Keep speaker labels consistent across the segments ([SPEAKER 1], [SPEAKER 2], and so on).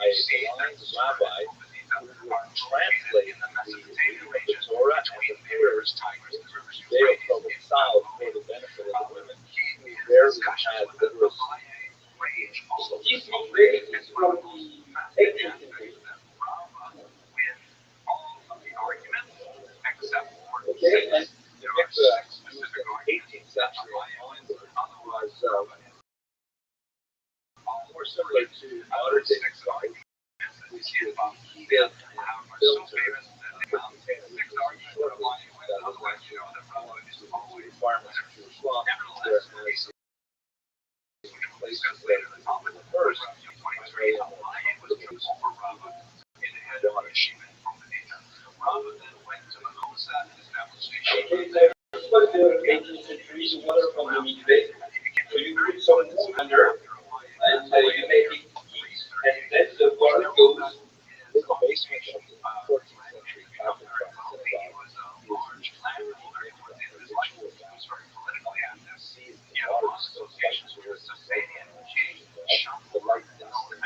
[SPEAKER 1] a blind rabbi who would translate the Torah and the prayers Judeo-Provençal for the benefit of the women who rarely had literacy.
[SPEAKER 2] Isso veio from the 18th century. Okay, and
[SPEAKER 1] The mikveh used in the 18th century was more similar to modern day sorry, which is built and filter contain a short line that was actually requirements to Islam, whereas places that were first the Jews
[SPEAKER 2] okay, so what the 18th century water from the mikveh. So you put some wool under and you make it heat, and then the water goes
[SPEAKER 1] in the basement of the 14th century Catholic synagogue. The light dust and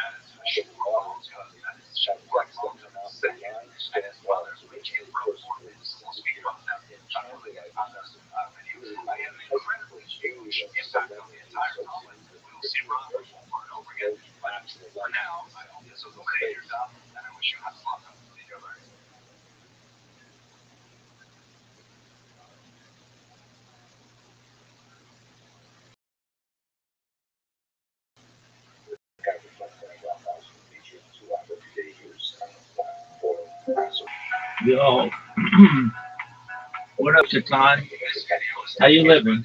[SPEAKER 1] the water reflects them from off the line, stands while it's reaching the person who is in chanting like this. Incredibly Jewish and so that the entire knowledge that we'll see Rob over and over again. For now, I hope this illuminated your job, and I wish you lots of luck in your learning.
[SPEAKER 3] Yo, what up, Shatan? How you living?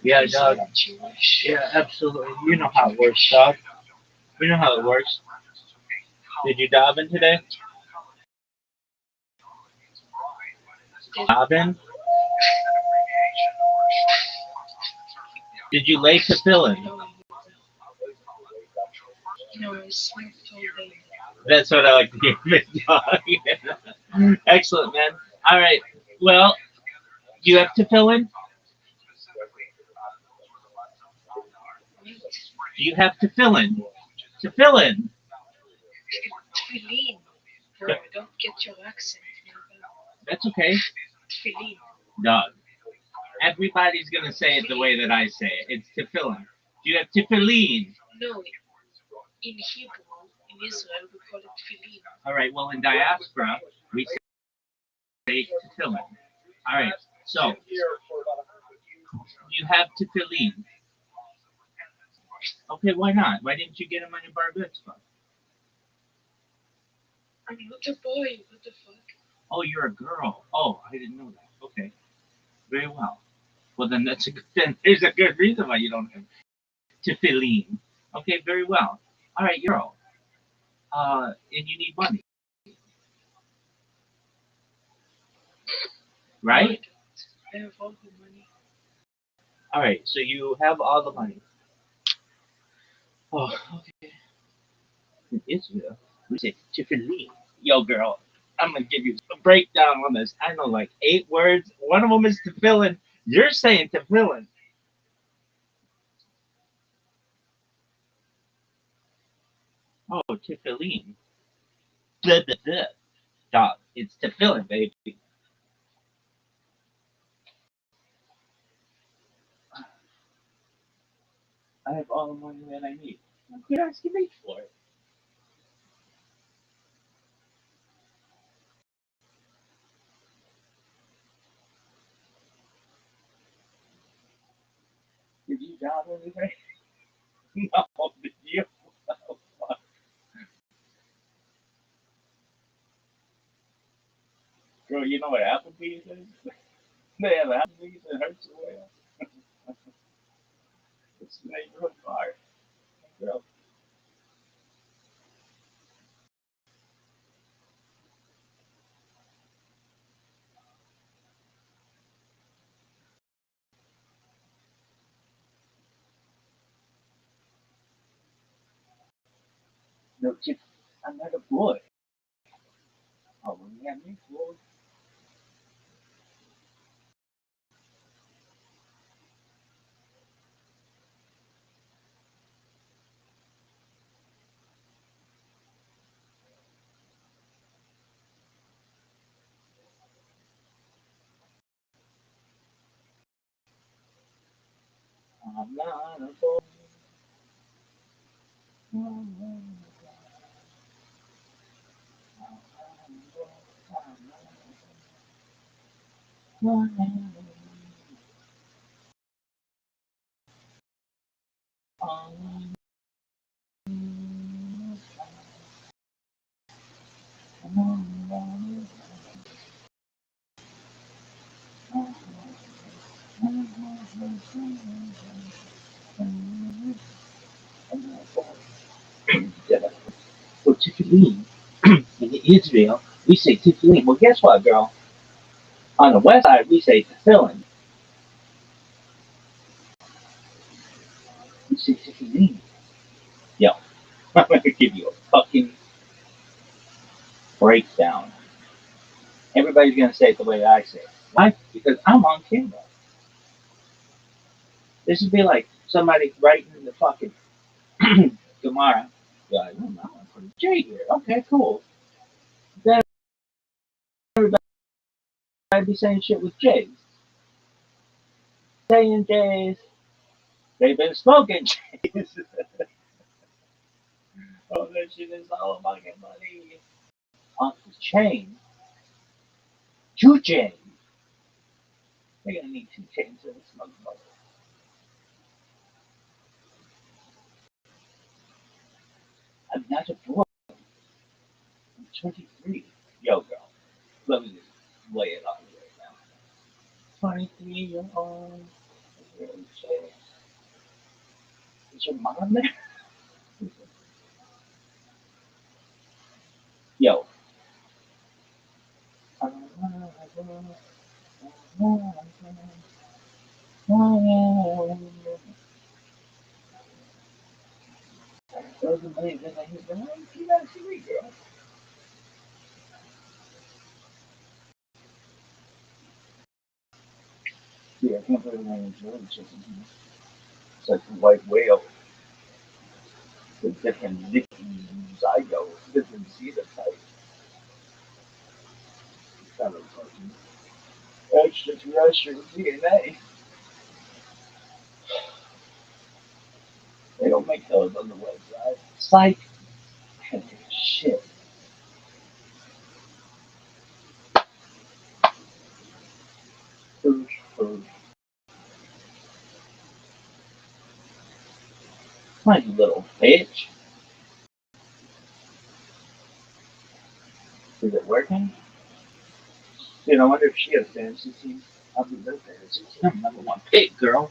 [SPEAKER 3] Yeah, dog. Yeah, absolutely. You know how it works, dog. You know how it works. Did you dive in today? Dive in? Did you lay to fill in?
[SPEAKER 4] No, it's not all day.
[SPEAKER 3] That's what I like to hear, big dog. Yeah. Excellent, man. All right. Well, you have to fill in? You have to fill in. To fill in.
[SPEAKER 4] Tefillin. Bro, don't get your accent.
[SPEAKER 3] That's okay.
[SPEAKER 4] Tefillin.
[SPEAKER 3] Dog. Everybody's going to say it the way that I say it. It's tefillin. You have tefillin.
[SPEAKER 4] No, in Hebrew, in Israel, we call it tefillin.
[SPEAKER 3] All right. Well, in diaspora, we say tefillin. All right. So, you have tefillin. Okay, why not? Why didn't you get him on your bar mitzvah?
[SPEAKER 4] I'm not a boy. What the fuck?
[SPEAKER 3] Oh, you're a girl. Oh, I didn't know that. Okay. Very well. Well, then there's a good reason why you don't have tefillin. Okay, very well. All right, you're all. And you need money. Right?
[SPEAKER 4] I have all the money.
[SPEAKER 3] All right, so you have all the money. Oh, okay. In Israel, we say tefillin. Yo, girl, I'm going to give you a breakdown on this. I know like 8 words. One of them is tefillin. You're saying tefillin. Oh, tefillin. Blah, blah, blah. Dog, it's tefillin, baby. I have all the money that I need. Quit asking me for it. Did you job everything? No, did you? Oh, fuck. Girl, you know what Applebee's is? They have Applebee's in Hertzville. It's the neighborhood bar. Girl. No, Chip, I'm not a boy. Oh, well, yeah, me, boy. I'm not a boy. For Tiffany in Israel, we say Tiffany. Well, guess what, girl? On the west side, we say tefillin. We say Tiffany. Yo, I'm gonna give you a fucking breakdown. Everybody's gonna say it the way I say it. Why? Because I'm on camera. This would be like somebody writing the fucking Gemara. You're like, oh, I'm gonna put a J here. Okay, cool. Then everybody be saying shit with J's. Saying J's. They've been smoking J's. Oh, that shit is all fucking money. Off the chain. 2 chains. They're gonna need 2 chains in the smoke mode. I'm not a boy. I'm 23. Yo, girl. Let me just lay it on you right now. 23-year-old. Is your mom there? Yo. Those are money that I hit the line. You gotta see me, girl. Yeah, I can't put it in the chicken. It's like a white whale with different zygotes, different xenotypes. It's kind of fucking extraterrestrial DNA. They don't make those on the website. Psych. Shit. First. My little bitch. Is it working? Dude, I wonder if she has fantasy team. I'll be her fantasy team. I'm number one pick, girl.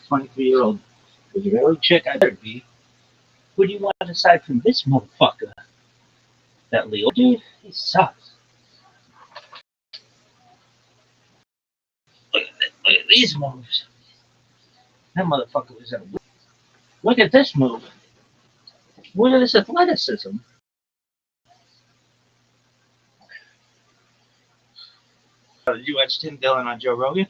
[SPEAKER 3] 23-year-old Israeli chick. I better be. Who do you want aside from this motherfucker? That Leo dude? He sucks. Look at these moves. That motherfucker was in a. Look at this move. Look at this athleticism. Did you watch Tim Dillon on Joe Rogan?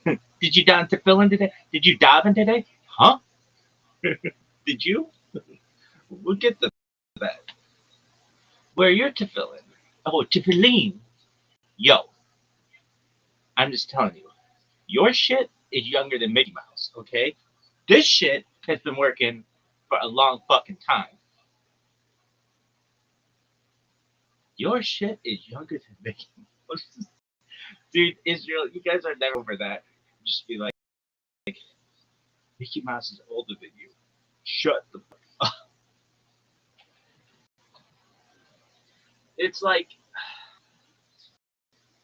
[SPEAKER 3] Did you down to tefillin today? Did you dive in today? Huh? Did you? We'll get to that. Where you're tefillin? Oh, tefillin. Yo, I'm just telling you. Your shit is younger than Mickey Mouse, okay? This shit has been working for a long fucking time. Your shit is younger than Mickey Mouse. Dude, Israel, you guys are never over that. Just be like, Mickey Mouse is older than you. Shut the fuck up. It's like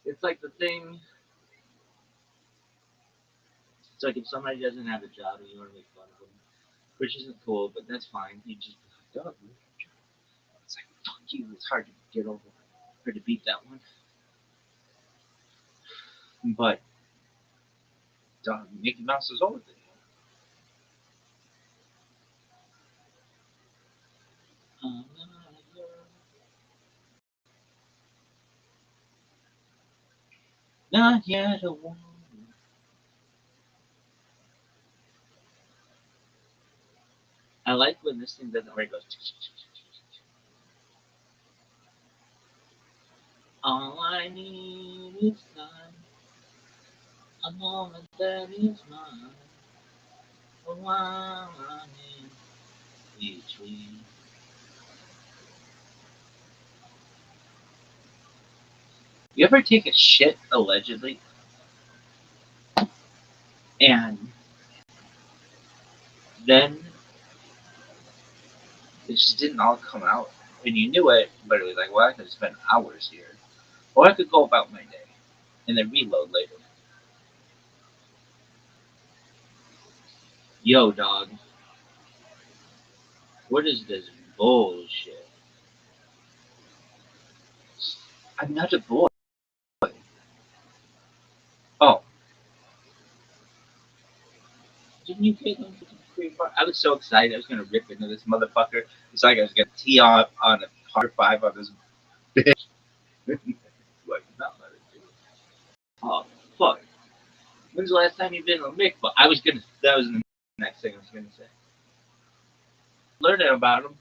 [SPEAKER 3] the thing. It's like if somebody doesn't have a job and you want to make fun of them, which isn't cool, but that's fine. You just be like, dog, it's like, fuck you. It's hard to get over, hard to beat that one. But Mickey Mouse is older than you. Not yet a woman. I like when this thing doesn't work. It goes. All I need is time. A moment that is mine. while I'm in between. You ever take a shit allegedly and then it just didn't all come out? And you knew it, but it was like, well, I could spend hours here. Or I could go about my day and then reload later. Yo, dog, what is this bullshit? I'm not a boy. Oh, didn't you take them? I was so excited. I was going to rip into this motherfucker. It's like I was going to tee off on a par 5 on this bitch. Like, not let it do it. Oh, fuck. When's the last time you've been to a mikvah? That was the next thing I was going to say. Learning about them.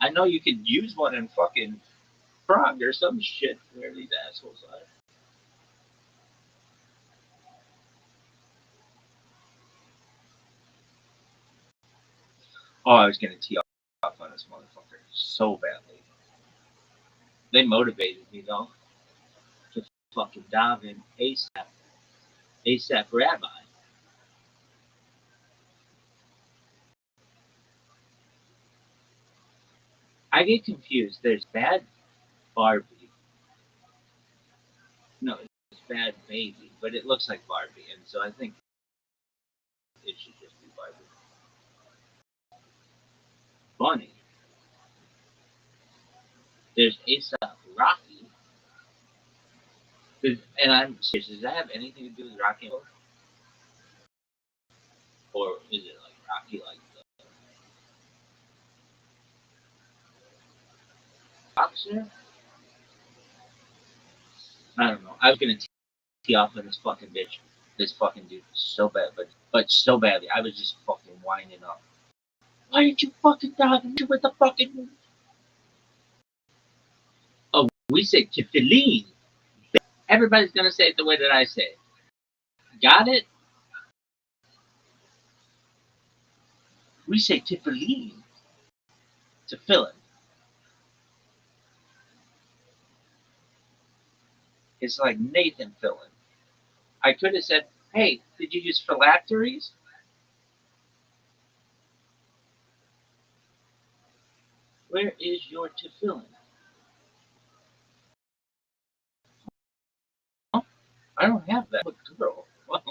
[SPEAKER 3] I know you could use one in fucking Prague or some shit where these assholes are. Oh, I was going to tee off on this motherfucker so badly. They motivated me, though, to fucking dive in ASAP. ASAP Rabbi. I get confused. There's bad Barbie. No, it's bad baby, but it looks like Barbie, and so I think it should just be Barbie. Bunny. There's ASAP Rocky. And I'm serious, does that have anything to do with Rocky? Or is it like Rocky like the boxer? I don't know. I was gonna tee off on this fucking bitch. This fucking dude so bad, but so badly. I was just fucking winding up. Why didn't you fucking dive into with the fucking Oh, we say tefillin. Everybody's gonna say it the way that I say it. Got it? We say tefillin. Tefillin. It's like Nathan Fillin. I could have said, hey, did you use phylacteries? Where is your tefillin? Oh, I don't have that. I'm a girl. Wow.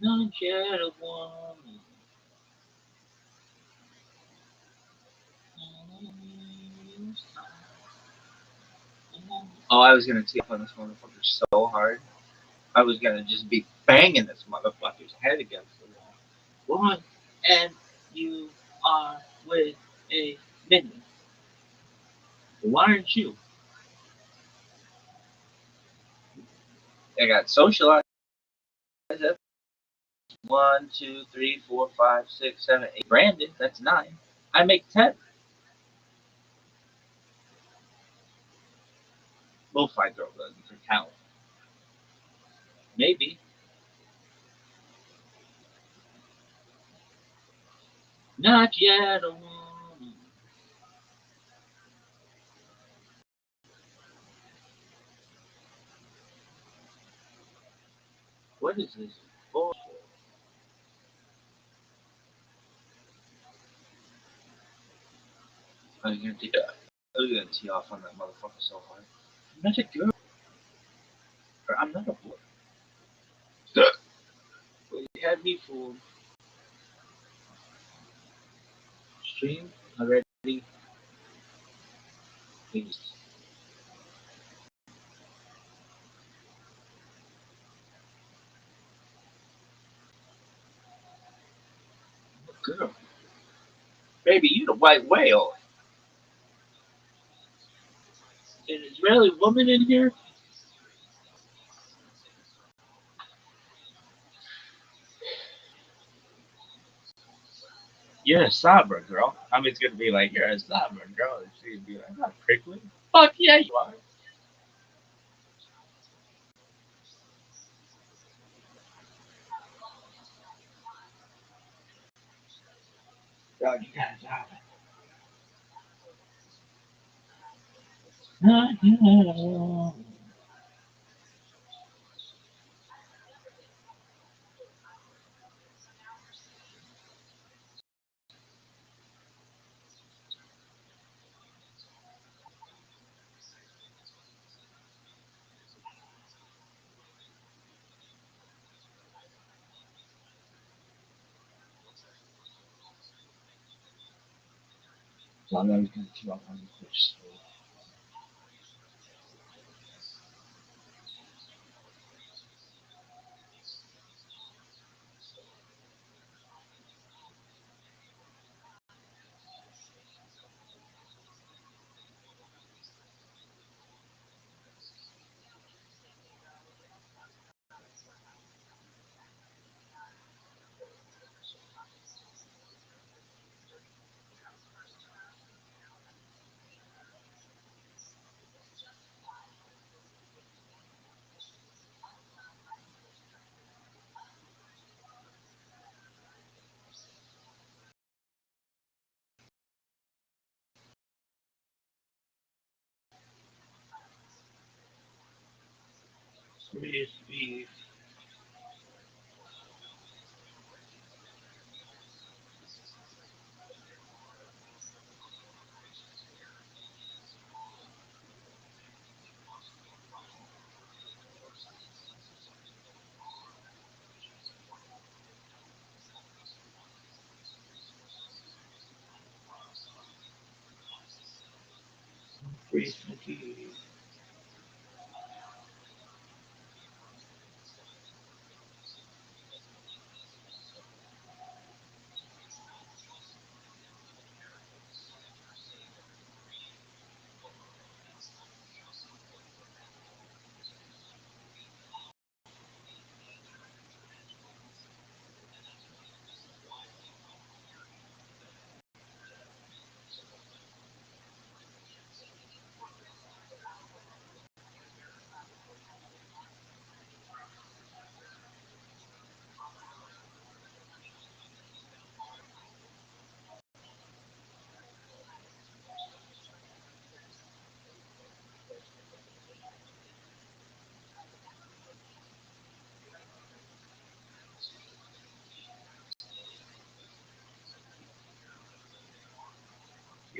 [SPEAKER 3] Not yet a woman. Oh, I was gonna tee up on this motherfucker so hard. I was gonna just be banging this motherfucker's head against the wall. One, and you are with a minion. Why aren't you? I got socialized. 1, 2, 3, 4, 5, 6, 7, 8. Brandon, that's 9. I make 10. We'll fight girl doesn't for count. Maybe. Not yet a woman. What is this bullshit? I was gonna tee off on that motherfucker so hard. I'm not a girl. Or I'm not a boy. Well, you had me fooled. Stream already. Please. Girl. Baby, you the white whale. An Israeli woman in here? You're a sovereign girl. I mean, it's gonna be like you're a sovereign girl. And she'd be like, I'm not prickly. Fuck yeah, you are. Dog, you got a job. So I'm always gonna keep up on this bitch. 320.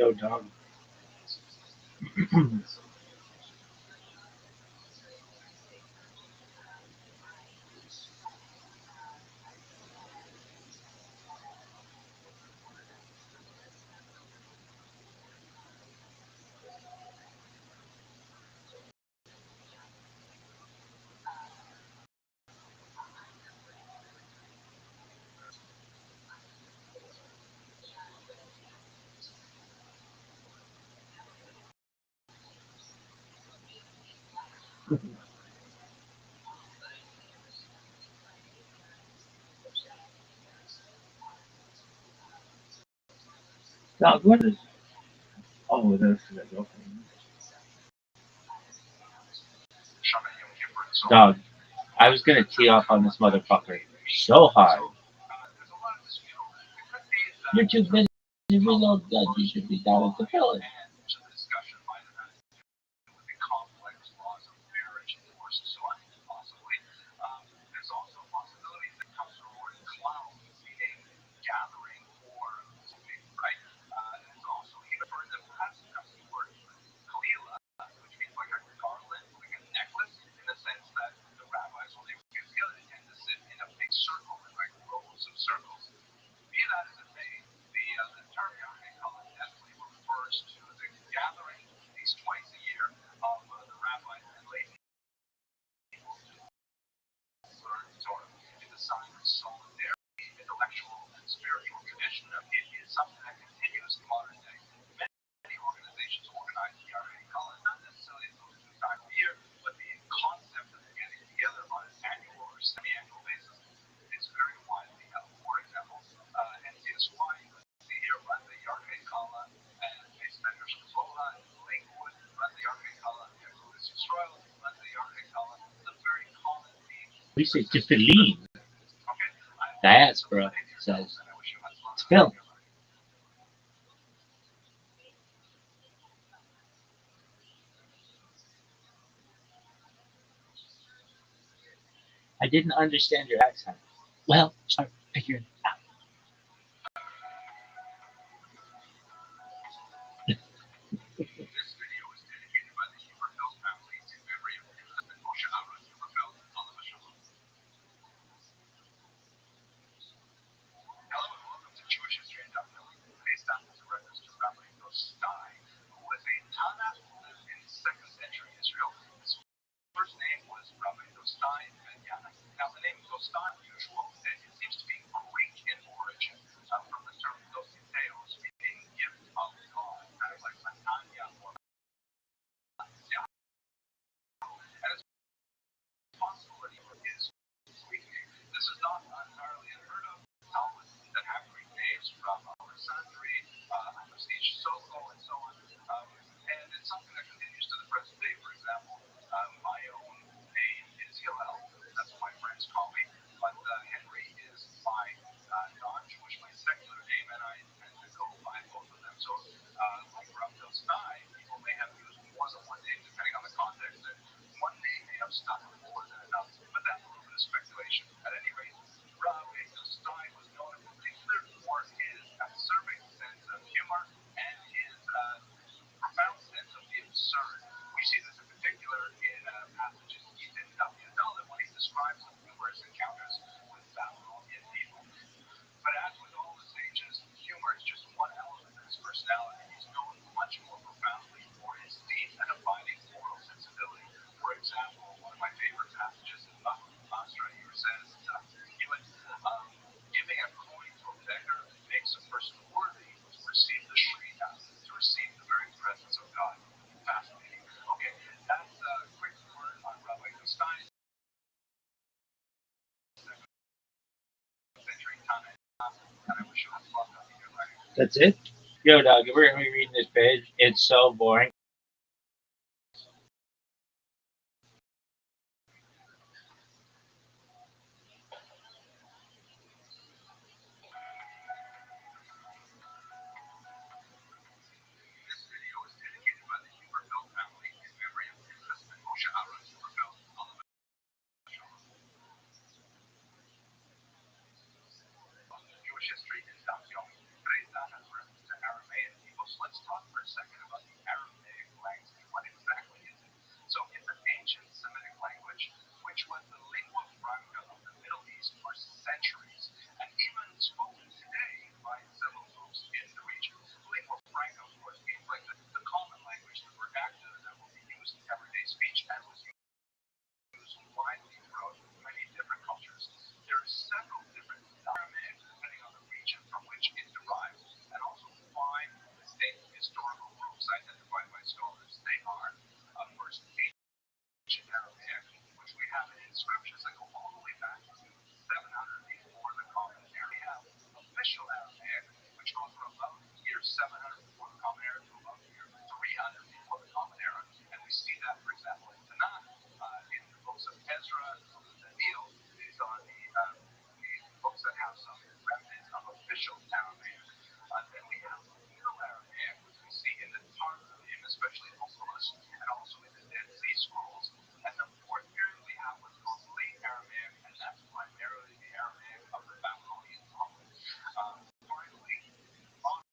[SPEAKER 3] Yo, dog. Dog, what is? Oh, that's okay. Dog, I was gonna tee off on this motherfucker so hard. You're too busy. You reload that you should be down with the village. We say tefillin. Diaspora says tefillin. I didn't understand your accent. Well, start figuring it out.
[SPEAKER 1] This video is dedicated by the Huberfeld family in memory of their husband Moshe Aaron Huberfeld, Alav Shalom. Hello and welcome to Jewish History and Documentary. Today's topic is a reference to Rabbi Dostai, who was a Tana who lived in 2nd century Israel. His first name was Rabbi Dostai ben Yana. Now, the name Dostai is unusual, and it seems to be Greek in origin, from the term dositeos, meaning gift of God, kind of like Matanya or Matanya. And it's possible that he is Greek. This is not entirely unheard of. Talmud that have Greek names from Alexandria, Soko, and so on. And it's something that continues to the present day. For example, my own name is Hillel. That's what my friends call me. But Henry is my non-Jewish, my secular name, and I tend to go by both of them. So, like Rabbi Dostai, people may have used more than one name depending on the context, and one name may have stuck more than another. But that's a little bit of speculation. At any rate, Rabbi Dostai was known in particular for his acerbic sense of humor and his profound sense of the absurd. We see this in particular in passages he's in Daf when he describes some numerous encounters with Babylonian people. But as with all the sages, humor is just one element of his personality. He's known much more profoundly for his deep and abiding moral sensibility. For example, one of my favorite passages in Basra here says giving a coin to a beggar makes a person worthy to receive the Shrina, to receive the very presence of God. Fascinating. Okay, that's a quick word on Rabbi Dostai. Century Tana, and I wish you luck on your learning.
[SPEAKER 3] That's it? Yo, dog, if we're going to be reading this page, it's so boring.
[SPEAKER 1] This video is dedicated by the Huberfeld family in memory of their husband Moshe Aaron Huberfeld, Alav Shalom. Jewish history is Daf Yomi. Today's Daf has reference to Aramaic people, so let's talk for a second about the Aramaic language. What exactly is it? So it's an ancient Semitic language, which was the lingua franca of the Middle East for centuries, and even spoken today by several groups in the region. Lingua franca, of course, means like the common language, the vernacular that will be used in everyday speech and was used widely throughout many different cultures. There are several different Aramaic depending on the region from which it derives, and also 5 distinct historical groups identified by scholars. They are, first, ancient Aramaic, which we have in inscriptions that go all the way back to 700 before the Common Era. We have official Aramaic, which goes from about the year 700 before the Common Era to about the year 300 before the Common Era. And we see that, for example, in Tanakh, in the books of Ezra, the book of Daniel. These are the books that have some remnants of official Aramaic. Then we have Middle Aramaic, which we see in the Targum, especially Oculus, and also in the Dead Sea Scrolls. And the fourth period we have what's called Late Aramaic, and that's primarily the Aramaic of the Babylonian Talmud. Finally, modern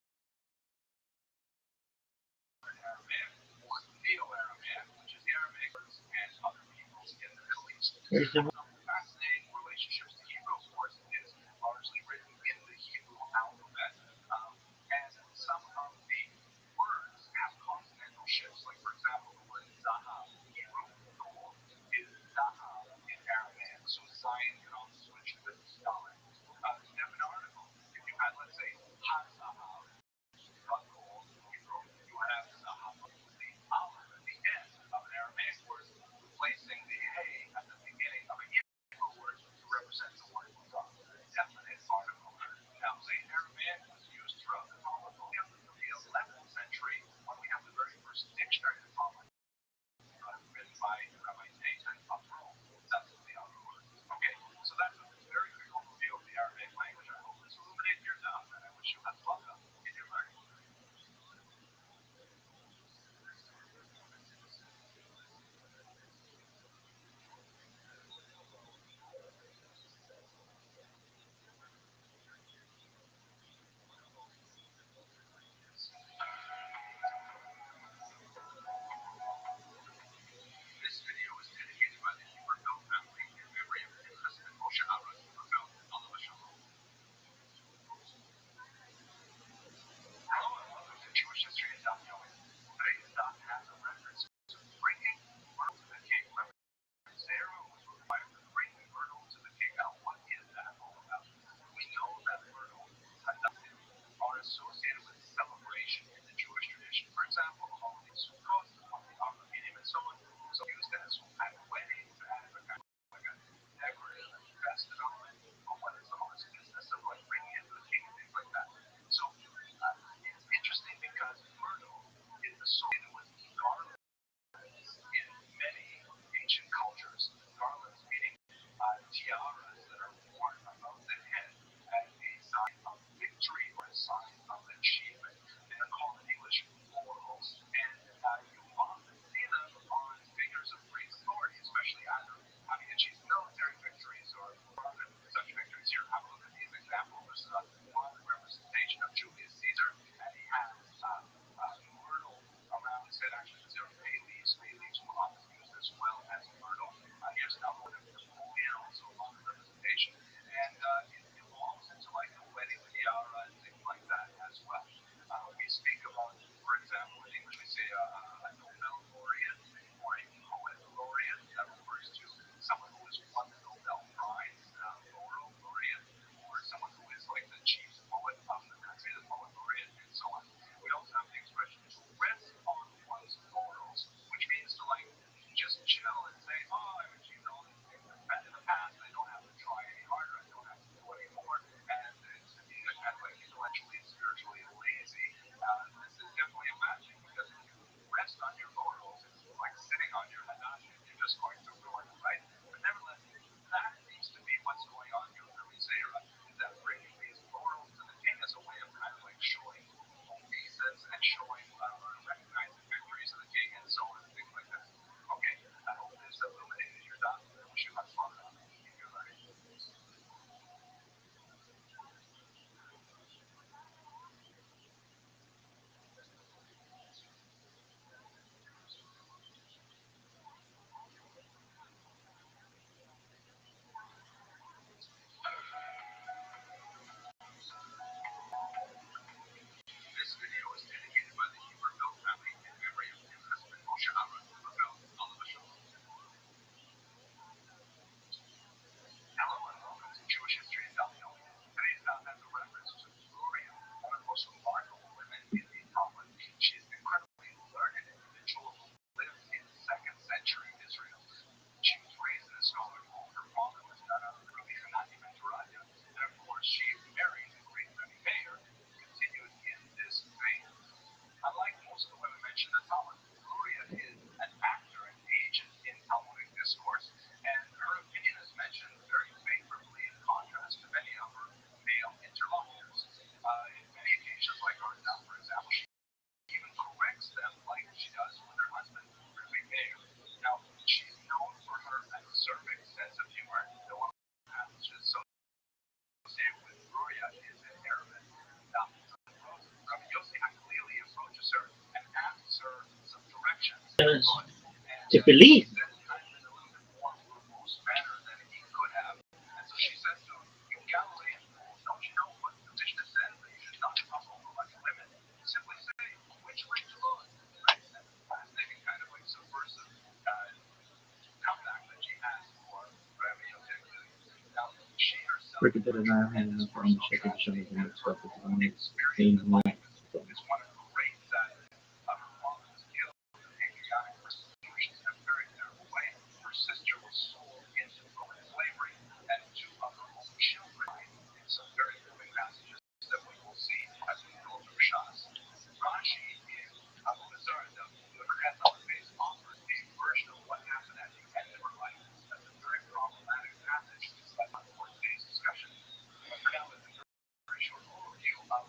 [SPEAKER 1] Aramaic, or Neo-Aramaic, which is the Aramaic and other peoples in the Middle East.
[SPEAKER 3] There's the
[SPEAKER 1] Some fascinating relationships to Hebrew, of course, it is largely written in the Hebrew alphabet, and some of the words have consonantal shifts. Like, for example, the word Zahav in Hebrew, gold, is Zahav in Aramaic. So Zion can also switch with Stalin. You have an article. If you had, let's say, Ha-Zahav, the gold in Hebrew, you have Zahav, the aleph at the end of an Aramaic word, replacing the hey at the beginning of a
[SPEAKER 3] to believe. Cricket and I had enough on the second show and mixed up with the next game.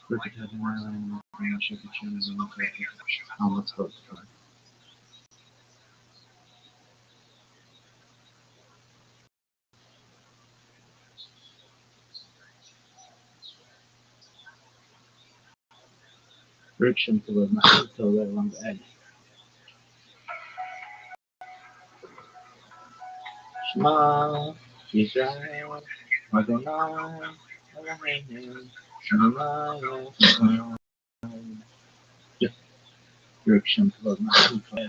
[SPEAKER 3] Cricket had an island on the second show and mixed up on the first one. Friction to the right along the edge. Shema Yisrael Adonai Eloheinu Adonai Friction to the right.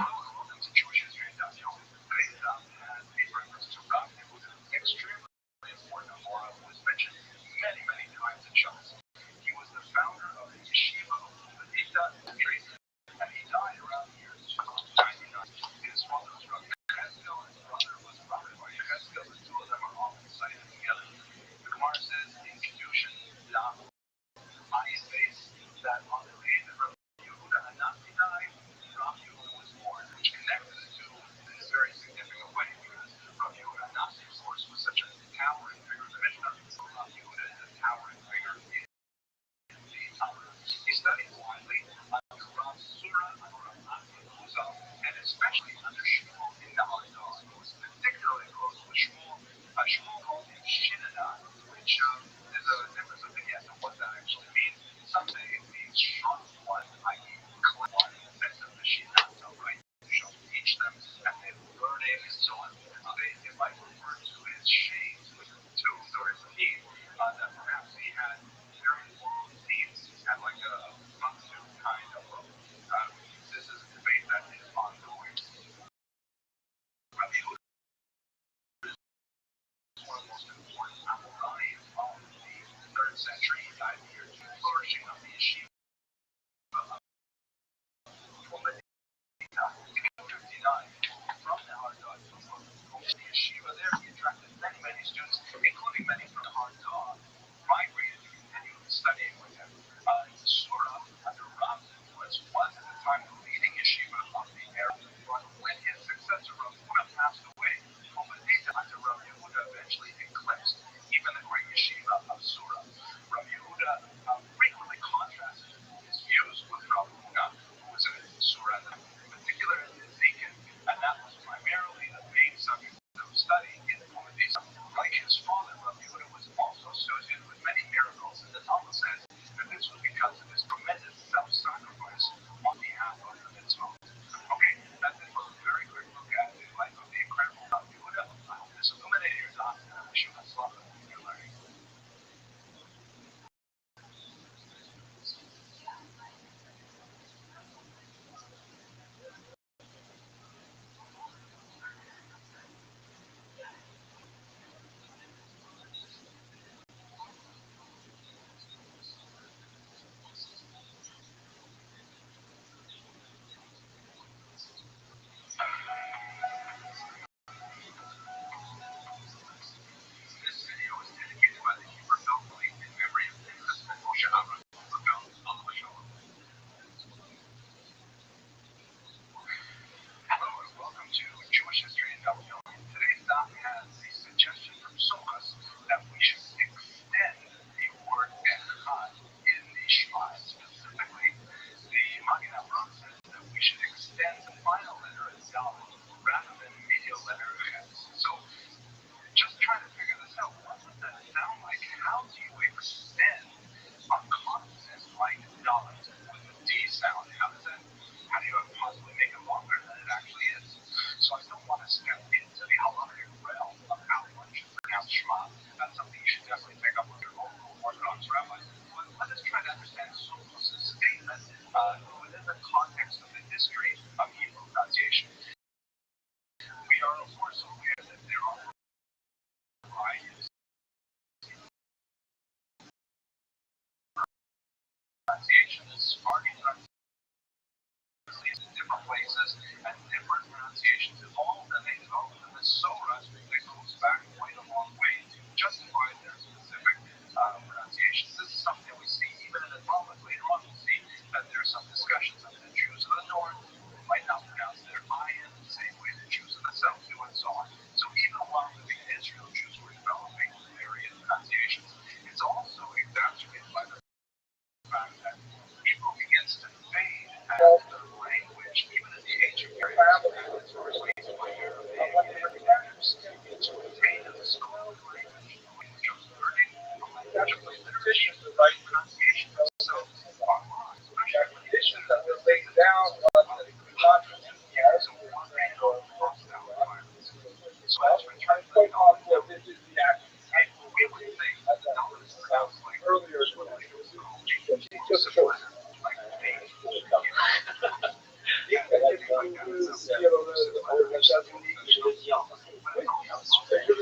[SPEAKER 2] Je le dis en français. Oui, super.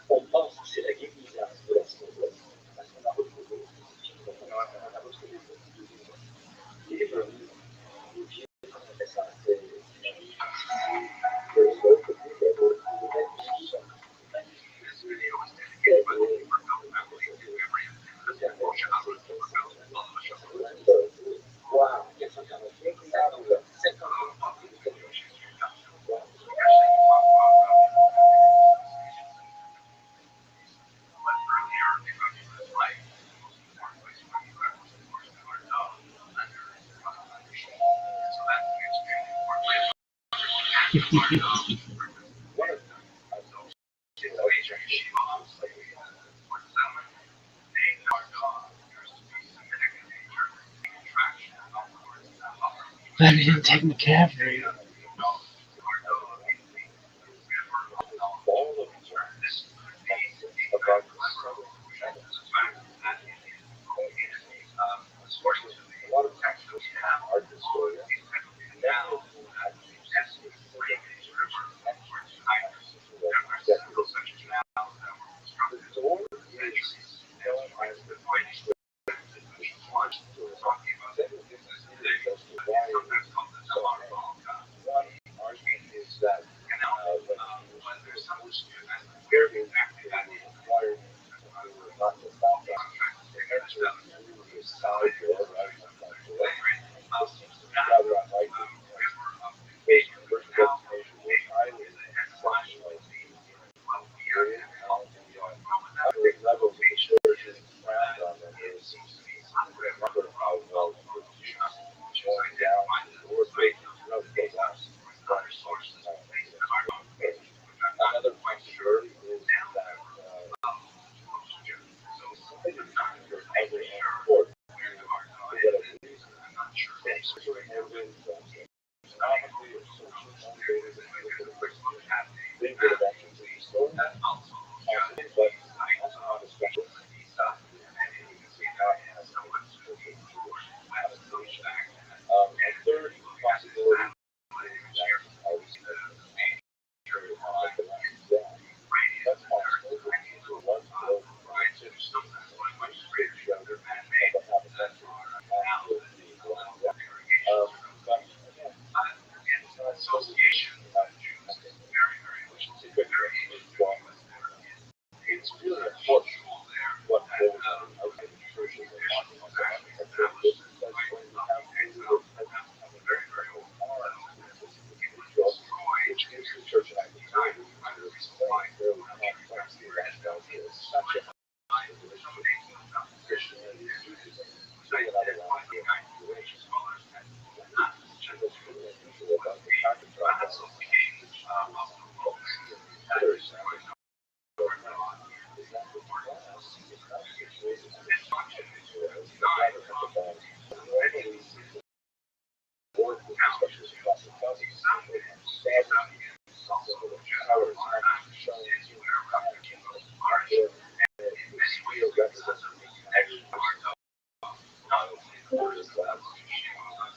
[SPEAKER 2] On pense que c'est la guérison de la sclérose, parce qu'on a retrouvé, on a retrouvé les vieux, comment on appelle ça, c'est
[SPEAKER 3] Glad we didn't take McCaffrey.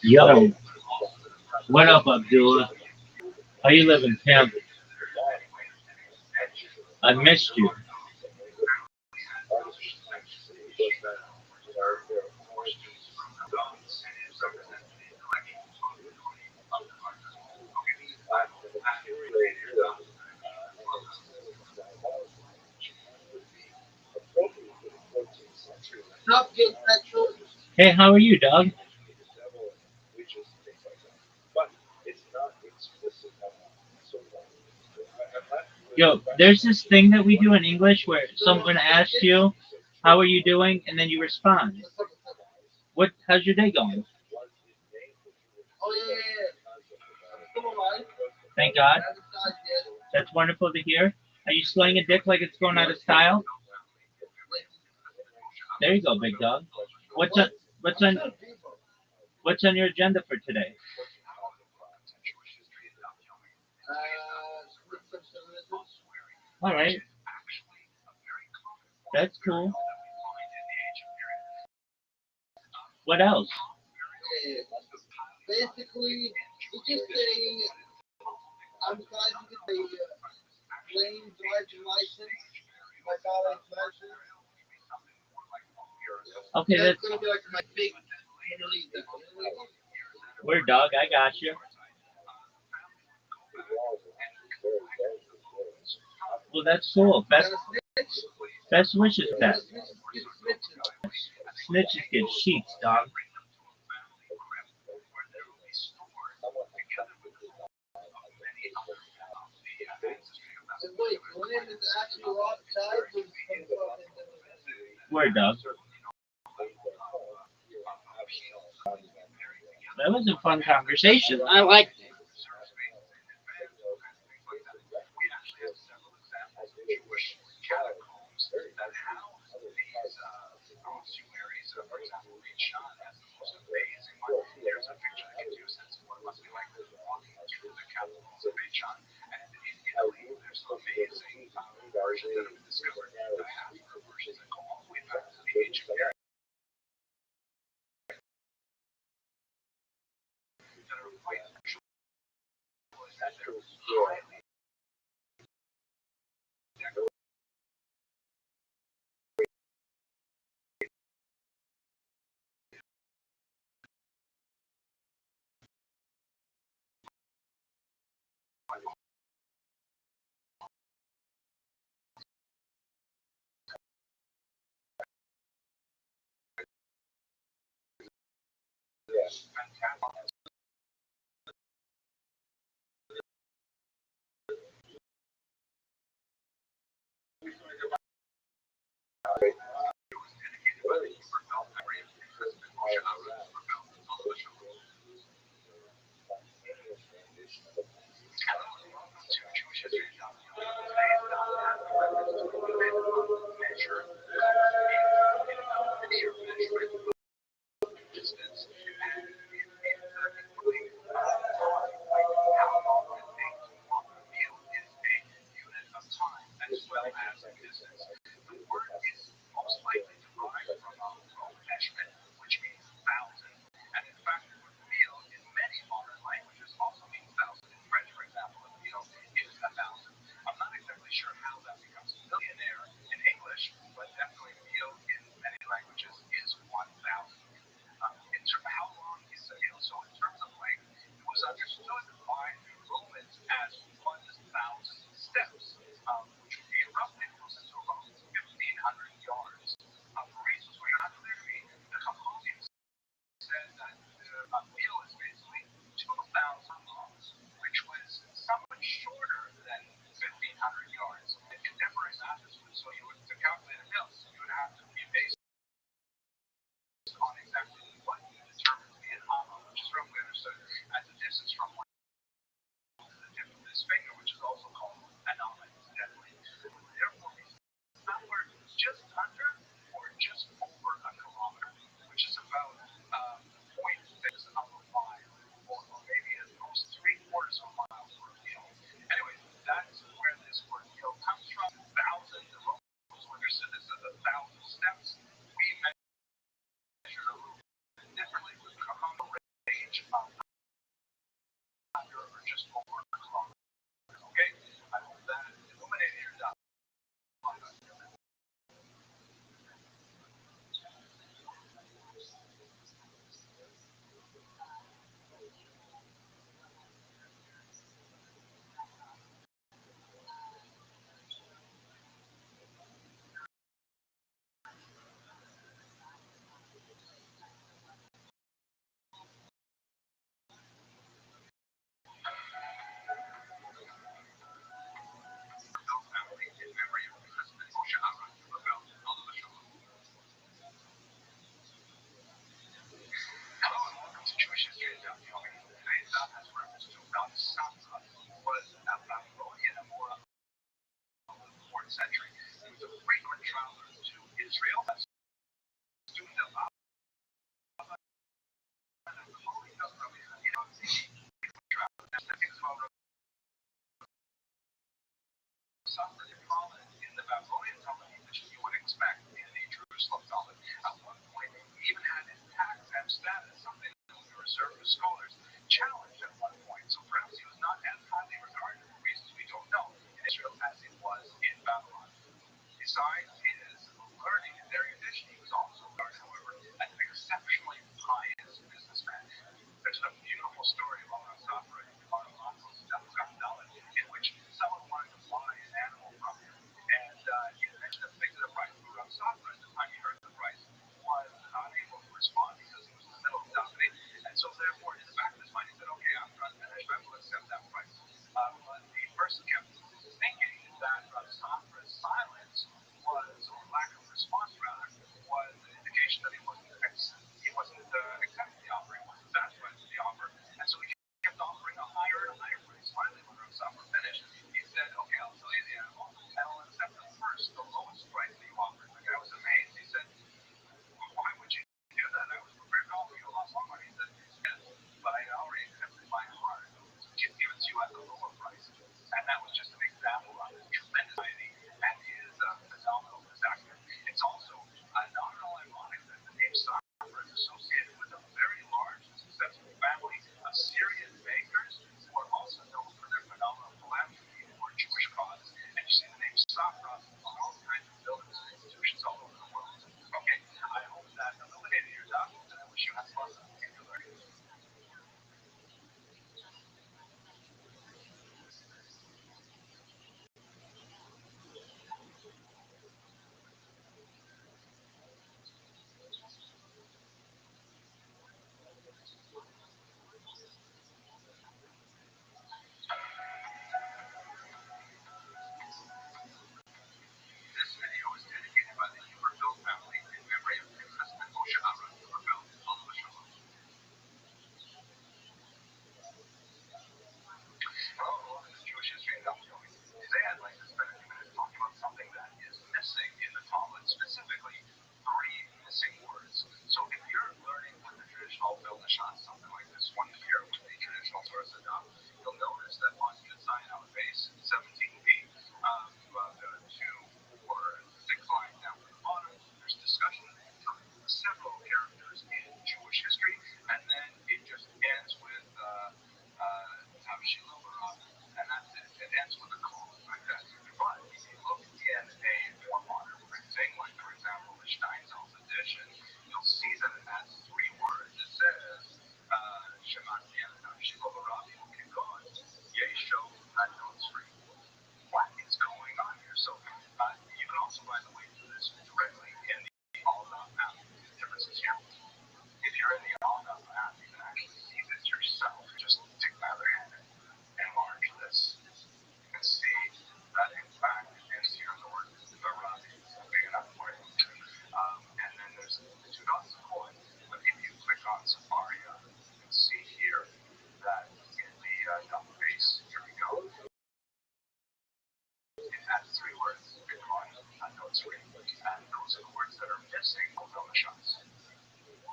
[SPEAKER 3] Yo, what up, Abdullah? How you living, Tim? I missed you. Hey, how are you, dog? Yo, there's this thing that we do in English where someone asks you, "How are you doing?" and then you respond. How's your day going? Thank God. That's wonderful to hear. Are you slaying a dick like it's going out of style? There you go, big dog. What's on what's on what's on your agenda for today? All right, that's cool. What else? Okay, that's word, dog. I got you. Well, that's cool. Best wishes, Beth. Snitches get sheets, dog. Word, dog. That was a fun conversation. I liked it.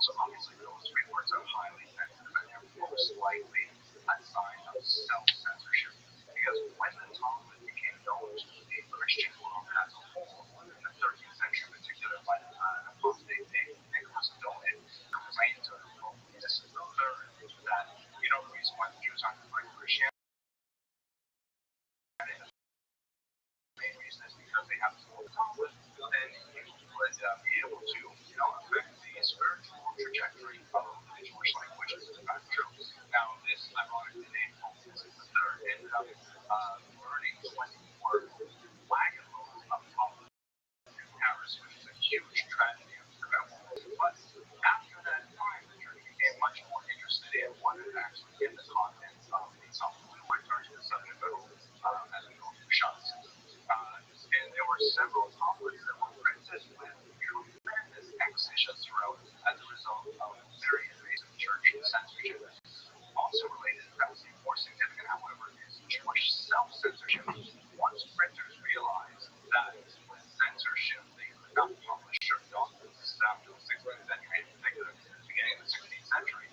[SPEAKER 1] So obviously those reports are highly sensitive and they're most likely a sign of self-censorship. Because when the Talmud became known to the Christian world as a whole, in the 13th century in particular, by an apostate named Nicholas Dolan, proclaimed to this is the third, that, the reason why the Jews aren't converting to Christianity, the main reason is because they have to hold Talmud, then you would be able to, affect the spiritual trajectory of the Jewish language. That's true. Now, this ironically named Pope Francis III ended up burning 24 wagon loads of Talmud in Paris, which is a huge tragedy of the rebel. But after that time, the church became much more interested in what is actually in the contents of the Talmud. We might turn to the subject as we go through shots. And there were several Talmuds that were printed with tremendous excisions throughout as a result of very invasive church censorship. Also related, perhaps more significant, however, is Jewish self-censorship. Once printers realized that with censorship they could not publish certain documents, this is after the 16th century, in particular, beginning of the 16th century,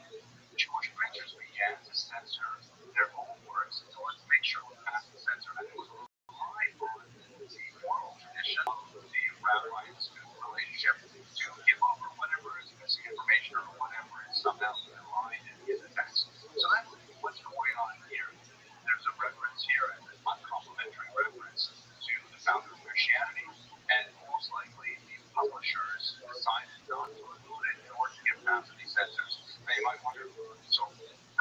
[SPEAKER 1] Jewish printers began to censor their own works in order to make sure it passed the censor, and it was relying on the oral tradition of the rabbi and student relationship to give over whatever is missing information or whatever is somehow underlined in the text. So that's what's going on here. There's a reference here, an uncomplimentary reference to the founder of Christianity, and most likely the publishers decided not to include it in order to get past these censors. Now you might wonder, so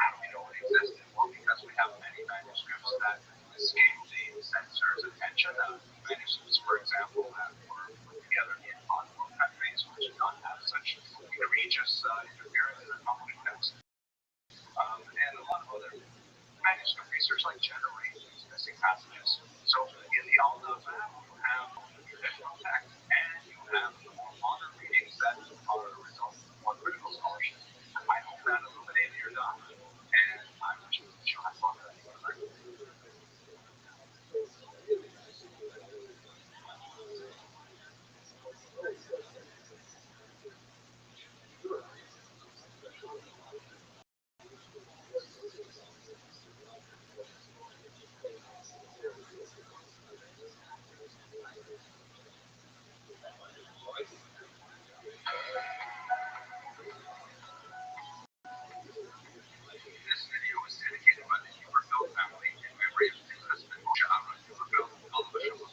[SPEAKER 1] how do we know it existed? Well, because we have many manuscripts that escaped the censors' attention. Manuscripts, for example, that were put together in envelope typeface, which did not have such egregious interference in the Talmudic text. And a lot of other manuscript research like generates these missing passages. So in the Alta, you have the traditional text and you have the more modern readings that are a result of more critical scholarship. I hope that illuminated your doubt, and I wish you had fun with that. This video is dedicated by the Huberfeld family in memory of their husband, Moshe Aaron Huberfeld, Oliver Shalom.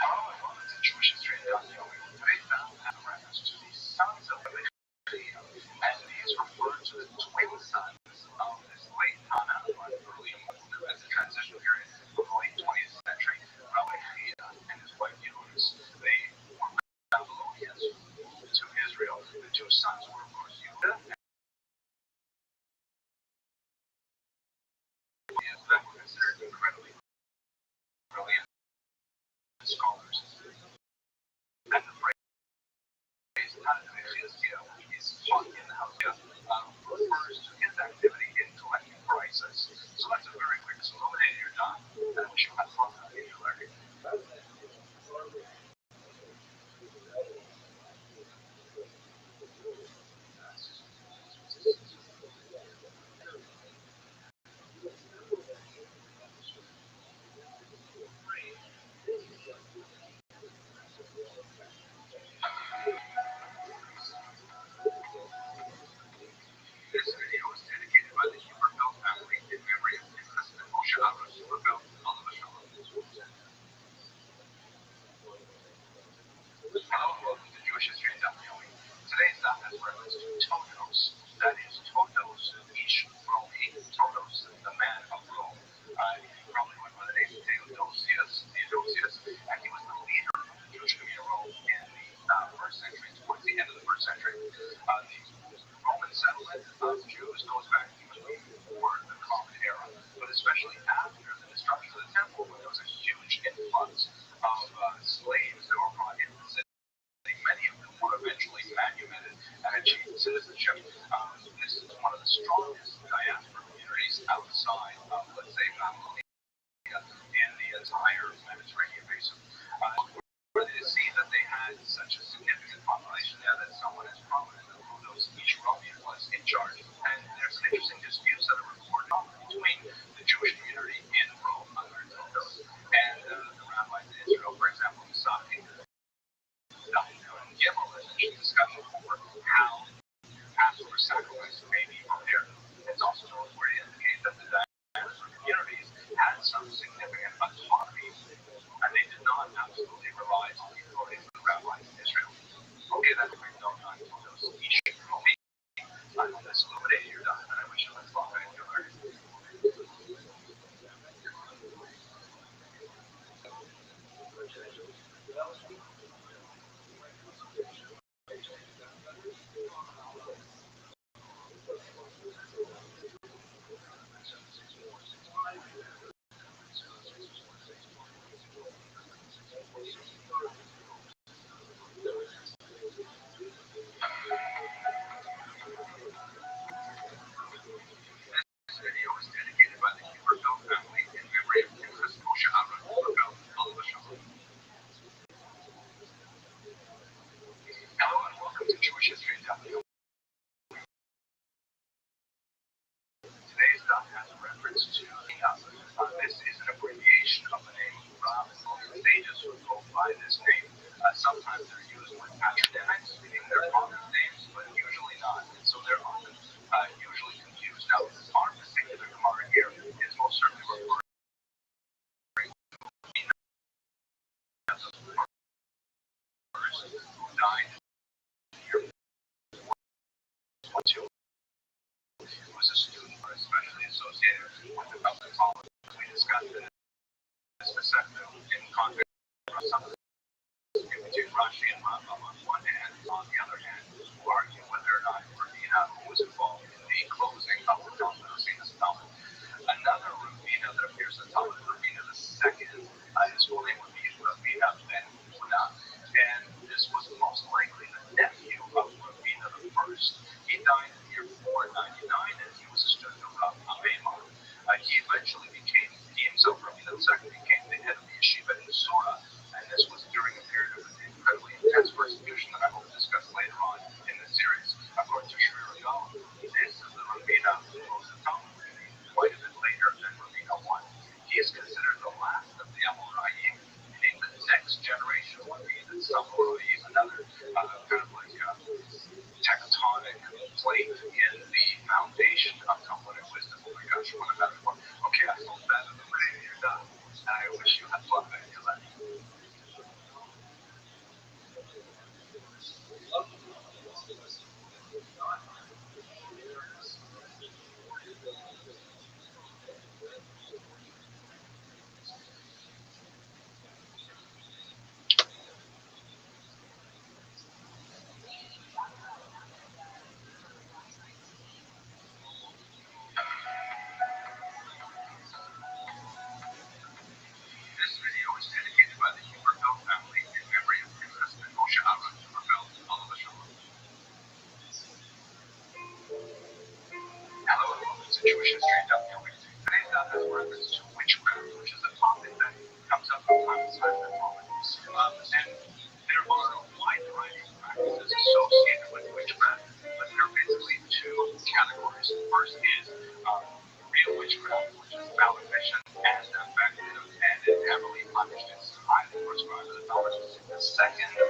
[SPEAKER 1] However, it's a Jewish history that we today found as a reference to the sons of Rabbi, and these refer to the twin sons of this late Tana, or early as a transition period from the late 20th century, Rabbi and his wife Eunice. They were Babylonians to Israel. The two sons were, of course, Judah and that were considered incredibly brilliant scholars. And the phrase Tana is taught in the house refers to his activity in collecting prices. So that's a very quick illuminating your done, and I wish you had fun with your learning. This video is dedicated by the Huberfeld family in memory of their husband, Moshe Aaron Huberfeld, Oliver Shalom. sacrifice may be prepared. It's also noteworthy to indicate that the dinosaur communities had some significant autonomy, and they did not absolutely rely on the authority of the rabbis in Israel. Okay, that's my note on those issues. This illuminated your done, and I wish you much luck in your learning. This video is dedicated by the Huberfeld family in memory of Pinchas Moshe Aaron Huberfeld, Alav Shalom. Hello and welcome to Jewish History W. Today's daf has a reference to Enoch. This is an abbreviation of the name Rabbi. Sages who go by this name. Sometimes they're used with patronymics, meaning they're common names, but usually not. And so they're often usually confused. Now, our particular card here is most certainly referring to Enoch, who died in the year 42. Who was a student, but especially associated with the Belgian college. We discussed this in context of some of the between Rashi and Rambam on one hand, on the other hand, who argue whether or not Ravina was involved in the closing of the Talmud, Ravina's Talmud. Another Ravina that appears in the Talmud, Ravina the second, his full name would be Ravina ben Huna, and this was most likely the nephew of Ravina the first. He died in the year 499, and he was a student of Rabbi. He eventually became, he himself, Ravina the second, became the head of the yeshiva in Sura, and this was during a period of incredibly intense persecution that I will discuss later on in the series. According to Shri Regal, this is the Ravina who wrote the Talmud quite a bit later than Ravina I. He is considered the last of the Amoraim, meaning the next generation would be the Amoraim, another kind of like tectonic plate in the foundation of Talmudic wisdom. Oh my gosh, what a metaphor. Okay, I felt that illuminating your done, and I wish you had fun in your life. This video is dedicated by the Huberfeld family in memory of Pinchas Moshe Aaron Huberfeld, Alav Shalom. Hello and welcome to Jewish History W. Today's daf has a reference to witchcraft, which is a topic that comes up from time to time in politics. And there are a wide variety of practices associated with witchcraft, but there are basically two categories. The first is real witchcraft, which is malediction and effective and heavily punished. It's highly prescribed in the Talmud. The second is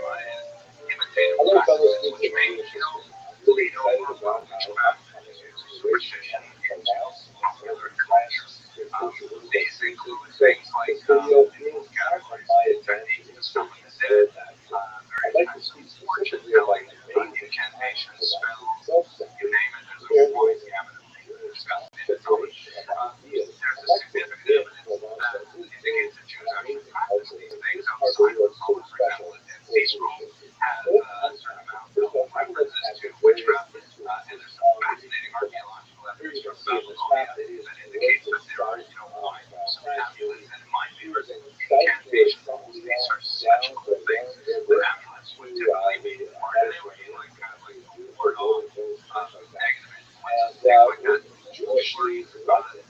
[SPEAKER 1] imitative practices, which may, lead over what witchcraft superstition into popular culture. These include things like categories, techniques to summon the dead, various types of fortune telling, incantations, spells, you name it. There's a wide gamut of things discussed in the Talmud. There's a significant evidence that indicates that Jews actually practice these things outside of the Talmud. For example, the Dead Sea Scrolls has a certain amount of references to witchcraft, and there's some fascinating archaeological evidence from Babylonia that indicates that there are, wide use of amulets and mind readers, incantations. These are such cool things. The amulets would typically be part of it, would be like kind of like a ward off negative influences, things like that. Usually,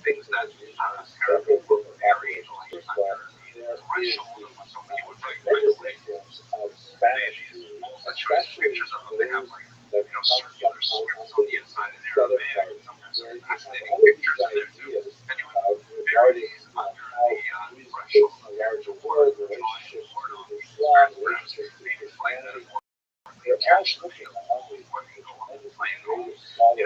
[SPEAKER 1] things that kind of vary like under the threshold of what somebody would regulate. Such pictures of them, they have like circular scripts on the inside in Aramaic. Sometimes some fascinating pictures in there too. And you would bury these under the threshold of the word, drawing the word on the script, perhaps maybe playing that or intentionally, or you go on playing goals. If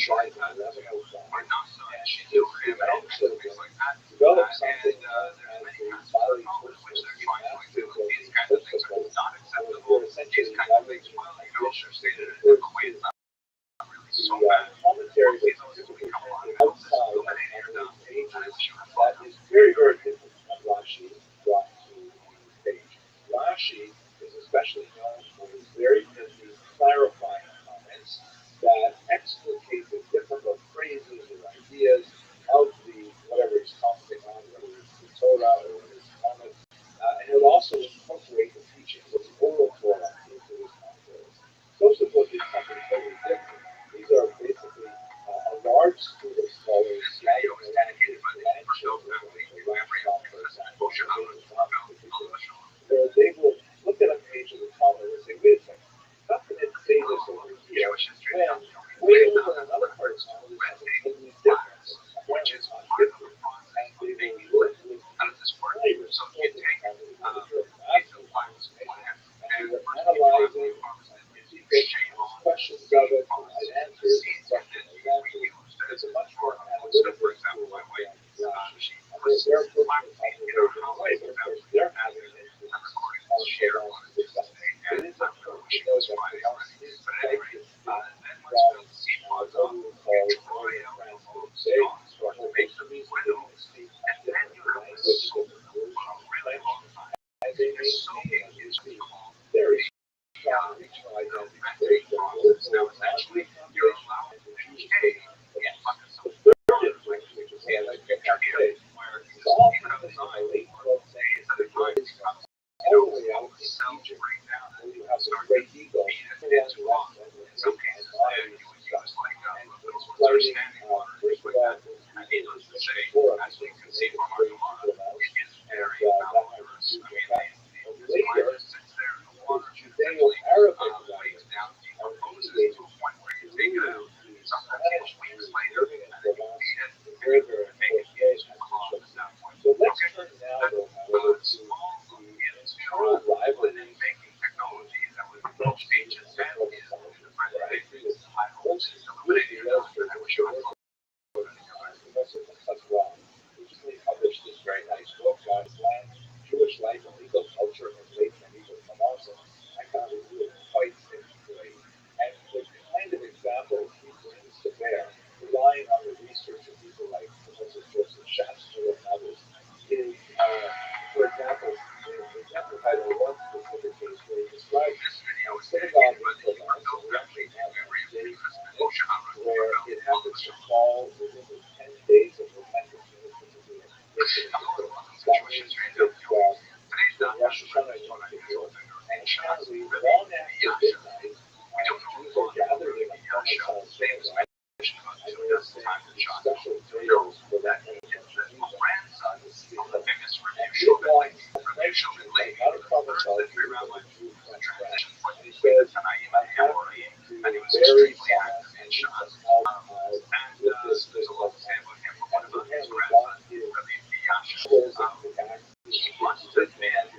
[SPEAKER 1] short or not such Instagram and all kinds of things like that. And there's many kinds of protocol in which they're trying to include these kinds of things are not acceptable. These kinds of things, well, they're stated in a different way. It's not really so bad.
[SPEAKER 2] Commentary
[SPEAKER 1] These
[SPEAKER 2] that's
[SPEAKER 1] always
[SPEAKER 2] typically
[SPEAKER 1] become a lot of
[SPEAKER 2] printed
[SPEAKER 1] this
[SPEAKER 2] outside of
[SPEAKER 1] illuminating your
[SPEAKER 2] those
[SPEAKER 1] dumb.
[SPEAKER 2] pages that is very, very different from what Rashi brought to the page. Rashi is especially known for his very pithy, clarifying comments that explicate the difficult phrases or ideas of the whatever he's commenting on, whether it's the Torah or whether it's Talmud, and it will also incorporate the teachings of the oral Torah into his commentaries. Tosafot is something totally different. These are basically a large school of scholars
[SPEAKER 1] This video is dedicated by the
[SPEAKER 2] grandchildren
[SPEAKER 1] Rothschild
[SPEAKER 2] of
[SPEAKER 1] family
[SPEAKER 2] the
[SPEAKER 1] to every
[SPEAKER 2] Rothschild'S,
[SPEAKER 1] Rothschild.
[SPEAKER 2] where they will look at a page of the Talmud and say, wait a second, how can it say this over here when way over in another part of the Talmud is something totally different,
[SPEAKER 1] Which is
[SPEAKER 2] apparently
[SPEAKER 1] part of the
[SPEAKER 2] different,
[SPEAKER 1] process
[SPEAKER 2] and
[SPEAKER 1] of
[SPEAKER 2] they
[SPEAKER 1] making
[SPEAKER 2] will
[SPEAKER 1] it.
[SPEAKER 2] live with
[SPEAKER 1] How does this work?
[SPEAKER 2] flavors.
[SPEAKER 1] So you take these files beforehand,
[SPEAKER 2] and
[SPEAKER 1] and
[SPEAKER 2] we're
[SPEAKER 1] first you
[SPEAKER 2] analyzing
[SPEAKER 1] shave off
[SPEAKER 2] questions of it,
[SPEAKER 1] policies,
[SPEAKER 2] right answers,
[SPEAKER 1] and
[SPEAKER 2] questions
[SPEAKER 1] then
[SPEAKER 2] and answers.
[SPEAKER 1] you reuse that.
[SPEAKER 2] It's a much more
[SPEAKER 1] So,
[SPEAKER 2] analytical
[SPEAKER 1] for example,
[SPEAKER 2] tool
[SPEAKER 1] my wife, she
[SPEAKER 2] and
[SPEAKER 1] puts
[SPEAKER 2] they're
[SPEAKER 1] black
[SPEAKER 2] approaching
[SPEAKER 1] paint
[SPEAKER 2] it
[SPEAKER 1] in our
[SPEAKER 2] in a
[SPEAKER 1] house
[SPEAKER 2] way, but of course they're having an influence
[SPEAKER 1] I'm recording
[SPEAKER 2] on
[SPEAKER 1] this
[SPEAKER 2] the
[SPEAKER 1] share
[SPEAKER 2] balance
[SPEAKER 1] on
[SPEAKER 2] of
[SPEAKER 1] this
[SPEAKER 2] success.
[SPEAKER 1] today,
[SPEAKER 2] It
[SPEAKER 1] and
[SPEAKER 2] is
[SPEAKER 1] I'm
[SPEAKER 2] important to
[SPEAKER 1] wishing it
[SPEAKER 2] know
[SPEAKER 1] was
[SPEAKER 2] that
[SPEAKER 1] Friday
[SPEAKER 2] the
[SPEAKER 1] already.
[SPEAKER 2] balance is
[SPEAKER 1] But at any rate,
[SPEAKER 2] practiced
[SPEAKER 1] then once
[SPEAKER 2] from
[SPEAKER 1] the seed pods
[SPEAKER 2] what
[SPEAKER 1] up,
[SPEAKER 2] we would
[SPEAKER 1] you
[SPEAKER 2] call
[SPEAKER 1] dry out
[SPEAKER 2] translate
[SPEAKER 1] all those
[SPEAKER 2] say,
[SPEAKER 1] stalks,
[SPEAKER 2] for
[SPEAKER 1] which makes them
[SPEAKER 2] reason
[SPEAKER 1] brittle,
[SPEAKER 2] they speak
[SPEAKER 1] and then
[SPEAKER 2] different
[SPEAKER 1] you have
[SPEAKER 2] language,
[SPEAKER 1] to soak
[SPEAKER 2] different
[SPEAKER 1] them for a really long time.
[SPEAKER 2] and they
[SPEAKER 1] Your soaking
[SPEAKER 2] maintain, as you
[SPEAKER 1] is
[SPEAKER 2] see,
[SPEAKER 1] called
[SPEAKER 2] very
[SPEAKER 1] the
[SPEAKER 2] strong regional
[SPEAKER 1] fermenting
[SPEAKER 2] identification.
[SPEAKER 1] process. Now, essentially, you're allowing the decay in buckets of
[SPEAKER 2] The third
[SPEAKER 1] water,
[SPEAKER 2] influence, which is
[SPEAKER 1] in
[SPEAKER 2] what I
[SPEAKER 1] the
[SPEAKER 2] get
[SPEAKER 1] picture
[SPEAKER 2] back
[SPEAKER 1] here,
[SPEAKER 2] today,
[SPEAKER 1] where you
[SPEAKER 2] is
[SPEAKER 1] just
[SPEAKER 2] all
[SPEAKER 1] leave it
[SPEAKER 2] happened in
[SPEAKER 1] outside
[SPEAKER 2] the late
[SPEAKER 1] for
[SPEAKER 2] 12th
[SPEAKER 1] days at a
[SPEAKER 2] century.
[SPEAKER 1] time. It
[SPEAKER 2] It's
[SPEAKER 1] becomes,
[SPEAKER 2] all the way out
[SPEAKER 1] all
[SPEAKER 2] in
[SPEAKER 1] the cells
[SPEAKER 2] Egypt,
[SPEAKER 1] break down
[SPEAKER 2] where you
[SPEAKER 1] and
[SPEAKER 2] have the
[SPEAKER 1] start
[SPEAKER 2] great
[SPEAKER 1] to
[SPEAKER 2] eagle,
[SPEAKER 1] feed it
[SPEAKER 2] everyone
[SPEAKER 1] into
[SPEAKER 2] left
[SPEAKER 1] water.
[SPEAKER 2] and the
[SPEAKER 1] In some
[SPEAKER 2] great
[SPEAKER 1] cases,
[SPEAKER 2] bodies
[SPEAKER 1] you would
[SPEAKER 2] stuff.
[SPEAKER 1] use like
[SPEAKER 2] And
[SPEAKER 1] little
[SPEAKER 2] it's
[SPEAKER 1] ones are
[SPEAKER 2] writing,
[SPEAKER 1] standing water,
[SPEAKER 2] first
[SPEAKER 1] things
[SPEAKER 2] of
[SPEAKER 1] like
[SPEAKER 2] all,
[SPEAKER 1] that. And needless to say,
[SPEAKER 2] for
[SPEAKER 1] as we can see from our
[SPEAKER 2] great
[SPEAKER 1] Gemara,
[SPEAKER 2] eagle mouse,
[SPEAKER 1] it is
[SPEAKER 2] and
[SPEAKER 1] very
[SPEAKER 2] that might
[SPEAKER 1] malodorous.
[SPEAKER 2] be
[SPEAKER 1] I mean,
[SPEAKER 2] effect.
[SPEAKER 1] this
[SPEAKER 2] But later,
[SPEAKER 1] plant just sits there in the water,
[SPEAKER 2] it's
[SPEAKER 1] eventually
[SPEAKER 2] Judeo-Arabic
[SPEAKER 1] breaks down, decomposes
[SPEAKER 2] writers
[SPEAKER 1] to a point where you take it out, sometimes even weeks later,
[SPEAKER 2] living in
[SPEAKER 1] and then you
[SPEAKER 2] Provence,
[SPEAKER 1] feed it,
[SPEAKER 2] very,
[SPEAKER 1] and
[SPEAKER 2] very
[SPEAKER 1] make it
[SPEAKER 2] important
[SPEAKER 1] into cloth at that point.
[SPEAKER 2] So let's
[SPEAKER 1] Okay?
[SPEAKER 2] turn now,
[SPEAKER 1] But,
[SPEAKER 2] though, however, to
[SPEAKER 1] small
[SPEAKER 2] the
[SPEAKER 1] internal
[SPEAKER 2] internal rivalry
[SPEAKER 1] linen-making technology that was approached ancient and is in the present day. I hope this is illuminating enough, and I wish I was
[SPEAKER 2] Professor Rothschild'S, who recently published this very nice book, God's Land, Jewish Life and Legal Culture in Late Medieval Provence. I found it really quite great. And the kind of examples he brings to bear, relying on the research of people like Professor Joseph Schatzner and others, is, for example, exemplified in one specific case where he describes
[SPEAKER 1] This video
[SPEAKER 2] a
[SPEAKER 1] is
[SPEAKER 2] synagogue
[SPEAKER 1] dedicated by
[SPEAKER 2] in
[SPEAKER 1] the Rothschild
[SPEAKER 2] Provence,
[SPEAKER 1] family
[SPEAKER 2] we actually
[SPEAKER 1] to
[SPEAKER 2] have
[SPEAKER 1] every
[SPEAKER 2] a date
[SPEAKER 1] Christmas
[SPEAKER 2] on it,
[SPEAKER 1] Moshe
[SPEAKER 2] where it happens to fall within the 10 days of repentance in this particular incident.
[SPEAKER 1] Hello and welcome to
[SPEAKER 2] That
[SPEAKER 1] Jewish
[SPEAKER 2] means
[SPEAKER 1] History and
[SPEAKER 2] it's
[SPEAKER 1] Health. Today's
[SPEAKER 2] the
[SPEAKER 1] not
[SPEAKER 2] Rosh
[SPEAKER 1] just
[SPEAKER 2] Hashanah
[SPEAKER 1] what I
[SPEAKER 2] Yom
[SPEAKER 1] usual
[SPEAKER 2] Kippur,
[SPEAKER 1] figure.
[SPEAKER 2] and
[SPEAKER 1] Shas,
[SPEAKER 2] apparently
[SPEAKER 1] Rabbi,
[SPEAKER 2] long after
[SPEAKER 1] Yasha.
[SPEAKER 2] midnight,
[SPEAKER 1] We don't know
[SPEAKER 2] Jews
[SPEAKER 1] a
[SPEAKER 2] are
[SPEAKER 1] lot about
[SPEAKER 2] gathered
[SPEAKER 1] Rabbi
[SPEAKER 2] in a
[SPEAKER 1] Yasha,
[SPEAKER 2] Provence
[SPEAKER 1] famous
[SPEAKER 2] synagogue,
[SPEAKER 1] until
[SPEAKER 2] and
[SPEAKER 1] that's
[SPEAKER 2] they're
[SPEAKER 1] the time
[SPEAKER 2] saying
[SPEAKER 1] for Shas.
[SPEAKER 2] special
[SPEAKER 1] We know
[SPEAKER 2] prayers for
[SPEAKER 1] that
[SPEAKER 2] that
[SPEAKER 1] he is
[SPEAKER 2] kind
[SPEAKER 1] the
[SPEAKER 2] of
[SPEAKER 1] grandson of the famous Rabbi
[SPEAKER 2] and
[SPEAKER 1] Shulman Levi.
[SPEAKER 2] French
[SPEAKER 1] Shulman
[SPEAKER 2] Jew,
[SPEAKER 1] Levi
[SPEAKER 2] not a
[SPEAKER 1] was the
[SPEAKER 2] Provence
[SPEAKER 1] third century
[SPEAKER 2] Jew, but
[SPEAKER 1] rabbi
[SPEAKER 2] a Jew
[SPEAKER 1] who
[SPEAKER 2] from France.
[SPEAKER 1] transitioned point
[SPEAKER 2] And he
[SPEAKER 1] between the
[SPEAKER 2] says,
[SPEAKER 1] Tanaim
[SPEAKER 2] I
[SPEAKER 1] and the
[SPEAKER 2] have
[SPEAKER 1] Amoraim,
[SPEAKER 2] to
[SPEAKER 1] and he was
[SPEAKER 2] bury
[SPEAKER 1] extremely
[SPEAKER 2] someone
[SPEAKER 1] active in
[SPEAKER 2] and need
[SPEAKER 1] Shas.
[SPEAKER 2] some help
[SPEAKER 1] And
[SPEAKER 2] with
[SPEAKER 1] there's
[SPEAKER 2] this
[SPEAKER 1] a lot to say about him, but what
[SPEAKER 2] and
[SPEAKER 1] about his
[SPEAKER 2] apparently
[SPEAKER 1] grandson,
[SPEAKER 2] God is
[SPEAKER 1] Rabbi Yasha?
[SPEAKER 2] schools of the back.
[SPEAKER 1] He must have been a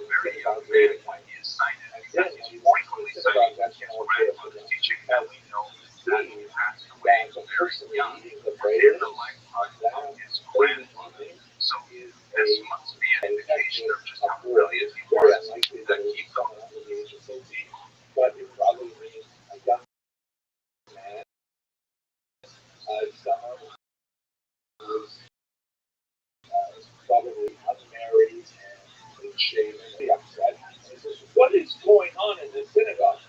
[SPEAKER 1] very young man when he is cited, because he's frequently citing his grandmother's teaching, and we know that he passed away very young in the lifetime of his grandmother. So this must be an indication of just how brilliant he was, that he could.
[SPEAKER 2] But it probably means a young man, someone who's probably unmarried and clean-shaven and upset. And he says, what is going on in this synagogue?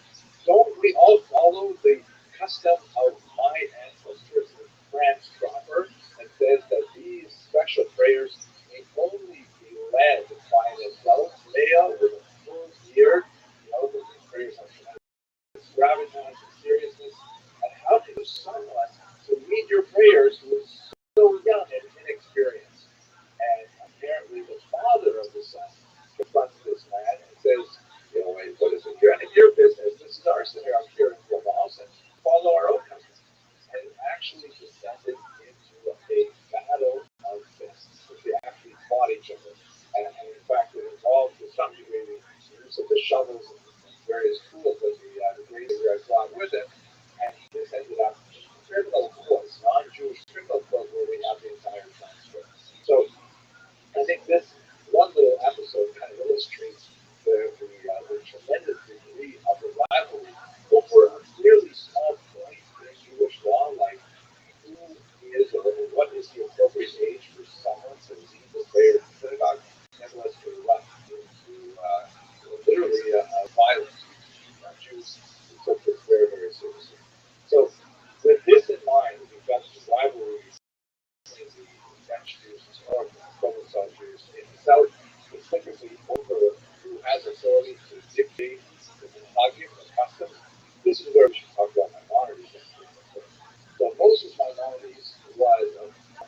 [SPEAKER 2] Don't we all follow the custom of my ancestors in France proper that says that these special prayers may only be led by an adult male with a full beard? You know, that these prayers have tremendous gravitas and seriousness. And how can someone to lead your prayers who is so young and inexperienced? And apparently the father of the son confronts this man and says, you know, wait, what is it? You're in your business. This is our synagogue here in Provence, and follow our own custom. And actually,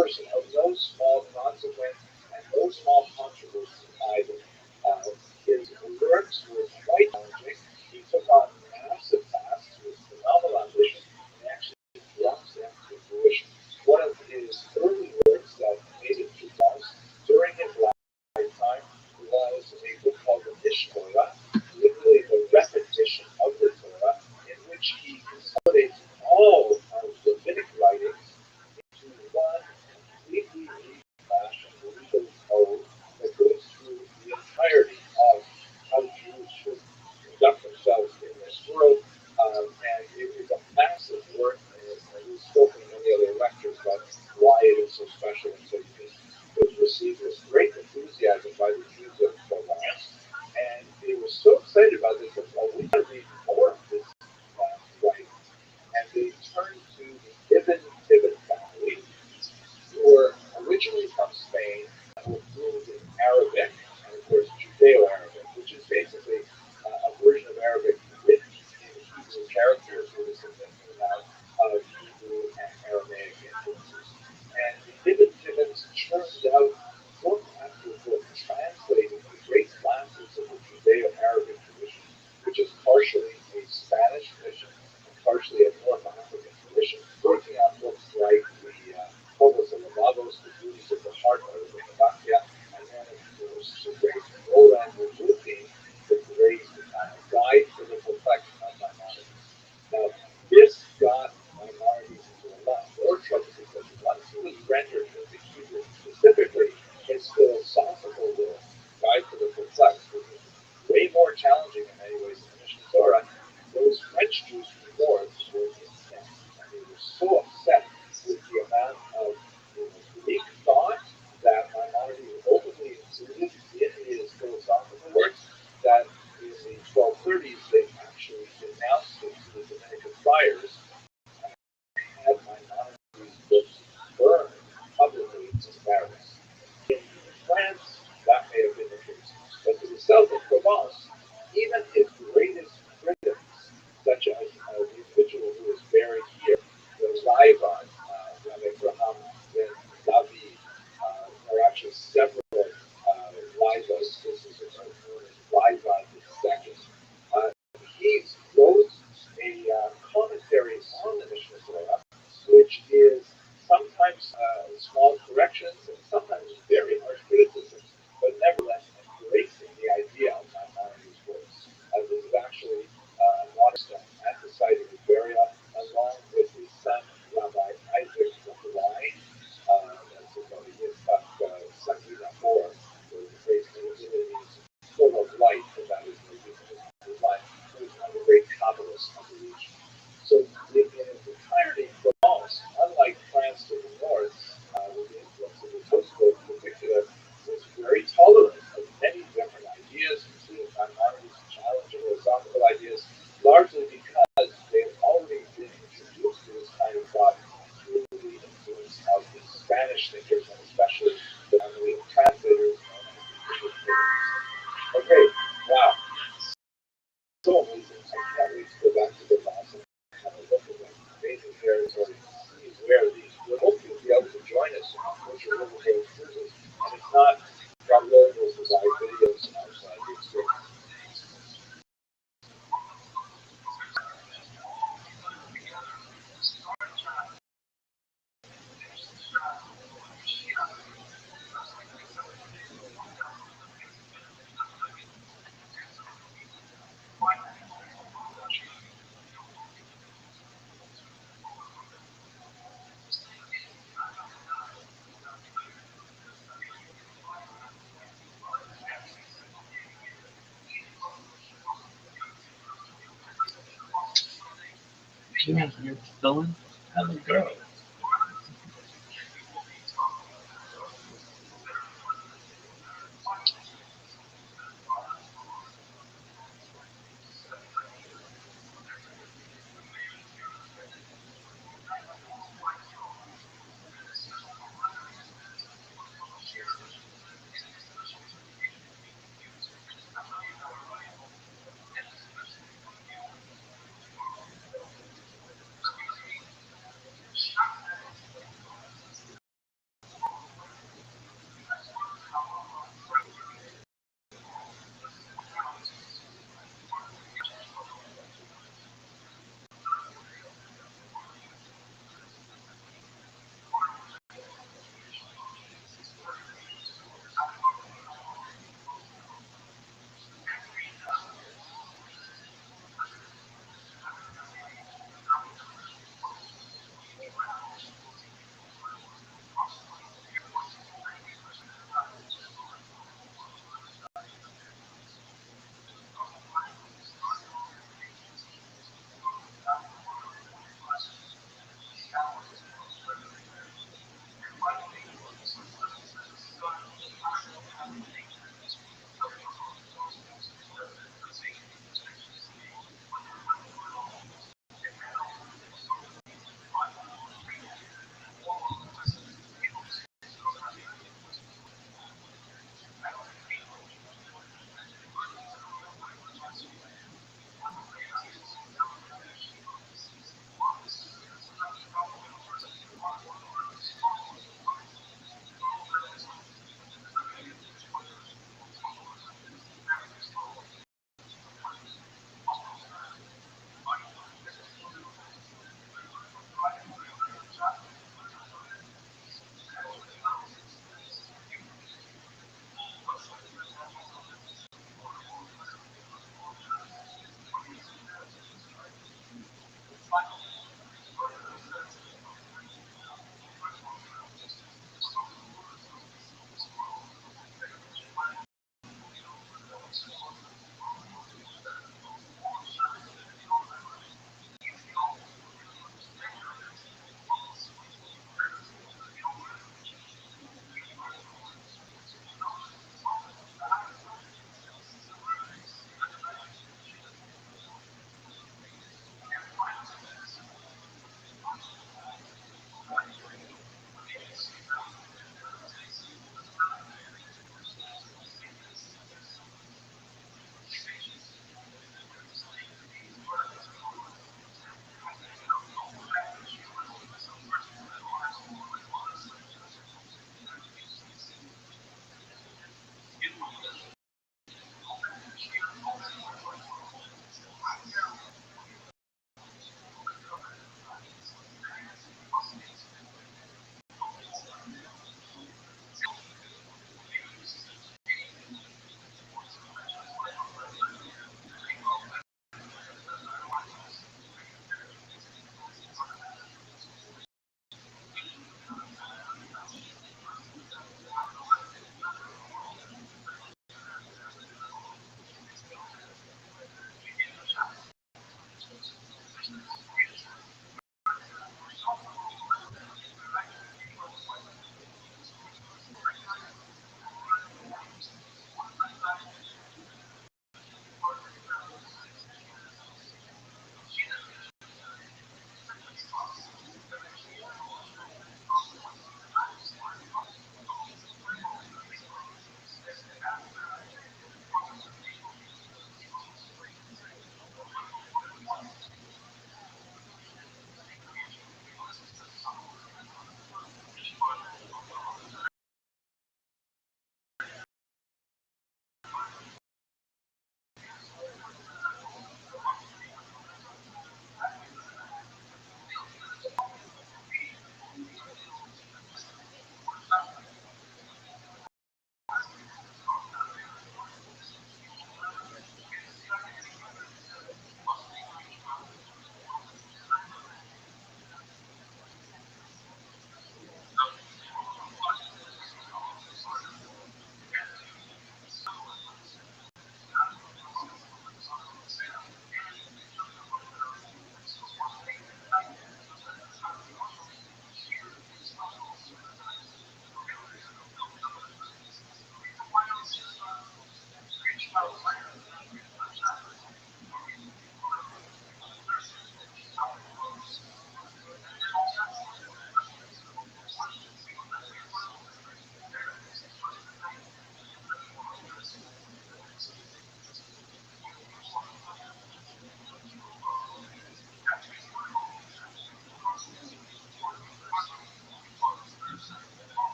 [SPEAKER 2] person of no small consequence and no small controversy either. His works were quite challenging. He took on massive tasks with phenomenal ambition and actually brought them to fruition. One of his early works that made it to France during his lifetime was a book called the Torah, literally the repetition of the Torah, in which he consolidates all of the rabbinic writings into one completely refashioned legal code that goes through the entirety of how Jews should conduct themselves in this world. And it is a massive work, and we've spoken in many other lectures about why it is so special and so unique. It was received with great enthusiasm by the Jews of Provence, and they were so excited about this that, well, we got to read more of this writing. And they turned to the Ibn Tibbet family, who were originally from Spain, who were fluent in Arabic, and of course Judeo-Arabic, which is basically a version of Arabic written in Hebrew characters with a significant amount of Hebrew and Aramaic influences. And the Ibn Tibbets churned out book after book, translating the great classes of the Judeo-Arabic tradition, which is partially a Spanish tradition and partially a North African tradition, working on books like the Povos of Lavabos, the Duties of the Heart by the Bacchia, and then, of course, the great Roland Routine, the great Guide for the Perplexed of Maimonides. Now, this got Maimonides into a lot more trouble because once he was rendered into Hebrew, specifically his philosophical work, Guide for the Perplexed, which was way more challenging in many ways than the Mishnah Torah, those French Jews from the north were incensed, and they were so upset with the amount of Greek thought that Maimonides openly included in his philosophical works that in the 1230s they actually denounced it to the Dominican friars and had Maimonides' books burned publicly in Paris. In France, that may have been the case, but to the south of Provence, even his greatest critics, such as the individual who is buried here, the Rabbi, Rabbi Abraham ben David, there are actually several Rabbis. This is known as Rabbi II. He wrote a commentary on the Mishnah Torah, which is sometimes small corrections and sometimes very harsh criticisms, but nevertheless embracing the idea of Maimonides' works. This is actually a waterstone at the site of his burial, along with his son, Rabbi Isaac Rabbi. That's about a Yitzhak Saki Rapport, where the phrase is full of light, but that is no different in his life. He was one of the great Kabbalists of the region. So in its entirety, Provence, unlike France to the north, with the influence of the Tosca in particular, was very tolerant of many different ideas, including Maimonides' challenging philosophical ideas, largely because they had already been introduced to this kind of thought through the influence of the Spanish thinkers, and especially the family of translators known as the English. Okay, wow. So amazing. I can't wait to go back to the class and have a look at that amazing territory, see where these. We hope you'll be able to join us on future Riverboat cruises. And if not, God willing, we'll provide videos of the experience.
[SPEAKER 3] Yeah, you're going. How's it go?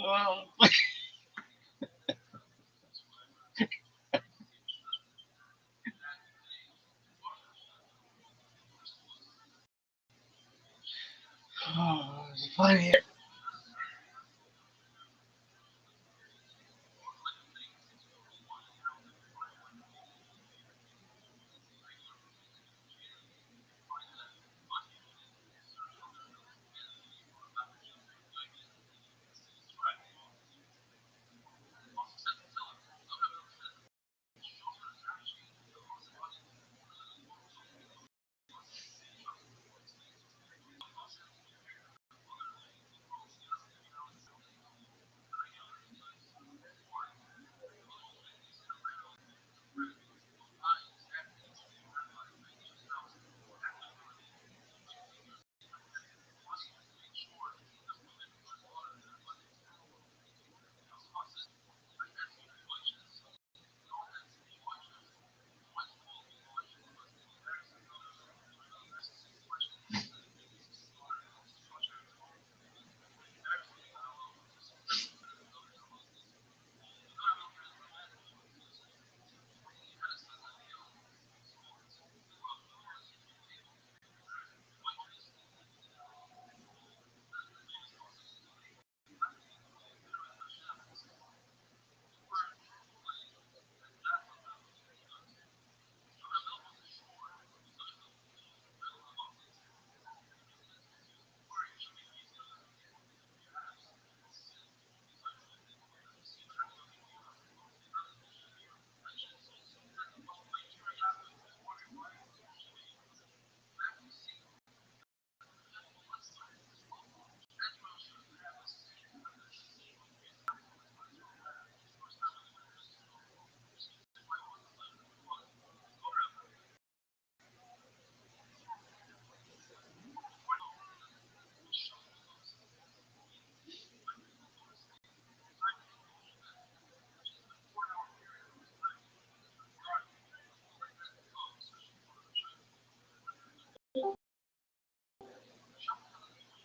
[SPEAKER 3] Oh, it's funny.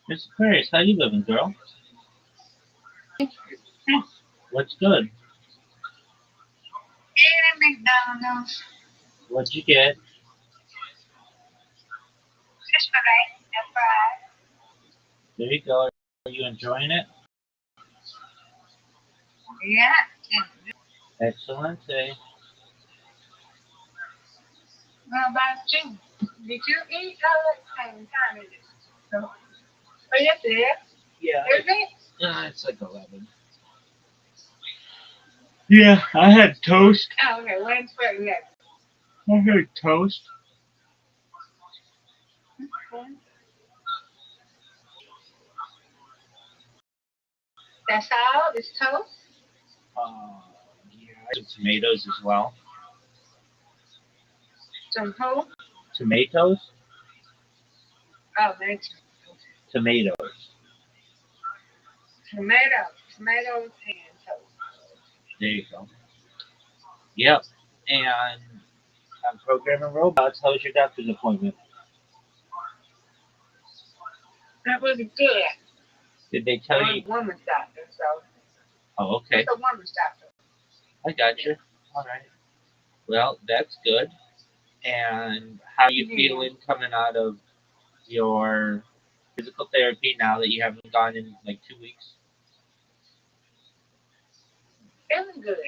[SPEAKER 3] Miss Aquarius, how you living, girl? What's good?
[SPEAKER 5] Eating McDonald's,
[SPEAKER 3] What'd you get?
[SPEAKER 5] fish fillet and fries.
[SPEAKER 3] There you go. Are you enjoying it?
[SPEAKER 5] Yeah.
[SPEAKER 3] Excellent. Eh?
[SPEAKER 5] What about you? Did you eat all at the same time? Is it? So, oh, yes, it is.
[SPEAKER 3] Yeah.
[SPEAKER 5] Is it?
[SPEAKER 3] It's like 11. Yeah, I had toast.
[SPEAKER 5] Oh, okay. When's for 11?
[SPEAKER 3] I had toast.
[SPEAKER 5] Okay. That's all? It's toast?
[SPEAKER 3] Yeah, some tomatoes as well.
[SPEAKER 5] Some who?
[SPEAKER 3] Tomatoes?
[SPEAKER 5] Oh, that's
[SPEAKER 3] Tomatoes.
[SPEAKER 5] tomatoes and toast.
[SPEAKER 3] There you go. Yep. And I'm programming robots. How was your doctor's appointment?
[SPEAKER 5] That was good.
[SPEAKER 3] Did they tell
[SPEAKER 5] I'm
[SPEAKER 3] you?
[SPEAKER 5] a woman's doctor, so
[SPEAKER 3] Oh, okay.
[SPEAKER 5] it's a woman's doctor.
[SPEAKER 3] I got you. All right. Well, that's good. And how are you
[SPEAKER 5] Yeah.
[SPEAKER 3] feeling coming out of your physical therapy now that you haven't gone in like 2 weeks?
[SPEAKER 5] Feeling good.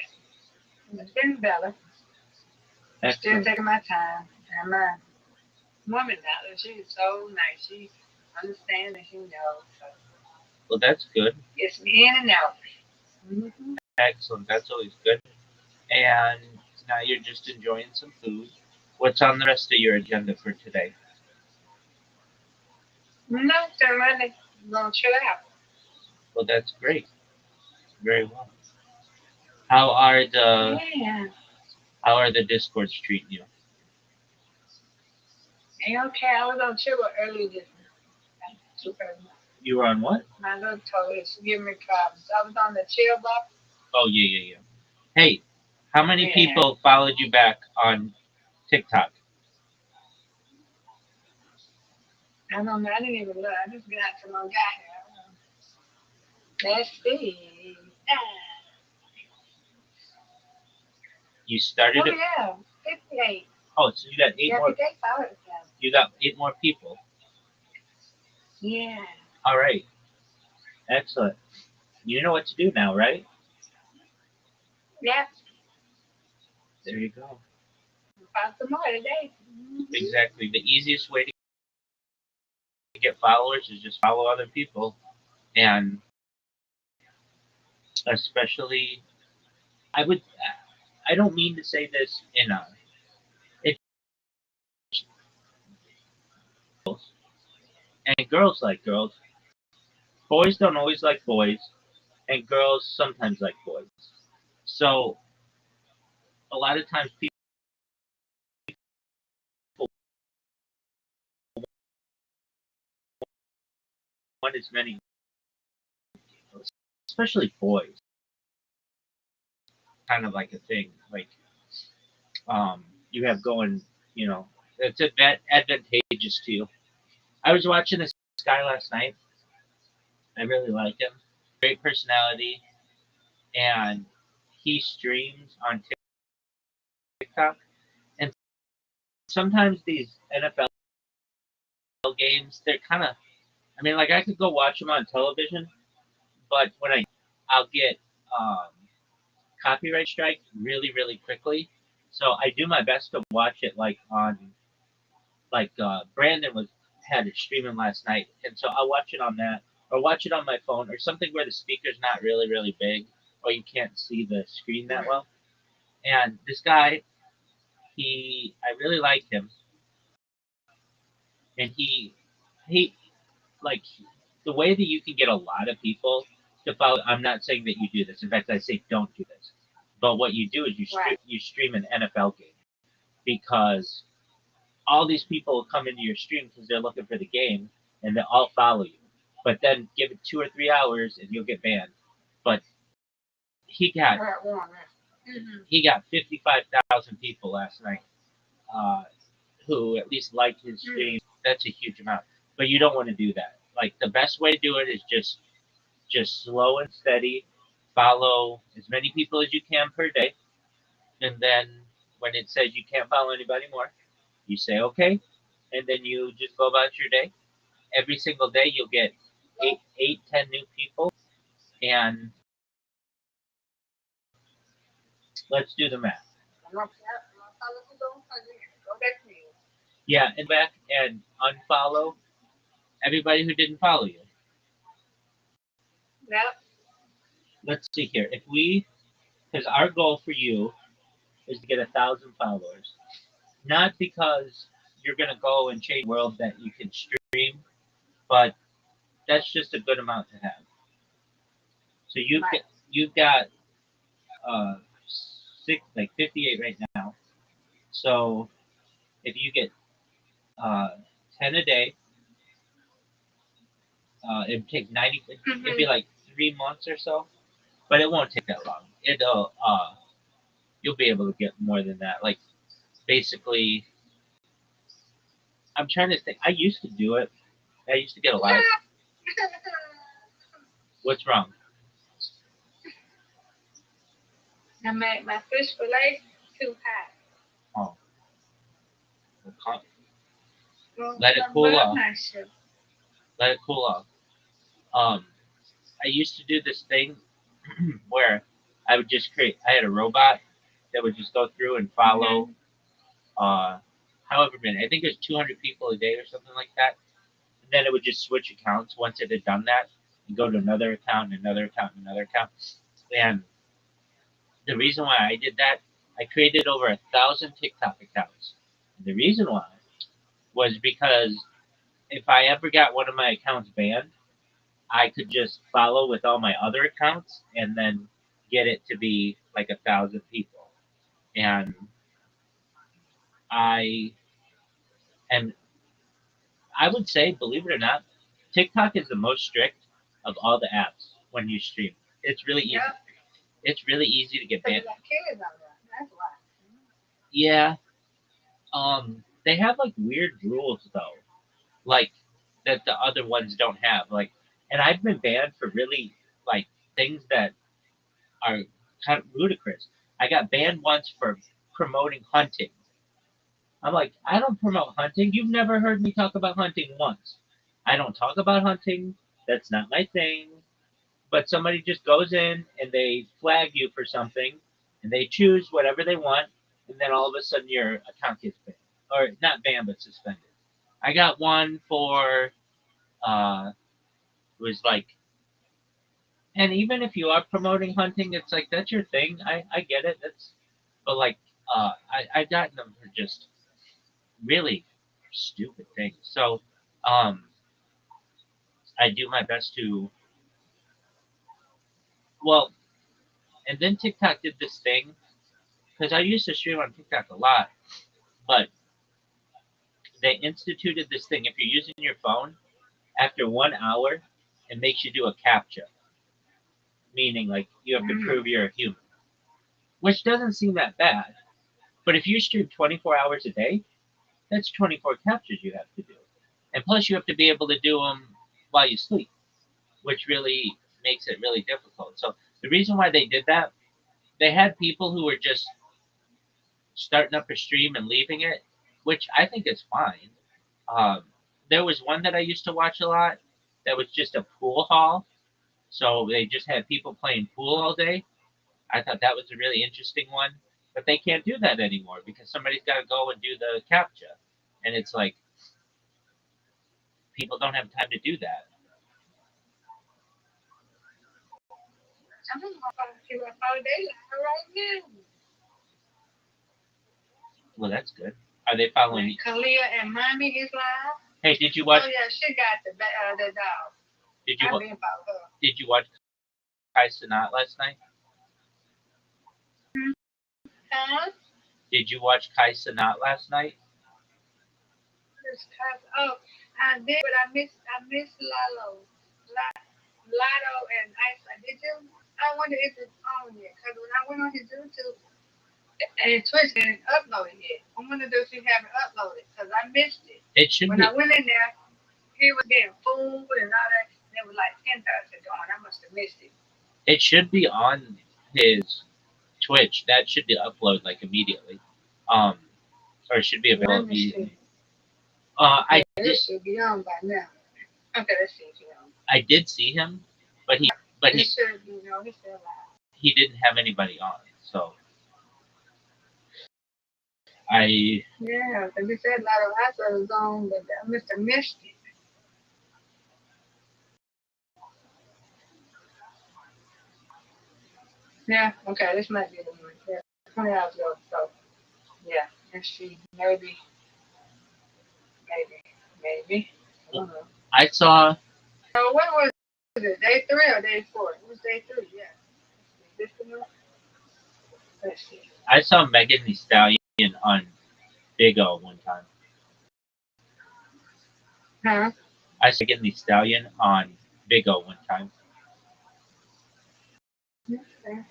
[SPEAKER 5] It's getting better. Still
[SPEAKER 3] Excellent.
[SPEAKER 5] taking my time. And my woman doctor, she's so nice. She understands and she knows. So
[SPEAKER 3] Well, that's good.
[SPEAKER 5] gets me in and out. Mm-hmm.
[SPEAKER 3] Excellent. That's always good. And now you're just enjoying some food. What's on the rest of your agenda for today?
[SPEAKER 5] Nothing really. Gonna chill out.
[SPEAKER 3] Well, that's great. Very well. How are the
[SPEAKER 5] Yeah.
[SPEAKER 3] how are the discords treating you?
[SPEAKER 5] Ain't okay. I was on chill early this morning.
[SPEAKER 3] You were on what?
[SPEAKER 5] My little told her she giving me problems. I was on the chill box.
[SPEAKER 3] Oh yeah. Hey, how many
[SPEAKER 5] Yeah.
[SPEAKER 3] people followed you back on TikTok?
[SPEAKER 5] I don't know. I didn't even look. I just got to my guy here. Let's see.
[SPEAKER 3] You started
[SPEAKER 5] Oh
[SPEAKER 3] it.
[SPEAKER 5] yeah, 58.
[SPEAKER 3] Oh, so you got eight
[SPEAKER 5] Yeah,
[SPEAKER 3] more.
[SPEAKER 5] 58 followers.
[SPEAKER 3] You got 8 more people.
[SPEAKER 5] Yeah.
[SPEAKER 3] All right, excellent. You know what to do now, right?
[SPEAKER 5] Yep.
[SPEAKER 3] There you go.
[SPEAKER 5] About some more today.
[SPEAKER 3] Exactly. The easiest way to get followers is just follow other people, and especially, I would. I don't mean to say this in a. It's and girls like girls. Boys don't always like boys, and girls sometimes like boys. So a lot of times people want as many, especially boys. Kind of like a thing, like you have going, you know, it's advantageous to you. I was watching this guy last night. I really like him. Great personality, and he streams on TikTok. And sometimes these NFL games, they're kind of. I mean, like I could go watch them on television, but I'll get copyright strike really, really quickly. So I do my best to watch it like on Brandon was had it streaming last night, and so I'll watch it on that, or watch it on my phone, or something where the speaker's not really, really big, or you can't see the screen that well. And this guy, I really like him, and he like the way that you can get a lot of people to follow. I'm not saying that you do this. In fact, I say don't do this. But what you do is you stream an NFL game, because all these people come into your stream because they're looking for the game, and they all follow you. But then give it 2 or 3 hours and you'll get banned. But he got he got 55,000 people last night uh, who at least liked his stream. That's a huge amount. But you don't want to do that. Like the best way to do it is just slow and steady. Follow as many people as you can per day, and then when it says you can't follow anybody more, you say okay, and then you just go about your day. Every single day you'll get 10 new people, and let's do the math. Yeah, and back and unfollow everybody who didn't follow you.
[SPEAKER 5] Yep.
[SPEAKER 3] Let's see here. Because our goal for you is to get 1,000 followers, not because you're gonna go and change the world that you can stream, but that's just a good amount to have. So you've got uh, 58 right now. So if you get uh, 10 a day, it'd take 90. It'd be like 3 months or so, but it won't take that long. You'll be able to get more than that. Like basically, I'm trying to think. I used to do it. I used to get a lot of. What's wrong?
[SPEAKER 5] I made my fish fillet too hot.
[SPEAKER 3] Oh, let it cool off. Let it cool off. I used to do this thing where I would just I had a robot that would just go through and follow, however many. I think it was 200 people a day or something like that. And then it would just switch accounts once it had done that, and go to another account, another account, another account. And the reason why I did that, I created over 1,000 TikTok accounts. And the reason why was because if I ever got one of my accounts banned, I could just follow with all my other accounts and then get it to be like 1,000 people. And I and I would say, believe it or not, TikTok is the most strict of all the apps when you stream. It's really easy. Yep. It's really easy to get banned. Yeah. They have like weird rules though, like that the other ones don't have. Like, and I've been banned for really like things that are kind of ludicrous. I got banned once for promoting hunting. I'm like, I don't promote hunting. You've never heard me talk about hunting once. I don't talk about hunting. That's not my thing. But somebody just goes in and they flag you for something and they choose whatever they want, and then all of a sudden your account gets banned. Or not banned, but suspended. I got one for, it was like, and even if you are promoting hunting, it's like, that's your thing. I get it. But like, I got them for just really stupid things. So, um, I do my best to, well, and then TikTok did this thing because I used to stream on TikTok a lot, but they instituted this thing. If you're using your phone, after 1 hour, it makes you do a captcha, meaning like you have to prove you're a human, which doesn't seem that bad. But if you stream 24 hours a day, that's 24 captchas you have to do. And plus, you have to be able to do them while you sleep, which really makes it really difficult. So the reason why they did that, they had people who were just starting up a stream and leaving it, which I think is fine. Um, there was one that I used to watch a lot that was just a pool hall. So they just had people playing pool all day. I thought that was a really interesting one. But they can't do that anymore because somebody's got to go and do the captcha. And it's like, people don't have time to do that.
[SPEAKER 5] I'm gonna follow you up all day right now.
[SPEAKER 3] Well, that's good. Are they following you?
[SPEAKER 5] Kalia and Mommy is live.
[SPEAKER 3] Hey, did you watch?
[SPEAKER 5] Oh yeah, she got the dog.
[SPEAKER 3] Did you
[SPEAKER 5] I've been about her.
[SPEAKER 3] did you watch Kai Cenat last night?
[SPEAKER 5] Huh?
[SPEAKER 3] Did you watch Kai Cenat last night?
[SPEAKER 5] Oh, I did, but I miss Lotto and Ice. Did you? I wonder if it's on yet. Cause when I went on his YouTube and Twitch didn't upload it yet. I wonder if he haven't uploaded because I missed it.
[SPEAKER 3] It should
[SPEAKER 5] When
[SPEAKER 3] be.
[SPEAKER 5] I went in there, he was getting food and all that. And it was like 10,000 going. I must have missed it.
[SPEAKER 3] It should be on his Twitch. That should be upload like immediately. Or it should be available immediately.
[SPEAKER 5] It should be on by now. Okay, let's see if he's on.
[SPEAKER 3] I did see him, but he
[SPEAKER 5] should be, he's still alive.
[SPEAKER 3] He didn't have anybody on, so I
[SPEAKER 5] Yeah, because he said Lotto Ice was on, but I must have missed it. Yeah, okay, this might be the one. Yeah, 20 hours ago, so yeah, let's see. Maybe. I don't know.
[SPEAKER 3] I saw.
[SPEAKER 5] So what was it? Day 3 or day 4? It was day 3, yeah. This the one? Let's see.
[SPEAKER 3] I saw Megan Thee Stallion on Big O one time.
[SPEAKER 5] Huh?
[SPEAKER 3] I saw Megan Thee Stallion on Big O one time.
[SPEAKER 5] Okay.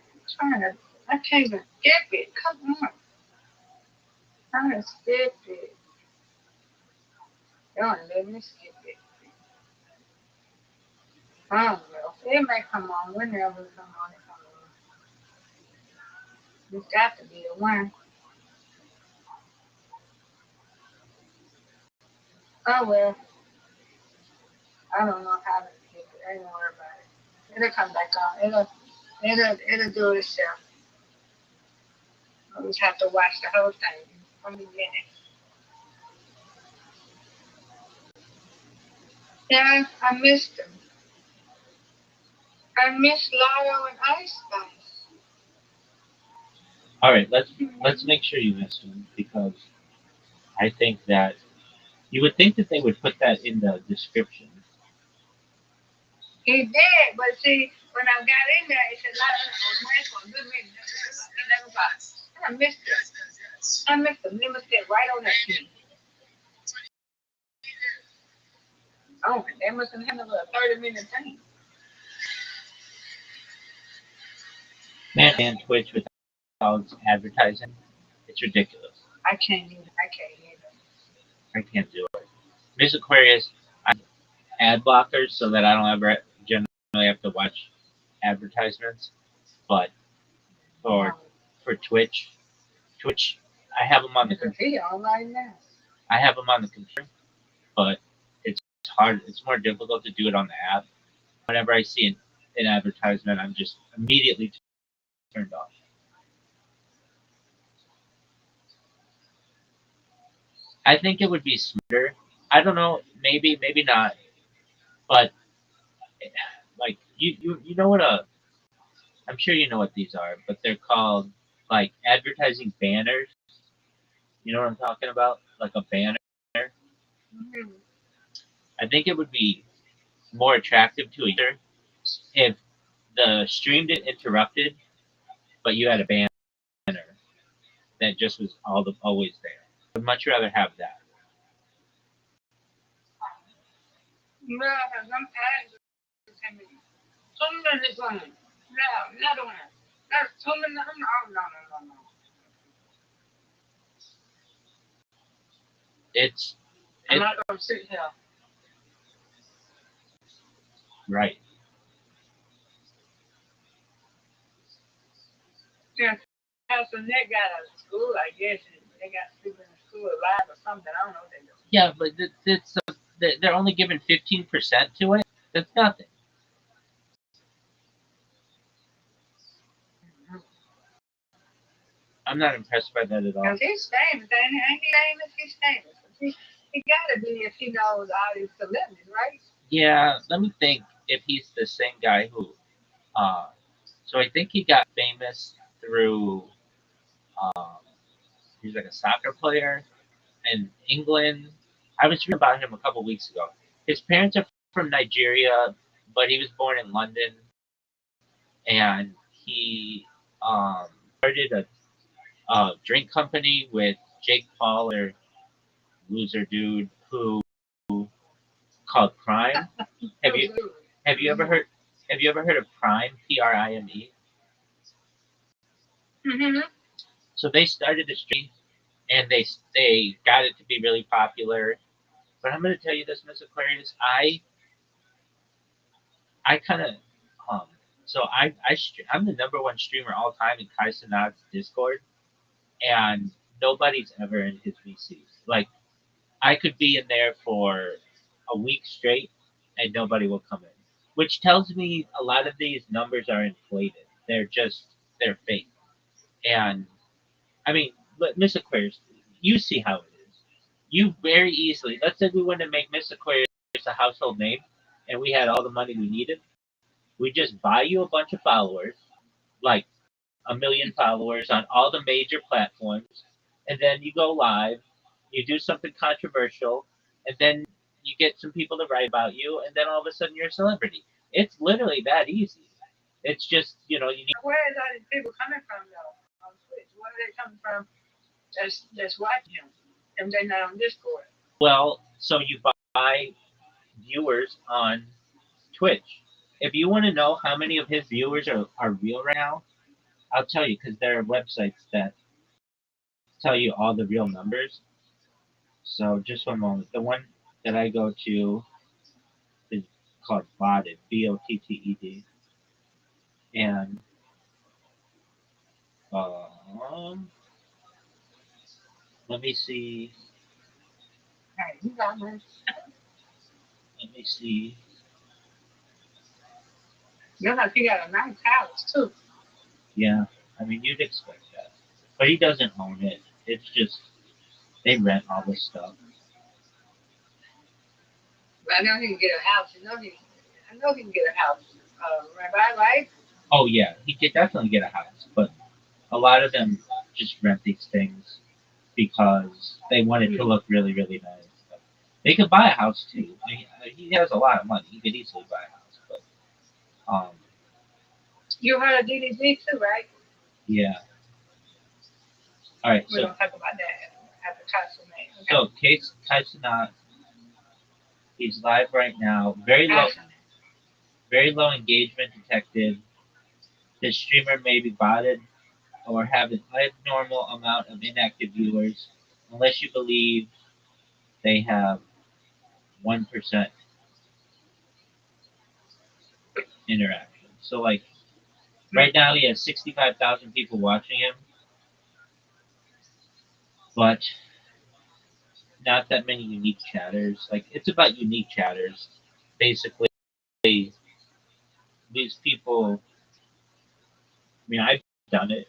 [SPEAKER 5] I can't even skip it. Come on. I'm gonna skip it. Don't let me skip it. I don't know. It may come on whenever it come on. It's got to be the one. Oh well. I don't know how to skip it. I ain't worry about it. It'll come back on. It'll do itself. I just have to watch the whole thing from the beginning. Yeah, I missed them. I missed Lotto and Ice Spice.
[SPEAKER 3] All right, let's make sure you missed him because I think that you would think that they would put that in the description.
[SPEAKER 5] He did, but see, when I got in there, it said Lotto was made for a good minute. I missed it. I missed them. They must get right on that team. Oh, they must have handled a 30-minute thing.
[SPEAKER 3] Man, Twitch without advertising, it's ridiculous.
[SPEAKER 5] I can't either.
[SPEAKER 3] I can't do it. Miss Aquarius, I have ad blockers so that I don't ever generally have to watch advertisements, but for Twitch, I have them on the
[SPEAKER 5] Because he online now.
[SPEAKER 3] I have them on the computer, but it's hard. It's more difficult to do it on the app. Whenever I see an advertisement, I'm just immediately turned off. I think it would be smarter. I don't know, maybe not, but like you know what I'm sure you know what these are, but they're called like advertising banners. You know what I'm talking about? Like a banner.
[SPEAKER 5] Mm-hmm.
[SPEAKER 3] I think it would be more attractive to a user if the stream didn't interrupted, but you had a banner that just was always there. I'd much rather have that.
[SPEAKER 5] No, because I'm tired of him. Some of this one. No, another one. That's too many. No. I'm not going to sit here.
[SPEAKER 3] Right.
[SPEAKER 5] Yeah, Pastor Nick got a school, I guess. They got people in the school alive or something. I don't know what they do.
[SPEAKER 3] Yeah, but they're only giving 15% to it. That's nothing. I'm not impressed by that at all.
[SPEAKER 5] Because he's famous, ain't he famous? He's famous. He got to be if he knows all these celebrities, right?
[SPEAKER 3] Yeah, let me think if he's the same guy who. So I think he got famous through. He's like a soccer player in England. I was reading about him a couple weeks ago. His parents are from Nigeria, but he was born in London, and he started a drink company with Jake Paul, or loser dude, who called Prime. Have you ever heard of Prime? Prime.
[SPEAKER 5] Mm-hmm.
[SPEAKER 3] So they started a stream, and they got it to be really popular. But I'm going to tell you this, Miss Aquarius. I kind of so I'm the number one streamer all time in Kai Cenat's Discord, and nobody's ever in his VCs. Like I could be in there for a week straight, and nobody will come in, which tells me a lot of these numbers are inflated. They're fake. And I mean, but Miss Aquarius, you see how it is. You very easily, let's say we wanted to make Miss Aquarius a household name, and we had all the money we needed. We just buy you a bunch of followers, like a million followers on all the major platforms, and then you go live, you do something controversial, and then you get some people to write about you, and then all of a sudden you're a celebrity. It's literally that easy. It's just, you need.
[SPEAKER 5] Where is all these people coming from, though, on Twitch? Where are they coming from that's watching him? And they're not on Discord.
[SPEAKER 3] Well, so you buy viewers on Twitch. If you want to know how many of his viewers are real right now, I'll tell you because there are websites that tell you all the real numbers. So just one moment. The one that I go to is called Botted, Botted, and let me see.
[SPEAKER 5] Hey, you got this.
[SPEAKER 3] Let me see.
[SPEAKER 5] Looks like he got a nice house, too.
[SPEAKER 3] Yeah, I mean you'd expect that, but he doesn't own it. It's just they rent all this stuff.
[SPEAKER 5] But I know he can get a house. I know he can get a house. Rabbi, right?
[SPEAKER 3] Oh yeah, he could definitely get a house, but a lot of them just rent these things because they want it to look really, really nice. They could buy a house too. I mean, he has a lot of money. He could easily buy a house, but
[SPEAKER 5] you heard of DDG too, right?
[SPEAKER 3] Yeah. All right.
[SPEAKER 5] We're gonna talk about that after Tyson. Okay.
[SPEAKER 3] So Case Tyson, he's live right now. Very low engagement detected. The streamer may be botted or have an abnormal amount of inactive viewers, unless you believe they have 1% interaction. So like Right now, he has 65,000 people watching him, but not that many unique chatters. Like, it's about unique chatters. Basically, these people, I mean, I've done it.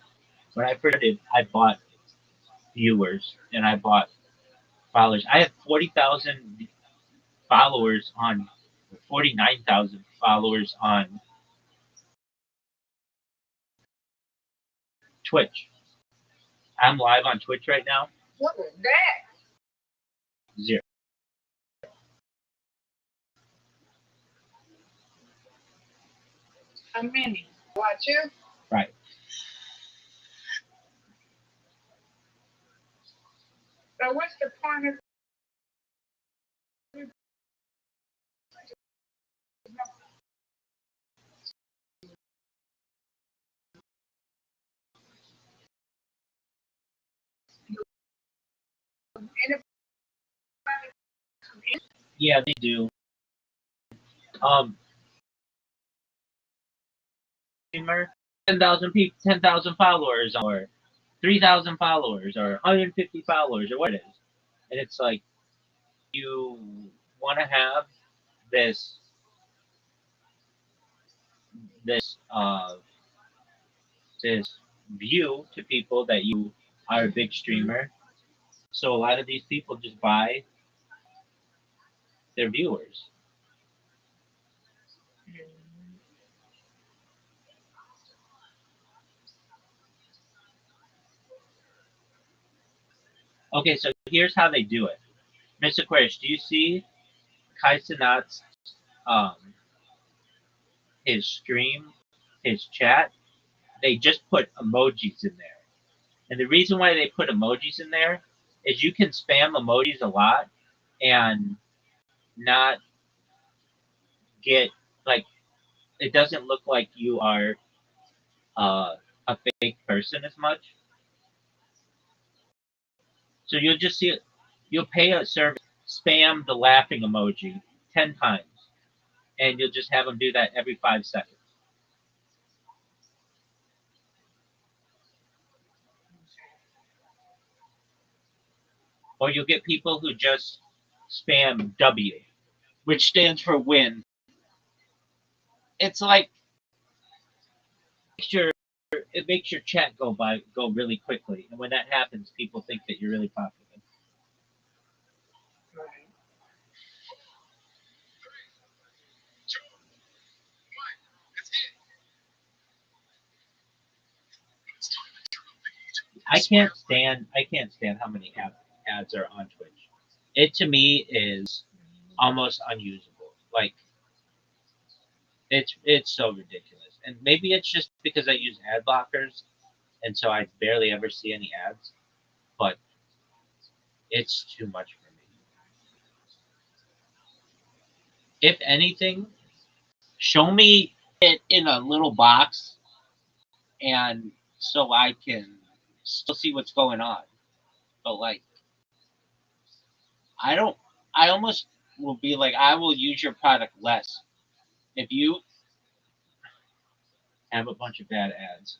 [SPEAKER 3] When I first did, I bought viewers and I bought followers. I have 40,000 followers on, 49,000 followers on Twitch. I'm live on Twitch right now.
[SPEAKER 5] What was that?
[SPEAKER 3] 0.
[SPEAKER 5] How many? Watch you?
[SPEAKER 3] Right.
[SPEAKER 5] So what's the point of anybody?
[SPEAKER 3] Yeah, they do. Um, streamer, 10,000 people, 10,000 followers, or 3,000 followers, or 150 followers, or what it is. And it's like, you want to have this, this, uh, this view to people that you are a big streamer. So a lot of these people just buy their viewers. Okay, so here's how they do it. Mr. Aquarius, do you see Kai Cenat's, um, his stream, his chat? They just put emojis in there. And the reason why they put emojis in there is you can spam emojis a lot and not get, like, it doesn't look like you are a fake person as much. So you'll just see it. You'll pay a service, spam the laughing emoji 10 times, and you'll just have them do that every 5 seconds. Or you'll get people who just spam W, which stands for win. It's like it makes your chat go really quickly, and when that happens, people think that you're really popular.
[SPEAKER 5] Right.
[SPEAKER 3] I can't stand how many ads are on Twitch. It to me is almost unusable. Like, it's so ridiculous. And maybe it's just because I use ad blockers, and so I barely ever see any ads. But it's too much for me. If anything, show me it in a little box, and so I can still see what's going on. But like, I don't. I almost will be like, I will use your product less if you have a bunch of bad ads.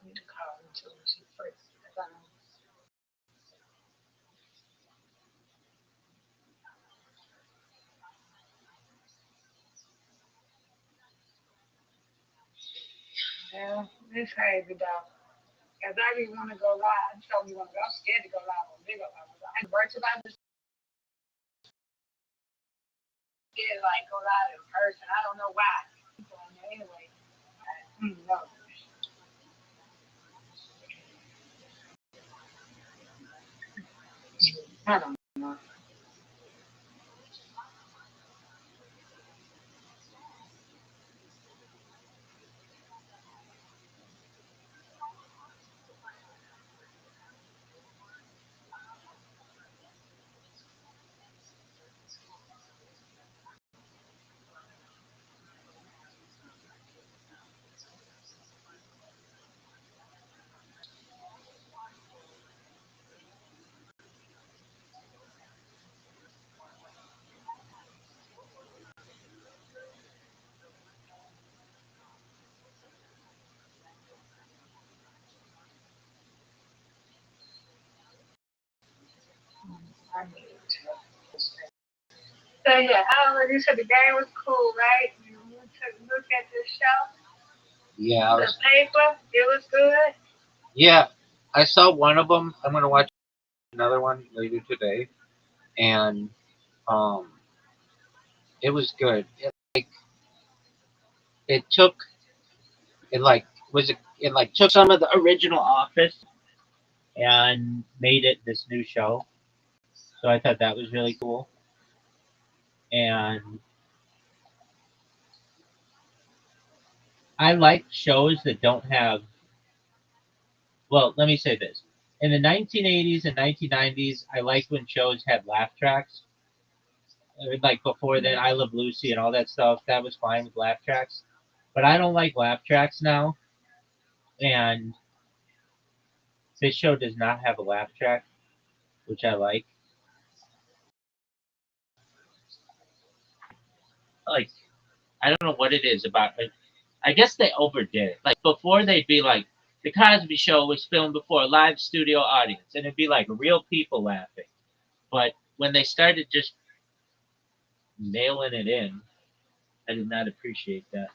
[SPEAKER 5] I need to call her until she first. Yeah, it's crazy though. Cause I really want to go live. I told me want to go. I'm scared to go live on video. I virtual. I just scared to like go live in person. I don't know why. Anyway, no. I don't know. I need to. So yeah, you said the game was cool, right? You took a look at the show,
[SPEAKER 3] Yeah,
[SPEAKER 5] the paper, it was good.
[SPEAKER 3] yeah. I saw one of them. I'm gonna watch another one later today, and um, it was good. It took it like was it like took some of the original Office and made it this new show. So I thought that was really cool. And I like shows that don't have. Well, let me say this: in the 1980s and 1990s, I liked when shows had laugh tracks. Like before then, I Love Lucy and all that stuff. That was fine with laugh tracks. But I don't like laugh tracks now. And this show does not have a laugh track, which I like. Like I don't know what it is about it. I guess they overdid it. Like before, they'd be like, "The Cosby Show was filmed before a live studio audience," and it'd be like real people laughing. But when they started just mailing it in, I did not appreciate that.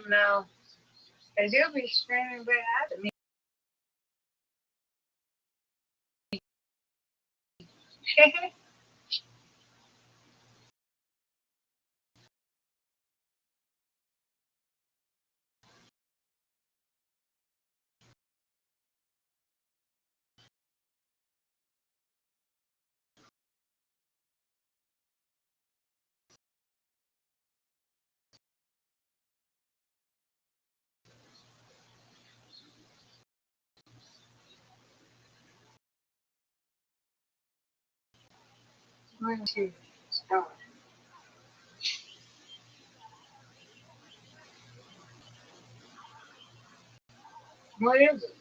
[SPEAKER 5] No, they do be screaming, but I mean, why don't you start? What is it?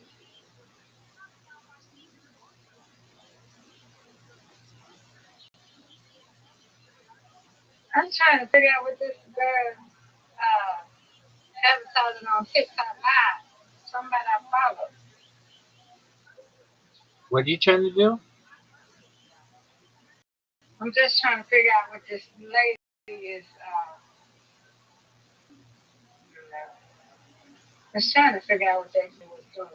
[SPEAKER 5] I'm trying to figure out what this girl advertising on TikTok Live. Somebody I follow.
[SPEAKER 3] What are you trying to do?
[SPEAKER 5] I'm just trying to figure out what this lady is. Just trying to figure out what that was doing.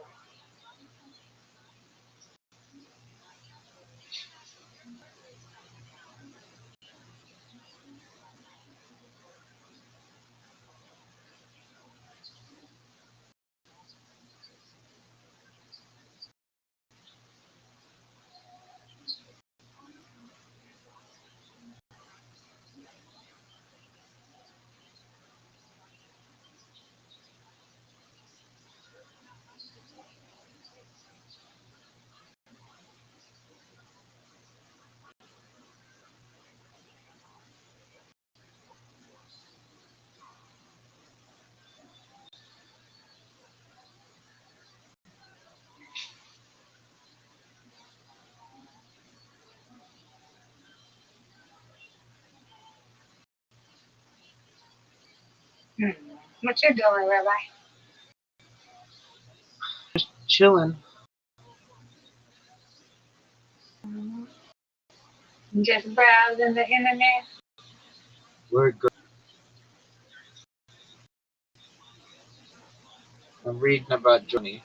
[SPEAKER 5] Hmm. What you doing, Rabbi?
[SPEAKER 3] Chilling.
[SPEAKER 5] Just browsing the internet.
[SPEAKER 3] We're good. I'm reading about Johnny.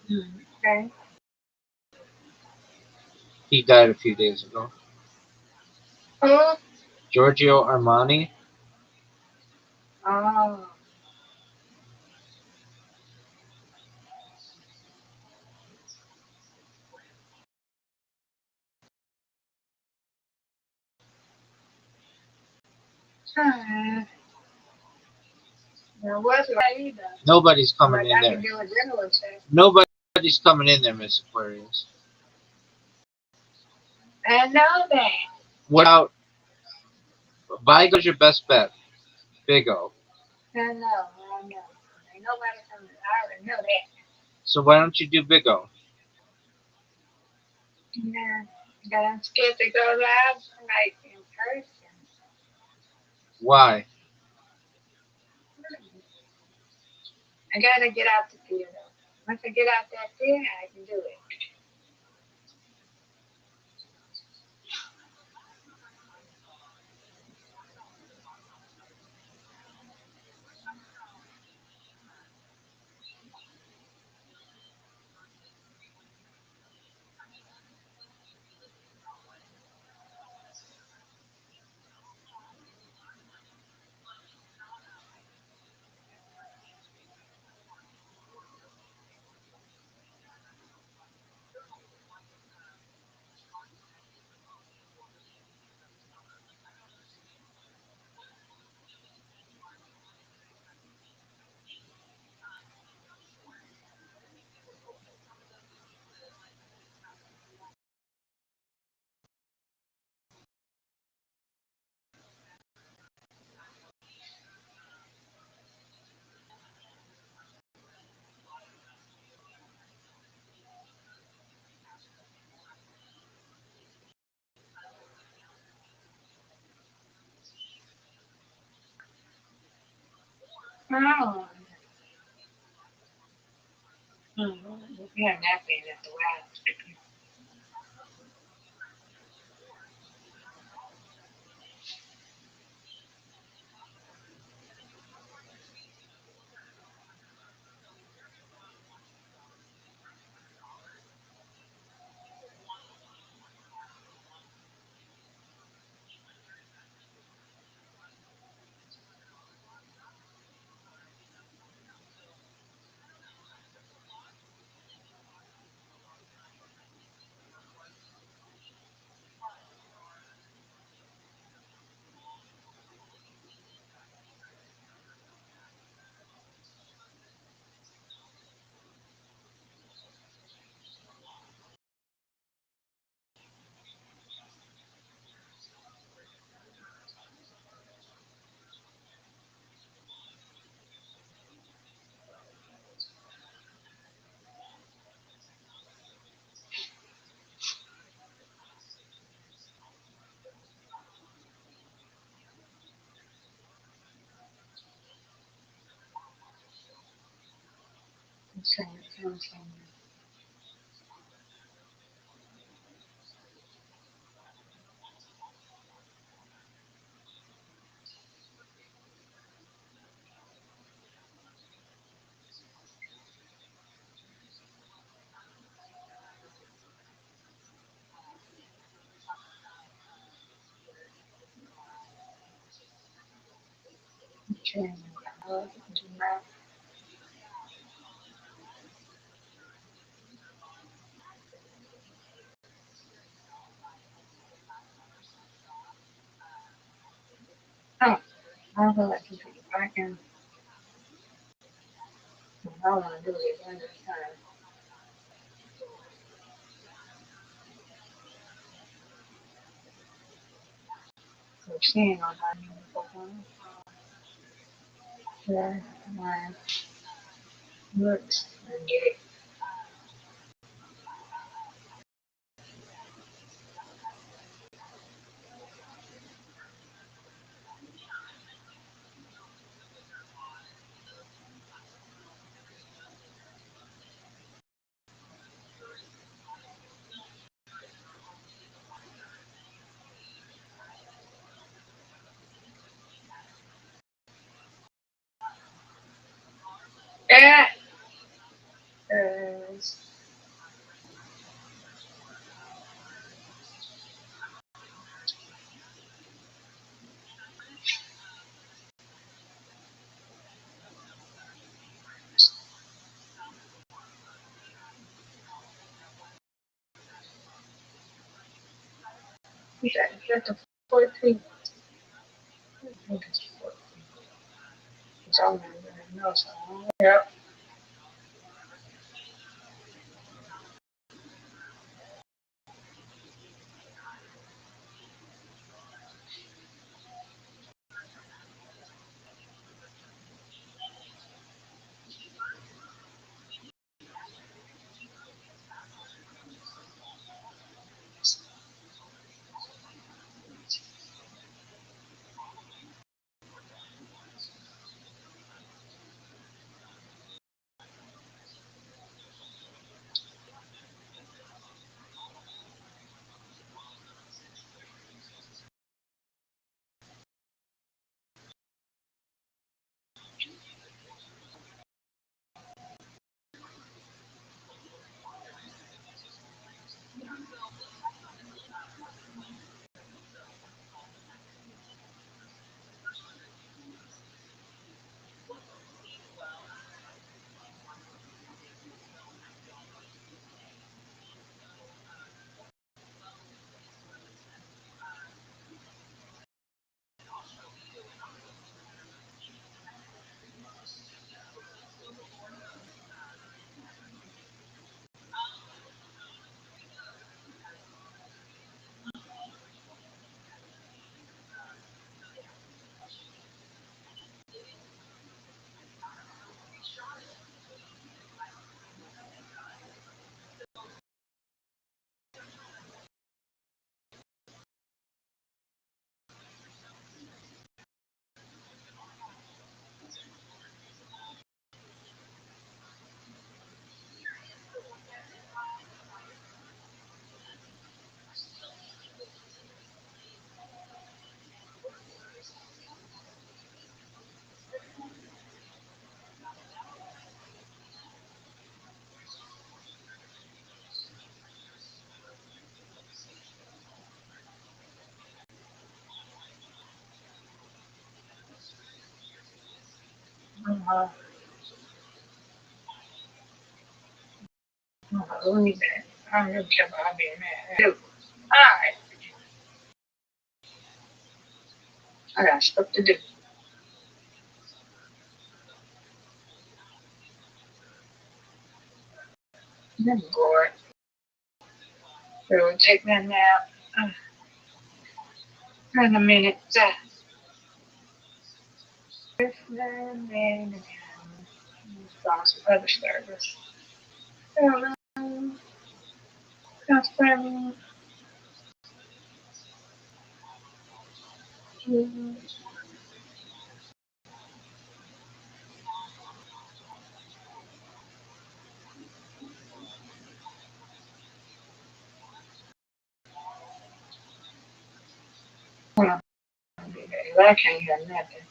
[SPEAKER 5] Okay.
[SPEAKER 3] He died a few days ago.
[SPEAKER 5] Who?
[SPEAKER 2] Giorgio Armani.
[SPEAKER 5] Oh. There was right either.
[SPEAKER 2] Nobody's coming
[SPEAKER 5] But
[SPEAKER 2] in
[SPEAKER 5] I
[SPEAKER 2] there.
[SPEAKER 5] can do a general check.
[SPEAKER 2] Nobody's coming in there, Miss Aquarius.
[SPEAKER 5] I know that.
[SPEAKER 2] What about Vigo's your best bet? Big O.
[SPEAKER 5] I know. Ain't nobody coming. I already know that.
[SPEAKER 2] So why don't you do Big O?
[SPEAKER 5] Nah. But I'm scared to go live like in person.
[SPEAKER 2] Why?
[SPEAKER 5] I gotta get out the theater. Once I get out that theater, I can do it. Oh. Yeah, napping at the last. Oh, I'll go let you take it back and I want to do it one at a time. So seeing on how you perform. Yeah, my looks and get it. That is That's the 14th. I think it's the 14th. It's all I know. So, yep. Uh-huh. Believe that. I don't really care about being mad. Alright. I got stuff to do. I'm bored. So we'll take that nap. In a minute. Then start some other service. That's funny. I can't hear nothing.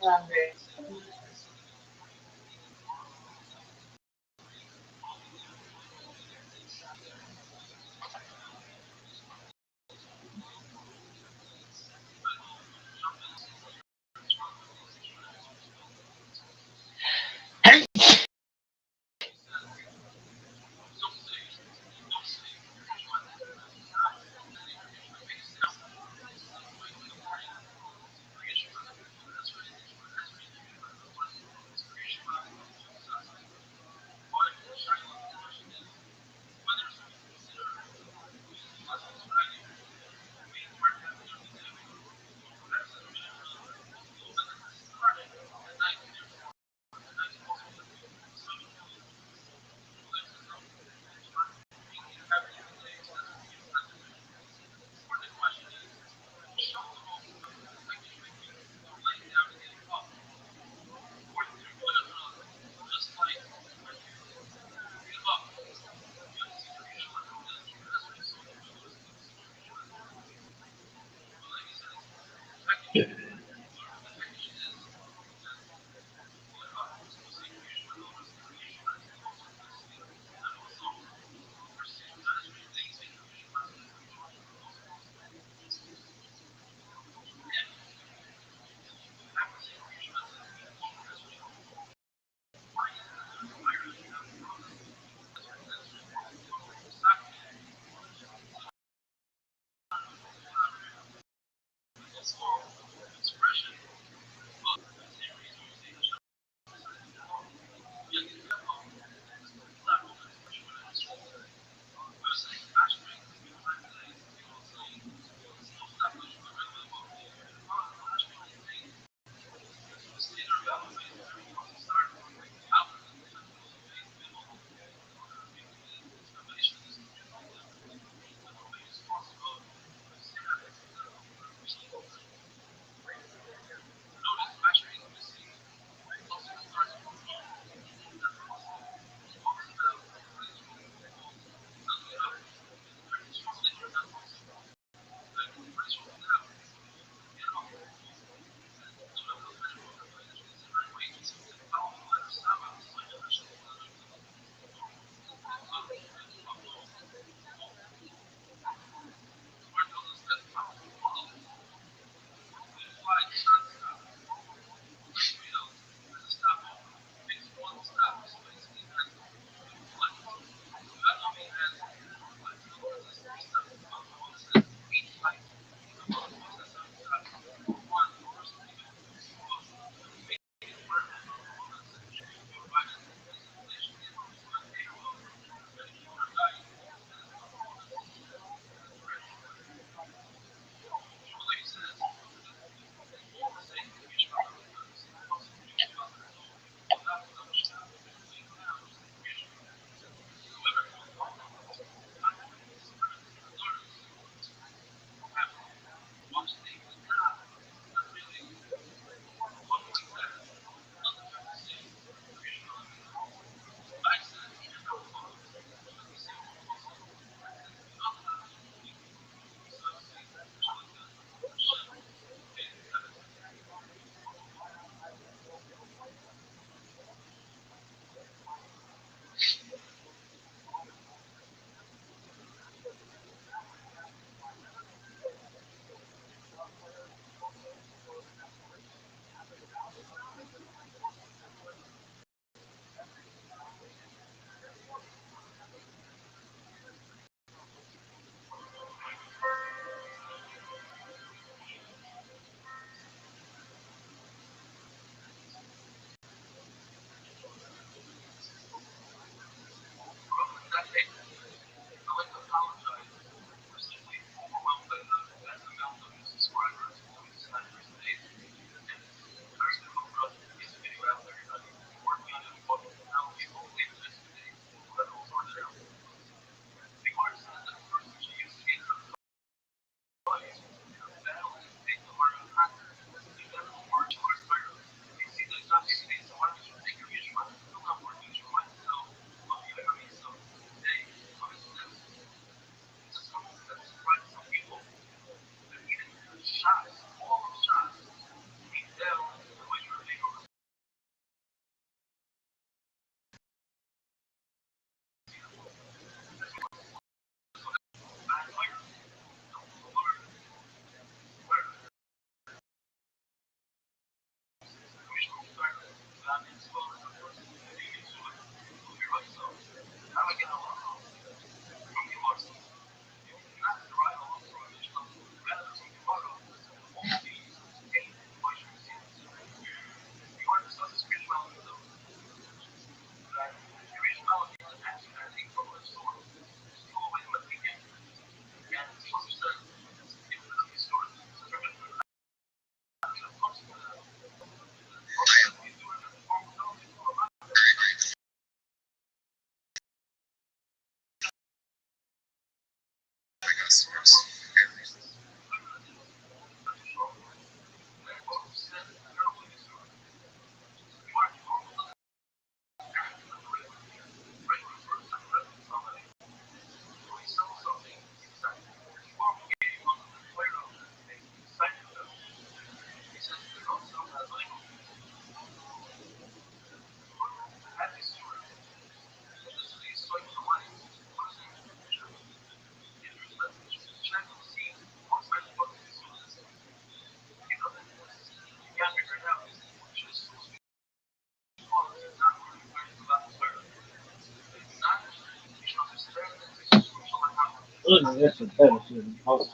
[SPEAKER 3] Look at this embarrassing. Oh,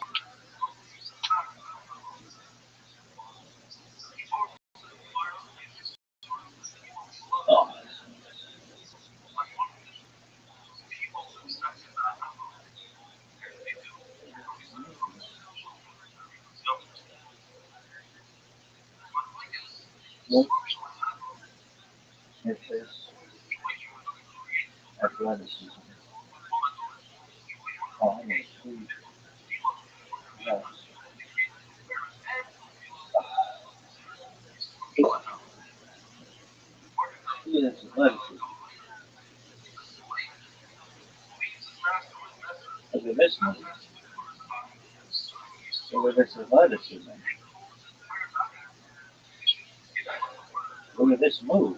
[SPEAKER 3] look, it says athleticism. Oh, I mean, yeah. Look at this athleticism. Look at this move. Look at this athleticism. Look at this move.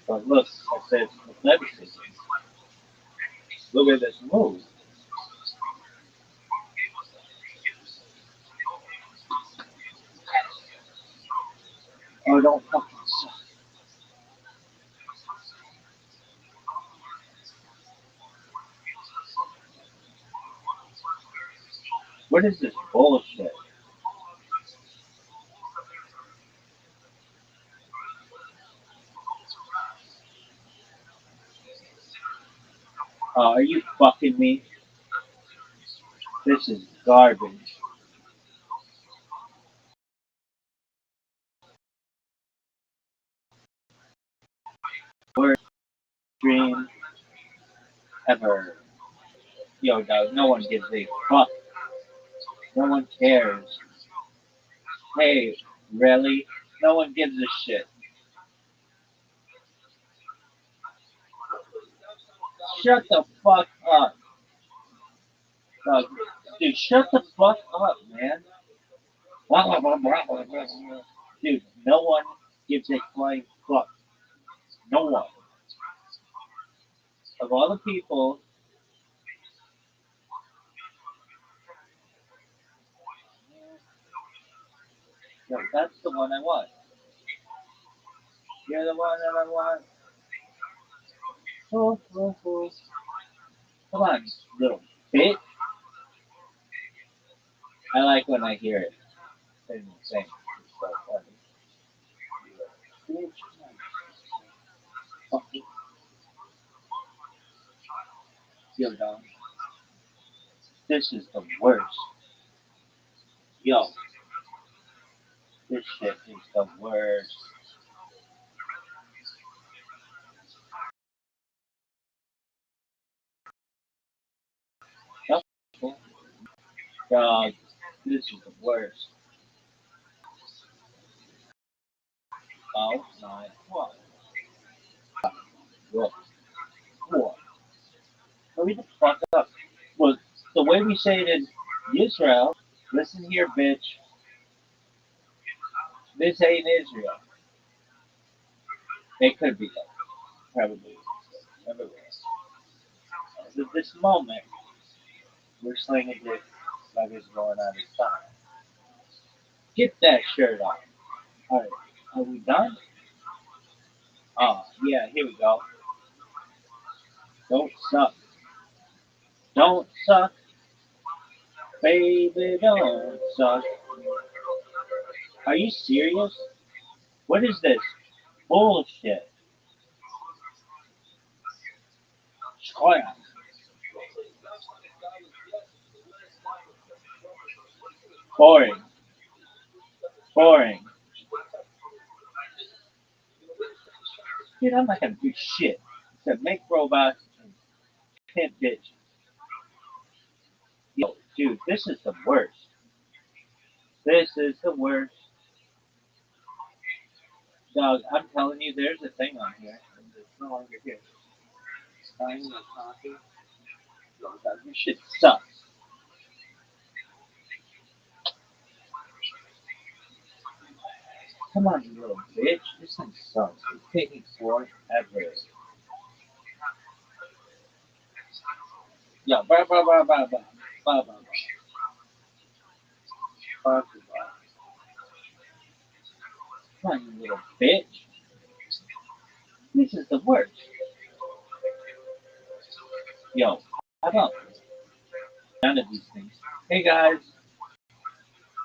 [SPEAKER 3] But look, it says athleticism. Look at this move. Oh, don't fucking suck. What is this bullshit? Are you fucking me? This is garbage. Worst dream ever. Yo, dog, no one gives a fuck. No one cares. Hey, really? No one gives a shit. Shut the fuck up. Dog, dude, shut the fuck up, man. Dude, no one gives a flying fuck. No one. Of all the people, yo, that's the one I want. You're the one that I want. Oh, oh, oh. Come on, little bitch. I like when I hear it. It's insane. It's so funny. Fucking yo, dog. This is the worst. Yo, this shit is the worst. Dog, this is the worst. Oh my god. What? What? Hurry the fuck up. Well, the way we say it in Israel, listen here, bitch. This ain't Israel. It could be, though. Probably. Never At this moment, we're slinging dick like it's going out of style. Get that shirt off. Alright, are we done? Oh, yeah, here we go. Don't suck. Don't suck. Baby, don't suck. Are you serious? What is this? Bullshit. Crap. Boring. Boring. Dude, I'm not gonna do shit except make robots and pimp bitches. Dude, this is the worst. This is the worst. Dog, I'm telling you, there's a thing on here. And it's no longer here. Sign the copy. Dog, this shit sucks. Come on, you little bitch. This thing sucks. It's taking forever. Yeah, blah, blah, blah, blah, blah. Blah, blah, blah. Come on, you little bitch. This is the worst. Yo, how about none of these things? Hey guys,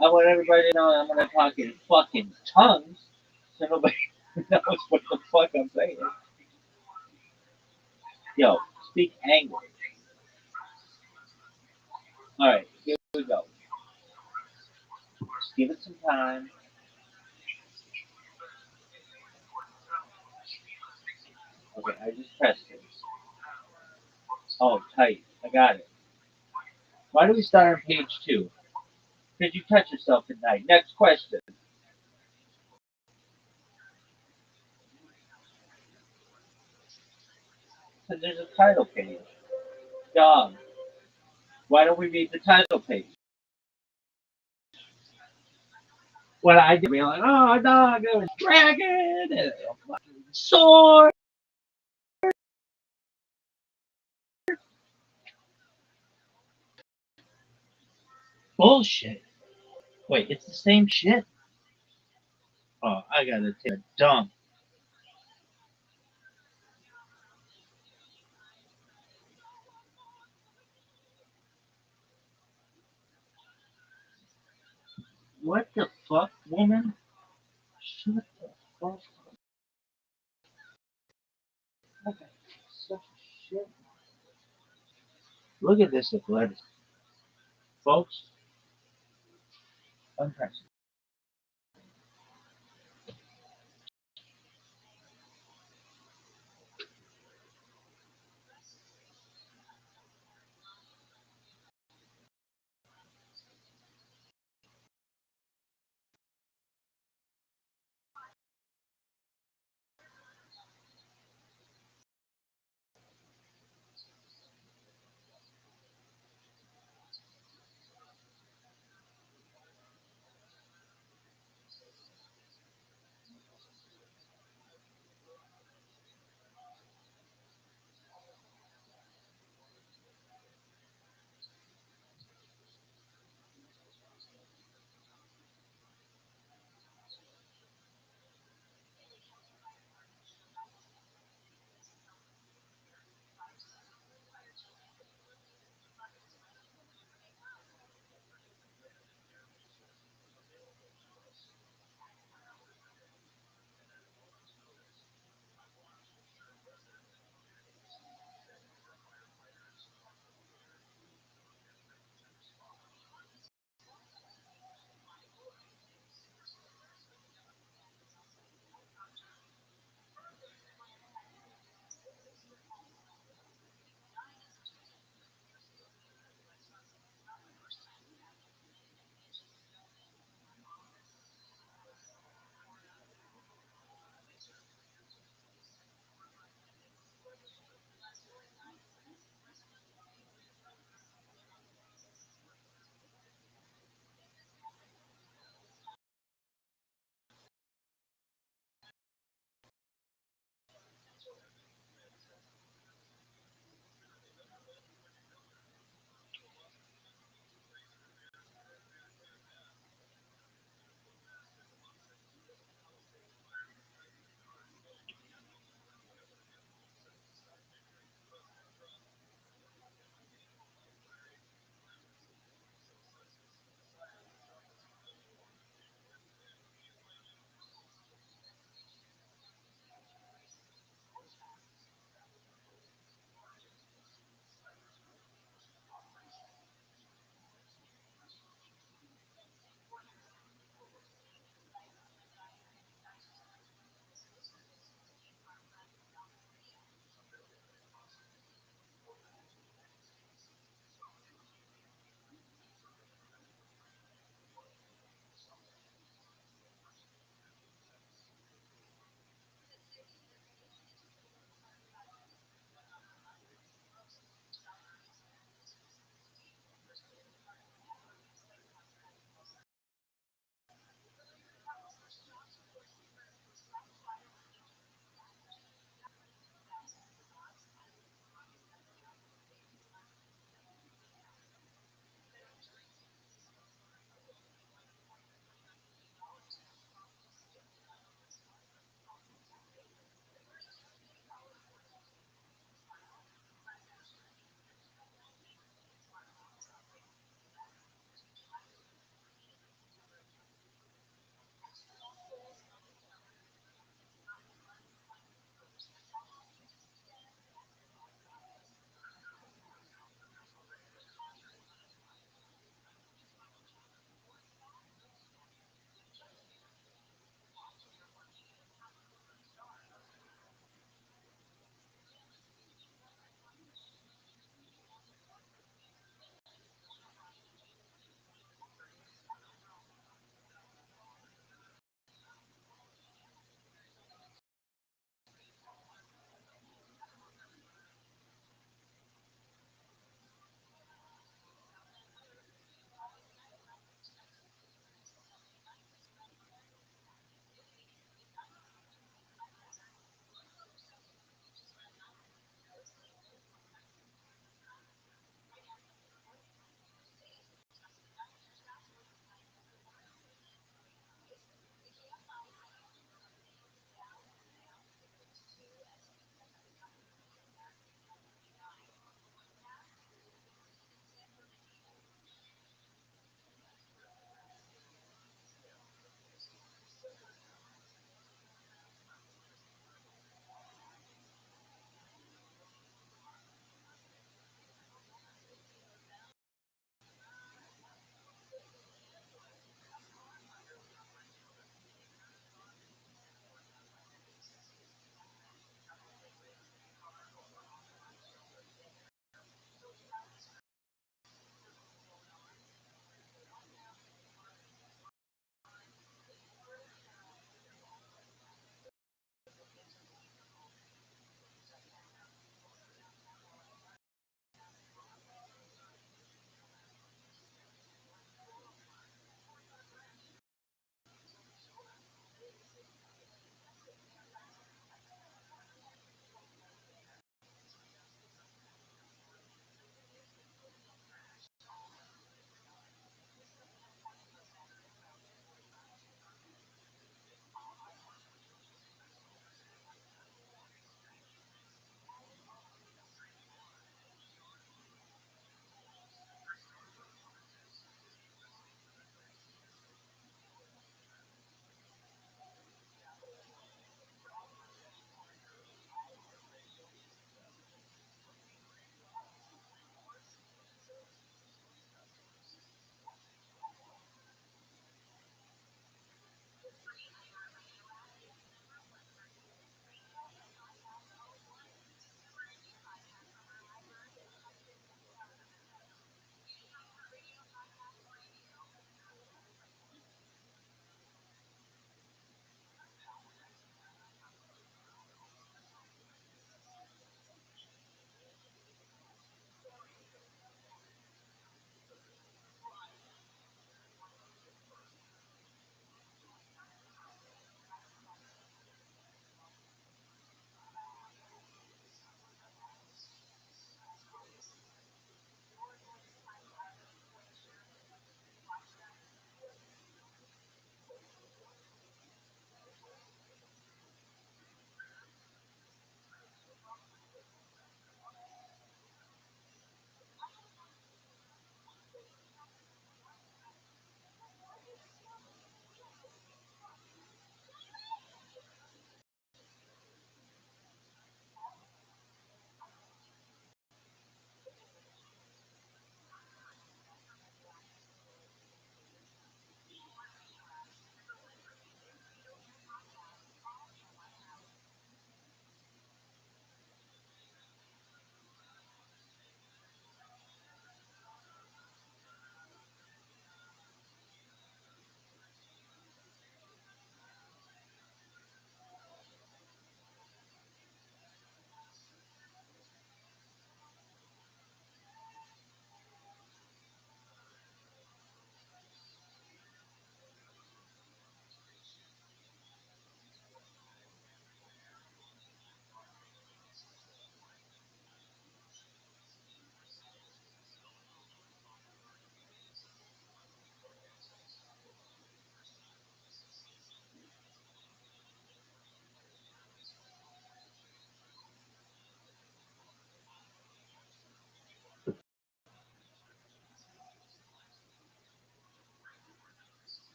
[SPEAKER 3] I want everybody to know I'm gonna talk in fucking tongues so nobody knows what the fuck I'm saying. Yo, speak English. Alright, here we go. Just give it some time. Okay, I just pressed it. Oh, tight. I got it. Why do we start on page 2? Because you touch yourself at night. Next question. So there's a title page. Dog. Why don't we read the title page? What I did, we were like, oh, dog, it was dragon and a fucking sword. Bullshit. Wait, it's the same shit? Oh, I gotta take a dump. What the fuck, woman? Shut the fuck up. Okay, such a shit. Look at this athleticism. Folks, unprecedented.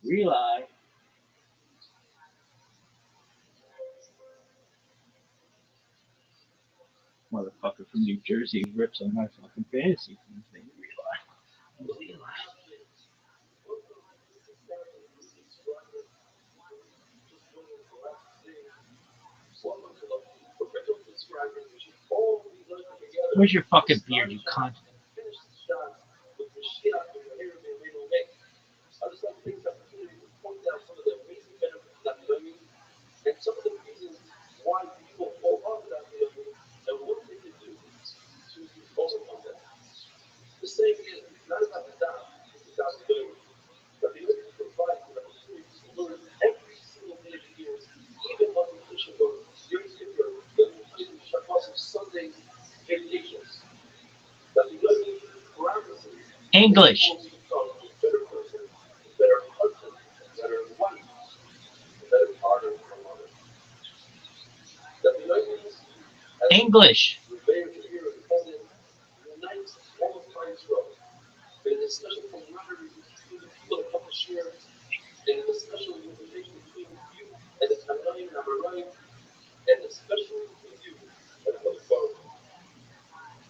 [SPEAKER 3] Rely. Motherfucker from New Jersey rips on my fucking fantasy thing. Rely. Where's your fucking beard, you cunt?
[SPEAKER 2] I just like to take this opportunity to point out some of the amazing benefits that learning and some of the reasons why people fall off that learning and what they can do to overcome that. The saying is, it's not about the dot, it's about the learning. But the learning provides an opportunity to learn every single day of the year, even on vacation or during the Shabbos of Sunday vacations. That the learning parameters
[SPEAKER 3] English.
[SPEAKER 2] better person, better husband, better wife, better partner for a mother. That the United
[SPEAKER 3] English.
[SPEAKER 2] Rebellion to Hear Independent unites all of Israel. There is a special camaraderie between the people that come to share. There is a special invitation between you and the Tannaim and Amoraim, and especially with you and the Baruch.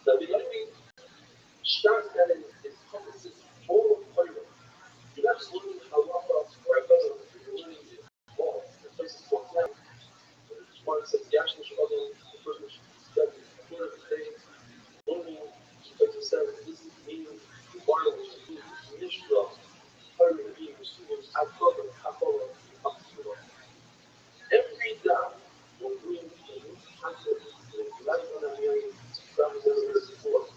[SPEAKER 2] That the United starts that it encompasses all of Torah. You're not just learning halacha or avodah, you're learning it all. The places to apply. This one says Yashin Shalom, the person says Torah today, learning, the places says this is meaning wireless, Mishra, Torah being receiving Hakadah, Hakadah, Hakadah. Every day will bring a new concept in life on a million travels everywhere before.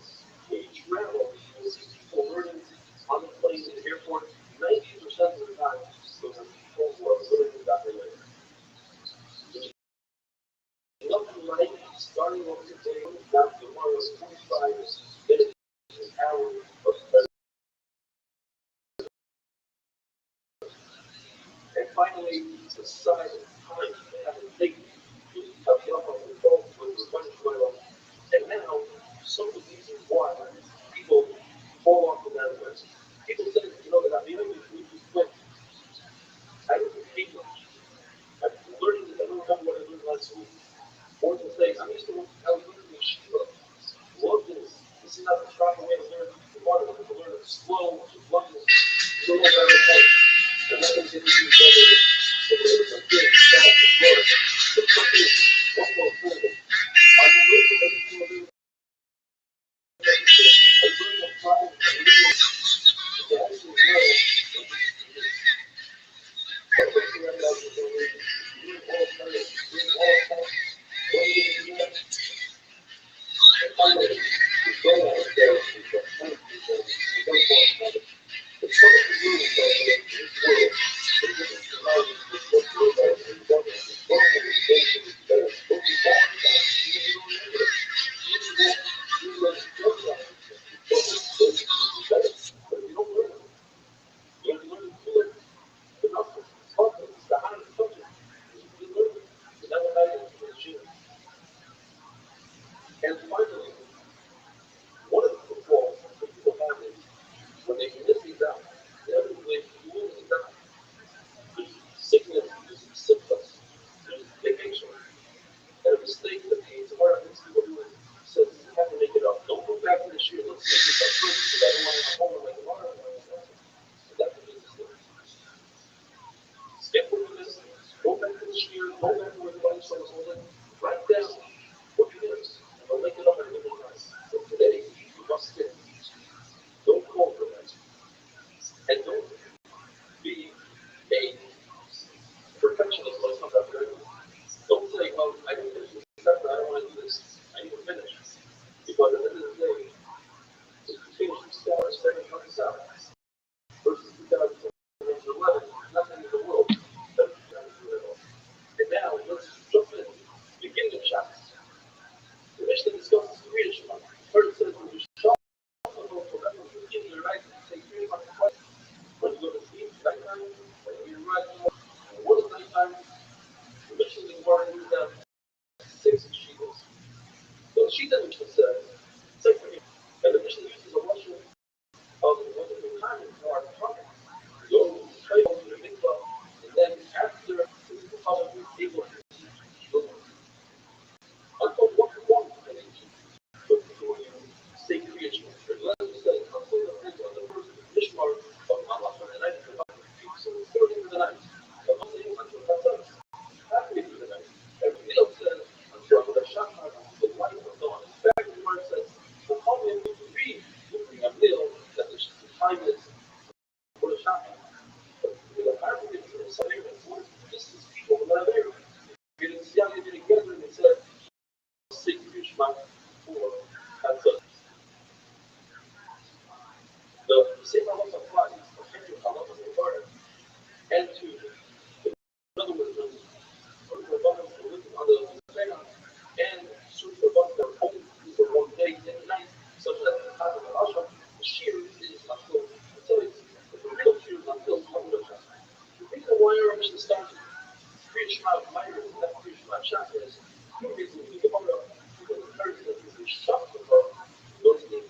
[SPEAKER 2] Each travel, you'll see people learning on the plane in the airport. 90% of the time, those are people who are learning that way. Nothing like starting off your day without tomorrow's 45 minutes, an hour of study. And finally, the size of time that it takes to have the upper control with the 2012. And now, some of the reasons why people fall off of that list. People say, that I'm the only we just quit. I don't hate much. I'm learning that I don't remember what I learned last week. Or to say, I'm just going to learn the Shiva. Love this. This is not the proper way to learn the water. We have to learn it slow, to love this. It's a little better point. And that can give you better. So there's a good start to learn. The company, one more thing. Are you looking at everything we're doing? I learned the problem. I learned the actual learn. Everything I got is going to learn all players, learn all types. What are you going to do next? And finally, the goal out there is to thank people who don't want another. The point of doing so in this world is to surround you with what you're about to do. What will you do to be better? What you want to do, you don't need it. You learn your life. What is going to be better? But if you don't learn it, you have to learn to do it. The nothing, it's the hardest subject. You learn it. You never had it in the gym. And finally, one of the pitfalls that people have is when they miss these out, inevitably you will miss out. There's sickness, there's symptoms, there's vacation, and a mistake that the smart people do is says you have to make it up. Don't go back to this year. Let's make this up first because I don't want to have home like tomorrow. So that's a mistake. Skip over this. Go back to this year. Go back to where the money source was. Write down what you missed. And don't make it up at a different time. So today, you must skip. Don't call for that. And don't be a perfectionist when it comes up to it. Don't say, oh, I didn't finish this chapter, I don't want to do this. I need to finish. Because at the end of the day, if you finish the star 7 months out versus 2011, nothing in the world that you got to do at all. And now, let's jump in. Begin the chapter. The Mishnah discusses three issues. First, it says, when you shop, you give your right to take 3 months twice. When you go to sleep, nighttime, when you rise, what is nighttime? The Mishnah is going to have 6 sheets. So the sheet that Mishnah says, and the Mishnah uses a Russian of the time for our time. So, finish the start. Kriya Shema Meyer is not Kriya Shema Chakras. Two reasons we come up because the third is that we shut the book,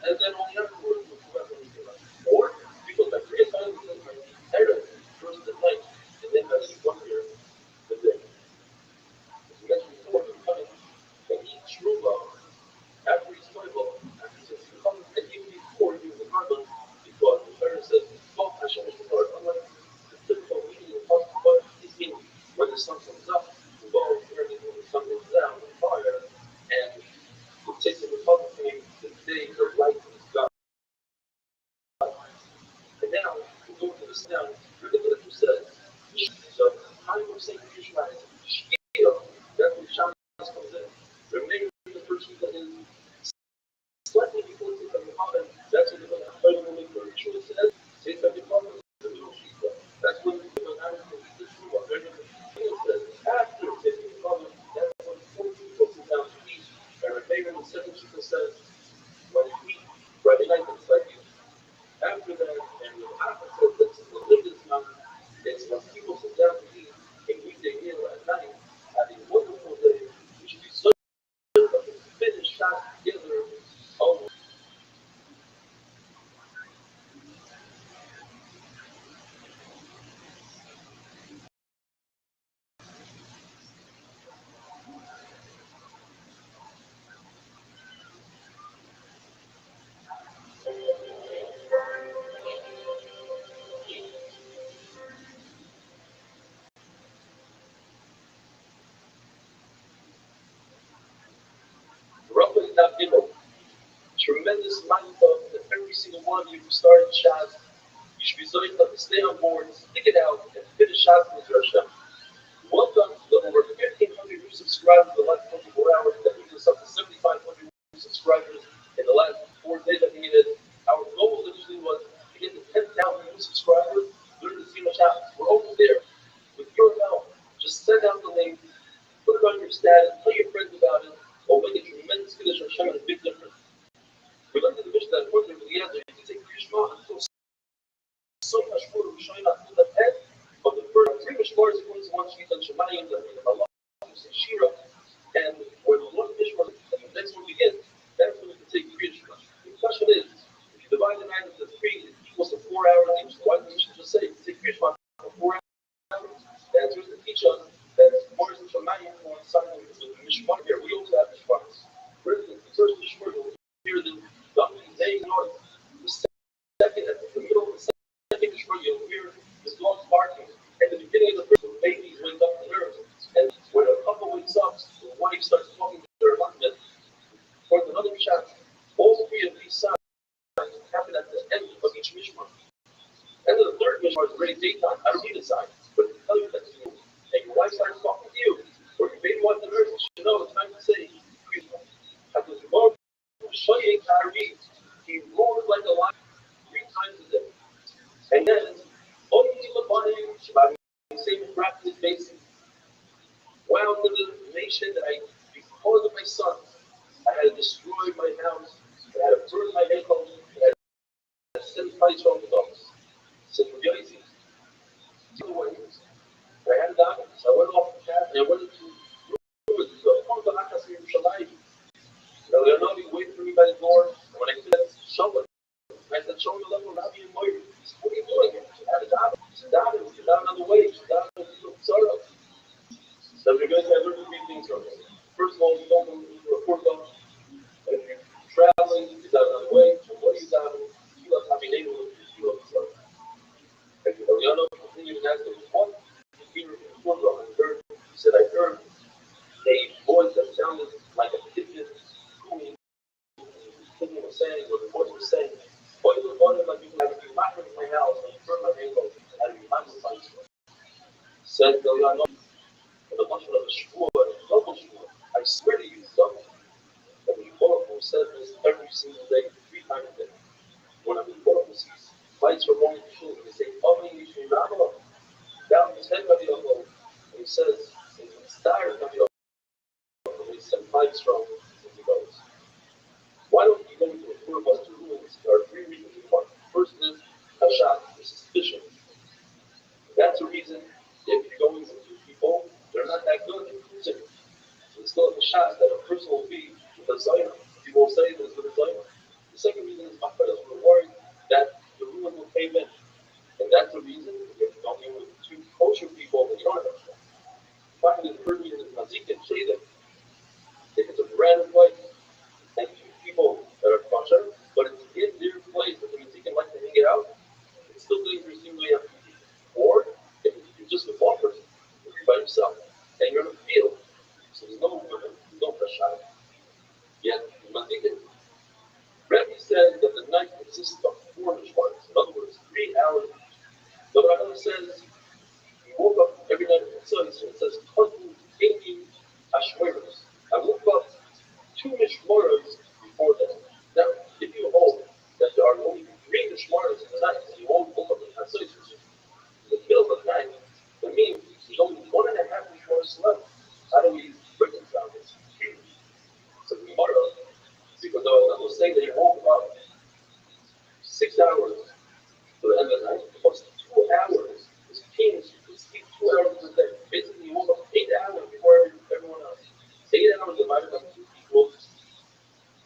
[SPEAKER 2] and then only afterwards we come up and we give up. Or because by 3 times we say Erev, first at night, and then by 1 year, the day. So that's before we come in and eat Shruva, after he's Bible, after he says he comes, and even before he was a carbon, because the Torah says, "Well, Hashem is the Lord." Unlike the typical meaning of what is meaning, when the sun comes up, we go over when the sun goes down, the fire, and it takes the Republic the day the light is God. And now we go to this now, look at what it says. So, how do you say Krishna is Shkira? That's when Shabbos comes in. Remember the first week that is slightly before the Muhammad, that's when the Muhammad for ritual says, say that the Muhammad is the middle Shkira. That's when the Muhammad is the Shkira. After taking the Muhammad, that's when 4 people sit down to eat. And remember the second Shkira says, when we eat, Friday night, it's like after that, and the Muhammad says that's the limit amount. It's when people sit down to eat and eat their meal at night, having a wonderful day, we should be so finish shot together. Oh, Rabbi not given tremendous amount of that every single one of you who started shots, you should be so able to stay on board, stick it out, and finish shots with your Hashem. Welcome to the over 1,500 new subscribers in the last 24 hours. That brings us up to 7,500 new subscribers in the last 4 days that we needed. Our goal initially was to get to 10,000 new subscribers during the Zima Shots. We're over there. With your help, just send out the link, put it on your status, tell your friends about it. We'll make a tremendous Kiddush Hashem and a big difference. We looked at the mission that point over the answer. You can take Krishma and feel so much more to shine out through the head of the first 3 Mishmars according to one sheet on Shemayim, the Allah, Shira, and when one Mishmar and the next one begins, that's when you can take Krishma. The question is, if you divide the 9 into 3, it equals to 4 hours each. Why don't you just say, take Krishma for 4 hours? And it's to teach us that Mars and Shemayim coincide with the Mishmar here. We also have Mishmars. For instance, the first Mishmar, you'll hear the donkey saying noise. The second, at the middle of the second Mishmar, you'll hear the dogs barking. At the beginning of the first, the babies wake up the nerves. And when a couple wakes up, the wife starts talking to their husband. For another shot, all 3 of these sounds happen at the end of each Mishmar. And then the third Mishmar is already daytime. I don't need a sign, but to tell you that you, and your wife starts talking to you, or your baby wants the nurse, you know it's time to say, at the Lord, he roared like a lion 3 times a day. And then, same practice basis. Wow, to the nation that because of my sons, I had to destroy my house, I had to burn my vehicle, I had to send fights from the dogs. So, for Yosi, I had that, so I went off the path and I went into ruins. So, I found the Hakas in Shalayim. They're not even waiting for me by the door. And when I said, show it, I said, show me the level of Rabbi and Moira. What are you doing here? She had a job. She's down on the way. She's down on the sorrow. So you're going to have 3 things from this. First of all, you don't want to report them. If you're traveling, you're down on the way. So what are you down? You love having able to do the sorrow. And you know, continue to ask them, what did you report them? He said, I heard a voice that sounded like a pigeon cooing. He was saying, or the voice was saying, what is the voice like you have to be back in my house and burn my vehicle and be back in my house? Said the Lord, and a bunch of a shvur, a double shvur. I swear to you, son, that the Oracle says this every single day, 3 times a day. One of the Oracle sees lights from morning to children, they say, Omni Yishmi Ramah, down his head by the elbow, and he says, it's tired by the elbow, and he sent lights from the goes. Why don't you go into the 4 of us to ruins? There are 3 reasons we want. First is Hashat, the suspicion. That's a reason if you go still have the shot that a person will be with a Zion. People will say this with a Zion. The second reason is because we're worried that the ruin will cave in. And that's the reason if you're talking with two kosher people that you don't have a shot. Finally, the third reason is Mazik and Shayda. If it's a brand new place and two people that are kosher, but it's in their place that the Mazik like to hang it out, it's still dangerous even though you have two people. Or if you're just with one person, if you're by yourself, and you're in a field, so there's no women, there's no prashad. Yet, Mazik, Rabbi says that the night consists of 4 mishparim. In other words, 3 hours. The Rabbi says he woke up every night at sunset, and it says, Katu Indi Hashmeros. I woke up 2 mishmaros before that. Now, if you hold that there are only 3 mishmaros in the night, and you won't woke up in the middle of the night, that means there's only 1.5 mishmaros left. How do we reconcile this? So the Gemara, because the Rabbi was saying that he woke up 6 hours to the end of the night, plus 2 hours. His penis could sleep 2 hours a day. Basically, he woke up 8 hours before everyone else. 8 hours divided by 2 equals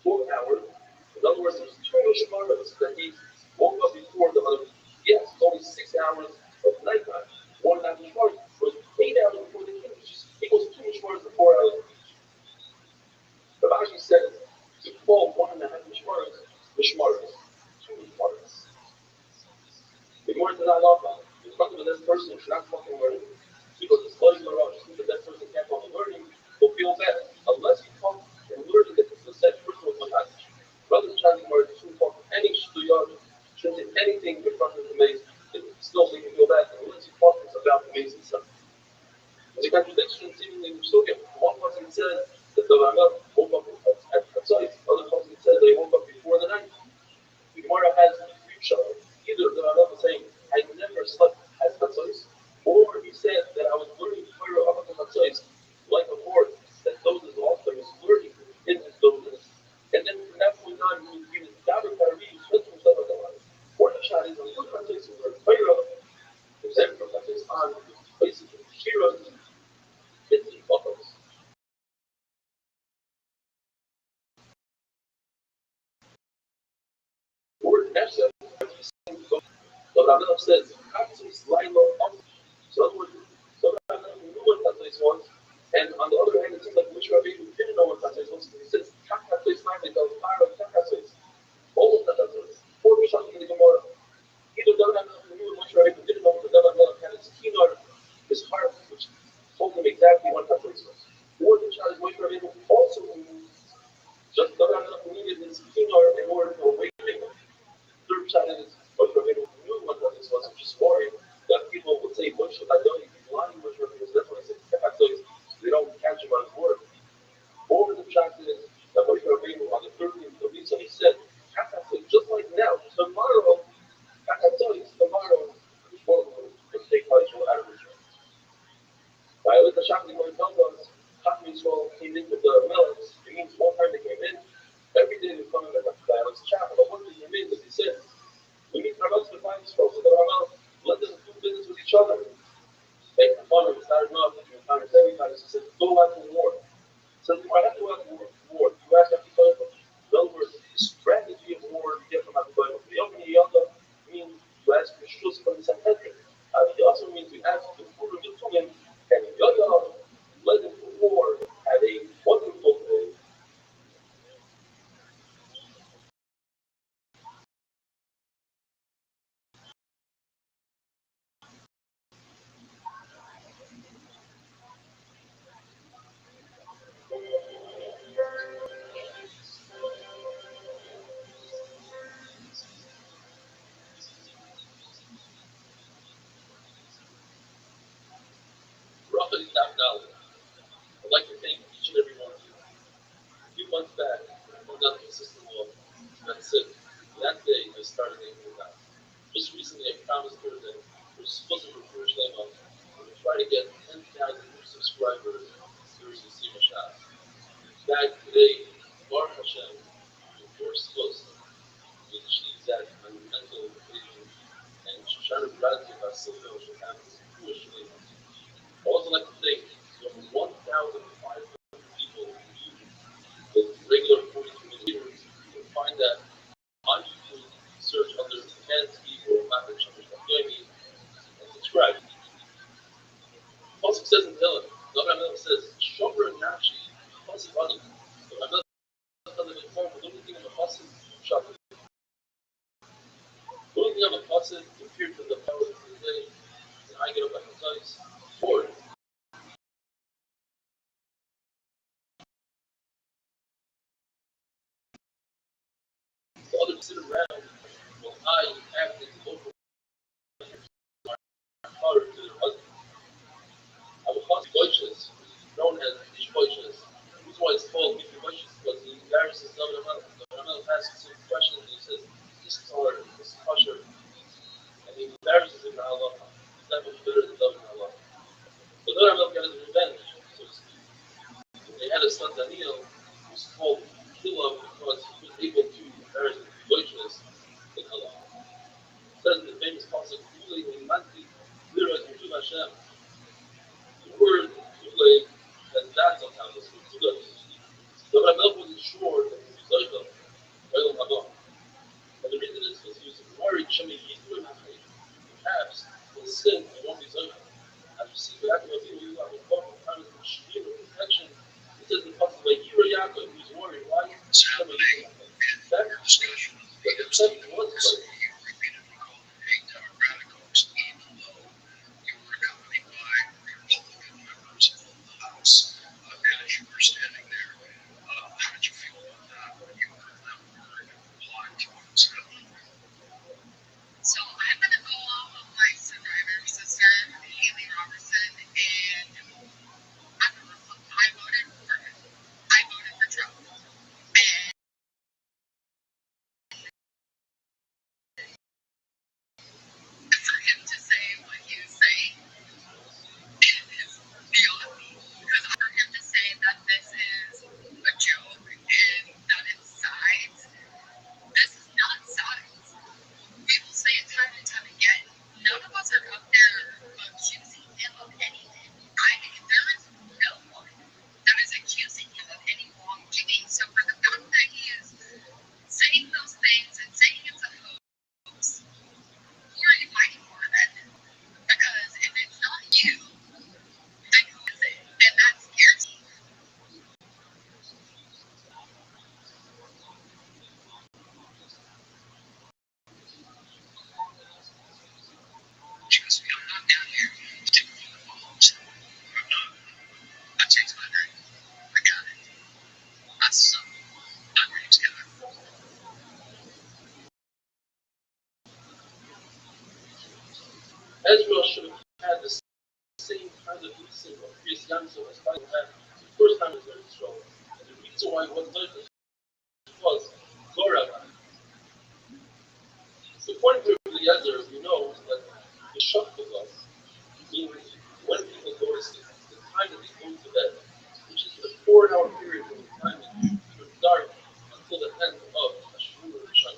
[SPEAKER 2] 4 hours. In other words, there's 2 mishmaros that he woke up before the other. Yes, it's only 6 hours of nighttime. 1.5 mishmaros was 8 hours before the king, which equals 2 mishmaros and 4 hours. But Rashi says to call 1.5 mishmaros, 2 mishmaros. The more than I love them. In front of the next person, if you're not fucking learning, because it's closing the road, the next person can't fucking learning, will feel bad. Unless you talk and learn that the said person was my passage. Brothers trying to learn to talk any shtuyot, shouldn't say anything in front of the maze, it still make you feel bad. Unless you talk about the maze itself. There's a contradiction seemingly in the Sugya. One person says that the Rambam woke up at Chatzos, the other person says they woke up before the night. The Gemara has future. Either the Rambam was saying, I never slept at Chatzos, or he said that I was learning Torah up at Chatzos, like before, that those is also was learning in his dozes. And then from that point on, he was David Kari, he spent himself at the line. Or the shot is on good Chatzos, and learned Torah, except from Chatzos on, basically, Shira, it's in buckles. Or Nesha, the Rambam says, Chatzos, Laila, so in other words, some Rabbi knew what Chatzos was, and on the other hand, it seems like which Rabbi didn't know what Chatzos was, because he says, Chatzos, they go, Fire, Chatzos, all of Chatzos, 4 Mishnah in the Gemara. Either the Rabbi knew which Rabbi didn't know, but the Rabbi had his kinor, his heart, which told him exactly what Chatzos was. Or the child, which Rabbi also knew, just the Rabbi needed his kinor in order to awaken him. Third child is what Rabbi knew what Chatzos was, which is worried that people would say, what should I do? He's lying, what should I do? That's why I say, they don't catch him on his word. Over the fact is that Moshe Rabbeinu on the 13th of Nisan, he said, just like now, tomorrow, tomorrow, the world will take Israel out of Israel. Right? With the Shachli Moed tells us, Shachli Israel came in with the melons. It means one time they came in, every day they were coming back to the Alex Chapel. But one thing they made was he said, we need Rabbis to find Israel. So the Rabbis let them do business with each other. Make fun of it, it's not enough. Every time he said, go out to war. So you might have to go out to war. You have to fight them. In other words, the strategy of war, you get from out to fight them. The Yom Yom means you ask for shus from the Sanhedrin. It also means you ask for food of the Tumim, and Yom led them to war, had a wonderful day. Roughly $1,000. I'd like to thank each and every one of you. A few months back, I found out the system law. That's it. That day, I started thinking about it. Just recently, I promised her that we're supposed to refer Shlema and try to get 10,000 new subscribers through the Sima Shas. In fact, today, Baruch Hashem, we're supposed to achieve that monumental occasion, and Shoshana Bradley of Silva Shoshana is Jewish Shlema. I also like to thank over 1,500 people Pasuk says in Tehillim, the Rabbi says, Shomer Nafshi, Pasuk Adam. The Rabbi doesn't inform the only thing on the Pasuk, Shomer. The only thing on the Pasuk, appeared to the power of the day, and I get up like a dice, or the other sit around, while I acted over my father to their husband. I will cause Boishes, known as Ishboishes. The reason why it's called Boishes because he embarrasses David Amelech. David Amelech asks him questions and he says, this is hard, this is kosher. And he embarrasses him in Allah. He's not much better than David Amelech. So David Amelech got his revenge, so to speak. They had a son Daniel, who was called Kila because he was able to embarrass the Boishes in Allah. It says in the famous pasuk, Kulei Nimanti, Lira Yutu Hashem. The word Kulei has that sometimes, it's Kulei. So Rabbi wasn't sure that he was Zoichel, Oil Haba. And the reason is because he was worried, Shemi Yitru Nafei. Perhaps in sin, he won't be Zoichel. As we see back in the video, you have a couple of times in Shemir protection. It says in the pasuk, like Yira Yaakov, he was worried. Why? Shemi Yitru Nafei. That discussion, but the second was like,
[SPEAKER 1] as you were standing there, how did you feel about that when you heard that word applied to himself? So I'm going to go off of my survivor sister, Haley Robertson, and I voted for him. I voted for Trump. And for him to say what he was saying is beyond me. Because for him to say that this is a joke and that it's sides, this is not sides. We will say it time and time again. None of us are up there accusing him of anything. There is no one that is accusing him of any wrongdoing. So for the fact that he is saying those things and saying it's a hoax, who are you fighting for then? Because if it's not you, then who is it? And that scares me. Trust me, I'm not down here to do the balls. I'm not. I changed my name. I got it. I suck. I'm Reeves guy.
[SPEAKER 2] Ezra should have had the same kind of reason of Chris Yamso as Bible had the first time in Israel. And the reason why he wasn't Zoichel was Zorah. According to Eliezer, we know that the Shachtovas means when people go to sleep, the time that they go to bed, which is the 4-hour period from the time it's dark until the end of Ashur Rishon.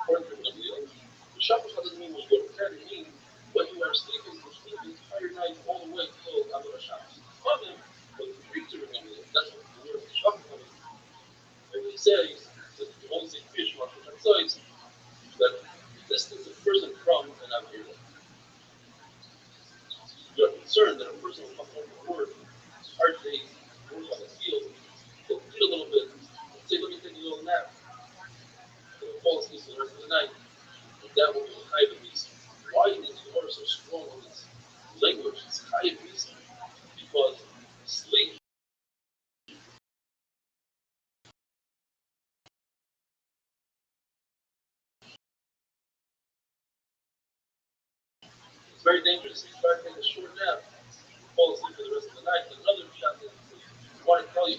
[SPEAKER 2] According to Eliezer, the Shachtovas doesn't mean when you go to bed, it means when you are sleeping, you sleep the entire night all the way till Avodah Shabbos. But the Greeks are remembering that's what the word Shachtovas means. And he says that you only say Kriyash Mashal that the distance a person from an Avira. You are concerned that a person will come home from work, hard days, work on the field, he'll eat a little bit, and say, let me take a little nap. And he'll fall asleep for the rest of the night. And that will be a Chayav Beast. Why is the Torah so strong with its language? It's Chayav Beast. Because sleep is very dangerous. You try to take a short nap, you fall asleep for the rest of the night. Another shot that I want to tell you.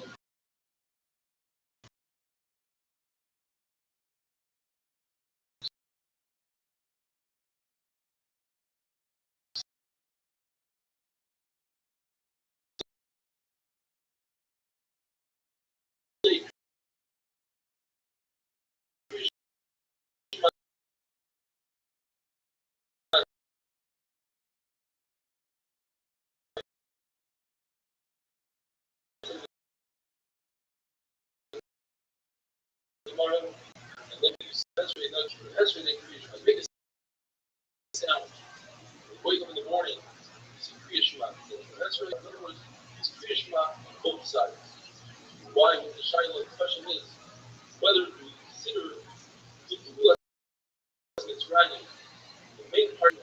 [SPEAKER 2] Tomorrow, and then you Esrei they create make a sound. Wake up in the morning, see Kriya Shema. Esrei why the Shiloh question is whether we consider the Google as its writing the main part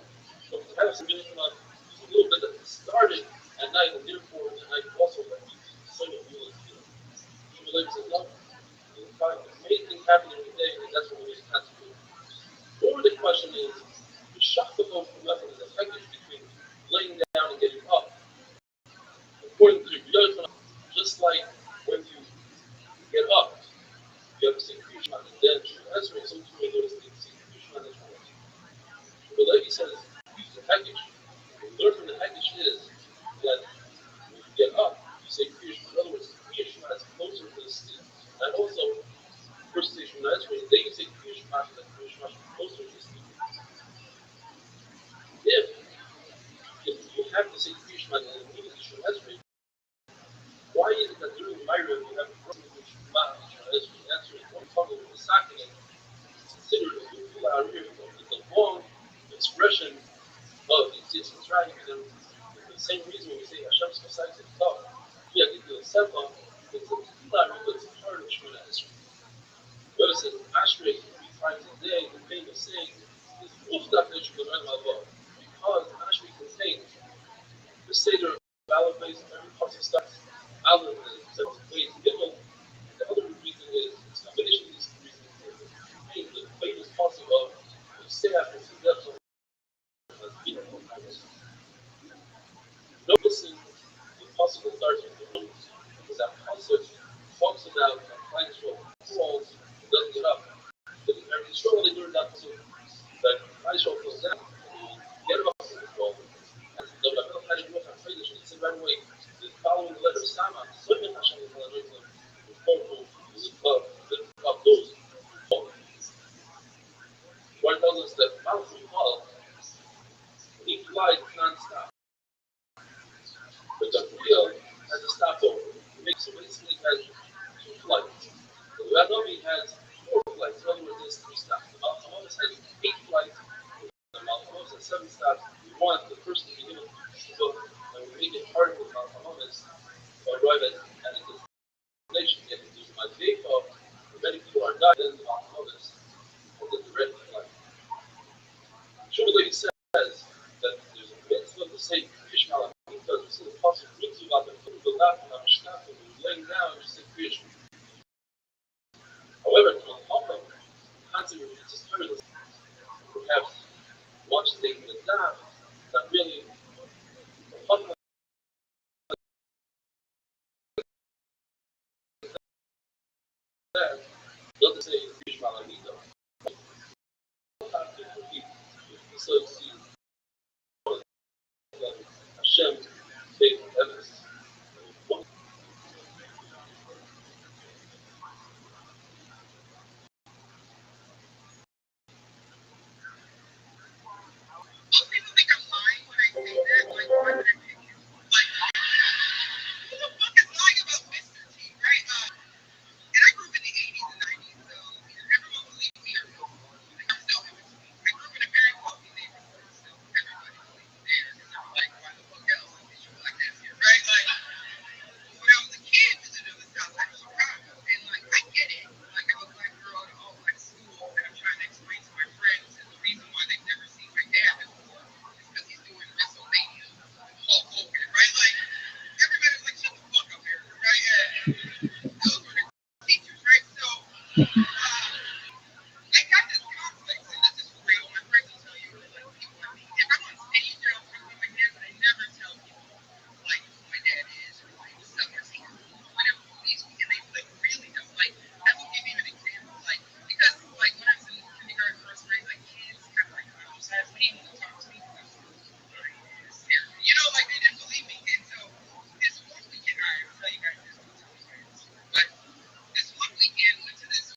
[SPEAKER 2] of the House of Minimum is a little bit that started at night and therefore the night also that we some of you he believes in love. In fact, the main thing happening every day and that's what we just have to do. Or the question is the shockable method is effective between laying down and getting up. According to your just like when you get up, you have to say Krishna and then that's why some people notice they say Krishna and then the lady says use the package. What we learn from the package is that when you get up, you say Krishna. In other words, Krishna is closer to the sleep. And also, first station that's where they say Krishna and Krishna is closer to the sleep. If you have to say Krishna and immediately Shema Esrei, why is it that during Myra you have approximately Shema and Shema Esrei? The answer is one tunnel with a socket and it's considered a full out here. It's a long expression of the existence, right? And the same reason when we say Hashem's Messiah is tough, we have to do a sepa, it's a full out here, but it's a part of Shema Esrei. Notice that Ashrei 3 times a day, the pain of saying is most definition of the above. Because Ashrei contains the Seder valid place every person starts out of the place given. The other reason is it's a combination of these reasons. The famous possible of you say after two steps of noticing the possible starts with the roots because that concept talks about a plant falls and doesn't get up. Very strongly during that that Aisha goes down and get up from the fall. And the Rabbi had to look at Friedrich and said right away, the following the letter Sama, Simon Hashem is going to the of those. Where it tells us that Mount Paul, he flies non-stop. But the real has a stopover. It makes so basically it has two flights. The Rabbi has 4 flights. In other words, there's 3 stops. The Mount Hamonis has 8 flights. The Mount Hamonis has 7 stops. We want the first to begin with. So when we make it hard with Mount Hamonis, arrive at a destination, you have to do my day off. Many people are not in the Mount Hamonis for the direct flight. Surely it says that there's a mitzvah to say Krishma because we see the possible mitzvah about the food, but not in our Mishnah, when we're laying down, you say Krishma. However, to the Chacham, the concept of mitzvah tireless, perhaps watch the in the dam, not really. The Chacham doesn't say Krishma Lamida. So you see Hashem take evidence.
[SPEAKER 5] Most people think I'm lying when I say that. Like, why would I pick you? Like, who the fuck is lying about Mr. T, right? And I grew up in the 80s and 90s, so everyone believed me or no. There was no in between. I grew up in a very wealthy neighborhood, so everybody believed me there. And I'm like, why the fuck else? Like, it's your black ass here, right? Like, when I was a kid, visited the South Side of Chicago, and like, I get it. Like, I'm a black girl at an all-black school, and I'm trying to explain to my friends that the reason why they've never seen my dad before is because he's doing WrestleMania, Hulk Hogan, right? Like, everybody's like, shut the fuck up, Erica, right? And those were the teachers, right? So, I got this complex, and this is real. My friends will tell you, like, people like me. If I'm on stage, I'll talk about my dad, but I never tell people, like, who my dad is, or, like, stuff that's here, whatever believes me. And they, like, really don't. Like, I will give you an example. Like, because, like, when I was in kindergarten, first grade, like, kids kind of, like, ostracized me when they talked to me because I was terrible. You know, like, they didn't believe me. And so, this one weekend, all right, I'll tell you guys this, don't tell me my but this one weekend, went to this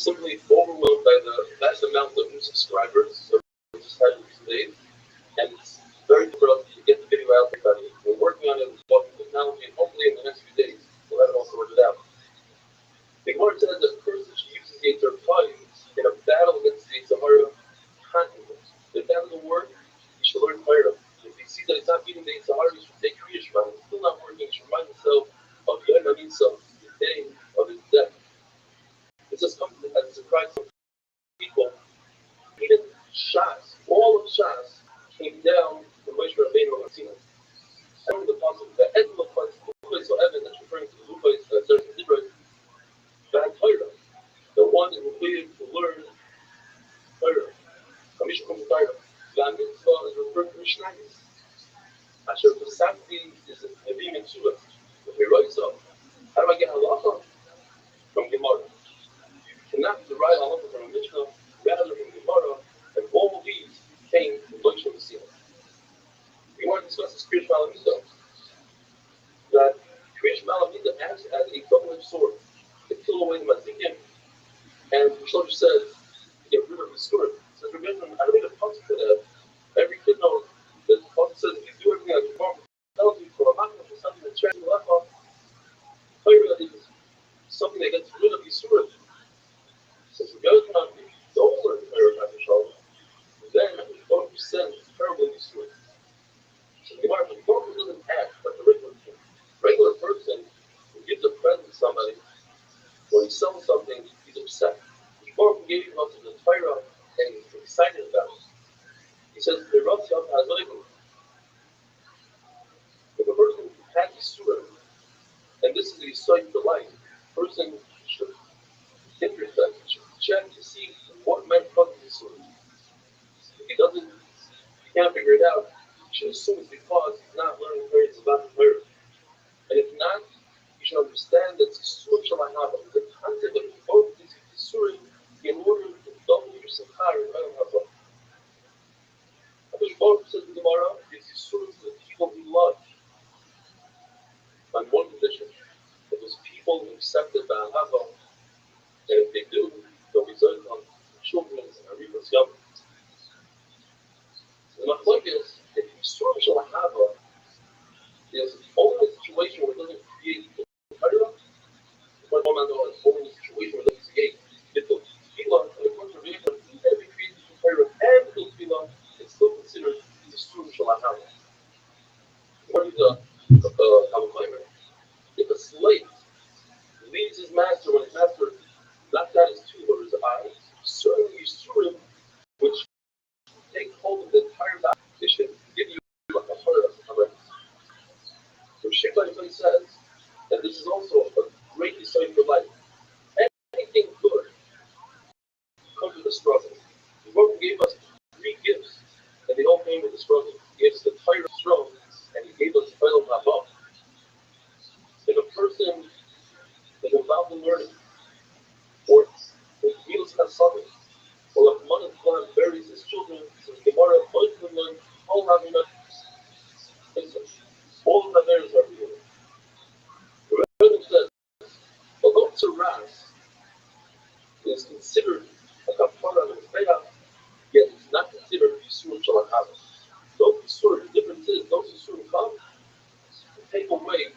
[SPEAKER 2] simply overwhelmed by the vast amount of new subscribers that we just had today. And it's very difficult to get the video out to everybody. We're working on it with technology, and hopefully in the next few days we'll have it all sorted out. The Gemara says that a person should use his Yetzer Hara in a battle against the Yetzer Hara constantly. If that doesn't work, he should learn Torah. If he sees that he's not beating the Yetzer Hara, he should take Kriya Shema. It's still not working. He should remind himself of Yom HaMitzvah, the day of his death. This has come as a surprise to people. Even Shas, all of Shas, came down from Moshe Rabbeinu on Sinai. I remember the concept that Ed Lupais, so Evan, that's referring to Lupais, Zeres and Dibros, Bad Torah, the one that was waiting to learn Torah. Kamisha comes Torah. Bad Mitzvah is referring to Mishnayos. Asher Tosafti is a Nevi Mitzvah. If he writes up, how do I get halacha? From Gemara. You cannot derive halacha from a Mishnah, rather from Gemara, and all of these came from Moshe Rabbeinu. We want to discuss the Kriya Shema that Kriya Shema acts as a double-edged sword to kill away the Mazikim. And Rothschild says, get rid of the sword. He says, remember, I don't need a punch for that. Every kid knows that the punch says, if you do everything that your mom tells you from a machna for something that's trying to left off, Torah is something that gets rid of the sword. Since we go to not be don't learn Torah, then 1% is terribly destroyed. So the Gemara doesn't act like a regular person. Regular person who gives a present to somebody, when he sells something, he's upset. The Gemara gave him up to the Torah and he's excited about it. He says, the Rothschild'S, if a person has a surah, and this is the sight for life, a person should introspect, should check to see what might cause the surah. If he can't figure it out, you should assume it's because he's not learning words about the Torah. And if not, you should understand that Tzisur Shalahaba, the concept of both these Tzisurim, in order to double your Sachar in Olam Haba. Because both says in the Gemara, these Tzisurim to the people he loved. On one condition, that those people who accepted the Haba, and if they do, they'll result on children and Arifas Yom. So my point is, if Tzisur Shalahaba is only a situation where it doesn't create the Torah, but only a situation where it doesn't create the Tefillah, and the point of it, even if it creates the Torah and the Tefillah, it's still considered the Tzisur Shalahaba. According to Kavachimer, if a slave leaves his master when his master knocked out his tooth or his eye, certainly Yisurim, which take hold of the entire body, they should give you like a heart of correct. So Shikha says that this is also a great insight for life. Anything good comes with a struggle. The Lord gave us 3 gifts, and they all came with a struggle. He gave us the Torah strong, and he gave us the Olam Haba. If a person is involved in learning, or if he has something, or if one of God buries his children, so the Gemara all have all of the marriages are real. The Rebbe says, although Tzaras is considered a kapara of the yet it's not considered Yisur Shalahava. Those Yisur, the difference is, those Yisur come to take away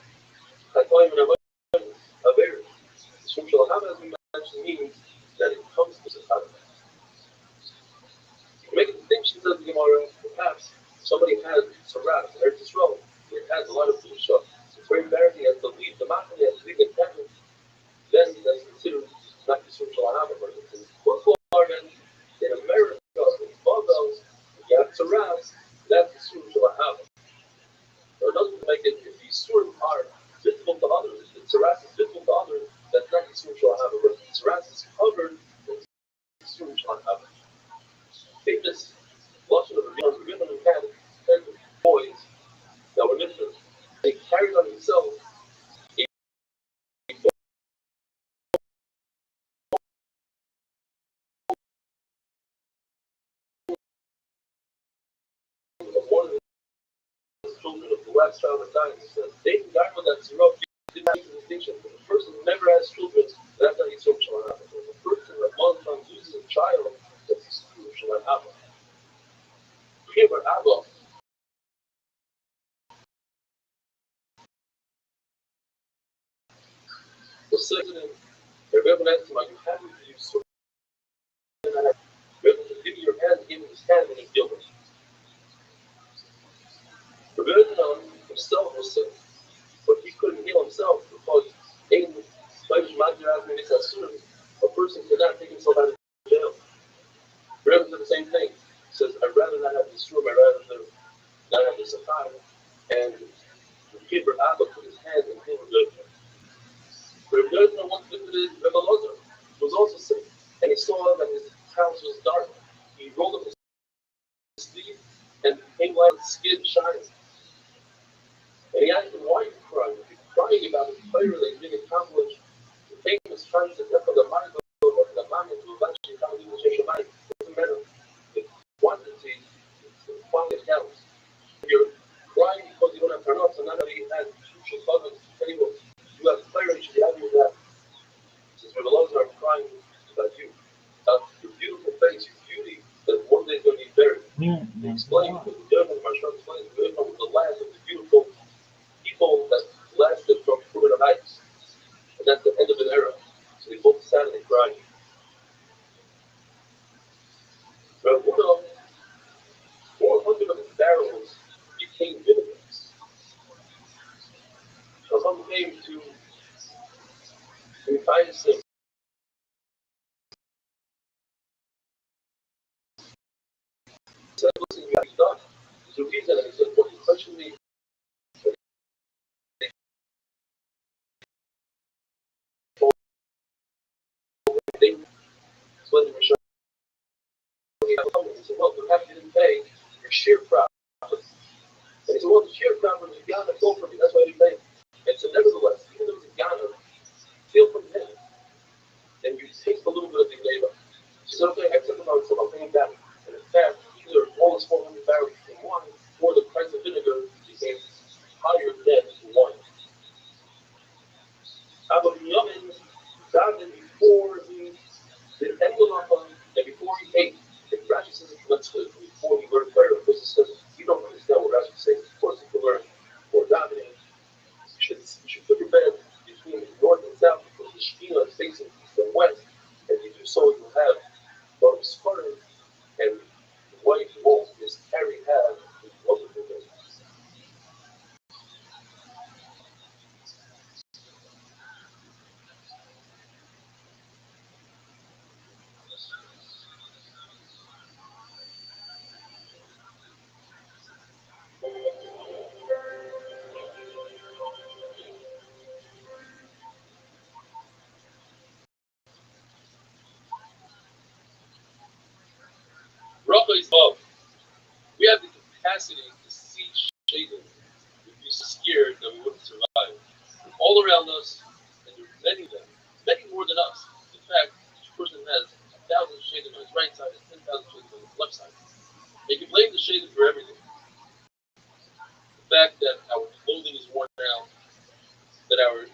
[SPEAKER 2] that time and a marriage. Yisur Shalahava, as we mentioned, means that it comes to Sahara. To make a distinction, says the Gemara, perhaps somebody has Tzaras, Eretz Yisrael, it has a lot of Pusha. It's very embarrassing, he has to leave the Machane, he has to leave the temple. Then that's considered not Yisur Shalahava, but it's in Florida, in America, in Bubbles, you have Tzaras, that's Yisur Shalahava. So it doesn't make it, if Yisur are visible to others, if Tzaras is visible to others, that's not Yisur Shalahava, but if Tzaras is covered, it's Yisur Shalahava. Famous Lashon of Rabbi had 10 boys that were Mitzvahs. They carried on themselves one of the children of the last child that died. He says, they died with that Zerah, did not make the distinction. If a person never has children, that's not Yisur Shalahava. If a person child that's excluded from an Abba. Here, but Abba was saying, Rebbe asked him, "Are you happy to use sword?" Rebbe said, "Give me your hand." He gave him his hand, and he killed him. Rebbe himself was sick, but he couldn't heal himself because a person cannot take himself out of jail. Rebbe did the same thing. He says, "I'd rather not have this room. I'd rather not have this time." And the kid Abba put his hand in him. Rebbe once visited Rebbe Lozer, who was also sick, and he saw that his house was dark. He rolled up his sleeve and came like his skin shining. And he asked him, "Why are you crying? If you're crying about the prayer that you didn't accomplish, the famous times that of the mind of the mind to eventually come to the Shemai, doesn't matter. The quantity, the quality counts. If you're crying because you don't have parnot, so not only you have crucial problems, anymore. You have prayer, you should be happy with that. Since the Lord are crying about you, your beautiful face, your beauty, that one day is going to be buried. He explained, because the German Marshal explains, the last of the beautiful people that lasted from Purim Heights. And that's the end of an era. So they both sat and they cried. But 400 of his barrels became vinegar. So someone came to Matthias and said, "Listen, you have to done. There's a reason." And he said, "Well, you question me." They explained to Michelle. He said, "Well, perhaps you didn't pay your sheer profit." And he said, "Well, the sheer profit was Ghana stole from me. That's why I didn't pay." And so, nevertheless, even though it's Ghana, steal from him, and you take a little bit of the labor. She said, "Okay, I took him out, so I'll pay him back." And in fact, either all his 400 barrels became wine, or the price of vinegar became higher than wine. Abba Binyamin davened before he did any halacha and before he ate. If Rashi says it, let's before he learned prayer, because it says you don't understand what Rashi is saying. Of course, you can learn for davening. You should put your bed between north and south because the Shekhinah is facing east and west. And if you do so, you'll have both sputter and white wolf is carry have wonderful things. Rabbi's love. We have the capacity to see shading. We'd be so scared that we wouldn't survive. All around us, and there are many of them, many more than us. In fact, each person has 1,000 shading on his right side and 10,000 shading on his left side. They can blame the shading for everything. The fact that our clothing is worn out, that our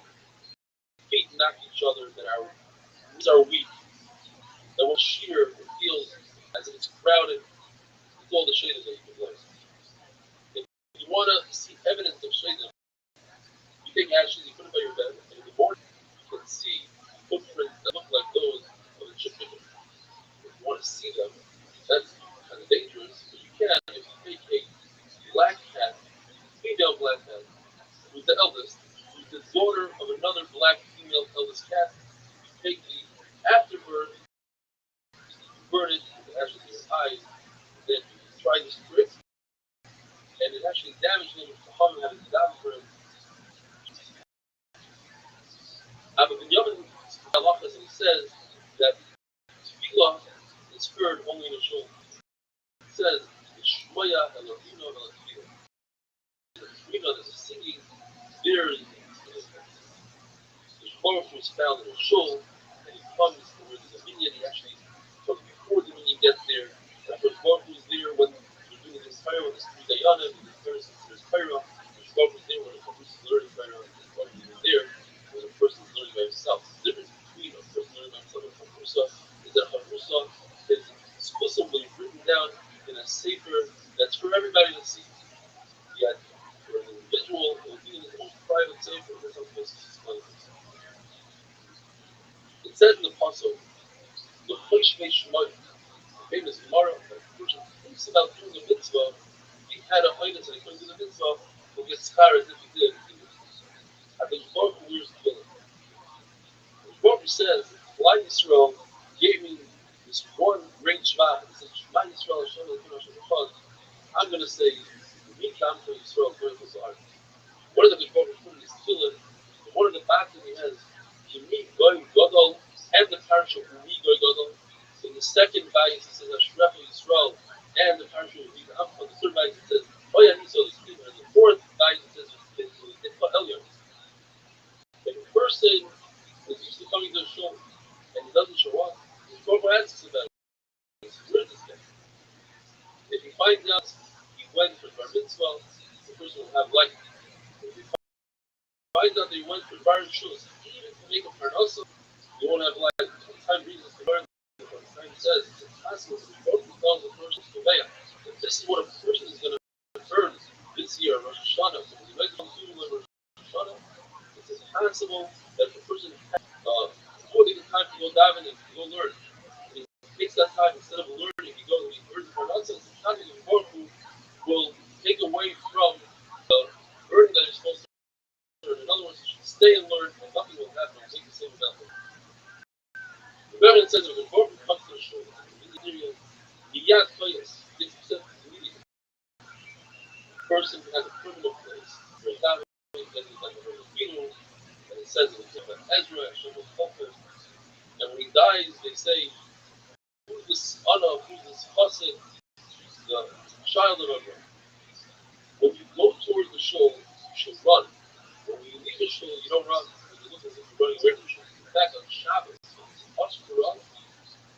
[SPEAKER 2] feet knock each other, that our knees are weak, that when sheer it feels as if it's crowded. It's all the shading that you can blame. If you want to see evidence of shading, you take ashes, you put it by your bed, and in the morning you can see footprints that look like those of a chip picker. If you want to see them, that's kind of dangerous, but you can if you take a black cat, female black cat, who's the eldest, who's the daughter of another black female eldest cat, you take the afterbirth, you burn it with the ashes in your eyes, then you try to sprit, and it actually damaged him to harm him having to die for him. Abba Binyamin Halachas, and he says that tefillah is heard only in a shul. It says, Shmoya Elohim Elohim. The tefillah that is singing there is the Shmoya is found in a shul, and he comes where there's a minyan. He actually comes before the minyan gets there. And the Shmoya is there when they're doing this prayer with the three dayanim, and there's prayer. The Shmoya is there when the person is learning prayer, and the Shmoya is there when a person is learning by himself. The difference between a person learning by himself and a chavrusa is that a chavrusa for everybody to see. Yet, for an individual, it would be in his own private safer. That's how close to explain this. It says in the Pasuk, the Choshvei Shmoy, the famous Gemara, that the person thinks about doing a mitzvah, he had a highness and he couldn't do the mitzvah, he'll get scarred as if he did. And the Baruch Hu wears the villain. The Baruch Hu says, Klal Yisrael gave me this one great Shema. He said, Shema Yisrael Hashem Elokeinu Hashem Echad. I'm going to say, Mi Kam to Yisrael Kohen Kosar. One of the big Baruch Hu is Tefillin. One of the back that he has, Kimi Goy Gadol, and the parasha Umi Goy Gadol. In the second bayis it says Ashrecha Yisrael, and the parasha Umi Goy Gadol. The third bayis it says Oya Niso L'Skima, and the fourth bayis it says Itfa Elyon. If a person is used to coming to a shul and he doesn't show up, his Baruch Hu asks about it. Where is this guy? If he finds out he went for bar mitzvah, the person will have light. If he finds out that he went for bar shul, even to make a parnasa, you won't have light. Time reasons to learn. Time says it's impossible to both tells the person to obey. If this is what a person is going to earn this year, Rosh Hashanah, so when he makes Rosh Hashanah, it's impossible that the person has before they get time to go daven and to go learn. And he takes that time instead of learning, he goes and he earns for nonsense. It's not even more who will take away from the learning that you're supposed to learn. In other words, you should stay and learn, and nothing will happen. Take the same without learning. The Rebbe says that when the Baruch comes to the shul, the Yad Koyas gets accepted immediately. The person has a criminal place where davening is like a Filipino, and it says in the Torah Ezra, Hashem will help him. And when he dies, they say, who's this Anna, who's this Chassid, the child of Abraham. When you go towards the shul, you should run. When you leave the shul, you don't run. Because it looks as if you're running away from the shul. In fact, on Shabbos, it's possible to run.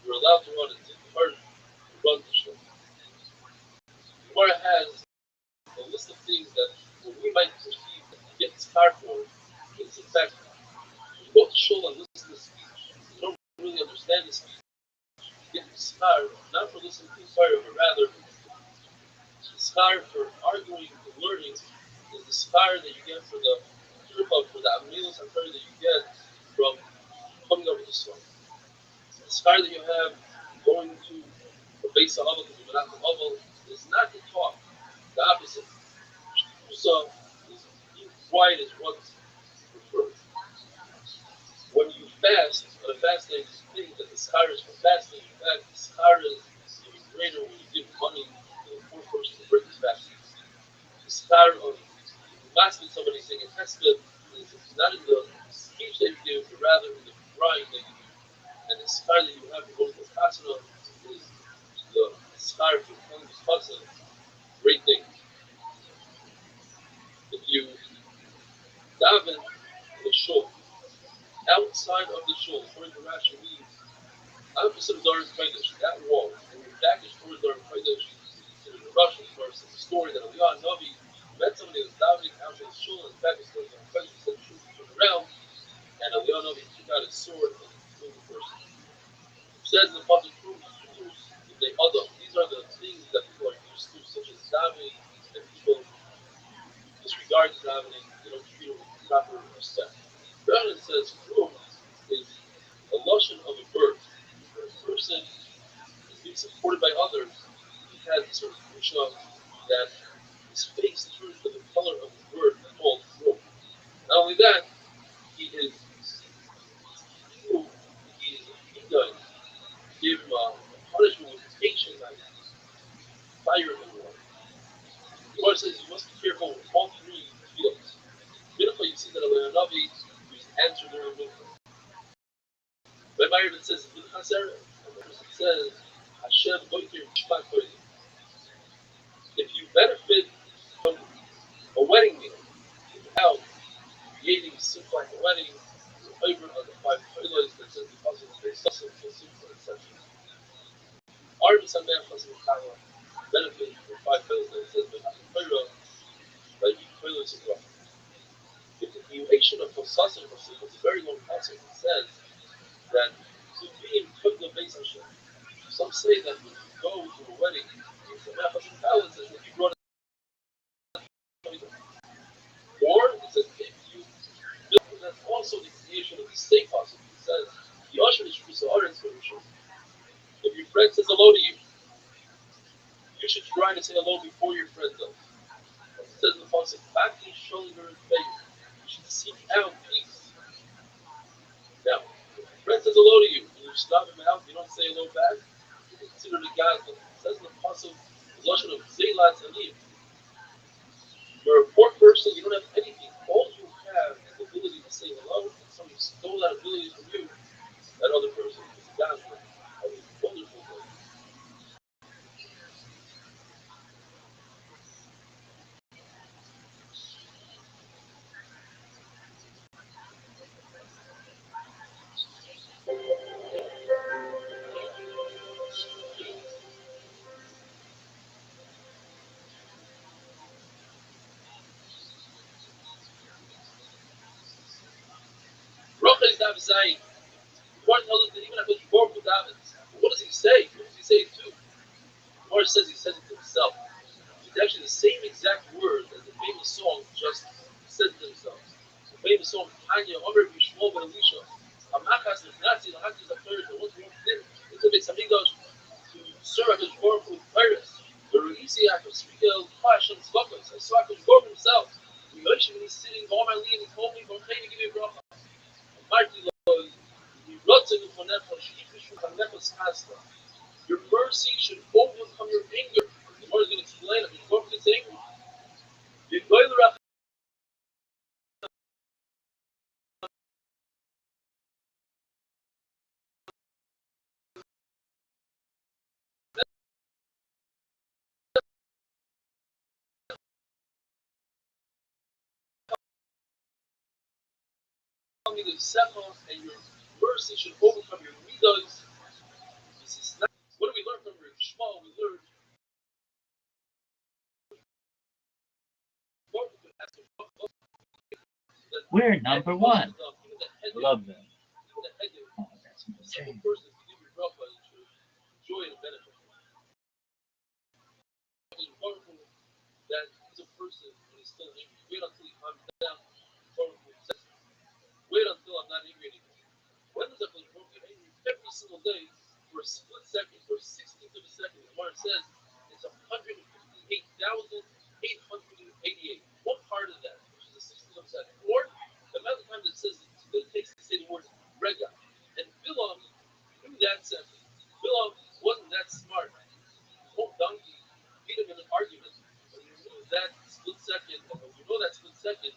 [SPEAKER 2] You're allowed to run. It's encouraged to run the shul. The Gemara has a list of things that what we might perceive that get scarred for is in fact, you go to shul and listen to speech. You don't really understand the speech. You get scarred, not for listening to Torah, but rather the scar for arguing and learning is the scar that you get for the Amilos and Torah that you get from coming over the Torah. The scar that you have going to the base of Aval, to the Menachem Aval, is not to talk. The opposite. So, being quiet is what's preferred. When you fast, on a fast day, you think that the scar is for fasting. In fact, the scar is even greater when you give money to the poor person to break his fast. The scar of masking somebody saying a hesped is not in the speech that you give, but rather in the crying that you do. And the scar that you have for going to Chasana is the scar for telling the Chasana great things. If you daven in a shul, outside of the shul, according to Rashi, means opposite of Doran Kodesh, that wall, and your back is towards Doran Kodesh, considered a Russian verse, a story that Eliyahu Navi met somebody who was davening outside the shul, and his back is towards Doran Kodesh, said the shul turned around, and Eliyahu Navi took out his sword and killed the person. It says in the Pasuk, these are the things that people are used to, such as davening, and people disregard davening, they don't treat it with proper respect. Rabbi says, Krum is a lotion of a bird. When a person is being supported by others, he has a certain kusha that his face turns to the color of the bird called Krum. Not only that, he is done. Give him a punishment with patience and fire in the water. The Gemara says you must be careful with all three fields. Mincha, you see that Eliyahu Navi was answered during Mincha. Rabbi even says Mincha Sarah, and the person says Hashem Goyter Mishpat Koyim. If you benefit from a wedding meal without creating simple like a wedding, the favor of the 5 toilets that says the puzzle is based on simple, etc. Arm Sameach Chasim Chaya benefit from 5 toilets that says the Torah by each toilets of God. The continuation of Kosasim is a very long passage. It says that to be in Kudla Beis Hashem, some say that when you go to a wedding, it's a Mechas and Talents, that if you If your friend says hello to you, you should try to say hello before your friend does. It says in the pasuk, "Baki shoulder faith." You should seek out peace. Now, if your friend says hello to you, and you stop him out, you don't say hello back, you consider the God. It says in the pasuk, the lashon of zeilat aliyah. You're a poor person, you don't have anything. All you have is the ability to say hello, and somebody stole that ability from you, that other person is God's friend. That is a wonderful thing. Rochel is not saying, the Lord tells us that even after Baruch Hu Davids, what does he say? What does he say to? The Lord says he says it to himself. It's actually the same exact word as the famous song just said to themselves. The famous song, Tanya, Omer, Bishmol, Ben Elisha, Amachas, Nazi, Lahakis, Akhtaris, the ones who went in into the Beis Hamikdash to serve Hakadosh Baruch Hu with Paris. The Reisi, Hakadosh Hashem Tzvakos. I saw Hakadosh Baruch Hu himself. When he's sitting, all my lead, and he told me, Baruch Hu, give me a bracha. Marty Lo, Rotzig, Ufonefa, Shikishu, Hanefas, Kasta. Your mercy should overcome your anger. The Lord is going to explain it. Before it's angry. And your mercy should overcome your midos. This is not. What do we learn from Shema? We learn
[SPEAKER 3] We're number one. Love them. Oh, that's my
[SPEAKER 2] second
[SPEAKER 3] favorite.
[SPEAKER 2] person to give your bracha joy and benefit. That he's a person when he's still angry. Wait until he calms down. Wait until I'm not angry anymore. When does that get angry? Every single day for a split second, for a 16th of a second. The Gemara says it's 158,888. One part of that, which is a 16th of a second, or the amount of time that it takes to say the word rega. And Bilam knew that second. Bilam wasn't that smart. His whole donkey beat him in an argument. But he knew that split second, and when you know that split second,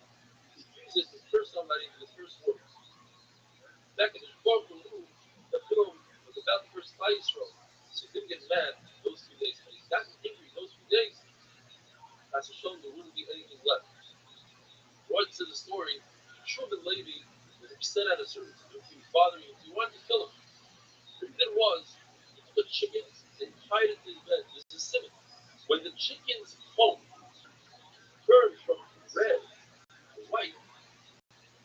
[SPEAKER 2] he used it to curse somebody in the first words. Back in the Baruch Hu knew that Bilam was about to curse Yisrael, so he didn't get mad those 2 days. But he got angry those 2 days. As a shown, there wouldn't be anything left. Roy said the story. Truman Levy was upset at a certain dude. He was bothering him. He wanted to kill him. What he did was, he took a chicken and tied it to his bed. This is simple. When the chicken's foam turned from red to white,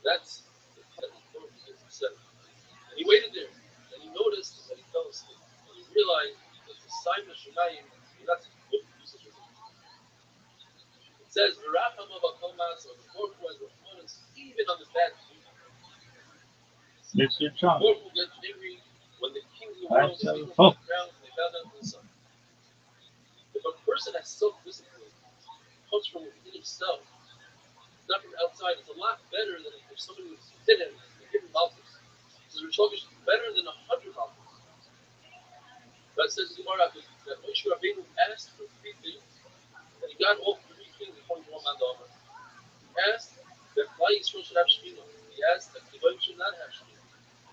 [SPEAKER 2] that's the time that the Lord begins to set. And he waited there, and he noticed that he fell asleep. And he realized that the sign of Shemayim, that's what to do such a thing. It says, V'racham avakol ma'aseh, the Lord who has rahmanas, even on the bad people.
[SPEAKER 3] Mr.
[SPEAKER 2] The
[SPEAKER 3] Trump.
[SPEAKER 2] Lord will get angry when the kings of the world is people from the ground and they bow down to the sun. If a person has self-discipline, it comes from within himself, not from outside. It's a lot better than if somebody was hidden and given malchus. Because Rothschild is better than 100 malchus. God says in the Gemara that Moshe Rabbeinu asked for 3 things, and he got all 3 things according to one man. He asked that Klal Yisrael should have Shekhinah. He asked that Givon should not have Shekhinah.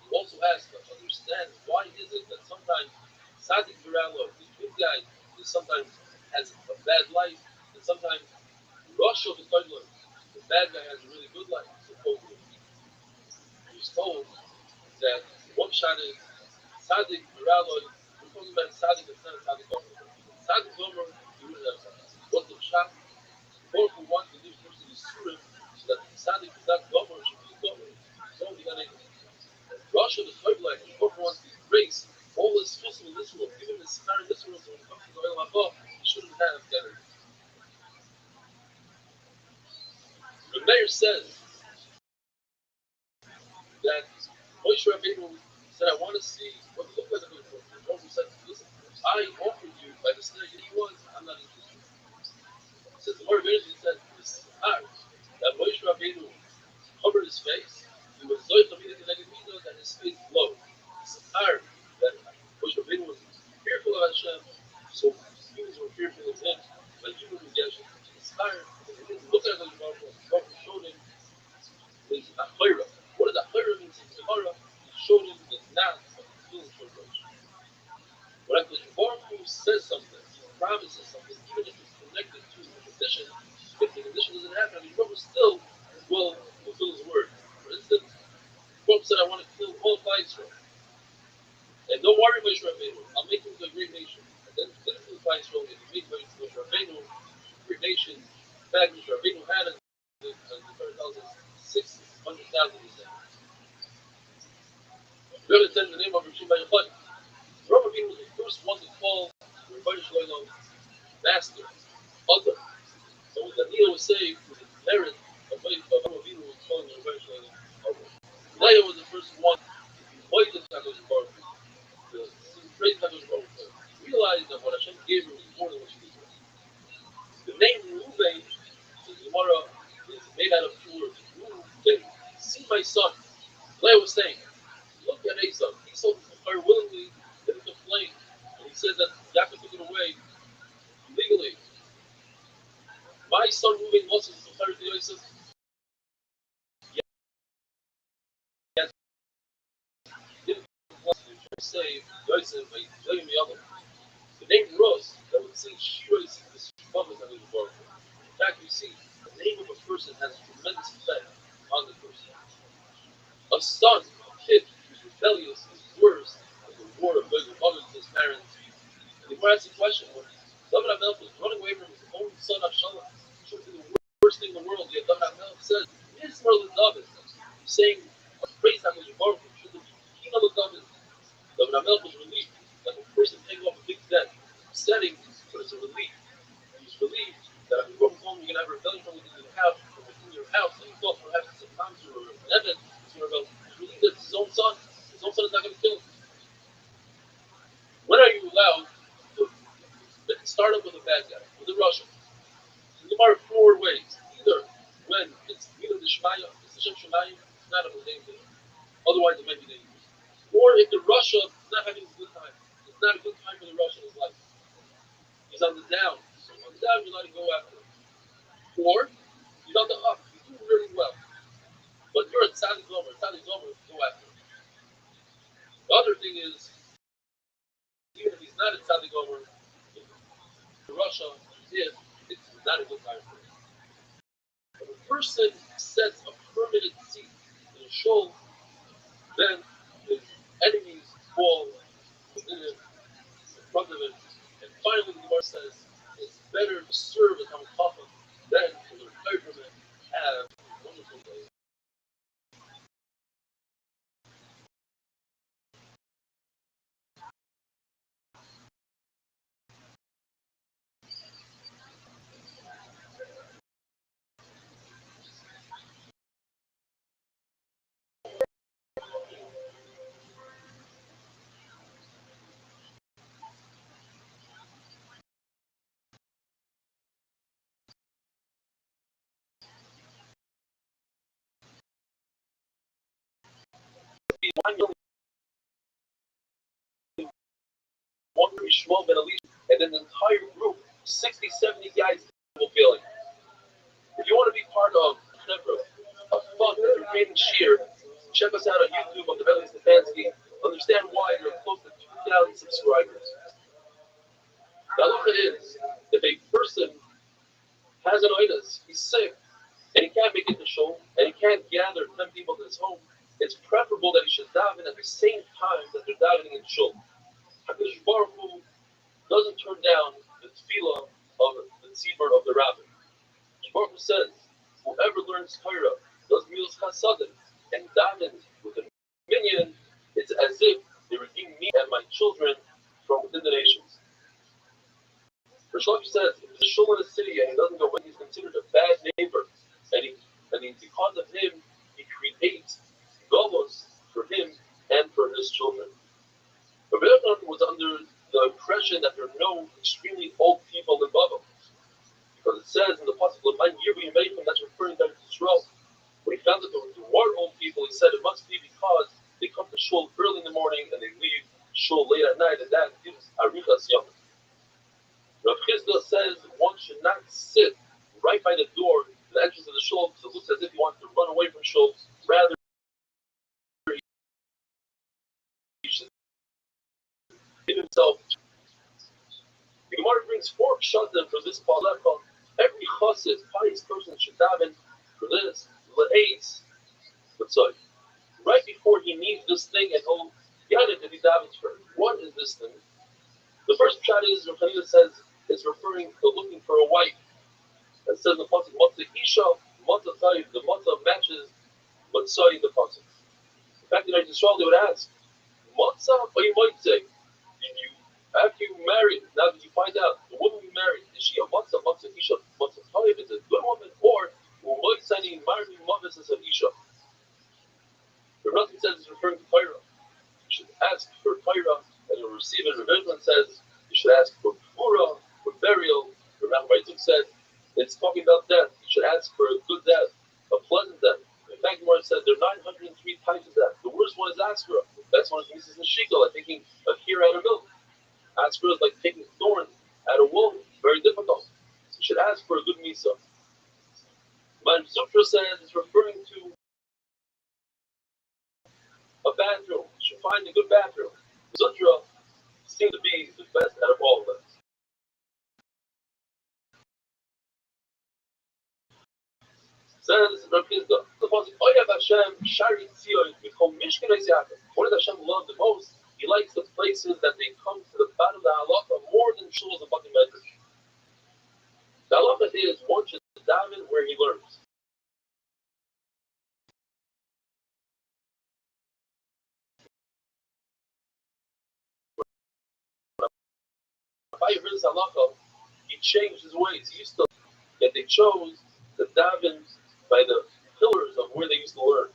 [SPEAKER 2] He also asked to understand why is it that sometimes Tzaddik Viralo, the good guy, sometimes has a bad life, and sometimes Rothschild'S, the bad guy has a really good life, supposedly. He was told that one shot is Tzaddik Viralo, we're talking about Tzaddik, it's not Tzaddik Gomer. Tzaddik Gomer, you wouldn't have Tzaddik. What's the shot? Both who want to give person the Surah so that the Tzaddik is not Gomer, should be Gomer. So the other Russia, the third leg, whoever wants to grace, all this physical in this world, even this entire this world, so when it comes to the oil above, he shouldn't have better. The mayor says that Moshe Rabbeinu said, I want to see what it looked like. The Moshe said, I offered you by the snake, and he was, I'm not interested. Says the Lord said, this is hard. That Moshe Rabbeinu covered his face. He was so committed to Negativo that his face glowed. This is hard. That Moshe Rabbeinu was fearful of Hashem, so humans were fearful of him, but humans would get inspired. He didn't look at the Baruch showed him his Achira. What does Achira mean? In Gemara, he showed him the Nas of the feelings for Rosh. When the Baruch says something, he promises something, even if it's connected to the condition, if the condition doesn't happen, the Baruch still will fulfill his word. For instance, the Baruch said, I want to kill all of Israel. And don't worry, Moshe Rabbeinu, I'll make you a great nation. And then kill Israel, and he made Moshe Rabbeinu a great nation. In fact, Moshe Rabbeinu had, as the Torah tells us, 600,000 descendants. We're going to send the name of Rabbi Yochai. Rabbi was the first one to call Rabbi Shlomo master, other. So when Daniel was saved, he was the parent of Rabbi was calling Rabbi Shlomo other. Leah was the first one to be invited to Hakadosh Baruch Hu, to praise Hakadosh Baruch Hu. Realized that what Hashem gave her was more than what she deserved. The name Reuven, the Gemara, is made out of two words. Reuven, see my son. Leah was saying, look at Esau. He sold his fire willingly, then he complained. And he said that Yaakov took it away legally. My son Reuven also is the fire to Yosef. Yes, he didn't save Yosef by blaming the other. The name Ros, that would sing Shiro's is famous under the Baruch. In fact, you see, the name of a person has a tremendous effect on the person. A son, a kid who's rebellious is worse than the war of the mother to his parents. And the Gemara asks the question, when David HaMelech was running away from his own son Absalom, should be the worst thing in the world, yet David HaMelech says, Mizmor LeDavid, saying, praise HaKadosh Baruch Hu, should be Kina LeDavid. David HaMelech was relieved, like a person taking off a big debt, setting, but it's a relief. He's relieved that if you go home, you're going to have a rebellion from within your house, and you thought perhaps it's a monster or an Evan, he's relieved that it's his own son is not going to kill him. When are you allowed to start up with a bad guy, with a Russian? There are four ways. Either when it's either the Shemaya, it's the Shem Shemayim, it's not a name there. Otherwise, it might be dangerous. Or if the Russia is not having a good time, it's not a good time for the Russian in his life. He's on the down. So on the down, you're not to go after him. Or he's on the up. He's doing really well. But you're a Tzaddik Gomer. Tzaddik Gomer, go after him. The other thing is, even if he's not a Tzaddik Gomer, in Russia, if it's not a good time for him. If a person sets a permanent seat in a shul, then his enemies fall within him, in front of him. And finally, the Gemara says, it's better to serve as Hamid Chacham than to retire from it. Have a wonderful day. One very small Ben Elisha, and then the entire group, 60, 70 guys, will feel it. If you want to be part of a fun, entertaining cheer, check us out on YouTube on the Rabbi Stefanski. Understand why there are close to 2,000 subscribers. The halacha is, if a person has an itis, he's sick, and he can't make it to shul, and he can't gather 10 people to his home, it's preferable that he should daven at the same time that they're davening in shul. Hakadosh Baruch Hu doesn't turn down the tefillah of the tzibur of the rabbi. Baruch Hu says, whoever learns Torah, does milos chasadim, and davens with a minyan, it's as if they redeem me and my children from within the nations. Rothschild'S says, if there's a shul in a city and he doesn't go in, he's considered a bad neighbor, and because of him, he creates govos for him and for his children. Rabbi was under the impression that there are no extremely old people in Babel. Because it says in the pasuk, that's referring to Israel. When he found that there were old people, he said it must be because they come to shul early in the morning and they leave shul late at night, and that gives arichas yom. Rothschild'S says one should not sit right by the door, the entrance of the shul, because it looks as if he wants to run away from shul. Rather, he should give himself. The Gemara brings 4 pshatim for this palakha. Every chassid, pious person, should daven for this, le'etz, right before he needs this thing, and he'll get it if he davens for it. What is this thing? The first pshat is, Rabbi says, is referring to looking for a wife. It says in the pasuk, Matzah Isha, Matzah Tayyib, the Matzah matches Matzah in the pasuk. In fact, in Israel, they would ask, Matzah, or you might say, after you married, now that you find out the woman you married, is she a Matzah, Matzah Isha, Matzah Tayyib, is a good woman, or Umoy Sani Marvi Mavis as an Isha? The Rabbi says it's referring to Torah. You should ask for Torah, and you'll receive it. Rabbi says you should ask for Pura, for burial. The Rabbi said it's talking about death. You should ask for a good death, a pleasant death. In fact, Gemara said there are 903 types of death. The worst one is Askara. That's one of the Mrs. Nashika, like taking a hair out of milk. Askara is like taking thorns out of wool. Very difficult. So you should ask for a good misa. Man Sutra says it's referring to a bathroom. You should find a good bathroom. Sutra seems to be the best out of all of them. Says Rabbi, the pasuk, Oyav Hashem Shari Tzion Michol Mishkanei Yaakov. What does Hashem love the most? He likes the places that they come to the bottom of the halacha more than shuls and bati medrash. The halacha is one should daven where he learns. Rabbi heard this halacha, he changed his ways. He used to, yet they chose the daven by the pillars of where they used to learn.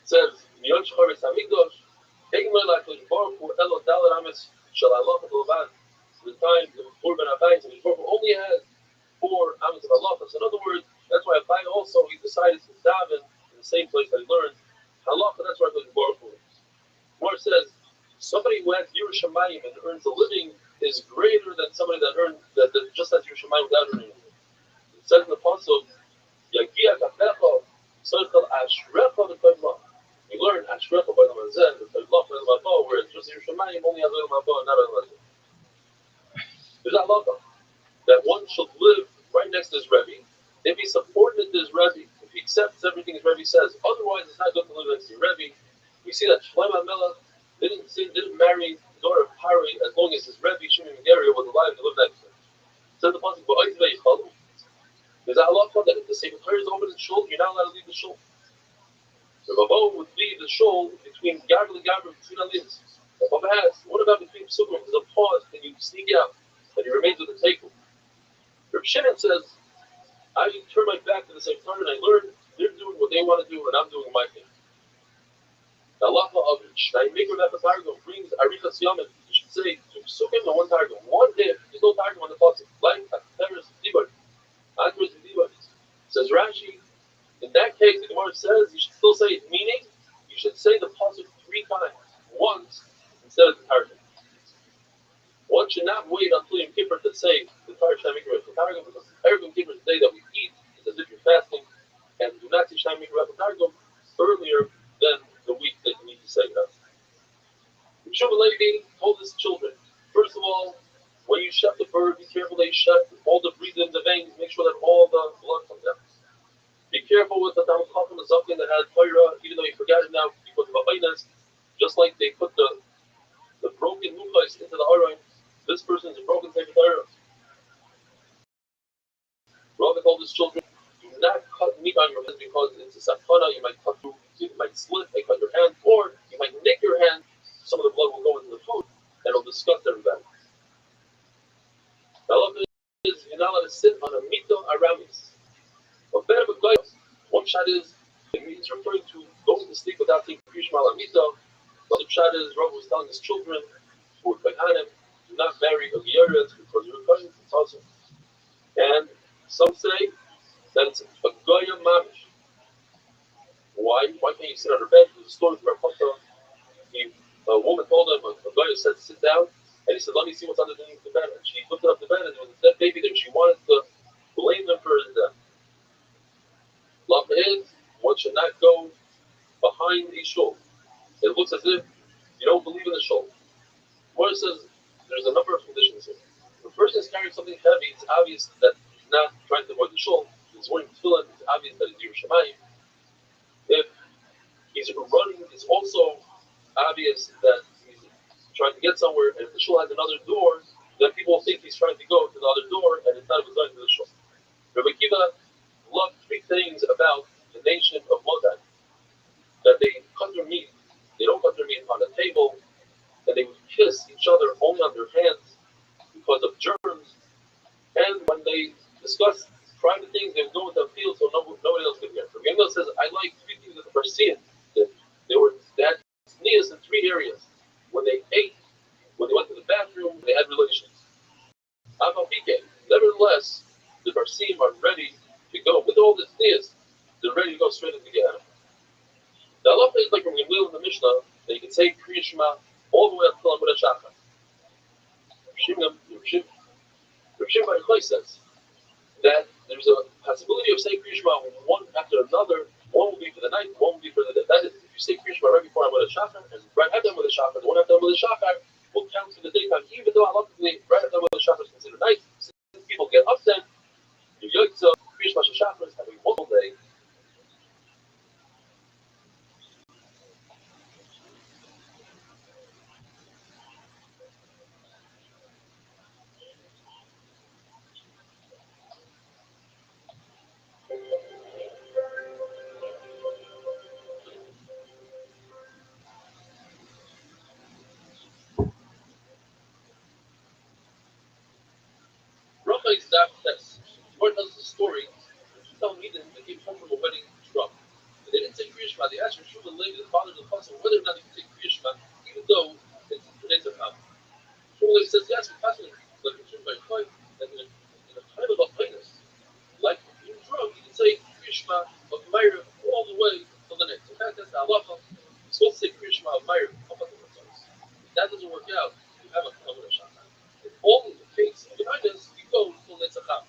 [SPEAKER 2] It says, Miyon Shchoris Hamikdash, Egin Lo Lakosh Baruch Hu Elo Dalet Ames Shal Halacha B'Levad. The time the Korban Abayis and Baruch Hu only had 4 Ames of Halacha. So in other words, that's why Abai also he decided to daven in the same place that he learned Halacha. That's why Baruch Hu. Gemara says somebody who has Yerushalayim and earns a living is greater than somebody that earns that just has Yerushalayim without earning. It says in the pasuk, Yagia Kapecha, Soichel Ashrecha V'Toivlah. You learn Ashrecha by the Mazeh, V'Toivlah by the Mabah, whereas just Yerushalayim only has a Mabah, not a Mazeh. There's that halacha that one should live right next to his Rebbe. If he's subordinate to his Rebbe, if he accepts everything his Rebbe says, otherwise it's not good to live next to your Rebbe. We see that Shlomo HaMelech didn't marry the daughter of Pari as long as his Rebbe Shimon Megaria was alive to live next to him. So the pasuk, there's a halacha that if the Sefer Torah is open in shul, you're not allowed to leave the shul. The Rabbi would leave the shul between Gaber and Gaber, between Alims. The Rabbi asks, what about between Psukim? There's a pause, and you sneak out, and he remains with the table. Reb Shimon says, I turn my back to the Sefer Torah and I learn they're doing what they want to do, and I'm doing my thing. The halacha of Shnai Mikra Targum brings Arichas Yomim. You should say two Psukim and one Targum. One day, there's no Targum on the pasuk. Like Teres Dibar, Atros Dibar. Says Rashi. In that case, the Gemara says you should still say it, meaning you should say the pasuk 3 times, once instead of the Targum. One should not wait until Yom Kippur to say the Shnai Mikra Targum, because every Yom Kippur day that we eat is as if you're fasting, and do not say Shnai Mikra Targum earlier than the week that you need to say that. Shmuel Levi told his children, first of all, when you shut the bird, be careful that you shut all the breathing in the veins, make sure that all the blood comes out. Be careful with the Talmud Chacham and Zaken that had Torah, even though he forgot it now, he put the Babaynas, just like they put the broken Mukhais into the Aron. This person is a broken Sefer Torah. Rabbi told his children, do not cut meat on your hand because it's a sakana, you might cut through, you might slip, you might cut your hand, or you might nick your hand, some of the blood will go into the food, and it'll disgust everybody. The halacha is you're not allowed to sit on a mito aramis. But better with guys, one shot is, it's referring to going to sleep without taking Krishma al mito. The pshat is Rabbi was telling his children who were Kohanim do not marry a Gioret because you're going to Tazim. And some say that it's a Goya Mamish. Why? Why can't you sit on her bed? There's a story of Rabbi. A woman told him, a Goya said, sit down. And he said, let me see what's underneath the bed. And she lifted up the bed and there was a dead baby there. She wanted to blame him for his death. Love is, one should not go behind a shul. It looks as if you don't believe in the shul. Moira says there's a number of conditions here. If a person is carrying something heavy, it's obvious that he's not trying to avoid the shul. If he's wearing tefillin, it's obvious that he's Yerushalayim. If he's running, it's also obvious that he's trying to get somewhere. And if the shul has another door, then people will think he's trying to go to the other door, and instead of going to the shul. Rabbi Kiva loved three things about the nation of Lodai: that they cut their meat, they don't cut their meat on the table, and they would kiss each other only on their hands because of germs. And when they discuss private things, they would go into a field so nobody else could hear. Rabbi Kiva says, I like three things that the Persian did. They had sneezes in three areas: when they ate, when they went to the bathroom, they had relations. Nevertheless, the Barsim are ready to go. With all this sneeze, they're ready to go straight into Gehenna. The halacha is like when we in the Mishnah, that you can say Kriya Shema all the way up till Amud HaShachar. Rav Shimon Bar Yochai says that there's a possibility of saying Kriya Shema one after another. One will be for the night, one will be for the day. That is, if you say Kriya Shema right before Amud HaShachar, and right after Amud HaShachar, the one after Amud HaShachar will count for the daytime, even though halachically right after Amud HaShachar is considered night. Since people get up then, your Yotzah, Kriya Shema Shachar is having one whole day. Rabbi is that test. Where tells the story, tell me that they came home from a wedding drunk. And they didn't say Kriya Shema. They asked Yeshua, the lady, the father of the apostle, whether or not they could say Kriya Shema, even though it's today's a problem. Yeshua says, yes, we pass it like Yeshua by Yochai, that in a time of uprightness, like being drunk, you can say Kriya Shema of Meir all the way till the next. In fact, that's the halacha. You're supposed to say Kriya Shema of Meir up until the next. If that doesn't work out, you have a Amud HaShachar. If only the case of uprightness, you go until Netzachah.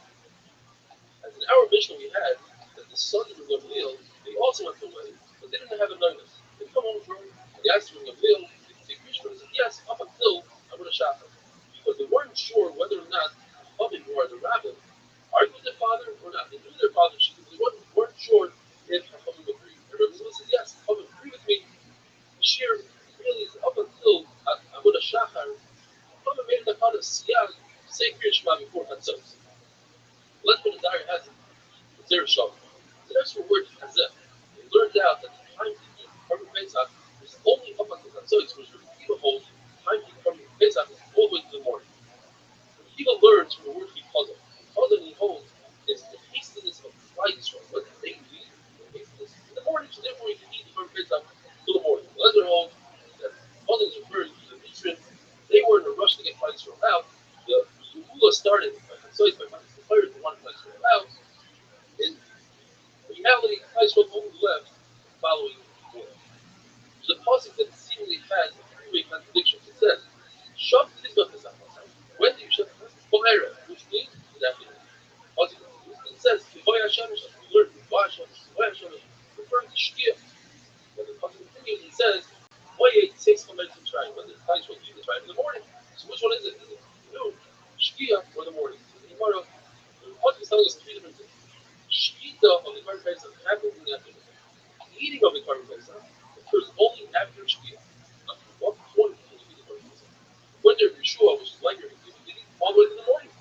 [SPEAKER 2] As in our mission we had, that the sons of Gamliel, they also went away, but they didn't have a notice. They come home drunk, and they asked Gamliel, did you say Krishma? He said, yes, up until Amud HaShachar. Because they weren't sure whether or not the Rabbi or the Rabbi argued with their father or not. They knew their father, but they weren't sure if the Rabbi would agree. And Rabbi said, yes, the Rabbi agree with me. The shir really is up until Amud HaShachar. The Rabbi made the father siyag, say Krishma before Hatzot. Let's put a diary has it. It's their show. The next word is Hazeh. They learned out that the time to eat Karban Pesach is only up until Hatzot, which Rabbi Kiva holds time to eat Karban Pesach is all the way to the morning. Rabbi Kiva learns from the word Hipazah. Hipazah he holds is the hastiness of Klal Yisrael. What did they do? The hastiness in the morning, so therefore you can eat the Karban Pesach till the morning. The Lezer holds that Hipazah is referring to the Mitzvah. They were in a rush to get Klal Yisrael out. The Geulah started by Hatzot, by Ma'aseh declared the one Klal Yisrael out. In reality, Klal Yisrael only left following the Geulah. There's a passage that seemingly has a three-way contradiction. It says, Shav Tizbah Pesach. When do you shut the Pesach? Which means in the afternoon. It says, Kivoy HaShemesh, we learned Kivoy HaShemesh, referring to Shkia. When the passage continues, it says, Moye takes momentum trying, when the Klal Yisrael do the trying in the morning. So which one is it? Is it noon, Shkia, or the morning? So the Gemara, the passage is telling us three different things. Shkita of the Karban Pesach happens in the afternoon. Eating of the Karban Pesach occurs only after Shkia. What point can you eat the Karban Pesach? When there Yeshua, which is like your you eat all the way to the morning.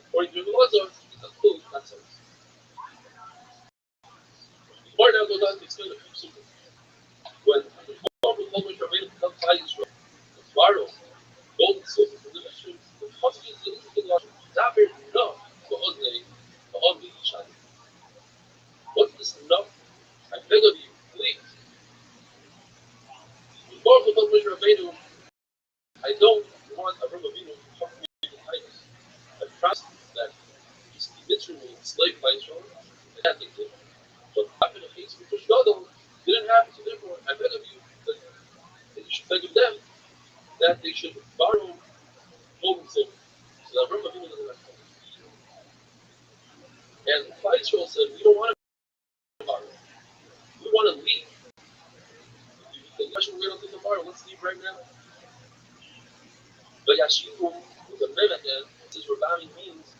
[SPEAKER 2] According to the Lezer, it's a food, not sense. The Gemara now goes on to explain a few symbols. When the former Chol Moed becomes Klal Yisrael, the Pharaoh, gold and silver from the Mishnah, the Pasuk is the interesting logic. Daber no, for Oznei, for Oznei Yishai. What's this enough? I beg of you, please. Baruch Hu told Moshe Rabbeinu, I don't want Avraham Avinu to come to me with kindness. I promise that he's Mitzrayim will enslave my Israel, and that they did. But happened in case of Push Gadol didn't happen, so therefore I beg of you that you should beg of them that they should borrow gold and silver. So that Avraham Avinu doesn't have to. And Klal Yisrael said, we don't want to borrow. We want to leave. The question we don't think tomorrow, let's leave right now. But Yashivu, with a mem at the end, says Rabbi means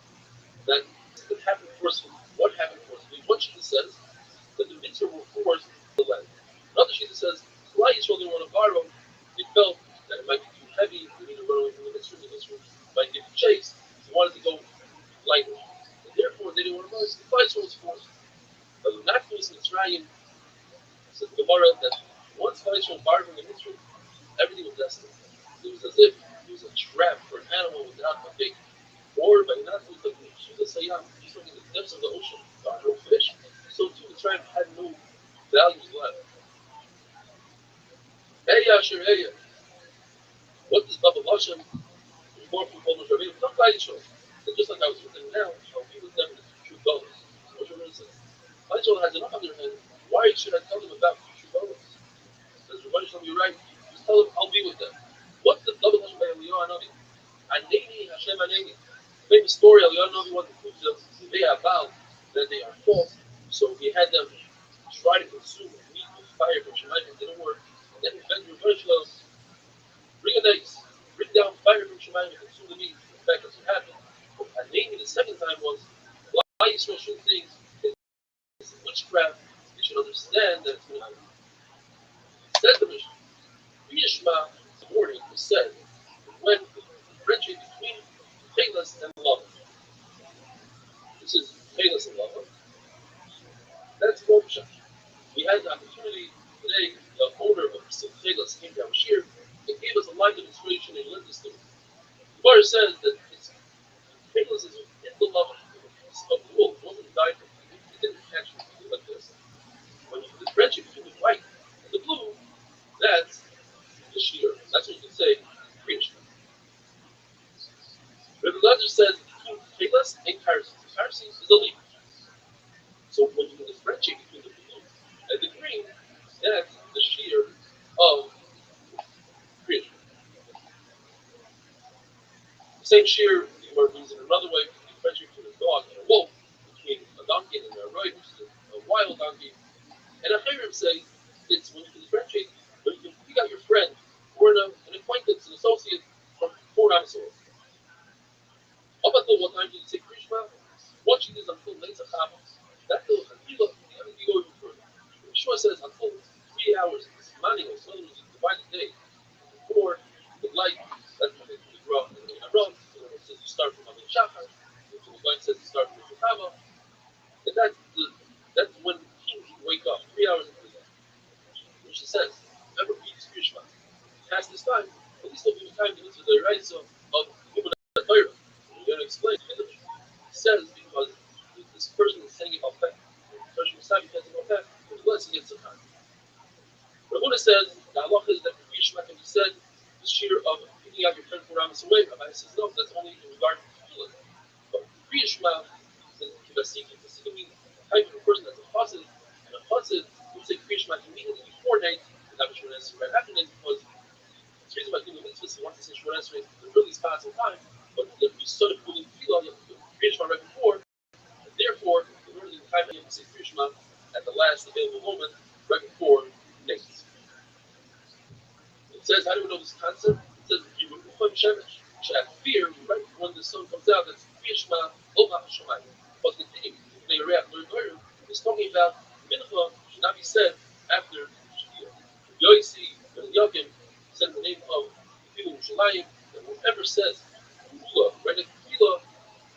[SPEAKER 2] that it happened forcefully. What happened forcefully? One Shita says that the mitzvah were forced to the land. Another Shita says, Klal Yisrael didn't want to borrow. They felt that it might be too heavy. They needed to run away from the mitzvah. The mitzvah might give chase. They wanted to go lightly. And therefore, they didn't want to borrow. So the Klal Yisrael was forced. But not forced in Mitzrayim, says the Gemara, that once Klal Yisrael borrowed from the mitzvah, everything was destined. It was as if it was a trap for an animal without a big, or by not with the Sayam, just like in the depths of the ocean, no fish. So too, the tribe had no values left. Hey Asher, hey, what does Baba Hashem more from Polish Rabbi? Not Klal Yisrael. Just like I was with them now, I'll be with them in the true dollars. What you're going to say? Klal Yisrael has enough on their hand. Why should I tell them about future dollars? Says Rabbi Shalom, you're right. Just tell them I'll be with them. What's the double Hashem by Eliyahu Hanavi? Aneni Hashem Aneni. Famous story, Eliyahu Hanavi wanted to prove them they are bound, that they are false. So he had them try to consume meat with fire from Shemayim. It didn't work. And then he begged Rabbi Shalom, bring an axe, bring down fire from Shemayim and consume the meat. In fact, that's what happened. Aneni the second time was, why Yisrael should think it's witchcraft. They should understand that it's going to happen. Says the Mishnah, Yishma, the warning was said when differentiate between Chelas and Lava. This is Chelas and Lava. That's Rothschild. We had the opportunity today, the owner of Chelas came down here and gave us a live demonstration and led us to it. The Gemara says that Chelas is in the lava. It's a wool, it wasn't dyed from it. It didn't catch like this. When you differentiate between the white and the blue, that's the shear. That's what you can say, Kriyashma. Rabbi Lazar says between Chelas and Karsi. Karsi is a leaf. So when you differentiate between the blue and the green, that's the shear of Kriyashma. The same shear you means in another way, you differentiate between a dog and a wolf, between a donkey and a roy, which is a wild donkey. And a Chayrim say it's when you can differentiate, when you can pick out your friend or an acquaintance, an associate from four dinosaurs. Up until what time did you say Krishma? What she did until late Sachama. That till Chantila, you go even further. Yeshua says until 3 hours, this morning, or so you divide the day before the light, that's when they grow up and they run. So it says you start from Amin Shachar, so the light says you start from Shachama. And that's when kings wake up, 3 hours into the day. Which it says, remember, reads Krishma. Past this time, at least there'll be time to answer the rights of human Torah. We're going to explain it. It says because this person is saying about that, the person is saying about that, but unless he gets the time. But Rabbi says, the halacha is that Kriyashma can be said, the shear of picking out your friend for Ramos away. Rabbi says, no, that's only in regard to feeling. But Kriyashma, the Kivasiki means the type of a person that's a chassid, and a chassid would say Kriyashma immediately before night, and that was right after night, because it's reason why doing mitzvahs, you want to say Shemona Esrei the earliest possible time, but if you sort of doing Tefillah, you have to do Kriyashma right before, and therefore, in order to time you have to say Kriyashma at the last available moment, right before night. It says, how do we know this concept? It says, you should have fear right when the sun comes out, that's Kriyashma, Olach Shemayim. But continue, it's talking about Mincha should not be said after Shkia. Yoisi, Yokim, said the name of people in Shalayim, that whoever says Kula, right? The Kula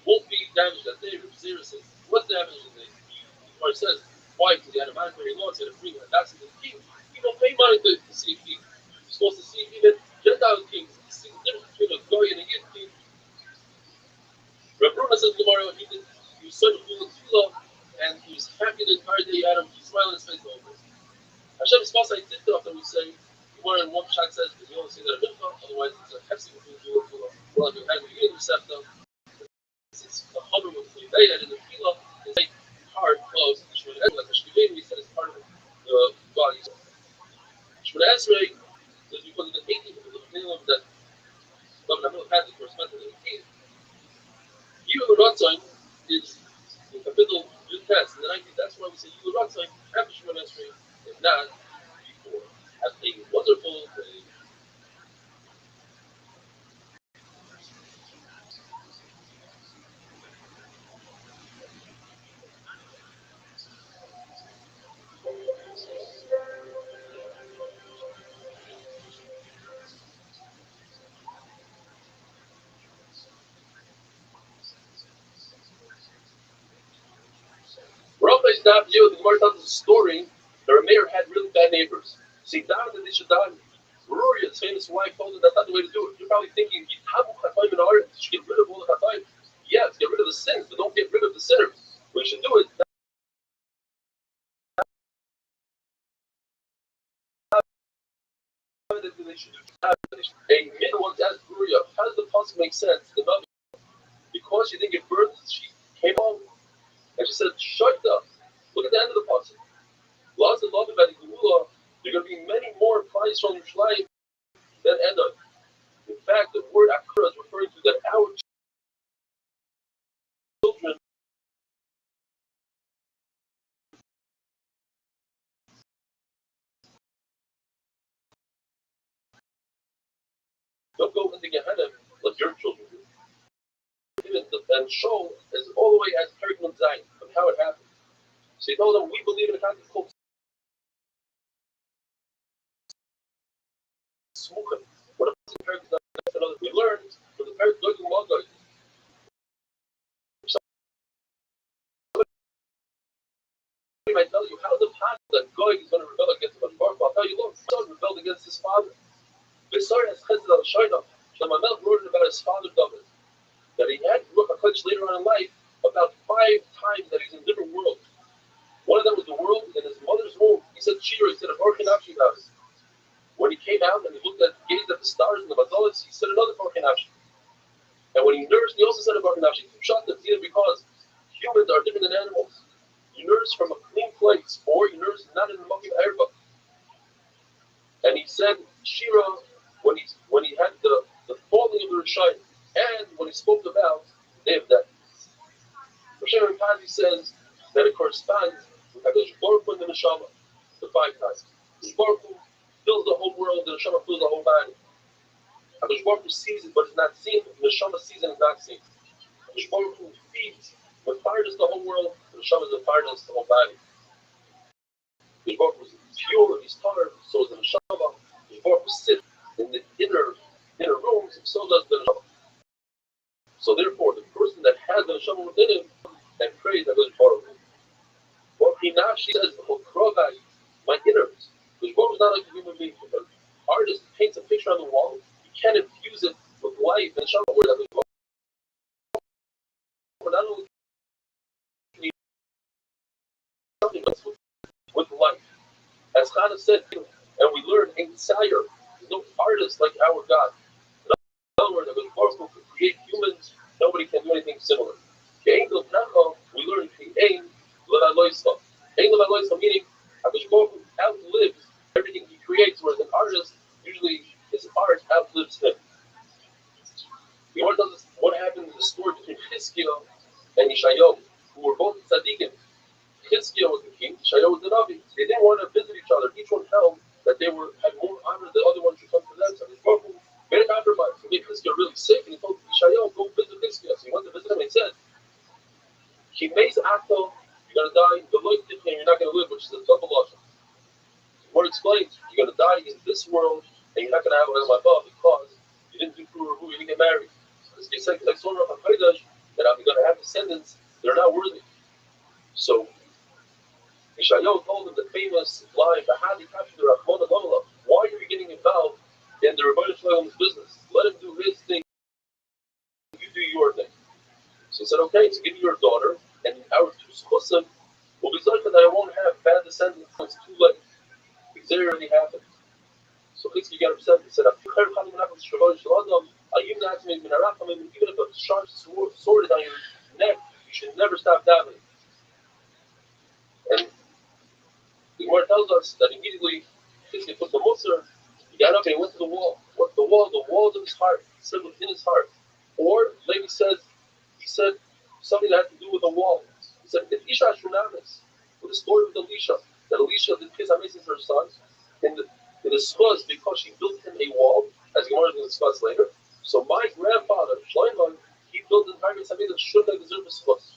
[SPEAKER 2] won't be damaged that day. Rabbi Zera says, what's damaged that day? The says, why? Because he had a monetary law, he had to bring a tax to the king. You don't pay money to see a king. You're supposed to see even Gentile kings. You see the difference between a Goy and a Yid king. Rabbi Runa says, Gemara, he did, he was so Kula, and he was happy the entire day he had him, he smiled on his face over. Hashem's false I did that we say, he Gemara in one shot says that you only say that a mincha, otherwise it's a hefsek between two and two. Well, if you have the beginning of the septum, it's the hover with the day, and in the fila is like part of the Shemona Esrei, like the Shemona we said is part of the body. Shemona Esrei is because of the 18th of the beginning of that. But I'm not had the corresponding to the 18th. Yilu Ratzon is the capital Yud-Tes in the 19th. That's why we say Yilu Ratzon after Shemona Esrei, if not before. Have a wonderful day. Rabbi stopped you. The Gemara tells us a story that a mayor had really bad neighbors. So he died and they should die. Ruria, his famous wife, told him that's not the way to do it. You're probably thinking, you should get rid of all the chatayim. Yes, get rid of the sins, but don't get rid of the sinners. We should do it. They should do a middle one asked Ruria, how does the pasuk make sense? The Navi, because she didn't give birth, she came home and she said, shut up. Look at the end of the pasuk. Lots of love about the Geulah. There are going to be many more prize from Yerushalayim than Edom. In fact, the word Akira is referring to that our children don't go into Gehenna like your children do. And show is all the way as Perikman Zayin of how it happened. So he told them, we believe in a concept called Smuchim. What a Perikman Zayin, we learned from the Perikman Zayin. Somebody might tell you, how is it possible that Goy is going to rebel against the Baruch? I'll tell you, look, son rebelled against his father. Visar has chesed al Shaina. Shlomo wrote about his father David, that he had Ruach HaKodesh later on in life about 5 times that he's in different worlds. One of them was the world in his mother's womb. He said Shira, he said a Baruch Nafshi about it. When he came out and he gazed at the stars and the Mazalas, he said another Baruch Nafshi. And when he nursed, he also said a Baruch Nafshi. Shot that's either because humans are different than animals. You nurse from a clean place, or you nurse not in the Makim Erba. And he said Shira when he had the falling of the Rishayim, and when he spoke about the day of death. Rosh Hashanah says that it corresponds with Hakadosh Baruch Hu and the Neshama, the 5 times. Hakadosh Baruch Hu fills the whole world, the Neshama fills the whole body. Hakadosh Baruch Hu sees it, but it's not seen. The Neshama sees it and is not seen. Hakadosh Baruch Hu feeds with fireness the whole world, the Neshama is the fireness the whole body. Hakadosh Baruch Hu is pure, he's tired, so is the Neshama. Hakadosh Baruch Hu sits in the inner rooms, so does the Neshama. So therefore, the person that has the Neshama within him and prays Hakadosh Baruch Hu. Well, Hinashi says, my innards. Hakadosh Baruch Hu is not like a human being. If an artist paints a picture on the wall, you can't infuse it with life and Neshama. Where Hakadosh Baruch Hu not only can something with life. As Chana said, and we learn in Sayer, there's no artist like our God. In other words, Hakadosh Baruch Hu can create humans, nobody can do anything similar. We learn Ein Levaloisa. Ein Levaloisa meaning Hakadosh Baruch Hu outlives everything he creates, whereas an artist usually his art outlives him. The Lord tells us what happened in the story between Chizkiah and Yeshayahu, who were both tzaddikim. Chizkiah was the king, Yeshayahu was the Rabbi. They didn't want to visit each other. Each one held that they had more honor, the other one should come to them. So Hakadosh Baruch Hu made a compromise. He made Chizkiah really sick, and he told Yeshayahu, go visit Chizkiah. So he went to visit him and he said, he makes Ato, you're going to die, the Lord did him, you're not going to live, which is a double logic. What explains, you're going to die in this world, and you're not going to have a Rabbi because you didn't do Kuru, you didn't get married. Because he said, like Surah HaKodesh, that I'm going to have descendants that are not worthy. So, Yeshayahu told him the famous line, why are you getting involved in the Rabbi Shalom's business? Let him do his thing, you do your thing. So he said, okay, so give me your daughter, and our 2 schusim will be such that I won't have bad descendants. It's too late. Because it already happened. So So Chizki got upset. He said, even if a sharp sword is on your neck, you should never stop davening. And the Gemara tells us that immediately Chizki put the musr, he got up and he went to the wall. What's the wall? The walls of his heart. He said within his heart. Or Levi says, he said something that had to do with the wall. He said, if Isha Shunamis, with the story with Elisha, that Elisha did kiss Amisis her son, in the schus because she built him a wall, as Gemara is going to discuss later. So my grandfather, Shloimon, he built an entire Amisis that shouldn't have deserved a schus.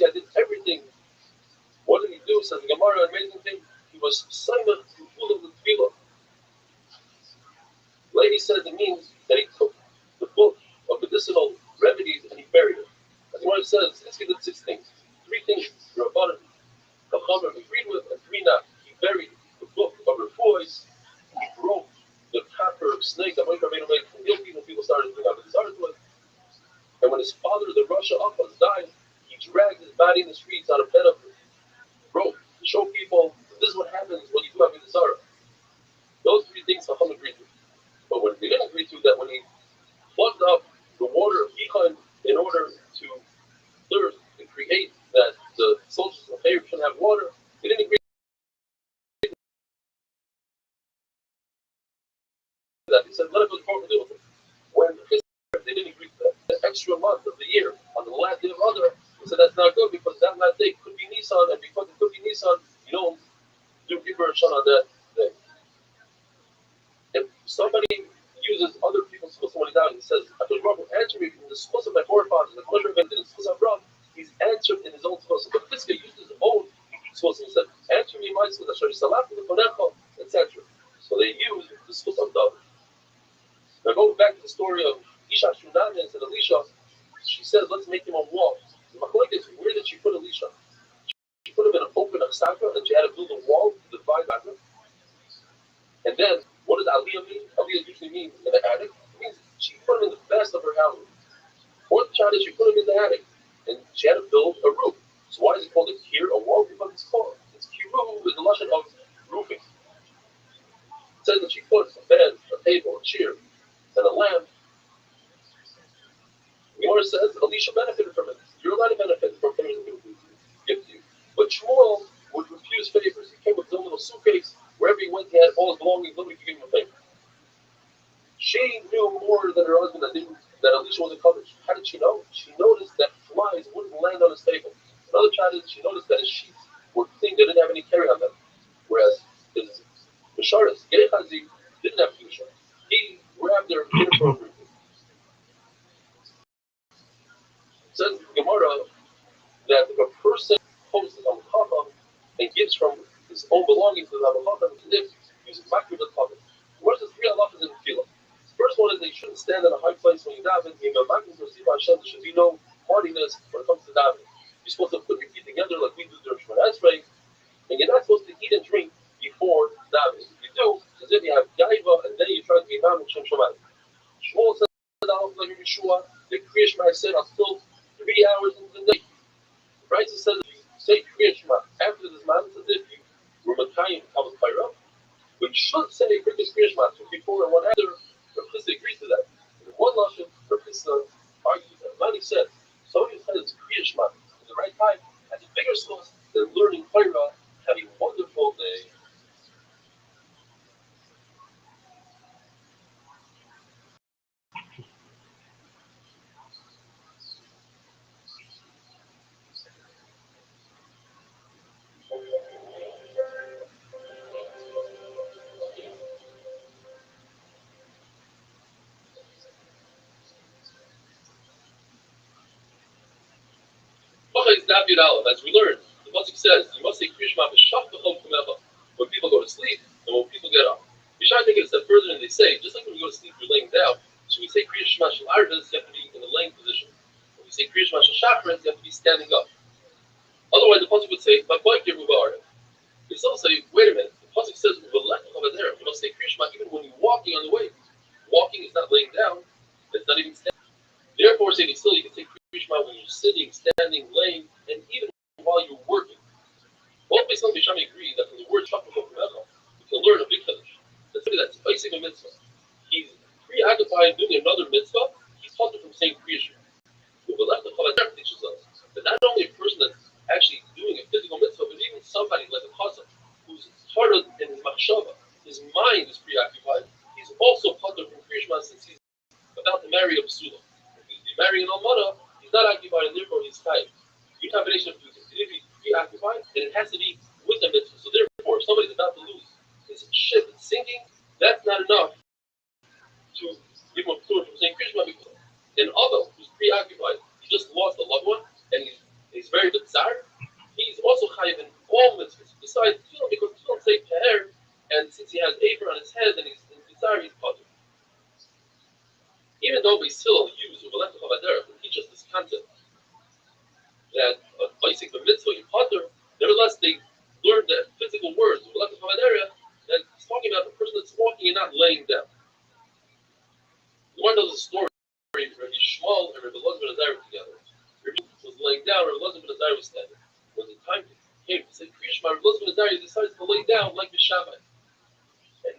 [SPEAKER 2] I did everything. What did he do? Says the Gemara, an amazing thing. He was Simon full of the tefillah. Lady said it means that he took the book of medicinal remedies and he buried it. As the Gemara says, let's get the 6 things. 3 things Rabbi, the Chamer agreed with, and 3 not. He buried the book of refuahs. He broke the copper snake that Moshe Rabbeinu made from heal people. People started doing out with. And when his father, the Rasha Achaz, died, he dragged his body in the streets on a bed of rope to show people this is what happens when you do have a desire. Those 3 things Chacham agreed to. But what they didn't agree to, that when he plugged up the water of Yichon in order to thirst and create that the soldiers of Chayr shouldn't have water, they didn't agree to that. They said, let it go to deal with it. When they didn't agree to that, the extra month of the year, on the last day of Adar, they said that's not good because that last day could be Nisan, and because it could be Nisan, you don't do Kippur Shon on that day. If somebody uses other people's schus when he dies, he says, answer me from the schus of my forefathers, the Moshe Rabbeinu did the schus of Abraham, he's answered in his own schus. But this guy used his own schus and he said, answer me my schus, etc. So they used the schus of David. Now going back to the story of Isha Shunamis and Elisha, she says, let's make him a wall. Where did she put Elisha? She put him in an open Aksaka and she had to build a wall to divide that. And then, what does Aliyah mean? Aliyah usually means in the attic. It means she put him in the best of her house. Fourth child is she put him in the attic. And she had to build a roof. So why is it called a kier, a wall? Because it's called. It's kiru with the lashon of roofing. It says that she put a bed, a table, a chair, and a lamp. The Gemara says that Elisha benefited from it. You're allowed to benefit from favors that people give to you. But Shmuel would refuse favors. He came with a little suitcase. Wherever he went, he had all his belongings. Nobody could give him a favor. She knew more than her husband that Elisha wasn't covered. How did she know? She noticed that flies wouldn't land on his table. Another child is she noticed that his sheets were clean. They didn't have any carry on them. Whereas his Misharis, Gehazi, didn't have Misha. He grabbed their inappropriately. Says Gemara that if a person posts on Chacham and gives from his own belongings to the Chacham, if using Makriv the Chacham. What is the 3 halachas in Tefillah? First one is they shouldn't stand in a high place when you daven. There should be no haughtiness when it comes to daven. You're supposed to put your feet together like we do during Shemona Esrei, and you're not supposed to eat and drink before daven. If you do, it's as if you have gaiva and then you try to be imam with Shem Shabbat. Shmuel said, like Yeshua, the Kriya Shema said until 3 hours into the day. Right? It says if you say Kriya Shema after this man, it's as if you were Makayim Kabbalah Kaira. We should say Kriya Shema before and 1 after. Rav agrees to that. In one lashon, Rav argues that. Mani said, somebody who says Kriya Shema at the right time has a bigger source than learning Kaira. Have a wonderful day. As we learned, the Pasuk says, you must say Kriya Shema when people go to sleep and when people get up. We try to take it a step further and they say, just like when you go to sleep, you're laying down, so we say Kriya Shema Shel Arvis, you have to be in the laying position. When we say Kriya Shema Shel Shachris, you have to be standing up. Otherwise, the Pasuk would say, they still say, wait a minute, the Pasuk says, over there, you must say Kriya Shema even when you're walking on the way. Walking is not laying down, it's not even standing. Therefore, saying still, you can say Kriya Shema when you're sitting, standing, laying, and even while you're working. a mitzvah. He's preoccupied doing another mitzvah. He's halted from saying Kriya Shema. The left of Chavadar teaches us that not only a person that's actually doing a physical mitzvah, but even somebody like a chassan who's harder in his machshava, his mind is preoccupied. He's also halted from Kriya Shema since he's about to marry a psula. If he's marrying an almana, he's not occupied, and therefore he's chayiv. You combination of two things. If he's preoccupied, then it has to be with the mitzvah. So therefore, if somebody's about to lose his ship and sinking, that's not enough to give him a psula from saying Kriya Shema because an other who's preoccupied, he just lost a loved one, and he's very bizarre. He's also chayiv in all mitzvahs. Besides tefillin, because tefillin say peher, and since he has apron on his head and he's bizarre, he's puzzled. Even though Basil used Uvalech Chavadar to teach us this concept that a basic mitzvah in Potter, nevertheless they learned that physical words Uvalech Chavadar that it's talking about the person that's walking and not laying down. One knows a story. Rabbi Shmuel and Rabbi Elazar ben Azariah together. Rabbi was laying down, Rabbi Elazar ben Azariah was standing. When the time came to say Kriya Shema, Rabbi Elazar ben Azariah decided to lay down like the Shabbat. And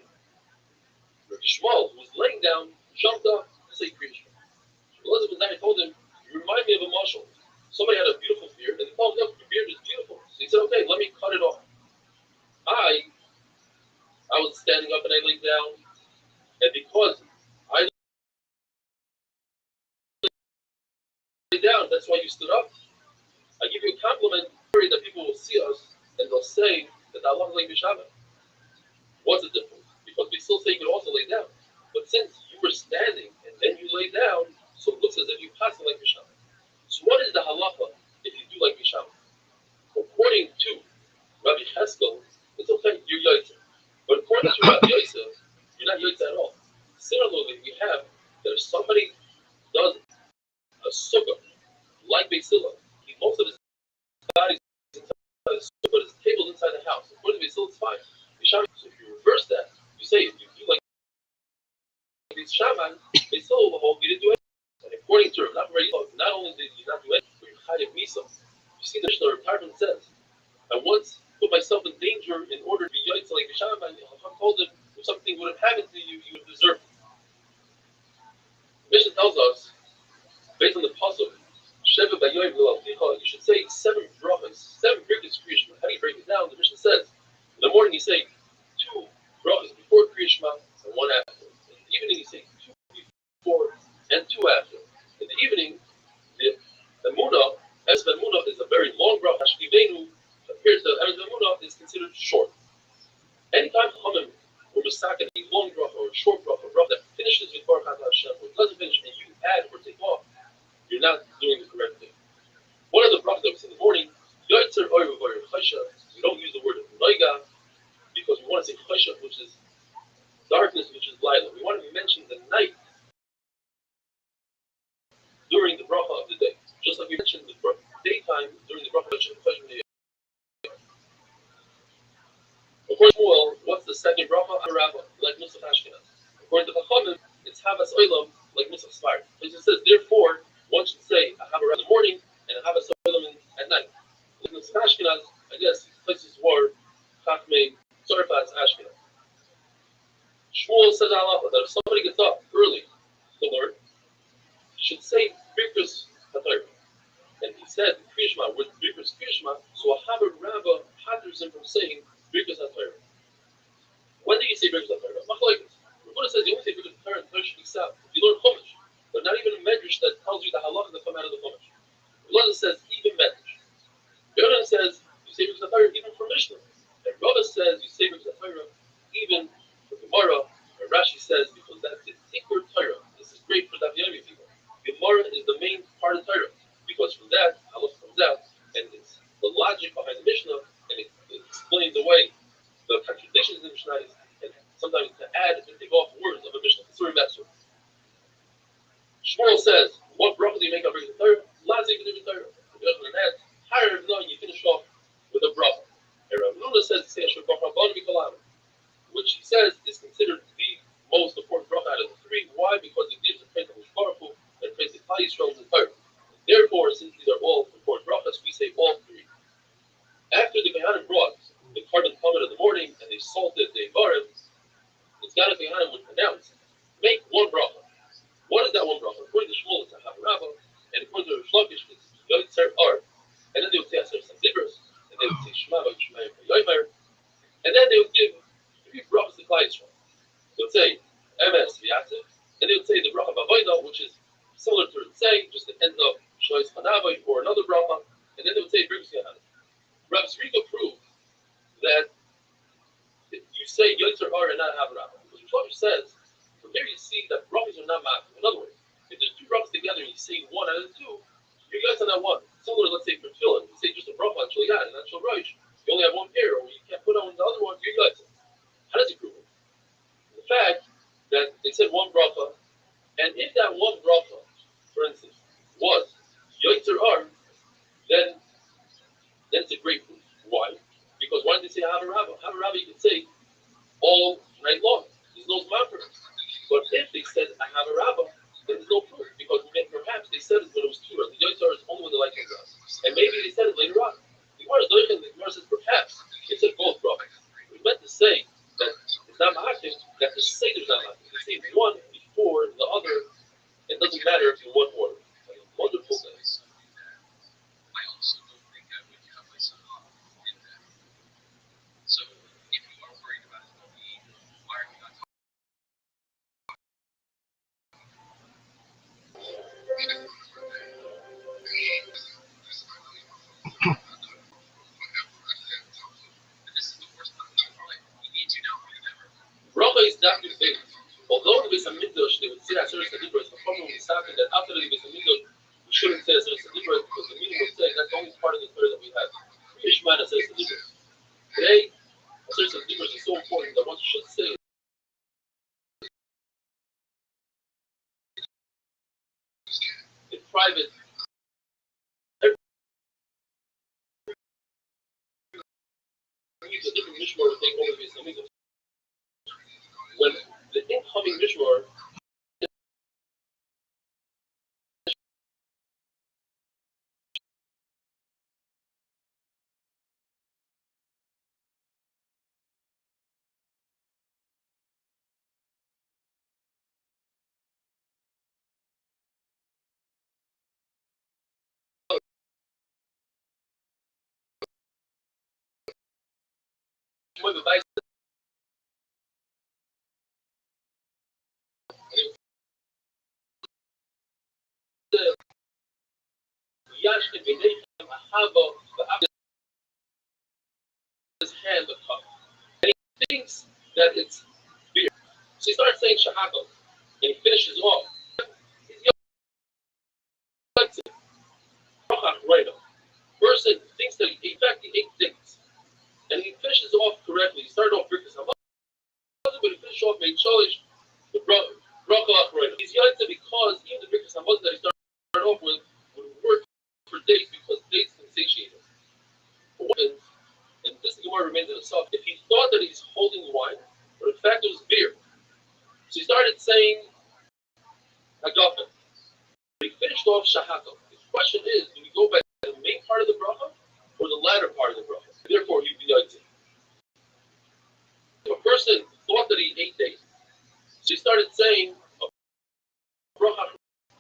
[SPEAKER 2] Rabbi Shmuel, who was laying down, jumped up to say Kriya Shema. Rabbi Elazar ben Azariah told him, "You remind me of a mashal. Somebody had a beautiful beard, and he told him, "Look, your beard is beautiful." So he said, "Okay, let me cut it off." I was standing up and I laid down, and because I lay down, that's why you stood up. I give you a compliment that people will see us and they'll say that Allah is like Shabbat. What's the difference? Because we still say you can also lay down. But since you were standing and then you lay down, so it looks as if you passed like Shabbat. So what is the halacha if you do like Shabbat? According to Rabbi Cheskel, it's okay, you're Yaitzer. But according to Rabbi Yaitzer, you're not Yaitzer at all. Similarly, we have that if somebody does a sukkah like Beisila, most of his body is inside the sukkah, but his table's inside the house. According to Beisila, it's fine. So if you reverse that, you say if you do like this shaman, Beisila will hold you to do it. And according to not only did you not do it, but you're chayav misa. You see the Mishnah Targum says, I once put myself in danger in order to be yaitz like the shaman. I told him if something would have happened to you, you would deserve it. The Mishnah tells us, based on the pasuk, you should say 7 brachas, 7 brachas Kriya Shema. How do you break it down? The Mishnah says, in the morning you say 2 brachas before Kriya Shema and 1 after. In the evening you say 2 before and 2 after. In the evening, the Emunah, Emes Emunah is a very long bracha. Hashkivenu compared to Emes Emunah is considered short. Anytime Chachamim or Misaka, a long bracha or a short bracha, a bracha that finishes with Baruch Atah Hashem, or doesn't finish and you add or take off, you're not doing the correct thing. One of the brachas that we say in the morning, Yaitzer Oyer V'Oyer Choshev. We don't use the word Noiga because we want to say Choshev, which is darkness, which is Laila. We want to mention the night during the bracha of the day, just like we mentioned the daytime during the bracha of the day. According to Shmuel, what's the second bracha? Rabbi, like Musaf Ashkenaz. According to Chachamim, it's Havas Olam, like Musaf Sfard. So it says, therefore, one should say a Havas in the morning and a Havas Olam at night. Like Musaf Ashkenaz, I guess places were Chachmei Tzorfas Ashkenaz. Shmuel says Allah that if somebody gets up early to learn, he should say Birkus HaTorah. And he said Kriya Shema with Birkus Kriya Shema, so a Haver Rabba hinders him from saying Birkus HaTorah. When do you say Birkus HaTorah? Machlokes. Rabbuna says you only say Birkus HaTorah and Torah should be south. You learn Chumash, but not even a medrash that tells you the halachas that come out of the Chumash. Rabbi says even medrash. Yonan says you say Birkus HaTorah even for Mishnah. And Rabbi says you say Birkus HaTorah even for Gemara. And Rashi says because that's the Tikkur Torah. This is great for Dafyomi people. Gemara is the main part of Torah because from that halacha comes out, and it's the logic behind the Mishnah, and it explains away the contradictions in the Mishnah, and sometimes to add and take off words of a Mishnah. Shmuel says, what bracha do you make on Birkus Torah? Lazik Birkus Torah. Higher than you finish off with a bracha. And Rav Nuna says to say a short bracha, which he says is considered the most important bracha out of the 3. Why? Because it gives a praise of Baruch Hu and praise of Klal Yisrael and Torah. Therefore, since these are all important brachas, we say all 3. After the Kohanim brought the carbon comet in the morning and they salted the Ibarim, it's got a Kohanim with then they would give 3 brachas to Klal Yisrael. They would say Emes V'Yatziv, and they would say the bracha B'Avodah, which is similar to saying just the end of Shois Chanavai or another bracha, and then they would say Birkus Yohanan. Rabbi Zrika proved that you say Yotzer Ar and not Havarabah. Because Rosh says, from here you see that brachas are not mad. In other words, if there's 2 brachas together and you say one out of the 2, you guys are not one. Similar, let's say for tefillin, you say just a bracha on Shul Yad and not Shul Rosh. You only have 1 pair, or you can't put on the other one. You guys. How does he prove it? The fact that they said 1 bracha, and if that 1 bracha, for instance, was Yotzer Ar, then it's a great proof. Why? Because why did they say Havarabah? Havarabah you can say all night long. There's no zman for it. But if they said Havarabah, then there's no proof. Because perhaps they said it when it was 2, or the Yotzer is only when the light comes out. And maybe they said it later on. The Gemara says perhaps they said both brothers. We meant to say that it's not ma'akim, that the Seder is not ma'akim. You say one before the other, it doesn't matter if in one order. Wonderful thing.
[SPEAKER 1] I also don't think I would cut myself off in that. So if you are worried about it, why are we not talking? This is the worst part of the life. You need to know who you never.
[SPEAKER 2] Bracha is not good thing. Although the Beis Hamikdash, they would say Aseret Sadibros, the problem is happening that after the Beis Hamikdash, we shouldn't say Aseret Sadibros because the meaning would say that's the only part of the Torah that we have. Ishmael Aseret Sadibros. Today, Aseret Sadibros is so important that one should say in private. A different mishmar would take over the Beis Hamikdash. When the incoming mishmar his hand the cup. And he thinks that it's beer. So he starts saying shahako, and he finishes off. He's young. Person thinks that he ate things. And he finishes off correctly. He started off Birkus Hamazon, but he finished off made Sholish, the bracha right. He's young because even the Birkus Hamazon that he started off with would work for dates because dates can satiate him. And this Gemara remains in itself. If he thought that he's holding wine, but in fact it was beer. So he started saying Hagafen. He finished off Shahako. The question is, do we go back to the main part of the bracha or the latter part of the bracha? Therefore, he'd be yotzei. If a person thought that he ate dates, so he started saying bracha,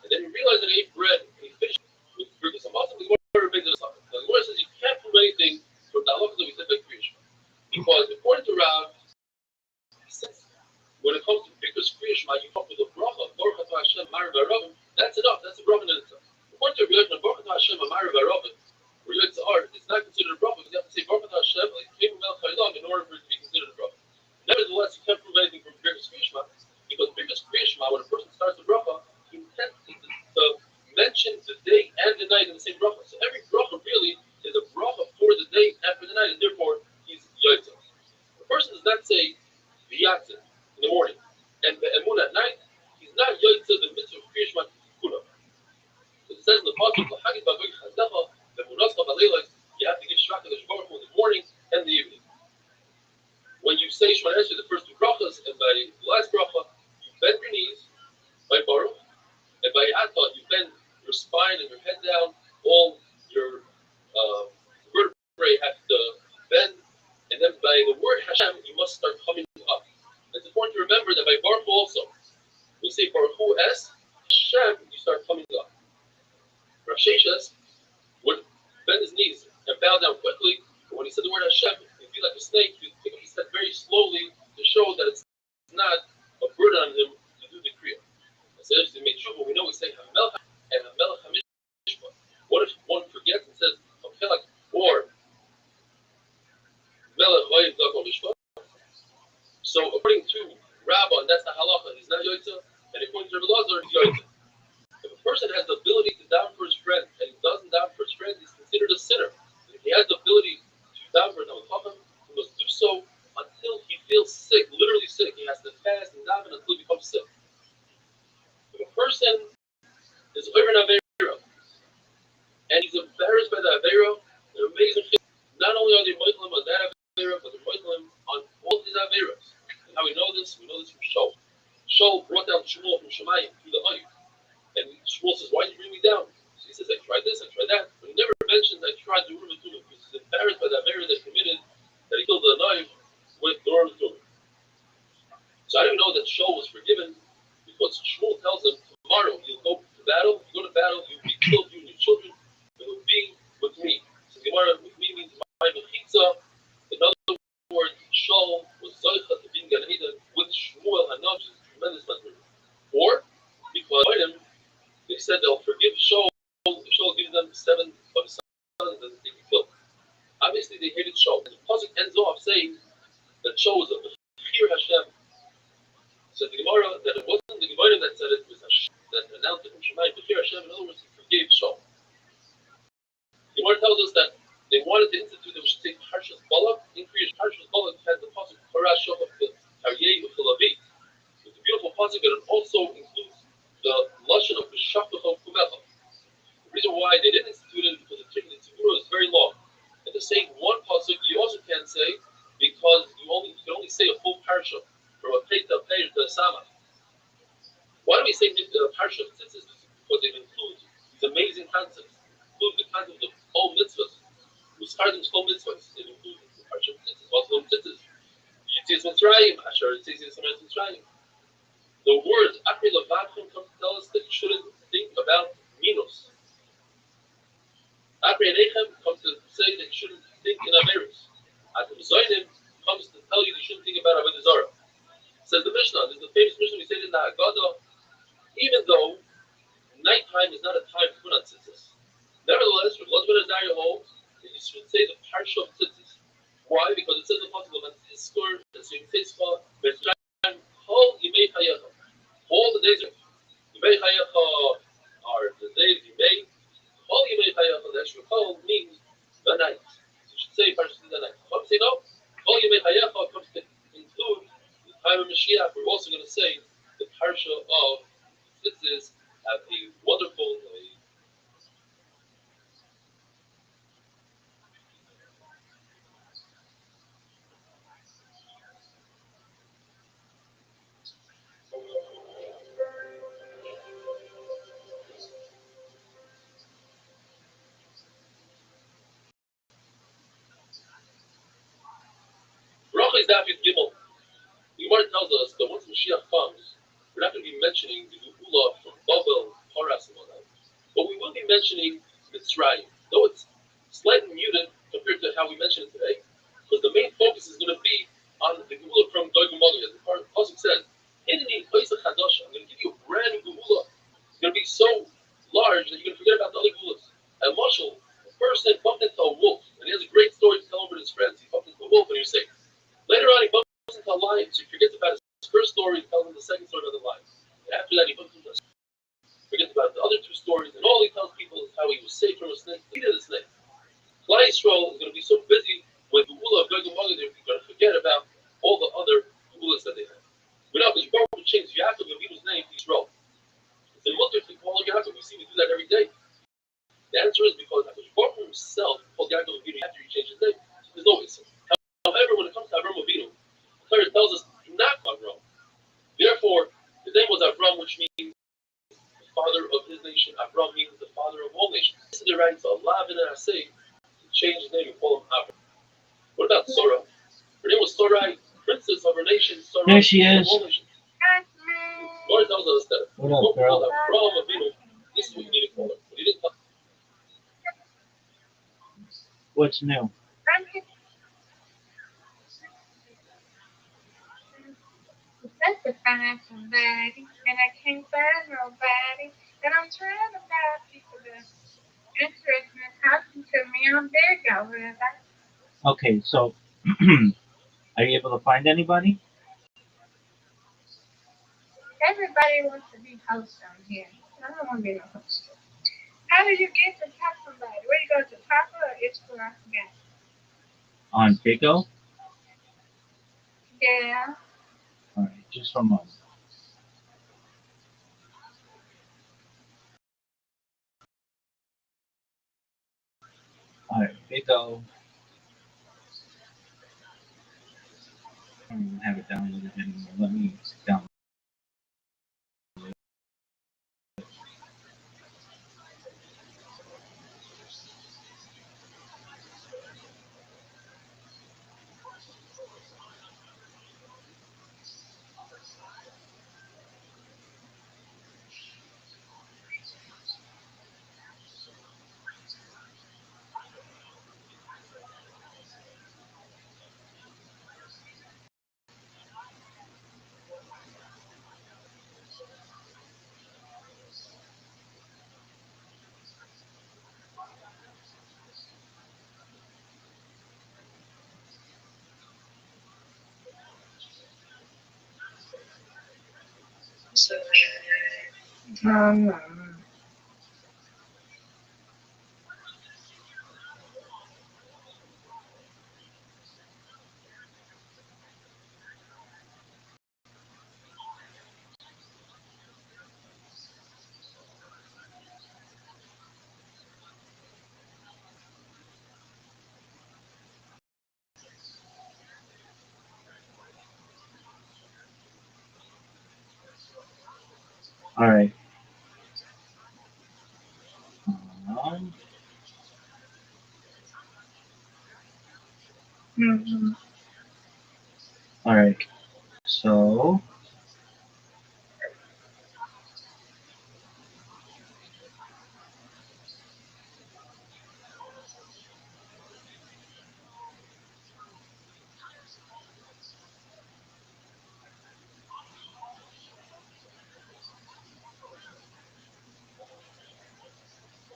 [SPEAKER 2] and then he realized that he ate bread, and he finished with Birkus Hamazon. The Gemara remains in itself. The Gemara says you can't prove anything from the halakha that we said by Kriyash. Because according to Rav, when it comes to Birkus Kriyash, you come with a bracha, Baruch Atah Hashem, Ma'ariv Aravim, that's enough. That's a bracha in itself. According to Rabbi, Baruch Atah Hashem, Ma'ariv Aravim, or Yotzer Ar, it's not considered a bracha because you have to say Baruch Atah Hashem, like Kevin Melech Ha'ilam, in order for it to be considered a bracha. Nevertheless, you can't prove anything from Birkus Kriyash, because Birkus Kriyash, when a person starts the bracha, he intends to mention the day and the night in the same bracha. So every bracha really is a bracha for the day and for the night, and therefore he's Yotzer. The person does not say V'Yatziv in the morning and Emun at night. He's not Yotzer the mitzvah of Kriyash Kula. It says in the pasuk, you have to give Shvach HaKadosh Baruch Hu in the morning and the evening. When you say Shemona Esrei, the first 2 brachas, and by the last bracha, you bend your knees by Baruch, and by Atah, you bend your spine and your head down. All your vertebrae have to bend, and then by the word Hashem, you must start coming up. It's important to remember that by Baruch Hu also, we say Baruch Hu es Hashem, you start coming up. Rav Sheshes would bend his knees and bow down quickly, but when he said the word Hashem, he'd be like a snake, he'd pick up his head So according to Rabbi, and that's the halacha, he's not yoitza, and according to Rabbi Lazar, he's yoitza. If a person has the ability to daven for his friend and he doesn't daven for his friend, he's considered a sinner. If he has the ability to daven for Talmid Chacham, he must do so until he feels sick, literally sick. He has to fast and daven until he becomes sick. If a person is over an Aveira and he's embarrassed by the Aveira, an amazing thing. Not only are they Moitlim on that Aveira, but they're Moitlim on all these Aveiras. And how we know this? We know this from Shaul. Shaul brought down Shmuel from Shemayim through the Oyu. And Shmuel says, why did you bring me down? So he says, I tried this, I tried that. But he never mentioned I tried the Urim and Tumim because he's embarrassed by the Aveira that he committed, that he killed the knife with the Urim and Tumim. So I didn't know that Shaul was forgiven because Shmuel tells him, tomorrow you'll go to battle. You go to battle, you'll be killed, you and your children. You'll be with me. So Gemara, with me means my mechitza. In other words, Shaul was zoicha to be in Gan Eden with Shmuel Hanav, which is a tremendous matter. Or because they said they'll forgive Shaul if Shaul gives them 7 of his sons that they can kill. Obviously, they hated Shaul. And the pasuk ends off saying that Shaul was a Bechir Hashem. So the Gemara, that it wasn't the Gemara that said it, was Hashem that announced it from Shemayim, Bechir Hashem. In other words, he forgave Shaul. The Gemara tells us that they wanted to institute that we should take Parshas Balak. In Kriyash, Parshas Balak has the pasuk Parash Shofar Aryeh U'Chilavi. It's a beautiful pasuk, but it also includes the lashon of B'Shachtocho Kumecha. The reason why they didn't institute it because the Tzibur is very long. And to say one pasuk, you also can't say because you can only say a full parsha from a pei to a sama. Why do we say parsha of tzitzis? Because it includes these amazing concepts. Include the concept of all mitzvahs. We started with all mitzvahs. It includes the parsha of tzitzis, also tzitzis. Yitzias Mitzrayim, Asher Yitzias Mitzrayim. The words Akri Lavachim come to tell us that you shouldn't think about minos. Akri Anechem comes to say that you shouldn't think in Averis. Akim Zoinim comes to tell you that you shouldn't think about Avodah Zarah. Says the Mishnah, there's the famous Mishnah we say in the Haggadah, even though nighttime is not a time to put on tzitzis. Nevertheless, Rav Elazar ben Azariah holds that you should say the parsha of tzitzis. Why? Because it says the pasuk of Antizkor, and so you Tzizcha, Mitzrayim, Kol Yimei Chayecha. All the days of Yimei Chayecha are the days you made. Kol Yimei Chayecha, the extra Kol means the night. So you should say parsha of the night. Some say no. Kol Yimei Chayecha comes to include the time of Mashiach. We're also going to say the parsha of tzitzis. Have a wonderful Bracha is David Gimel. The Gemara tells us that once Mashiach comes, we're not going to be mentioning the Geula from Babel, Paras, and all that. But we will be mentioning Mitzrayim, though it's slightly muted compared to how we mentioned it today, because the main focus is going to be on the Geula from Gog and Magog. As the pasuk says, "Hineni Pesach Chadash." I'm going to give you a brand new Geula. It's going to be so large that you're going to forget about the other Geulas. And Mashal, the person bumped into a wolf, and he has a great story to tell over to his friends. He bumped into a wolf, and he was sick. Later on, he bumped into a lion, so he forgets about his first story, and tells him the second story about the lion. And after that, he bumped into a snake. Forgets about the other 2 stories, and all he tells people is how he was saved from a snake. He did a snake. Klal Yisrael is going to be so busy with the Geula of Gog and Magog, they're going to forget about all the other Geulas that they have. We know because Baruch Hu changed Yaakov Avinu's name to Yisrael. It's a mutter to call Yaakov. We see we do that every day. The answer is because Baruch Hu himself called Yaakov Avinu after he changed his name. So there's no reason. However, when it comes to Avram Avinu, the Torah tells us do not call Avram. Therefore, his name was Avram, which means the father of his nation. Avram means the father of all nations. This is the right to Allah bin Asay to change his name and call him Avram. What about Sarah? Her name was Sarai, princess of her nation. Sarai,
[SPEAKER 3] there she is.
[SPEAKER 2] of all nations. The Lord tells us that
[SPEAKER 3] What up, girl?
[SPEAKER 2] Avram Avinu, this is what you need to call her. But he didn't tell.
[SPEAKER 3] What's new?
[SPEAKER 5] Find somebody, and I can't find nobody, and I'm trying to find people that's interested in talking to me. I'm there, go, Rabbi.
[SPEAKER 3] Okay, so are you able to find anybody?
[SPEAKER 5] Everybody wants to be host on here. I don't want to be no host. How did you get to top somebody? Where you go to Papa or Explore? I forgot.
[SPEAKER 3] On Pico?
[SPEAKER 5] Yeah.
[SPEAKER 3] Alright, just for a moment. Alright, Pico. I don't even have it downloaded anymore. Let me download.
[SPEAKER 5] Um,
[SPEAKER 3] Alright. Um,
[SPEAKER 5] mm-hmm.
[SPEAKER 3] Alright. So,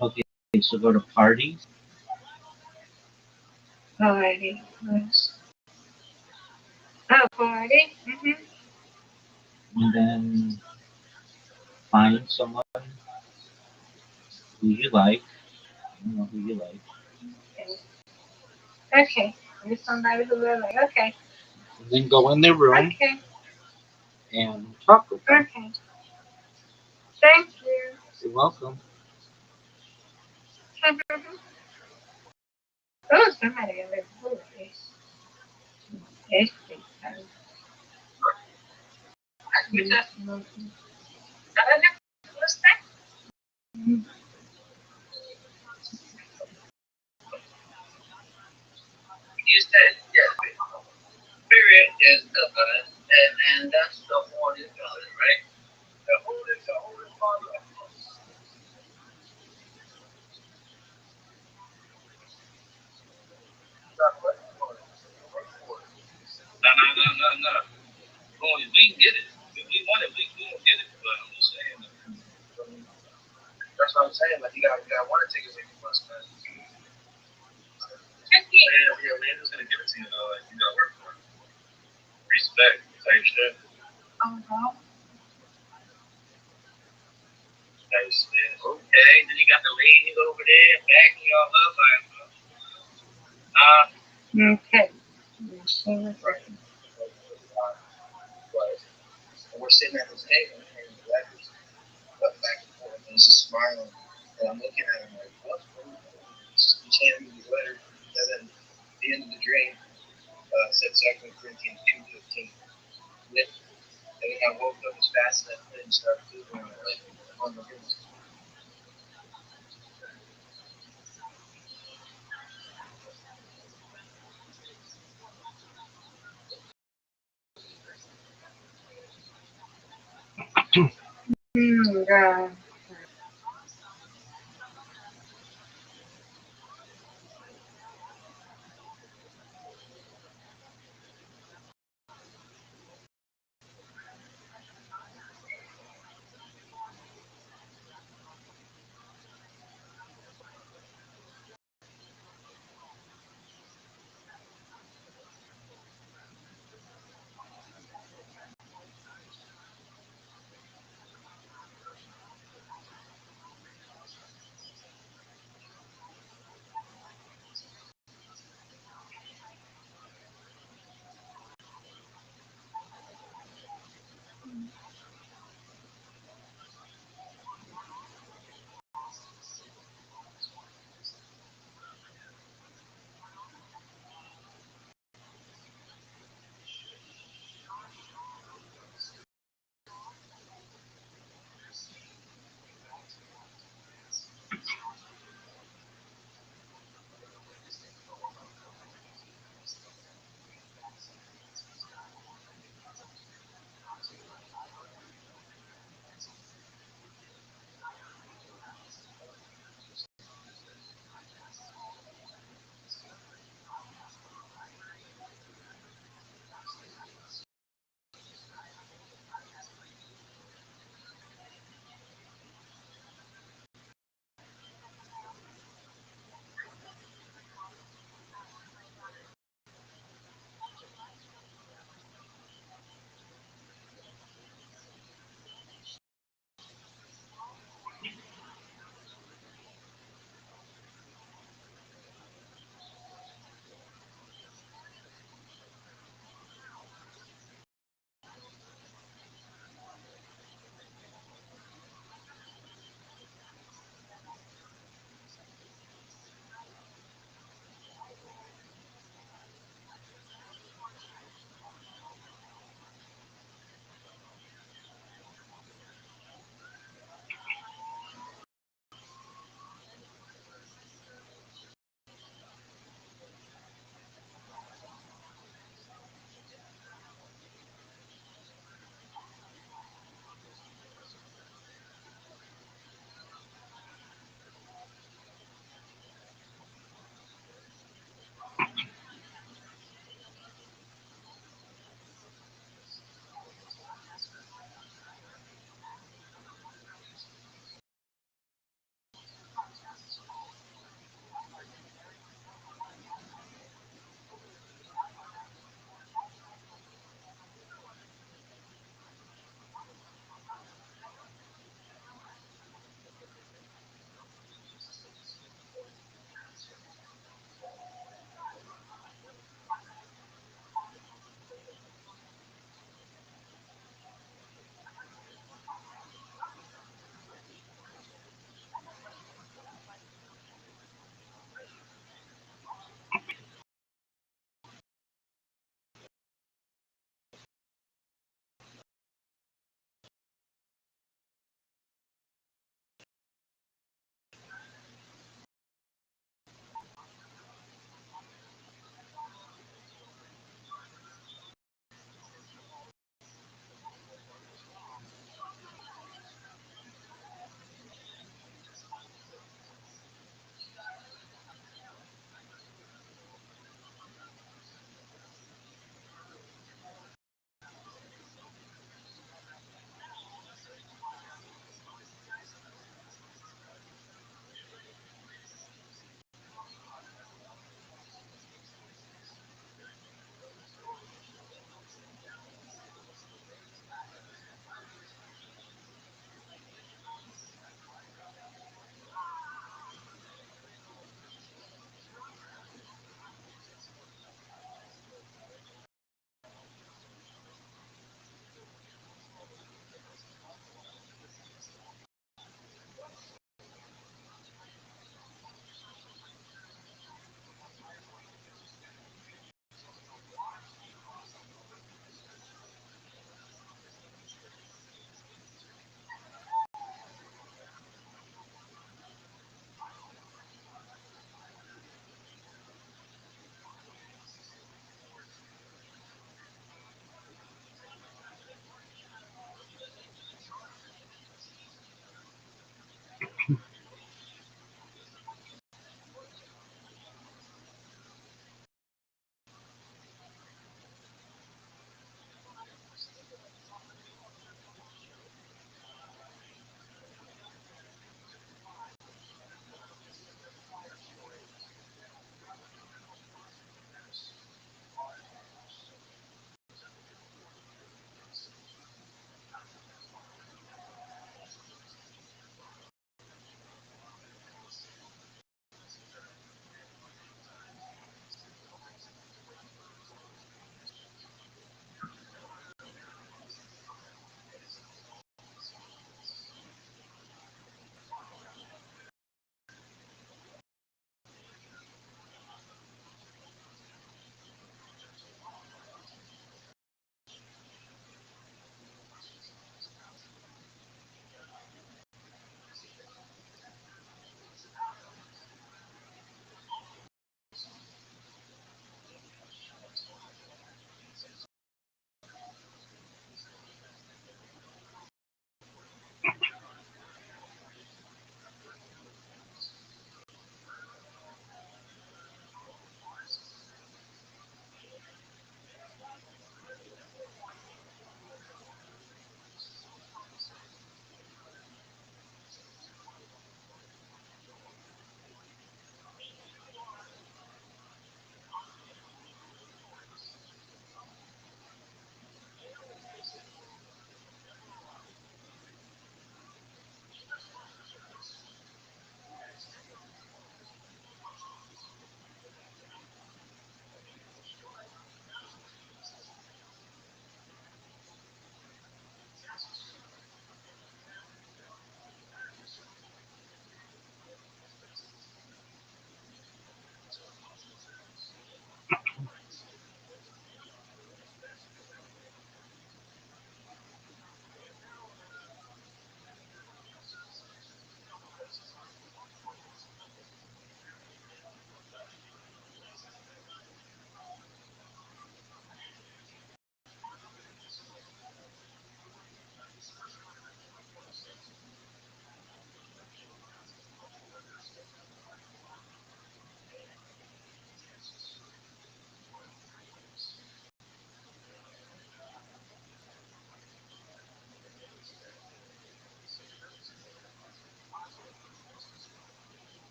[SPEAKER 3] okay. So go to parties.
[SPEAKER 5] Alrighty. Yes. Oh, party. Mm-hmm.
[SPEAKER 3] And then find someone who you like. I don't know who you like.
[SPEAKER 5] Okay. There's somebody who will like. Okay.
[SPEAKER 3] And then go in their room
[SPEAKER 5] Okay.
[SPEAKER 3] and talk with them.
[SPEAKER 5] Okay. Thank you.
[SPEAKER 3] You're welcome.
[SPEAKER 5] Oh, somebody got a bullet. Yes.
[SPEAKER 2] You said, yeah, spirit is God, and that's the Holy Father, right? The Holy Father. No, no, no, no, no. Well, we can get it. If we want it, we can get it. But I'm just saying. That's what I'm saying. Like, you gotta want to take it away from us, man. Man, who's gonna give it to you though? Like, you gotta work for it. Respect type shit. Type shit. Okay, then you got the ladies over there backing y'all up. Like,
[SPEAKER 5] Okay.
[SPEAKER 2] but we're sitting at this table and the letters back and forth, and he's just smiling. And I'm looking at him like, what's going on? He chanted these letters, and then at the end of the dream, said 2 Corinthians 2:15. And then I woke up as fast as I could and started doing it. Like, oh my goodness.
[SPEAKER 5] God.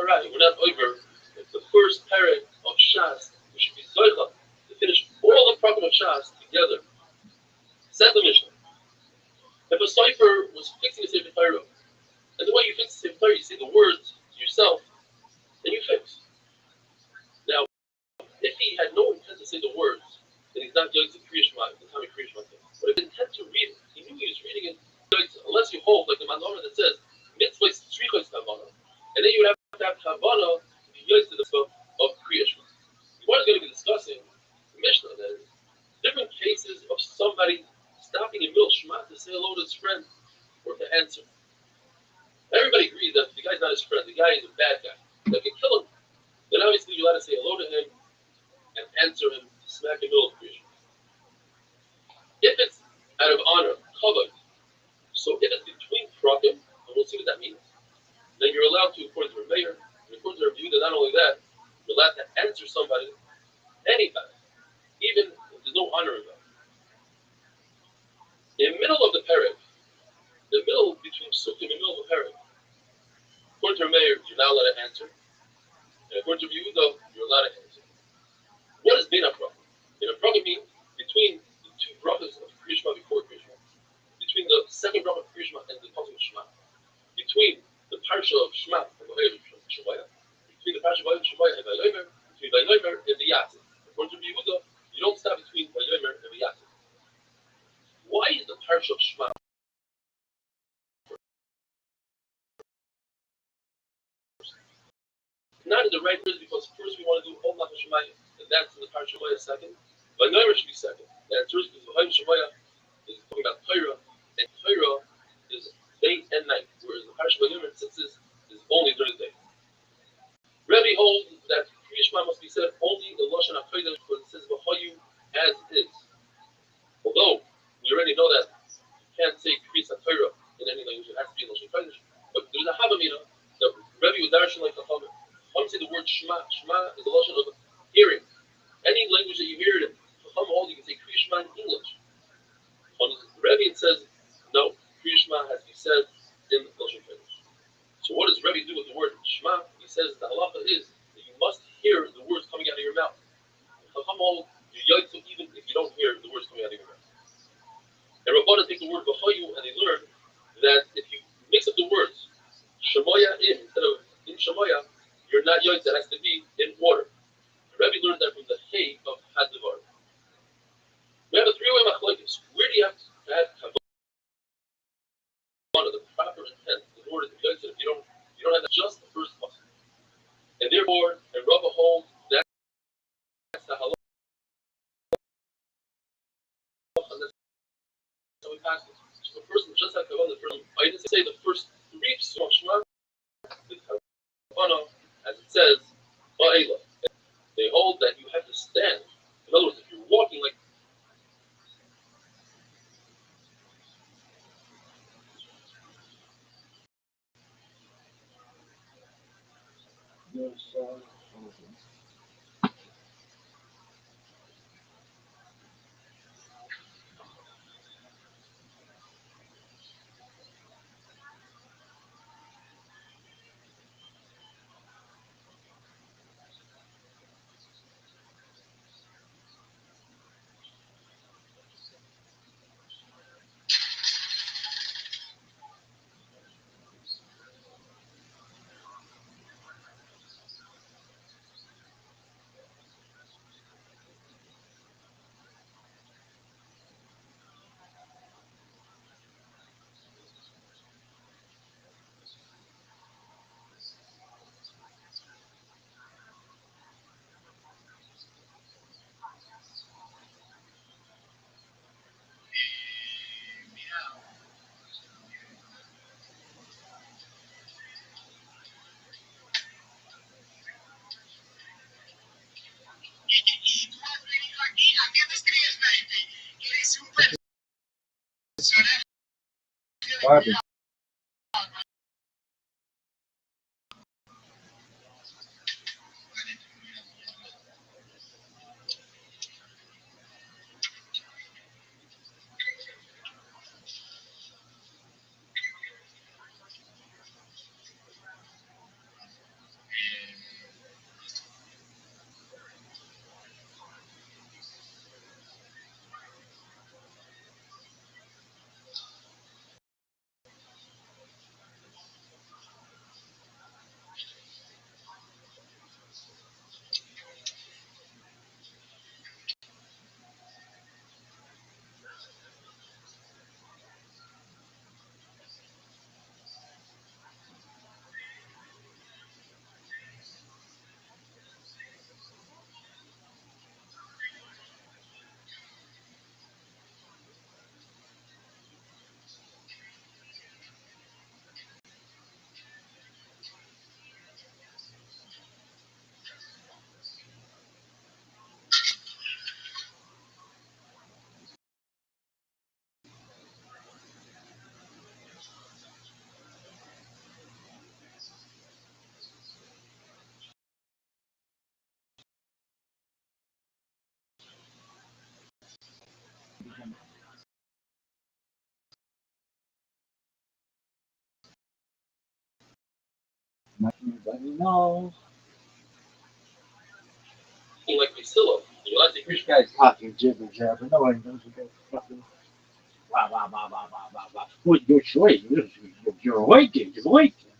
[SPEAKER 2] Arai, we're not over. It's the first parak of Shas. We should be zoicha to finish all the prakim of Shas together. Said the Mishnah. If a cipher was fixing a Sefer Torah, and the way you fix a Sefer Torah, you say the words to yourself, and you fix. Now, if he had no intent to say the words, then he's not going to Kriya Shema at the time of Kriya Shema. But if he intent to read it, he knew he was reading it, unless you hold like the Manora that says, mitzvahs tzrichos kavana, and then you would have to have kavana to be used to the stuff of Kriya Shema. What is going to be discussing the Mishnah then different cases of somebody stopping in middle Shema to say hello to his friend or to answer. Everybody agrees that the guy's not his friend, the guy is a bad guy, that can kill him. Then obviously you got to say hello to him and answer him smack in the middle of creation. If it's out of honor, kavod, so if it's between prakim, and we'll see what that means, then you're allowed to, according to Rabbi, and according to Rabbi, not only that, you're allowed to answer somebody, anybody, even if there's no honor involved. In the middle of the parak, the middle between sukkim and the middle of the parak, according to Rabbi, you're not allowed to answer, and according to Yehuda, you're allowed to answer. What is bein prakim? Bein prakim means between the two brachas of Kriya Shema before Kriya Shema, between the second bracha of Kriya Shema and the pasuk of Shema, between the parsha of Shema and the Shemaya, between the parsha of Shemaya and Vayomer, between Vayomer and the Yatzim. According to Yehuda, you don't stop between Vayomer and the Yatzim. Why is the parsha of Shema not in the right words? Because first we want to do Om Lach Shemaya, and that's in the parsha of Shemaya second. Vayomer should be second. The answer is because Vayomer Shemaya is talking about Torah, and Torah is day and night, whereas the parsha of Vayomer is only during the day. Rabbi holds that Kriya Shema must be said only in Lashon HaKodesh because it says V'chayu as is. Although we already know that you can't say Kriya Torah in any language, it has to be in Lashon HaKodesh. But there's a Havamina that Rabbi was darshan like Chachamim. Chachamim say the word Shema. Shema is the Lashon of hearing. Any language that you hear it in, Chachamim hold you can say Kriya Shema in English. Rabbi says no, Kriya Shema has to be said in Lashon HaKodesh. So what does Rabbi do with the word Shema? He says the halacha is that you must hear the words coming out of your mouth. You yoitzu even if you don't hear the words coming out of your mouth. And Rabbanan take the word V'chayu and they learn that if you mix up the words Shemoya in instead of in Shemoya, you're not yoitzu. It has to be in water. Rabbi learned that from the Hay of Hadavar. We have a three-way machlokes. Where do you have to have kavanah, the proper intent, in order to be yoitzu? If you don't have just the first pasuk. And therefore, and Rabbi holds that's the halacha. So we pass it. So the person just had kavanah. I didn't say the first three psukim of Shema. The kavanah, as it says, ba'ela. They hold that you have to stand. In other words, if you're walking like
[SPEAKER 1] Barbie.
[SPEAKER 3] Let me know.
[SPEAKER 2] Like Priscilla, you're allowed to take
[SPEAKER 3] This
[SPEAKER 2] Rishma.
[SPEAKER 3] guy's talking jibber jabber. Nobody knows what that fucking blah blah blah blah blah blah blah. Well, you're awake. You're awakened. You're awakened.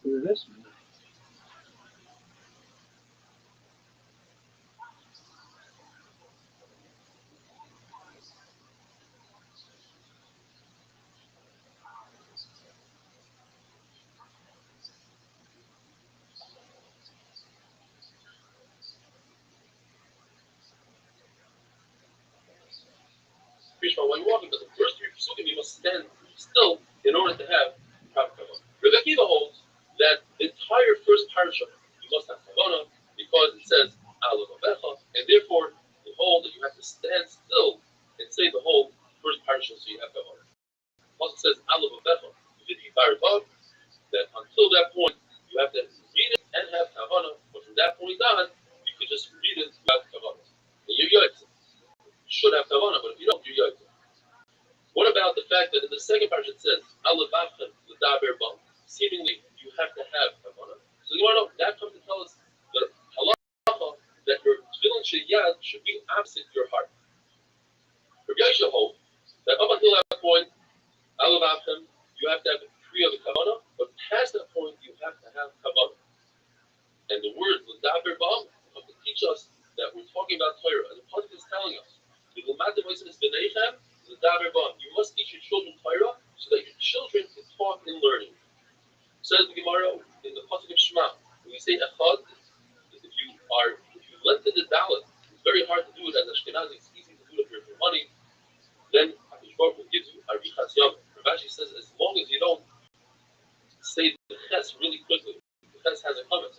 [SPEAKER 3] What is this?
[SPEAKER 2] Rishma, when you walk into the first three psukim, you must stand still in order to have proper kavanah. Rabbi Akiva holds that the entire first parasha you must have kavanah because it says Aleph Avecha, and therefore they hold that you have to stand still and say the whole first parasha so you have kavanah. Also says Aleph Avecha, that until that point you have to read it and have kavanah, but from that point on you could just read it without kavanah. And you're yotzei. You should have kavanah, but if you don't, you're yotzei. What about the fact that in the second parasha it says Alephavchem l'daber bam? Seemingly you have to have kavanah. So you want to know that comes to tell us that halacha that your tefillin sheyad should be opposite your heart. Rabbi Yosha holds that up until that point, Alephavchem, you have to have free of the kavanah, but past that point you have to have kavanah. And the word l'daber bam comes to teach us that we're talking about Torah, and the pasuk is telling us you must teach your children Torah so that your children can talk in learning. Gemara in the pasuk of Shema. When you say echad, if you lengthen the dalet, it's very hard to do it as Ashkenazi. It's easy to do it if you're for money. Then Hakadosh Baruch Hu gives you arichas yom. Rabbi says as long as you don't say the ches really quickly, the ches has a comment.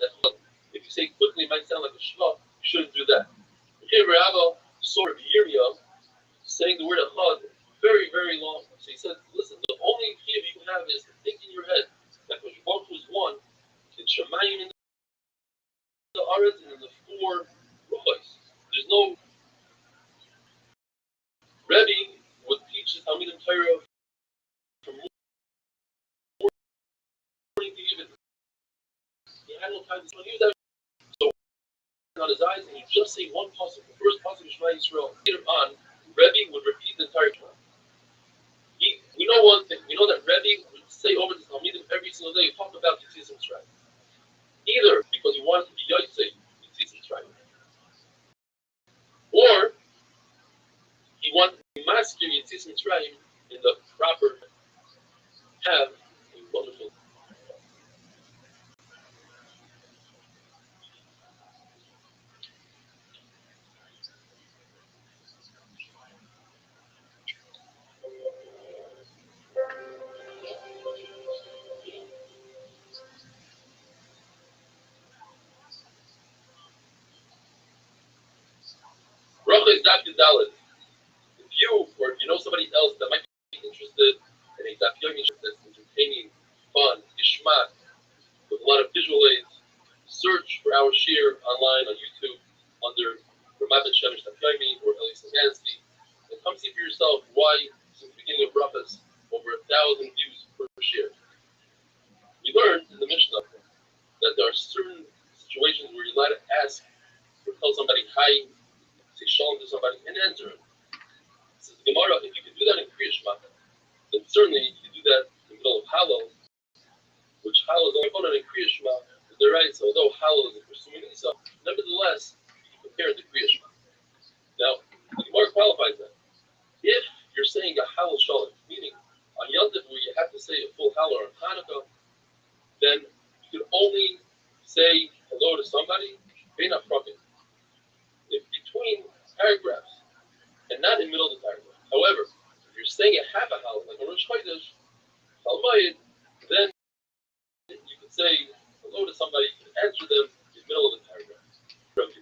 [SPEAKER 2] If you say quickly, it might sound like a shema. You shouldn't do that. Okay, Rabbi saw Rabbi Yirmiyah saying the word echad very, very long. So he said, listen, the only key you have is to think in your head that Hakadosh Baruch Hu is one. In Shemayim in the Aretz and in the four ruchos. There's no Rabbi would teach his Talmidim Torah from morning to evening. He had no time to use that. So on his eyes, and you just say one pasuk, the first pasuk of Shema Yisrael. Later on, Rabbi would repeat the entire Shema. We know one thing. We know that Rabbi would say over to Talmidim every single day, talk about Yitzis Mitzrayim. Either because he wanted to be Yotzei Yitzis Mitzrayim, or he wanted to master Yitzis Mitzrayim in the proper have a wonderful. Bracha is Daf Yudalid. If you or if you know somebody else that might be interested in a Daf Yomi that's entertaining, fun, Ishmat, with a lot of visual aids, search for our shir online on YouTube under Rabbi Shemish Daf Yomi or Eli Sagansky, and come see for yourself why, since the beginning of brachas, over 1,000 views per shir. We learned in the Mishnah that there are certain situations where you're allowed to ask or tell somebody hi, say shalom to somebody, and answer him. Says the Gemara, if you can do that in Kriya Shema, then certainly you can do that in the middle of Halal, which Halal is only found in Kriya Shema. They're right, so although Halal is pursuing itself, nevertheless, you can compare it to Kriya Shema. Now, the Gemara qualifies that. If you're saying a Halal Shalom, meaning on Yom Tov where you have to say a full Halal or on Hanukkah, then you can only say hello to somebody, Bein HaPrakim. If between paragraphs and not in the middle of the paragraph. However, if you're saying a half a halal, like a Rosh Chodesh, Talmud, then you can say hello to somebody, you can answer them in the middle of the paragraph. Rabbi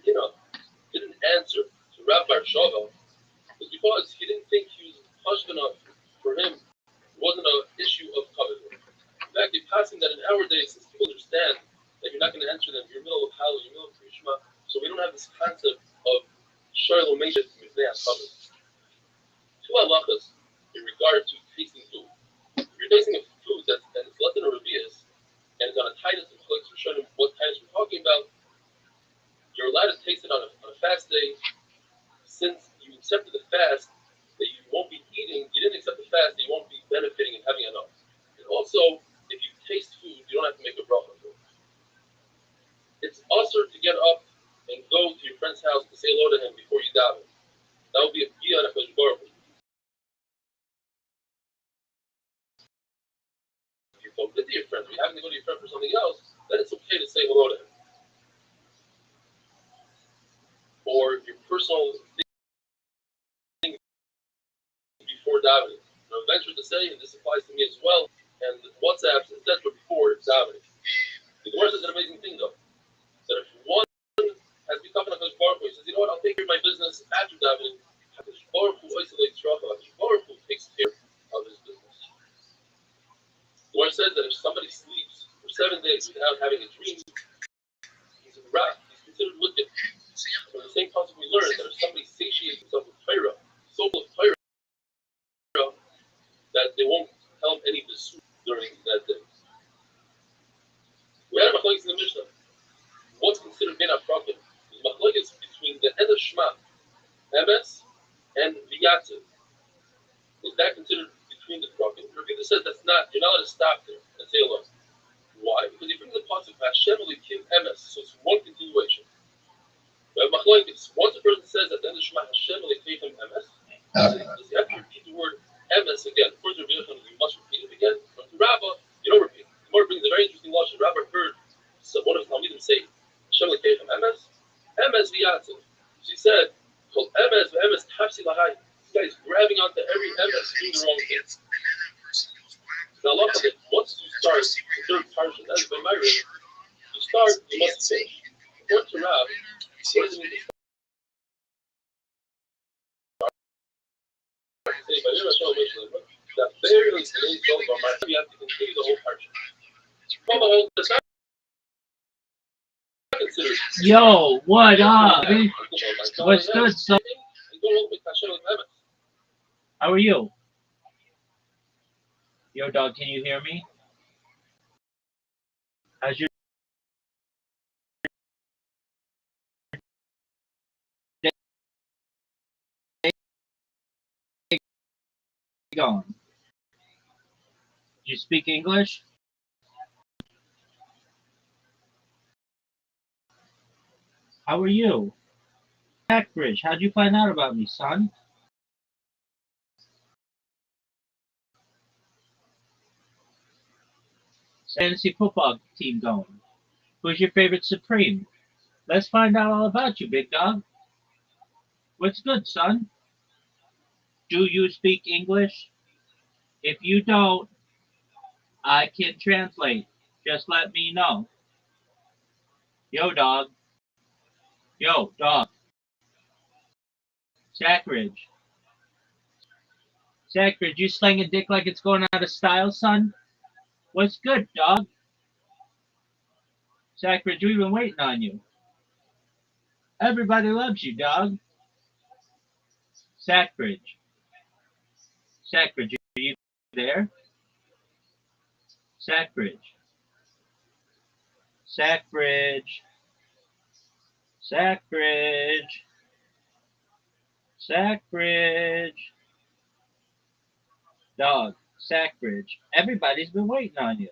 [SPEAKER 2] didn't answer to Rabbi Shava was because he didn't think he was hush enough for him. It wasn't an issue of covet. In fact, in passing that in our days, since people understand that you're not going to answer them, you're in the middle of halal, you're in the middle of Krishma, so we don't have this concept of Shiloh Meshet Mivnei HaChavod. Two halachas in regard to tasting food. If you're tasting a food and it's less than a revius, and it's on a tightness of clicks, we're showing what tightness we're talking about, you're allowed to taste it on a fast day. Since you accepted the fast, that you won't be eating, you didn't accept the fast, that you won't be benefiting and having enough. And also, if you taste food, you don't have to make a bracha for it. It's usher to get up and go to your friend's house to say hello to him before you daven. That would be a piyah on HaKadosh Baruch Hu. If you go visit your friend, or you happen to go to your friend for something else, then it's okay to say hello to him. Or your personal thing before davening. Now, I venture to say, and this applies to me as well, and WhatsApp, etc. before davening. The Gemara says an amazing thing though, that if one has been talking to HaKadosh Baruch Hu, he says, you know what, I'll take care of my business after davening. HaKadosh Baruch Hu isolates Rafa. HaKadosh Baruch Hu takes care of his business. The Gemara says that if somebody sleeps for 7 days without having a dream, he's a rat. He's considered wicked. From the same concept we learned that if somebody satiates himself with Torah, so full of Torah, that they won't tell him any besut during that day. We had a machlokes in the Mishnah. What's considered bein HaPrakim? The machlokes between the end of Shema, Emes, and V'yatziv. Is that considered between the Prakim? Rabbi says that's not. You're not allowed to stop there and say alone. Why? Because you bring the pasuk Hashem Elokim Emes, so it's one continuation. We have machlokes. Once a person says at the end of Shema Hashem Elokim Emes, does he have to repeat the word Emes again? According to Rabbi, you must repeat it again. But to Rabbi, you don't repeat it. The Gemara brings a very interesting lashon. Rabbi heard one of his talmidim say, "Shem lekechem emes, emes v'yatzel." She said, "Kol emes v'emes tafsi lahai." This guy is grabbing onto every emes doing the wrong thing. Now, look at it. Once you start the third parsha, that is by my reading, you start, you must finish. According to Rab, what does it mean to start? That barely is the main goal, but you have to continue the whole parsha.
[SPEAKER 3] Yo, what up? What's good, son? How are you? Yo, dog, can you hear me? How's your day going? Do you speak English? How are you? Backbridge, how'd you find out about me, son? Fantasy football team going. Who's your favorite Supreme? Let's find out all about you, big dog. What's good, son? Do you speak English? If you don't, I can translate. Just let me know. Yo, dog. Yo, dog. Sackridge. Sackridge, you slinging dick like it's going out of style, son? What's good, dog? Sackridge, we've been waiting on you. Everybody loves you, dog. Sackridge. Sackridge, are you there? Sackridge. Sackridge. Sackridge. Sackridge. Dog. Sackridge. Everybody's been waiting on you.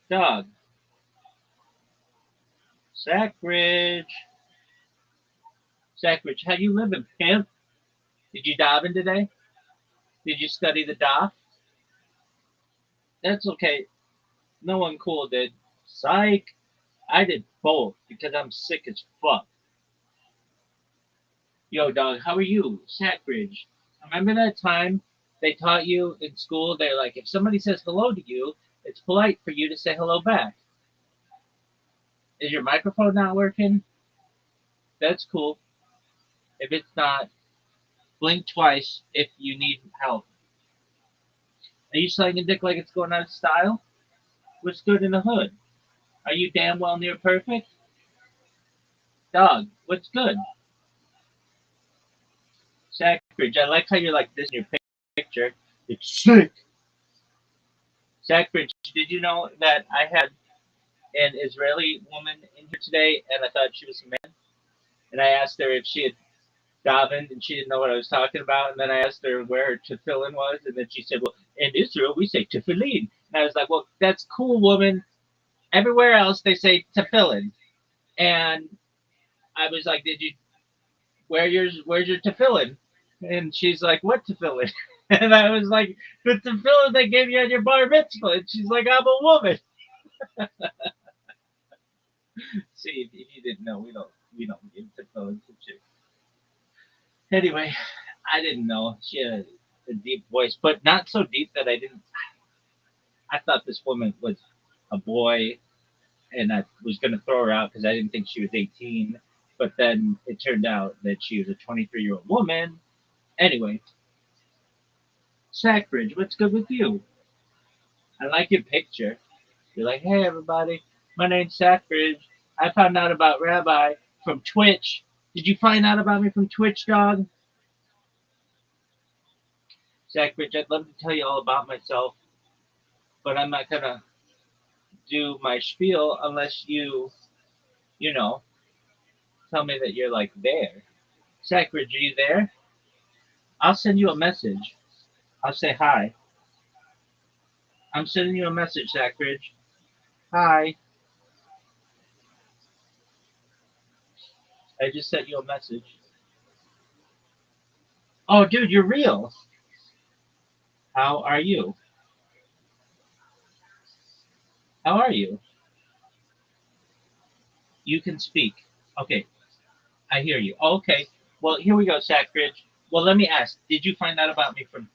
[SPEAKER 3] Dog. Sackridge. Sackridge, how you living, pimp? Did you dive in today? Did you study the daf? That's okay. No one cool did. Psych. I did both because I'm sick as fuck. Yo, dog, how are you? Sackridge. Remember that time they taught you in school? They're like, if somebody says hello to you, it's polite for you to say hello back. Is your microphone not working? That's cool. If it's not, blink twice if you need help. Are you slinging dick like it's going out of style? What's good in the hood? Are you damn well near perfect? Dog, what's good? Sackridge, I like how you're like this in your picture. It's sick. Sackridge, did you know that I had an Israeli woman in here today and I thought she was a man? And I asked her if she had davened and she didn't know what I was talking about. And then I asked her where her tefillin was. And then she said, well, in Israel, we say tefillin. And I was like, well, that's cool, woman. Everywhere else, they say tefillin. And I was like, did you, where's your tefillin? And she's like, what tefillin? And I was like, the tefillin they gave you on your bar mitzvah. And she's like, I'm a woman. See, if you didn't know, we don't give tefillin to chicks. Anyway, I didn't know. She had a deep voice, but not so deep that I thought this woman was a boy, and I was going to throw her out because I didn't think she was 18. But then it turned out that she was a 23-year-old woman. Anyway, Sackridge, what's good with you? I like your picture. You're like, hey, everybody, my name's Sackridge. I found out about Rabbi from Twitch. Did you find out about me from Twitch, dog? Sackridge, I'd love to tell you all about myself, but I'm not going to do my spiel unless you tell me that you're like there. Sackridge, are you there? I'll send you a message. I'll say hi. I'm sending you a message, Sackridge. Hi. I just sent you a message. Oh, dude, you're real. How are you? How are you? You can speak. Okay, I hear you. Okay. Well, here we go, Sackridge. Well, let me ask. Did you find out about me from?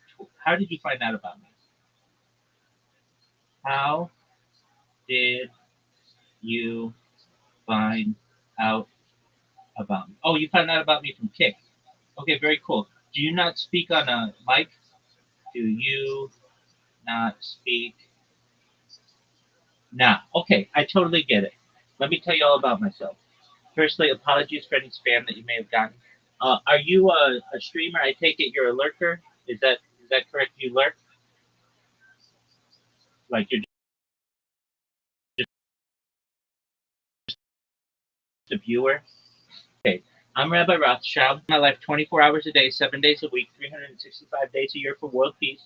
[SPEAKER 3] How did you find out about me? How did you find out about me? Oh, you found out about me from Kick. Okay, very cool. Do you not speak on a mic? Do you not speak now? Okay, I totally get it. Let me tell you all about myself. Firstly, apologies for any spam that you may have gotten. Are you a streamer? I take it you're a lurker. Is that correct? You lurk, like you're just a viewer. Okay, I'm Rabbi Rothschild. My life 24 hours a day, 7 days a week, 365 days a year for world peace.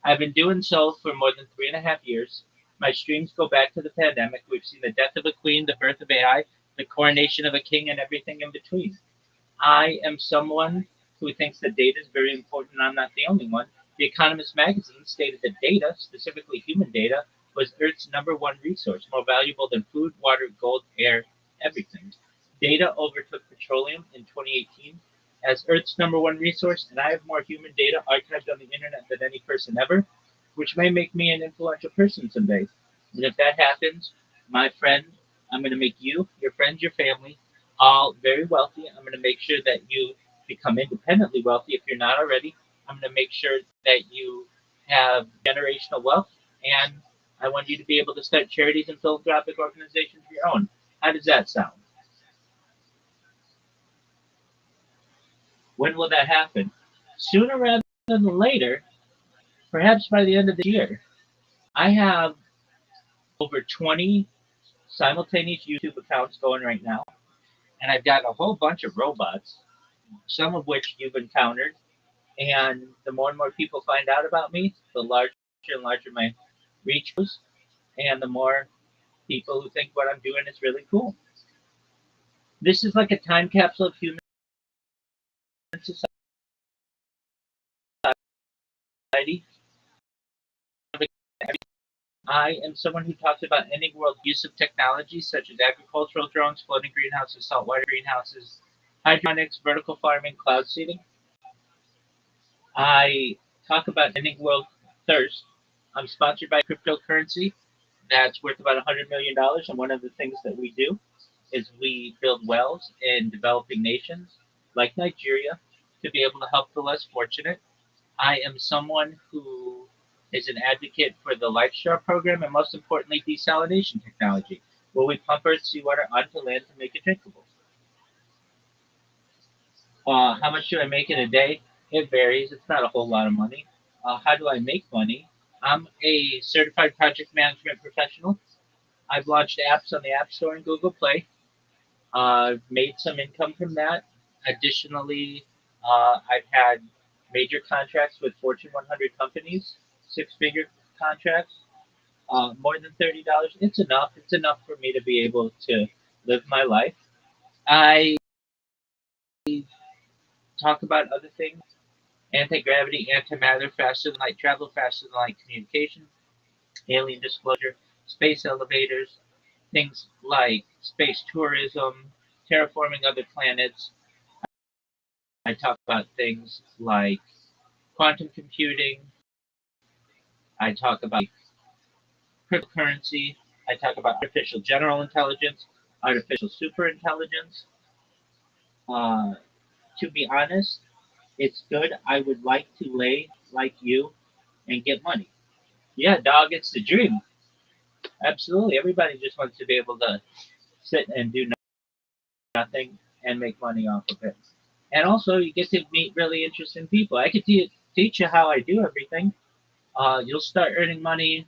[SPEAKER 3] I've been doing so for more than 3.5 years. My streams go back to the pandemic. We've seen the death of a queen, the birth of AI, the coronation of a king, and everything in between. I am someone who thinks that data is very important, and I'm not the only one. The Economist magazine stated that data, specifically human data, was Earth's number one resource, more valuable than food, water, gold, air, everything. Data overtook petroleum in 2018 as Earth's number one resource, and I have more human data archived on the internet than any person ever, which may make me an influential person someday. And if that happens, my friend, I'm going to make you, your friends, your family, all very wealthy. I'm going to make sure that you become independently wealthy if you're not already. I'm going to make sure that you have generational wealth, and I want you to be able to start charities and philanthropic organizations of your own. How does that sound? When will that happen? Sooner rather than later, perhaps by the end of the year. I have over 20 simultaneous YouTube accounts going right now, and I've got a whole bunch of robots, some of which you've encountered. And the more and more people find out about me, the larger and larger my reach goes, and the more people who think what I'm doing is really cool. This is like a time capsule of human society. I am someone who talks about ending world use of technologies such as agricultural drones, floating greenhouses, saltwater greenhouses, hydroponics, vertical farming, cloud seeding. I talk about ending world thirst. I'm sponsored by cryptocurrency that's worth about $100 million, and one of the things that we do is we build wells in developing nations like Nigeria to be able to help the less fortunate. I am someone who is an advocate for the LifeStar program and most importantly, desalination technology, where we pump Earth seawater onto land to make it drinkable. How much do I make in a day? It varies. It's not a whole lot of money. How do I make money? I'm a certified project management professional. I've launched apps on the App Store and Google Play. Made some income from that. Additionally, I've had major contracts with Fortune 100 companies, six-figure contracts, more than $30. It's enough. It's enough for me to be able to live my life. I talk about other things: anti-gravity, antimatter, faster than light travel, faster than light communication, alien disclosure, space elevators, things like space tourism, terraforming other planets. I talk about things like quantum computing. I talk about cryptocurrency. I talk about artificial general intelligence, artificial superintelligence. Uh, to be honest, it's good. I would like to lay like you and get money. Yeah, dog, it's the dream. Absolutely. Everybody just wants to be able to sit and do nothing and make money off of it. And also, you get to meet really interesting people. I could teach you how I do everything. You'll start earning money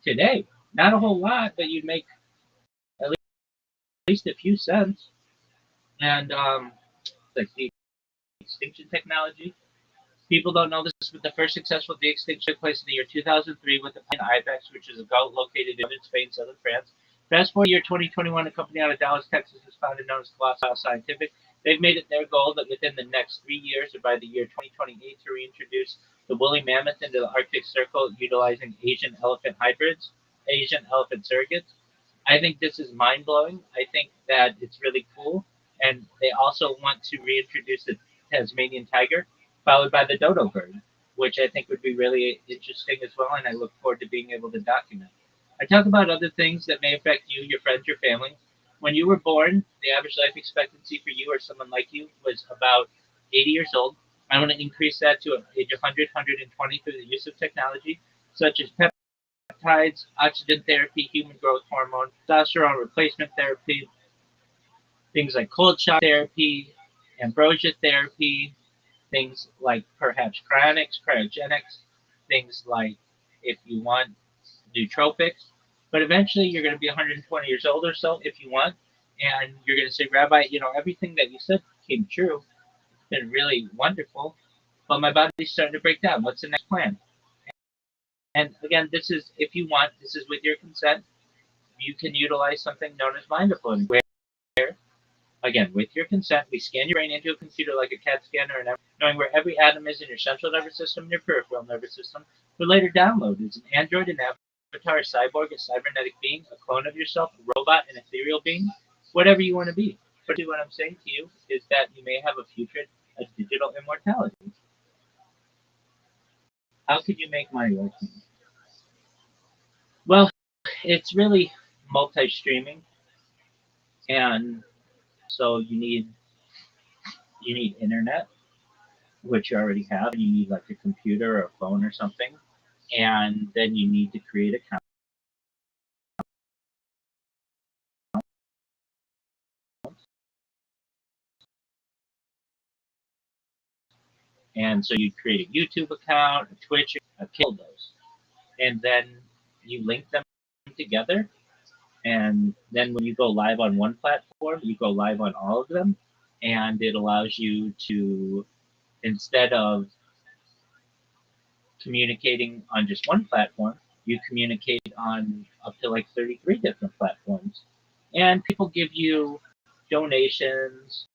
[SPEAKER 3] today. Not a whole lot, but you'd make at least a few cents. And like the extinction technology, people don't know this, but the first successful de-extinction took place in the year 2003 with the plane Ibex, which is a goat located in Spain, southern France. Fast forward year 2021, a company out of Dallas, Texas, is founded known as Colossal Scientific. They've made it their goal that within the next 3 years, or by the year 2028, to reintroduce the woolly mammoth into the Arctic Circle utilizing Asian elephant hybrids. Asian elephant surrogates. I think this is mind blowing. I think that it's really cool. And they also want to reintroduce the Tasmanian tiger, followed by the dodo bird, which I think would be really interesting as well. And I look forward to being able to document. I talk about other things that may affect you, your friends, your family. When you were born, the average life expectancy for you or someone like you was about 80 years old. I want to increase that to age 100, 120 through the use of technology, such as peptides, oxygen therapy, human growth hormone, testosterone replacement therapy, things like cold shock therapy, ambrosia therapy, things like perhaps cryogenics, things like, if you want, nootropics. But eventually you're going to be 120 years old or so if you want, and you're going to say, Rabbi, everything that you said came true. It's been really wonderful, but my body's starting to break down. What's the next plan? And again, this is, if you want, this is with your consent. You can utilize something known as mind uploading, where, again, with your consent, we scan your brain into a computer like a CAT scanner, and knowing where every atom is in your central nervous system and your peripheral nervous system, we later download as an android, an avatar, a cyborg, a cybernetic being, a clone of yourself, a robot, an ethereal being, whatever you want to be. But what I'm saying to you is that you may have a future of digital immortality. How could you make money working? Well, it's really multi-streaming, and so you need internet, which you already have, and you need like a computer or a phone or something, and then you need to create accounts. And so you create a YouTube account, a Twitch, a kill those, and then you link them together. And then when you go live on one platform, you go live on all of them, and it allows you to, instead of communicating on just one platform, you communicate on up to like 33 different platforms. And people give you donations,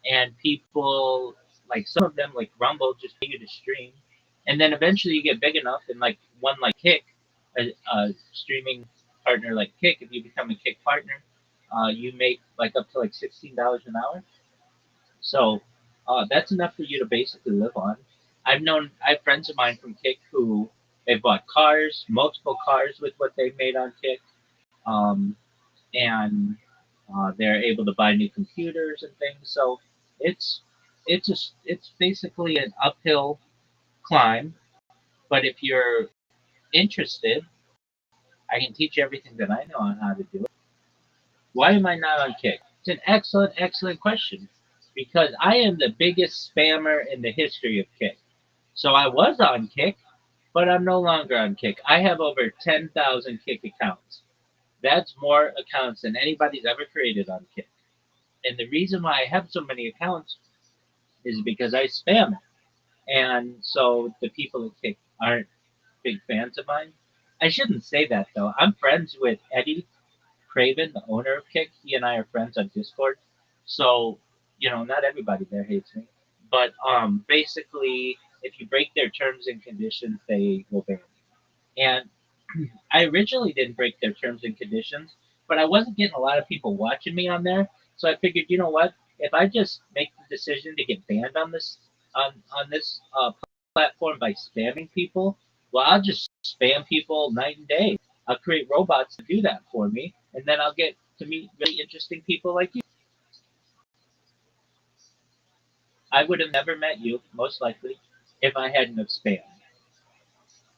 [SPEAKER 3] and people, like some of them, like Rumble, just pay you to stream. And then eventually you get big enough, and like one like Kick, a streaming partner like Kick, if you become a Kick partner, you make like up to like $16 an hour. So that's enough for you to basically live on. I have friends of mine from Kick who they've bought cars, multiple cars with what they've made on Kick, um, and they're able to buy new computers and things. So it's it's basically an uphill climb. But if you're interested, I can teach you everything that I know on how to do it. Why am I not on Kick? It's an excellent question, because I am the biggest spammer in the history of Kick. So I was on Kick, but I'm no longer on Kick. I have over 10,000 Kick accounts. That's more accounts than anybody's ever created on Kick. And the reason why I have so many accounts is because I spam it. And so the people at Kick aren't big fans of mine. I shouldn't say that though. I'm friends with Eddie Craven, the owner of Kick. He and I are friends on Discord. So, not everybody there hates me. But basically, if you break their terms and conditions, they will ban you. And I originally didn't break their terms and conditions, but I wasn't getting a lot of people watching me on there. So I figured, you know what? If I just make the decision to get banned on this platform by spamming people, well, I'll just spam people night and day. I'll create robots to do that for me, and then I'll get to meet really interesting people like you. I would have never met you, most likely, if I hadn't have spammed.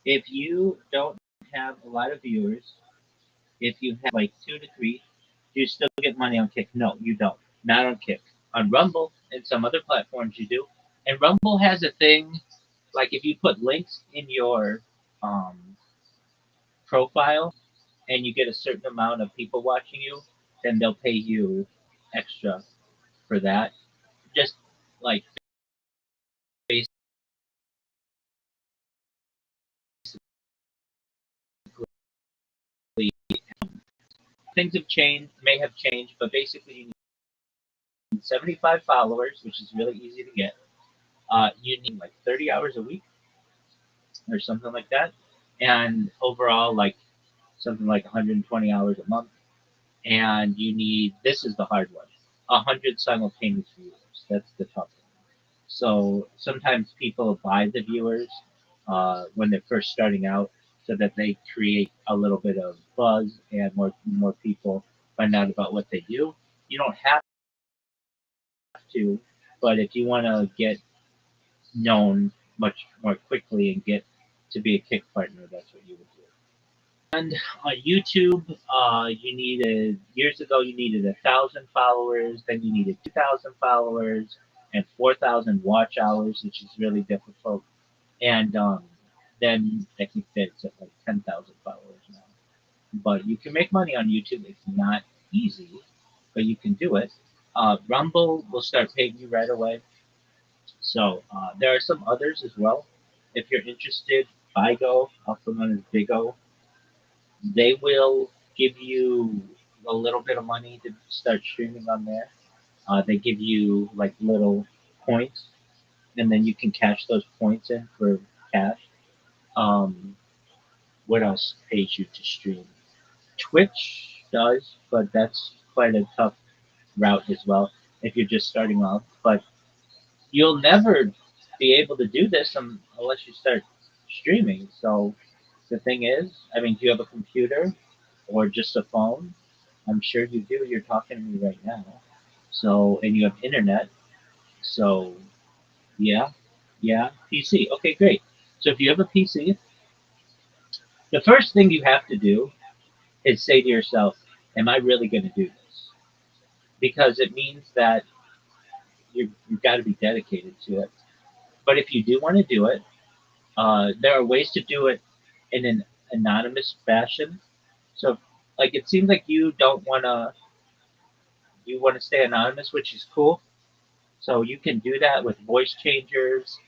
[SPEAKER 3] If you don't have a lot of viewers, if you have like 2 to 3, do you still get money on Kick? No, you don't. Not on Kick. On Rumble and some other platforms you do. And Rumble has a thing, like if you put links in your um, profile and you get a certain amount of people watching you, then they'll pay you extra for that. Just like basically, things have changed, may have changed, but basically you need 75 followers, which is really easy to get. You need like 30 hours a week or something like that. And overall, like something like 120 hours a month, and you need, this is the hard one, 100 simultaneous viewers. That's the tough one. So sometimes people buy the viewers when they're first starting out, so that they create a little bit of buzz and more people find out about what they do. You don't have to, but if you want to get known much more quickly and get to be a kick partner, that's what you would do. And on YouTube, you needed, years ago, you needed 1,000 followers, then you needed 2,000 followers and 4,000 watch hours, which is really difficult. And then I think that it's at like 10,000 followers now. But you can make money on YouTube. It's not easy, but you can do it. Rumble will start paying you right away. So there are some others as well. If you're interested, Bigo, also known as Bigo, they will give you a little bit of money to start streaming on there. They give you like little points, and then you can cash those points in for cash. Um, what else pays you to stream? Twitch does, but that's quite a tough route as well if you're just starting off. But you'll never be able to do this unless you start streaming. So the thing is, I mean, do you have a computer or just a phone? I'm sure you do. You're talking to me right now. So, and you have internet. So, yeah, yeah, PC. Okay, great. So if you have a PC, the first thing you have to do is say to yourself, am I really going to do this? Because it means that you've got to be dedicated to it. But if you do want to do it, there are ways to do it in an anonymous fashion. So, like, it seems like you want to stay anonymous, which is cool. So you can do that with voice changers,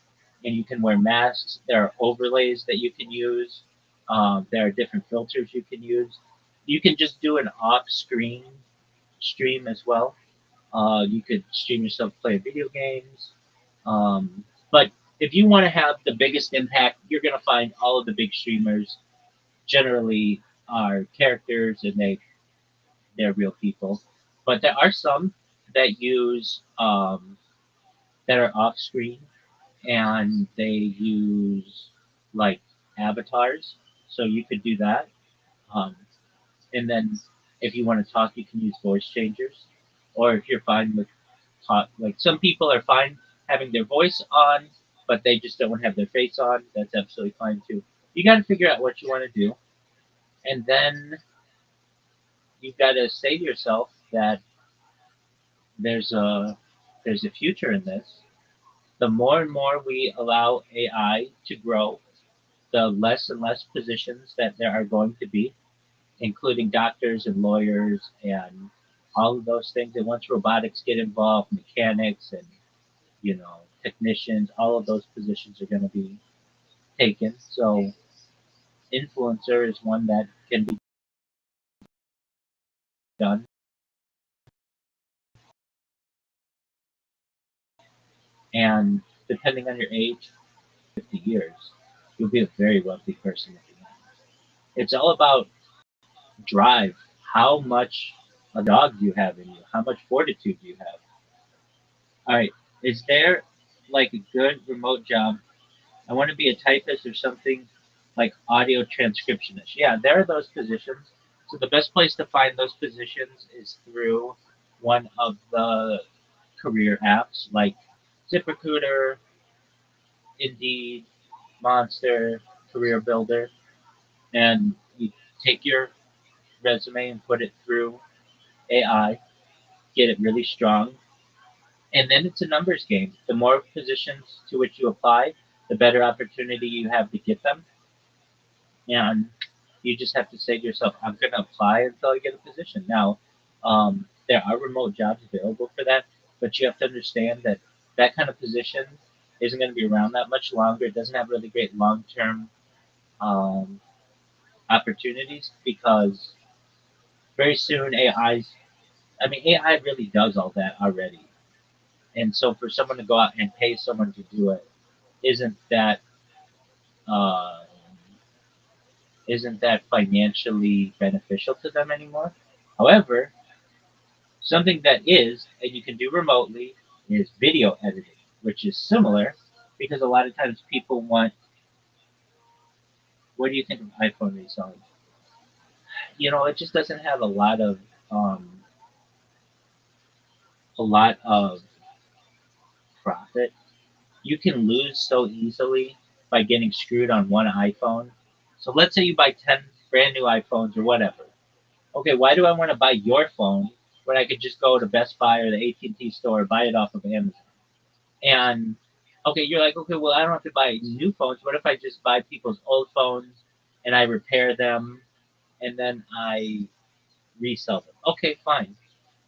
[SPEAKER 3] and you can wear masks. There are overlays that you can use. There are different filters you can use. You can just do an off-screen stream as well. You could stream yourself playing video games. But if you want to have the biggest impact, you're going to find all of the big streamers generally are characters, and they're real people. But there are some that use that are off screen, and they use like avatars. So you could do that. Um, and then if you want to talk, you can use voice changers. Or if you're fine with talk, like some people are fine having their voice on, but they just don't want to have their face on. That's absolutely fine too. You got to figure out what you want to do, and then you've got to say to yourself that there's a there's a future in this. The more and more we allow AI to grow, the less and less positions that there are going to be, including doctors and lawyers and all of those things. And once robotics get involved, mechanics and technicians, all of those positions are going to be taken. So influencer is one that can be done. And depending on your age, 50 years, you'll be a very wealthy person at the end. It's all about drive. How much a dog do you have in you? How much fortitude do you have? All right. Is there like a good remote job? I want to be a typist or something like audio transcriptionist. Yeah, there are those positions. So the best place to find those positions is through one of the career apps like ZipRecruiter, Indeed, Monster, Career Builder, and you take your resume and put it through AI, get it really strong, and then it's a numbers game. The more positions to which you apply, the better opportunity you have to get them. And you just have to say to yourself, I'm going to apply until I get a position. Now, there are remote jobs available for that, but you have to understand that that kind of position isn't going to be around that much longer. It doesn't have really great long term um, opportunities because very soon AI really does all that already. And so for someone to go out and pay someone to do it isn't that uh, isn't that financially beneficial to them anymore. However, something that is, and you can do remotely, is video editing, which is similar because a lot of times people want, what do you think of iPhone reselling? It just doesn't have um, a lot of profit. You can lose so easily by getting screwed on one iPhone. So let's say you buy 10 brand new iPhones or whatever. Okay, why do I want to buy your phone when I could just go to Best Buy or the AT&T store, buy it off of Amazon? And okay, you're like, okay, well, I don't have to buy new phones. What if I just buy people's old phones and I repair them and then I resell them? Okay, fine.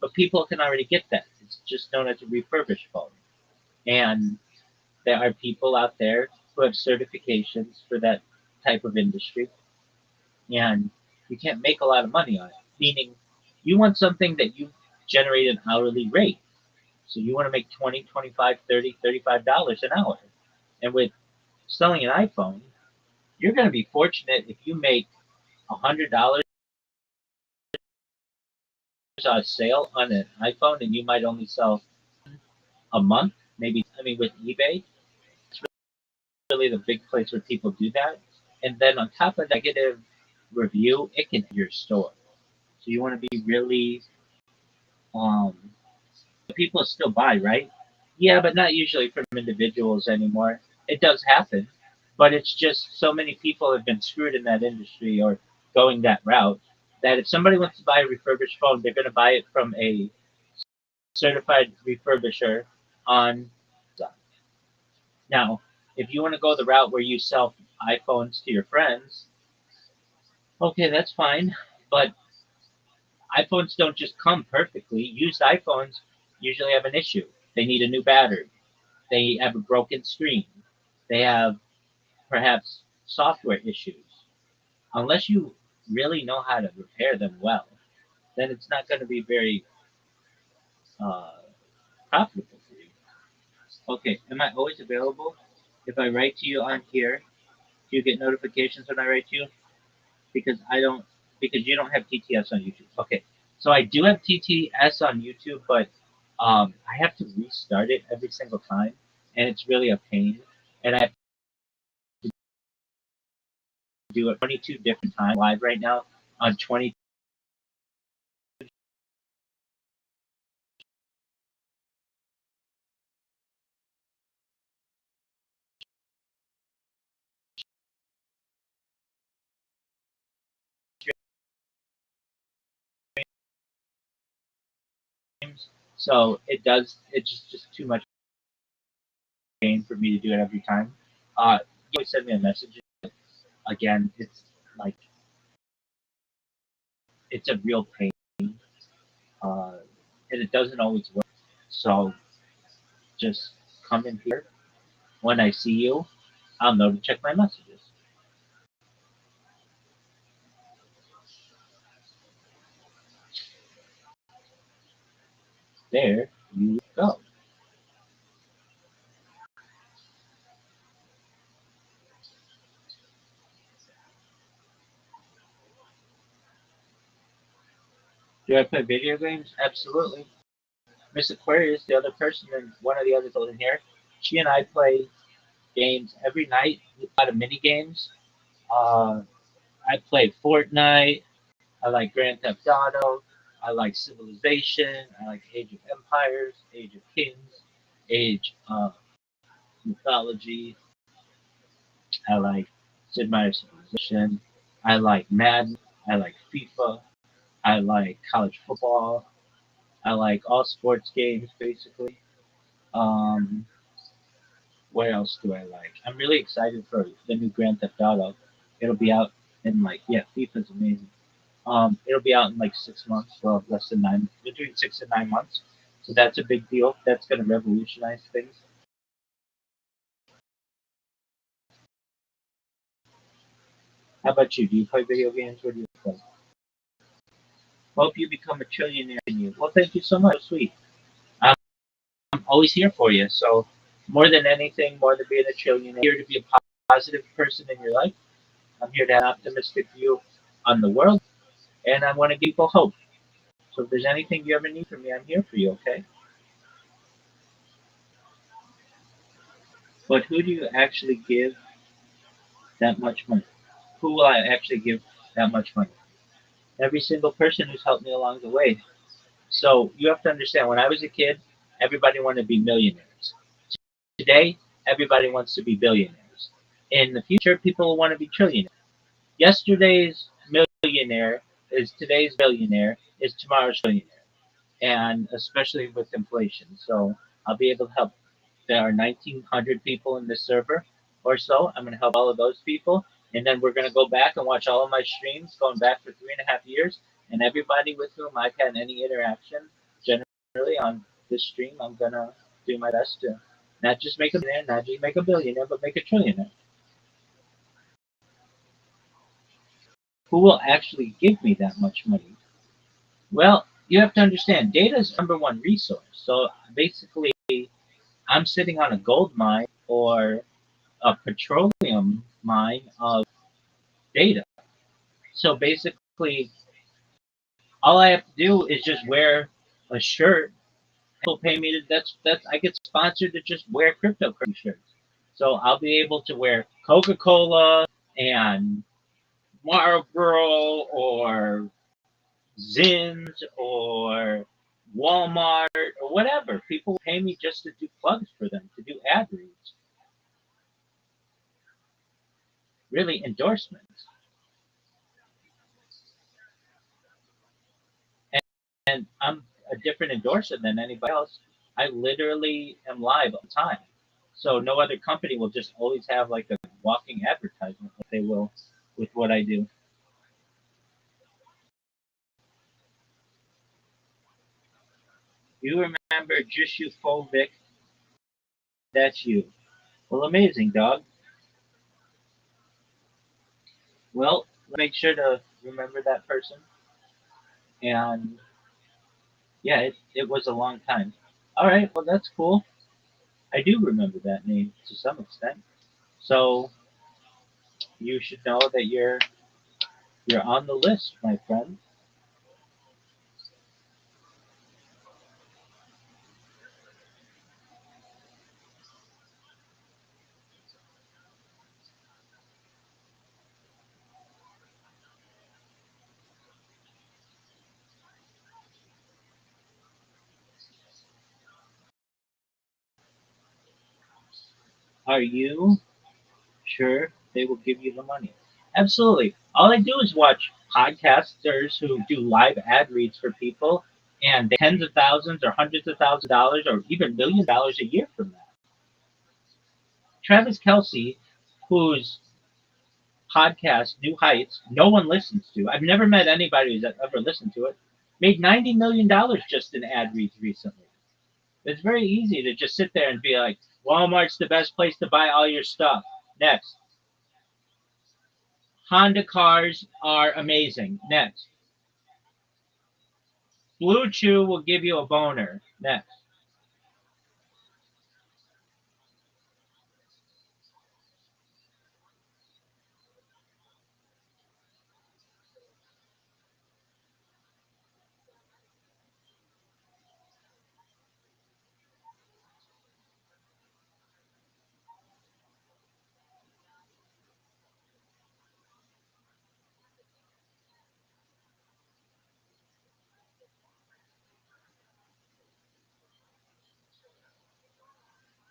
[SPEAKER 3] But people can already get that. It's just known as a refurbished phone. And there are people out there who have certifications for that type of industry. And you can't make a lot of money on it. Meaning, you want something that you generate an hourly rate. So you want to make 20, 25, 30, $35 an hour. And with selling an iPhone, you're going to be fortunate if you make $100 on a sale on an iPhone and you might only sell a month, maybe. I mean, with eBay, it's really the big place where people do that. And then on top of negative review, it can hit your store. So you want to be really, um, people still buy, right? Yeah, but not usually from individuals anymore. It does happen, but it's just so many people have been screwed in that industry or going that route that if somebody wants to buy a refurbished phone, they're going to buy it from a certified refurbisher on Amazon. Now, if you want to go the route where you sell iPhones to your friends, okay, that's fine, but iPhones don't just come perfectly. Used iPhones usually have an issue. They need a new battery. They have a broken screen. They have perhaps software issues. Unless you really know how to repair them well, then it's not going to be very uh, profitable for you. Okay, am I always available? If I write to you on here, do you get notifications when I write to you? Because I don't, because you don't have TTS on YouTube. Okay, so I do have TTS on YouTube, but I have to restart it every single time, and it's really a pain. And I have to do it 22 different times live right now on 20 streams. So it's just too much pain for me to do it every time. You always send me a message. Again, it's like, it's a real pain, uh, and it doesn't always work. So just come in here. When I see you, I'll know to check my messages. There you go. Do I play video games? Absolutely. Miss Aquarius, the other person, and one of the others in here, she and I play games every night. A lot of mini games. Uh, I play Fortnite. I like Grand Theft Auto. I like Civilization. I like Age of Empires, Age of Kings, Age of Mythology. I like Sid Meier's Civilization. I like Madden. I like FIFA. I like college football. I like all sports games basically. Um, what else do I like? I'm really excited for the new Grand Theft Auto. It'll be out in like, yeah, FIFA's amazing. It'll be out in like 6 months, well, less than nine, between 6 and 9 months. So that's a big deal. That's going to revolutionize things. How about you? Do you play video games? What do you play? Hope you become a trillionaire. In you. Well, thank you so much. So sweet. I'm always here for you. So more than anything, more than being a trillionaire, here to be a positive person in your life. I'm here to have an optimistic view on the world, and I want to give people hope. So if there's anything you ever need from me, I'm here for you, okay? But who do you actually give that much money? Who will I actually give that much money? Every single person who's helped me along the way. So you have to understand, when I was a kid, everybody wanted to be millionaires. Today, everybody wants to be billionaires. In the future, people will want to be trillionaires. Yesterday's millionaire is today's billionaire, is tomorrow's trillionaire, and especially with inflation. So I'll be able to help. There are 1,900 people in this server or so. I'm going to help all of those people. And then we're going to go back and watch all of my streams going back for 3.5 years. And everybody with whom I've had any interaction, generally on this stream, I'm going to do my best to not just make a millionaire, not just make a billionaire, but make a trillionaire. Who will actually give me that much money? Well, you have to understand, data is the number one resource. So basically, I'm sitting on a gold mine or a petroleum mine of data. So basically, all I have to do is just wear a shirt. People pay me to that's I get sponsored to just wear cryptocurrency shirts. So I'll be able to wear Coca-Cola and Marlboro or Zins or Walmart or whatever. People pay me just to do plugs for them, to do ad reads, really endorsements. And I'm a different endorser than anybody else. I literally am live all the time. So no other company will just always have like a walking advertisement like they will with what I do. You remember Jishu Fovic? That's you. Well, amazing, dog. Well, make sure to remember that person. And yeah, it was a long time. All right, well, that's cool. I do remember that name to some extent. So you should know that you're on the list, my friend. Are you sure they will give you the money? Absolutely. All I do is watch podcasters who do live ad reads for people, and they tens of thousands or hundreds of thousands of dollars or even $1 million a year from that. Travis Kelsey, whose podcast New Heights no one listens to, I've never met anybody who's ever listened to it, made $90 million just in ad reads recently. It's very easy to just sit there and be like, Walmart's the best place to buy all your stuff. Next. Honda cars are amazing. Next. Blue Chew will give you a boner. Next.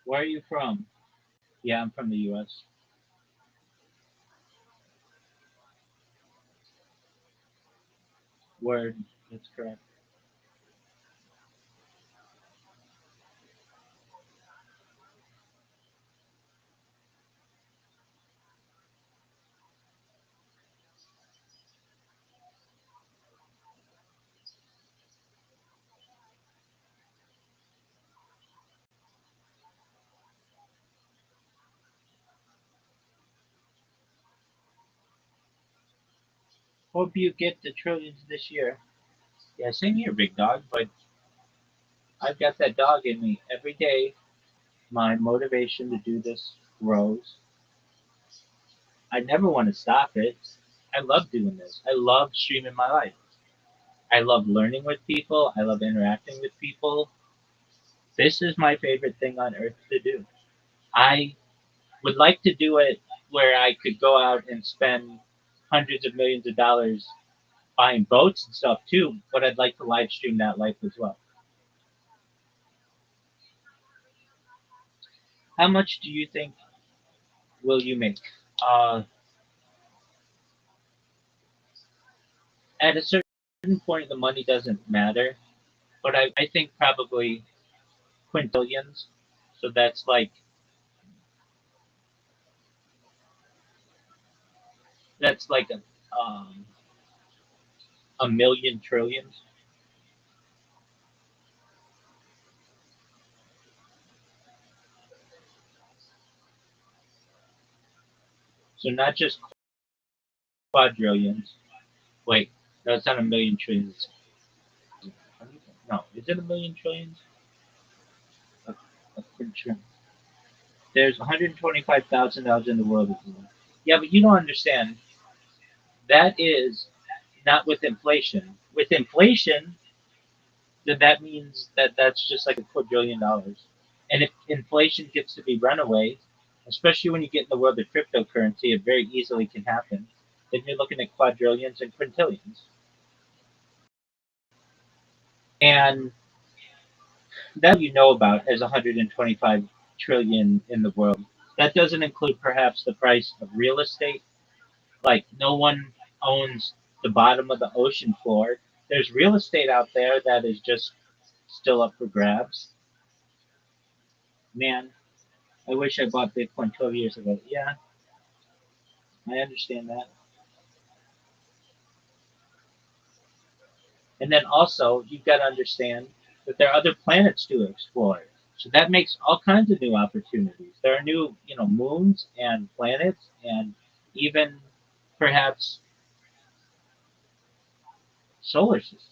[SPEAKER 3] Where are you from? Yeah, I'm from the U.S. Word. That's correct. Hope you get the trillions this year. Yeah, same here, big dog. But I've got that dog in me. Every day, my motivation to do this grows. I never want to stop it. I love doing this. I love streaming my life. I love learning with people. I love interacting with people. This is my favorite thing on earth to do. I would like to do it where I could go out and spend hundreds of millions of dollars buying boats and stuff too, but I'd like to live stream that life as well. How much do you think will you make? Uh, at a certain point, the money doesn't matter, but I think probably quintillions. So that's like a million trillions. So not just quadrillions. Wait, no, it's not a million trillions. No, is it a million trillions? A, a quintillion. There's 125,000 in the world. Yeah, but you don't understand. That is not with inflation. With inflation, then that means that that's just like a quadrillion dollars. And if inflation gets to be runaway, especially when you get in the world of cryptocurrency, it very easily can happen. Then you're looking at quadrillions and quintillions. And that you know about as 125 trillion in the world. That doesn't include perhaps the price of real estate. Like no one owns the bottom of the ocean floor. There's real estate out there that is just still up for grabs. Man, I wish I bought Bitcoin 12 years ago. Yeah, I understand that. And then also, you've got to understand that there are other planets to explore. So that makes all kinds of new opportunities. There are new, moons and planets and even perhaps solar systems.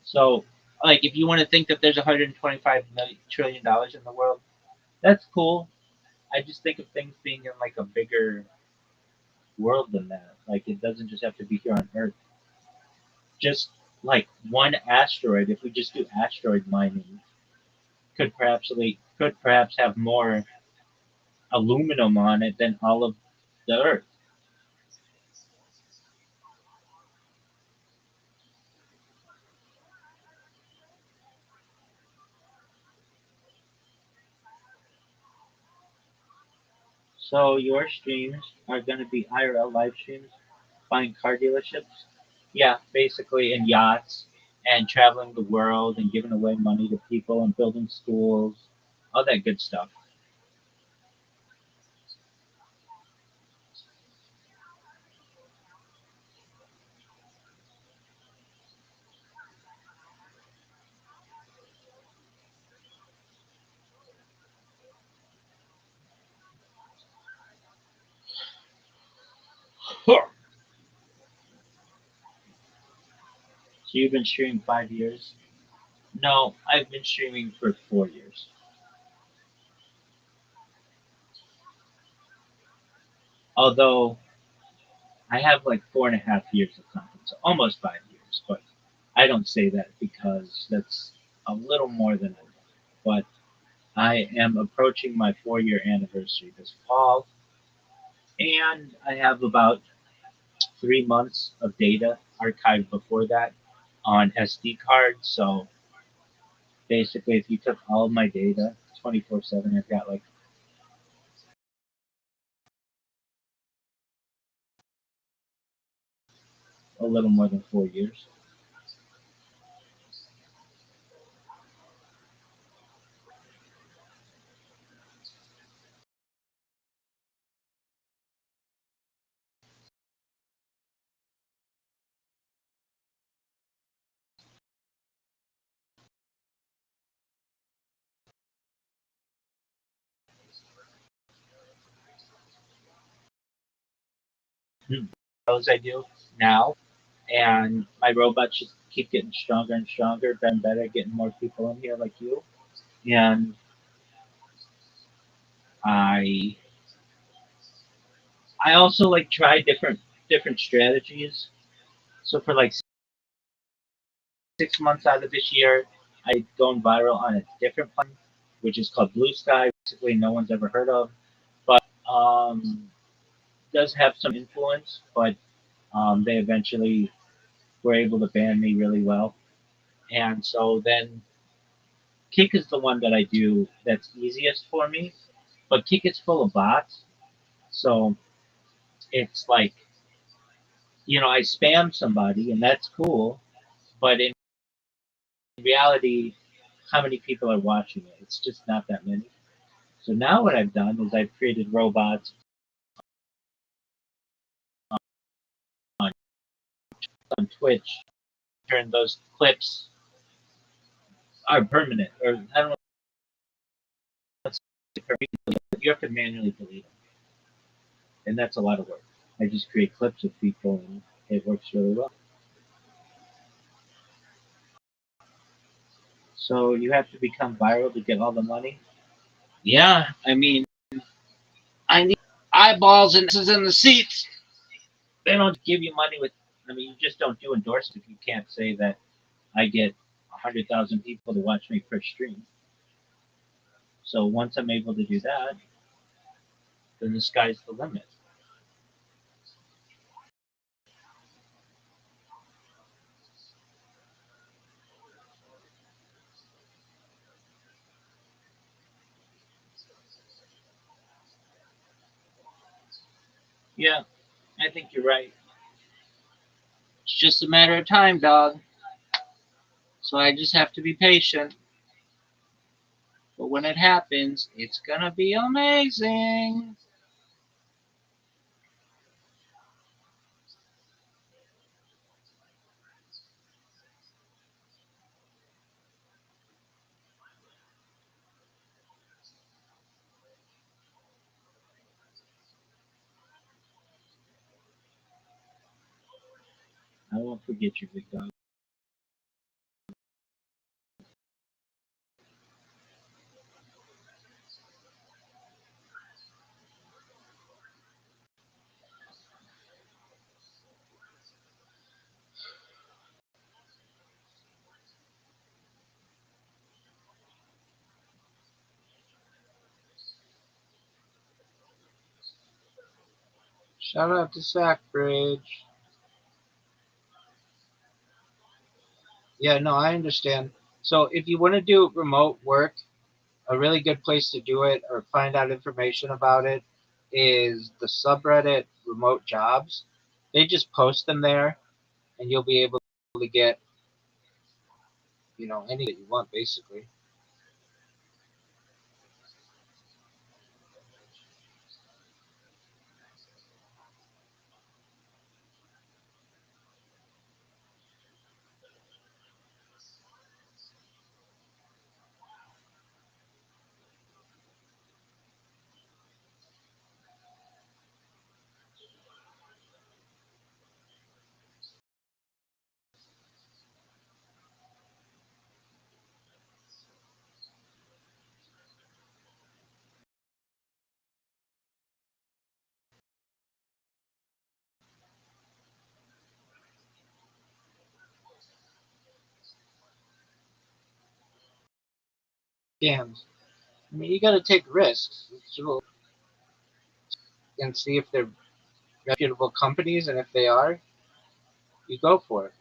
[SPEAKER 3] So, like, if you want to think that there's 125 trillion dollars in the world, that's cool. I just think of things being in like a bigger world than that. Like, it doesn't just have to be here on Earth. Just like one asteroid, if we just do asteroid mining, could perhaps have more aluminum on it than all of the Earth. So your streams are going to be IRL live streams, buying car dealerships. Yeah, basically in yachts and traveling the world and giving away money to people and building schools, all that good stuff. So you've been streaming 5 years? No, I've been streaming for 4 years. Although I have like 4.5 years of content, so almost 5 years. But I don't say that because that's a little more than I want. But I am approaching my 4 year anniversary this fall, and I have about 3 months of data archived before that on SD cards. So basically, if you took all of my data 24/7, I've got like a little more than 4 years. Those I do now, and my robots just keep getting stronger and stronger, better and better, getting more people in here like you. And I I also like try different strategies. So for like 6 months out of this year, I gone viral on a different platform, which is called Blue Sky. Basically, no one's ever heard of, but does have some influence. But they eventually were able to ban me really well, and so then Kick is the one that I do that's easiest for me. But Kick is full of bots, so it's like I spam somebody, and that's cool. But in reality, how many people are watching it? It's just not that many. So now what I've done is I've created robots on, on Twitch. Turn those clips are permanent, or I don't know. You have to manually delete them, and that's a lot of work. I just create clips of people, and it works really well. So you have to become viral to get all the money. Yeah, I mean, I need eyeballs and asses in the seats. They don't give you money with. I mean, you just don't do endorsements. You can't say that I get 100,000 people to watch me per stream. So once I'm able to do that, then the sky's the limit. Yeah, I think you're right. It's just a matter of time, dog. So I just have to be patient. But when it happens, it's gonna be amazing. I won't forget you, big dog. Shout out to Sackbridge. Yeah, no, I understand. So if you want to do remote work, a really good place to do it or find out information about it is the subreddit remote jobs. They just post them there, and you'll be able to get any that you want basically. Scams. I mean, you got to take risks and see if they're reputable companies, and if they are, you go for it.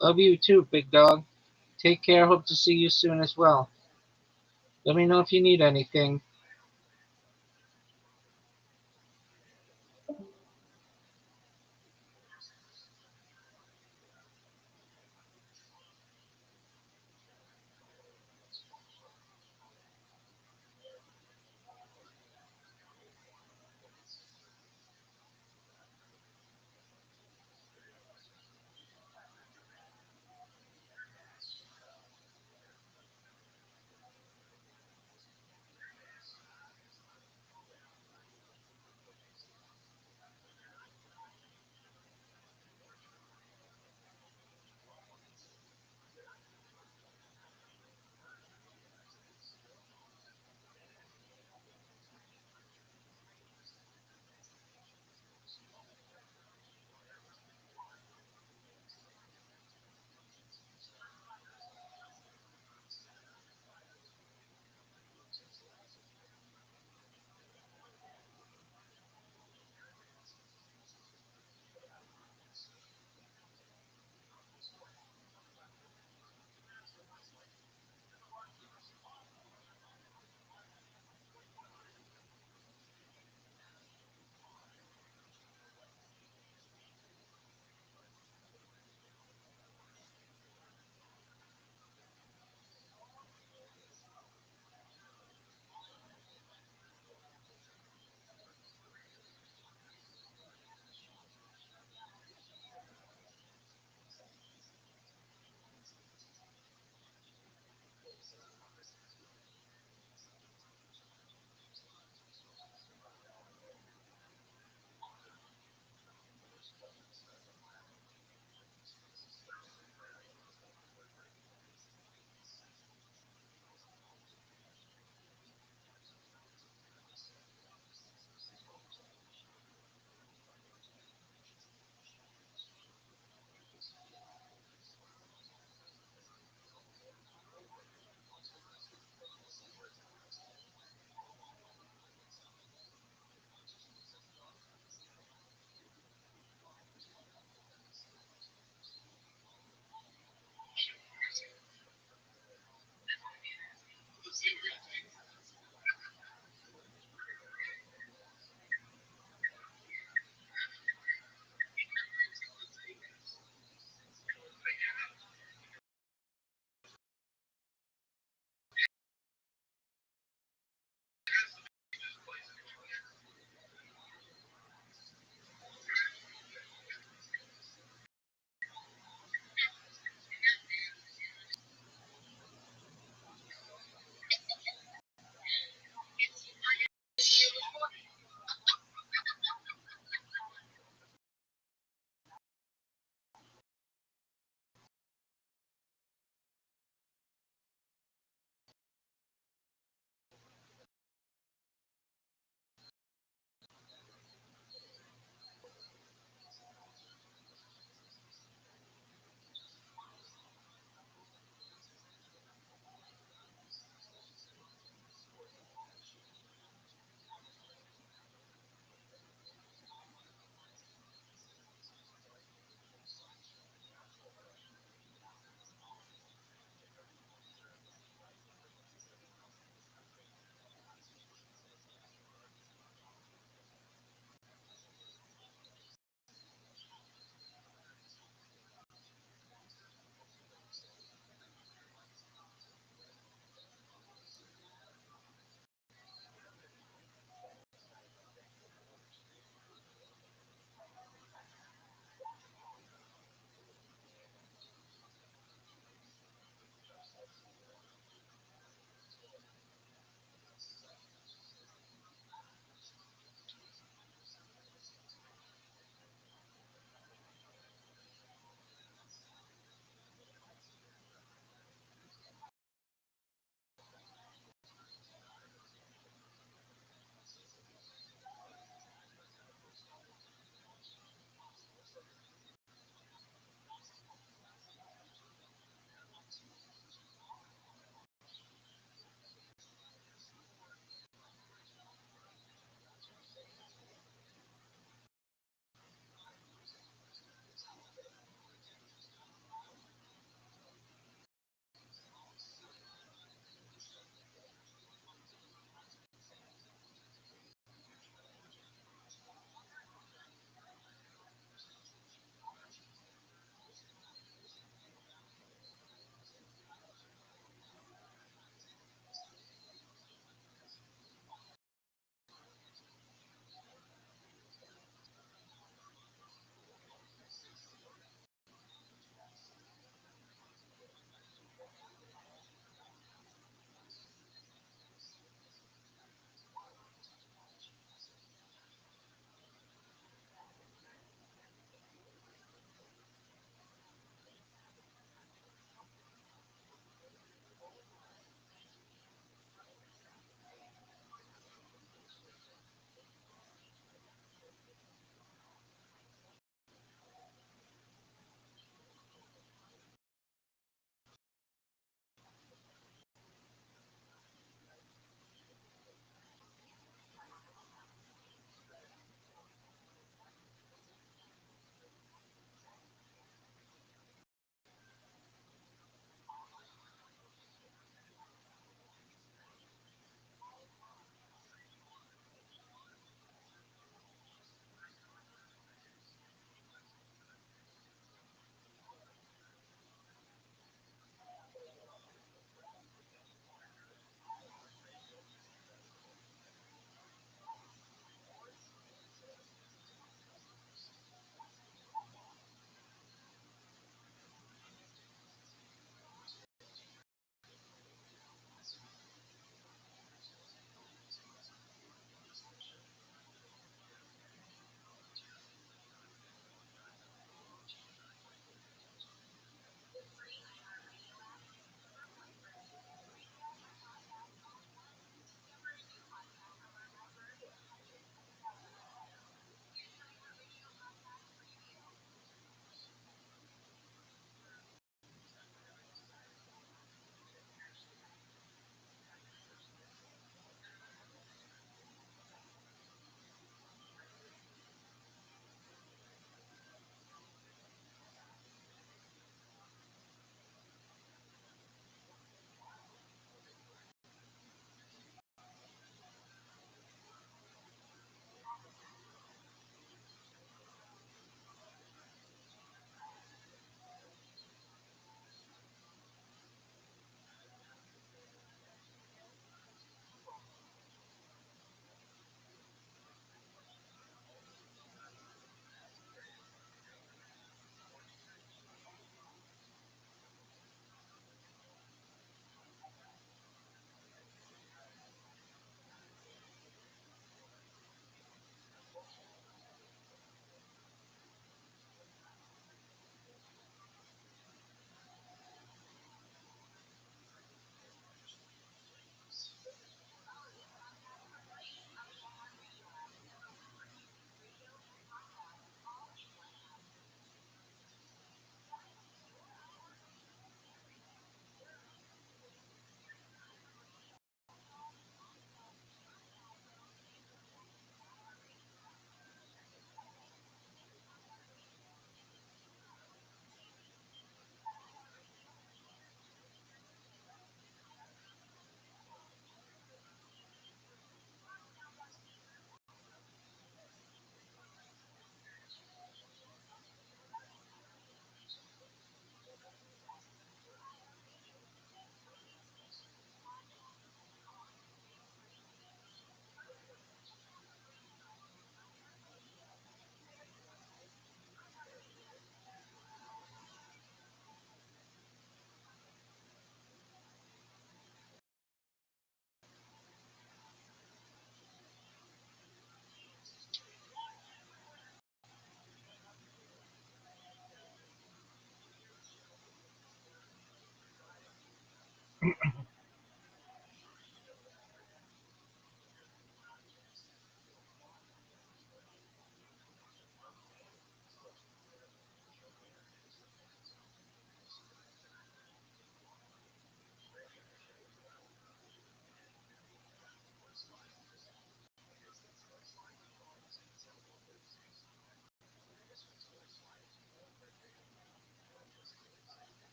[SPEAKER 3] Love you too, big dog. Take care. Hope to see you soon as well. Let me know if you need anything.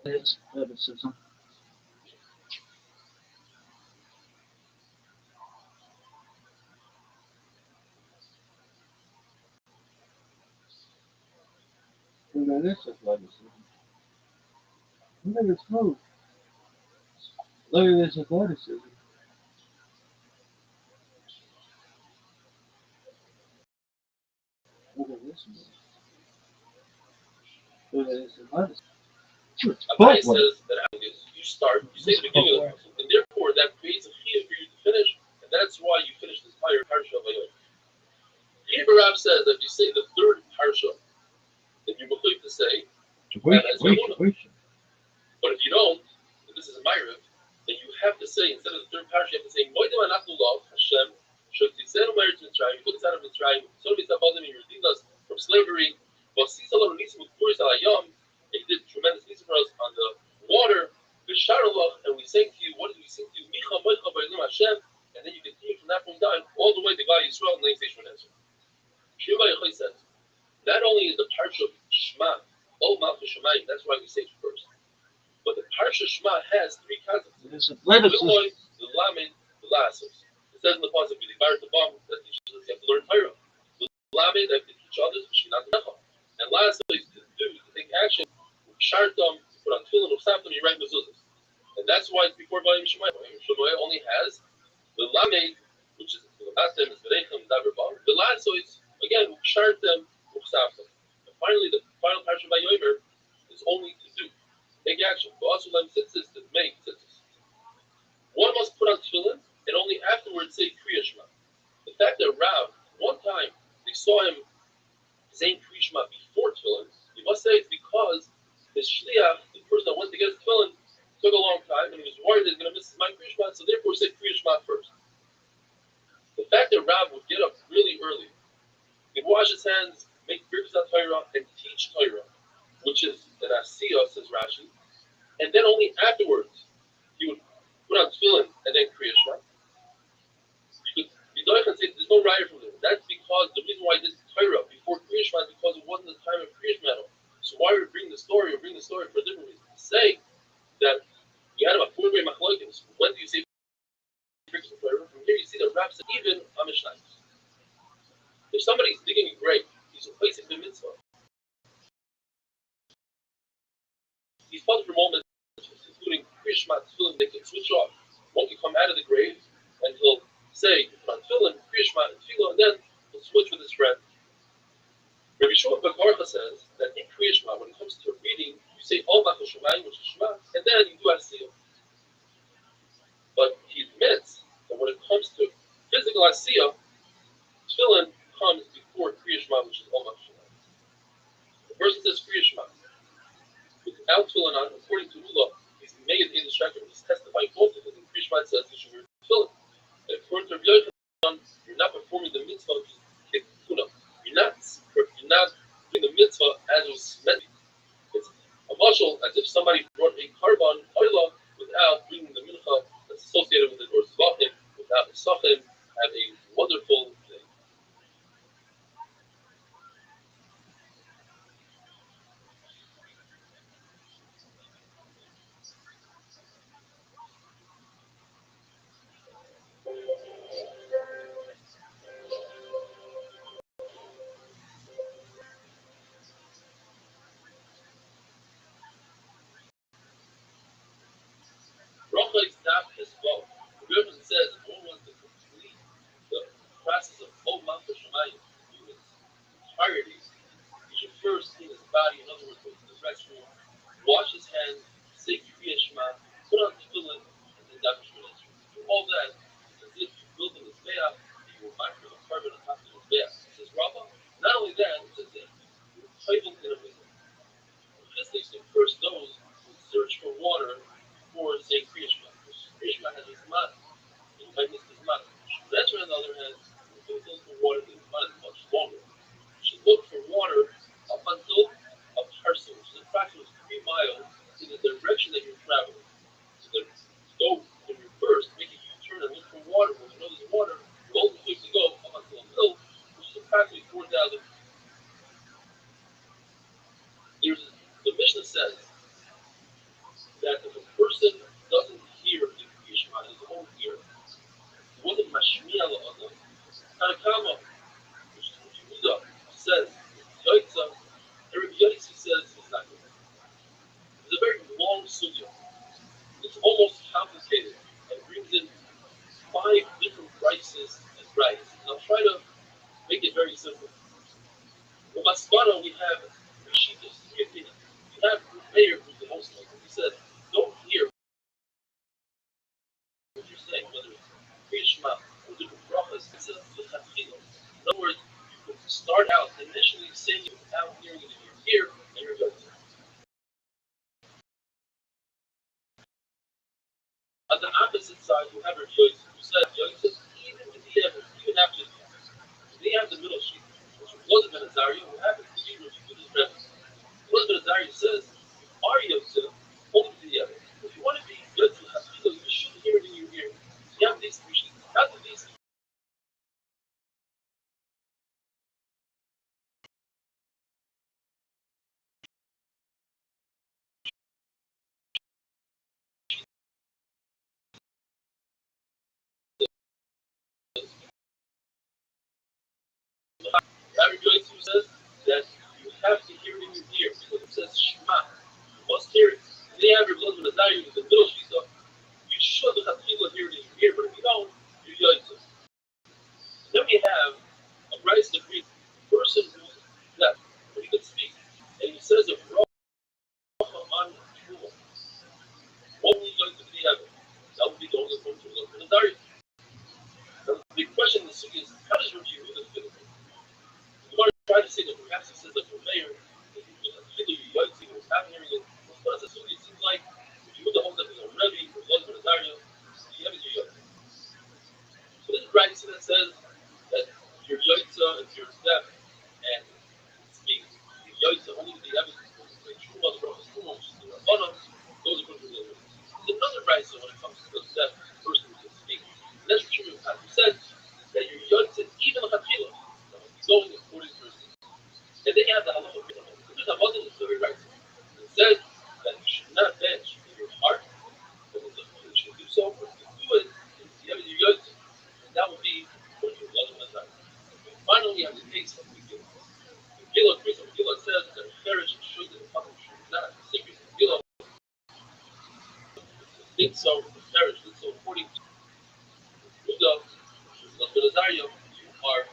[SPEAKER 3] Athleticism. Look at this athleticism. Look at this move. Look at this athleticism. Look at this move. Look at this athleticism.
[SPEAKER 2] Rabbi says that you start, you say the beginning of the pasuk, and therefore that creates a chiyuv for you to finish, and that's why you finish this entire parsha of Vayom. Rabbi says that if you say the third parsha, then you're going to say,
[SPEAKER 3] Wait.
[SPEAKER 2] but if you don't, and this is a Ma'ariv, then you have to say, instead of the third parsha, you have to say, Moedim anachnu lov, Hashem, Shektitzenu me'eretz Mitzrayim, you took us out of Mitzrayim, so we you redeemed us from slavery, and you did tremendous things for us on the water, and we sang to you, what did we sing to you? Micha Moicha B'Elim Hashem, and then you continue from that point on, all the way to God Yisrael, and then you say Shemon Ezra. Sheva Yochai says, not only is the parsha of Shema, O Malchus Shemayim, that's why we say it first, but the parsha Shema has three concepts.
[SPEAKER 3] There's athleticism.
[SPEAKER 2] The Lamed, the Lasos. It says in the pasuk, the bomb that teaches us you have to learn Torah. The Lamed, that they teach others, and Lasos is to do, to take action, Shartam, put on tefillin, Usaftim, you write mezuzahs. And that's why it's before Vayim Shemayim. Vayim Shemayim only has the Lamed, which is the Matem, is Berechem, Daber Bam. The Lasos, again, Shartam, Usaftim. And finally, the final parsha of Vayomer is only to do, take action. But also, Lam Tzitzis, to make Tzitzis. One must put on tefillin, and only afterwards say Kriya Shema. The fact that Rav, one time, they saw him saying Kriya Shema before tefillin, you must say it's because the shliach, the person that went to get his tefillin, took a long time, and he was worried that he's going to miss his mind Kriya Shema, so therefore he said Kriya Shema first. The fact that Rav would get up really early, he'd wash his hands, make birkas Torah, and teach Torah, which is an asiyah, says Rashi, and then only afterwards he would put on tefillin and then Kriya Shema. You could say there's no raya from there. That's because the reason why he did Torah before Kriya Shema is because it wasn't the time of Kriya Shema. So why we bring the story? We bring the story for a different reason. To say that you had about 4 great machlokes. When do you say birkas Torah? From here you see that Rav said even Amishnayos. If somebody's digging a grave, he's replacing the mitzvah. He's part of the moment, including Kriya Shema, tefillin, they can switch off. One can come out of the grave and he'll say, put on tefillin, Kriya Shema, and tefillah, and then he'll switch with his friend. Rabbi Shmuel ben Karcha says that in Kriya Shema, when it comes to reading, you say Ol Malchus Shemayim, which is Shema, and then you do Asiyah. But he admits that when it comes to physical Asiyah, tefillin comes before Kriya Shema, which is Ol Malchus Shemayim. The person says Kriya Shema without tefillin on, according to Ula, he's made in the Shekar, he's testifying both because in Kriya Shema it says you should wear tefillin. And according to Rabbi Yochanan, you're not performing the mitzvah, which is Ketuna. You're not doing the mitzvah as it was meant to be. It's a mashal as if somebody brought a carbon oila without bringing the mincha that's associated with it, or zvachim, without the sachim. Have a wonderful day. Rothschild'S daf as well. The Rebbe says if one wants to complete the process of Ol Malchus Shemayim in its entirety, he should first clean his body, in other words, go to the restroom, wash his hands, say Kriya Shema, put on tefillin, and then daven Shemon Ezra. Do all that as if you built a mizbeach, and you were mindful of the carbon on top of the mizbeach. Says Rabbi, not only that, it says that you're titled in a mizbeach. This takes the first those who search for water before saying Kriya Shema. Kriya Shema has a zman, and you might miss the zman. Shemon Ezra, on the other hand, when you look for water, the zman is much longer. You should look for water up until a parcel, which is approximately 3 miles in the direction that you're traveling. So that go in reverse, make a U-turn and look for water. When you know there's water, you only need to go up until a hill, which is approximately 4,000 feet. The Mishnah says that if a person doesn't hear the Yishma, his own ear, he wasn't mashmiya la'adam, Tanakama, which is Yehuda, says, Yaitza, Rabbi Yaitzi says it's not good. It's a very long sugya. It's almost complicated and brings in 5 different prices and rights. And I'll try to make it very simple. With Maspana, we have Rishitas, we have Mayor, who's the most like. He said, don't hear what you're saying, whether it's Krishma or different brachas. It's a Lechatchila. In other words, you could start out initially saying it without hearing it in your ear, and you're good. On the opposite side, you have Rabbi Yosef, who said, Yosef, even with the evidence, even after the they have the middle sheet, which was Ben Azariah, who happens to be Rabbi Yehuda's Rebbe. Ben Azariah says, you are Yosef, only to the other. If you want to be Yosef Hafilo, you should hear it in your ear. You have these 3 sheets. How do these Rabbi Yosef says that you have to hear it in your ear because it says Shema. You must hear it. And they have your Ben Azariah with the middle sheet, so you should Hafilo hear it in your ear, but if you don't, you're Yosef. Then we have a Bryce degree person who's deaf, but he can speak. And he says a bracha on Truma, only going to be heaven. That would be the only form to look for the Dari. The big question in the sugi is, how does Rabbi Yehuda fit in? You want to try to say that perhaps he says that for mayor, he was not hearing it. Well, it's a sugi. It seems like Rabbi Yehuda holds that he's a Rebbe, or Lord for the Dari, he has a Yotzi. So this is right that says that your Yotza, if you're deaf and speak, the Yotza only the evidence will say Truma, the Brachas Truma, which is the Rabbanon, those are good for the evidence. There's another right when it comes to the deaf person who can speak. And that's what Truma said, that your Yotza, even the Hafila, going according to his. And they have the halacha. Because the Muslim is very right. It says that you should not bench in your heart, but you should do so, but if you do it, you have your Yotza. That would be what you love in the time. Finally, you have the case of Megillah. Megillah says that Cherish should and Chacham should not. Secret Megillah did so, Cherish did so according to Yehuda, Lazariah, you are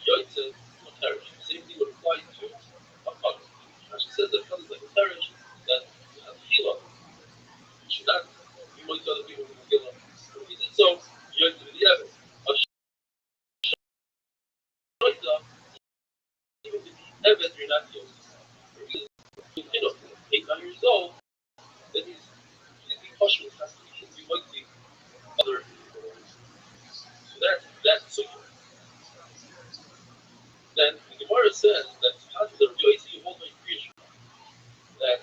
[SPEAKER 2] Yotze or Cherish. The same thing would apply to Chacham. Now she says that comes like a Cherish, that you have Chila. You should not be like other people in Megillah. If he did so, Yotze with the evidence. Even if the evidence you're not Yotze. You know, 8 years old, then he's completely has to be like the other. So that's super. Then the Gemara says that how does the Yoitzi you hold my creation that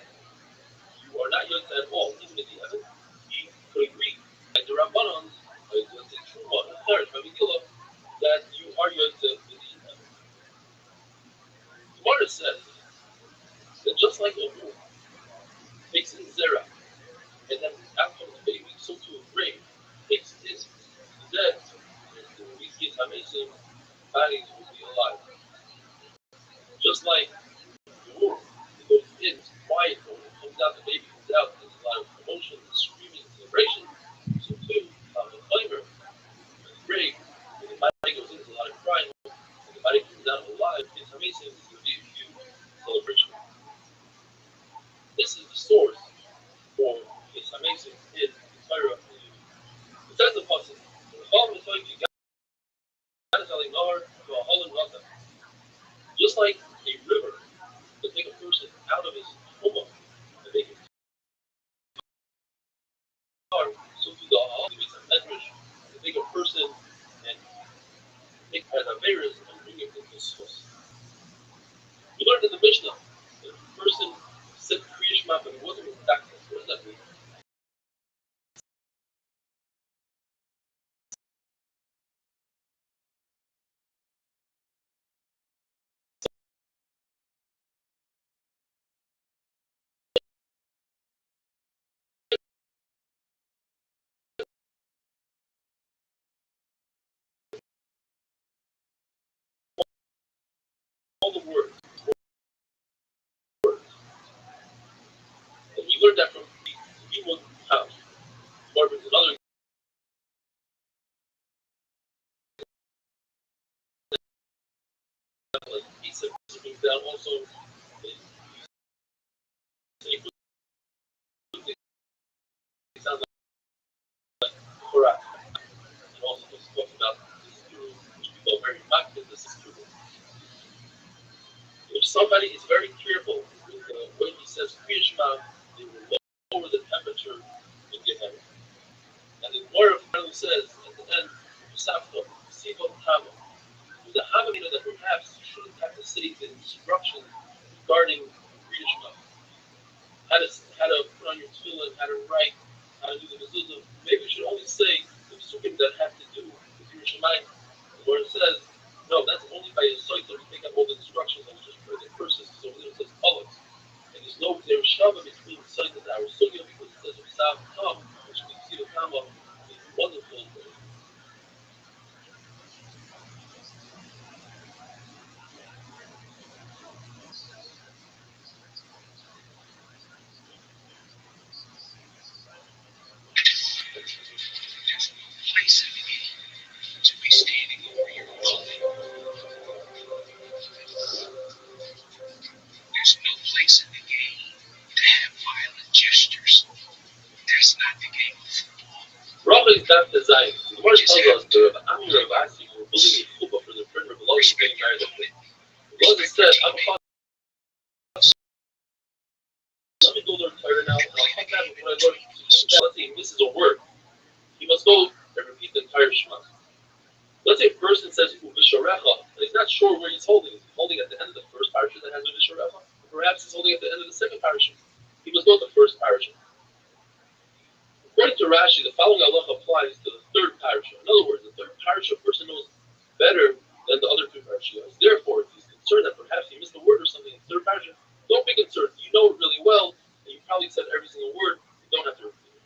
[SPEAKER 2] you are not Yoitzi at all, even if you haven't. He could agree. Like the Rabbanon, let's say Truma, and Cherish, Megillah, that you are Yoitzi in the heaven. The Gemara says that just like a womb takes in Zerah, and then after the baby, so to a grave, takes in the dead, and these kids amazing bodies will be alive. Just like the womb, it goes in, it's quiet, when it comes out, the baby comes out, there's a lot of emotion, screaming, celebration. So too, the flavor, the grave, when the body goes in, there's a lot of crying, when the body comes out alive, it's amazing, it's going to be a huge celebration. This is the source for it's amazing in the Torah. It says the passage, the following is like you got telling Lord to a hole in water. Just like a river to take a person out of his home and make it hard, so to the hole is a medrash to take a person and take as a virus and bring it into the source. We learned in the Mishnah that if a person said Kriyishma but he wasn't in darkness, what does that mean? he would have. Or there's another example, he said brings down also it sounds like Korach. And also talks about this true, which we call very much this is true. If somebody is very careful with the way he says Kriya Shema, they will lower the temperature in Gehenna. And the Gemara finally says at the end, Safto, Sivo Tamo, with the Havamina that perhaps you shouldn't have to say the instructions regarding Kriya Shema. How to put on your tefillin, how to write, how to do the mezuzah. Maybe you should only say the psukim that have to do with your Shemayim. Where it says, no, that's only by a site that we take out all the instructions and just for the curses. So it says colors. And there's no there shava between the site and our sugya because it says Sav Tam, which we see the Kama is wonderful.
[SPEAKER 1] Place in the game to be standing over your clothing. There's no place in the game to have violent gestures. That's not the game of football.
[SPEAKER 2] Rabbi is not designed. The Gemara tells us the Amir of Asi were building a chuppah for the friend of Allah getting married at him. Allah said, let me go learn Torah now, and I'll come back with what I learned. Let's say he misses a word. He must go and repeat the entire Shema. Let's say a person says Uvisharecha, and he's not sure where he's holding. Is he holding at the end of the first parasha that has Uvisharecha? Perhaps he's holding at the end of the second parasha. He must go to the first parasha. According to Rashi, the following halacha applies to the third parasha. In other words, the third parasha a person knows better than the other two parashas. Therefore, if he's concerned that perhaps he missed a word or something in the third parasha, don't be concerned. You know it really well, and you probably said every single word. You don't have to repeat it.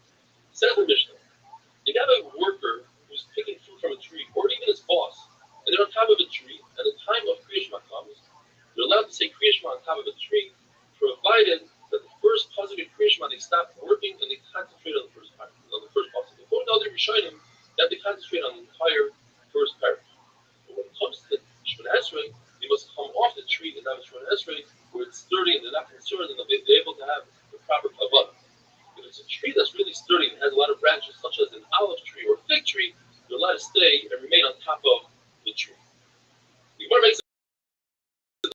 [SPEAKER 2] Says the Mishnah. You have a worker who's picking fruit from a tree, or even his boss, and they're on top of a tree, and the time of Kriya Shema comes, they're allowed to say Kriya Shema on top of a tree, provided that the first positive Kriya Shema, they stop working and they concentrate on the first part, on the first positive. According to other Rishonim, they have to concentrate on the entire first paragraph. But when it comes to Shemona Esrei, they must come off the tree and have a Shemona Esrei where it's sturdy and they're not concerned and they're able to have the proper kavod. If it's a tree that's really sturdy and has a lot of branches, such as an olive tree or a fig tree, you're allowed to stay and remain on top of the tree. The Gemara makes a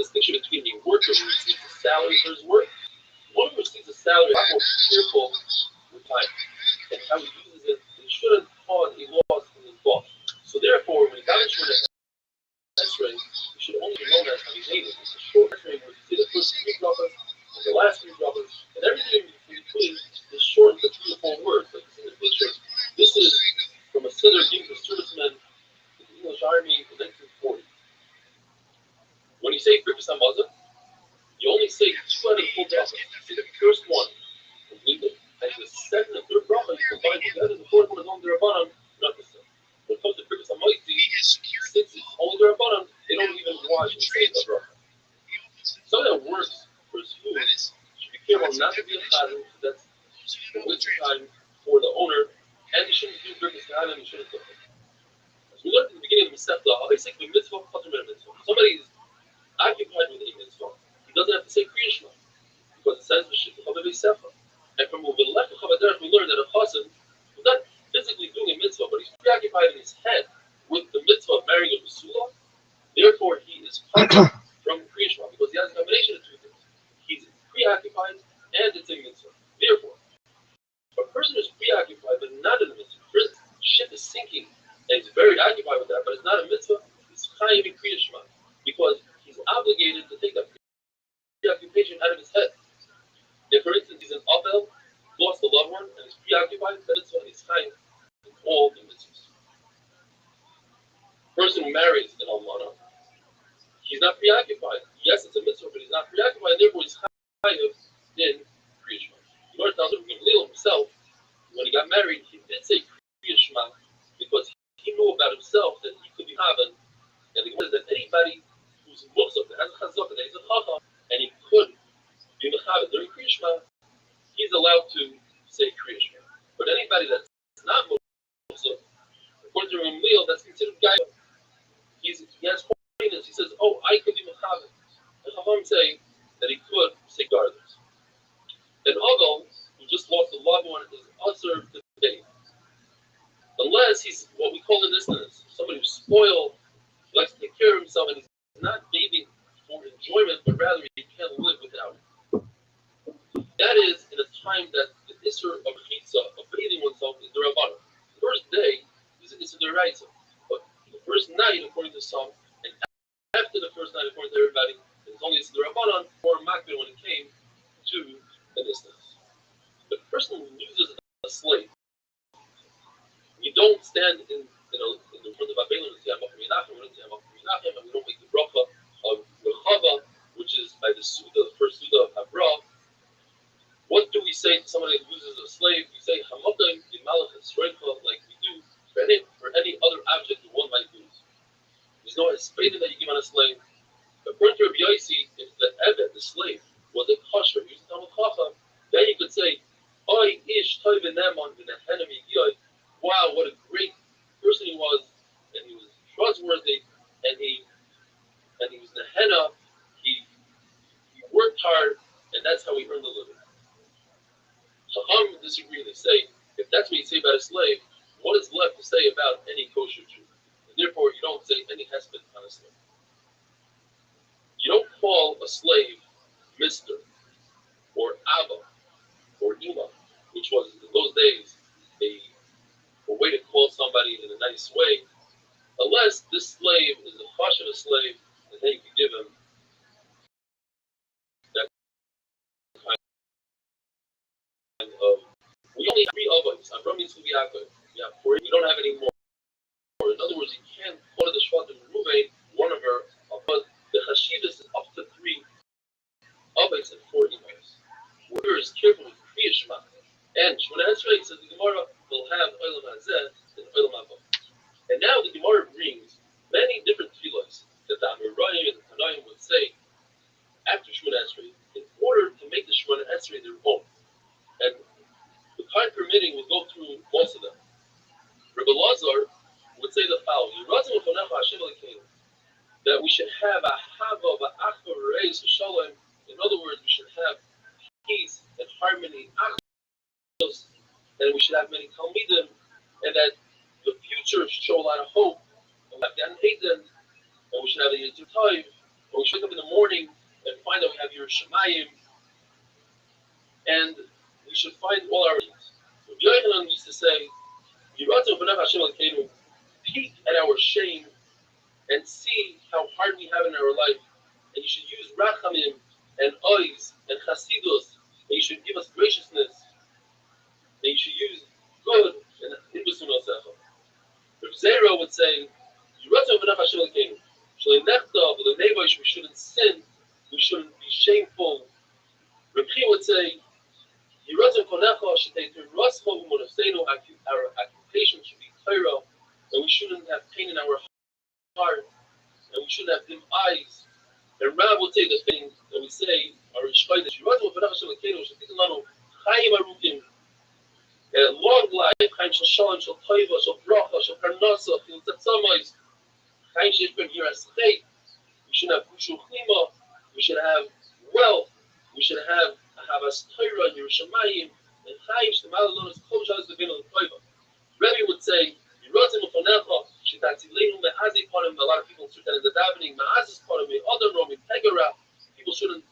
[SPEAKER 2] distinction between the worker who receives a salary for his work. One who receives a salary is a lot more careful with time and how he uses it. He shouldn't cause a loss in his boss. So therefore, when he got into an X-ray, he should only know that how he made it. It's a short X-ray where you see the first three droppers and the last three droppers, and everything in between is short to 3 or 4 words. Like you see in the picture, this is from a Siddur given to servicemen in the English Army in 1940. When you say Birkas HaMazon, you only say 2 out of the 4 droppers. You say the first one completely, and the second and third dropper you combine together, the fourth one is on the Rabbanon, not the same. When it comes to Birkas HaMazon, since it's only the Rabbanon, they don't even watch and say the dropper. Something that works for his food should be careful not to be a chazan, that's the winter time for the owner, and he shouldn't do Birkas HaMazon and he shouldn't cook it. As we learned in the beginning of the Masechta, basically mitzvah, patur min mitzvah. Somebody is occupied with a mitzvah, he doesn't have to say Kriya Shema, because it says v'shitach b'sefer. And from Uvilech Chavaderech, we learned that a chassan is not physically doing a mitzvah, but he's preoccupied in his head with the mitzvah of marrying a Basula. Therefore, he is punished from Kriya Shema because he has a combination of 2 things. He's preoccupied and it's a mitzvah. Therefore, a person who's preoccupied but not in the mitzvah, for instance, ship is sinking and he's very occupied with that, but it's not a mitzvah, he's chayiv in Kriya Shema because he's obligated to take that preoccupation out of his head. If, for instance, he's an Abel, lost a loved one, and he's preoccupied, then it's he's chayiv in all the mitzvahs. Person who marries an almana, he's not preoccupied. Yes, it's a mitzvah, but he's not preoccupied, and therefore he's chayiv in Kriya Shema. The Lord tells himself, when he got married, he did say Kriya Shema because he knew about himself that he could be Havan, and the Gemara says that anybody who's Musaf, that has a chazak, that he's a chacham, and he could be Mechavan during Kriya Shema, he's allowed allowed to say Kriya Shema. But anybody that's not Muslim, according to Ramil, that's considered guy. He has holiness. He says, oh, I could be Mechavan. And Chacham say that he could say gardens. An Ogal, who just lost a loved one, is usher to bathe. Unless he's what we call an isness, somebody who's spoiled, likes to take care of himself, and he's not bathing for enjoyment, but rather he can't live without it. That is in a time that the Isser of Chitza, of bathing oneself, is the Rabbanon. The first day is an Isser Deraisa. But the first night, according to some, and after the first night, according to everybody, it's only Isser Rabbanon or Makbid when it came to an Isness. The person who loses a slave, you don't stand in the front of Babylon and say, I'm up for Menachem, and we don't make the bracha of Rechava, which is by the Suda, the first Suda of Habrah. What do we say to somebody who loses a slave? We say, Hamokim Yimalach Esroicha, like we do for any other object that one might lose. There's no espada that you give on a slave. According to Rabbi Yossi, if the Eved, the slave, was a kosher, he was a Talmud Chacham, then you could say, Oy ish toiv v'neman v'nehenem yiyoy. Wow, what a great person he was, and he was trustworthy, and he was nehena. He worked hard, and that's how he earned the living. Chacham disagree. They say if that's what you say about a slave, what is left to say about any kosher Jew? And therefore, you don't say any hesped on a slave. You don't call a slave Mister or Abba or Ima, which was in those days a way to call somebody in a nice way, unless this slave is a chashav slave, and then you can give him that kind of. We only have 3 avos. Avram Yitzchak Yaakov. We have 4. We don't have any more. In other words, you can't call the Shvatim Ruvain one of her, but the chashivas is up to 3 avos and 4 imos. We're as careful with Kriya Shema. And Shemona Esrei says the Gemara will have Olam Hazeh and Olam Haba. And now the Gemara brings many different tefillos that the Amirayim and the Tanaim would say after Shemona Esrei in order to make the Shemona Esrei their own. And the time permitting will go through most of them. Rabbi Lazar would say the following: that we should have a hava v'achva reis v'shalom. In other words, we should have peace and harmony, and we should have many talmidim, and that the future should show a lot of hope. And we have Gan Eden, and we should have the Yitzur Toiv, and we should wake up in the morning and find that we have Yerushalayim, and we should find all our needs. So Yochanan used to say, peek at our shame and see how hard we have in our life, and you should use rachamim and ois and chasidus, and you should give us graciousness, and you should use good and hibusun osecha. Rav Zera would say, we shouldn't sin, we shouldn't be shameful. Rabbi would say, our occupation should be Torah, and we shouldn't have pain in our heart, and we shouldn't have dim eyes. And Rab would say the thing that we say, long life, Chaim shel Shalom, shel Toiva, shel Bracha, shel Parnasa, shel Tzatzamayis, Chaim shel Ben Yiraschei. We should have Kushuchima, we should have wealth, we should have Ahavas Torah, Yerushalayim, and Chaim shel Malalonas, Kol Shalos Levin on Toiva. Rabbi would say, a lot of people that in the davening, people shouldn't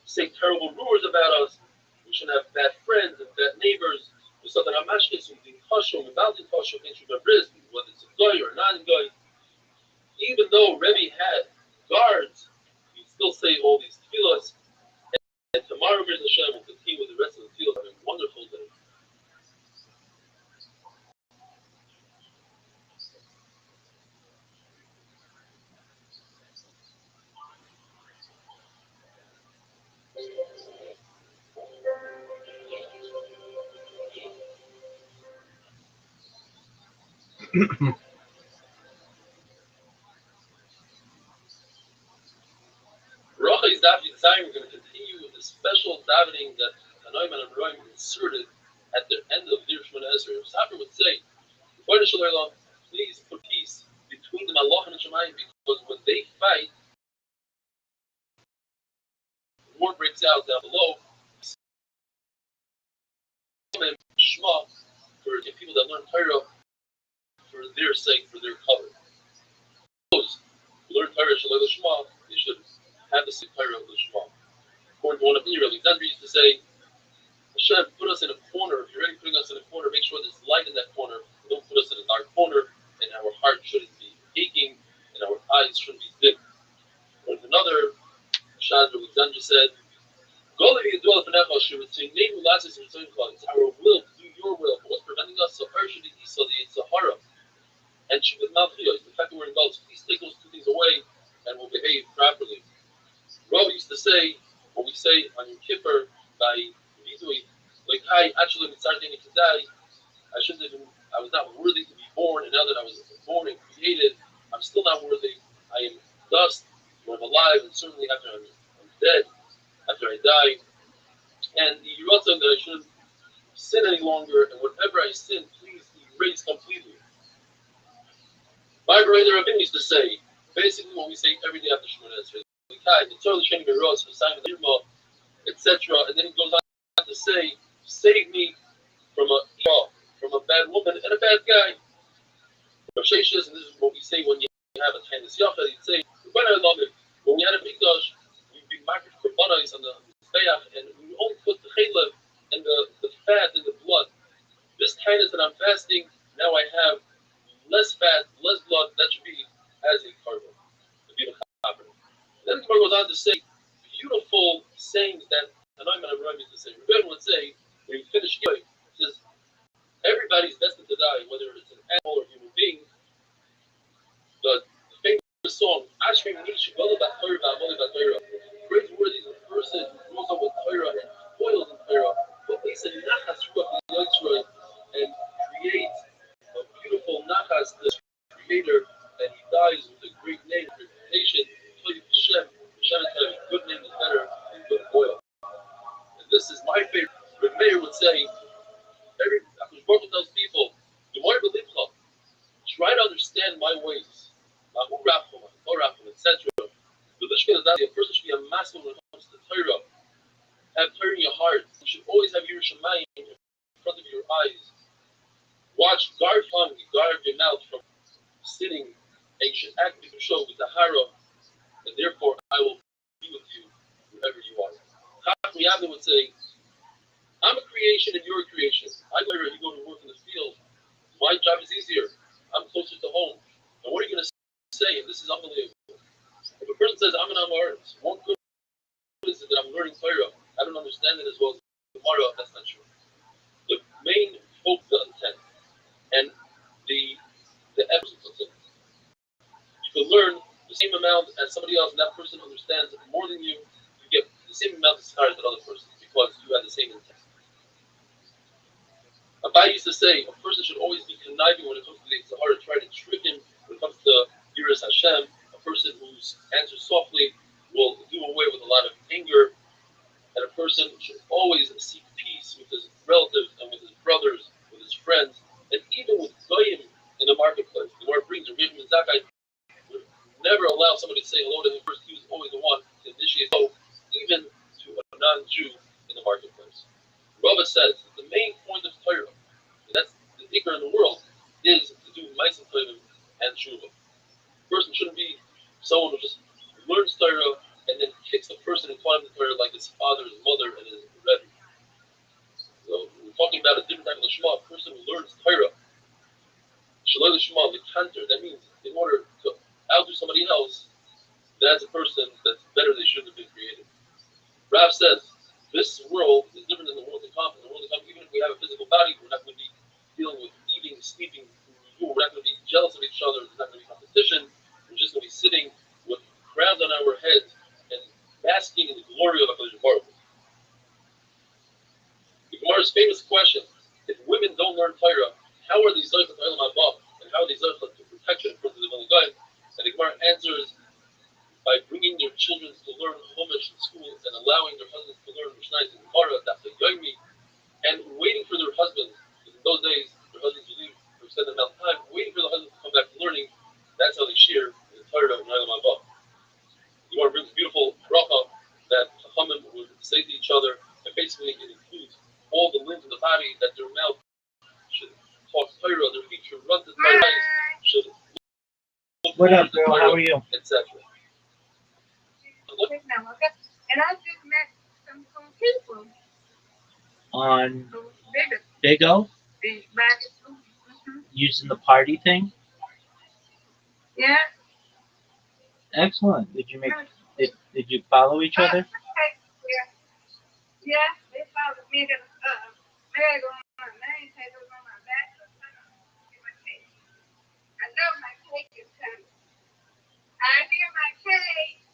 [SPEAKER 2] say terrible rumors about us. We shouldn't have bad friends and bad neighbors. Whether it's a guy or not a guy. Even though Rebbe had guards, he'd still say all these tefillos. And tomorrow, Mirz Hashem, will continue with the rest of the tefillos. Have a wonderful day. We're going to continue with the special davening that Anoim and Amroim inserted at the end of their Shemona Esrei. Safra would say, please put peace between the Malachim and Shemayim, because when they fight, war breaks out down below. Shema for the people that learn Torah for their sake, for their cover. Those who learn Torah Shalei L'Shema, they should have the same Torah L'Shema. According to one of the Alexandria used to say, Hashem, put us in a corner. If you're already putting us in a corner, make sure there's light in that corner. Don't put us in a dark corner, and our heart shouldn't be aching, and our eyes shouldn't be dim. Or another Shad Alexandria said, it's our will to do your will, but what's preventing us? So the Sahara and Shubit Malchiyah, the fact that we're in Gulf, please take those two things away and we'll behave properly. Rabbi used to say, when we say on Yom Kippur by Vidui, like, hi, actually, today, I was not worthy to be born, and now that I was born and created, I'm still not worthy. I am dust when I'm alive, and certainly after I'm dead, after I die. And the Yerotza that I shouldn't sin any longer, and whatever I sin, please erase completely. My brother Rabbi used to say, basically when we say every day after Shemona Esrei, etc., and then he goes on to say, save me from a bad woman and a bad guy. And this is what we say when you have a Tainus Yachad, you'd say, when we had a Mikdash, we'd be marked for Banais on the Mizbeach, and we only put the chaylev and the fat and the blood. This Tainus that I'm fasting, now I have less fat, less blood, that should be as a carbon. Then the Gemara goes on to say beautiful sayings that Anoim and Amroim used to say. Rabbi would say, when he finished Yoy, he says, everybody's destined to die, whether it's an animal or a human being. The famous song, Ashrim Nish, praiseworthy is a person who grows up with Torah and toils in Torah, but they said Nachas and creates a beautiful Nachas, the creator, and he dies with a great name, reputation. Hashem is a good name is better than good oil. And this is my favorite. But Meir would say, I was working with those people, try to understand my ways. Etc. A person should be a master when it comes to Torah. Have Torah in your heart. You should always have your Shemayim in front of your eyes. Watch, guard your mouth from sitting, and you should act with show with the hara, and therefore I will be with you wherever you are. Chacham Yavne would say, I'm a creation and you're a creation. You go to work in the field. My job is easier. I'm closer to home. And what are you going to say? And this is unbelievable. If a person says, I'm an Amaritz, one good is that I'm learning Torah. I don't understand it as well as tomorrow. That's not true. The main focus, the intent, and the essence of it. You can learn the same amount as somebody else, and that person understands more than you. You get the same amount of scars as that other person because you have the same intent. Rabbi used to say a person should always be conniving when it comes to the Sahara, try to trick him when it comes to Yiras Hashem. A person whose answers softly will do away with a lot of anger, and a person should always seek peace with his relatives and with his brothers, with his friends, and even with goyim in the marketplace. The Lord brings a Rabbi Zakai would never allow somebody to say hello to him first. He was always the one to initiate hello, even to a non-Jew in the marketplace. Rabbi says that the main point of Torah, and that's the ikar in the world, is to do ma'asim tovim and tshuva. A person shouldn't be someone who just learns Torah and then kicks the person in front of the Torah like his father, his mother, and his Rebbe. So we're talking about a different type of Lishma, a person who learns Torah. Shalei Lishma, the cantor, that means in order to outdo somebody else, that's a person that's better they shouldn't have been created. Rav says, this world is different than the world to come. In the world to come, even if we have a physical body, we're not going to be dealing with eating, sleeping, we're not going to be jealous of each other, there's not going to be competition, we're just going to be sitting with crowns on our heads and basking in the glory of HaKadosh Baruch Hu. The Gemara's famous question, if women don't learn Torah, how are they zocheh to Olam Haba, and how are they zocheh to protection from the Divine God? And the Gemara answers by bringing their children to learn Chumash in school and allowing their husbands to learn Mishnayos and Gemara, Dafei Yomi, and waiting for their husbands. Because in those days, their husbands would leave for a extended amount of time, waiting for the husbands to come back from learning. That's how they share the Torah of Naylam Abba. The Gemara brings a beautiful bracha that Chachamim would say to each other, and basically it includes all the limbs of the body, that their mouth should talk Torah, their feet should run to Torah, eyes should look
[SPEAKER 3] What up,
[SPEAKER 2] to
[SPEAKER 3] girl?
[SPEAKER 2] Torah,
[SPEAKER 3] How are you?
[SPEAKER 2] etc.
[SPEAKER 5] And I just met some people
[SPEAKER 3] On
[SPEAKER 5] bigger,
[SPEAKER 3] Big O?
[SPEAKER 5] back at school.
[SPEAKER 3] Using the party thing?
[SPEAKER 5] Yeah.
[SPEAKER 3] Excellent. Did you follow each other?
[SPEAKER 5] Yeah, they followed me to bag on my name tag on my back. I know my cake is coming. I hear my cake.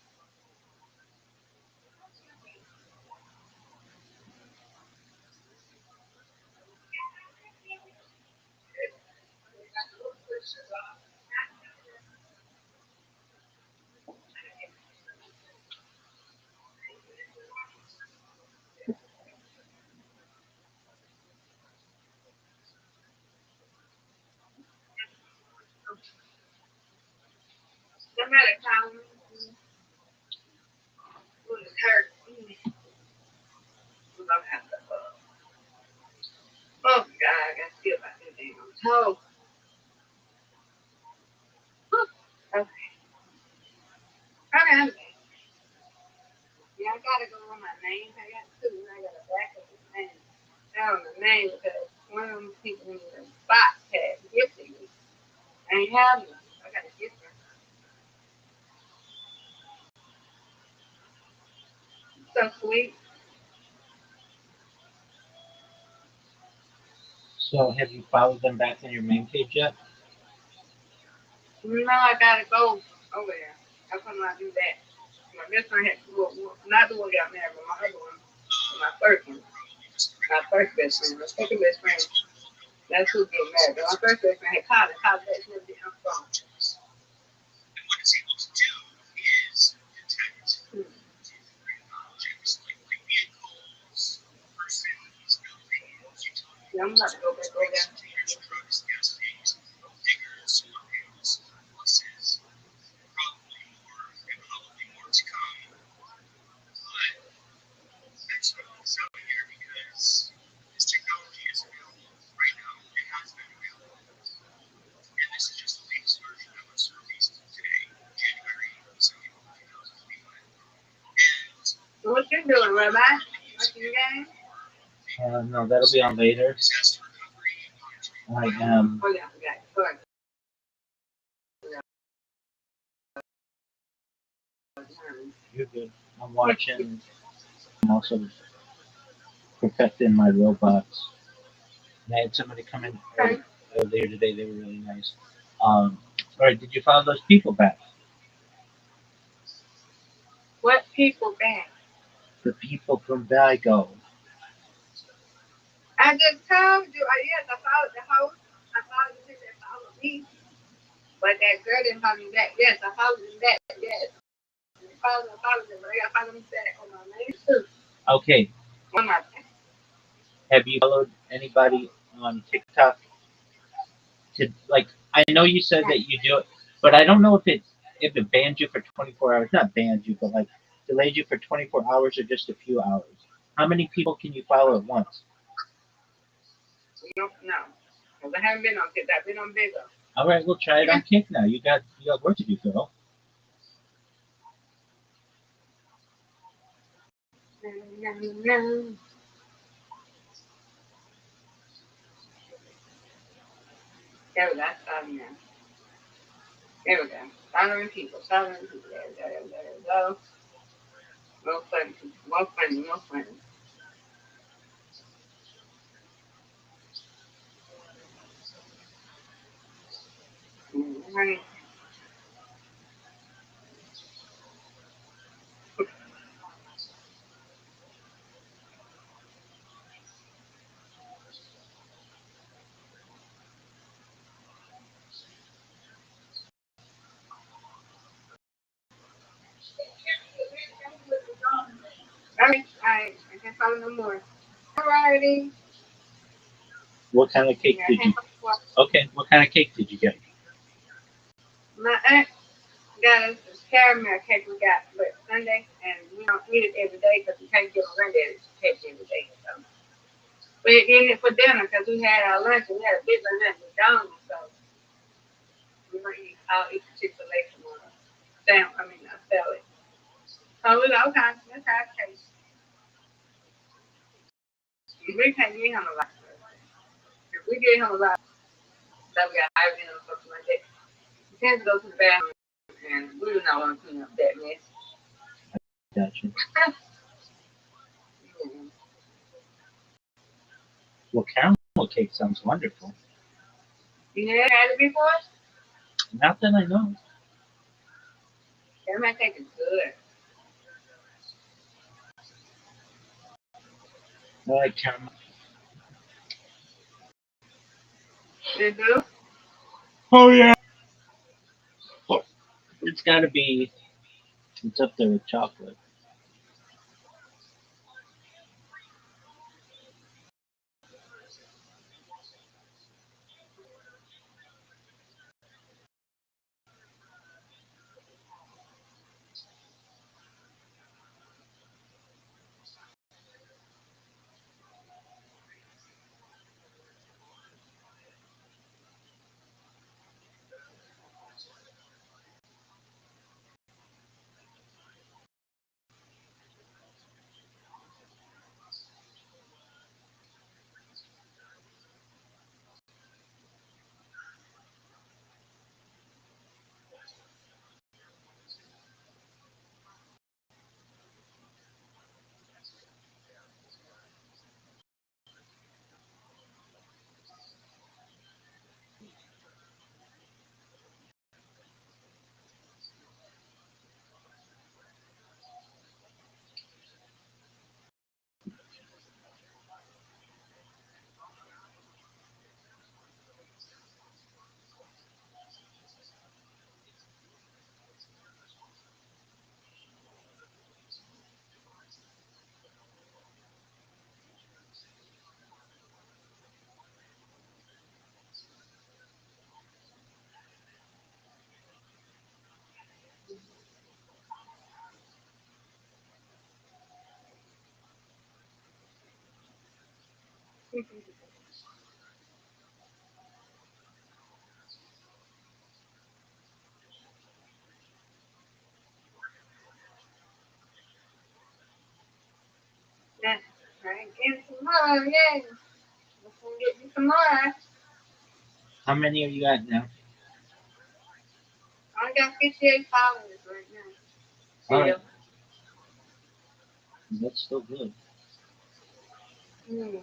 [SPEAKER 5] Somebody called me. It hurt. Oh, God, I got to feel about that damn toe. Okay. Okay. Yeah, I got to go on my name. I got two. I got a back of the name. Down the name because one of them people in the spot had gifted me. I ain't have none. I got a gift her. So sweet.
[SPEAKER 3] So have you followed them back on your main page yet?
[SPEAKER 5] No, I gotta go over there. How come I do that? My best friend had to go, not the one got married, but my other one, my first one. My first best friend. My second best friend, that's who get married. But my first best friend had college. College best friend did I'm from.
[SPEAKER 1] And what it's able to do is detect objects like vehicles, persons, buildings, utilities,
[SPEAKER 5] Yeah, I'm about to go back over there.
[SPEAKER 1] trucks, gas tanks, diggers, solar panels, buses, probably more to come. But that's what it's out here because this technology is available right now. It has been available. And this is just the latest version of what's released today, January 2nd, 2021. And
[SPEAKER 5] So what you doing, Rabbi? Watching the game?
[SPEAKER 3] No, that'll be on later.
[SPEAKER 1] disaster recovery monitoring.
[SPEAKER 3] I am.
[SPEAKER 5] Oh, yeah, I forgot. Sorry.
[SPEAKER 3] You're good. I'm watching. I'm also perfecting my robots. And I had somebody come in earlier today. They were really nice. All right. Did you follow those people back?
[SPEAKER 5] What people back?
[SPEAKER 3] The people from Vigo.
[SPEAKER 5] I just told you, yes, I followed the host. I followed the people that followed me. But that girl didn't follow me back. Yes, I followed them back. Yes. I followed them, but I got to follow them back on my name too.
[SPEAKER 3] Okay.
[SPEAKER 5] On my
[SPEAKER 3] Have you followed anybody on TikTok? I know you said that you do it, but I don't know if it banned you for 24 hours. Not banned you, but like delayed you for 24 hours or just a few hours. How many people can you follow at once?
[SPEAKER 5] No. Because I haven't been on TikTok. I've been on Big O.
[SPEAKER 3] All right, we'll try it on Kink now. You got work to do, girl.
[SPEAKER 5] No. There we go. Now. There we go. Following people. There we go. More funny. Mm-hmm. no more. Alrighty.
[SPEAKER 3] What kind of cake
[SPEAKER 5] Yeah,
[SPEAKER 3] did you? Okay, what kind of cake did you get?
[SPEAKER 5] my aunt got us this caramel cake we got but Sunday, and we don't eat it every day because we can't get a granddaddy cake every day. So we're eating it for dinner because we had our lunch and we had a big lunch at McDonald's. So we're gonna eat. I'll eat Chick-fil-A tomorrow. I mean, I sell it. So we like, okay, let's have cake. We can't get him a lot. If we get him a lot, so we got ice or something like that. He tends to go to the bathroom, and we do not want to clean up that mess.
[SPEAKER 3] Gotcha.
[SPEAKER 5] Mm.
[SPEAKER 3] Well, caramel cake sounds wonderful.
[SPEAKER 5] You never had it before?
[SPEAKER 3] Not that I know.
[SPEAKER 5] Caramel cake is good.
[SPEAKER 3] I like caramel.
[SPEAKER 5] You do?
[SPEAKER 3] Oh yeah. It's got to be. It's up there with chocolate.
[SPEAKER 5] That's right. Get some more, yeah. Let's go get you some more.
[SPEAKER 3] How many have you got now?
[SPEAKER 5] I only got 58 followers right now.
[SPEAKER 3] All right.
[SPEAKER 5] Still.
[SPEAKER 3] That's still good.
[SPEAKER 5] Yeah.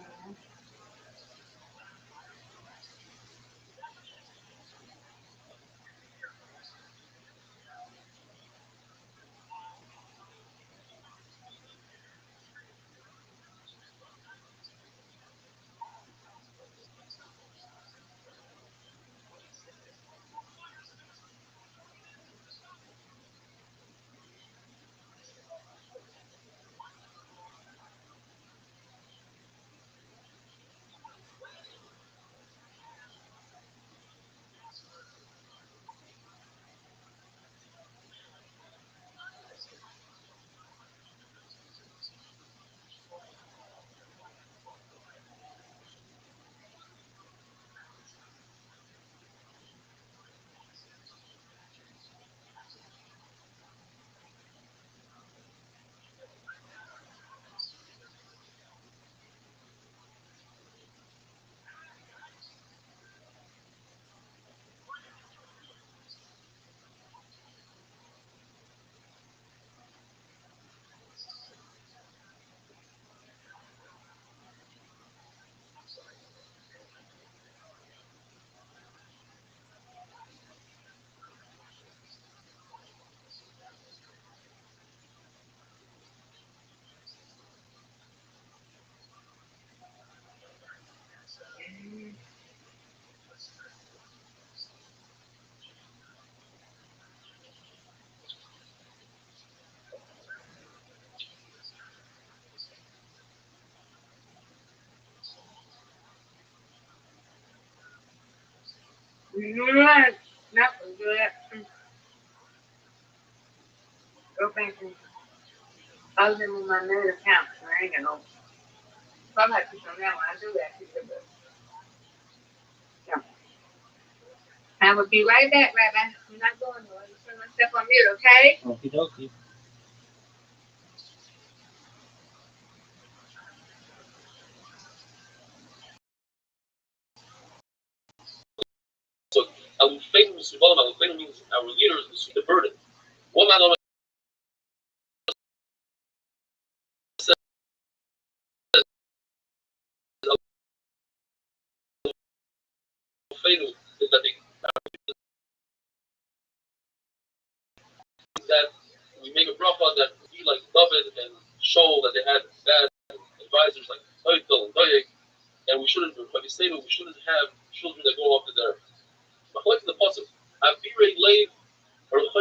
[SPEAKER 5] Right. That was good. Go back and I was in my new account, so I ain't got no. So I'm like, on that one. I do that. Yeah. I will be right back, Rabbi. I'm not going nowhere. I'm putting myself on mute, okay?
[SPEAKER 3] Okie dokie.
[SPEAKER 2] So Alufenu Subalam, Alufenu means our leaders assume the burden. One man says Alufenu is that we make a bracha that be like David and show that they had bad advisors like Oitel and Doyeg, and we shouldn't have children that go up to their Machlek the Pasuk. Abirei Leiv or who are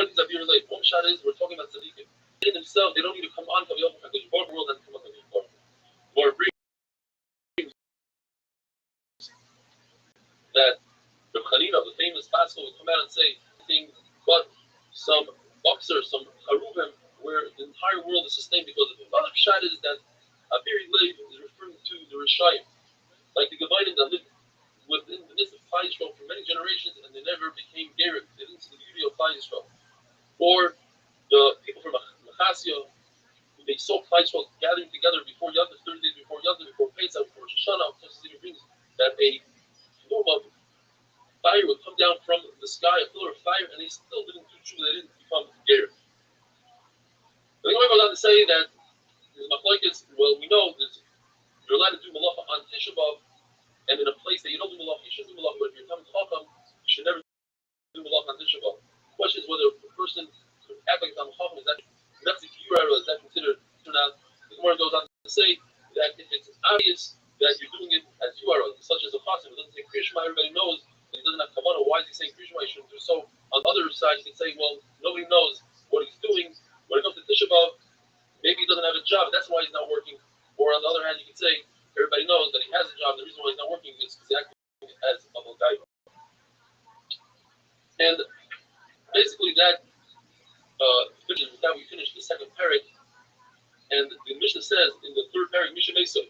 [SPEAKER 2] these Abirei Leiv? One shot is we're talking about Tzaddikim. They themselves, they don't need to come on Kaviyot because the world doesn't come on Kaviyot. Or that the Khalina, the famous pastor, would come out and say anything but some boxer, some haruvim, where the entire world is sustained because of it. Another shot is that Abiri Leiv is referring to the Rishayim, like the Gevinim that lived within the midst of Klal Yisrael for many generations and they never became Gerim. They didn't see the beauty of Klal Yisrael. Or the people from Machasio, who they saw Klal Yisrael gathering together before Yom, 30 days before Yom, before Pesach, before Shoshana, brings that a form of fire would come down from the sky, a pillar of fire, and they still didn't do true, they didn't become Gerim. The Gemara goes on to say that there's machlokes. Well, we know that you're allowed to do malacha on Tisha B'Av, and in a place that you don't do malacha, you should do malacha. But if you're coming to Chacham, you should never do malacha on Tisha B'Av. The question is whether a person could act like Talmid Chacham, is that is that considered or not? The Gemara goes on to say that if it's obvious that you're doing it as you are, such as a chassid, it doesn't say Kriya Shema, everybody knows that he doesn't have kavanah. Why is he saying Kriya Shema? He shouldn't do so. On the other side, you can say, well, nobody knows what he's doing. When it comes to Tisha B'Av, maybe he doesn't have a job, that's why he's not working. Or on the other hand, you can say, everybody knows that he has a job, the reason why he's not working is exactly as a Mulgaiva. And basically that finishes, now we finish the second parak, and the Mishnah says in the third parak, Mishnah Mesa,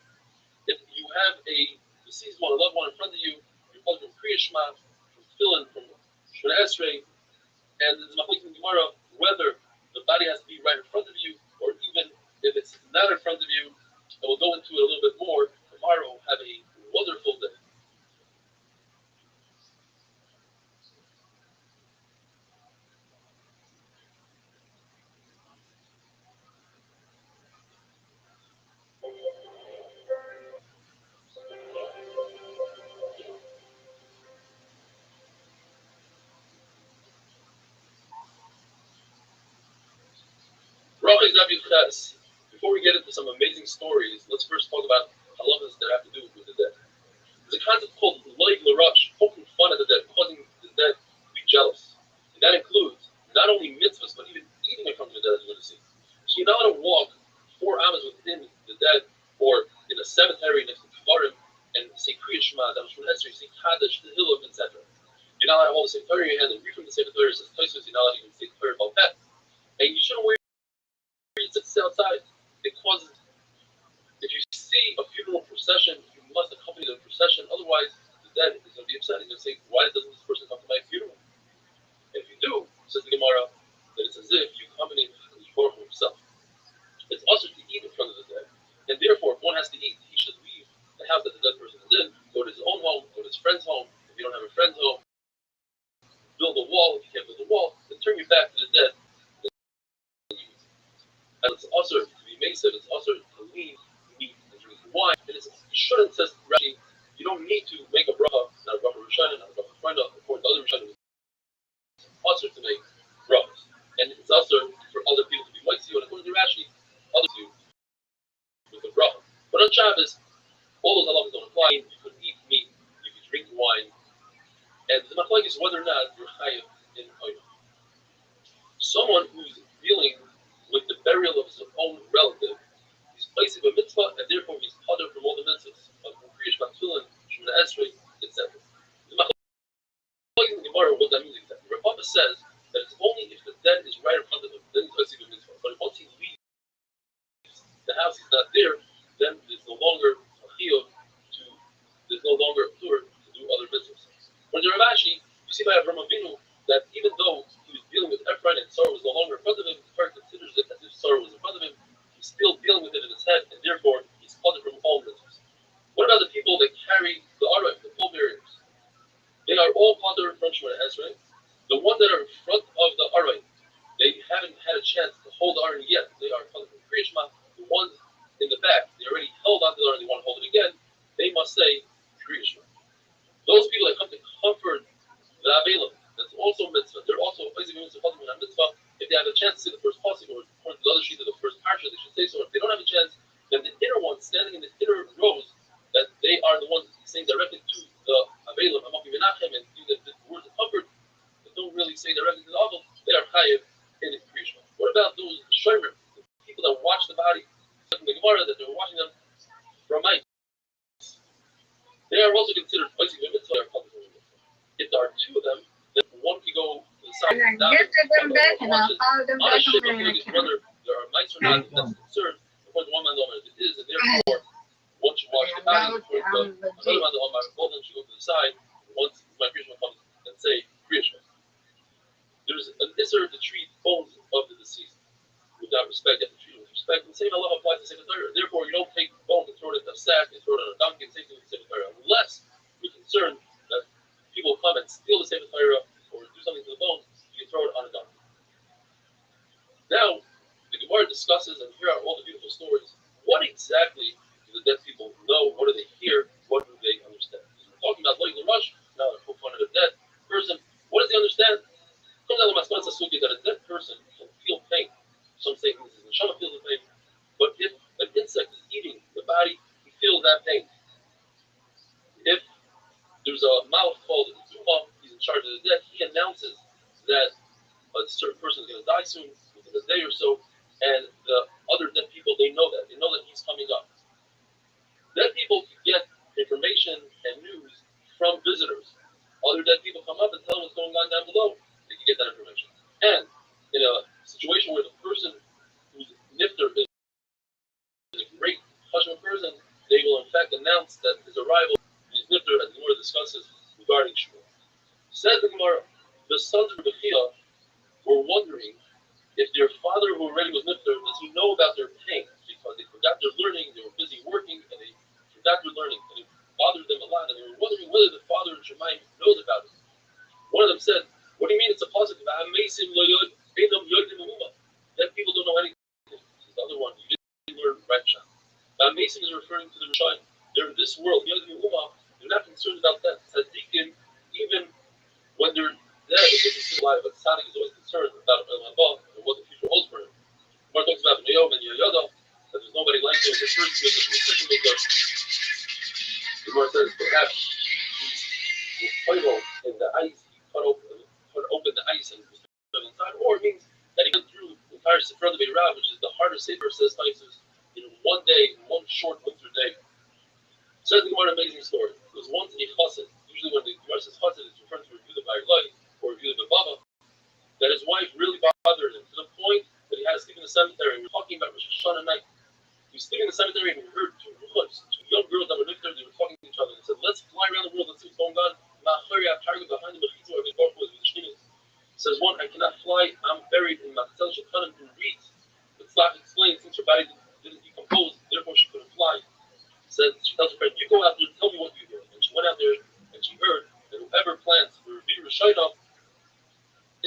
[SPEAKER 2] if you have a deceased one, a loved one in front of you, you're called from Kriya Shema, from Tefillin, from Shemona Esrei, and there's machlokes in Gemara whether the body has to be right in front of you, or even if it's not in front of you. And we'll go into it a little bit more tomorrow. Have a wonderful day. Before we get into some amazing stories, let's first talk about halachas that have to do with the dead. There's a concept called loig l'rush, poking fun at the dead, causing the dead to be jealous. And that includes not only mitzvahs, but even eating in front of the dead, as we're going to see. So you're not going to walk 4 amas within the dead, or in a cemetery next to Kvarim, and say Kriya Shema, that was from Esrei, say Kaddish, the Hillah, etc. You're not allowed to hold the Sefer in your hand and read from the Sefer, says Tosfos, you're not allowed to even say Sefer Balpeh. And you shouldn't wear your tzitzis outside. It causes, if you see a funeral procession, you must accompany the procession, otherwise the dead is going to be upset. He's going to say, why doesn't this person come to my funeral? If you do, says the Gemara, that it's as if you accompany himself. It's also to eat in front of the dead. And therefore, if one has to eat, he should leave the house that the dead person is in, go to his own home, go to his friend's home. If you don't have a friend's home, build a wall. If you can't build a wall, then turn your back to the dead. And it's also to be masive, it's also to lean, eat, and drink wine. And you shouldn't test Rashi. You don't need to make a bracha, not a bracha Rishana, not a bracha Frienda, according to other Rishana. It's also to make brachas. And it's also for other people to be like you, and according to Rashi, others do with the bracha. But on Shabbos, all those halachas don't apply. You could eat meat, you could drink wine, and the machlokes is whether or not you're chayav in koyim. Someone who's dealing with the burial of his own relative, he's placing a mitzvah, and therefore he's putter from all the mitzvahs. Rabbi says that it's only if the dead is right in front of him, then he's Oisig Mitzvah. But once he leaves the house, he's not there, then there's no longer a chiyuv to, there's no longer a plur to do other mitzvahs. When the Ravashi, you see by Avraham Avinu that even though he was dealing with Ephraim and sorrow was no longer in front of him, the Torah considers it as if sorrow was in front of him, he's still dealing with it in his head, and therefore he's called from all mitzvahs. What about the people that carry the Arai, the pallbearers? They are all Potter from Shemona Esrei. The ones that are in front of the Arai, they haven't had a chance to hold the Arai yet. They are Potter from Kriyashma. The ones in the back, they already held onto the Arai, they want to hold it again. They must say Kriyashma. Those people that come to comfort the Avelim, that's also mitzvah. They're also mitzvah. If they have a chance to say the first pasuk, or according to the other sheet of the first parsha, they should say so. If they don't have a chance, then the inner ones standing in the inner rows, that they are the ones saying directly to the Avelim, Amakim Menachem, and using the words of comfort that don't really say directly to the Avel, they are chayiv in Kriyashma. What about those shomer, the people that watch the body, like the Gemara, that they're watching them from mice? They are also considered Oisig Mitzvah. If there are two of them, then one can go to the side.
[SPEAKER 5] And I get to them back and I'll follow them back on
[SPEAKER 2] whether there are mice or not, that's concerned. According to one man, it is, and therefore, one should watch the body. Another man, both of them should go to the side. Once my Kriyashma comes and say Kriyashma. There's an Isser to treat bones of the deceased without respect. You have to treat them with respect. And the same Allah applies to Sefer Torah. Therefore, you don't take bones and throw it in a sack and throw it on a donkey and say to Sefer Torah, unless you're concerned that people come and steal the Sefer Torah or do something to the bones, you can throw it on a donkey. Now, the Gemara discusses, and here are all the beautiful stories. What exactly do the dead people know? What do they hear? What do they understand? We're talking about Loig Rush, now they're fun of a dead person. What does he understand? Comes out of my sponsor that a dead person can feel pain. Some say this is neshama feels the pain, but if an insect is eating the body, he feels that pain. If there's a mouth called Zuma, he's in charge of the dead, he announces that a certain person is going to die soon, within a day or so, and the other dead people, they know that. They know that he's coming up. Dead people can get information and news from visitors. Other dead people come up and tell them what's going on down below. They can get that information. And in a situation where the person who's nifter is a great Hashim person, they will in fact announce that his arrival is nifter, as the Gemara discusses regarding Shmuel. Said the Gemara, the sons of Rabbi were wondering if their father, who already was nifter, does he know about their pain? Because they forgot their learning, they were busy working, and they forgot their learning, and it bothered them a lot, and they were wondering whether the father in Shemayim knows about it. One of them said, what do you mean it's a positive? That people don't know anything. The other one, you didn't learn right shot. Mason is referring to the Rishayim. They're in this world. They're not concerned about that. Tzaddikim, even when they're dead, if they're still alive, but Tzaddik is always concerned about and what the future holds for him. Mar talks about Neom and Yoyada, that there's nobody like him in the first week of the second week of. The Mar says perhaps he's final in the ice, he cut open the ice and was inside, or it means that he went through the entire Sefer of the Beirav, which is the hardest Sefer, says Taisus, in one day, in one short winter day. Says the Gemara, an amazing story. There was once a chassid. Usually when the Gemara says chassid, it's referring to review the Barilai or review the Baba, that his wife really bothered him to the point that he had to sleep in the cemetery. We're talking about Rosh Hashanah night. He was sleeping in the cemetery and he heard two young girls that were living there. They were talking to each other. They said, let's fly around the world, let's see what's going on. Behind the says one, I cannot fly, I'm buried in Machzel Shekhanim in reeds. But Tzlach explained, since her body didn't decompose, therefore she couldn't fly. She tells her friend, you go out there and tell me what you hear. And she went out there and she heard that whoever plants for Rabbi Rothschild'S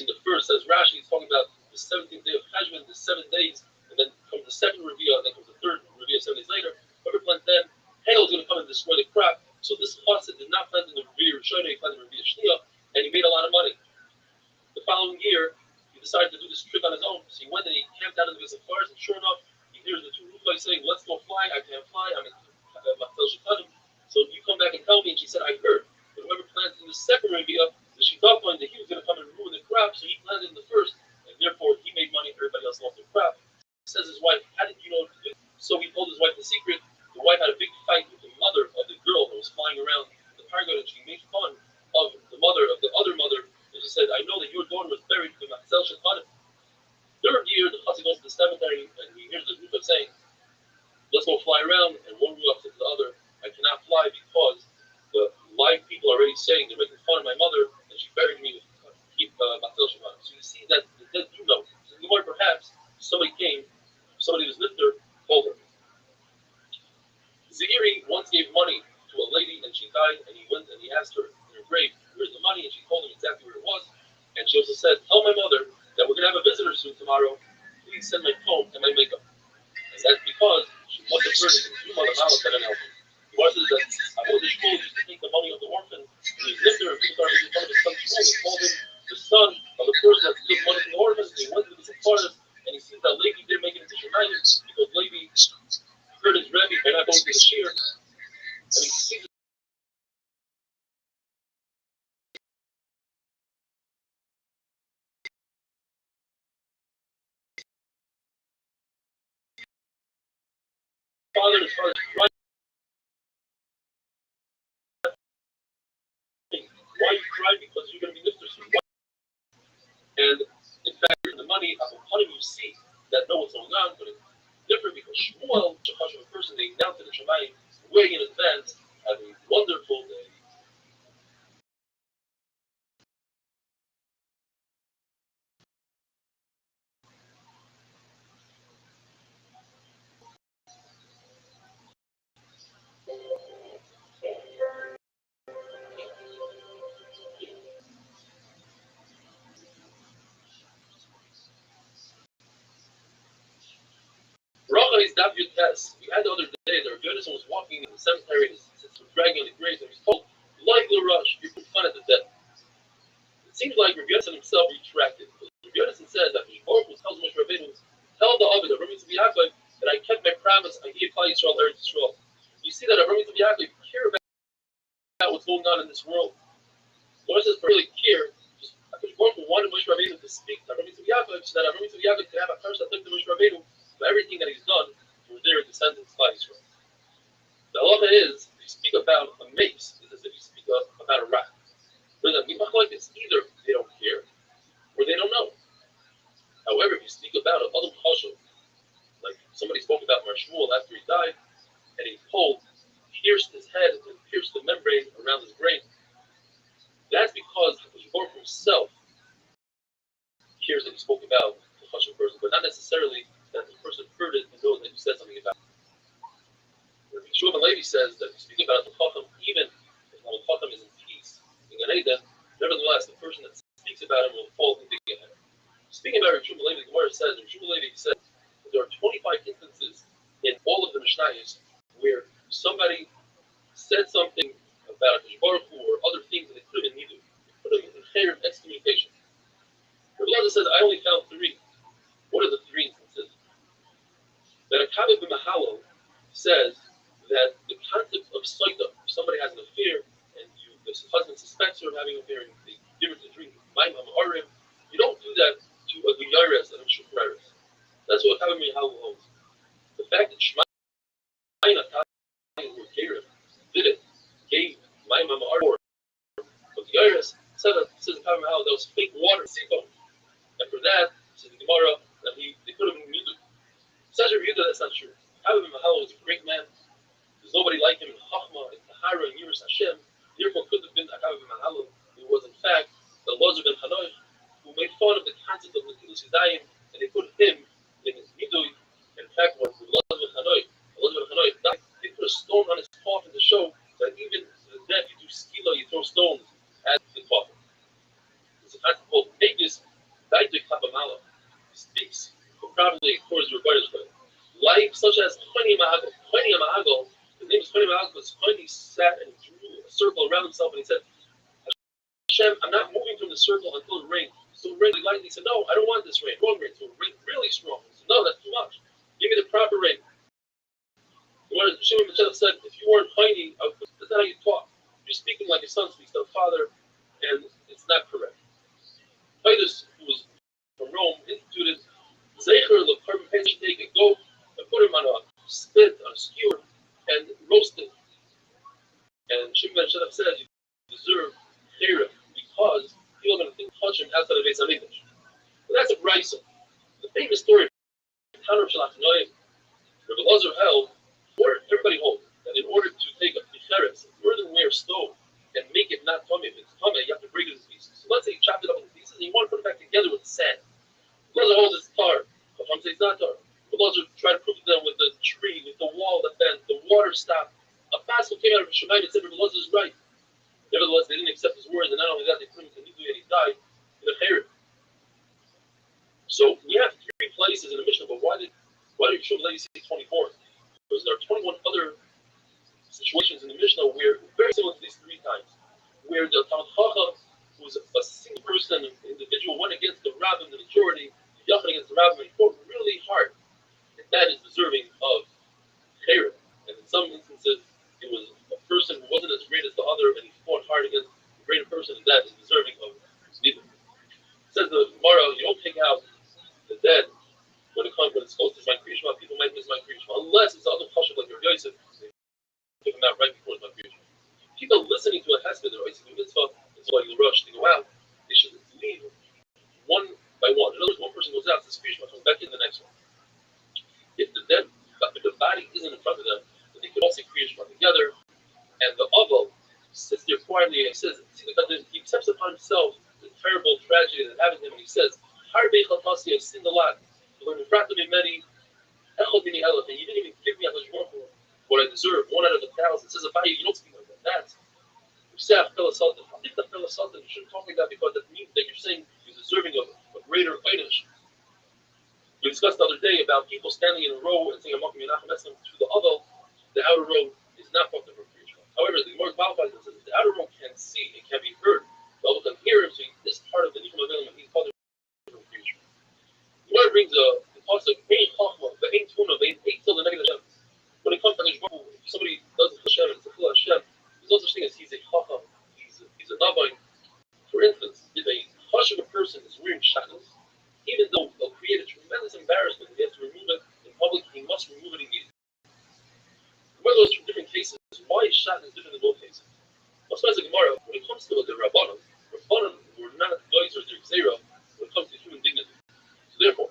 [SPEAKER 2] in the first, says Rashi, he's talking about the 17th day of Cheshvan, the 7 days, and then comes the second Revi'ah, and then comes the third Revi'ah 7 days later. Whoever plants then, hail is going to come and destroy the crop. So this chassid did not plant in the Rabbi Rothschild', he planted in Rabbi Shniyah, and he made a lot of money. The following year, he decided to do this trick on his own. So he went and he camped out in the Vizafars, and sure enough, he hears the two Rufai saying, let's go fly, I can't fly, I'm in Machzel Shekhanim. So you come back and tell me, and she said, I heard that whoever planted in the second Revi'ah, the Shitah point that he was going to come and ruin the crop, so he planted in the first, and therefore he made money, everybody else lost their crop. Says his wife, how did you know to do this? So he told his wife the secret. The wife had a big fight with the mother of the girl that was flying around the Pargot, and she made fun of the mother of the other mother. And she said, I know that your daughter was Matzel Shekhanim. Third year, the Chassid goes to the cemetery and he hears the Ruach saying, let's go fly around, and one Ruach said to the other, I cannot fly because the live people are already saying they're making fun of my mother and she buried me with Matzel Shekhanim. So you see that the dead do know. So the more perhaps somebody came, somebody was Nifter, told her. Zahiri once gave money to a lady and she died, and he went and he asked her in her grave, where's the money? And she told him exactly where it was. And she also said, tell my mother that we're going to have a visitor soon tomorrow. Please send my comb and my makeup. And that's because she must have heard it from two mother mouths that an elder. He was that I know the school used to take the money of the orphan, and he lived there and people started making fun of his son's school. He called him the son of the person that took money from the orphan, and he went to the Sephardim, and he sees that Levi there making a decision because Levi heard his Rabbi by not going to the shear, and he sees his father as far as crying. Why you cry? Because you're going to be nifter soon. And in fact, in the money, upon you see that know what's going on, but it's different because Shmuel, a person, they announced in the Shemayim way in advance, have a wonderful day. Racha is David Tess. We had the other day that Rabbi was walking in the cemetery and was dragging on the graves and he was told, like the rush, you're putting fun at the dead. It seems like Rabbi himself retracted. Rabbi says that the Baruch Hu tells Moshe Rabbeinu, tell the Ovid, Rabbi Yaakov, that I kept my promise, I gave Klal Yisrael Eretz Yisrael. You see that Rabbi Yaakov care about what's going on in this world. Moshe says, really care. Because Baruch Hu wanted Moshe Rabbeinu to speak to Rabbi Yaakov, so that Rabbi Yaakov could have a curse that took to Moshe Rabbeinu for everything that he's done for their descendants Klal Yisrael. The halacha is, if you speak about a mace, it's as if you speak about a rat. There's a it's either they don't care or they don't know. However, if you speak about a other chashul, like somebody spoke about Mar Shmuel after he died, and he pierced his head and pierced the membrane around his brain, that's because the Baruch himself cares that he spoke about the chashul person, but not necessarily that the person heard it and knows that you said something about it. Shmuel Levi says that if you speak about the chacham, even if the chacham is in peace, in Gan Eden, nevertheless, the person that speaks about him will fall into Gehenna. Speaking about Shmuel Levi, the Gemara says, Shmuel Levi says that there are 25 instances in all of the Mishnayos where somebody said something about Baruch Hu or other things that they could have been needed. They could have been inherent excommunication. Rabbi says, I only found 3. What are the 3 instances? That a Kabbalah b'Mahalo says that the concept of Saita, if somebody has an affair and the husband suspects her of having an affair and they give her to drink Maim HaMa'arim, you don't do that to a Guyaris and a Shukraris. That's what Kabbalah b'Mahalo holds. The fact that Shemayin who were Gerim did it, gave Maim HaMa'arim, but Guyaris says in Kabbalah b'Mahalo that was fake water, Sibon. And for that, says the Gemara, that they could have been muted. Says Rabbi Yehuda, that's not true. Kabbalah b'Mahalo was a great man. There's nobody like him in Chachma, in Tahara, in Yiras Hashem. Therefore, could have been a Kabbalah b'Mahalo. It was, in fact, the Elazar ben Chanoy, who made fun of the concept of Netilas Yadayim, and they put him in his Nidui. In fact, when Elazar ben Chanoy died, they put a stone on his coffin to show that even to the dead, you do skila, you throw stones at the coffin. There's a concept called Negus Daitui Kabbalah. Speaks probably towards the Rebbeinu way. Life such as Choni Mahago, his name is Choni Mahago, because Choni sat and drew a circle around himself and he said, Hashem, I'm not moving from the circle until it rains. So it rained lightly. He said, no, I don't want this rain. Wrong rain. So it rained really strong. He said, no, that's too much. Give me the proper rain. Shimon ben said, if you weren't Choni, that's not how you talk. You're speaking like your son speaks to a father, and it's not correct. Titus, who was from Rome, instituted Zecher LeKarban Pesach, take a goat and put him on a spit, on a skewer, and roast it. And Shimon ben says, you deserve Chera because people are going to touch him outside of Beis HaMikdash. that's a brisa. The famous story of Tanur Shalachnoim, where the Lazar held, or everybody holds, that in order to take a ticheres, earthenware stove, and make it not tummy, if it's tummy, you have to break it into pieces. So let's say you chopped it up into pieces and you want to put it back together with the sand. The Lazar holds it's tar. Some say it's not tar. The Lazar tried to prove it them with the tree, with the wall that bent, the water stopped. A pastor came out of Shemayim and said, the Lazar is right. Nevertheless, they didn't accept his words, and not only that, they put him to Nidui and he died in a chayrim. So we have 3 places in the Mishnah, but why did Yeshua Levi say 24? Because there are 21 other situations in the Mishnah where very similar to these 3 times, where the Talmud Chacham, who was a single person, an individual, went against the Rabbi, the majority, Yachid against the Rabbi, and he fought really hard, and that is deserving of chayrim. And in some instances, it was a person who wasn't as great as the other, and he fought hard against a greater person, and that is deserving of neither. Says the Gemara, you don't take out the dead when it's close to my Krishma. People might miss my Krishma, unless it's other Pasha like your Yosef. They took him out right before my Krishma. People listening to a hesped or Isaac mitzvah, it's like the rush. They go out. They should leave one by one. In other words, one person goes out, says Krishma, comes back in the next one. If the body isn't in front of them, then they could all say Krishma together. And the Aval sits there quietly and he says, he accepts upon himself the terrible tragedy that happened to him, and he says, I've sinned a lot. And you didn't even give me what I deserve, 1 out of 1,000. It says about you don't speak like that. You say I fell assault. I think that fell assault, you shouldn't talk like that because that means that you're saying you're deserving of a greater einish. We discussed the other day about people standing in a row and saying, I'm not going to to the other. The outer row is not fucked up for Krishma. However, the more qualified is that the outer row can see, it can be heard. The other can hear him, so this part of the Nikum Avelim, he's called for Krishma. The Lord brings the pasuk, Ein Chachma, Ve'ein Tuna, Ve'ein Eitel, the negative Hashem. When it comes to Hashem, if somebody does it Hashem, it's a full Hashem, there's no such thing as he's a Chacham, he's a Nabbai. For instance, if a Hashem person is wearing shackles, even though they'll create a tremendous embarrassment, he has to remove it in public, he must remove it immediately. Whether those 2 different cases, why is shackles different in both cases? Well, as the Gemara, when it comes to the Rabbanim were not guys or their Xera when it comes to human dignity. So therefore,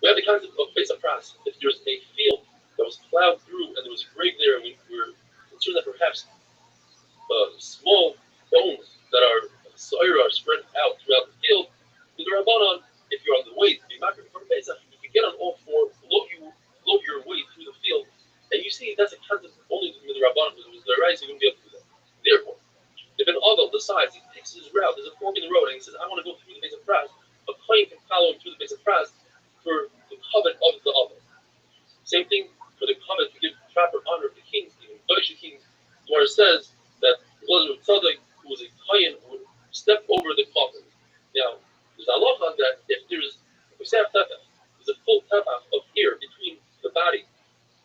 [SPEAKER 2] we have the concept of Besa Pras. If there's a field that was plowed through and there was a grave there, and we were concerned that perhaps small bones that are spread out throughout the field, with the Rabbanon, if you're on the way to be market for Besa, you can get on all 4, blow your way through the field, and you see that's a concept only with the Rabbanon, because it was their rights, you wouldn't be able to do that. Therefore, if an Adel decides, he takes his route, there's a fork in the road, and he says, I want to go through the base of Pras, a claim can follow him through the base of Pras for the covet of the Adel. Same thing for the covet to give proper honor to kings, even Deutsche kings, where it says that the Elazar Tzaddik, who was a Kayan, would step over the coffin. Now, there's a halacha that if there's a full tefach of hair between the body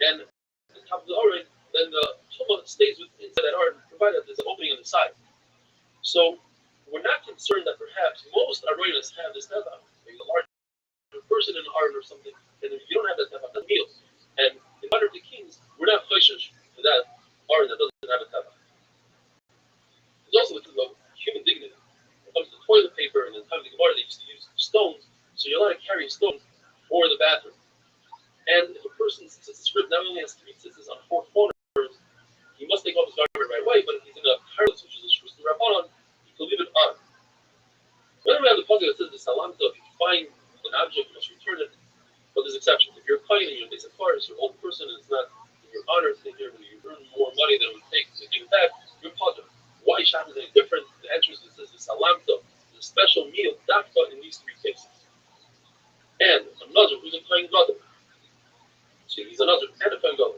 [SPEAKER 2] and the top of the Aron, then the tumah stays inside that Aron, provided that there's an opening on the side. So we're not concerned that perhaps most Aronis have this tefach, maybe a large person in the Aron or something, and if you don't have that tefach, that's meal. And in honor of the kings, we're not chayshish for that Aron that doesn't have a tefach. There's also the of human dignity. When it comes to toilet paper, and in the time of the Gemara, they used to use stones, so you're allowed to carry a stone for the bathroom. And if a person's script not only has 3 sisters on 4 corners, he must take off his garment right away, but if he's in a careless, which is a shus rabbanon, he can leave it on. Then we have the puzzle that says the salamta, if you find an object, you must return it, but there's exceptions. If you're a client and you're a basic forest, you're an old person, and it's not in your honor to take care of it, you earn more money than it would take to give it back, you're puzzled. Why Shabbat is any different? The answer is it says the salamta, the special meal, dafka in these 3 cases. And another who's a kind brother. So he's another and a kind brother.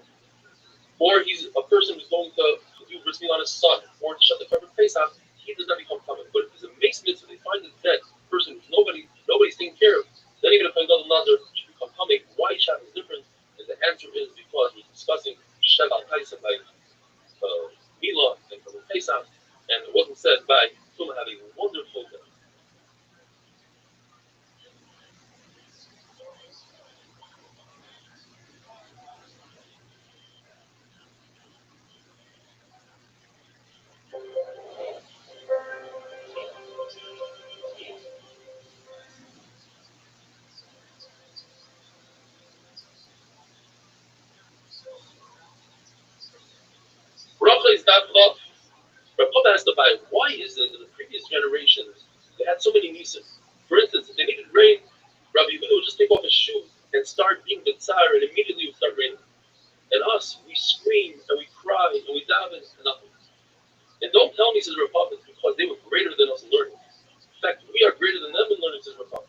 [SPEAKER 2] Or he's a person who's going to do bris milah on his son, or to shut the cover face out, he does not become common. But if he's a mace mitzvah, they find the dead person who's nobody's taking care of, then even a kind brother should become common. Why Shabbat is different? And the answer is because we're discussing Shabbat Kaisa by Milah and cover face out, and it wasn't said by Tuma having a wonderful day. Rabbi, why is it that the previous generations they had so many nisim? For instance, if they needed rain, Rabbi Yehuda would just take off his shoe and start being bitzar, and immediately it would start raining. And us, we scream and we cry and we daven and nothing. And don't tell me, says Rabbi, because they were greater than us in learning. In fact, we are greater than them in learning, says Rabbi.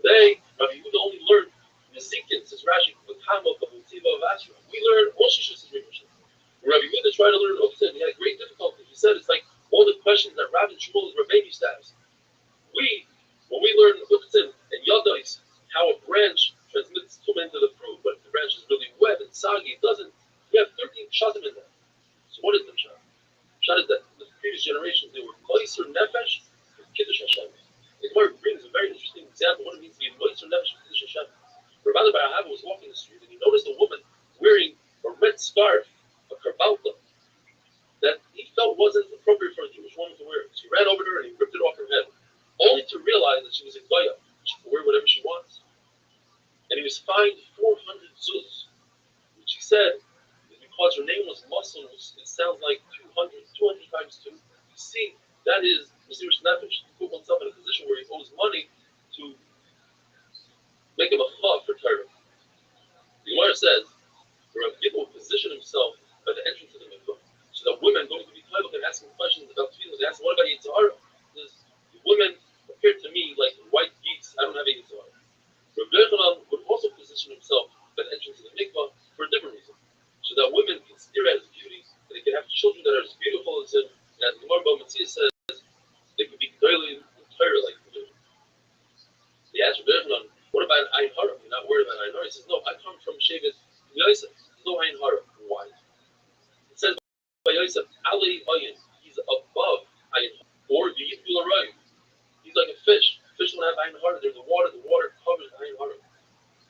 [SPEAKER 2] They, Rabbi Yehuda, only learned Nizikin, says Rashi, Vakama, Vahutiva, Vasra. We learned Oshisha, says Rabbi. Rabbi Yehuda tried to learn Uktzin. He had great difficulty. He said it's like all the questions that Rav and Shmuel were baby status. When we learn Uktzin and Yadais, how a branch transmits tumah into the fruit, but if the branch is really wet and soggy, it doesn't. We have 13 shatim in that. So what is the shot? Shot is that in the previous generations they were moiser nefesh with kiddush Hashem. The Gemara brings a very interesting example of what it means to be moiser nefesh with kiddush Hashem. Rabbi Barahava was walking the street and he noticed a woman wearing a red scarf, a karbalta, that he felt wasn't appropriate for a Jewish woman to wear. So he ran over to her and he ripped it off her head, only to realize that she was a goya. She could wear whatever she wants. And he was fined 400 zuz, which he said is because her name was Muslim. It sounds like 200 times 2. You see, that is Mesiris Nefesh. He put oneself in a position where he owes money to make him a chav for Torah. The Gemara says, Rabbi Gibel would position himself by the entrance of the mikvah, so that women going to be toilet and asking questions about feelings. They ask, what about Yitzhara? The women appear to me like white geese. I don't have a Yitzhara. Rabbi Yochanan would also position himself by the entrance of the mikvah for a different reason, so that women can stare at his beauty, and they can have children that are as beautiful as him. And as the Gemara B'Matzia says, they could be daily in Torah like him. They asked Rabbi Yochanan, what about Ayin Hara? You're not worried about Ayin Hara? He says, no, I come from Shevet Yosef. There's no Ayin Hara. Why? It says by Yosef, Ali Ayin, he's above Ayin Hara. Or Yidbul Aray, he's like a fish. Fish don't have Ayin Hara. There's the water covers Ayin Hara.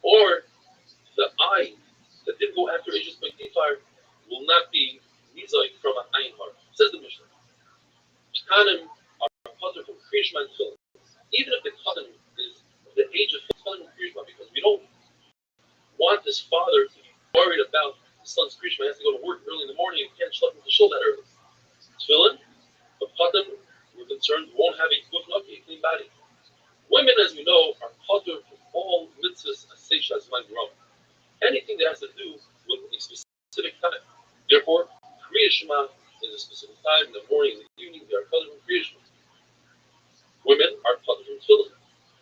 [SPEAKER 2] Or the eye that didn't go after Aegis by Kefar will not be Nizai from an Ayin Hara. Says the Mishnah. Kanim are potter from Kriyishma and Tefillin. Even if the Kanim is the age of Tefillin and Kriyishma, because we don't want this father to be worried about his son's Kriyishma. He has to go to work early in the morning and can't schlep him to shul that early. Tefillin, the Kanim, we're concerned, won't have a good lucky, a clean body. Women, as we know, are potter from all mitzvahs as seisha as mangram. Anything that has to do with a specific time. Therefore, Kriyishma is a specific time, in the morning, in the evening, they are potter from Kriyishma. Women are potter from Tefillin.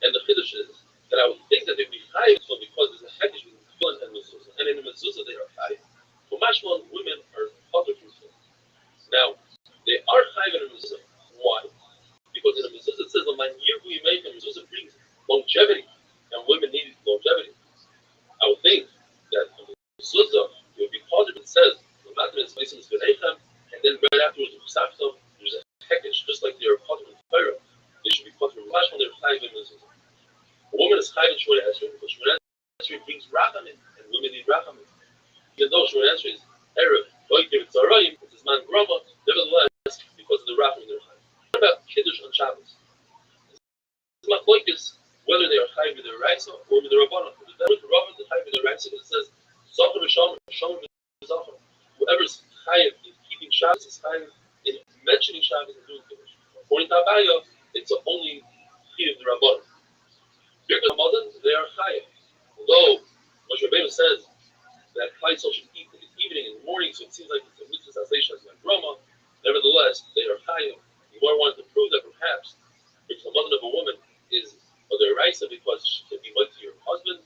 [SPEAKER 2] And the chiddush is that I would think that they'd be high because there's a hekesh between Tefillin and mezuzah. And in the mezuzah, they are high. For mashmalon, women are potter from Tefillin. Now, they are high in the mezuzah. Why? Because in the mezuzah it says, "The man year we make a mezuzah brings longevity, and women need longevity." I would think that in the mezuzah it would be positive. It says, "The matter is placing v'neichem," and then right afterwards, there's a hekesh, just like they are potter from Torah. They should be potter from mashmalon. They're high in the mezuzah. A woman is high in Shmona Esrei because Shmona Esrei brings rachamim, and women need rachamim. Even though Shmona Esrei is erev, like it's arayim, it's man grama, nevertheless, because of the rachamim they're high. What about kiddush on Shabbos? It's not like this whether they are high with their raisa or with their rabbanon. With the rabbanon, the high with their raisa, it says zachar v'shamar, shamar v'zachar. Whoever's high in keeping Shabbos is high in mentioning Shabbos and doing kiddush. According to Abaya, it's only chiv the rabbanon. They are chayav. Although Moshe Rabbeinu says that Klaisel should eat in the evening and the morning, so it seems like it's a mitzvah sensation as like Roma. Nevertheless, they are chayav. You more wanted to prove that perhaps because the mother of a woman is of their raisa because she can be like to your husband.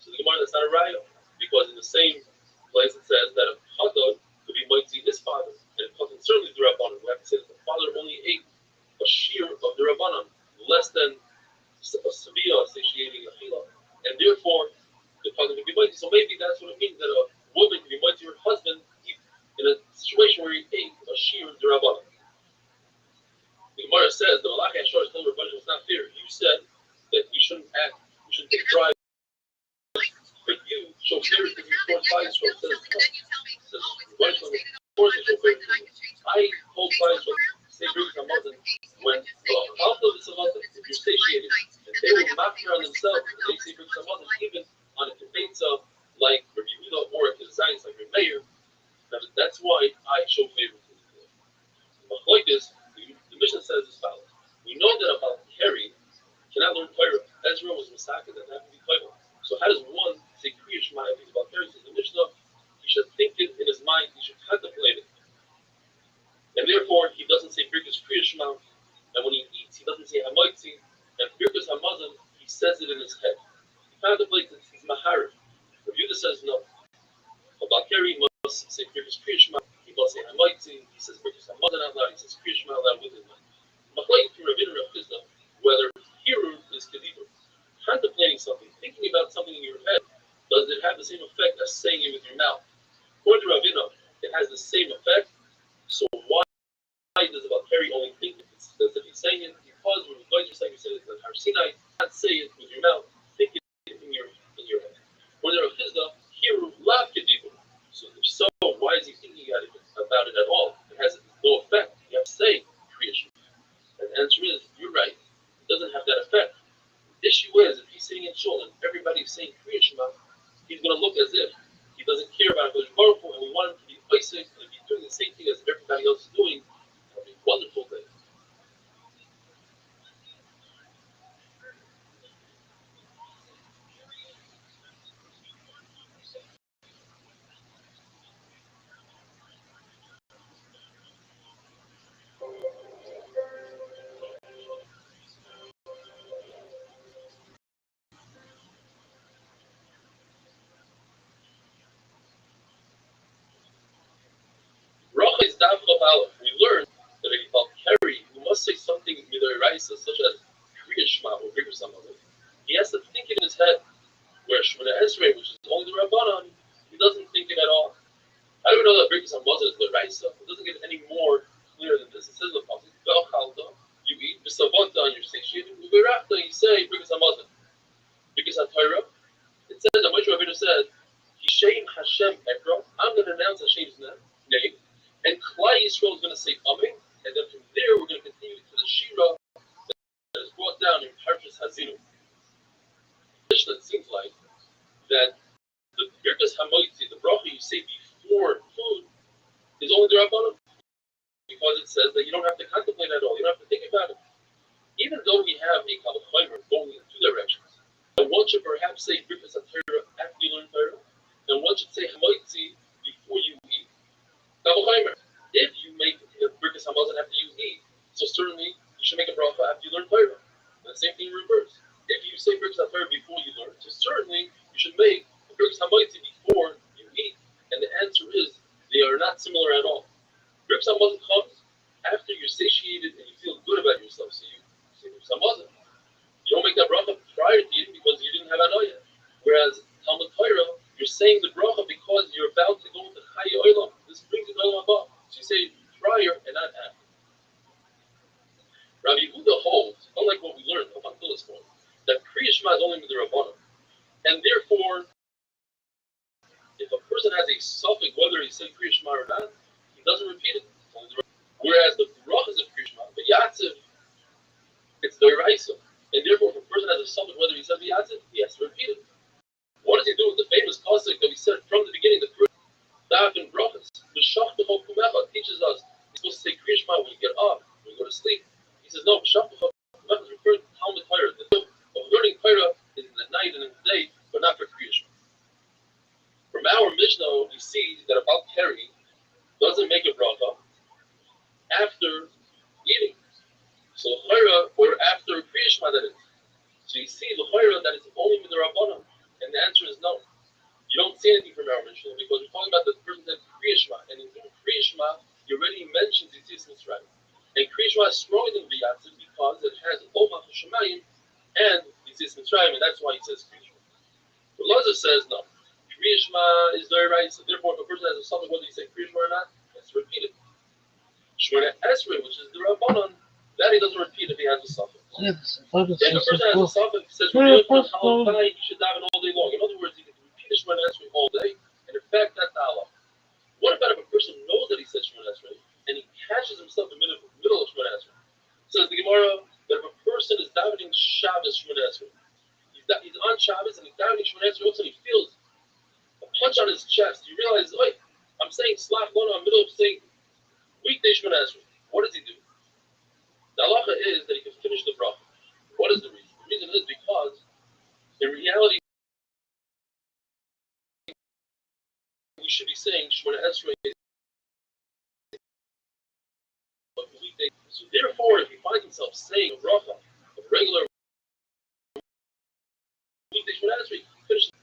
[SPEAKER 2] So the Gemara that's not a raya, because in the same place it says that a chadad could be like to his father, and a chadad certainly the rabbanon. We have to say that the father only ate a shear of the rabbanon, less than a severe satiating achila, and therefore the father can be mighty. So maybe that's what it means that a woman can be mighty to her husband in a situation where he ate a shear derabbanan. The Gemara says the Malach Ashar told her bunch was not fair. You said that we shouldn't act, we shouldn't take pride, but you show favoritism towards Klal Yisrael. Says I told Klal Yisrael say great Hamazon when after the Samazon, if you're satiated, and they will map on themselves, they say great Hamazon even on a kibetza like Rabbi Yehuda or a Kizayis like Rabbi Meir. That's why I show favoritism. Like this, the Ezra was Masaka that happened to be Koiva. So how does one say Kriya Shema if he's about Says the Mishnah, he should think it in his mind, he should contemplate it. And therefore, he doesn't say Birkus Kriya Shema, and when he eats, he doesn't say Hamoitzi, and Birkus Hamazon, he says it in his head. He contemplates it, he's Maharif. Rabbi Yehuda says no. About Keri, he must say Birkus Kriya Shema, he must say Hamoitzi, he says Birkus Hamazon out loud, he says Kriya Shema out loud with his mind. Machlokes from Rabbi and Rav Chisda, whether Hirur is Kedibur. Contemplating something, thinking about something in your head, does it have the same effect as saying it with your mouth? According to Ravina, it has the same effect. So why does about Keri only think it? It says that he's saying it because when you're saying it like Har Sinai, not say it with your mouth, think it in your head. When there are Chizda, Hiru lav Kedibur. So if so, why is he thinking about it at all? It has no effect. You have to say creation. And the answer is, you're right. It doesn't have that effect. The issue is, if he's sitting in shul and everybody's saying Kriya Shema, he's going to look as if he doesn't care about Hakadosh Baruch Hu, and we want him to be Isaac, and if he's doing the same thing as everybody else is doing, it'll be a wonderful day. Bracha is Dav Chav. We learned that if you carry, you must say something midoraisa, such as Kriya Shema or Birkus Hamazon. He has to think it in his head. Where Shemona Esrei, which is only the Rabbanan, he doesn't think it at all. How do we know that Birkus Hamazon is the Raisa? It doesn't get any more clear than this. It says the pasuk, "V'achalta," you eat b'savonta on your satiated, u'berachta, you say Birkus Hamazon. Birkus HaTorah, it says that Moshe Rabbeinu said, "Kishem Hashem Ekra," I'm going to announce Hashem's name, and Klal Yisrael is going to say Amen, and then from there we're going to continue to the Shira that is brought down in Parshas Hazinu. It seems like that the Birkus Hamoitzi, the bracha you say before food, is only the Rabbanon, because it says that you don't have to contemplate at all, you don't have to think about it. Even though we have a Kal Chaimer going in two directions, and one should perhaps say Birkus HaTorah after you learn Torah, and one should say Hamoitzi before you eat. Kal Chaimer, if you make Birkus Hamazon after you eat, so certainly you should make a bracha after you learn Torah. And the same thing in reverse. If you say Birkus HaTorah before you learn, so certainly you should make Birkus Hamoitzi before you eat. And the answer is, they are not similar at all. Birkus Hamazon comes after you're satiated and you feel good about yourself, so you say Birkus Hamazon. You don't make that bracha prior to eating because you didn't have anoya. Whereas Talmud Torah, you're saying the bracha because you're about to go into Chai Olam. This brings you to Olam Haba. So you say prior and not after. Rabbi Yehuda holds, unlike what we learned up until this point, that Kriya Shema is only with the Rabbanon. And therefore, if a person has a suffix, whether he said Kriya Shema or not, he doesn't repeat it. Whereas the brachas of Kriya Shema, the Yatziv, it's the Raisa. And therefore, if a person has a suffix, whether he said the Yatziv, he has to repeat it. What does he do with the famous pasuk that we said from the beginning, the first Daf and brachas? The Shach B'chol Kumecha teaches us you're supposed to say Kriya Shema when you get up, when you go to sleep. He says, no, Shach B'chol Kumecha is referring to Talmud Torah. The thing of learning Torah is in the night and in the day, but not for Kriya Shema. From our Mishnah, we see that about Keri doesn't make a bracha after eating. So l'chayra, or after Kriya Shema, that is. So you see l'chayra that it's only with the Rabbanon, and the answer is no. You don't see anything from our Mishnah because we're talking about the person that Kriya Shema, and in Kriya Shema, he already mentions Yitzis Mitzrayim. And Kriya Shema is stronger than V'yatziv because it has Omach Shemayim and Yitzis Mitzrayim, and that's why he says Kriya Shema. But Lazar says no. Kriya Shema is very right, so therefore if a person has a suffix, whether he say Kriya Shema or not, he has to repeat it. Shemona Esrei, which is the Rabbanon, that he doesn't repeat if he has a suffix. If a person has a suffix, he says, he should daven all day long. In other words, he can repeat the Shemona Esrei all day, and in fact, that's the halach. What about if a person knows that he says Shemona Esrei, and he catches himself in the middle of Shemona Esrei? Says the Gemara that if a person is davening Shabbos Shemona Esrei, he's on Shabbos and he's davening Shemona Esrei, all of a sudden he feels a punch on his chest. He realizes, wait, I'm saying Slach Lona, I'm in the middle of saying weekday Shemona Esrei. What does he do? The halacha is that he can finish the bracha. What is the reason? The reason is because we should be saying Shemona Esrei. So therefore, if he finds himself saying a bracha, a regular weekday Shemona Esrei, he finishes.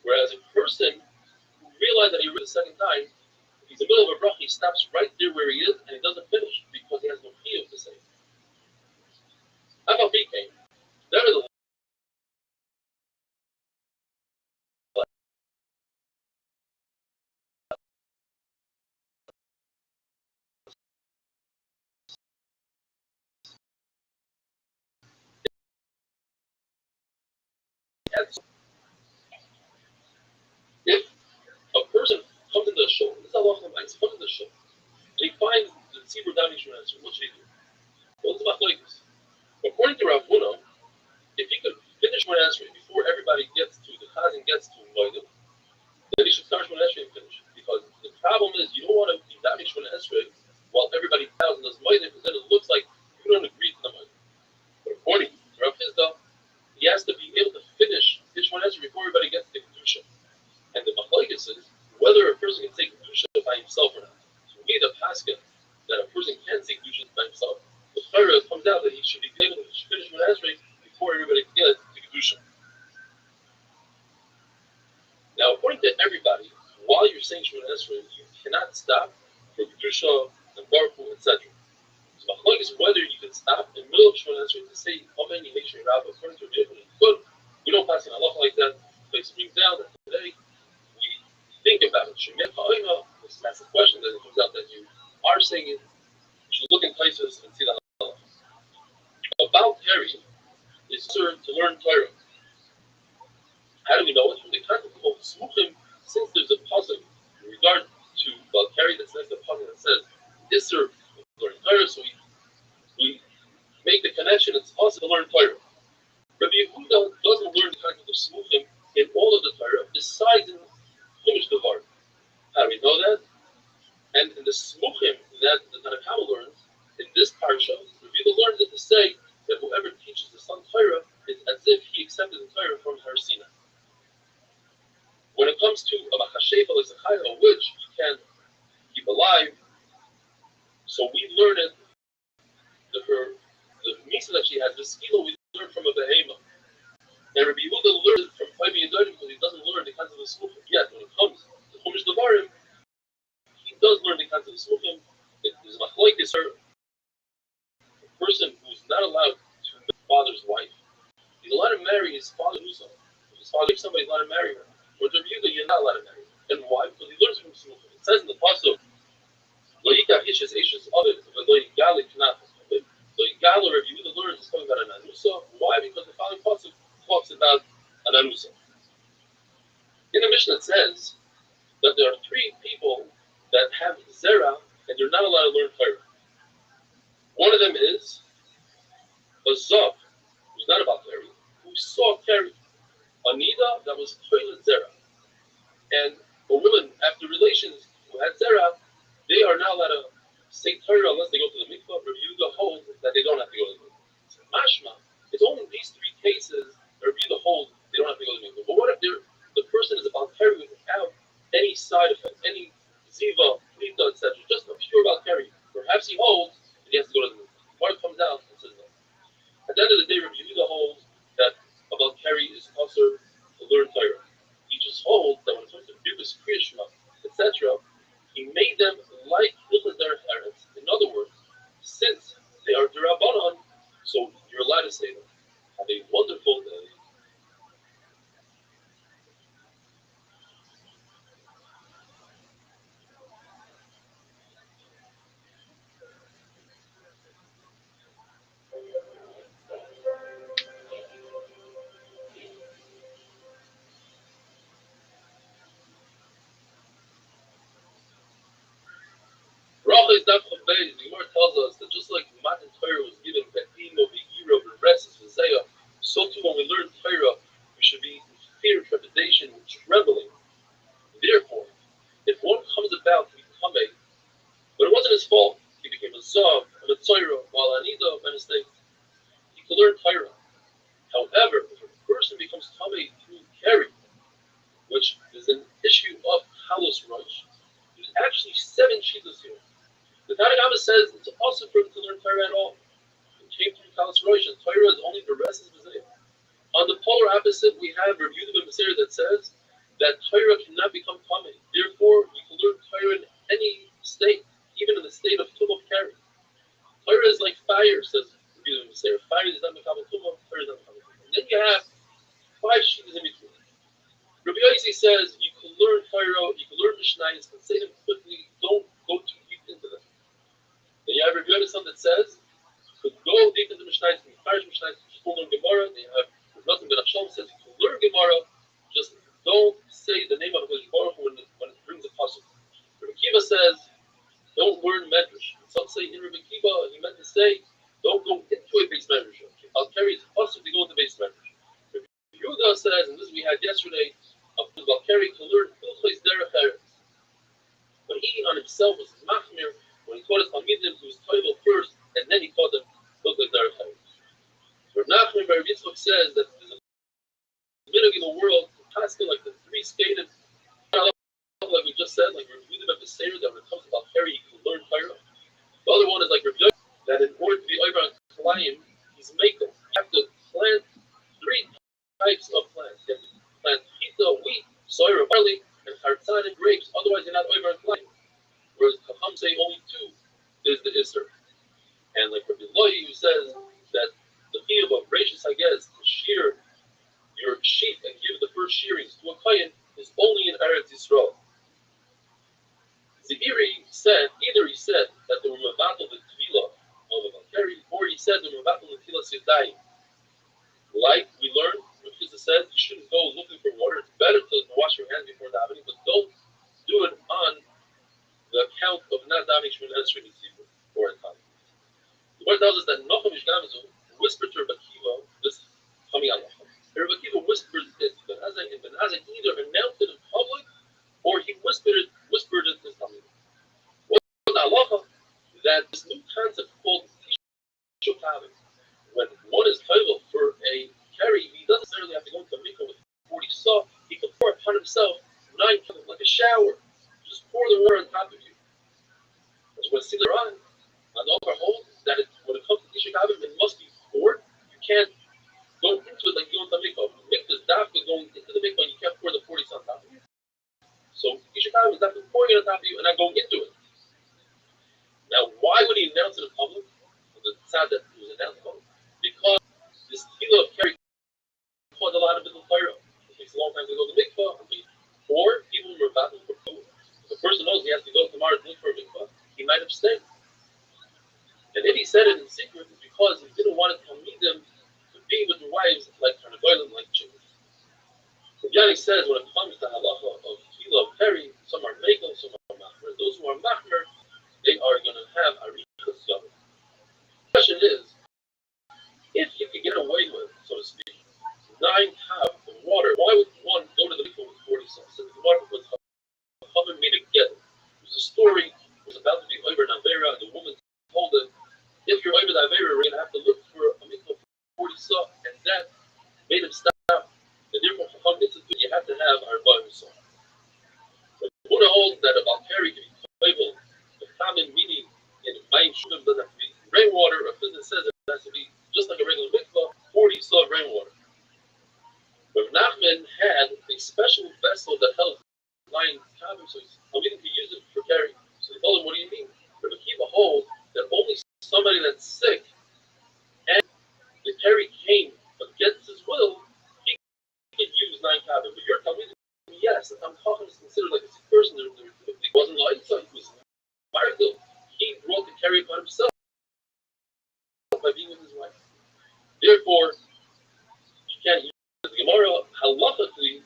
[SPEAKER 2] Whereas a person who realizes that he read the second time, if he's in the middle of a bracha, he stops right there where he is and he doesn't finish because he has no chiyuv to say. How about BK? Nevertheless, if a person comes in the shul, this is Allah comes in the shul, and he finds the tzibur davening Shemona Esrei, what should he do? Well, it's about like this. According to Rav Huna, if he could finish Shemona Esrei before everybody gets to the chazan gets to Moedim, then he should start Shemona Esrei and finish. Because the problem is you don't want to be davening Shemona Esrei while everybody counts and does Moedim, because then it looks like you don't agree to the Moedim. But according to Rav Hizda, he has to be able to finish his Shemona Esrei before everybody gets to the kedusha. And the machlokes is whether a person can take kedusha by himself or not. So we the paskin that a person can take kedusha by himself. The Torah comes out that he should be able to finish Shemona Esrei before everybody gets to kedusha. Now, according to everybody, while you're saying Shemona Esrei, you cannot stop for kedusha and baruch Hu, etc. So machlokes is whether you can stop in the middle of Shemona Esrei to say Amen Yimei Rabbi according to Rabbi. Good. We don't pass an halacha like that. Place brings down that today we think about it. That's the question that it comes out that you are saying it. You should look in places and see the halacha. About Terry is served to learn Torah. How do we know it? From the context of Smuchim, since there's a pasuk in regard to Balkari that's next to the pasuk that says is served to learn Torah, so we make the connection. It's possible to learn Torah. Rabbi Yehuda doesn't learn the concept of Smuchim in all of the Torah, besides in Chumash Devar. How do we know that? And in the Smuchim that the Tanakh learns, in this parsha, Rabbi Yehuda learns it to say that whoever teaches the son Torah is as if he accepted the Torah from Har Sinai. When it comes to a Machasheva L'Zachaya, which you can keep alive, so we learn it, the Misa that she has, the Skila, we learn from a Behema. And Rabbi Yehuda learns it from Chaybi Yedorim because he doesn't learn the concept of Smuchim yet. When it comes to Chumash Devarim, he does learn the concept of Smuchim. It is machlokes her. A person who is not allowed to marry his father's wife, he's allowed to marry his father's Nusa. If his father, if somebody's allowed to marry her, or Rabbi Yehuda, you're not allowed to marry her. And why? Because he learns from Smuchim. It says in the pasuk, Lo yikach ishes eishes avid, v'lo yigali knafas. Lo yigali, Rabbi Yehuda learns is talking about an anusa. Why? Because the following pasuk talks about an anusa. In the Mishnah it says that there are three people that have zera and they're not allowed to learn Torah. One of them is a zav, who's not about Torah, who saw Torah. Anida, that was toilet zera. And a woman, after relations, who had zera, they are not allowed to say Torah unless they go to the mikvah. Rabbi Yehuda holds that they don't have to go to the mikvah. So mashma, it's only these three cases that Rabbi Yehuda holds they don't have to go to the mikvah. But what if the person is about Torah without any side effects, any ziva, plita, etc., just a pure about Torah? Perhaps he holds that he has to go to the mikvah. The part comes out and says no. At the end of the day, Rabbi Yehuda holds that about Torah is also to learn Torah. He just holds that when it comes to Bibus, Kriyashma, etc., he made them like Hilchos Derech Eretz. In other words, since they are D'Rabbanan, so you're allowed to say them. Have a wonderful day. Rachel Daf Chavei, the Gemara tells us that just like Matan Torah was given Be'imo, Be'ira, Be'resis, V'zeya, so too when we learn Torah, we should be in fear, trepidation, trembling. Therefore, if one comes about to become but it wasn't his fault, he became a Zav, a Mitzayra, while Anida, a mistake, he could learn Torah. However, if a person becomes Tamei through Keri, which is an issue of Halus Roy, explains this here. The Tanakh says it's also for him to learn Torah at all. It came from Kalas Rosh, and Torah is only the rest of the On the polar opposite, we have Rabbi Yehuda ben Beseir that says that Torah cannot become common. Therefore, you can learn Torah in any state, even in the state of Tumah Kari. Torah is like fire, says Rabbi Yehuda ben Beseir. Fire is not Mekabel Tumah, Torah is not Mekabel Tumah. And then you have 5 sheets in between. Rabbi Yossi says you can learn Torah, you can learn Mishnayos, and say them quickly, don't go too deep into them. Then you have Rabbi Yossi that says you could go deep into Mishnayos, and Parish Mishnayos, you can learn Gemara. They have nothing but Hashem says you can learn Gemara, just don't say the name of the Baruch when it brings a puzzle. Rabbi Kiva says don't learn Medrash. Some say in Rabbi Kiva he meant to say don't go into a base Medrash. I'll carry it possibly go into base Medrash. Rabbi Yehuda says, and this we had yesterday, Balkari can learn Hilchos Derech Eretz. But he on himself was machmir when he taught his Talmidim, he was Toivel first, and then he taught them Hilchos Derech Eretz. Rav Nachman Bar Yitzchak says that there's a minhag in the world, passing like the 3 skated, like we just said, like Rav Yehuda ben Beseir, that when it comes to Balkari, you can learn Torah. The other one is like Rav Yosi, that in order to be over on Kalayim, he's makel. You have to plant 3 types of plants. You have to plant pita, wheat, soy, barley, and hartzan and grapes. Otherwise, you're not over on Kalayim. Whereas Chacham say only 2 is the Isser. And like Rabbi Loi, who says that the chiyuv of Rashis, I guess, to shear your sheep and give the first shearings to a kohen is only in Eretz Yisrael. Zibiri said, either he said that they were mevatel the tefillah of a Balkari, or he said they were mevatel the tefillah sidayim. Like we learned, Rav Chizah said, you shouldn't go looking for water. It's better to wash your hands before davening, but don't do it on the account of not davening Shemon Esrei Mitzvah or in time. The word tells us that Nocham Ishgamizu whispered to Rabbi Kiva this coming out. Rabbi Kiva whispered it to Ben Hazai, and Ben Hazai either announced it in public or he whispered it to his family. What's the halacha? That this new concept called Tishu Kavim, when one is toivel for a carry, he doesn't necessarily have to go into a mikvah with 40 saw. He can pour upon himself 9 kavim, like a shower. Just pour the water on top of you. That's what Siddur on the upper hold, that when it comes to Tishu Kavim, it must be poured. You can't go into it like you go into the mikvah. The mikvah is dafka going into the mikvah, and you can't pour the 40 saw on top of you. So Tishu Kavim is dafka pouring it on top of you and not going into it. Now, why would he announce it in public? The tzad that it was announced in public. Because this tefillah of carry caused a lot of business Torah. It takes a long time to go to the mikvah. Or people were battling for food. If the person knows he has to go tomorrow to look for a mikvah, he might abstain. And if he said it in secret, it's because he didn't want to meet them to be with their wives like Karnagoyim, like children. So Yanni says when it comes to halacha of tefillah of carry, some are mekel, some are machmer. Those who are machmer, they are going to have arichas yavim. The question is, if you could get away with, so to speak, 9 cups of water, why would one go to the mikvah with 40 sauce? So the water was Chachamim made it together. It was a story. It was about to be over Navera, and the woman told him, if you're over Navera, we're going to have to look for a mikvah for 40 sauce, and that made him stop. And therefore, Chacham instituted, you have to have arba'im sauce. But Buddha holds that about carry can be labeled the common meaning in Mayim Shuvim doesn't have to be rainwater. A business says it has to be just like a regular mikvah, 40 saw of rainwater. But Nachman had a special vessel that held 9 kavim, so he could use it for carry. So he told him, what do you mean? Rabbi Kiva holds that only somebody that's sick and the carry came against his will, he could use 9 kavim. But you're telling me, yes, I'm talking is considered like a sick person. He wasn't like so he was martyred. He brought the carry upon himself by being with his wife. Therefore, you can't use the Gemara halachically.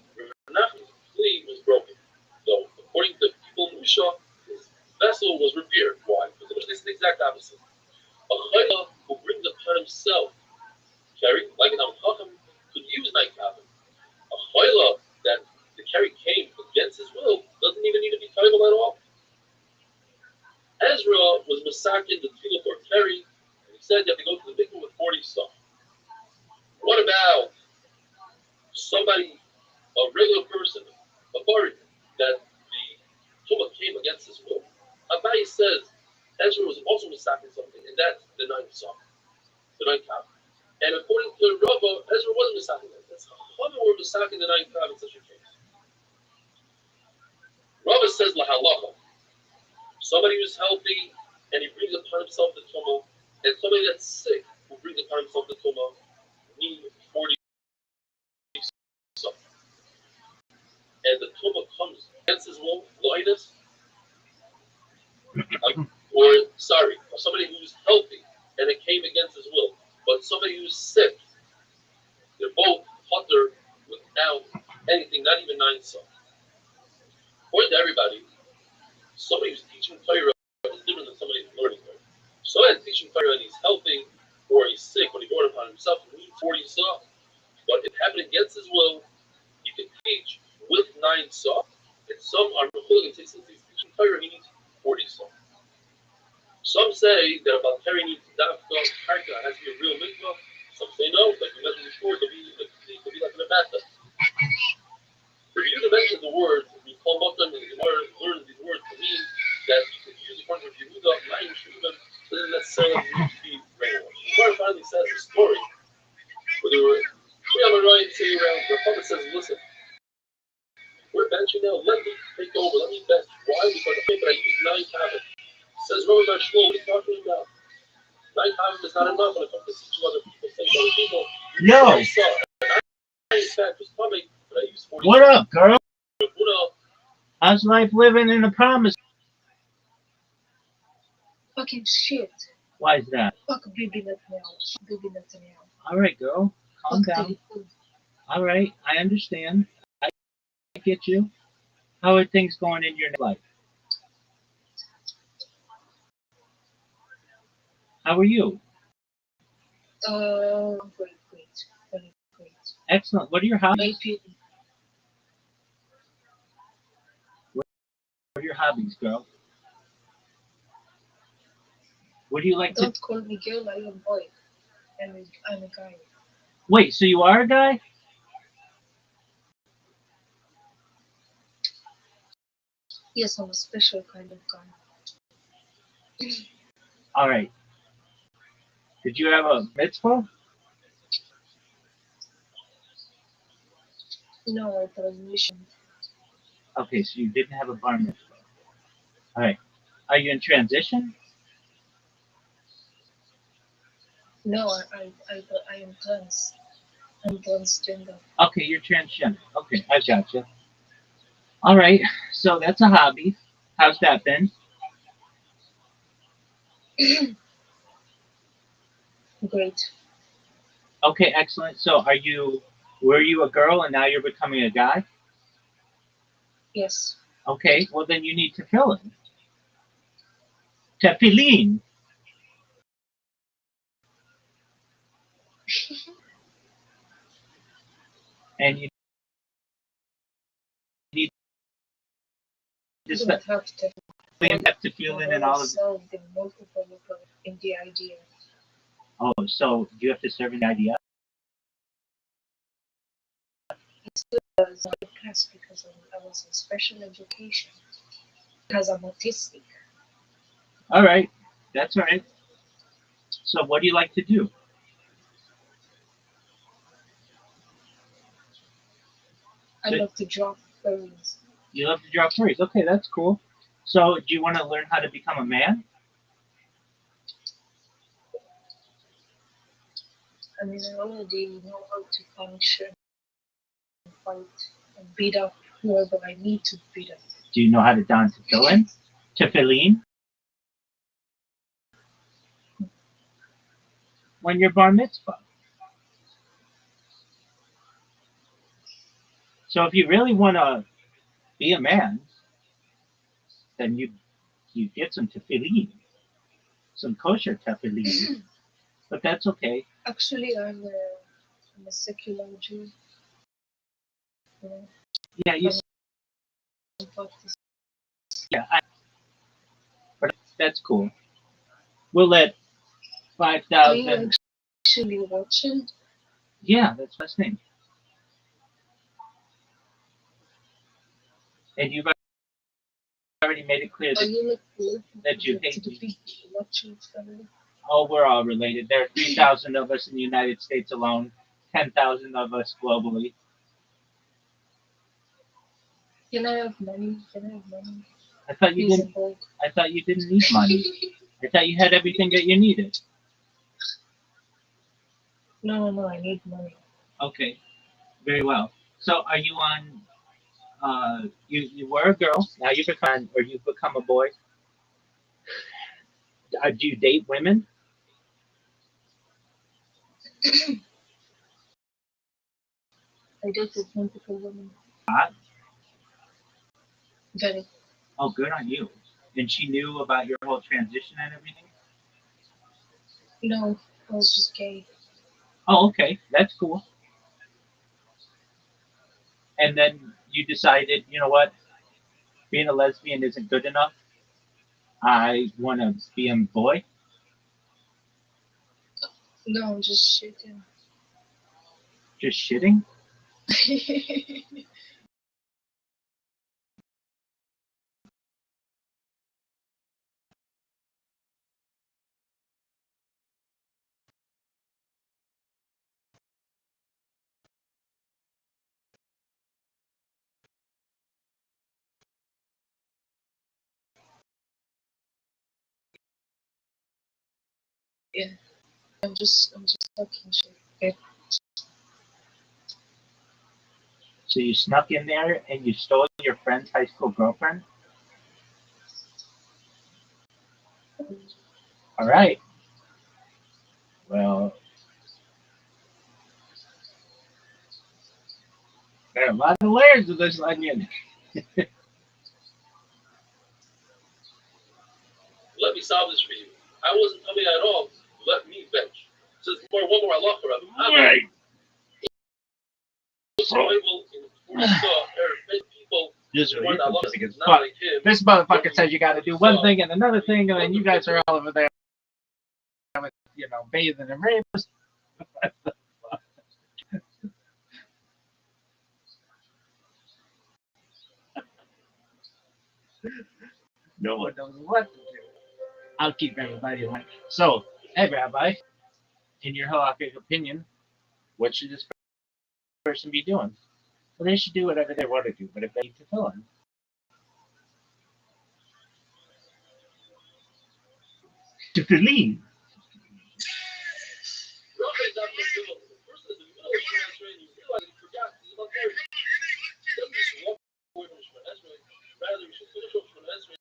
[SPEAKER 2] Nachman's plea was broken. So, according to people in Musha, his vessel was repaired. Why? Because it's the exact opposite. A chayla who brings upon himself carry, like an Chacham, could use 9 kavim. A chayla that the carry came against his will doesn't even need to be toivel at all. Ezra was masakin the tefillah for carry, and he said you have to go to the mikvah with 40 saw. What about somebody, a regular person, a bari, that the tumah came against his will? Abai says Ezra was also misaking something, and that's the ninth song, the ninth kav. And according to Rabbi, Ezra wasn't misaking that. That's Chachamim were misaking the ninth kav in such a case. Rabbi says lahalacha. Somebody who's healthy and he brings upon himself the tumah, and somebody that's sick who brings upon himself the tumah need 40 something. And the tumah comes against his will, blindness, or somebody who's healthy and it came against his will, but somebody who's sick, they're both hunter without anything, not even 9 sons. According to everybody, somebody who's teaching Torah is different than somebody who's learning Torah. Somebody that's teaching Torah and he's healthy or he's sick, when he brought it upon himself, he needs 40 sons. But if it happened against his will, he can teach with 9 sons. And some are recording since he's teaching Torah, he needs 40 sons. Some say that about Terry needs dafka karka has to be a real mitzvah. Some say no, like we mentioned before, to be like in a bathtub. For you to mention the words, we call Motam and the Gemara learns these words to mean that you can use according to Yehuda, Mayim Shuvim, doesn't necessarily need to be brainwashed. The Gemara finally says a story where there were 3 Amoraim sitting around. The Prophet says, listen, we're benching now, let me take over, let me bench. Why? Because I use 9 tablets. Says Rabbi Rothschild'S, what are you talking about? 9 times is not enough when it comes to teaching other people, saying to other people.
[SPEAKER 3] No. What up, girl? How's life living in the promise?
[SPEAKER 4] Fucking shit.
[SPEAKER 3] Why is that?
[SPEAKER 4] Fuck Bibi Netanyahu.
[SPEAKER 3] All right, girl. Calm
[SPEAKER 4] Fuck
[SPEAKER 3] down.
[SPEAKER 4] Telephone.
[SPEAKER 3] All right, I understand. I get you. How are things going in your life? How are you?
[SPEAKER 4] Great. Very great.
[SPEAKER 3] Excellent. What are your hobbies? What are your hobbies, girl? What do you like to...
[SPEAKER 4] Don't call me girl, I'm a boy. I'm a guy.
[SPEAKER 3] Wait, so you are a guy?
[SPEAKER 4] Yes, I'm a special kind of guy.
[SPEAKER 3] All right. Did you have a mitzvah?
[SPEAKER 4] No, it was mission.
[SPEAKER 3] Okay, so you didn't have a bar mitzvah. All right. Are you in transition?
[SPEAKER 4] No, I am trans. I'm transgender.
[SPEAKER 3] Okay, you're transgender. Okay, I gotcha. All right, so that's a hobby. How's that been?
[SPEAKER 4] Great.
[SPEAKER 3] Okay, excellent. So were you a girl and now you're becoming a guy?
[SPEAKER 4] Yes.
[SPEAKER 3] Okay, well then you need to fill in. Tefillin. And you need to have to fill in and all of
[SPEAKER 4] the multiple in the idea.
[SPEAKER 3] Oh, so do you have to serve in the idea?
[SPEAKER 4] Was my class because I was in special education because I'm autistic.
[SPEAKER 3] All right, that's all right. So what do you like to do?
[SPEAKER 4] I love to draw furries.
[SPEAKER 3] You love to draw furries. Okay, that's cool. So do you want to learn how to become a man?
[SPEAKER 4] I mean, I already know how to function, fight, and beat up whoever I need to beat up.
[SPEAKER 3] Do you know how to don tefillin? Tefillin? When you're bar mitzvah. So if you really want to be a man, then you get some tefillin, some kosher tefillin. But that's okay.
[SPEAKER 4] Actually, I'm a secular Jew.
[SPEAKER 3] Yeah, but that's cool. We'll let 5,000.
[SPEAKER 4] Are you actually Rothschild?
[SPEAKER 3] Yeah, that's my name. And you've already made it clear
[SPEAKER 4] Oh,
[SPEAKER 3] that,
[SPEAKER 4] you look good.
[SPEAKER 3] that you
[SPEAKER 4] To
[SPEAKER 3] hate
[SPEAKER 4] the
[SPEAKER 3] me.
[SPEAKER 4] big Rothschild'S family.
[SPEAKER 3] Oh, we're all related. There are 3,000 of us in the United States alone, 10,000 of us globally.
[SPEAKER 4] Can I have money? Can I have money?
[SPEAKER 3] I thought you
[SPEAKER 4] Please
[SPEAKER 3] didn't.
[SPEAKER 4] and hold.
[SPEAKER 3] I thought you didn't need money. I thought you had everything that you needed.
[SPEAKER 4] No, I need money.
[SPEAKER 3] Okay, very well. So, are you on? You were a girl. Now you've become, or you've become a boy. Do you date women?
[SPEAKER 4] I dated multiple women.
[SPEAKER 3] Hot.
[SPEAKER 4] Very.
[SPEAKER 3] Oh, good on you. And she knew about your whole transition and everything.
[SPEAKER 4] No, I was just gay.
[SPEAKER 3] Oh, okay, that's cool. And then you decided, you know what? Being a lesbian isn't good enough. I want to be a boy.
[SPEAKER 4] No, I'm just shitting.
[SPEAKER 3] Just shitting.
[SPEAKER 4] Yeah, I'm just talking shit. Okay.
[SPEAKER 3] So you snuck in there and you stole your friend's high school girlfriend. All right. Well, there are a lot of layers of this onion.
[SPEAKER 2] Let me solve this for you. I wasn't coming at all. Let me bench. Says one more Allah, Rabbi.
[SPEAKER 3] Right.
[SPEAKER 2] So I will enforce people.
[SPEAKER 3] This
[SPEAKER 2] who want Allah,
[SPEAKER 3] is
[SPEAKER 2] not
[SPEAKER 3] fuck.
[SPEAKER 2] like him.
[SPEAKER 3] This motherfucker says you got to do one thing and another thing, and then you guys are all over there, bathing in rainbows. No one knows what to do. I'll keep everybody in line. So, hey, Rabbi, in your halakhic opinion, what should this person be doing? Well, they should do whatever they want to do, but if they need to fill in, to fill in.
[SPEAKER 2] Rabbi's not going to do it. The person in the middle of transferring, you realize he forgot he's about 30. Doesn't just walk away from Shemon Esrei. Rather, you should finish off Shemon Esrei,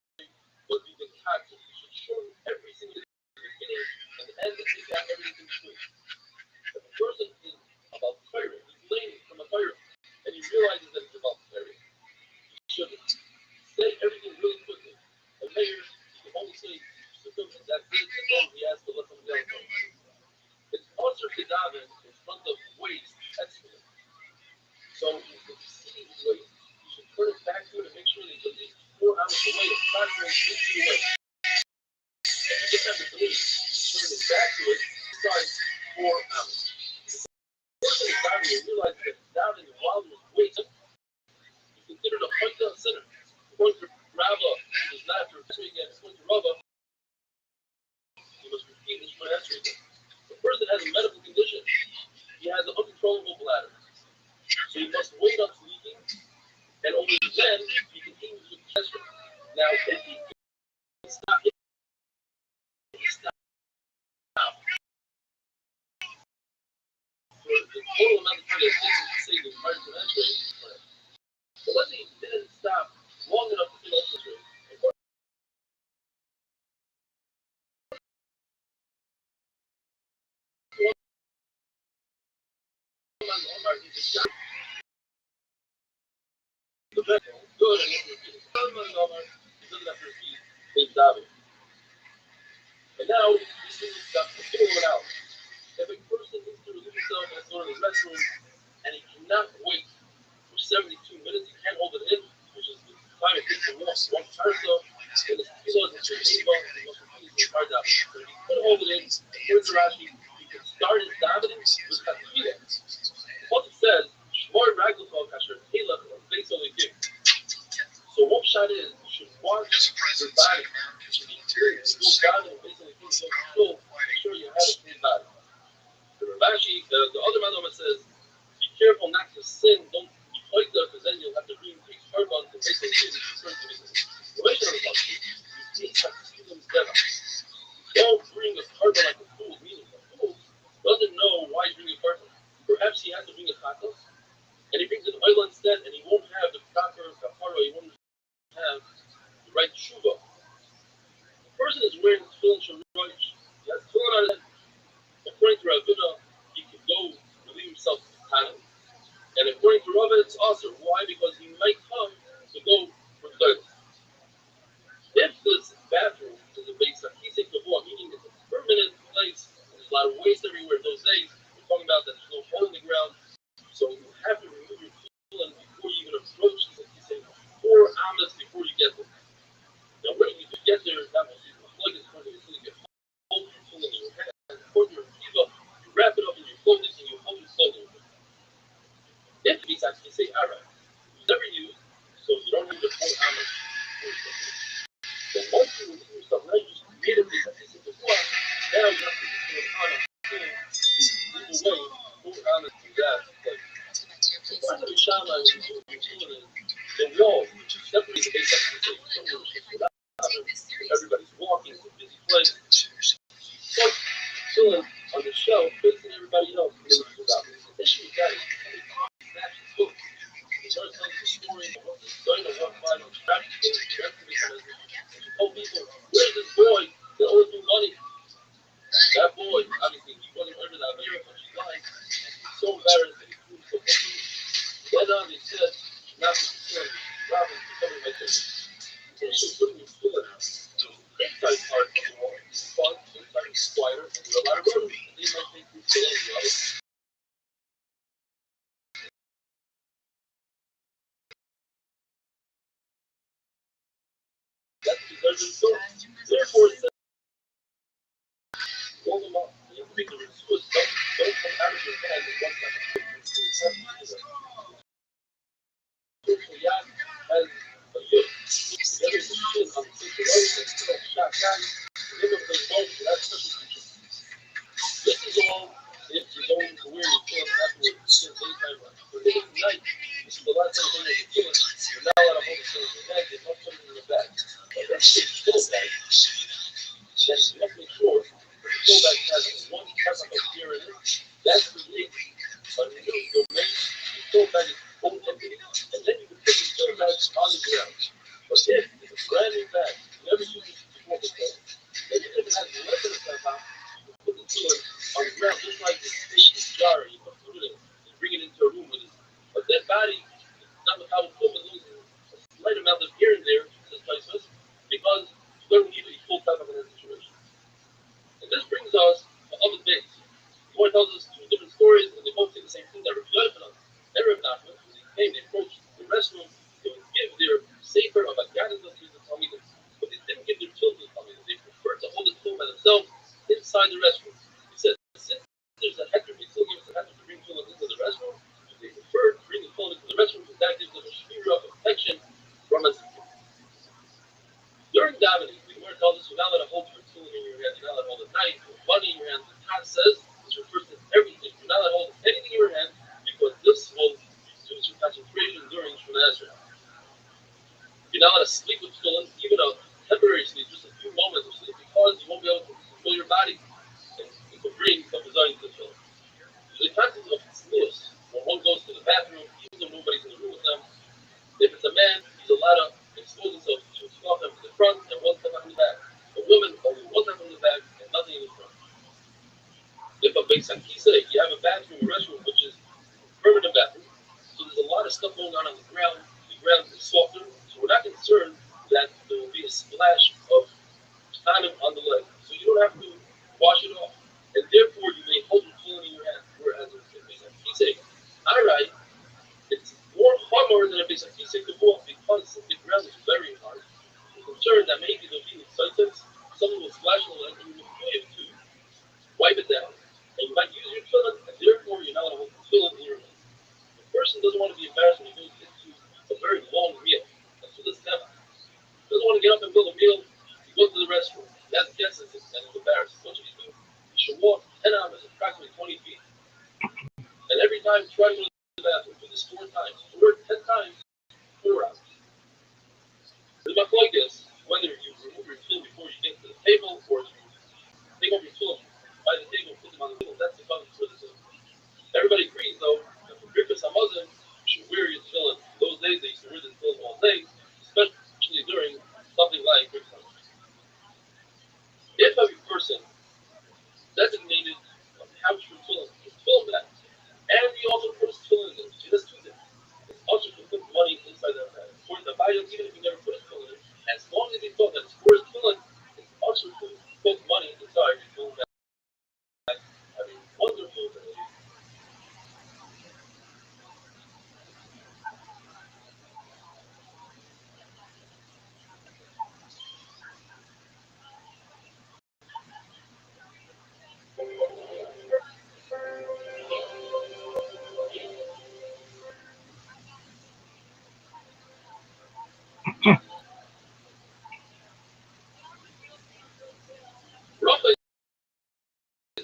[SPEAKER 2] but be the captain. You should show every single beginning and the end and take out everything between. If a person is about firing, he's learning from a fire, and he realizes that it's about firing, he should say everything really quickly. A mayor, he can only say, and that's it, and then he has to let somebody else know. It's also Kedaven in front of waste excellent. So if you see waste, you should turn it back to it and make sure that it's at least 4 hours away. It's not going 6 feet away. And you just have the ability to turn it back to it besides 4 hours. First thing about it, you realize that Kedaven while there's waste, you consider the point down center. According to Rabbi, he does not have to repeat again. According to Rabbi, you must repeat this one answer again. The person has a medical condition. He has an uncontrollable bladder. So he must wait up leaking, and only then he continues with the test. Now, if he stop, for the total amount of time that it takes him to say the entire semester, but let's say he didn't stop long enough to fill up this rate. The best, good, and he doesn't have to repeat his diving. And now, this thing is stuck for 1 hour. If a person needs to relieve himself and go to the restroom, and he cannot wait for 72 minutes, he can't hold it in, which is the time it takes to walk one parcel, and the kilos and 2 kilos, he must repeat his entire diving. So if he could hold it in, according to Rashi, he could start his davening with Katfila. What it says, Shmor Raglufal Kasher Telach or Beis Olikim. So what shot is, you should wash your body. You go down and basically things don't control, make sure you have a clean body. The other Madonna says, be careful not to sin, don't be pointed, because then you'll have to bring big turbans and basically say that you're to be don't bring a turban like a fool, meaning a fool doesn't know why he's bringing a turban. Perhaps he has to bring a chatos, and he brings an oil instead, and he won't have the proper kapara, he won't have the right tshuva. The person is wearing tefillin shorosh, he has tefillin on his head. According to Rabbi, he could go relieve himself of Tana. And according to Rabbi, it's also why? Because he might come to go for good. If this bathroom is a base of Kisei Kavua, meaning it's a permanent place, and there's a lot of waste everywhere those days, we're talking about that there's no hole in the ground, so you have to remove your tefillin before you even approach the Kisei, 4 amas before you get there. Now, when you get there, that will be the plug is going to get hold your tefillin in your hand, hold your kiva, you wrap it up in your clothing, and you hold your clothing. If it's actually say Arab, it's never used, so you don't need the 4 amas. Then once you relieve yourself, now you just create a piece of this before, now you have to do it on a move away, 4 amas to that place. Part of the Shama is the wall, separate the base of the everybody's walking, it's a busy place. But chilling on the shelf, facing everybody else, the issue with that is snatch his book. He starts telling the story of what the son of one final traffic goes directly because he told people, where's this boy that owes me money? That boy, obviously, he wasn't earning that very much. He died. He's so embarrassed that he threw himself up. Then on, he said, not to concern, Robin, becoming my cousin. And she put me full of house. Inside part of the wall, fun, inside is quieter, and there are a lot of rooms, and they might think you today, right? That's because it's so. Therefore, it says, roll them up. You have to make the rituals. Don't come out of your hand at one time. Yad has a yud. The other is a shin on the sacred oath, and it's called shotgun. The name of the boat, that's special feature. This is all if you're going to wear your clothes afterwards. It's daytime run. But if it's night, this is the last time you're going to kill it. You're not allowed to hold it in your head. There's no something in your bag. But that's the full bag. Then you have to make sure the full bag has one type of gear in it. That creates a new domain. The full bag is full empty. And then you can put the full bag on the ground. But if it's a brand new bag, you never use it before the bag, then if it has less than a step out, put the tefillin on the ground, just like this fish jar, you put food in it and bring it into a room with it. But that body, not without a foot, but losing a slight amount of here and there, this places, because you don't need to be full time in that situation. And this brings us to other days. The Lord tells us 2 different stories, and they both say the same thing. That Rabbi Yochanan and Rabbi Nachman, when they came, they approached the restroom, they would give their safer of a guidance to the Talmidim, but they didn't give their children to the Talmidim. They preferred to hold the children by themselves inside the restroom. He said, since there's a hecker, they still give us a hecker to bring children into the restroom, but they prefer to bring the children into the restroom because that gives them a shmira of protection from us. During davening, the Lord tells us you're not allowed to hold your children in your hand, you're not allowed to hold a knife or money in your hand. The Torah says this refers to everything. You're not allowed to hold anything in your hand because this will reduce your concentration during Shemona Esrei. You're not allowed to sleep with children, even a temporary sleep, just a few moments of sleep, because you won't be able to control your body and it will bring some design to the children. The concept of tznius, when one goes to the bathroom, even though nobody's in the room with them, if it's a man, he's allowed to expose himself to 12 times in the front and 1 time in the back. A woman, only 1 time in the back and nothing in the front. If a big sakisa, you have a bathroom, a restroom, which is a permanent bathroom, so there's a lot of stuff going on the ground. The ground is softer, so we're not concerned that there will be a splash of time on the leg. So you don't have to wash it off. And therefore, you may hold your children in your hand. Whereas if it's a big sakisa, alright, it's more harder than a big sakisa because the ground is very hard. I'm concerned that maybe there'll be excited, someone will splash on the leg and you will feel to wipe it down. And you might use your children, and therefore you're not going to hold the children in your hand. The person doesn't want to be embarrassed when he goes into a very long meal. That's what this is about. He doesn't want to a meal, you go to the restroom, you have guests and it's embarrassing. What should you do? You should walk 10 hours, approximately 20 feet. And every time try to go to the bathroom. Do this 4 times. Do it 10 times, 4 hours. It's much like this, whether you remove your tool before you get to the table or you take off your tool by the table and put them on the table, that's the fun for the tool. Everybody agrees though, that for Griffiths Hamazon, you should wear your tefillin. Those days they used to wear the tefillin all day, especially during something like Griffiths Hamazon. If every person designated how to tefillin back, and he also puts tefillin in it, so that's 2 things. It's also to put money inside the for the Bible, even if you never put a tefillin in it, as long as he thought that it's for his tefillin, it's also to put money inside your tefillin back. I mean, wonderful thing. Roughly, in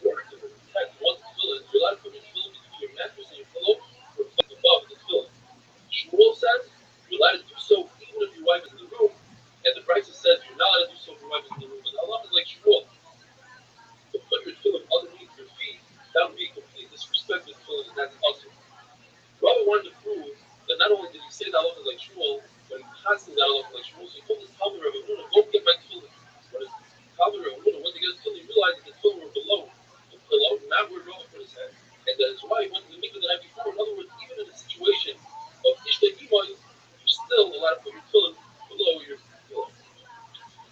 [SPEAKER 2] order to protect one's tefillin, you're allowed to put your tefillin between your mattress and your pillow, or above the tefillin. Shmuel says you're allowed to do so even if your wife is in the room, and the Brisa says you're not allowed to do so if your wife is in the room. But Allah is like Shmuel. To put your tefillin underneath your feet, that would be complete disrespect to tefillin, and that's awesome. Rabbi wanted to prove that not only did he say that Allah is like Shmuel, but he constantly that Allah is like Shmuel, so he told his Talmud Rabbi, go get my tefillin. But his Talmud Rabbi, when they get his tefillin, he realized that the tefillin were below, not where Rabbi put his head. And that is why he went to the mikveh the night before. In other words, even in a situation of Ishtay Imai, you're still allowed to put your tefillin below your pillow.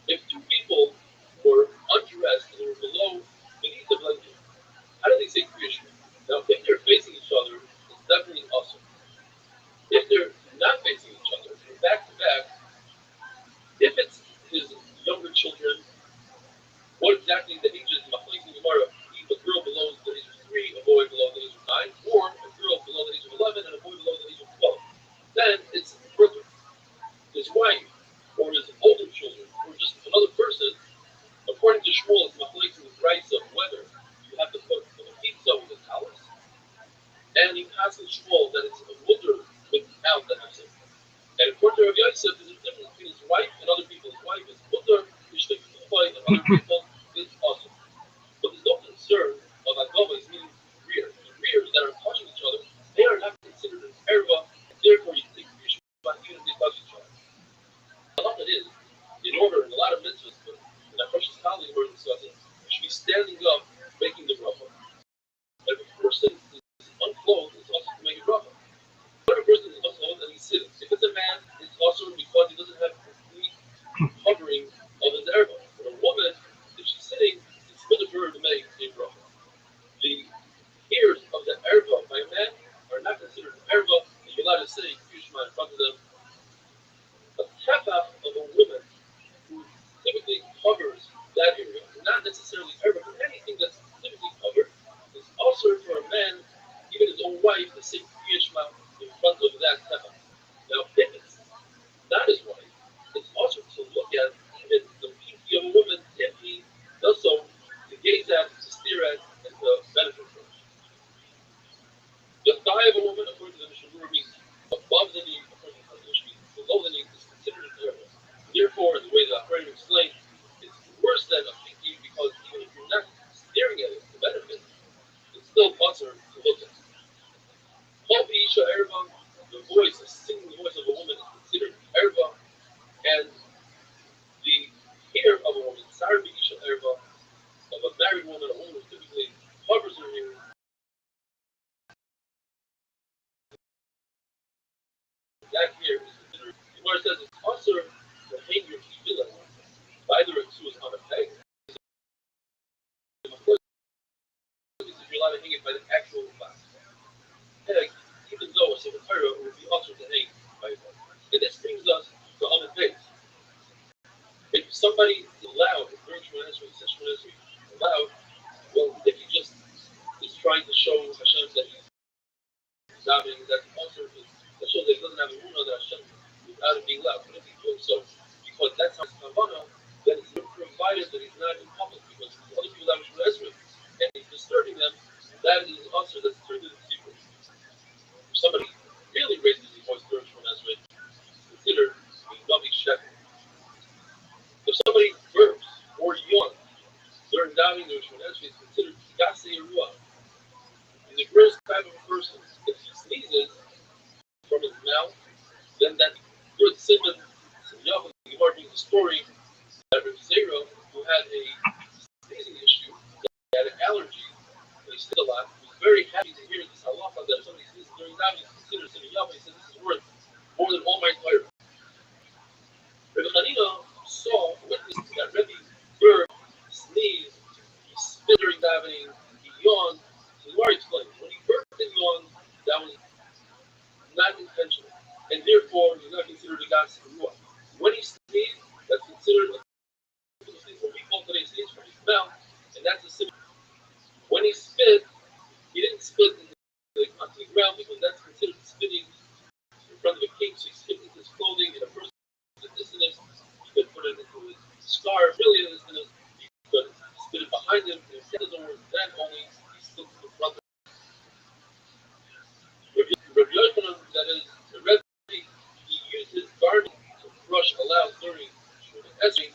[SPEAKER 2] If 2 people were undressed and they were beneath the blanket, how do they say Kriya Shema? Now, if they're facing each other, it's definitely awesome. If they're not facing each other, they're back to back, if it's his younger children, what exactly the age is, Machlokes Gemara, a girl below the age of 3, a boy below the age of 9, or a girl below the age of 11 and a boy below the age of 12. Then it's brother, his wife, or his older children, or just another person. According to Shmuel, it's Machlokes in the price of whether you have to put a pizza with a talus, and he passes Shmuel that it's a mutter without the hefsek. And according to Rabbi Yosef, there's a difference between his wife and other people. His wife is mutter, Ishtay Imai, and other people is awesome. But there's no concern of Agavas, meaning rears. The rears that are touching each other, they are not considered an erva, and therefore you think you should not even if they touch each other. All it is, in order, in a lot of mitzvahs, but in our precious colleague we're discussing, you should be standing up, making the bracha. If a person is unclothed, it's also to make a bracha. If a person is unclothed and he's sitting, if it's a man, it's also because he doesn't have complete covering of his erva. But a woman, if she's sitting, it's good for her to make a bracha. The ears of the erva by a man are not considered an erva, and you're allowed to say Kriya Shema in front of them. A kefaf of a woman who typically covers that area, not necessarily erva, but anything that's typically covered, is also for a man, even his own wife, to say Kriya Shema in front of that kefaf. Now, if it's not his wife, it's also to look at even the pinky of a woman if he does so, to gaze at, to stare at, and to benefit from. The thigh of a woman, according to the Mishnah, means above the knee, according to the Mishnah, below the knee is considered an area. Therefore, the way the Rabbi explained, it's worse than a pinky because even if you're not staring at it to benefit, it's still usher to look at. Kol Isha Erva, the voice, the singing voice of a woman is considered Erva, and the hair of a woman, Sar Isha Erva, of a married woman, a woman who typically covers her hair. That hair is considered, the word says it's usher to hang your tefillin, either a two is on a peg, you're allowed to hang it by the actual peg, even though a single Torah would be usher to hang by it. And this brings us to other things. If somebody is allowed, if during Shemona Esrei, allowed, well, if he just is trying to show Hashem that he's davening, that's also that shows that he doesn't have a runa that Hashem without it being loud. But if he's doing so but that's how it's kavana, then it's provided that he's not in public because other people have Shemon Esrei and he's disturbing them. That is also that's turned into secret. If somebody really raises his voice during Shemon Esrei, it's considered a Navi Shekel. If somebody burps or yawns during davening during Shemon Esrei, it's considered Gase Yeruah. He's a gross type of a person. If he sneezes from his mouth, then that's good. Simon, Yaakov, the Gemara brings a story that Rabbi Zera, who had a sneezing issue, he had an allergy, and he sneezed a lot. He was very happy to hear this halacha that if somebody sneezes during davening, it's considered Simon Yaakov. He said this is worth more than all my Torah. Rabbi Hanina saw, witnessed that Rabbi burped, sneezed, he spit during davening, he yawned. So the Gemara explains, when he burped and yawned, that was not intentional, and therefore he's not considered a gas ruach. When he sneezed, that's considered a what we call today sneeze from his mouth, and that's a simple. When he spit, he didn't spit onto the ground because that's considered spitting in front of a king. So he spit into his clothing, and a person with dissonance, he could put it into his scarf. Really, in dissonance, he could spit it behind him. And if that doesn't work, then only he spits in front of him. Rabbi Yochanan, that is the Rebbe, he used his garment to brush aloud during Shemon Esrei,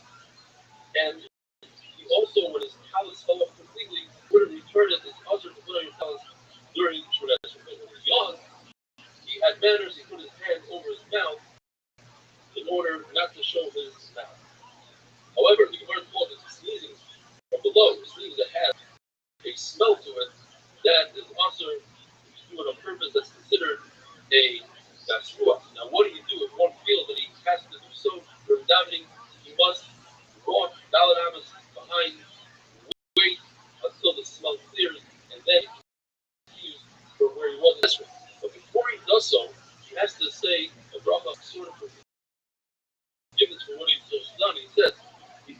[SPEAKER 2] and he also, when his talus fell off completely, would have returned it. It's also to put on your talus during Shemon Esrei. But when he was young, he had manners. He put his hand over his mouth in order not to show his mouth. However, the Gemara calls it sneezing from below. Sneezing that has a smell to it that is also, if you do it on purpose, that's considered a gasruach. Now, what do you do if one feels that he has to do so for davening? He must walk Daled Amos behind, wait until the smell clears, and then he can use for where he was in Esrei. But before he does so, he has to say a bracha sort of forgiveness for what he's just done. He says, "You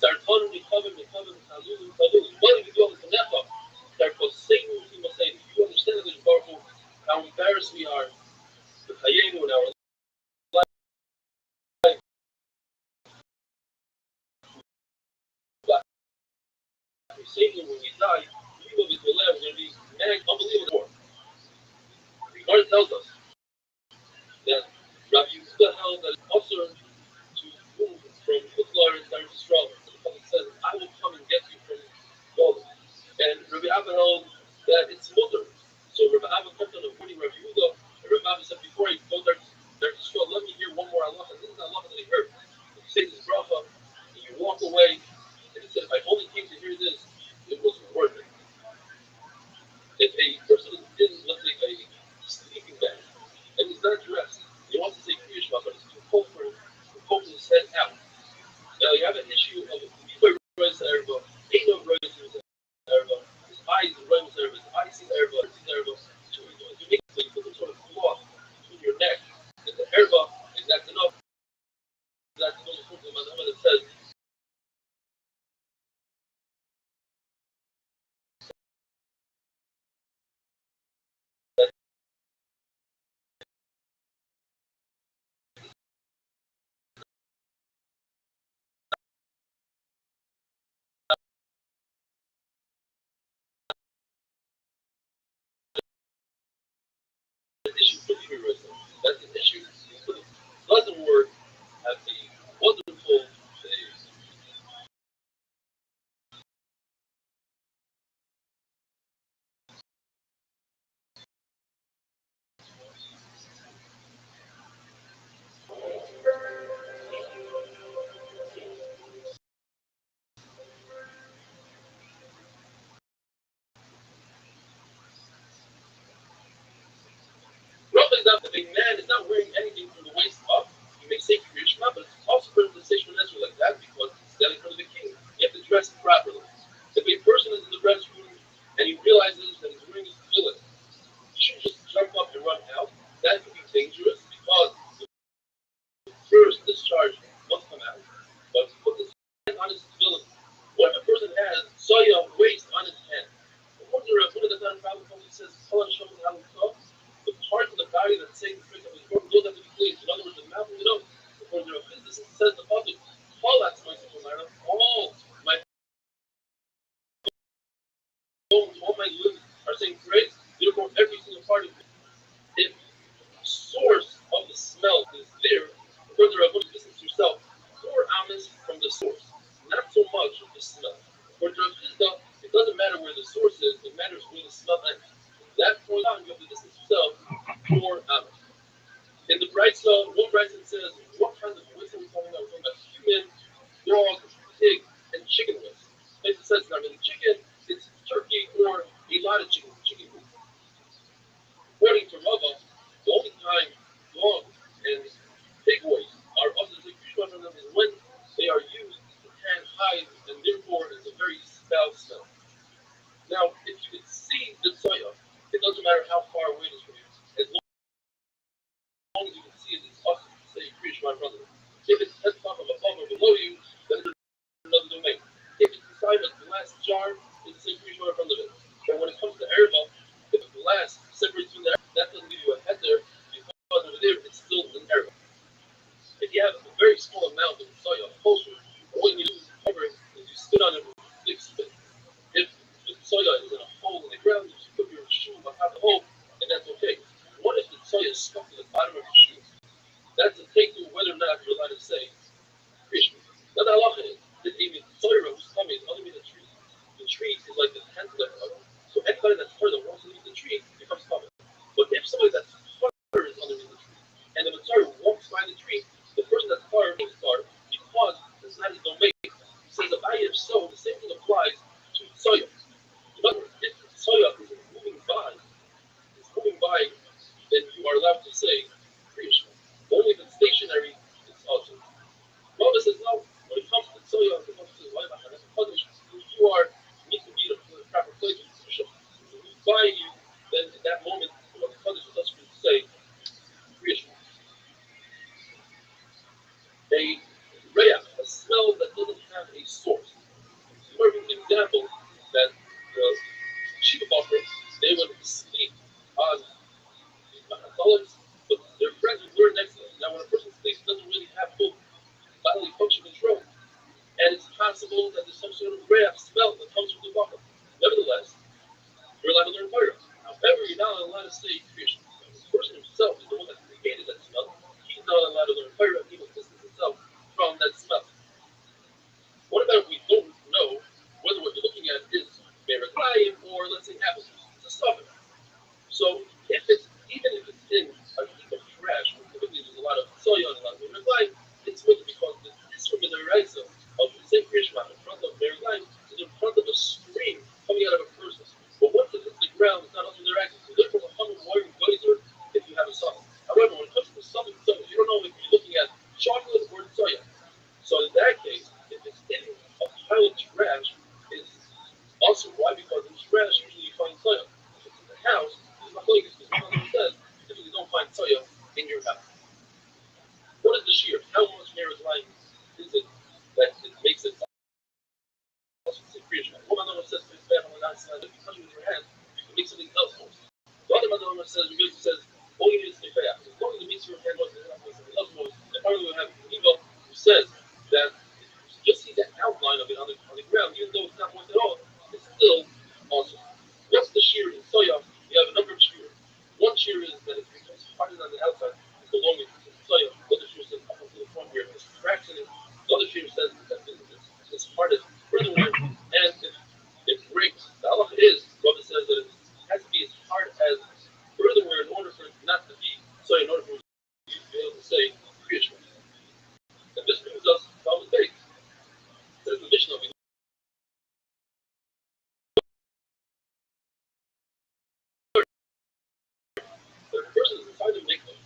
[SPEAKER 2] understand that how embarrassed we are with Hayenu in our life. We say when we die, we will be we're going to be unbelievable." The Gemara tells us that Rabbi Yehuda held that it's also to move from Kutlar and Eretz Yisrael. Because it says, "I will come and get you from Gaza." And Rabbi Abba held that it's mutter. So Rabbi Abba kept on avoiding Rabbi Yehuda. And Rabbi Abba said, "Before I go there to Yisrael, let me hear one more halacha." And this is the halacha that he heard. You say this bracha, and you walk away, and he said, "If I only came to hear this, it was worth it." If a person is in, let's say, a sleeping bag, and he's not dressed, he wants to say Kriya Shema, but it's too cold for him to poke his head out. Now you have an issue of his eyes see Erba, his eyes see Erba, so you make so you put some sort of cloth between your neck and the Erba, and that's enough. That's the most important amount that says the issue for terrorism. That's an issue. But it doesn't work at the wonderful Rabbi is not the big man is not wearing anything from the waist up. You may say Kriya Shema, but it's also for the station like that because it's standing in front of the king. You have to dress properly. If a person is in the restroom and he realizes that he's wearing his tefillin, you shouldn't just jump up and run out. That could be dangerous because the first discharge must come out. But put his hand on his tefillin. What if a person has soya waste on his hand? One of the time Bible says, the part of the body that's saying the drink of his those have to be clean. In other words, the mouth and the nose. According to our physicist, it says the public, for in the Brisa, one Brisa says, what kind of waste are we talking about? We're talking about human, dog, pig, and chicken waste. It says not really chicken, it's turkey or a lot of chicken food. According to Rabbi, the only time dog and pig waste are often from them is when they are used to tan hides and therefore it's a very foul smell. Now, if you can see the soya, it doesn't matter how far away it is from you. As long as you can see it, it's awesome to say Kriyash right in front of it. If it's 10 top of above or below you, then it's another domain. If it's inside a glass jar, it's the same Kriyash right in front of it. But when it comes to erba, if the glass separates from there, that doesn't give you a head there, because over there, it's still an erba. If you have a very small amount of soya kosher, all you do is cover it, is you spit on it with a thick spit. If the soya is in a hole in the ground, you just put your shoe on top of the hole, and that's okay. What if the soya is stuck to the bottom of your shoe? That's a take to whether or not you're allowed to say Krishma. Now the halacha is that even soya who's coming is underneath the tree. The tree is like the tent of the cover. So anybody that's further wants to leave the tree becomes covered. But if somebody that's far is underneath the tree, and the Mitzvah walks by the tree, the person that's far is far because it's not his domain. Says Abaye, if so, the same thing applies to soya. In other words, if soya is moving by, then you are allowed to say Kriyashma. Only if it's stationary, it's also. Rava says no. When it comes to soya, it comes to you are need to be the proper place to Kriyashma. If it's by you, then at that moment, what the Kaddish is supposed to say Kriyashma. A reyach, a smell that doesn't have a source. For example, that the Shiva Bakr, they would sleep on toilets, but their friends would learn next to them. Now, when a person sleeps, doesn't really have full bodily function control, and it's possible that there's some sort of reyach smell that comes from the Bakr. Nevertheless, you're allowed to learn Torah. However, you're not allowed to say Kriyashma. The person himself is the one that created that smell. He's not allowed to learn Torah. He will distance himself from that smell. What about if we don't know whether what you're looking at is Meraglayim or let's say apple juice? It's a suffix. So even if it's in a heap of trash, where typically there's a lot of soya and a lot of Meraglayim, it's good because this from the Raisa of the same Krishma in front of Meraglayim is in front of a stream coming out of a person. But once it hits the ground, it's not under the Raisa. So therefore, a hundred wiring geyser if you have a suffix. However, when it comes to the suffix, you don't know if you're looking at chocolate or soya. So in that case, if it's in a pile of trash, it's awesome. Why? Because in trash usually you find soya. If it's in the house, there's not like because the Bible says typically don't find soya in your house. What is the shear? How much Mara's line is it that it makes it awesome? One of them says it's bad on the outside. If you touch it with your hand, you can make something else awesome. The other one says all you need is to pay out. As long as it makes your hand awesome, you're not making something else awesome. And finally we have Eva who says that you just see the outline of it on the ground, even though it's not moist at all, it's still awesome. What's the shear in soya? You have a number of shears. One shear is that it becomes hardened on the outside, so long as it's soya. The other shear says up until the front where there's cracks in it. The other shear says that it's hardened furthermore, and it breaks. The halacha is, Rabbi says that it has to be as hard as furthermore in order for it not to be soya, in order for you to be able to say Kriyashma. And this brings us to our debate. There's a mission of that a person is inside of makeup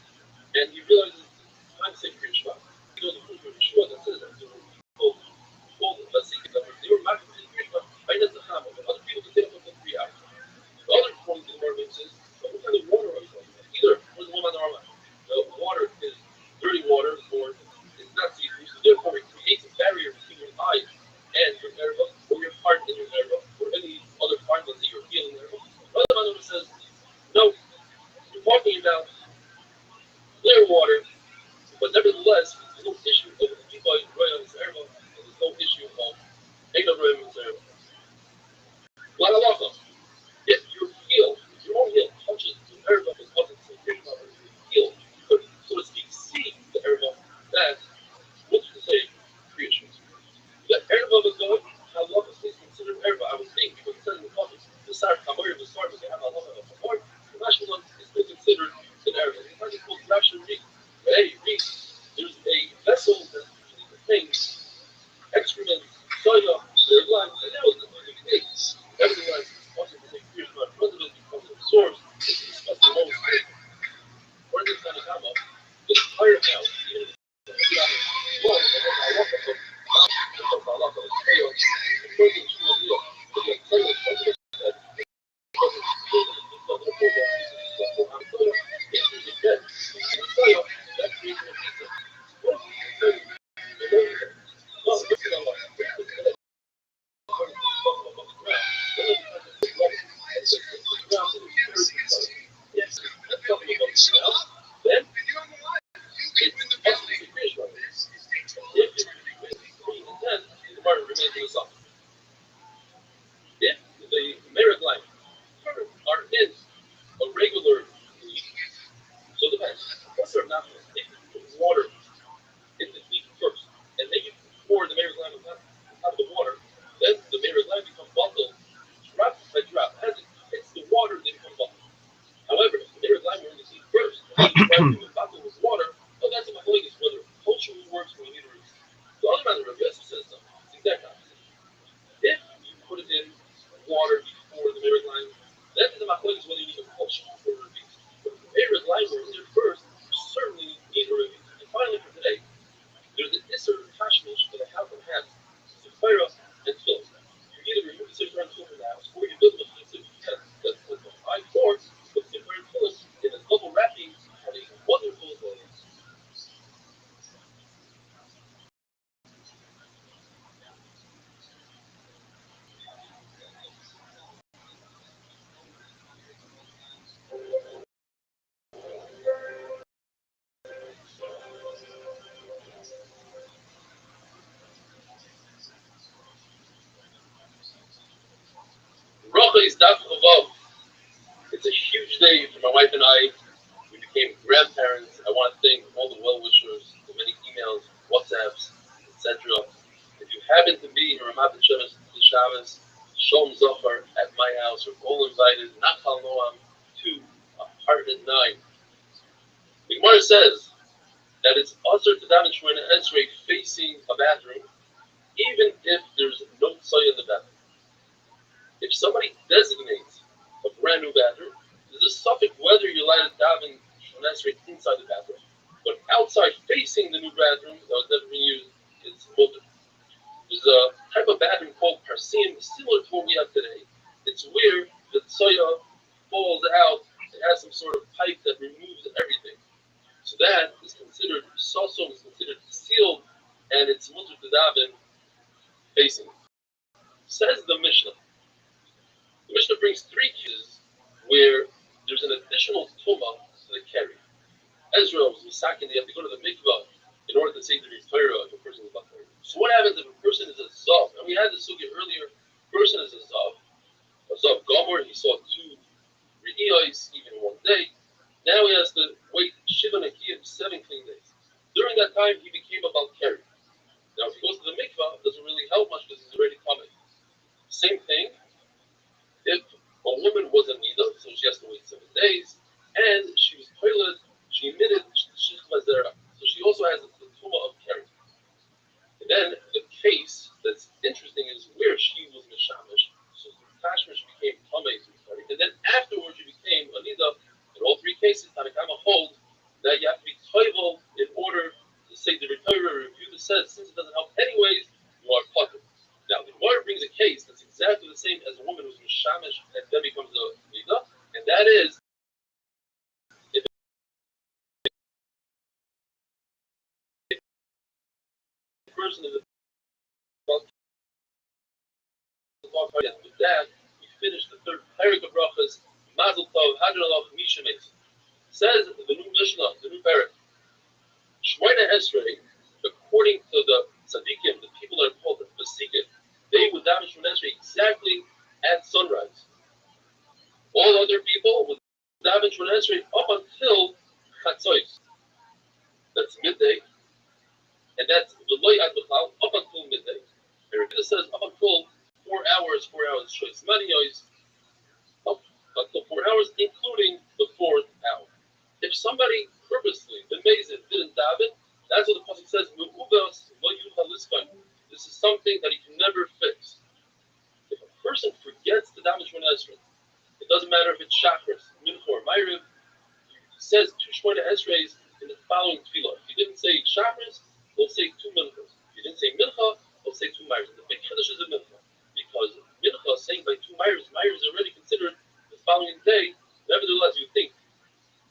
[SPEAKER 2] and he realizes it's time to say Kriyashma. He goes to the Yeshua that says that. So let's see, they were not going to say Kriyashma. I know the Chama, but other people can say it for 3 hours. The other point in the Mormon is, what kind of water are you talking about? Either was the one on the Rama. The water is dirty water or it's not see-through, so therefore it creates a barrier between your eyes and your nerve, or your heart and your nerve, or any other part that you're feeling nerve. Another one says, no, you're talking about clear water, but nevertheless, there's no issue of people in Royal Zerba, and there's no issue of Egna Royal Zerba. La halacha. If your own heel touches the erva because it's a Krishma, or your heel could, so to speak, see the erva, that's what you say Kriyashma. The erva was going, how long is this considered erva? I would think, because it says in the Prophet, the Sar Kamor, the Sar, they have a lot of Kamor, the Mashmalan is still considered an surprising the bottle with water, well, that's a machlokes whether culturally works when you need a reason. The other matter, Rabbi says though, it's the exact opposite. If you put it in water before the mirror line, then the machlokes whether you need a culture or a reason. But if the mirror line were in there first, you certainly need a reason. And finally, for today, there's an Isser Tashmish that a house has, Sephira and Phil. You either remove the Sephira and Phil from the house, or you build them with the Sephira that's with the high or put Sephira and Phil in a double wrapping, having a wonderful Bracha is Daf Chavav. It's a huge day for my wife and I. We became grandparents. I want to thank all the well-wishers, the many emails, WhatsApps, etc. If you happen to be in Ramat Shabbos, Shalom Zohar at my house, you're all invited. Nachal Noam to apartment 9. The Gemara says that it's also to daven Shemona Esrei facing a bathroom, even if there's no tzay in the bathroom. If somebody designates a brand new bathroom, there's a suffix whether you're allowed to daven Shemona Esrei inside the bathroom. But outside facing the new bathroom that was never been used, it's mutter. There's a type of bathroom called parsim, similar to what we have today. It's where the tsoya falls out. It has some sort of pipe that removes everything. So that is considered, sasom is considered sealed, and it's mutter to daven facing. Says the Mishnah. The Mishnah brings 3 cases where there's an additional tumah to the carry. Ezra was misakin, they have to go to the mikvah in order to say the Torah if a person is bakar. So what happens if a person is a zav? And we had this sugya earlier. A person is a zav gomer. He saw 2 re'iyos even in one day. Now he has to wait shiva nekiyim 7 clean days. During that time, he became a balkari. Now, if he goes to the mikvah, it doesn't really help much because he's already coming. Same thing. If a woman was a nida, so she has to wait 7 days, and she was toilet, she emitted shishma zera. So she also has the tumah of carry. And then the case that's interesting is where she was mishamish. So the tashmish became tamei to carry, and then afterwards she became a nida. In all 3 cases, Tanakama holds that you have to be toivel in order to say the Torah review the says, since it doesn't help anyways, you are potter. Now, the Gemara brings a case that's exactly the same as a woman who's mishamish and then becomes a nida, and that is if a person is a with that, we finish the 3rd parak of brachas. Mazel tov, hadranalach, mishames. Says the new Mishnah, the new parak. Shemona Esrei, according to the tzaddikim, the people that are called the Vasikim, they would daven Shemona Esrei exactly at sunrise. All other people would daven Shemona Esrei up until Chatzos. That's midday, and that's V'loy ad b'chal, up until midday. And Rabbi says up until 4 hours, choice maniyos, up until 4 hours, including the 4th hour. If somebody purposely, b'mezid, didn't daven, that's what the pasuk says. This is something that he can never fix. If a person forgets to daven Shemona Esrei, it doesn't matter if it's Shachris, Mincha, or Ma'ariv. He says 2 Shemona Esreis in the following tefillah. If he didn't say Shachris, he'll say 2 Minchas. If he didn't say Mincha, he'll say 2 Ma'ariv. The big Kiddush is a Mincha, because Mincha saying by 2 Ma'ariv is already considered the following day. Nevertheless, you think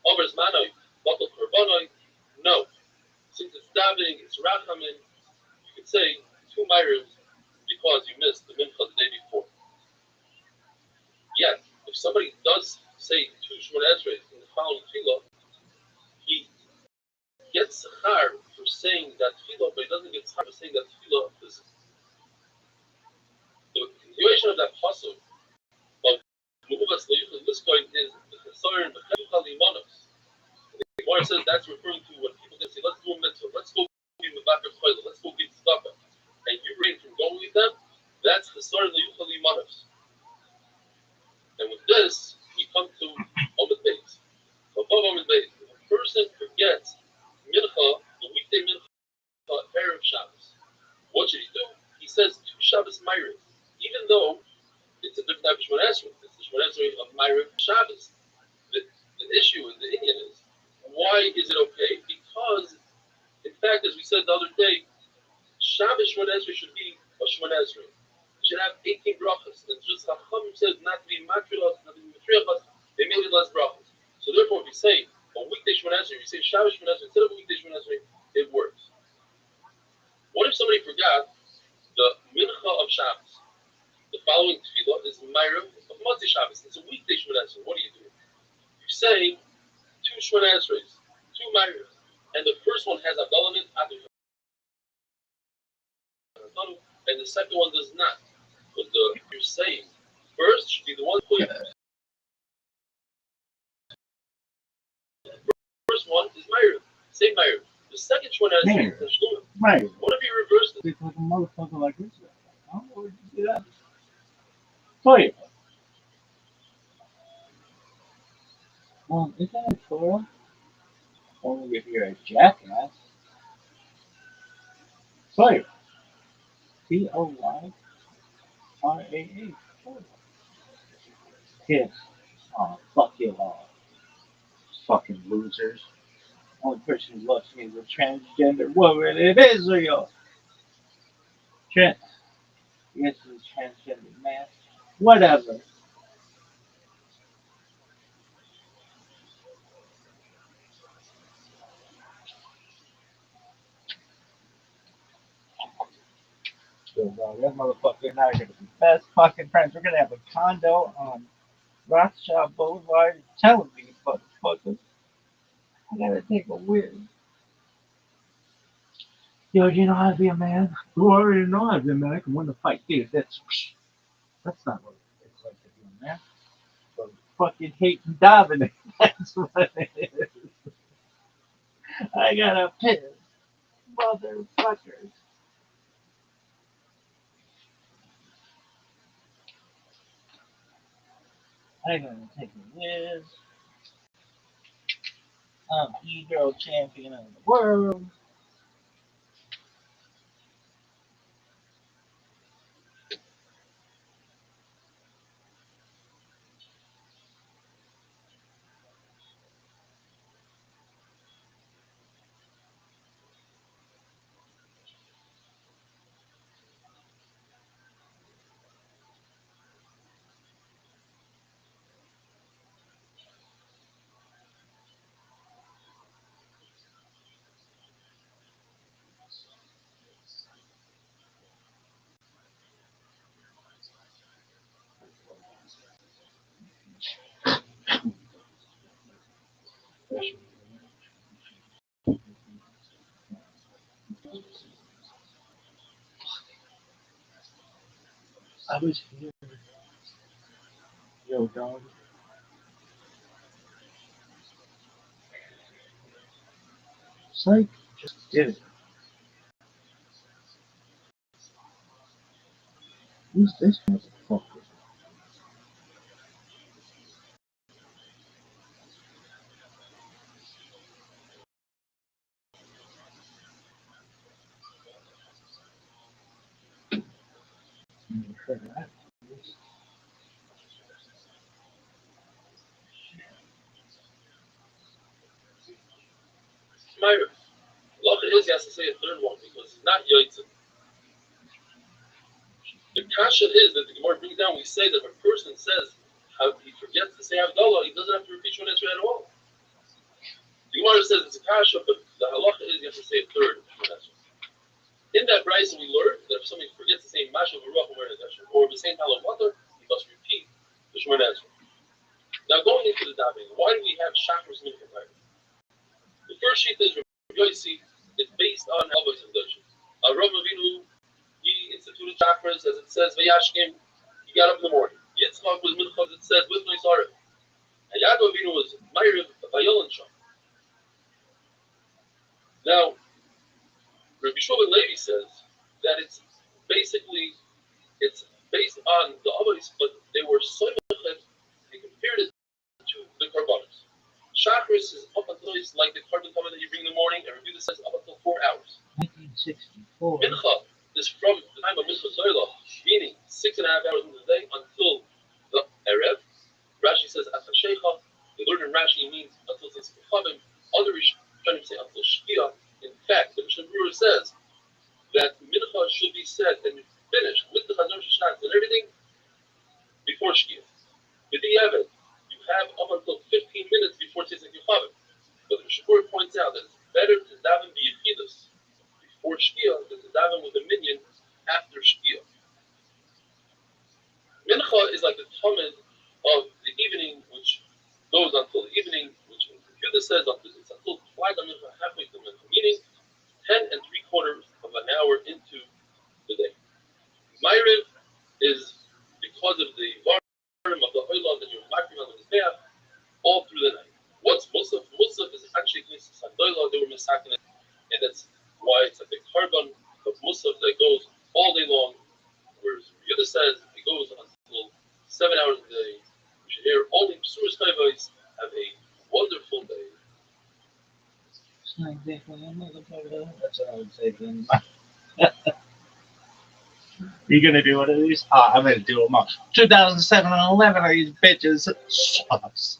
[SPEAKER 2] Omer's Manoi, Batal Korbanoi. No. Since it's davening, it's Rachamin, you could say 2 Ma'ariv because you missed the Mincha the day before. Yet, if somebody does say 2 Shemona Esreis in the following tefillah, he gets sechar for saying that tefillah, but he doesn't get sechar for saying that tefillah is the continuation of that pasuk of Mu'uvas Le'uchel Liskoin is the Chesaron B'Cheduchal Limanos. The Gemara says that's referring to when people can say, let's do a mitzvah, let's go be Mevakar Choyle, let's go give tzedakah, and you refrain from going with them, that's Chesaron Le'uchel Limanos. And with this, we come to Omid Beis. So above Omid Beis, if a person is it okay? Because, in fact, as we said the other day, Shabbos Shemon Esrei should be a Shemon Esrei. It should have 18 brachas. And just Chacham said not to be matrilas, not to be matriachas, they made it less brachas. So therefore, if we say a weekday Shemon Esrei, we say Shabbos Shemon Esrei instead of a weekday Shemon Esrei, it works. What if somebody forgot the mincha of Shabbos? The following tefillah is Ma'ariv of Motzei Shabbos. It's a weekday Shemon Esrei. What do? You say 2 Shemon Esreis, 2 Ma'ariv, and the first one has Abdullah in it, and the second one does not. But you're saying first should be the one who first one is Ma'ariv. Say Ma'ariv. The second one has Tashlum.
[SPEAKER 3] Right.
[SPEAKER 2] What if you reverse it?
[SPEAKER 3] It's like a motherfucker like this. How would you do that? Wait. Well, isn't it Torah? Only if you're a jackass. Toya. Toyraa. Kiss. Oh, fuck you all. Fucking losers. Only person who loves me is a transgender woman in Israel. Yes, it's a transgender man. Whatever. So, that motherfucker and I are gonna be best fucking friends. We're gonna have a condo on Rothschild Boulevard. Telling me, motherfucker. I gotta take a weird. Yo, do you know how to be a man? You already know how to be a man. I can win the fight, dude. That's not what it's like to be a man. So fucking hating Dominic. That's what it is. I gotta piss, motherfuckers. I gotta take a whiz. I'm e-girl champion of the world. I was here. Yo, dog. Psych. Just did it. Who's this motherfucker? Never heard of that.
[SPEAKER 2] Ma'ariv. Lacha is he has to say a third one because he's not Yotzim. The kasha is that the Gemara brings down. We say that if a person says how he forgets to say Havdalah, he doesn't have to repeat Shemon Esrei at all. The Gemara says it's a kasha, but the halacha is you have to say a third Shemon Esrei. In that brayso we learned that if somebody forgets to say Mashav Baruch or the same Halal Water, he must repeat the Shemon Esrei. Now going into the davening, why do we have Shachris Mincha time? The first sheet is Rabbi Yossi. It's based on Elvis and Dutch. Rabbi Avinu, he instituted chakras, as it says, Vayashkim, he got up in the morning. Yitzchak was Mincha, as it says, with Noisarim. And Yaakov Avinu was Ma'ariv, Vayolin Sham. Now, Rabbi Shmuel Levi says that it's based on the Avos, but they were so much they compared it to the Karbanos. Chakras is up until it's like the carbon cover that you bring in the morning, and Rabbi says up until 4 hours.
[SPEAKER 3] 1964.
[SPEAKER 2] Mincha is from the time of Mincha Zoyla, meaning 6.5 hours in the day until the Erev. Rashi says Atasheicha. They learn in Rashi means until it's Chavim. Other trying to say until Shkia. In fact, the Mishnah Berurah says that Mincha should be said and finished with the Chazon Shishnas and everything before Shkia. With the Evid, you have up until 15 minutes before Tzedek Yechavim. But the Mishnah Berurah points out that it's better to daven b'yechidus before Shkia than to daven with a minion after Shkia. Mincha is like the tamid of the evening, which goes until the evening, which Yehuda says it's until Flag Mincha, halfway to Mincha, meaning 10 3/4 of an hour into the day. Ma'ariv is because of the varim of the oilah that you're marking on the mizbeach all through the night. What's Musaf? Musaf is actually Knesset Sandoila, they were misaking it, and that's why it's like the carbon of Musaf that goes all day long, whereas Yehuda says it goes until 7 hours a day. You should hear all the Psuras Chayvais. Have a wonderful day.
[SPEAKER 3] That's what I would say then. You gonna do one of these? I'm gonna do them all. 2007 and 11 are these bitches. Sucks.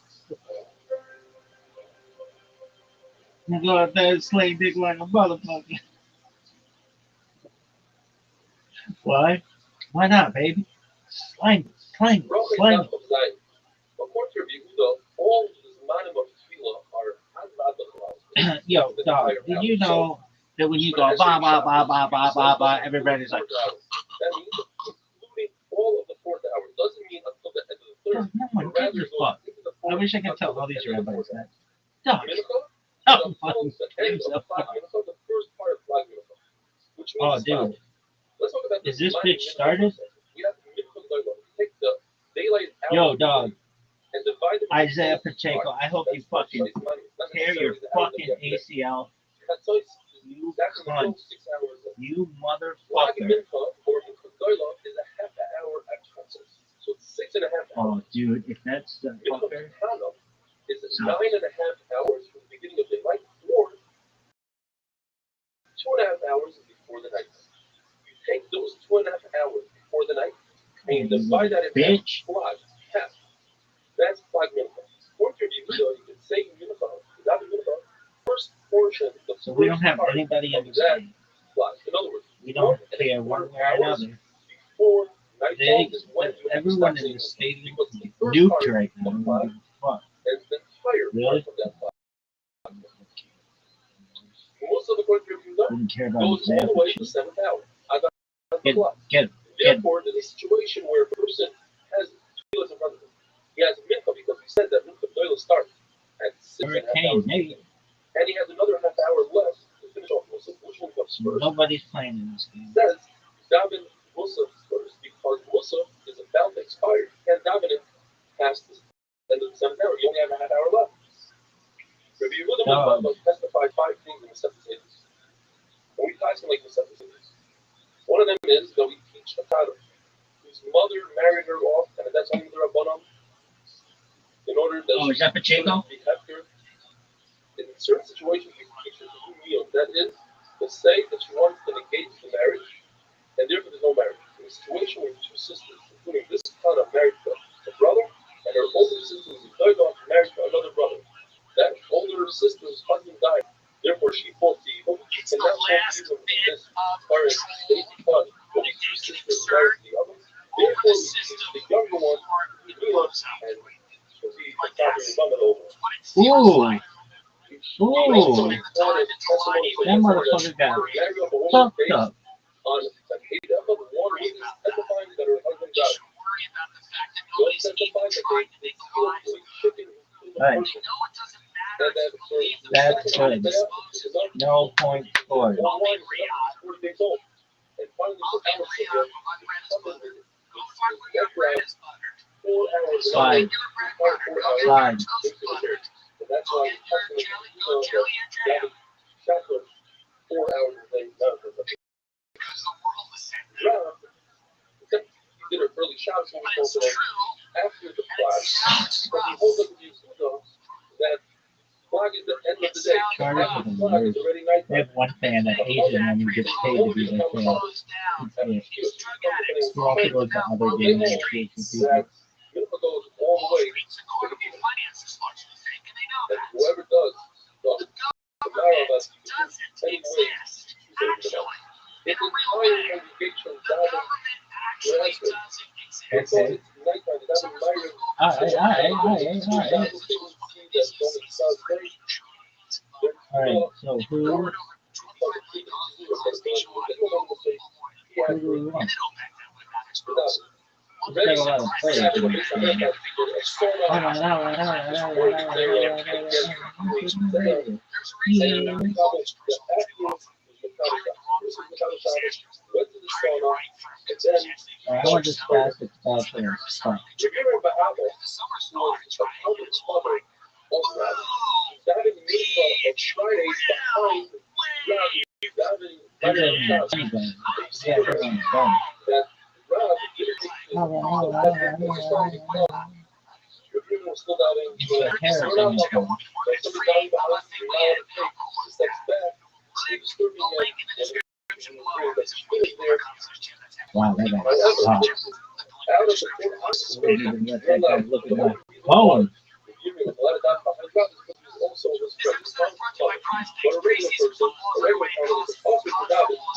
[SPEAKER 3] You go out there and slay dick like a motherfucker. Why? Why not, baby? Slang it.
[SPEAKER 2] According to Yehuda, all the Zmanim of Tefillah are Hadvad.
[SPEAKER 3] Yo, dog, did you know that when you go ba ba ba ba ba ba ba, everybody's like,
[SPEAKER 2] that means including all of the fourth hour. Doesn't mean until the end of the third.
[SPEAKER 3] no one gives a fuck. I wish I could tell all these rabbis that. Dog.
[SPEAKER 2] The first part of Flag Mincha, which means
[SPEAKER 3] dude.
[SPEAKER 2] let's talk about
[SPEAKER 3] Is this bitch started?
[SPEAKER 2] We have take the daylight hour.
[SPEAKER 3] Yo, dog.
[SPEAKER 2] And divide them
[SPEAKER 3] Isaiah Pacheco, I hope you fucking tear your fucking ACL. You cunt. You motherfucker.
[SPEAKER 2] Or is a half an hour at concerts. So it's 6.5 hours.
[SPEAKER 3] Oh, dude, if that's the fucker.
[SPEAKER 2] Is 9.5 hours from the beginning of daylight, or 2.5 hours before the night. You take those 2.5 hours before the night and divide that in half. That's Flag Mincha. According to Yehuda, you can say Mincha, without Mincha, first portion.
[SPEAKER 3] So we don't have anybody in this game.
[SPEAKER 2] In other words,
[SPEAKER 3] we don't care one way or another.
[SPEAKER 2] Before nightfall is when
[SPEAKER 3] everyone in the stadium is nuked right now. Fuck.
[SPEAKER 2] And the entire
[SPEAKER 3] really?
[SPEAKER 2] Part of that flag. Most of the according to Yehuda
[SPEAKER 3] didn't care about
[SPEAKER 2] goes all the way to the 7th hour. Therefore, there's a situation where a person has tefillas in front of him. He has mincha because we said that mincha doila starts at 6.5 hours.
[SPEAKER 3] Maybe.
[SPEAKER 2] And he has another half hour left to finish off Musaf. Which one comes first?
[SPEAKER 3] Nobody's playing in this game.
[SPEAKER 2] It says daven Musaf first because Musaf is about to expire. You can't daven it past the end of the 7th hour. You only have a half hour left. Rabbi Yehuda testified 5 things in the Septuagint. And we guys can like the Septuagint. One of them is that we teach a Tana whose mother married her off, and that's only the Rabbanon. In order that
[SPEAKER 3] is that Pacheco?
[SPEAKER 2] Be hefker. In certain situations, we teach her to do meal. That is to say that she wants to engage the marriage, and therefore there's no marriage. In a situation where 2 sisters, including this Tana, married to a brother, and her older sister was married to another brother. That older sister's husband died. Therefore, she fought the evil.
[SPEAKER 5] It's the last bit of truth.
[SPEAKER 2] The 2 sisters married the other. Therefore, we teach the younger one to do it, and she'll be over.
[SPEAKER 3] Ooh. That motherfucker got fucked up.
[SPEAKER 2] On the hate of the water, he testifying that her husband died. Don't testify that they steal chicken in the
[SPEAKER 3] Right.
[SPEAKER 2] person.
[SPEAKER 3] That's good. No point scored. Slide. Slide.
[SPEAKER 2] That's why 4 hours a day. He did an early Shabbos when we told today after the class. But he holds up the Yehuda that flag is the end of the day. Flag is already night.
[SPEAKER 3] They have one fan that Asian and he gets paid to be their fan. He also goes to other games and teaches people.
[SPEAKER 2] Mincha goes all the way to the evening. And whoever does the
[SPEAKER 3] Okay. Alright, so who do we want? We've got a lot of players in this game. I want this plastic stuff and stuff. Wow, that guy's hot. I didn't even let that guy look at my phone.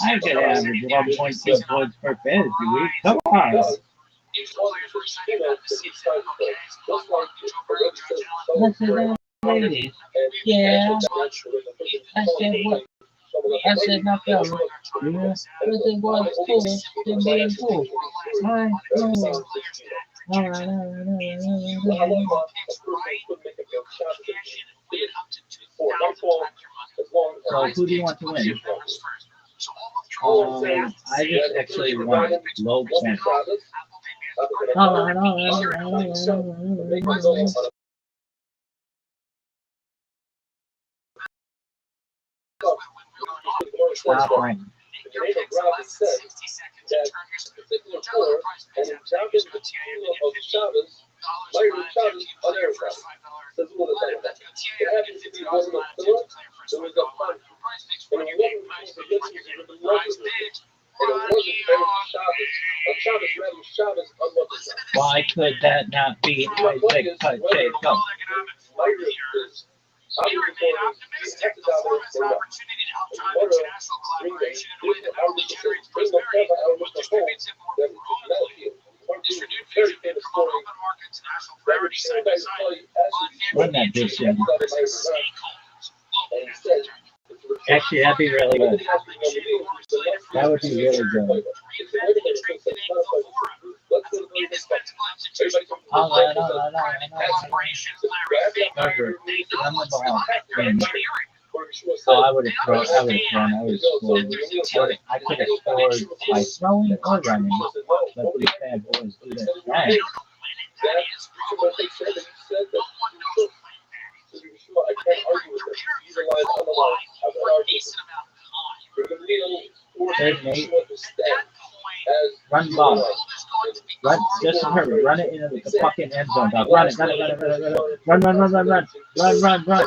[SPEAKER 3] I could average 1.6 points per fantasy week. Come on. Yeah. I said what? I said not that. Yeah. But it was cool. Then being cool. Alright. So who do you want to win? I just actually want low points. Stop ringing.
[SPEAKER 2] The name of Rabbi said that particular poor and in Shabbos, the team of Shabbos, later Shabbos, on their Shabbos. Says what is that? It happens to be one of the pillar, there was a punch. And it wasn't the business of the Moses. And it wasn't very Shabbos. On Shabbos, rather Shabbos, unlucky.
[SPEAKER 3] Why could that not be Isaac Jacob?
[SPEAKER 2] Later is we remain optimistic the Florida's opportunity to help drive international collaboration in a way that not only generates prosperity, but distributes it more broadly. Distribute very famous for open markets, national priority sectors,
[SPEAKER 3] Run that bitch in. Actually, that'd be really good. That would be really good. All right. Oh, I would have thrown. I would have scored. I could have scored by throwing or running. But these bad boys do that. Right.
[SPEAKER 2] I can't argue with it. He's alive, I'm alive. I can argue with it.
[SPEAKER 3] Third mate. Run ball. Run, just in hurry. Run it into the fucking end zone, dog. Run it. Run.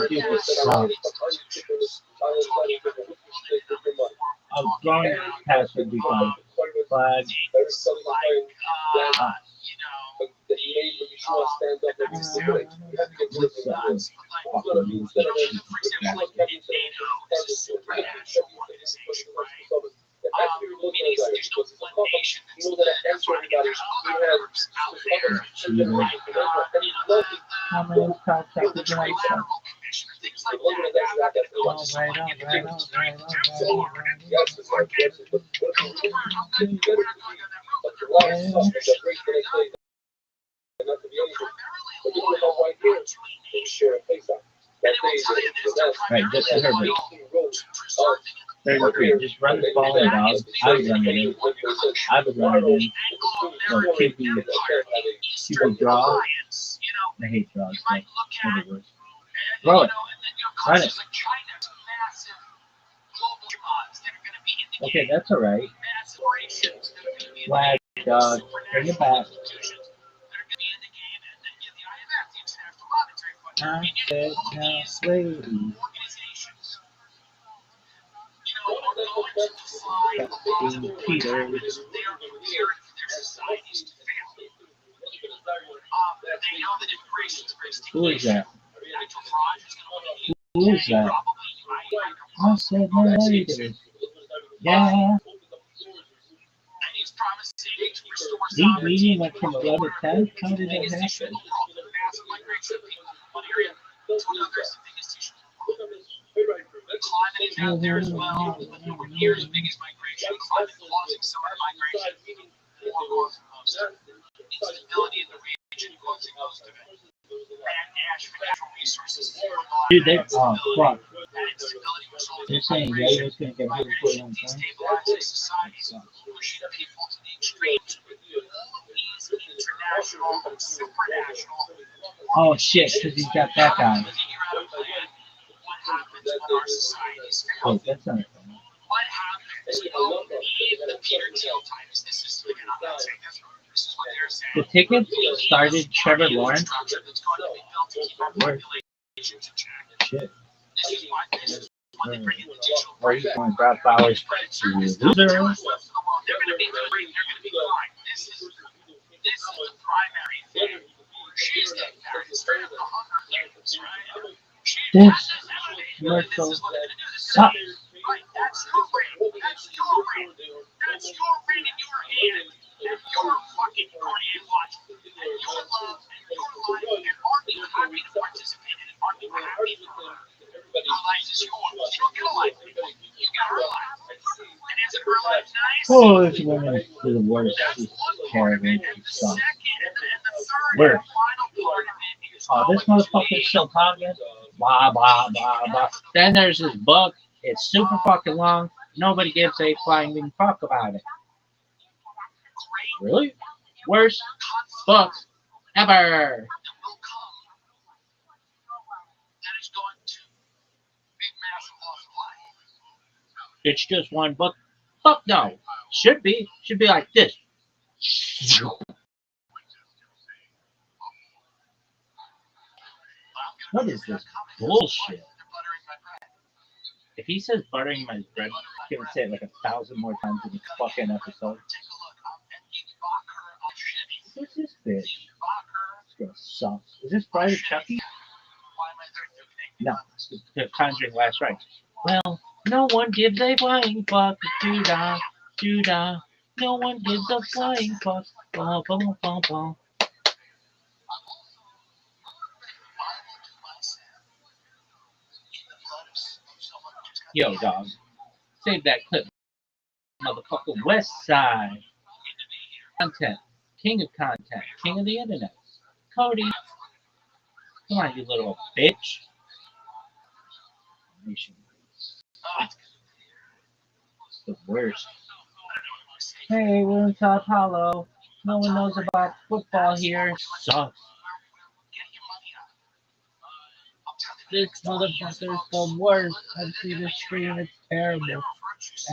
[SPEAKER 3] Jesus. A going pass would be fine. Flag.
[SPEAKER 2] That he made when Yeshua stands up and he's still good. You have to get rid of the guys. Who's going to lose that? Not to be anything. But you want to know right here, they share a face out.
[SPEAKER 3] Right, just to her. 33. Just run the ball in, dog. I would run it in. No, QB draw. I hate draws. Throw it. Run it. Okay, that's alright. Flag, dog. Bring it back. I said now, lady. Peter. Who is that? Who is that? I said no lady. Yeah. Reading went from 11 to 10? How did that happen?
[SPEAKER 5] Climate is out there as well. Here's the biggest migration. Climate causing summer migration. More cause of most of it. Instability in the region causing most of it. And natural resources.
[SPEAKER 3] Dude, they fuck.
[SPEAKER 5] That instability results
[SPEAKER 3] They're
[SPEAKER 5] in
[SPEAKER 3] saying
[SPEAKER 5] migration.
[SPEAKER 3] Yayo's gonna get
[SPEAKER 5] Migration
[SPEAKER 3] 141 points.
[SPEAKER 5] destabilizes societies, pushing people to the extremes. All of these international, supranational.
[SPEAKER 3] Oh shit, because he's got that guy.
[SPEAKER 5] What happens when our societies fail?
[SPEAKER 3] Wait, that's not funny.
[SPEAKER 5] What happens? Well, the Peter Thiel types. This is again, I'm not saying this. This is what they're saying.
[SPEAKER 3] The tickets started Trevor Lawrence.
[SPEAKER 5] Structure that's going to be built to keep our populations in check.
[SPEAKER 3] Shit.
[SPEAKER 5] This is why they bring in the digital
[SPEAKER 3] Or he's going Brad Flowers to loser.
[SPEAKER 5] They're going to be great. They're going to be fine. This is the primary thing. She's getting married straight up the Hunger Games, right?
[SPEAKER 3] This commercial sucks.
[SPEAKER 5] Right, that's your ring. That's your ring. That's your ring in your hand. And your fucking party and watch. And your love and your life. And aren't you happy to participate in it? Aren't you happy for her? Your life is yours. You don't get a life. You got her life. And isn't her life nice?
[SPEAKER 3] Oh, this woman is the worst. She's terrible. She sucks. Worse. Oh, this motherfucker's still talking. Blah, blah, blah, blah. Then there's this book. It's super fucking long. Nobody gives a flying fuck about it. Really? Worst book ever. It's just one book. Fuck no. Should be like this. What is this bullshit? If he says buttering my bread, he's gonna say it like 1,000 more times in this fucking episode. Who's this bitch? This girl sucks. Is this Bride of Chucky? No, it's the Conjuring Last Rites. Well, no one gives a flying fuck. Doo-da, doo-da. No one gives a flying fuck. Blah, blah, blah, blah. Yo, dog. Save that clip. Motherfucker, West Side. Content. King of content. King of the internet. Cody. Come on, you little bitch. It's the worst. Hey, we're in South Hollow. No one knows about football here. Sucks. This motherfucker's the worst. I've seen this stream. It's terrible.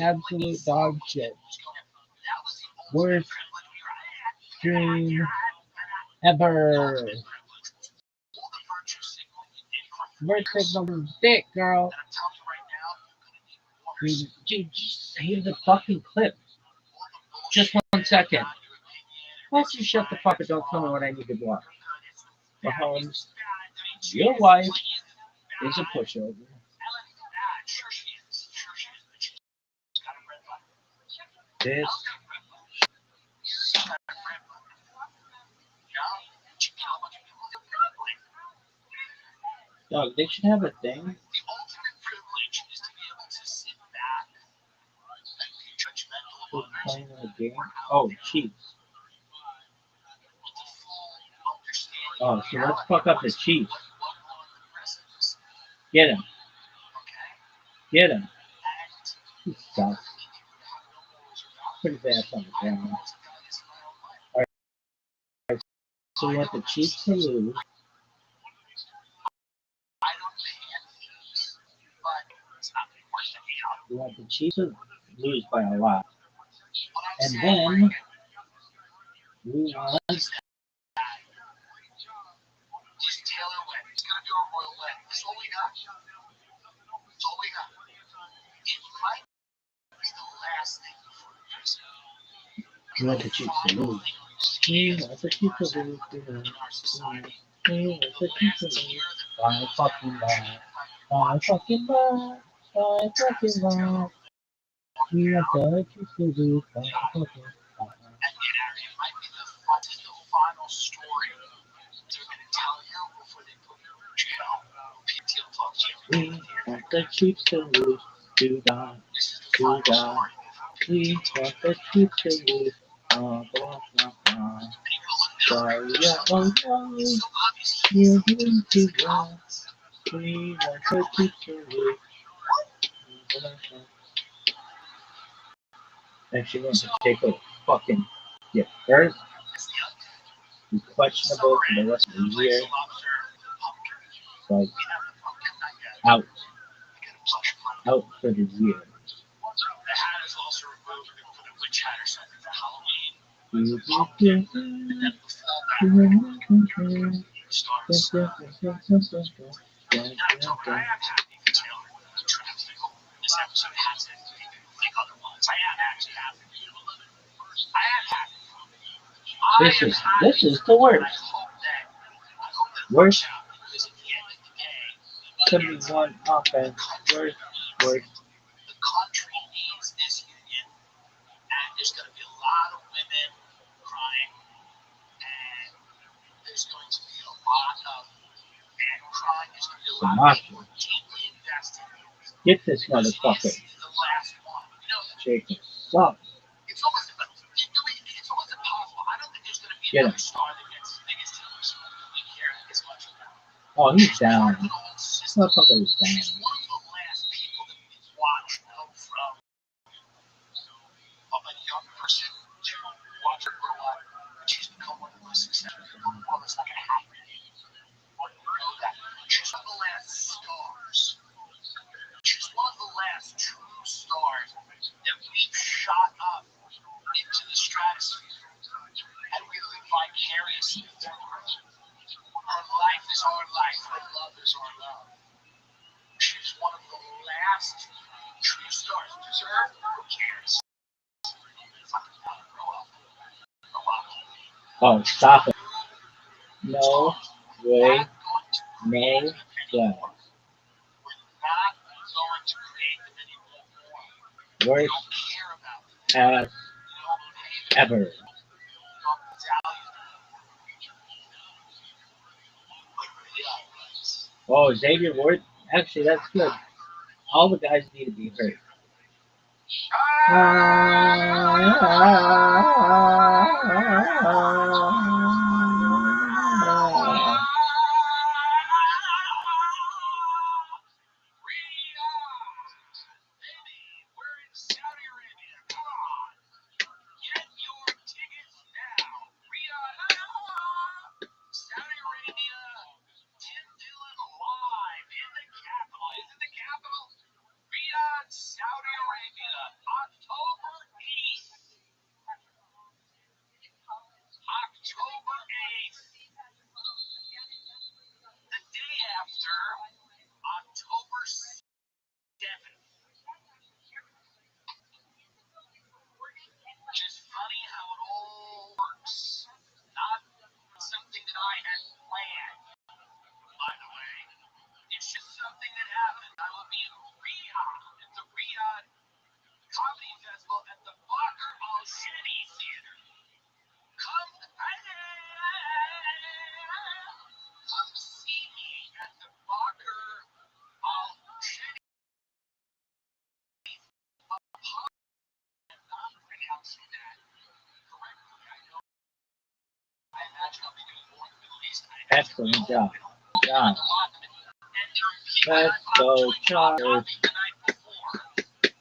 [SPEAKER 3] Absolute dog shit. Worst stream ever. Worst signal is dick, girl. Just hear the fucking clip. Just 1 second. Why don't you shut the fuck up? Don't tell me what I need to watch. Mahomes, your wife is a pushover. This. Dog, they should have a thing. Who's playing a game? Oh, Chiefs. Oh, so let's fuck up the Chiefs. Get him. Get him. He sucks. Put his ass on the ground. Alright, so we want the Chiefs to lose. We want the Chiefs to lose by a lot. And then we want we want the Chiefs to lose. We want the Chiefs to lose. We want the Chiefs to lose. Why fucking bad? Why fucking bad? Why fucking bad? We want the Chiefs to lose. Why fucking bad? We want the troops to lose to God, to God. We want the troops to lose. Blah, blah, blah, blah. Sorry, oh, no, you're going to God. We want the troops to lose. And she wants to take a fucking get hurt. Be questionable for the rest of the year. Like, out. Out for the year. This is the worst. Worst. Could be one offense. Worst.
[SPEAKER 2] The country needs this union, and there's going to be a lot of women crying, and there's going to be a lot of men crying. There's going to be a lot of people deeply invested.
[SPEAKER 3] Get this motherfucker.
[SPEAKER 2] This is the last one.
[SPEAKER 3] Shaking sucks.
[SPEAKER 2] It's almost impossible. I don't think there's going to be another star that gets as big as Taylor Swift that we care as much about.
[SPEAKER 3] Oh, he's down. Motherfucker is down.
[SPEAKER 2] She's one of the last people that we've watched go from a young person to watch her grow up, and she's become one of the most successful people in the world. It's not going to happen. Or you know that. She's one of the last stars. She's one of the last true stars that we've shot up into the stratosphere, and we live vicariously through her. Her life is our life. Her love is our love. She's one of the last true stars. Deserved? Who cares?
[SPEAKER 3] Oh, stop it. No way. No way. Worst as ever. Oh, Xavier Ward? Actually, that's good. All the guys need to be hurt.
[SPEAKER 2] Saudi Arabia, October 8th. October 8th. The day after, October 7th. Which is funny how it all works. Not something that I had planned, by the way. It's just something that happened. I will be in Riyadh, at the Riyadh Comedy Festival at the Bakr al-Shadi Theater. Come see me at the Bakr al-Shadi. I'm not pronouncing that correctly. I imagine I'll be doing more in the Middle East.
[SPEAKER 3] Excellent job. Let's go Chargers.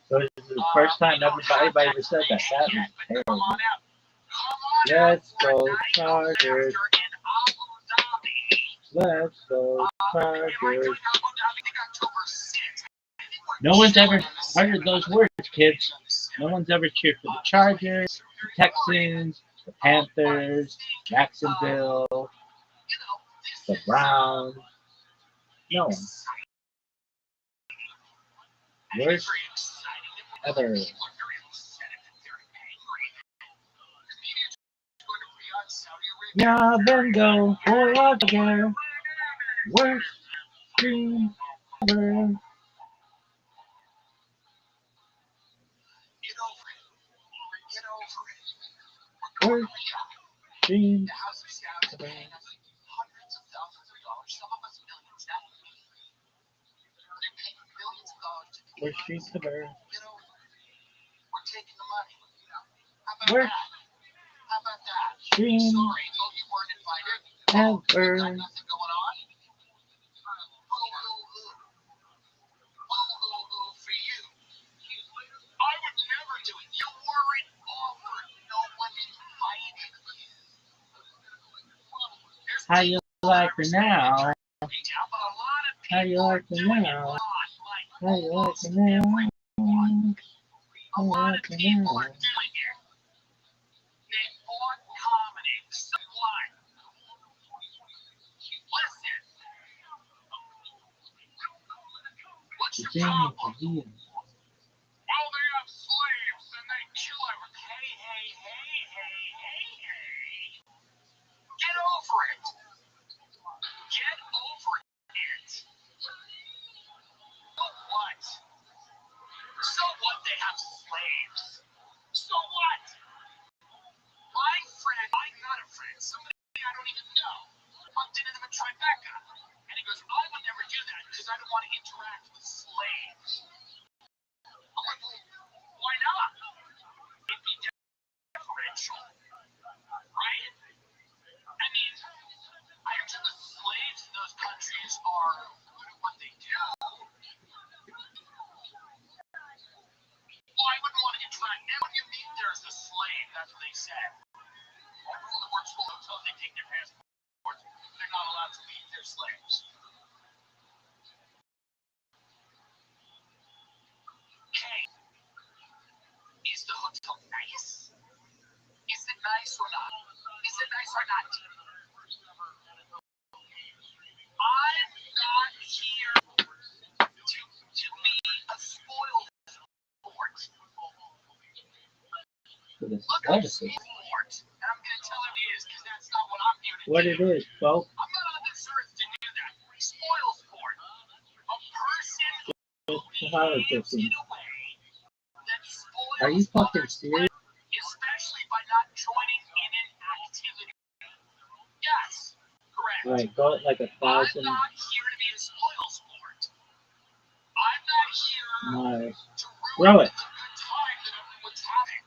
[SPEAKER 3] So this is the first time everybody ever said that. That was terrible. Let's go Chargers. Let's go Chargers. No one's ever uttered those words, kids. No one's ever cheered for the Chargers, the Texans, the Panthers, Jacksonville, the Browns. No one. Worst ever. Yeah, then go for again. Worst dream ever. Worst dream ever. Where's Street Cover?
[SPEAKER 5] We're taking the money. How about
[SPEAKER 3] Where?
[SPEAKER 5] that? How about that?
[SPEAKER 3] Stream
[SPEAKER 5] Sorry, oh, you weren't invited.
[SPEAKER 3] Ever.
[SPEAKER 5] Got nothing going on. Boo for you. I would never do it. You weren't offered. No one invited you.
[SPEAKER 3] How you like it now? How you like it now? How you like it now?
[SPEAKER 5] A lot of people are doing it. They bought comedy. So what? Listen. What's your problem? Well, they have slaves and they kill everything. Hey. Get over it. Get over it. So what? So what? They have slaves. So what? My friend, I'm not a friend, somebody I don't even know, bumped into them in Tribeca. And he goes, I would never do that because I don't want to interact with slaves. I'm like, well, why not? It'd be deferential, right? I mean, I imagine the slaves in those countries are good at what they do. Well, I wouldn't want to interact. And when you meet there's a slave, that's what they said. Everyone that works for the hotel, they take their passports. They're not allowed to leave their slaves. Hey, is the hotel nice? Is it nice or not? Is it nice or not? I'm not here to be a spoiled sport. Look, I'm a sport, and I'm going to tell him it is because that's not what I'm here to do.
[SPEAKER 3] What it is, folks?
[SPEAKER 5] I'm not on this earth to do that. Spoil sport. A person who lives in a way that spoils
[SPEAKER 3] Are you fucking
[SPEAKER 5] others,
[SPEAKER 3] serious?
[SPEAKER 5] especially by not joining in an activity. Yes, correct.
[SPEAKER 3] Alright, go at like 1,000
[SPEAKER 5] I'm not here to be a spoil sport. I'm not here
[SPEAKER 3] miles.
[SPEAKER 5] to
[SPEAKER 3] Throw
[SPEAKER 5] ruin
[SPEAKER 3] it.
[SPEAKER 5] the good time that everyone's having.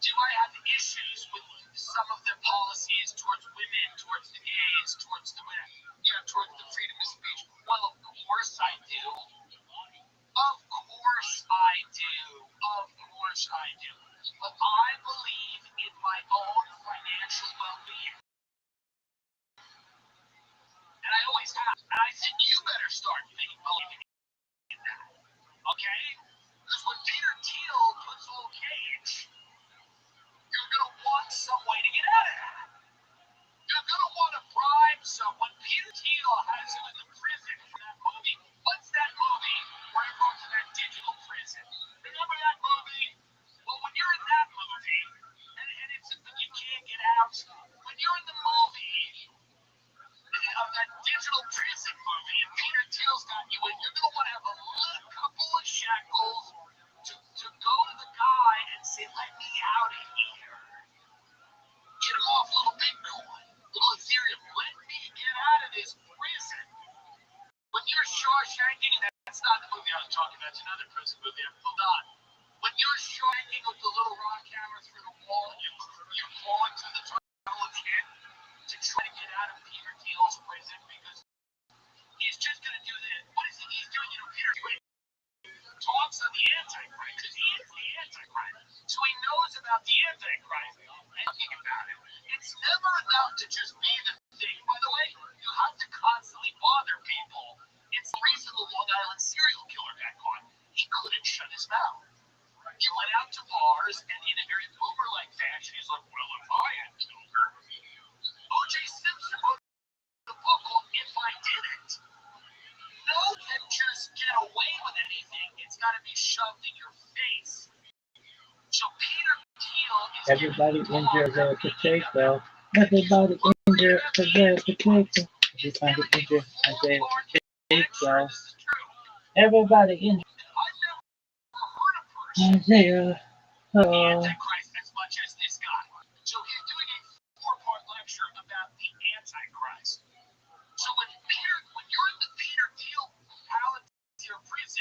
[SPEAKER 5] Do I have issues with some of their policies towards women, towards the gays, towards the towards the freedom of speech? Well, of course I do. Of course I do. Of course I do. But I believe in my own financial well-being. And I always have. And I think you better start believing in that. Okay? Because when Peter Thiel puts old cage, you're going to want some way to get out of that. You're going to want to bribe someone. Peter Thiel has you in the prison for that movie. What's that movie where he goes to that digital prison? Remember that movie? Well, when you're in that movie, and it's you can't get out, when you're in the movie of that digital prison movie, and Peter Thiel's got you in, you're going to want to have a little couple of shackles to go to the guy and say, let me out of here. Get him off little Bitcoin, little Ethereum. Let me get out of this prison. When you're Shawshanking, that's not the movie I was talking about. It's another prison movie. I pulled on. When you're Shawshanking with the little rock hammer through the wall, and you're falling through the tunnel of shit to try to get out of Peter Thiel's prison because he's just going to do that. What is it he's doing? Peter Thiel talks on the Antichrist because he is the Antichrist. So he knows about the Antichrist and thinking about it. It's never enough to just be the thing. By the way, you have to constantly bother people. It's the reason the Long Island serial killer got caught. He couldn't shut his mouth. He went out to bars and in a very boomer-like fashion, he's like, well, if I had killed her. O.J. Simpson wrote a book called If I Didn't. No one can just get away with anything. It's got to be shoved in your face. So Peter Thiel is
[SPEAKER 3] Everybody injured their potato. Everybody injured their potato. Everybody injured their potato. Everybody injured their potato.
[SPEAKER 5] Antichrist as much as this guy. So he's doing a 4-part lecture about the Antichrist. So when you're in the Peter Thiel Palantir prison,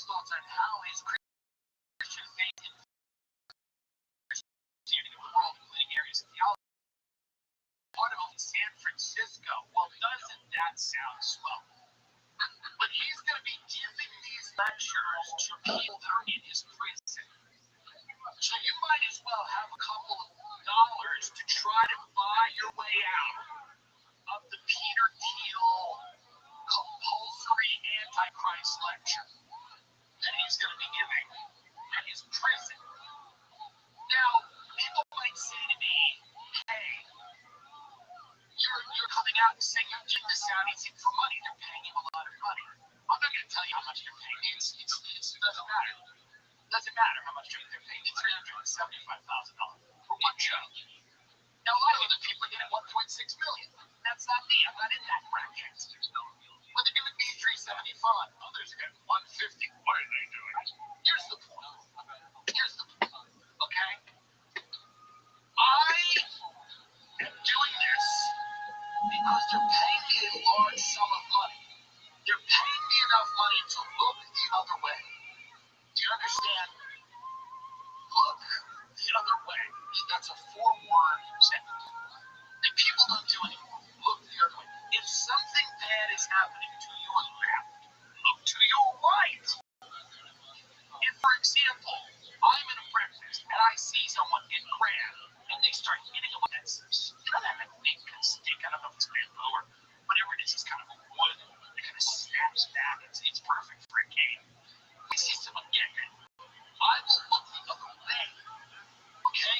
[SPEAKER 5] thoughts on how his Christian faith and understanding of the world, including areas of theology, part of in San Francisco. Well, doesn't that sound swell? But he's going to be giving these lectures to people that are in his prison. So you might as well have a couple of dollars to try to buy your way out of the Peter Thiel compulsory Antichrist lecture that he's going to be giving at his prison. Now, people might say to me, hey, you're coming out and saying you're doing the Saudis in for money. They're paying him a lot of money. I'm not going to tell you how much they're paying. It doesn't matter. It doesn't matter how much they're paying. It's $375,000 for one show. Now, a lot of other people are getting $1.6 million. That's not me. I'm not in that bracket. But they're giving me $375. Others are getting $150. What are they doing? Here's the point. Okay? I am doing this because they're paying me a large sum of money. They're paying me enough money to look the other way. Do you understand? Look the other way. That's a 4-word sentence. And people don't do anymore. Look the other way. If something bad is happening to your left, look to your right. If, for example, I'm in a breakfast and I see someone get grabbed and they start hitting him with that, that big stick, I don't know if it's bamboo or whatever it is, it's kind of wood, it kind of snaps back, it's perfect for a game. I see someone get it, I will look the other way, okay?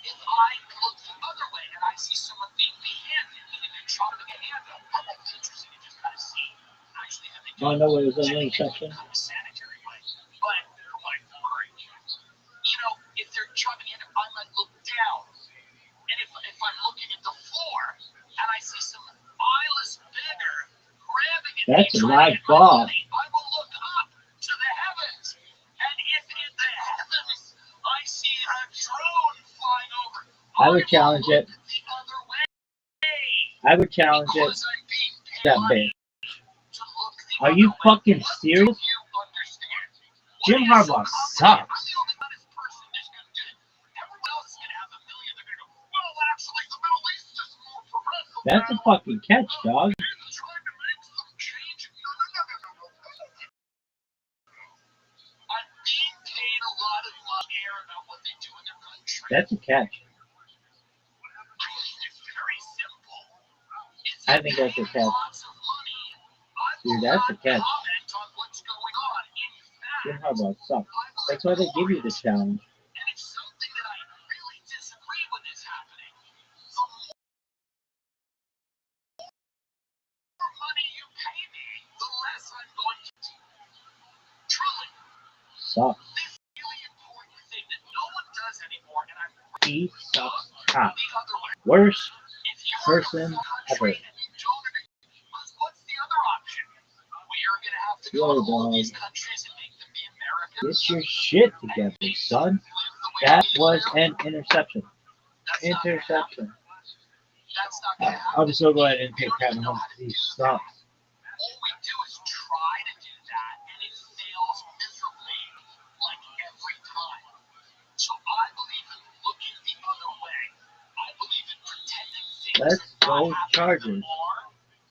[SPEAKER 5] If I look the other way and I see someone being behanded, meaning they're chopping a hand up, I might be interested in just kind of see actually how they do it.
[SPEAKER 3] I know what it was in the section.
[SPEAKER 5] Kind of sanitary way, but for my courage, you know, if they're chopping it up, I might look down. And if I'm looking at the floor and I see some eyeless beggar grabbing it,
[SPEAKER 3] that's a live ball.
[SPEAKER 5] I will look up to the heavens. And if in the heavens I see a drone flying over,
[SPEAKER 3] I would challenge it.
[SPEAKER 5] The other way.
[SPEAKER 3] I would challenge it.
[SPEAKER 5] Because I'm being paid
[SPEAKER 3] That
[SPEAKER 5] money
[SPEAKER 3] bitch.
[SPEAKER 5] to look the
[SPEAKER 3] Are
[SPEAKER 5] other
[SPEAKER 3] you
[SPEAKER 5] way.
[SPEAKER 3] fucking
[SPEAKER 5] What
[SPEAKER 3] serious?
[SPEAKER 5] don't you understand?
[SPEAKER 3] Jim
[SPEAKER 5] What is so
[SPEAKER 3] Harbaugh
[SPEAKER 5] complicated?
[SPEAKER 3] sucks.
[SPEAKER 5] I'm the only honest person that's going to do it. Everyone else is going to have a million. They're going to go, well, actually, the Middle East is more progressive.
[SPEAKER 3] That's a fucking catch, dog.
[SPEAKER 5] He's trying to make some change. No. I'm being paid a lot of money to care about what they do in their country.
[SPEAKER 3] That's a catch.
[SPEAKER 5] It's very simple.
[SPEAKER 3] I think that's a catch.
[SPEAKER 5] Lots of money.
[SPEAKER 3] Dude, that's a catch.
[SPEAKER 5] Comment on what's going on. In
[SPEAKER 3] Jim
[SPEAKER 5] fact,
[SPEAKER 3] Harbaugh sucks. That's why they give you the challenge.
[SPEAKER 5] and it's something that I really disagree with is happening. The more money you pay me, the less I'm going to do. Truly,
[SPEAKER 3] Sucks.
[SPEAKER 5] this really important thing that no one does anymore, and I'm
[SPEAKER 3] He sucks top.
[SPEAKER 5] the other way.
[SPEAKER 3] Worst
[SPEAKER 5] If you're
[SPEAKER 3] person
[SPEAKER 5] in a
[SPEAKER 3] ever.
[SPEAKER 5] country and you don't agree, what's the other option? We are going to have to go
[SPEAKER 3] Yo,
[SPEAKER 5] to all
[SPEAKER 3] dog.
[SPEAKER 5] these countries and make them be Americans.
[SPEAKER 3] Get your shit together, son. That was an interception. Interception.
[SPEAKER 5] That's not going to happen.
[SPEAKER 3] I'm so glad I didn't take Kevin Hunt. He sucks.
[SPEAKER 5] All we do is try to do that, and it fails miserably, like every time. So I believe in looking the other way. I believe in pretending things
[SPEAKER 3] Let's
[SPEAKER 5] are
[SPEAKER 3] go
[SPEAKER 5] not happening
[SPEAKER 3] Chargers.
[SPEAKER 5] are.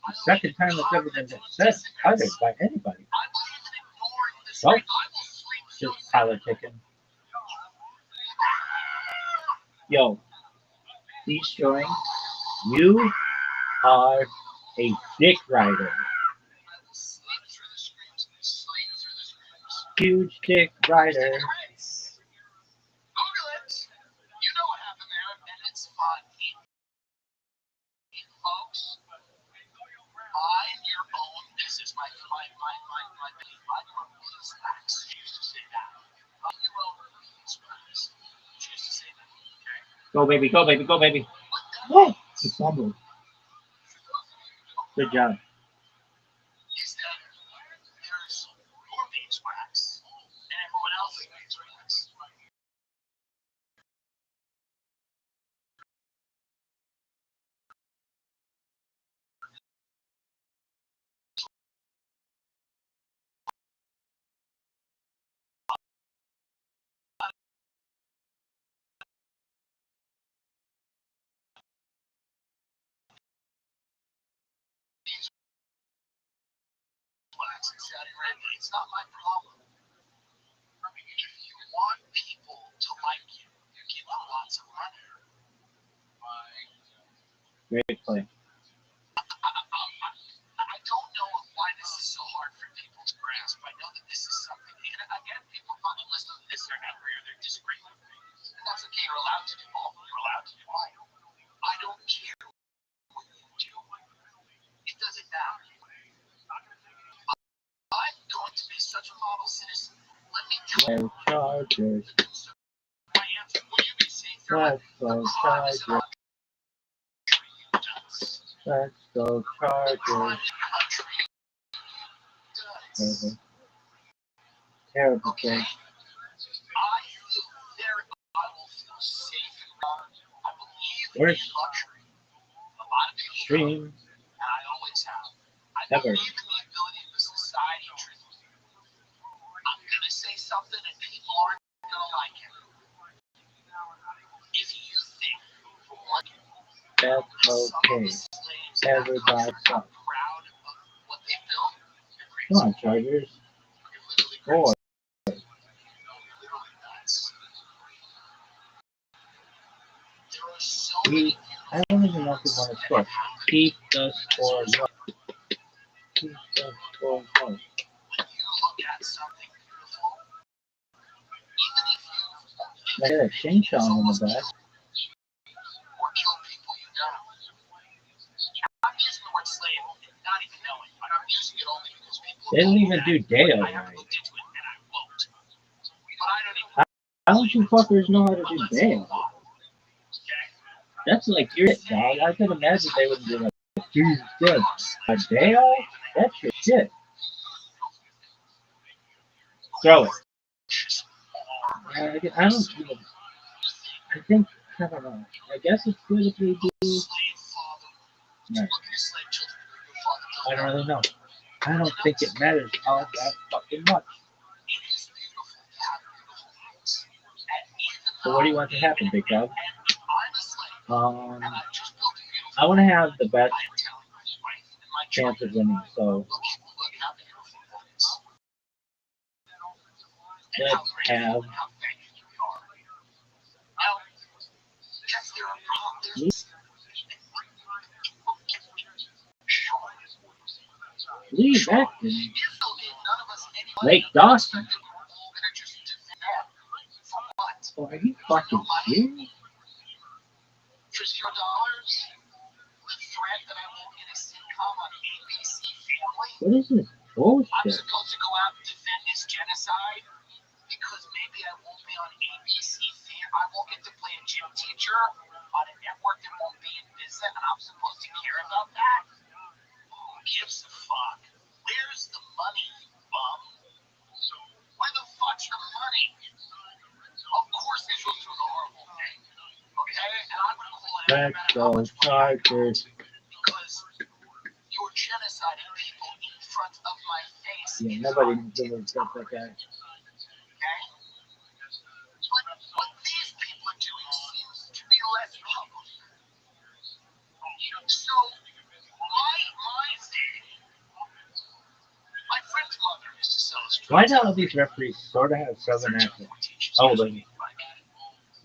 [SPEAKER 3] The second time it's ever been said, uttered by anybody.
[SPEAKER 5] I believe in ignoring the
[SPEAKER 3] Well,
[SPEAKER 5] street. I will sleep so
[SPEAKER 3] Just politicking. Yo, destroying. You are a dick rider.
[SPEAKER 5] I will sleep through the screams. Sleep through the screams.
[SPEAKER 3] Huge dick rider.
[SPEAKER 5] Google it. You know what happened there, and it's fun. Folks, mind your own business. My beeswax used to say that. Mind your own beeswax. She used to say that. Okay.
[SPEAKER 3] Go, baby. Go, baby. Go, baby.
[SPEAKER 5] What the
[SPEAKER 3] Whoa. He fumbled. Good job.
[SPEAKER 5] is that there's your beeswax and everyone else's beeswax. Jackson said, it's not my problem. If you want people to like you, you give them lots of money.
[SPEAKER 3] Great play.
[SPEAKER 5] I don't know why this is so hard for people to grasp. I know that this is something, and again, people probably listen to this, they're angry or they're disagreeing with me. And that's okay, you're allowed to do both. You're allowed to do mine. I don't care what you do. It doesn't matter. I'm going to be such a model citizen. Let me tell you.
[SPEAKER 3] Chargers.
[SPEAKER 5] My answer, will you be seeing
[SPEAKER 3] Let's go
[SPEAKER 5] Chargers.
[SPEAKER 3] Let's go Chargers. Terrible thing.
[SPEAKER 5] I will feel safe and wrong. I believe in luxury. A lot of people
[SPEAKER 3] Dream.
[SPEAKER 5] and I always have. I
[SPEAKER 3] Ever.
[SPEAKER 5] believe in the ability of the society to treat me. I'm going to say something and people aren't going to like it. If you think
[SPEAKER 3] that's okay. Everybody sucks.
[SPEAKER 5] proud of what they built,
[SPEAKER 3] Come on, Chargers. Boy. I don't even know if we want to score. Keep the score low. Keep the score low.
[SPEAKER 5] When you look at something beautiful, even if you
[SPEAKER 3] I got a chain shot on the back.
[SPEAKER 5] or kill people you know, I'm using the word slave, not even knowing, but I'm using it only because people.
[SPEAKER 3] They don't even do Dale
[SPEAKER 5] I haven't
[SPEAKER 3] right.
[SPEAKER 5] looked into it and I won't. But I don't even.
[SPEAKER 3] How don't you fuckers know how to do Dale? That's like your shit, dog. I could imagine they would be like, Jesus Christ, a Dale? That's your shit. Throw it. I don't even. I think, I don't know. I guess it's good if we do. Right. I don't really know. I don't think it matters all that fucking much. So what do you want to happen, big dog? I want to have the best chance of winning, so let's have Lee Beckton, Lake Dawson. Oh, are you fucking serious?
[SPEAKER 5] For $0, the threat that I won't get a sitcom on ABC Family.
[SPEAKER 3] What is this
[SPEAKER 5] I'm
[SPEAKER 3] bullshit?
[SPEAKER 5] supposed to go out and defend this genocide because maybe I won't be on ABC Family. I won't get to play a gym teacher on a network that won't be in business, and I'm supposed to care about that? Who gives a fuck? Where's the money, you bum? Where the fuck's the money? Of course they go through the horrible thing. Okay? And I'm going to call it out no matter how much
[SPEAKER 3] Chargers.
[SPEAKER 5] because you're genociding people in front of my face.
[SPEAKER 3] Yeah, nobody really stuff like that.
[SPEAKER 5] Okay? But what these people are doing seems to be less public. So, my friend's mother used to sell us drugs.
[SPEAKER 3] Why do all these referees sort of have southern accents? Oh, but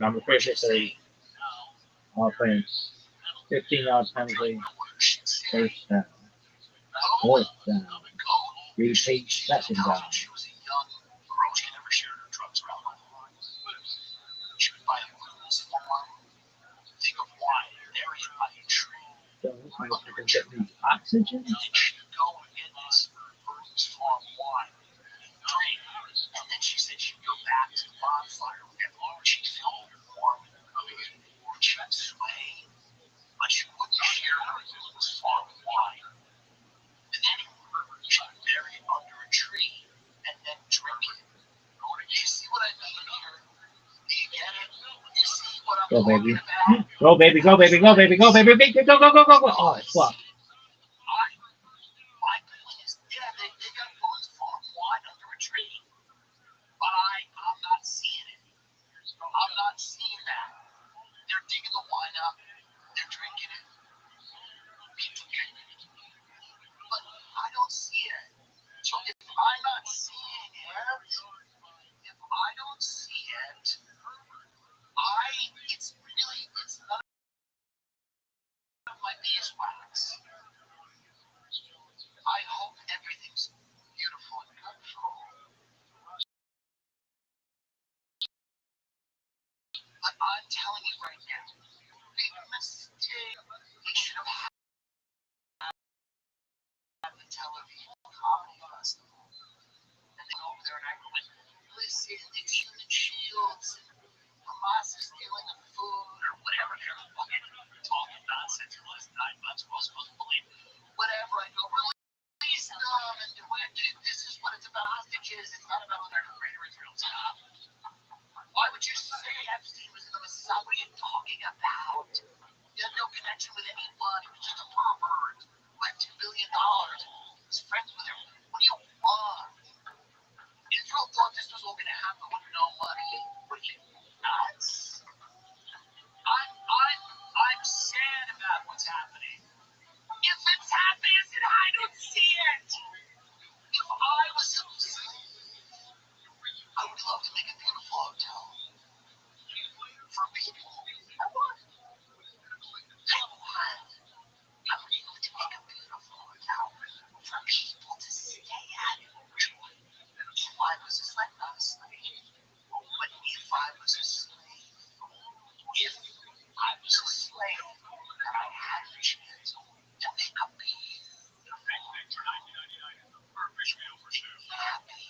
[SPEAKER 3] I'm afraid that they're all playing 15-yard penalty, first down, fourth down, repeat, second down.
[SPEAKER 5] She was a young girl. She never shared her drugs around. She would buy a blues farm. Think of wine, very high tree.
[SPEAKER 3] So this motherfucker get me oxygen?
[SPEAKER 5] And then she'd go and get this blues farm wine and drink. And then she said she'd go back to the bonfire and she'd feel warm. And she would sway, but she wouldn't share her blues farm wine with anyone. She'd bury it under a tree and then drink it. You see what I mean here? Do you get it? You see what I'm
[SPEAKER 3] Go, baby.
[SPEAKER 5] talking about?
[SPEAKER 3] Go, baby, go, baby, go, baby, go, baby, go, go, go, go, go. Oh, it's flopped.
[SPEAKER 5] My point is, yeah, they got blues farm wine under a tree. But I'm not seeing it. I'm not seeing that. They're digging the wine up. They're drinking it. People getting it. But I don't see it. So telling you right now, big mistake. We should have had the Tel Aviv Comedy Festival. And they go over there and I go, listen, it's human shields. Hamas is stealing the food or whatever they're fucking talking nonsense for the last 9 months. We're all supposed to believe whatever. I go, release them. And this is what it's about, hostages. It's not about whether the greater Israel stop. Why would you say Epstein was in the Messiah? What are you talking about? He had no connection with anyone. He was just a pervert who had $2 billion. He was friends with him. What do you want? Israel thought this was all going to happen with no money. What are you nuts? I'm sad about what's happening. If it's happening, I said I don't see it. If I was a I would love to make a beautiful hotel for people. I would. I'm able to make a beautiful hotel for people to stay at and enjoy. If I was a slave, not a slave. But if I was a slave, and I had a chance to make a beautiful happy.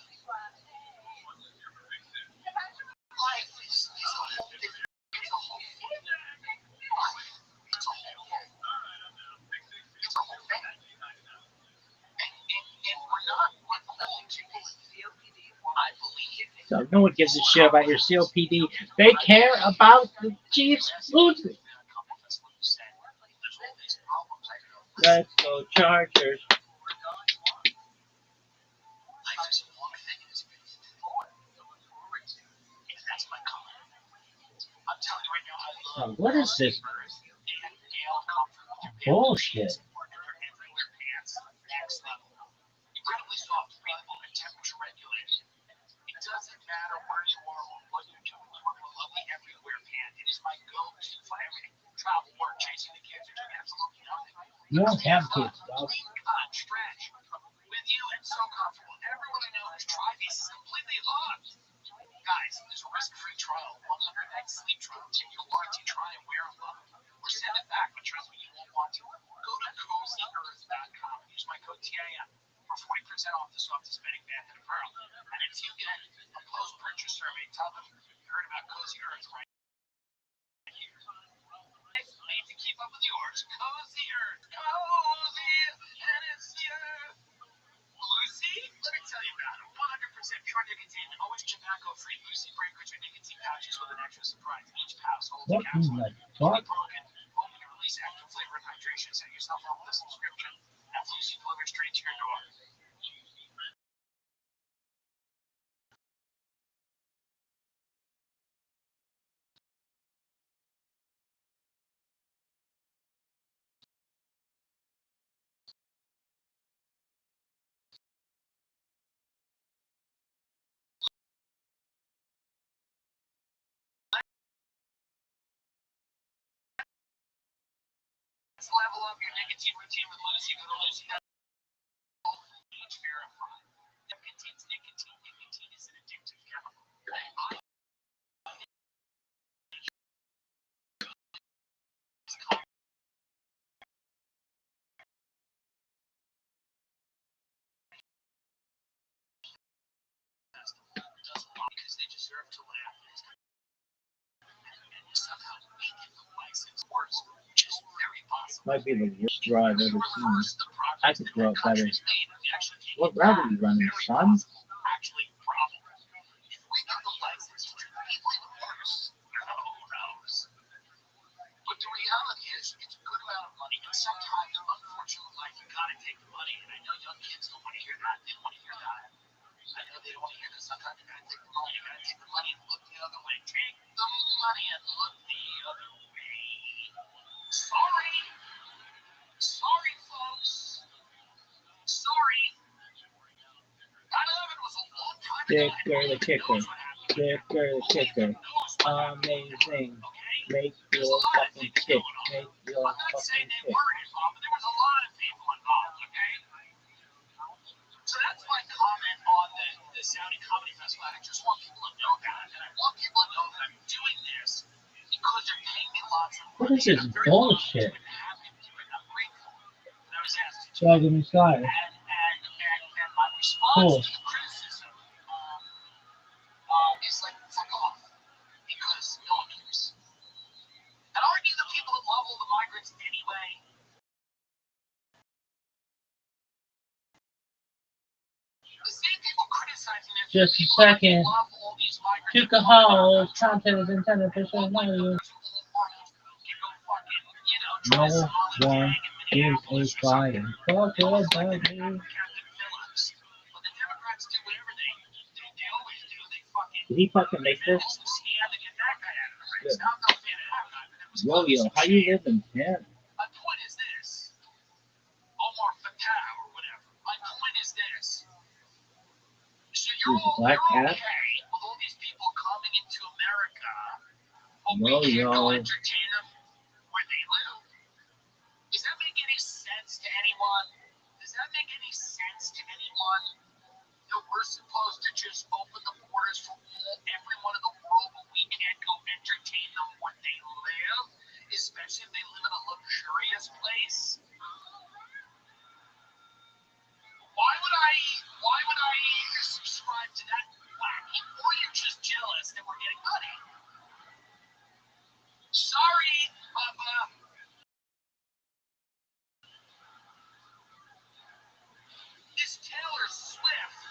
[SPEAKER 5] Life is a whole thing. It's a whole thing. Life is a whole thing. It's a whole thing. And we're not letting people in COPD. I believe.
[SPEAKER 3] So no one gives a shit about your COPD. They care about the Chiefs losing. Let's go Chargers. Oh, what is this bullshit?
[SPEAKER 5] Incredibly soft, breathable, and temperature regulated. It doesn't matter where you are or what you're doing. You are going to love the Everywhere pan. It is my go-to for everything. Travel, work, chasing the kids, or doing absolutely nothing.
[SPEAKER 3] You don't have kids, dog.
[SPEAKER 5] Clean cut, stretch. With you, and so comfortable. Everyone I know who's tried these is completely hooked. Guys, there's a risk-free trial, 100-night sleep trial. Take your warranty, try and wear them up. Or send it back, but trust me, you won't want to. Go to CozyEarth.com. Use my code TIM for 40% off the softest bedding, bath, and apparel. And if you get a post-purchase survey, tell them you heard about Cozy Earth right here. Made to keep up with yours. Cozy Earth. Cozy, and it's here. Lucy, let me tell you about it. 100% pure nicotine, always tobacco-free. Lucy breakers or nicotine pouches with an extra surprise. Each pouch holds a capsule. Fully broken, open to release extra flavor and hydration. Set yourself up with a subscription. Have Lucy delivered straight to your door. Let's level up your nicotine routine with Lucy. Go to Lucy.com. Age verified. That contains nicotine. Nicotine is an addictive chemical. Because they deserve to laugh. And somehow make it the license worse, which is very possible.
[SPEAKER 3] Might be the worst draw I've ever seen. I could throw it better. What route are you running, son?
[SPEAKER 5] Actually, problem. If we got the license to treat people even worse, who knows? But the reality is, it's a good amount of money, and sometimes, unfortunately, like, you gotta take the money, and I know young kids don't want to hear that. They don't want to hear that. I know they don't want to hear that. Sometimes you gotta take the money. You gotta take the money and look the other way. Take the money and look the other way. Sorry. Sorry, folks. Sorry. 9/11 was a long time ago.
[SPEAKER 3] Dicker the kicker. Dicker the kicker. Amazing. Make your fucking kick. Make your
[SPEAKER 5] I'm not
[SPEAKER 3] fucking
[SPEAKER 5] saying they
[SPEAKER 3] kick.
[SPEAKER 5] weren't involved, but there was a lot of people involved, okay? So that's my comment on the Saudi Comedy Festival. I just want people to know that. And I want people to know that I'm doing this because
[SPEAKER 3] What is this bullshit? Dragon me Sky. Cool.
[SPEAKER 5] It's like, fuck off. Because no one cares. And aren't you the people that love all the migrants anyway? The same people criticizing it.
[SPEAKER 3] Just a second. Took a hole. Content is intended for certain audience. No one gives a flying fuck about me. Did he fucking make this? Yo, how you living, man?
[SPEAKER 5] My point is this. Omar Fatah or whatever. My point is this. So you're
[SPEAKER 3] Black
[SPEAKER 5] okay
[SPEAKER 3] cat?
[SPEAKER 5] with all these people coming into America, but
[SPEAKER 3] Yo,
[SPEAKER 5] we can't go
[SPEAKER 3] yo.
[SPEAKER 5] entertain them where they live? Does that make any sense to anyone? Does that make any sense to anyone? That we're supposed to just open the borders for everyone in the world, but we can't go entertain them where they live, especially if they live in a luxurious place? Why would I subscribe to that whack? Or you're just jealous that we're getting money? Sorry, Bubba. This Taylor Swift.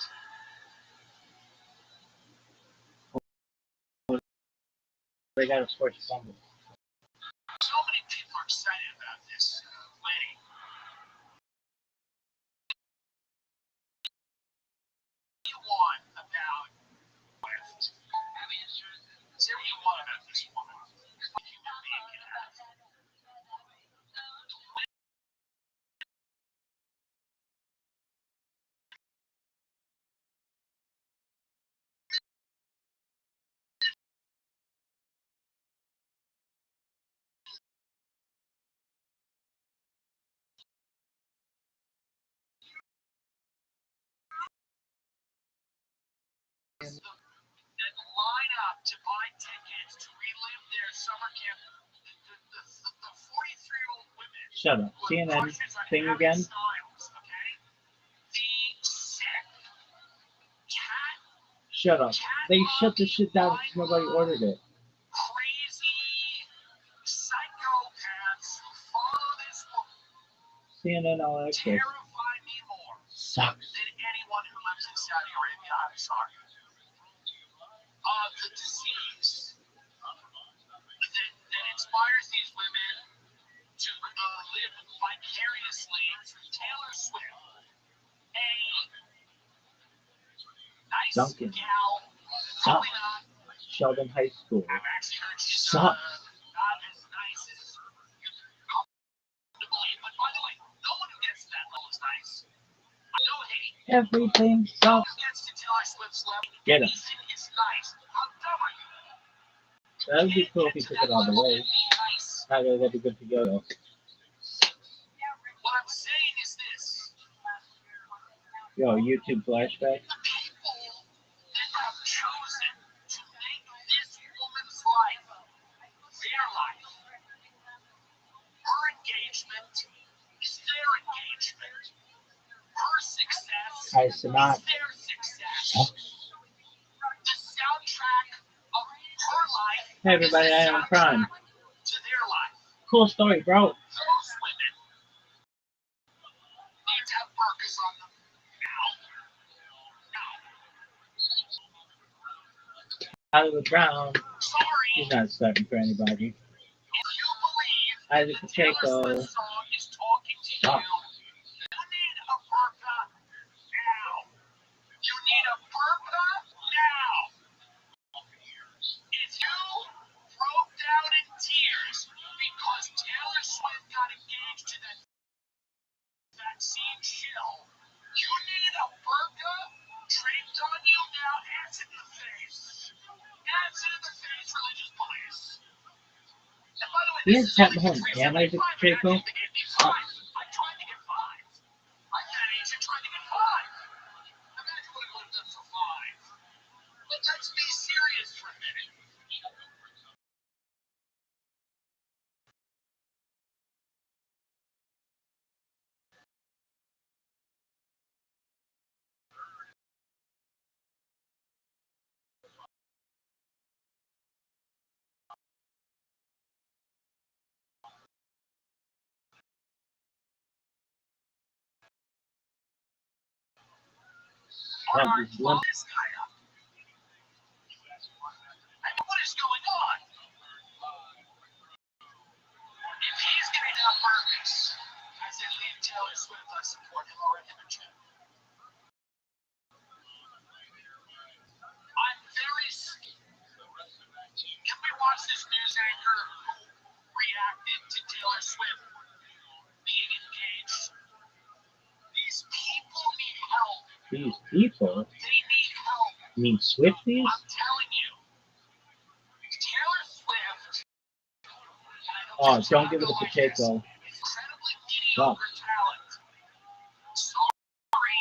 [SPEAKER 3] They got a sports fumble.
[SPEAKER 5] So many people are excited about this wedding. What do you want about Swift? Say what you want about this woman. What human being can have. That line up to buy tickets to relive their summer camp. The 43-year-old women.
[SPEAKER 3] Shut up. CNN thing again?
[SPEAKER 5] Styles, okay? The sick cat.
[SPEAKER 3] Shut up. They shut the shit down because nobody ordered it.
[SPEAKER 5] Crazy psychopaths who follow this woman
[SPEAKER 3] CNN All Access
[SPEAKER 5] terrify me more
[SPEAKER 3] sucks.
[SPEAKER 5] than anyone who lives in Saudi Arabia. I'm sorry. The disease that inspires these women to live vicariously through Taylor Swift, a nice
[SPEAKER 3] Duncan.
[SPEAKER 5] gal,
[SPEAKER 3] Sucks.
[SPEAKER 5] probably not.
[SPEAKER 3] Sheldon High School
[SPEAKER 5] I've actually heard she's
[SPEAKER 3] sucks.
[SPEAKER 5] not as nice as you come to believe. But by the way, no one who gets to that level is nice. No hate.
[SPEAKER 3] Everything
[SPEAKER 5] No
[SPEAKER 3] sucks.
[SPEAKER 5] one gets to Taylor Swift's level.
[SPEAKER 3] Get him.
[SPEAKER 5] Anything is nice. How dumb are you?
[SPEAKER 3] That would be cool if he took it all the way.
[SPEAKER 5] Nice.
[SPEAKER 3] That'd be good to go though.
[SPEAKER 5] What I'm saying is this.
[SPEAKER 3] Yo, YouTube flashback.
[SPEAKER 5] The people that have chosen to make this woman's life their life, her engagement is their engagement. Her success
[SPEAKER 3] Guys,
[SPEAKER 5] is
[SPEAKER 3] not
[SPEAKER 5] their success.
[SPEAKER 3] sucks.
[SPEAKER 5] The soundtrack of her life
[SPEAKER 3] Hey everybody,
[SPEAKER 5] is
[SPEAKER 3] I
[SPEAKER 5] the
[SPEAKER 3] am Prime.
[SPEAKER 5] soundtrack to their life.
[SPEAKER 3] Cool story, bro.
[SPEAKER 5] Those women need to have burkas on them now.
[SPEAKER 3] Hollywood Brown.
[SPEAKER 5] Sorry.
[SPEAKER 3] He's not starting for anybody.
[SPEAKER 5] If you believe
[SPEAKER 3] Isaac
[SPEAKER 5] the Taylor
[SPEAKER 3] Pacheco.
[SPEAKER 5] Swift song is talking to you,
[SPEAKER 3] Sucks.
[SPEAKER 5] you need a burqa now. You need a burqa now. If you broke down in tears because Taylor Swift got engaged to that vaccine shill, you need a burqa draped on you now. Acid in the face. Acid in the face, religious police. And by the way,
[SPEAKER 3] He
[SPEAKER 5] this
[SPEAKER 3] has
[SPEAKER 5] is
[SPEAKER 3] Pat
[SPEAKER 5] only
[SPEAKER 3] Mahomes
[SPEAKER 5] for
[SPEAKER 3] and Isaac Pacheco.
[SPEAKER 5] They gave me 5. I tried to get 5. I had an agent trying to get 5. Imagine what it would have done for 5. But let's be serious for a minute.
[SPEAKER 3] That is one.
[SPEAKER 5] This guy up. I mean, what is going on? If he's giving out burgers, I said leave Taylor Swift. I support him or him and Jim. I'm very scared. Can we watch this news anchor who reacted to Taylor Swift being engaged? These people need help.
[SPEAKER 3] These people?
[SPEAKER 5] They need help.
[SPEAKER 3] You mean Swifties?
[SPEAKER 5] I'm telling you. Taylor Swift.
[SPEAKER 3] Oh, don't give it a potato.
[SPEAKER 5] Incredibly mediocre talent. Sorry.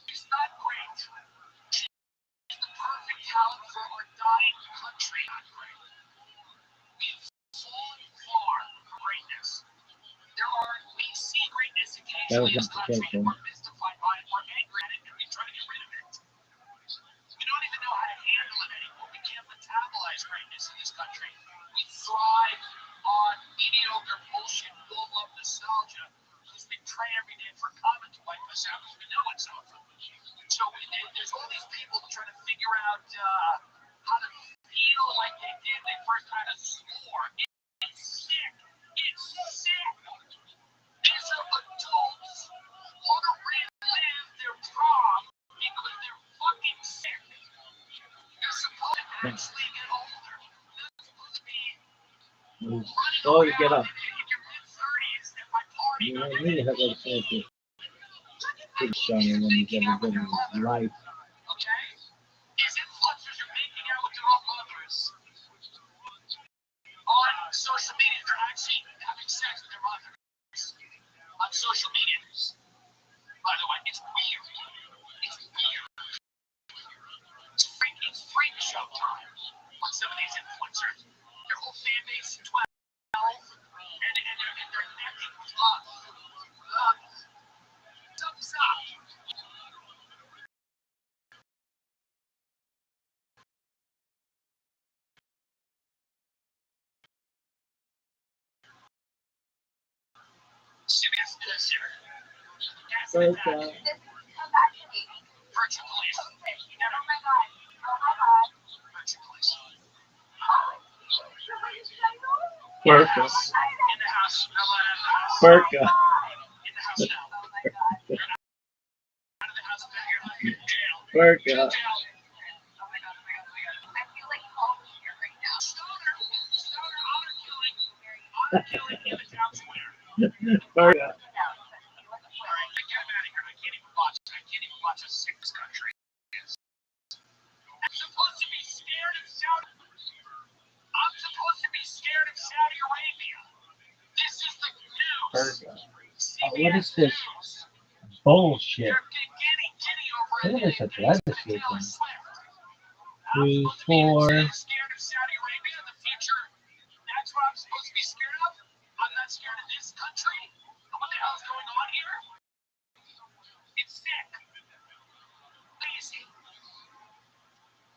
[SPEAKER 5] She's not great. She's the perfect talent for our dying country. We've fallen far from greatness. We see greatness occasionally in this country, and we're mystified by it, we're angry at it, and we try to get rid of it. We don't even know how to handle it anymore. We can't metabolize greatness in this country. We thrive on mediocre bullshit, full of nostalgia, because we pray every day for karma to wipe us out, because we know it's over. So there's all these people trying to figure out how to feel like they did when they first had a score. It's sick. It's sick. These are adults who want to relive their prom because they're fucking sick. They're supposed to actually get older. They're supposed to be running
[SPEAKER 3] Oh, you get up.
[SPEAKER 5] in your mid-30s at my party.
[SPEAKER 3] You know, you need to have like a big shiny when he's ever been in his life.
[SPEAKER 5] Okay? These influencers are making out with their own mothers. On social media, they're actually having sex with their mothers. On social media. By the way, it's weird. It's weird. It's freak show time on some of these influencers. Their whole fan base is 12, and they're necking up. Something's up. CBS News here.
[SPEAKER 3] Okay.
[SPEAKER 5] Virtual police. Oh my God. Virtual police.
[SPEAKER 3] Burka.
[SPEAKER 5] In the house.
[SPEAKER 3] Burka.
[SPEAKER 5] In the house now. Out of the house, back here, jail.
[SPEAKER 3] Burka.
[SPEAKER 5] Jail. Oh my God. I feel like all here right now. Stoner honor killing in the town square.
[SPEAKER 3] Burka.
[SPEAKER 5] Alright, I get him out of here. I can't even watch it. I can't even watch how sick this country is. I'm supposed to be scared of Saudi Arabia. This is the news.
[SPEAKER 3] Burka.
[SPEAKER 5] CBS
[SPEAKER 3] What is this
[SPEAKER 5] News.
[SPEAKER 3] bullshit?
[SPEAKER 5] They're giddy over
[SPEAKER 3] Look at
[SPEAKER 5] it.
[SPEAKER 3] this
[SPEAKER 5] Taylor
[SPEAKER 3] legislation.
[SPEAKER 5] Swift.
[SPEAKER 3] 3, 4.
[SPEAKER 5] Scared of Saudi Arabia in the future. That's what I'm supposed to be scared of. I'm not scared of this country. What the hell is going on here? It's sick. Crazy.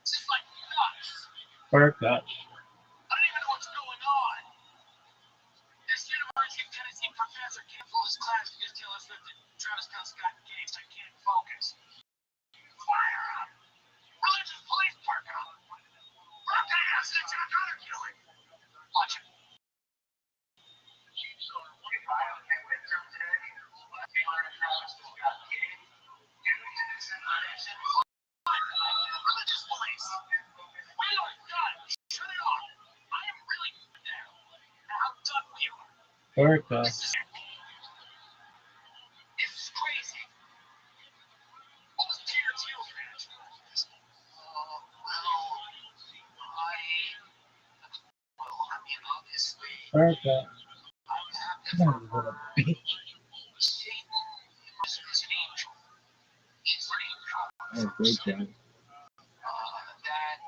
[SPEAKER 5] It's just like nuts.
[SPEAKER 3] Burka.
[SPEAKER 5] I don't even know what's going on. This University of Tennessee professor canceled his class because Taylor Swift and Travis Kelce got engaged. I can't focus. Fire up. Religious police park up. Burka has an attack honor killing. Watch it. Religious police. We are done. Shut it off. I am really now. How done we are.
[SPEAKER 3] Burka.
[SPEAKER 5] This is crazy. What was Peter Thiel's reaction? I mean, obviously,
[SPEAKER 3] Burka.
[SPEAKER 5] I'm happy
[SPEAKER 3] Come
[SPEAKER 5] for
[SPEAKER 3] on, you little bitch.
[SPEAKER 5] Satan is an angel. He's an angel.
[SPEAKER 3] Oh, great job.
[SPEAKER 5] That,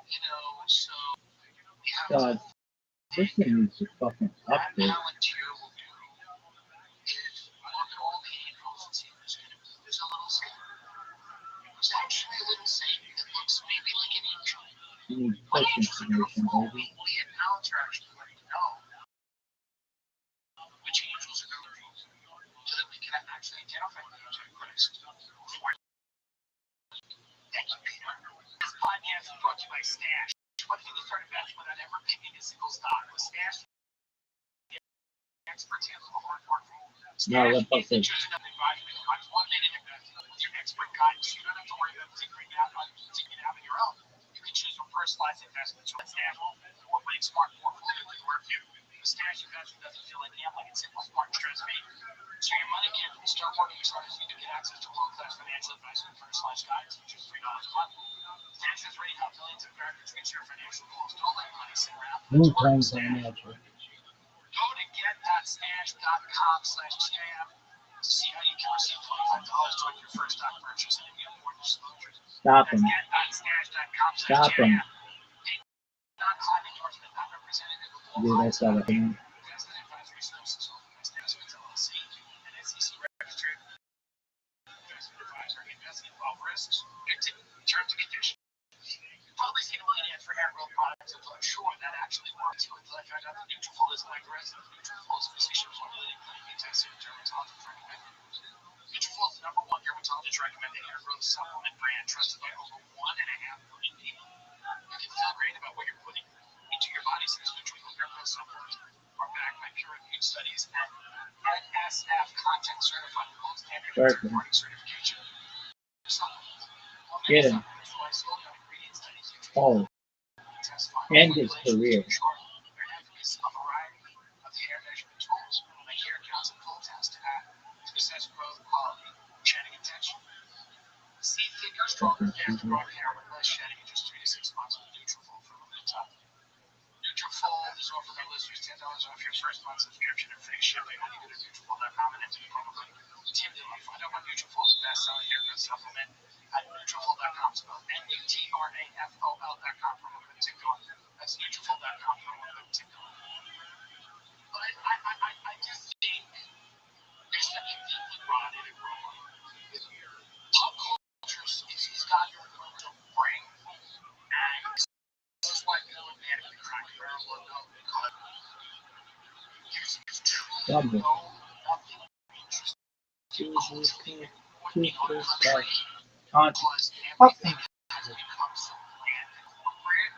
[SPEAKER 5] so we have
[SPEAKER 3] God, this thing needs to fucking
[SPEAKER 5] that
[SPEAKER 3] update.
[SPEAKER 5] Palantir will do is look at all the angels and see who's going to be. There's a little Satan. There's actually a little Satan that looks maybe like an angel.
[SPEAKER 3] You need
[SPEAKER 5] What
[SPEAKER 3] push
[SPEAKER 5] angels are going to
[SPEAKER 3] information,
[SPEAKER 5] fall?
[SPEAKER 3] baby.
[SPEAKER 5] We at Palantir actually like to know which angels are going to fall so that we can actually identify the Antichrist before
[SPEAKER 3] No, let us see.
[SPEAKER 5] Your expert guidance, you don't have to worry about figuring it out on your own. You can choose from personalized investments or stash award-winning smart portfolio to work for you. The stash investment doesn't feel like gambling; it's simple, smart, and stress-free. So your money can start working as hard as you to get access to world-class financial advice and personalized guidance for just $3 a month. Stash has already helped millions of Americans reach their financial goals. Don't let your money sit around.
[SPEAKER 3] New times financial.
[SPEAKER 5] Go to get.stash.com/TAM to see how you can receive $25 toward your first stock purchase and any important disclosures.
[SPEAKER 3] Stop him.
[SPEAKER 5] Get.stash.com/TAM.
[SPEAKER 3] Stop him.
[SPEAKER 5] Non-client endorsement, not representative of all
[SPEAKER 3] Dude, that's not a thing.
[SPEAKER 5] investment advisory services offered by Investments LLC, an SEC registered investment advisor. Investing involve risks, terms and conditions. You've probably seen a million ads for hair growth products until I'm sure that actually works until I found out that Nutrafol is like the rest of Nutrafol's physician formulated clinically tested dermatologist recommended. Nutrafol is the #1 dermatologist recommended hair growth supplement brand trusted by over 1.5 million people. You can feel great about what you're putting into your body since Nutrafol hair growth supplements are backed by peer-reviewed studies and NSF content certified gold standard reporting certification.
[SPEAKER 3] Get him. Oh. End his career.
[SPEAKER 5] See thicker, stronger, growing hair with less shedding in just 3 to 6 months with Nutrafol for a limited time. Nutrafol is offering our listeners $10 off your first month subscription and free shipping when you go to Nutrafol.com and enter the promo code TIMDILY. Find out what Nutrafol's best-selling hair growth supplement at Nutrafol.com. Spelled Nutrafol.com, promo code TIMDILY. That's Nutrafol.com, promo code TIMDILY. But I just think there's something deeply rotted and wrong with pop culture. He's got your brain, and this is why Bill and Man in the Crack Barrel logo, because there's truly nothing interesting culturally when our country, because everything has become so bland and corporate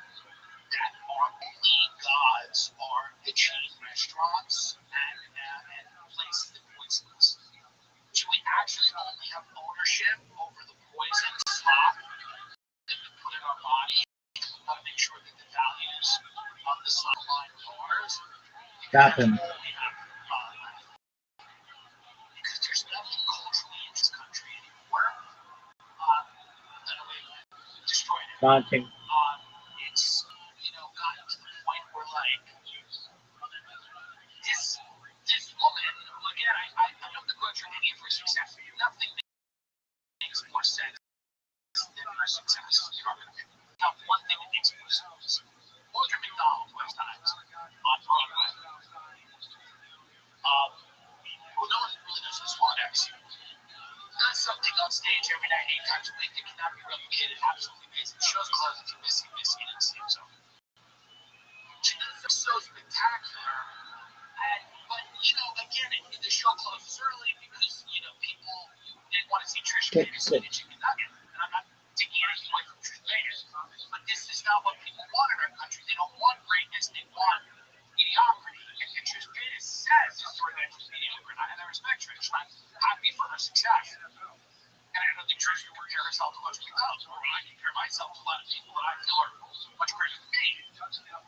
[SPEAKER 5] that our only gods are the chain restaurants and places that poison us. Should we actually only have ownership over the poison slop that we put in our body? We want to make sure that the values of the slop line are ours.
[SPEAKER 3] Stop him.
[SPEAKER 5] Because there's nothing culturally in this country anymore that we've destroyed it.
[SPEAKER 3] Daunting.
[SPEAKER 5] It's, gotten to the point where, like, this woman, who, again, I don't begrudge her any of her success. Nothing makes more sense than her success. Not one thing that makes more sense. Order McDonald's West Times on Broadway. Who no one really knows this one actually. Does something on stage every night, 8 times a week that cannot be replicated. Absolutely amazing. Shows closed if you're missing it and seeing so. She does look so spectacular. But again, the show closes early because people they want to see Trish Paytas and Chicken Nugget. And I'm not taking anything away from Trish Paytas, but this is not what people want in our country. They don't want greatness. They want mediocrity. And Trish Paytas says this story that she's mediocre, and I respect Trish. I'm happy for her success. And I don't think Trish would compare herself to much McDonald's, or I compare myself to a lot of people that I feel are much greater than me.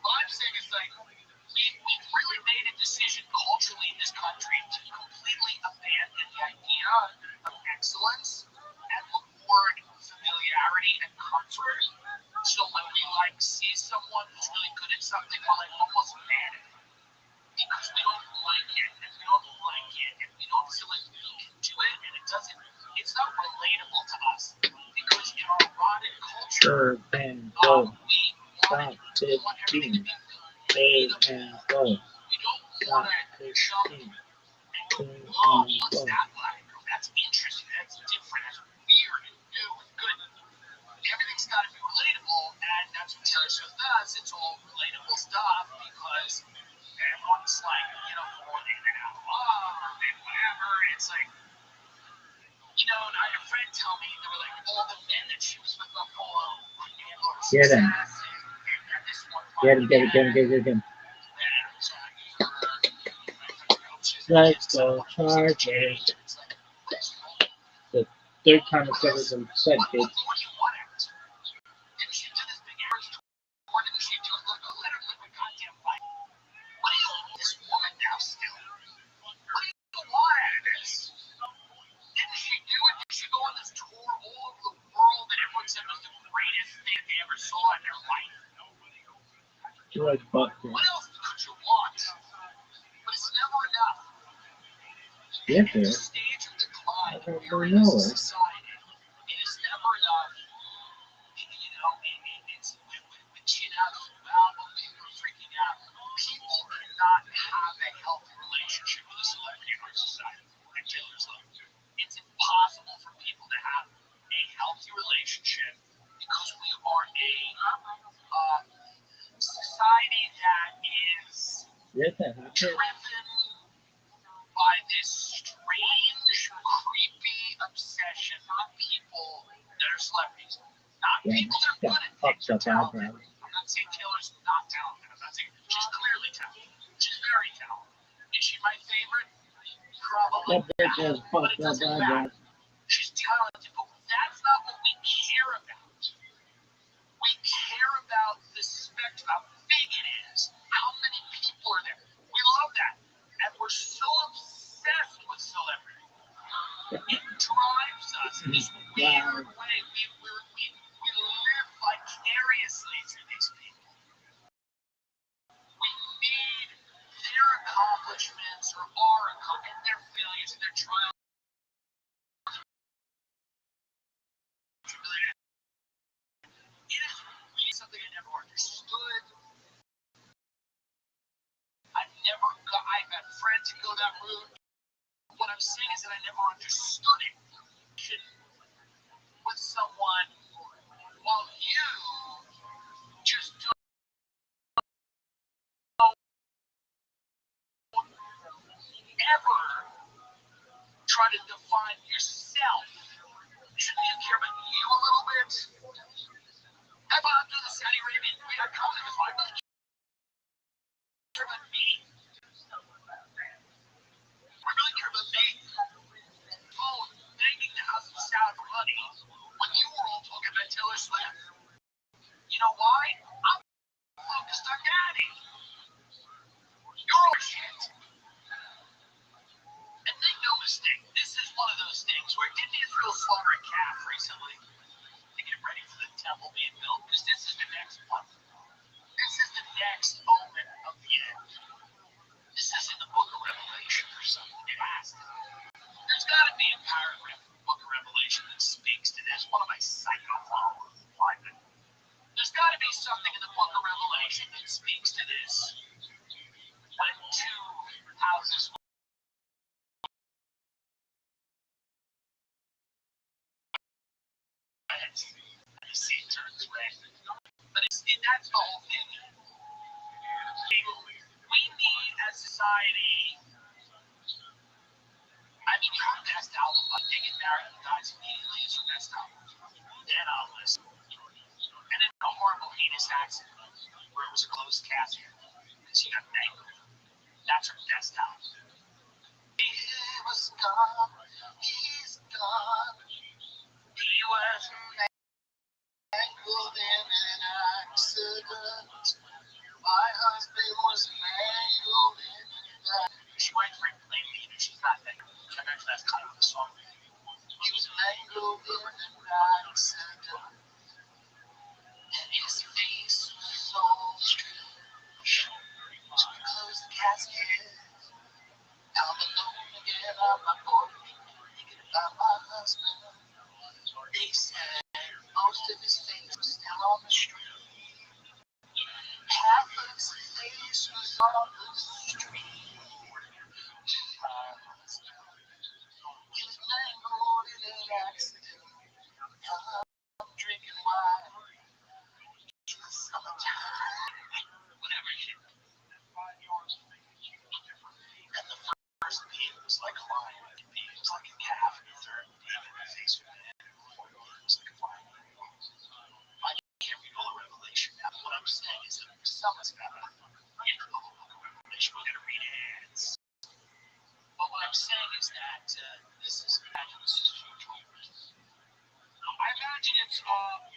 [SPEAKER 5] What I'm saying is, like, we've really made a decision culturally in this country to completely abandon the idea of excellence and reward familiarity and comfort. So when we see someone who's really good at something, we're almost mad at it because we don't like it and we don't feel like we can do it, and it's not relatable to us because in our rotted culture, we want everything to be made of. We don't want to jump and go, what's that like? That's interesting, that's different, that's weird and new and good. Everything's got to be relatable, and that's what Taylor Swift does. It's all relatable stuff because everyone's like, before they get out of love or whatever. It's like, and I had a friend tell me they were like all the men that she was with before couldn't handle her success. And this one
[SPEAKER 3] Get him. Let's go Chargers. The third time it's ever been said, kids. George Buckner.
[SPEAKER 5] What else could you want? But it's never enough.
[SPEAKER 3] Get there.
[SPEAKER 5] The stage of decline
[SPEAKER 3] I don't
[SPEAKER 5] you're in
[SPEAKER 3] know
[SPEAKER 5] as a
[SPEAKER 3] it.
[SPEAKER 5] society, it is never enough. You know, it's with chin out of the album, people are freaking out. People cannot have a healthy relationship with a celebrity in our society. And Taylor's like, it's impossible for people to have a healthy relationship because we are a society that is driven by this strange, creepy obsession with people that are celebrities. Not people that are good at things or talented. I'm not saying Taylor's not talented. I'm not saying she's clearly talented. She's very talented. Is she my favorite? Probably. But it doesn't matter. She's talented, but that's not what we care about. We care about the spectrum, how big it is, how many people are there. We love that. And we're so obsessed with celebrity. It drives us in this weird way. We live vicariously through these people. We need their accomplishments or our accomplishments, and their failures and their trials. It is really something I never understood. I've had friends who go that route. What I'm saying is that I never understood it. With someone while you just don't ever try to define yourself. Shouldn't you care about you a little bit? How about do the Saudi Arabian? I call them if I really care about me. I really care about me. Oh, begging the house of Saudi for money when you were all talking about Taylor Swift. You know why? I'm focused on daddy. You're all shit. And make no mistake, this is one of those things where didn't Israel slaughter a calf recently to get ready for the temple being built? Because this is the next one. This is the next moment of the end. This is in the book of Revelation or something. It has to. There's got to be a paragraph in the book of Revelation that speaks to this. One of my psycho followers replied that. There's got to be something in the book of Revelation that speaks to this. When two houses and the sea turns red. But that's the whole thing. We need as society. I mean, your best album by They Get Married and Dies Immediately is your best album. Then I'll listen. And then a horrible heinous accident where it was a closed casket because she got mangled. That's her best album. He was gone. He's gone. He was mangled in an accident. My husband was mangled in an accident. She went for it plainly, and she's not mangled. I imagine that's kind of the song. He was mangled in an accident. And his face was so strange. So we closed the casket. Now I'm alone again. I'm not bored. Thinking about my husband. They said most of his face was still on the street. Half of his face
[SPEAKER 2] this is huge. I imagine it's armed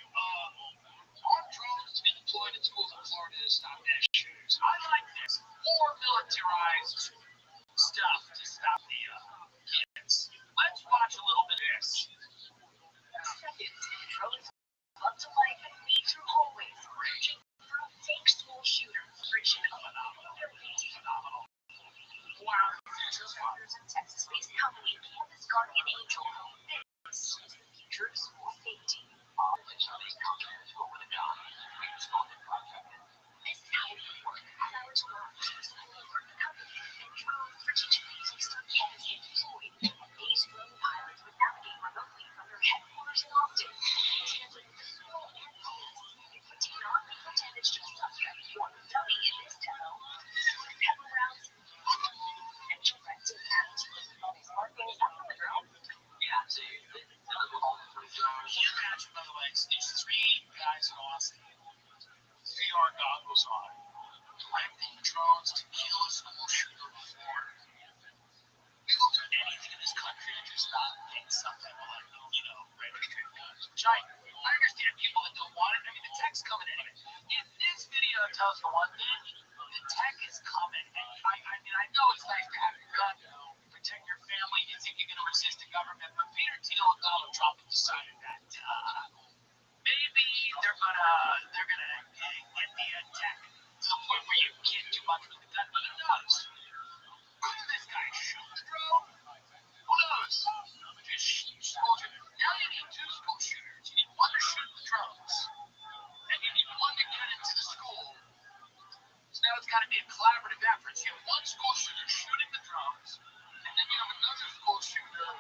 [SPEAKER 2] drones to be deployed in schools in Florida to stop mass shootings. I like this. More militarized stuff to stop the kids. Let's watch a little bit of this. Drones love to fly through hallways, raging through fake school shooters. Phenomenal. Wow. Founders of Texas-based company Campus Guardian Angel. This is the future of school safety. This is how it would work. As our drones for school alert the company and drones for teaching basics on campus get deployed. These drone pilots would navigate remotely from their headquarters in Austin, translating the school and police. But do not pretend it's just suspect or dummy in this demo. Pepper rounds and directed at smartphones on the ground. Yeah, so you imagine, by the way, these three guys in Austin, VR goggles on, directing drones to kill a school shooter before. We will do anything in this country to just not get something like, registered guns. Which I understand people that don't want it. I mean, the tech's coming anyway. If this video tells you one thing, the tech is coming. And I know it's nice to have your gun, protect your family. You think you're going to resist the government, but Peter Thiel and Donald Trump have decided that maybe they're gonna get the tech to the point where you can't do much with the gun. But who knows? Could this guy shoot the drone? Who knows? Just soldier. Now you need two school shooters. You need one to shoot the drones, and you need one to get into the school. So now it's got to be a collaborative effort. So you have one school shooter shooting the drones, and then you have another school shooter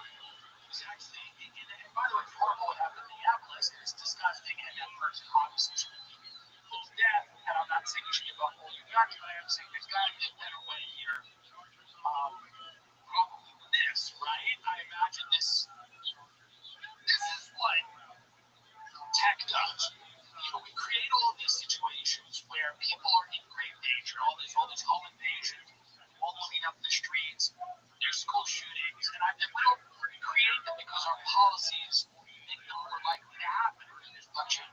[SPEAKER 2] who's actually, and by the way, it's horrible what happened in Minneapolis, and it's disgusting, and that person obviously should be put to death. And I'm not saying you should give up all your guns, but I am saying there's got to be a better way here. Probably than this, right? I imagine this is what tech does. We create all of these situations where people are in grave danger, all these home invasions, won't clean up the streets, there's school shootings, and we don't create them because our policies make them more likely to happen. There's a bunch of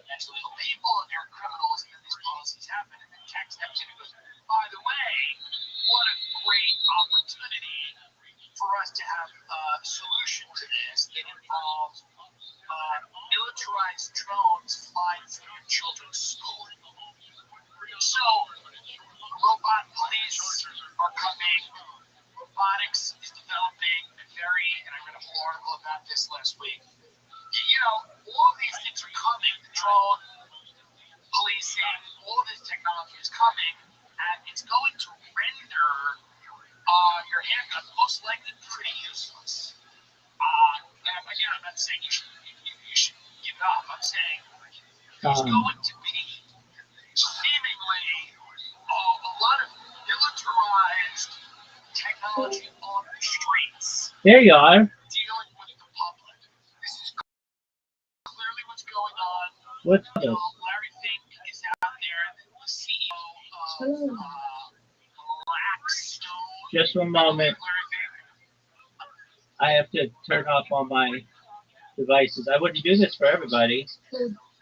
[SPEAKER 2] mentally ill people and they're criminals, and then these policies happen, and then tech steps in and goes, by the way, what a great opportunity for us to have a solution to this that involves militarized drones flying through your children's school. So, robot police are coming. Robotics is developing and I read a whole article about this last week. All of these things are coming. The drone, policing, all of this technology is coming, and it's going to render your handgun most likely pretty useless. And again, I'm not saying you should give it up. I'm saying there's going to be seemingly a lot of militarized technology on the streets.
[SPEAKER 3] There you are.
[SPEAKER 2] Dealing with the public. This is clearly what's going on.
[SPEAKER 3] What's this?
[SPEAKER 2] Larry Fink is out there, the CEO of Blackstone.
[SPEAKER 3] Just one moment. I have to turn off all my devices. I wouldn't do this for everybody.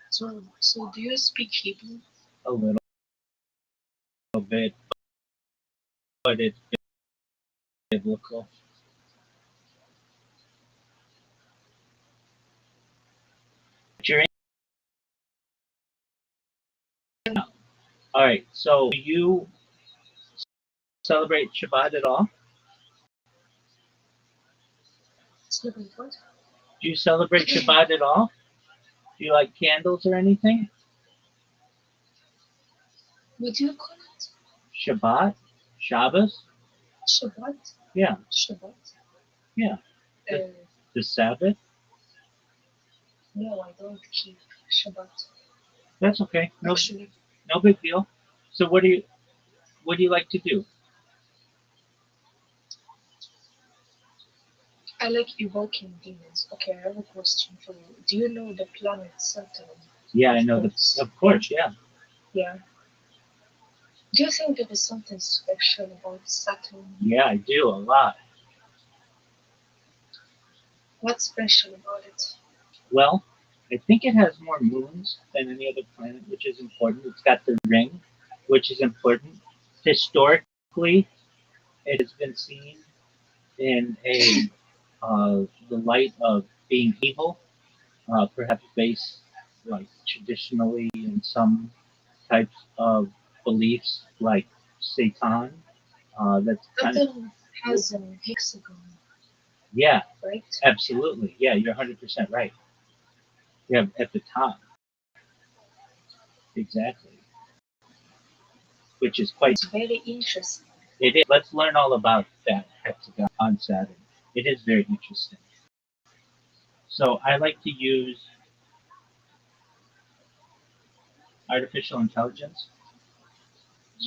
[SPEAKER 4] So do you speak Hebrew?
[SPEAKER 3] A little bit, but it's biblical. All right. So, do you celebrate Shabbat at all?
[SPEAKER 4] Celebrate what?
[SPEAKER 3] Do you celebrate Shabbat at all? Do you like candles or anything?
[SPEAKER 4] What do you call it?
[SPEAKER 3] Shabbat? Shabbos?
[SPEAKER 4] Shabbat?
[SPEAKER 3] Yeah.
[SPEAKER 4] Shabbat?
[SPEAKER 3] Yeah. The Sabbath?
[SPEAKER 4] No, I don't keep Shabbat.
[SPEAKER 3] That's okay. No,
[SPEAKER 4] Actually,
[SPEAKER 3] no big deal. So what do you like to do?
[SPEAKER 4] I like evoking demons. Okay, I have a question for you. Do you know the planet Saturn?
[SPEAKER 3] Yeah, I know. Of course, yeah.
[SPEAKER 4] Yeah. Do you think there is something special about Saturn?
[SPEAKER 3] Yeah, I do a lot.
[SPEAKER 4] What's special about it?
[SPEAKER 3] Well, I think it has more moons than any other planet, which is important. It's got the ring, which is important. Historically, it has been seen in the light of being evil, perhaps based like traditionally in some types of beliefs like Satan. That's
[SPEAKER 4] But
[SPEAKER 3] kind of
[SPEAKER 4] has a hexagon,
[SPEAKER 3] yeah,
[SPEAKER 4] right?
[SPEAKER 3] absolutely. Yeah, you're 100% right. Yeah, at the top, exactly, which is quite.
[SPEAKER 4] It's very interesting.
[SPEAKER 3] It is. Let's learn all about that hexagon on Saturn. It is very interesting. So I like to use artificial intelligence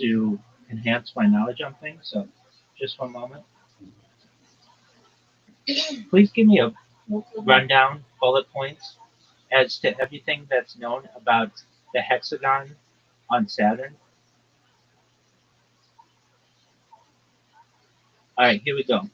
[SPEAKER 3] to enhance my knowledge on things. So just one moment. Please give me a rundown, bullet points as to everything that's known about the hexagon on Saturn. All right, here we go.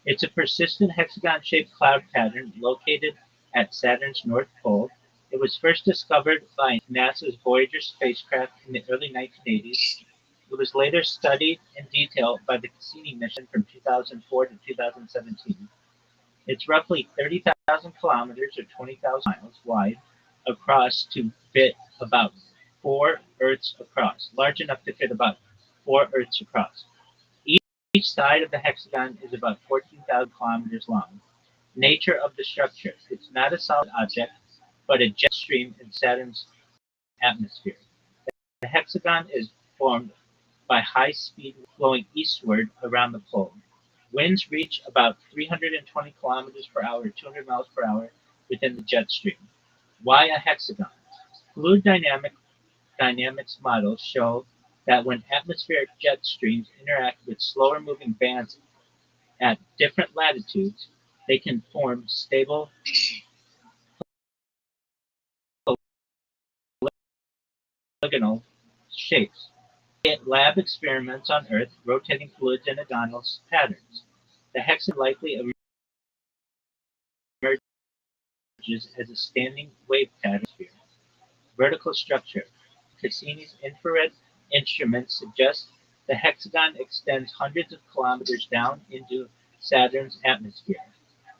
[SPEAKER 3] It's a persistent hexagon-shaped cloud pattern located at Saturn's north pole. It was first discovered by NASA's Voyager spacecraft in the early 1980s. It was later studied in detail by the Cassini mission from 2004 to 2017. It's roughly 30,000 kilometers or 20,000 miles wide across to fit about 4 Earths across, large enough to fit about 4 Earths across. Each side of the hexagon is about 14,000 kilometers long. Nature of the structure. It's not a solid object, but a jet stream in Saturn's atmosphere. The hexagon is formed by high speed flowing eastward around the pole. Winds reach about 320 kilometers per hour, 200 miles per hour within the jet stream. Why a hexagon? Fluid dynamics models show that when atmospheric jet streams interact with slower moving bands at different latitudes, they can form stable polygonal shapes. Lab experiments on Earth, rotating fluids in hexagonal patterns. The hexagon likely emerges as a standing wave pattern. Vertical structure. Cassini's infrared instruments suggest the hexagon extends hundreds of kilometers down into Saturn's atmosphere,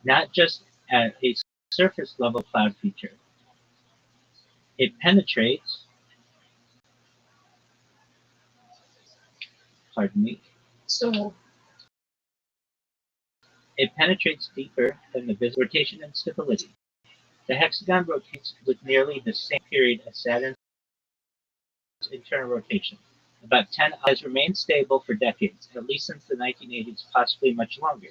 [SPEAKER 3] not just at a surface level cloud feature. It penetrates, pardon me,
[SPEAKER 4] So
[SPEAKER 3] it penetrates deeper than the visible rotation and stability. The hexagon rotates with nearly the same period as Saturn's internal rotation. About 10 has remained stable for decades, at least since the 1980s, possibly much longer.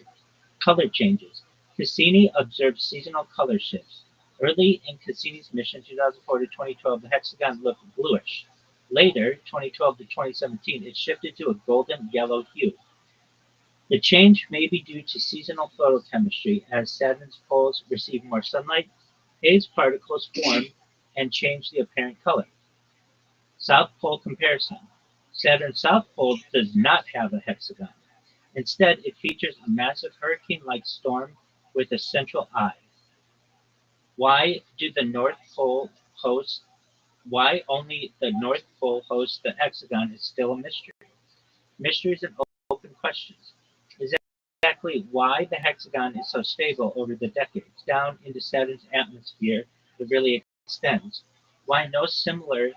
[SPEAKER 3] Color changes. Cassini observed seasonal color shifts. Early in Cassini's mission, 2004 to 2012, the hexagon looked bluish. Later, 2012 to 2017, it shifted to a golden yellow hue. The change may be due to seasonal photochemistry as Saturn's poles receive more sunlight, haze particles form, and change the apparent color. South Pole comparison. Saturn's south pole does not have a hexagon. Instead, it features a massive hurricane-like storm with a central eye. Why do the North Pole host? Why only the North Pole hosts the hexagon is still a mystery. Mysteries and open questions. Is exactly why the hexagon is so stable over the decades down into Saturn's atmosphere that really extends. Why no similar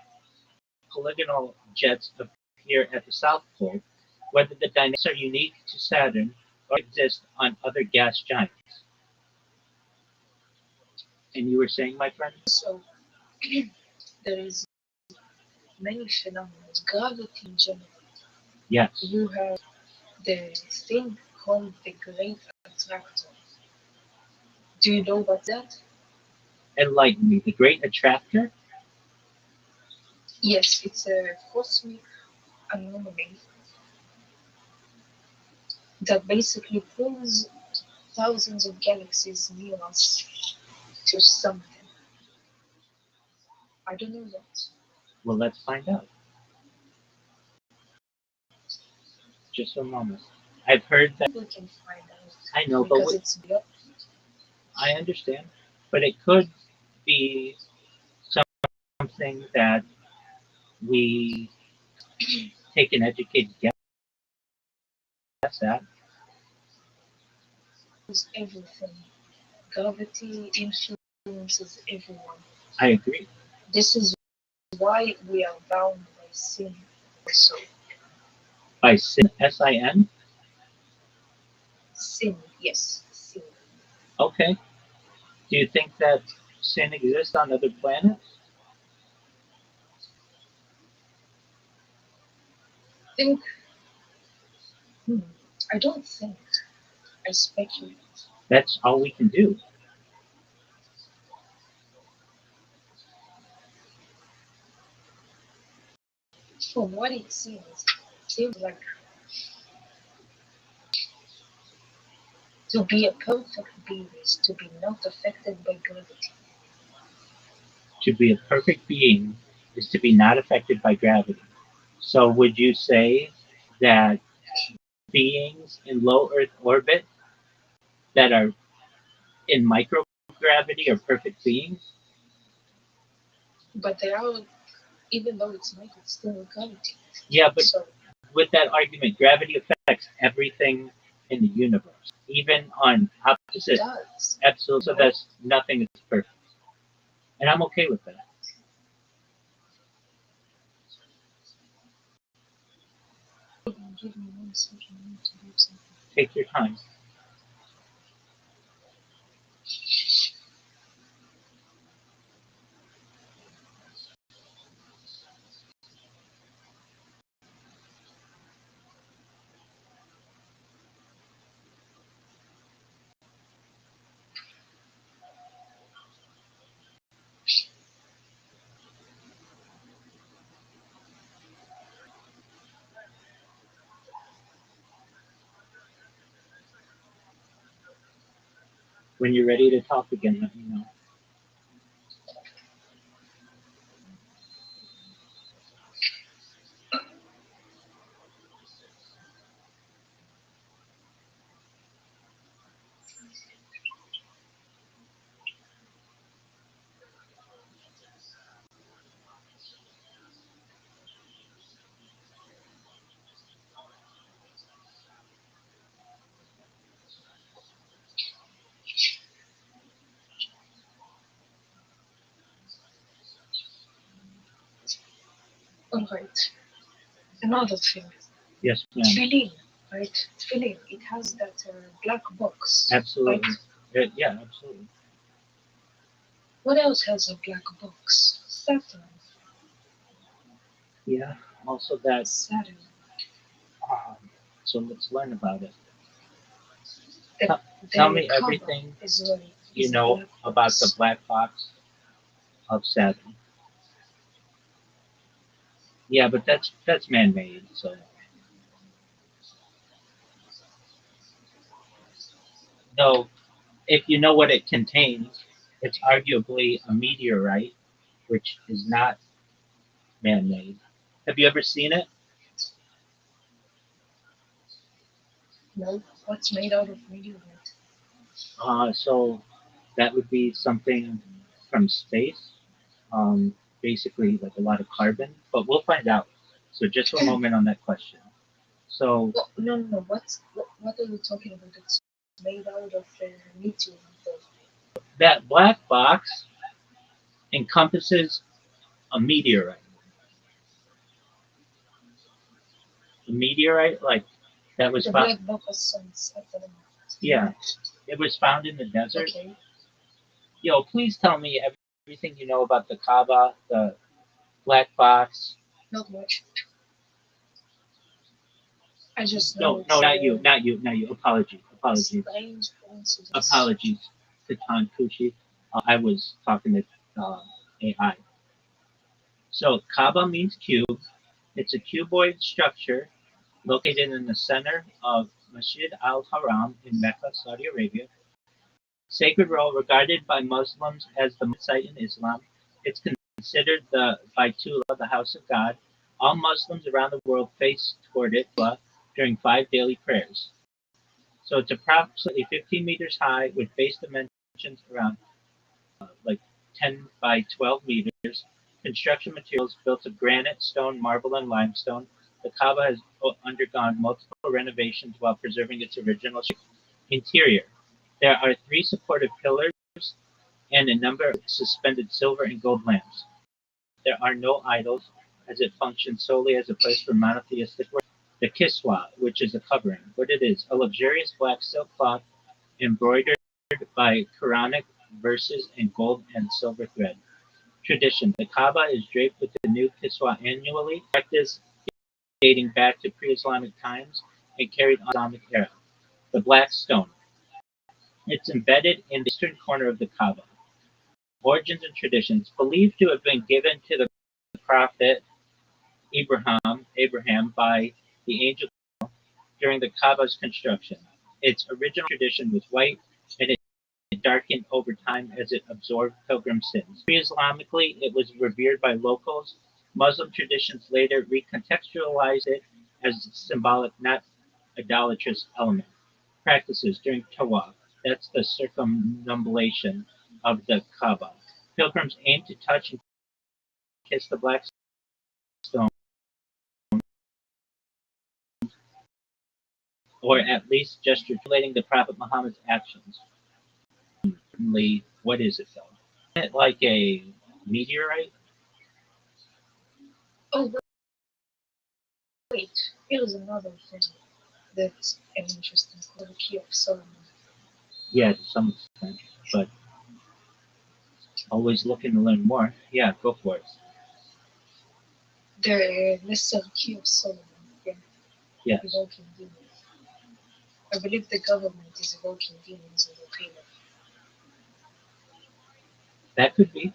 [SPEAKER 3] polygonal jets appear at the South Pole, whether the dynamics are unique to Saturn or exist on other gas giants. And you were saying, my friend?
[SPEAKER 4] so there is many phenomena. Gravity in general.
[SPEAKER 3] Yes.
[SPEAKER 4] You have the thing called the Great Attractor. Do you know what's that?
[SPEAKER 3] Enlighten me. The Great Attractor?
[SPEAKER 4] Yes, it's a cosmic anomaly that basically pulls thousands of galaxies near us to something. I don't know what.
[SPEAKER 3] Well, let's find out. Just a moment. I've heard that.
[SPEAKER 4] People can find out
[SPEAKER 3] I know, but
[SPEAKER 4] because it's beyond.
[SPEAKER 3] I understand, but it could be something that we take an educated guess at.
[SPEAKER 4] Is everything. Gravity influences everyone.
[SPEAKER 3] I agree.
[SPEAKER 4] This is why we are bound by sin. So,
[SPEAKER 3] By sin, S-I-N?
[SPEAKER 4] sin, yes, sin.
[SPEAKER 3] Okay. Do you think that sin exists on other planets?
[SPEAKER 4] Think, hmm, I don't think. I speculate.
[SPEAKER 3] That's all we can do.
[SPEAKER 4] From what it seems like to be a perfect being is to be not affected by gravity.
[SPEAKER 3] To be a perfect being is to be not affected by gravity. So would you say that beings in low Earth orbit that are in microgravity are perfect beings?
[SPEAKER 4] But they are, even though it's not, it's still gravity.
[SPEAKER 3] Yeah, but
[SPEAKER 4] So
[SPEAKER 3] with that argument, gravity affects everything in the universe, even on
[SPEAKER 4] it
[SPEAKER 3] opposite.
[SPEAKER 4] does.
[SPEAKER 3] Absolutely. So that's nothing is perfect, and I'm okay with that.
[SPEAKER 4] Give me 1 second, I need to do something.
[SPEAKER 3] Take your time. When you're ready to talk again, let me know.
[SPEAKER 4] All right. Another thing.
[SPEAKER 3] Yes, ma'am.
[SPEAKER 4] Tefillin, right? Tefillin. It has that black box.
[SPEAKER 3] Absolutely.
[SPEAKER 4] Right?
[SPEAKER 3] Yeah, absolutely.
[SPEAKER 4] What else has a black box? Saturn.
[SPEAKER 3] Yeah. Also that.
[SPEAKER 4] Saturn.
[SPEAKER 3] So let's learn about it.
[SPEAKER 4] The,
[SPEAKER 3] Tell
[SPEAKER 4] the
[SPEAKER 3] me
[SPEAKER 4] cover
[SPEAKER 3] everything
[SPEAKER 4] is
[SPEAKER 3] you
[SPEAKER 4] a
[SPEAKER 3] know
[SPEAKER 4] black
[SPEAKER 3] about the
[SPEAKER 4] box.
[SPEAKER 3] black box of Saturn. Yeah, but that's man-made. So no, if you know what it contains, it's arguably a meteorite, which is not man-made. Have you ever seen it?
[SPEAKER 4] No, what's made out of meteorite?
[SPEAKER 3] So that would be something from space, basically like a lot of carbon, but we'll find out. So just a moment on that question. So
[SPEAKER 4] Well, no. What are you talking about? It's made out of meteorite.
[SPEAKER 3] that black box encompasses a meteorite. A meteorite like that was
[SPEAKER 4] The
[SPEAKER 3] found.
[SPEAKER 4] black box on Saturn.
[SPEAKER 3] Yeah, it was found in the desert.
[SPEAKER 4] Okay.
[SPEAKER 3] Yo, please tell me everything you know about the Kaaba, the black box.
[SPEAKER 4] Not much. I just
[SPEAKER 3] No,
[SPEAKER 4] know
[SPEAKER 3] no,
[SPEAKER 4] it's
[SPEAKER 3] not you. Apologies.
[SPEAKER 4] strange coincidence.
[SPEAKER 3] Apologies to Kushi. I was talking to AI. So Kaaba means cube. It's a cuboid structure located in the center of Masjid al-Haram in Mecca, Saudi Arabia. Sacred role regarded by Muslims as the site in Islam. It's considered the Baitullah, the house of God. All Muslims around the world face toward it during 5 daily prayers. So it's approximately 15 meters high with base dimensions around like 10 by 12 meters. Construction materials built of granite, stone, marble, and limestone. The Kaaba has undergone multiple renovations while preserving its original shape. Interior. There are 3 supportive pillars and a number of suspended silver and gold lamps. There are no idols, as it functions solely as a place for monotheistic worship. The kiswa, which is a covering. What it is, a luxurious black silk cloth embroidered by Quranic verses in gold and silver thread. Tradition. The Kaaba is draped with the new kiswa annually, practice dating back to pre-Islamic times and carried on in the Islamic era. The black stone. It's embedded in the eastern corner of the Kaaba. Origins and traditions. Believed to have been given to the prophet Abraham by the angel during the Kaaba's construction. Its original tradition was white, and it darkened over time as it absorbed pilgrim sins. Pre-Islamically, it was revered by locals. Muslim traditions later recontextualized it as a symbolic, not idolatrous element. Practices during Tawaf, that's the circumambulation of the Kaaba. Pilgrims aim to touch and kiss the black stone, or at least gesture relating the Prophet Muhammad's actions. Certainly, what is it though? Isn't it like a meteorite?
[SPEAKER 4] Oh, wait. It was another thing that's an interesting called the Key of Solomon.
[SPEAKER 3] Yeah, to some extent, but always looking to learn more. Yeah, go for it.
[SPEAKER 4] The lesser Key of Solomon, yeah,
[SPEAKER 3] Yes,
[SPEAKER 4] evoking demons. I believe the government is evoking demons in the Caliph.
[SPEAKER 3] that could be.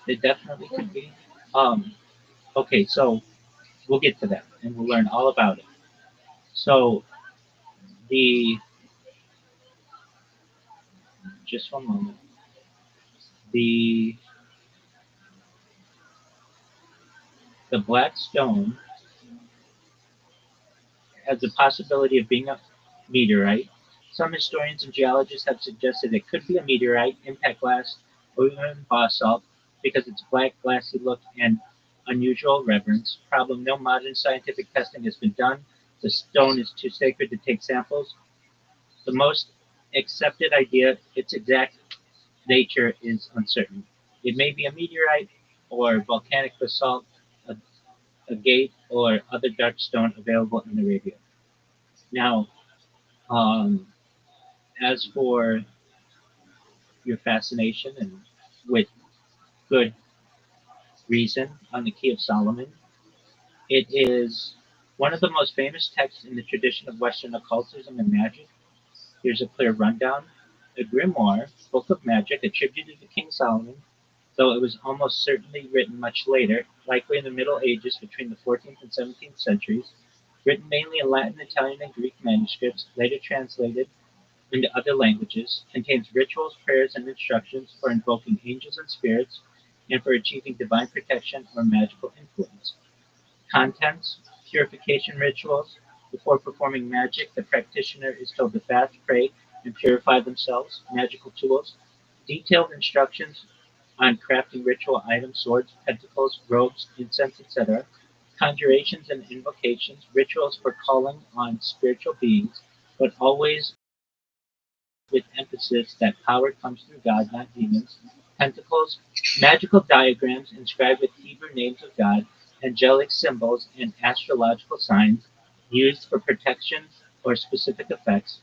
[SPEAKER 3] It definitely could be. Okay, so we'll get to that and we'll learn all about it. So the just one moment. The the black stone has the possibility of being a meteorite. Some historians and geologists have suggested it could be a meteorite, impact glass, or even basalt because its black, glassy look and unusual reverence. Problem: no modern scientific testing has been done. The stone is too sacred to take samples. The most accepted idea, its exact nature, is uncertain. It may be a meteorite or volcanic basalt, a agate, or other dark stone available in Arabia. Now, um, as for your fascination, and with good reason, on the Key of Solomon, it is one of the most famous texts in the tradition of Western occultism and magic. Here's a clear rundown. The grimoire, book of magic, attributed to King Solomon, though it was almost certainly written much later, likely in the Middle Ages between the 14th and 17th centuries, written mainly in Latin, Italian, and Greek manuscripts, later translated into other languages, contains rituals, prayers, and instructions for invoking angels and spirits and for achieving divine protection or magical influence. Contents: purification rituals. Before performing magic, the practitioner is told to fast, pray, and purify themselves. Magical tools. Detailed instructions on crafting ritual items, swords, pentacles, robes, incense, etc. Conjurations and invocations. Rituals for calling on spiritual beings, but always with emphasis that power comes through God, not demons. Pentacles, magical diagrams inscribed with Hebrew names of God, angelic symbols, and astrological signs used for protection or specific effects.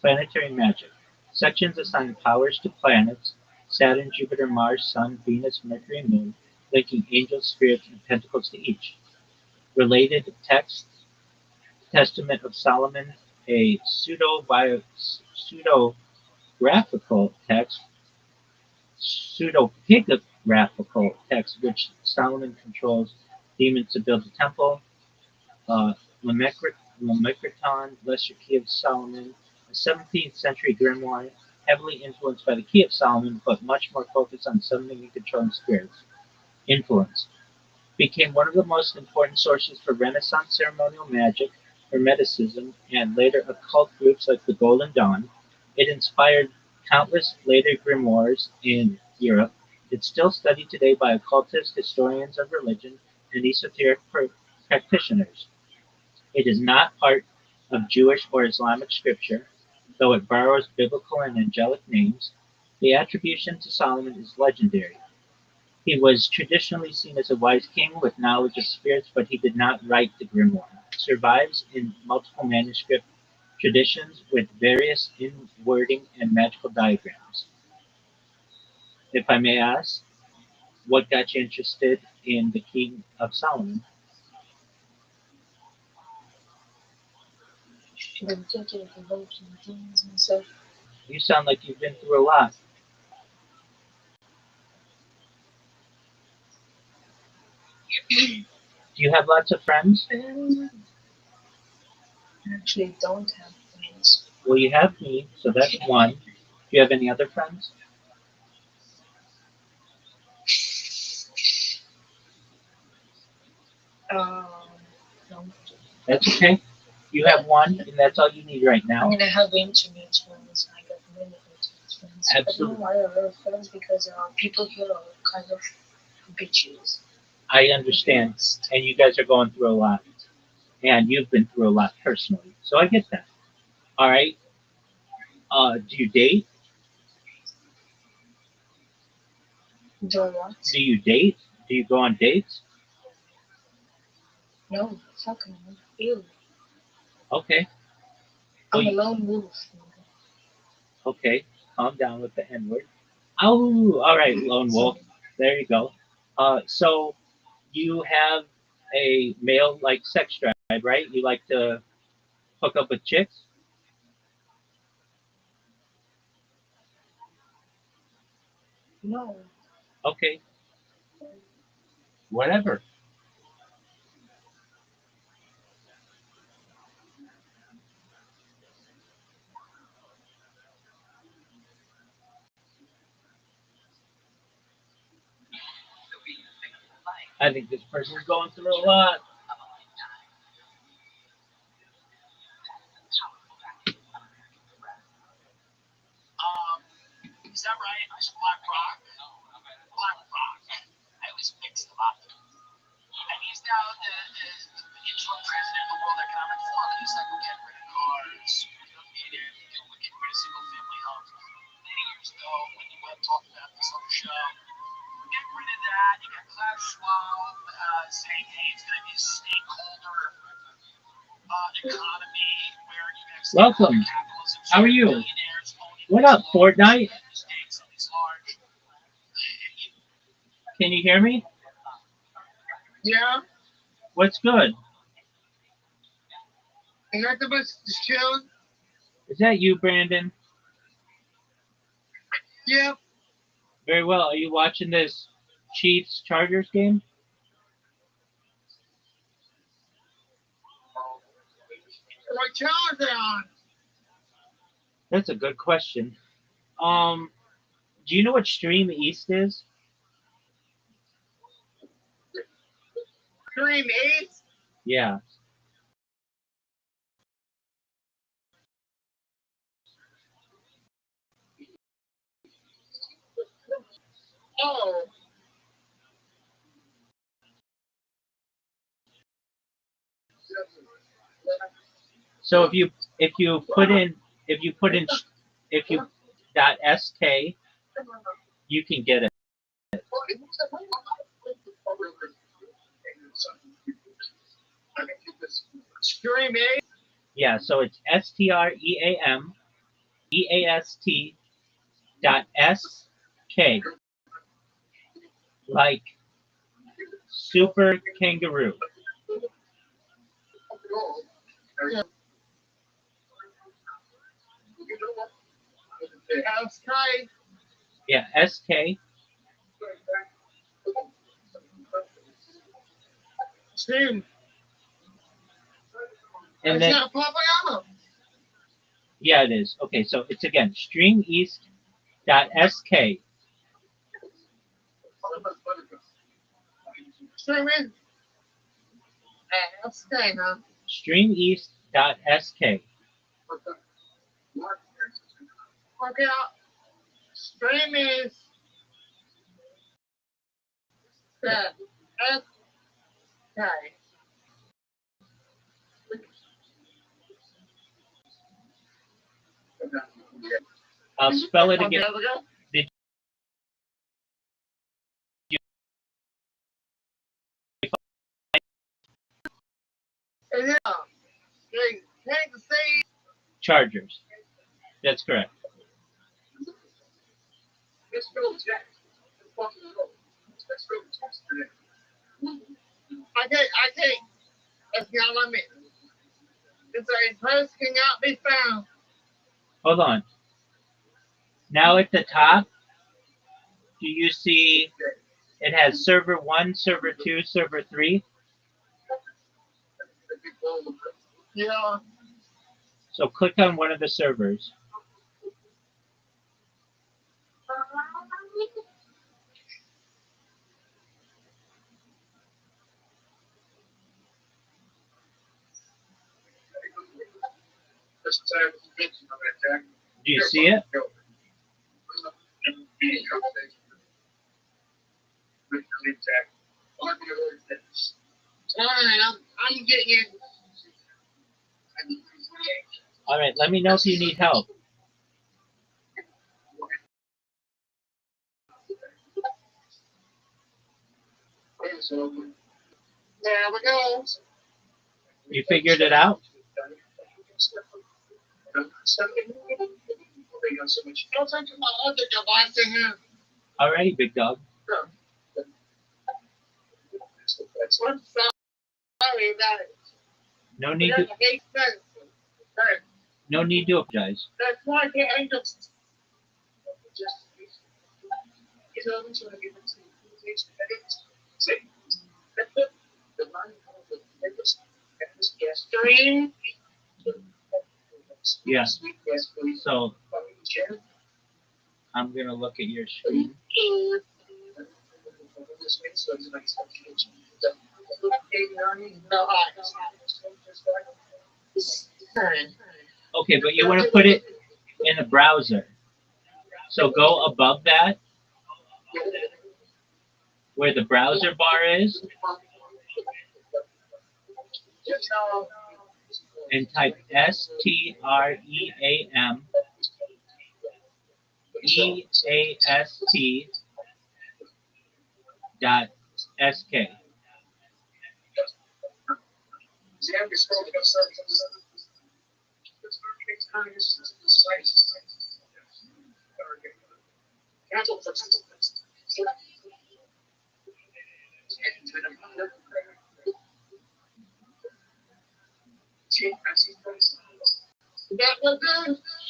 [SPEAKER 3] Planetary magic, sections assign powers to planets: Saturn, Jupiter, Mars, Sun, Venus, Mercury, and Moon, linking angels, spirits, and pentacles to each. Related texts: Testament of Solomon, a pseudo graphical text, pseudepigraphical text, which Solomon controls demons to build a temple. Uh, Lamechriton, Lesser Key of Solomon, a 17th century grimoire, heavily influenced by the Key of Solomon, but much more focused on summoning and controlling spirits. Influence. Became one of the most important sources for Renaissance ceremonial magic. Hermeticism, and later occult groups like the Golden Dawn. It inspired countless later grimoires in Europe. It's still studied today by occultists, historians of religion, and esoteric practitioners. It is not part of Jewish or Islamic scripture, though it borrows biblical and angelic names. The attribution to Solomon is legendary. He was traditionally seen as a wise king with knowledge of spirits, but he did not write the grimoire. It survives in multiple manuscript traditions with various in wording and magical diagrams. If I may ask, what got you interested in the King of Solomon?
[SPEAKER 4] Been thinking about some things myself.
[SPEAKER 3] You sound like you've been through a lot. Do you have lots of friends?
[SPEAKER 4] I actually don't have friends.
[SPEAKER 3] Well, you have me, so that's one. Do you have any other friends?
[SPEAKER 4] No.
[SPEAKER 3] That's okay. You have one, and that's all you need right
[SPEAKER 4] I
[SPEAKER 3] now.
[SPEAKER 4] mean, I have internet friends. I got many internet friends.
[SPEAKER 3] Absolutely.
[SPEAKER 4] But no, I have a lot of friends because people here are kind of bitches.
[SPEAKER 3] I understand, and you guys are going through a lot, and you've been through a lot personally, so I get that. All right. Do you date?
[SPEAKER 4] Do what?
[SPEAKER 3] Do you date? Do you go on dates?
[SPEAKER 4] No, fuck no. Ew.
[SPEAKER 3] Okay.
[SPEAKER 4] I'm
[SPEAKER 3] Well,
[SPEAKER 4] a lone wolf.
[SPEAKER 3] okay. Calm down with the N word. Oh, all right, lone wolf. There you go. So you have a male like sex drive, right? You like to hook up with chicks?
[SPEAKER 4] No.
[SPEAKER 3] Okay, whatever. I think this person's going through a lot.
[SPEAKER 2] Is that right? It's Black Rock. Black Rock. I always mix them up. And he's now the interim president of the World Economic Forum. He's like, we're getting rid of cars. We don't need it. We're getting rid of single family homes. Many years ago, when you went talking about this on the show, we're getting rid of that. You got Klaus Schwab saying, hey, it's going to be a stakeholder economy where you can have
[SPEAKER 3] Welcome.
[SPEAKER 2] capitalism.
[SPEAKER 3] How are you?
[SPEAKER 2] Billionaires owning
[SPEAKER 3] What up, Fortnite?
[SPEAKER 2] stakes in these large.
[SPEAKER 3] Can you hear me?
[SPEAKER 2] Yeah,
[SPEAKER 3] What's good?
[SPEAKER 2] and not the best chilling.
[SPEAKER 3] Is that you, Brandon?
[SPEAKER 2] Yeah,
[SPEAKER 3] Very well. Are you watching this Chiefs Chargers game?
[SPEAKER 2] what channel is they on?
[SPEAKER 3] That's a good question. Do you know what Stream East is?
[SPEAKER 2] Dream 8?
[SPEAKER 3] Yeah.
[SPEAKER 2] Oh,
[SPEAKER 3] So if you put in if you .sk, you can get it.
[SPEAKER 2] Stream 8?
[SPEAKER 3] Yeah. So it's STREAMEAST.sk, like super kangaroo.
[SPEAKER 2] Sky?
[SPEAKER 3] Yeah. SK.
[SPEAKER 2] Stream.
[SPEAKER 3] And then
[SPEAKER 2] not popping up.
[SPEAKER 3] yeah, it is. Okay. So it's again streameast.sk.
[SPEAKER 2] Stream in. Sky, huh?
[SPEAKER 3] Streameast .sk.
[SPEAKER 5] Okay, stream is the S. Okay.
[SPEAKER 3] I'll spell it again. Did
[SPEAKER 5] Yeah. Take the seed.
[SPEAKER 3] Chargers? That's correct.
[SPEAKER 2] Let's go check. Let's go test today.
[SPEAKER 5] I can't. That's not what I mean. It's a post cannot be found.
[SPEAKER 3] Hold on. Now at the top, do you see it has server 1, server 2, server 3?
[SPEAKER 5] Yeah.
[SPEAKER 3] So click on one of the servers.
[SPEAKER 2] This time it's mentioned on that jack.
[SPEAKER 3] Do you see it?
[SPEAKER 5] Alright, I'm getting it.
[SPEAKER 3] All right, let me know if you need help.
[SPEAKER 5] There we go.
[SPEAKER 3] You figured it out?
[SPEAKER 5] Go take my other device in here.
[SPEAKER 3] All right, big dog.
[SPEAKER 5] I'm sorry about it.
[SPEAKER 3] No need to. No need to apologize.
[SPEAKER 5] That's why I can't just. Stream.
[SPEAKER 3] Yeah. So I'm gonna look at your screen. Okay, but you want to put it in a browser. So go above that, where the browser bar is, and type STREAMEAST.SK.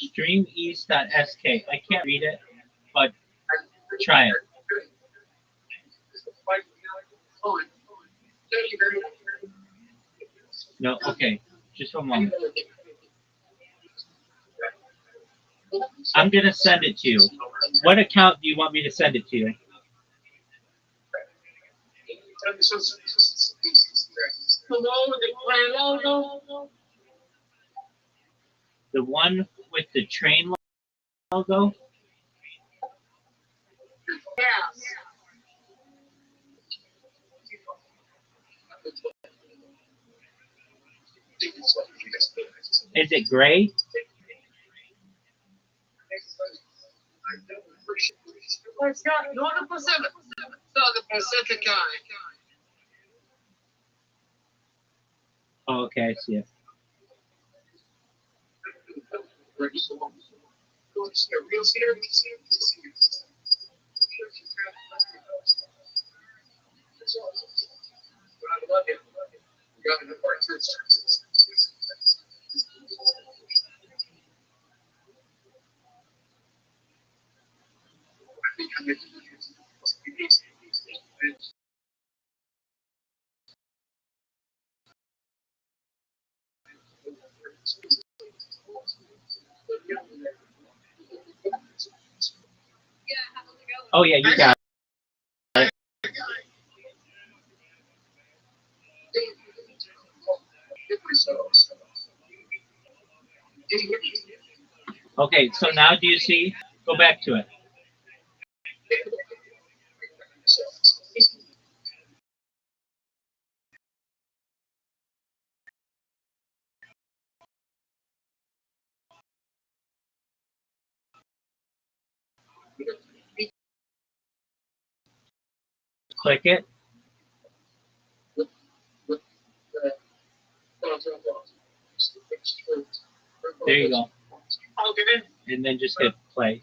[SPEAKER 3] StreamEast.sk. I can't read it, but try it. No, okay. Just one moment. I'm gonna send it to you. What account do you want me to send it to you? The one with the train logo? Is it gray?
[SPEAKER 5] It's got Northern Pacific. Southern Pacific kind.
[SPEAKER 3] Oh, okay, I see it. Oh yeah, you got it. Okay, so now do you see? Go back to it. Click it. There you go. And then just hit play.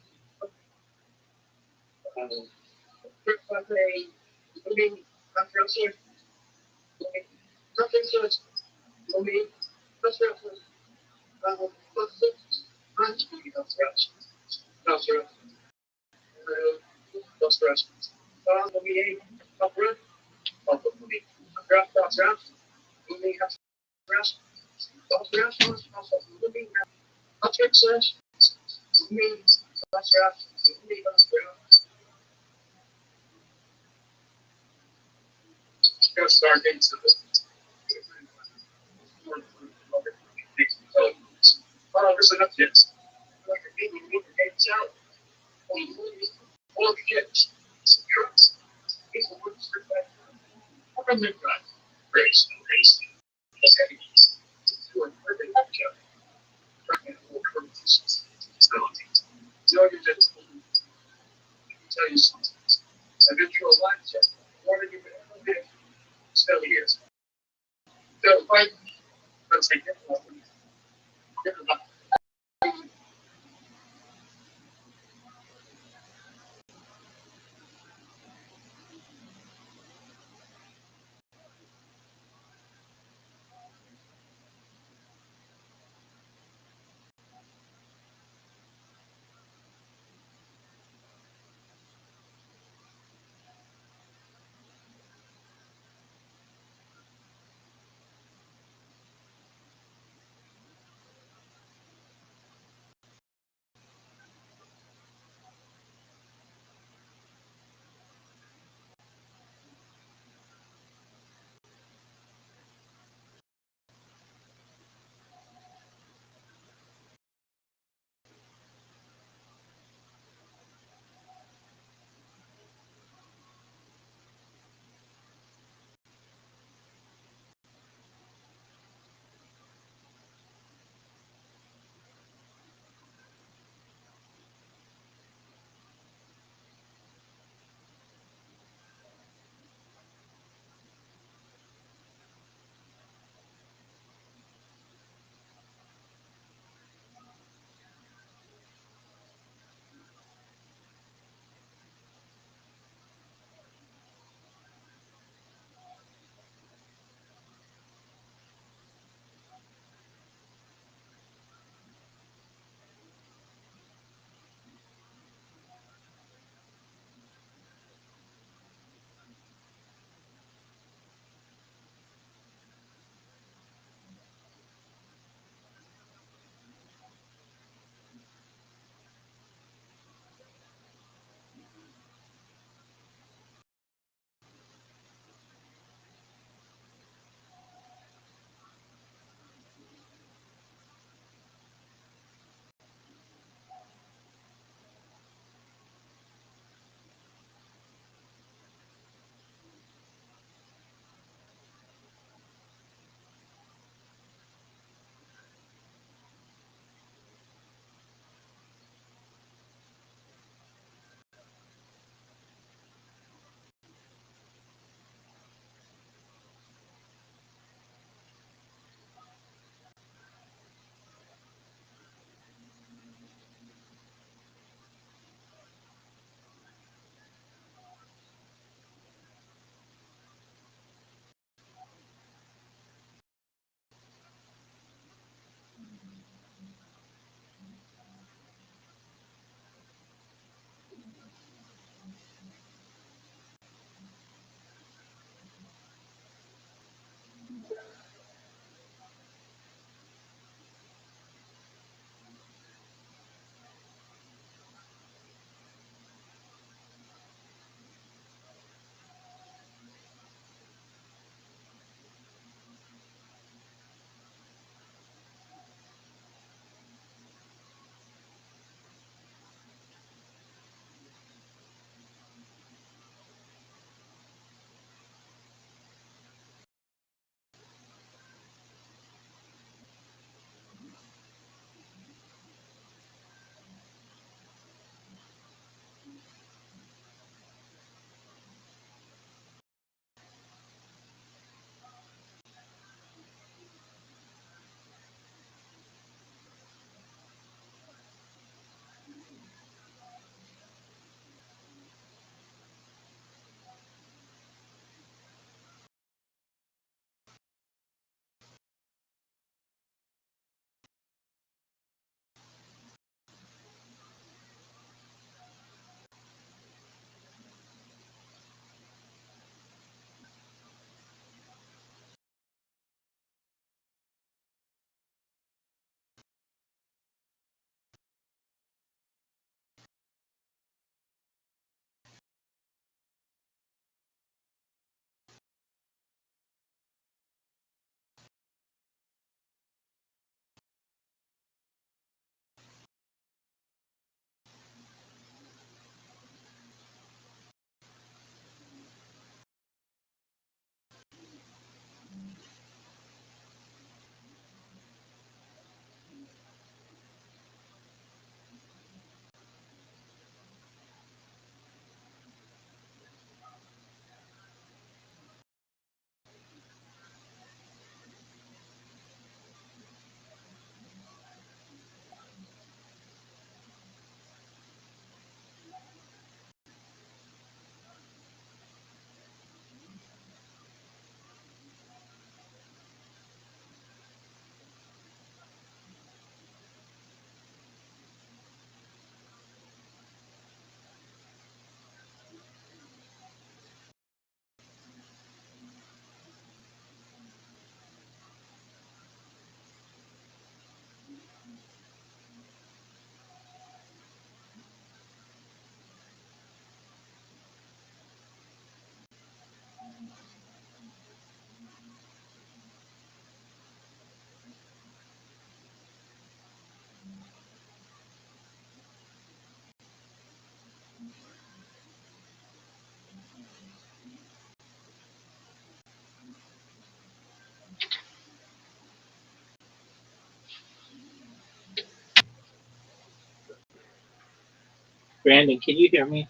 [SPEAKER 3] Brandon, can you hear me?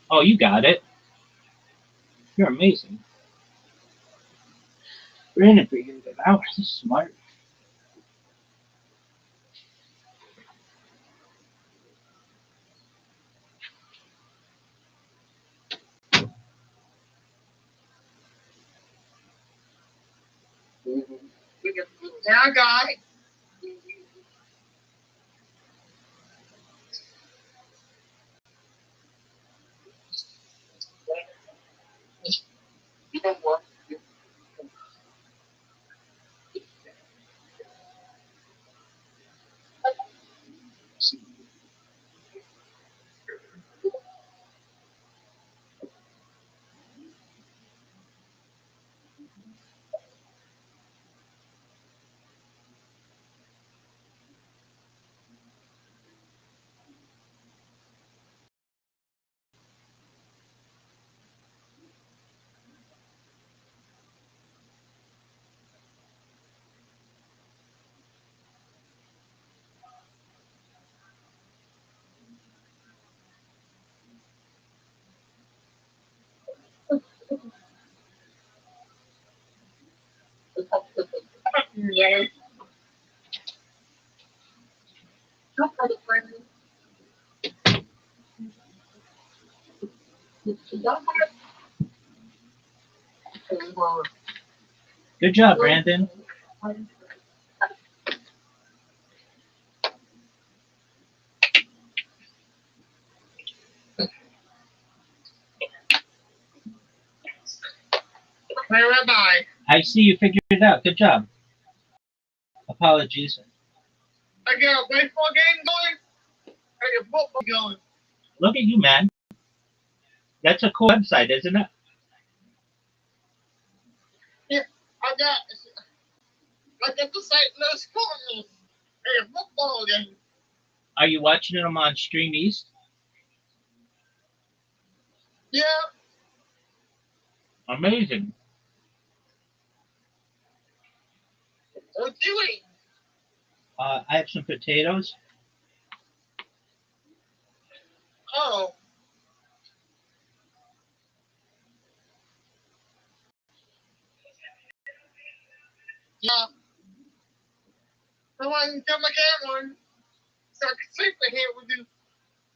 [SPEAKER 3] Oh, you got it. You're amazing. Brandon figured it out. He's smart.
[SPEAKER 5] Now, guy. Yeah.
[SPEAKER 3] Good job, Brandon.
[SPEAKER 5] Hey, Rabbi.
[SPEAKER 3] I see you figured it out. Good job. Apologies.
[SPEAKER 5] I got a baseball game going. I got a football going.
[SPEAKER 3] Look at you, man. That's a cool website, isn't it?
[SPEAKER 5] I got the St. Louis Cardinals. I got a football game.
[SPEAKER 3] Are you watching them on Stream East?
[SPEAKER 5] Yeah.
[SPEAKER 3] Amazing.
[SPEAKER 5] What you eat?
[SPEAKER 3] I have some potatoes.
[SPEAKER 5] Oh. Yeah. So I can come again one so I can sleep in here with you.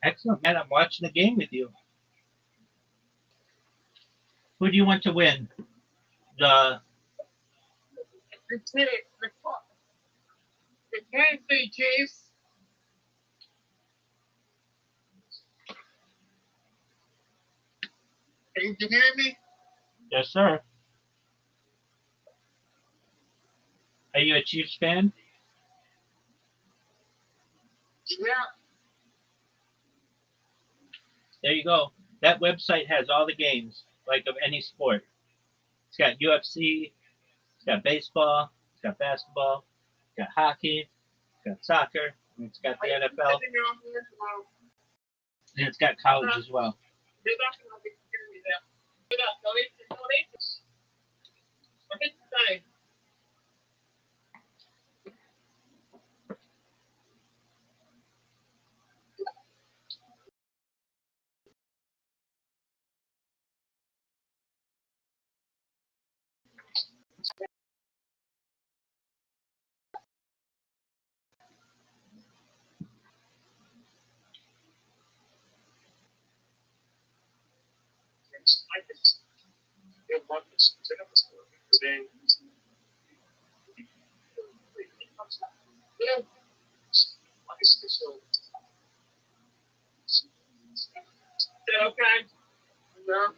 [SPEAKER 3] Excellent, man. I'm watching the game with you. Who do you want to win? The
[SPEAKER 5] The Kansas City Chiefs. Can you hear me?
[SPEAKER 3] Yes, sir. Are you a Chiefs fan?
[SPEAKER 5] Yeah.
[SPEAKER 3] There you go. That website has all the games, like of any sport. It's got UFC, it's got baseball, it's got basketball, it's got hockey, it's got soccer, and it's got the NFL, and it's got college as well.
[SPEAKER 5] Yeah. Okay. No.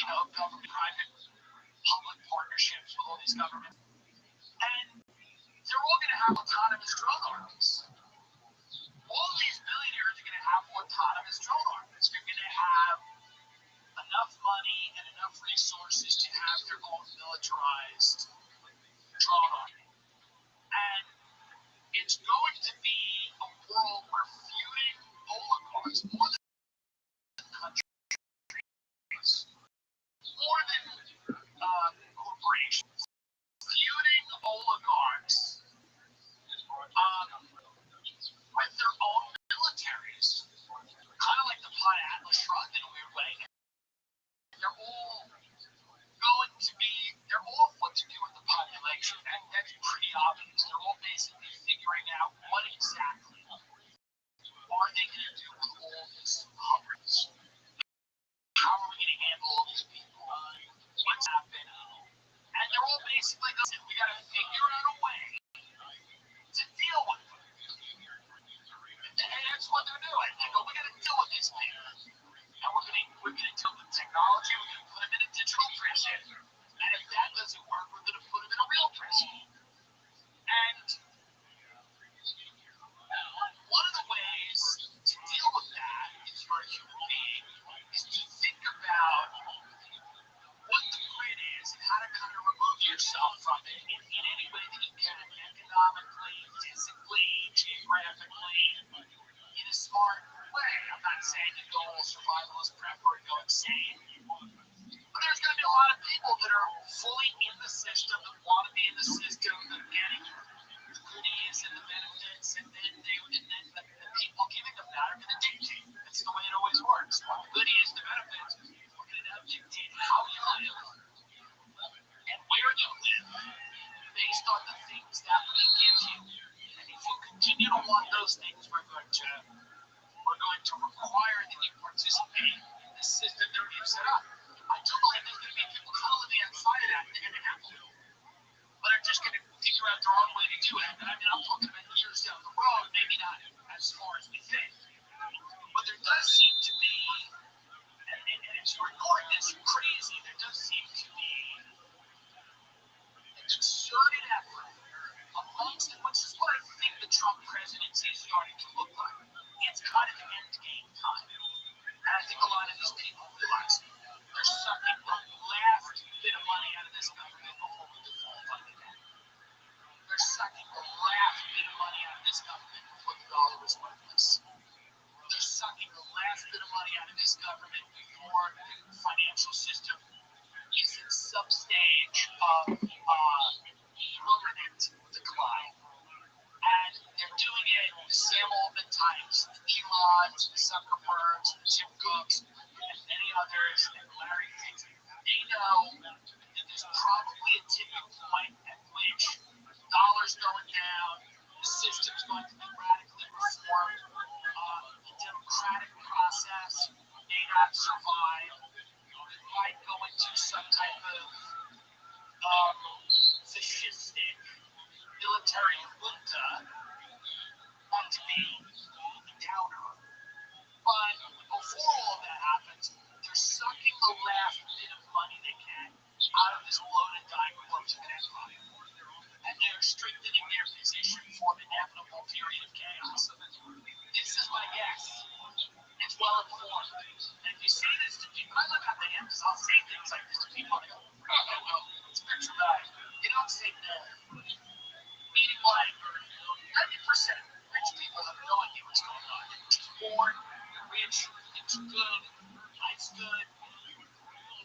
[SPEAKER 5] government-private public partnerships with all these governments. And they're all going to have autonomous drone armies. All these billionaires are going to have autonomous drone armies. They're going to have enough money and enough resources to have their own militarized drone army. And it's going to be a world where feuding oligarchs, more than countries, more than corporations, feuding oligarchs with their own militaries, kind of like the Pod Atlas Shrugged in a weird way. They're all going to be, they're all what to do with the population. That's pretty obvious. They're all basically figuring out what exactly are they going to do with all this hundreds. How are we going to handle all these people? What's happening? And they're all basically going, we got to figure out a way to deal with them. And that's what they're doing. They go, we got to deal with these people. And we're going to deal with technology. We're going to put them in a digital prison. And if that doesn't work, we're going to put them in a real prison. And one of the ways to deal with that, if you're a human being, is to think about what the grid is and how to kind of remove yourself from it in any way that you can, economically, physically, geographically, in a smart way. I'm not saying to go all survivalist prepper and go insane. But there's going to be a lot of people that are fully in the system, that want to be in the system, that are getting the goodies and the benefits, and then the people giving them that are going to dictate. That's the way it always works. The goodies, the benefits, are going to now dictate how you live and where you live based on the things that we give you. And if you continue to want those things, we're going to require that you participate in the system that we've set up. I do believe there's going to be people kind of living outside of that and they're going to have to, but are just going to figure out their own way to do it. And I mean, I'm talking about years down the road, maybe not as far as we think. But there does seem to be, and if you ignore this crazy, there does seem to be a concerted effort amongst them, which is what I think the Trump presidency is starting to look like. It's kind of the end game time. And I think a lot of these people realize they're sucking the last bit of money out of this government before we default on the debt. They're sucking the last bit of money out of this government before the dollar is worthless. They're sucking the last bit of money out of this government before the financial system is in some stage of permanent decline. And they're doing it the Sam Altman types, the Elons, the Zuckerbergs, the Tim Cooks, and many others, and Larry Fink. They know that there's probably a tipping point at which the dollar's going down, the system's going to be radically reformed, the democratic process may not survive. We might go into some type of fascistic military junta, not to be a downer. But before all that happens, they're sucking the last bit of money they can out of this bloated, dying corpse of an empire. And they're strengthening their position for an inevitable period of chaos. This is my guess. It's well informed. And if you say this to people, I love how they end this. I'll say things like this to people. I go, okay, well, it's been traumatic. You don't say no. Meaning like 90% rich people have no idea what's going on. They're just born, they're rich, it's good, life's good.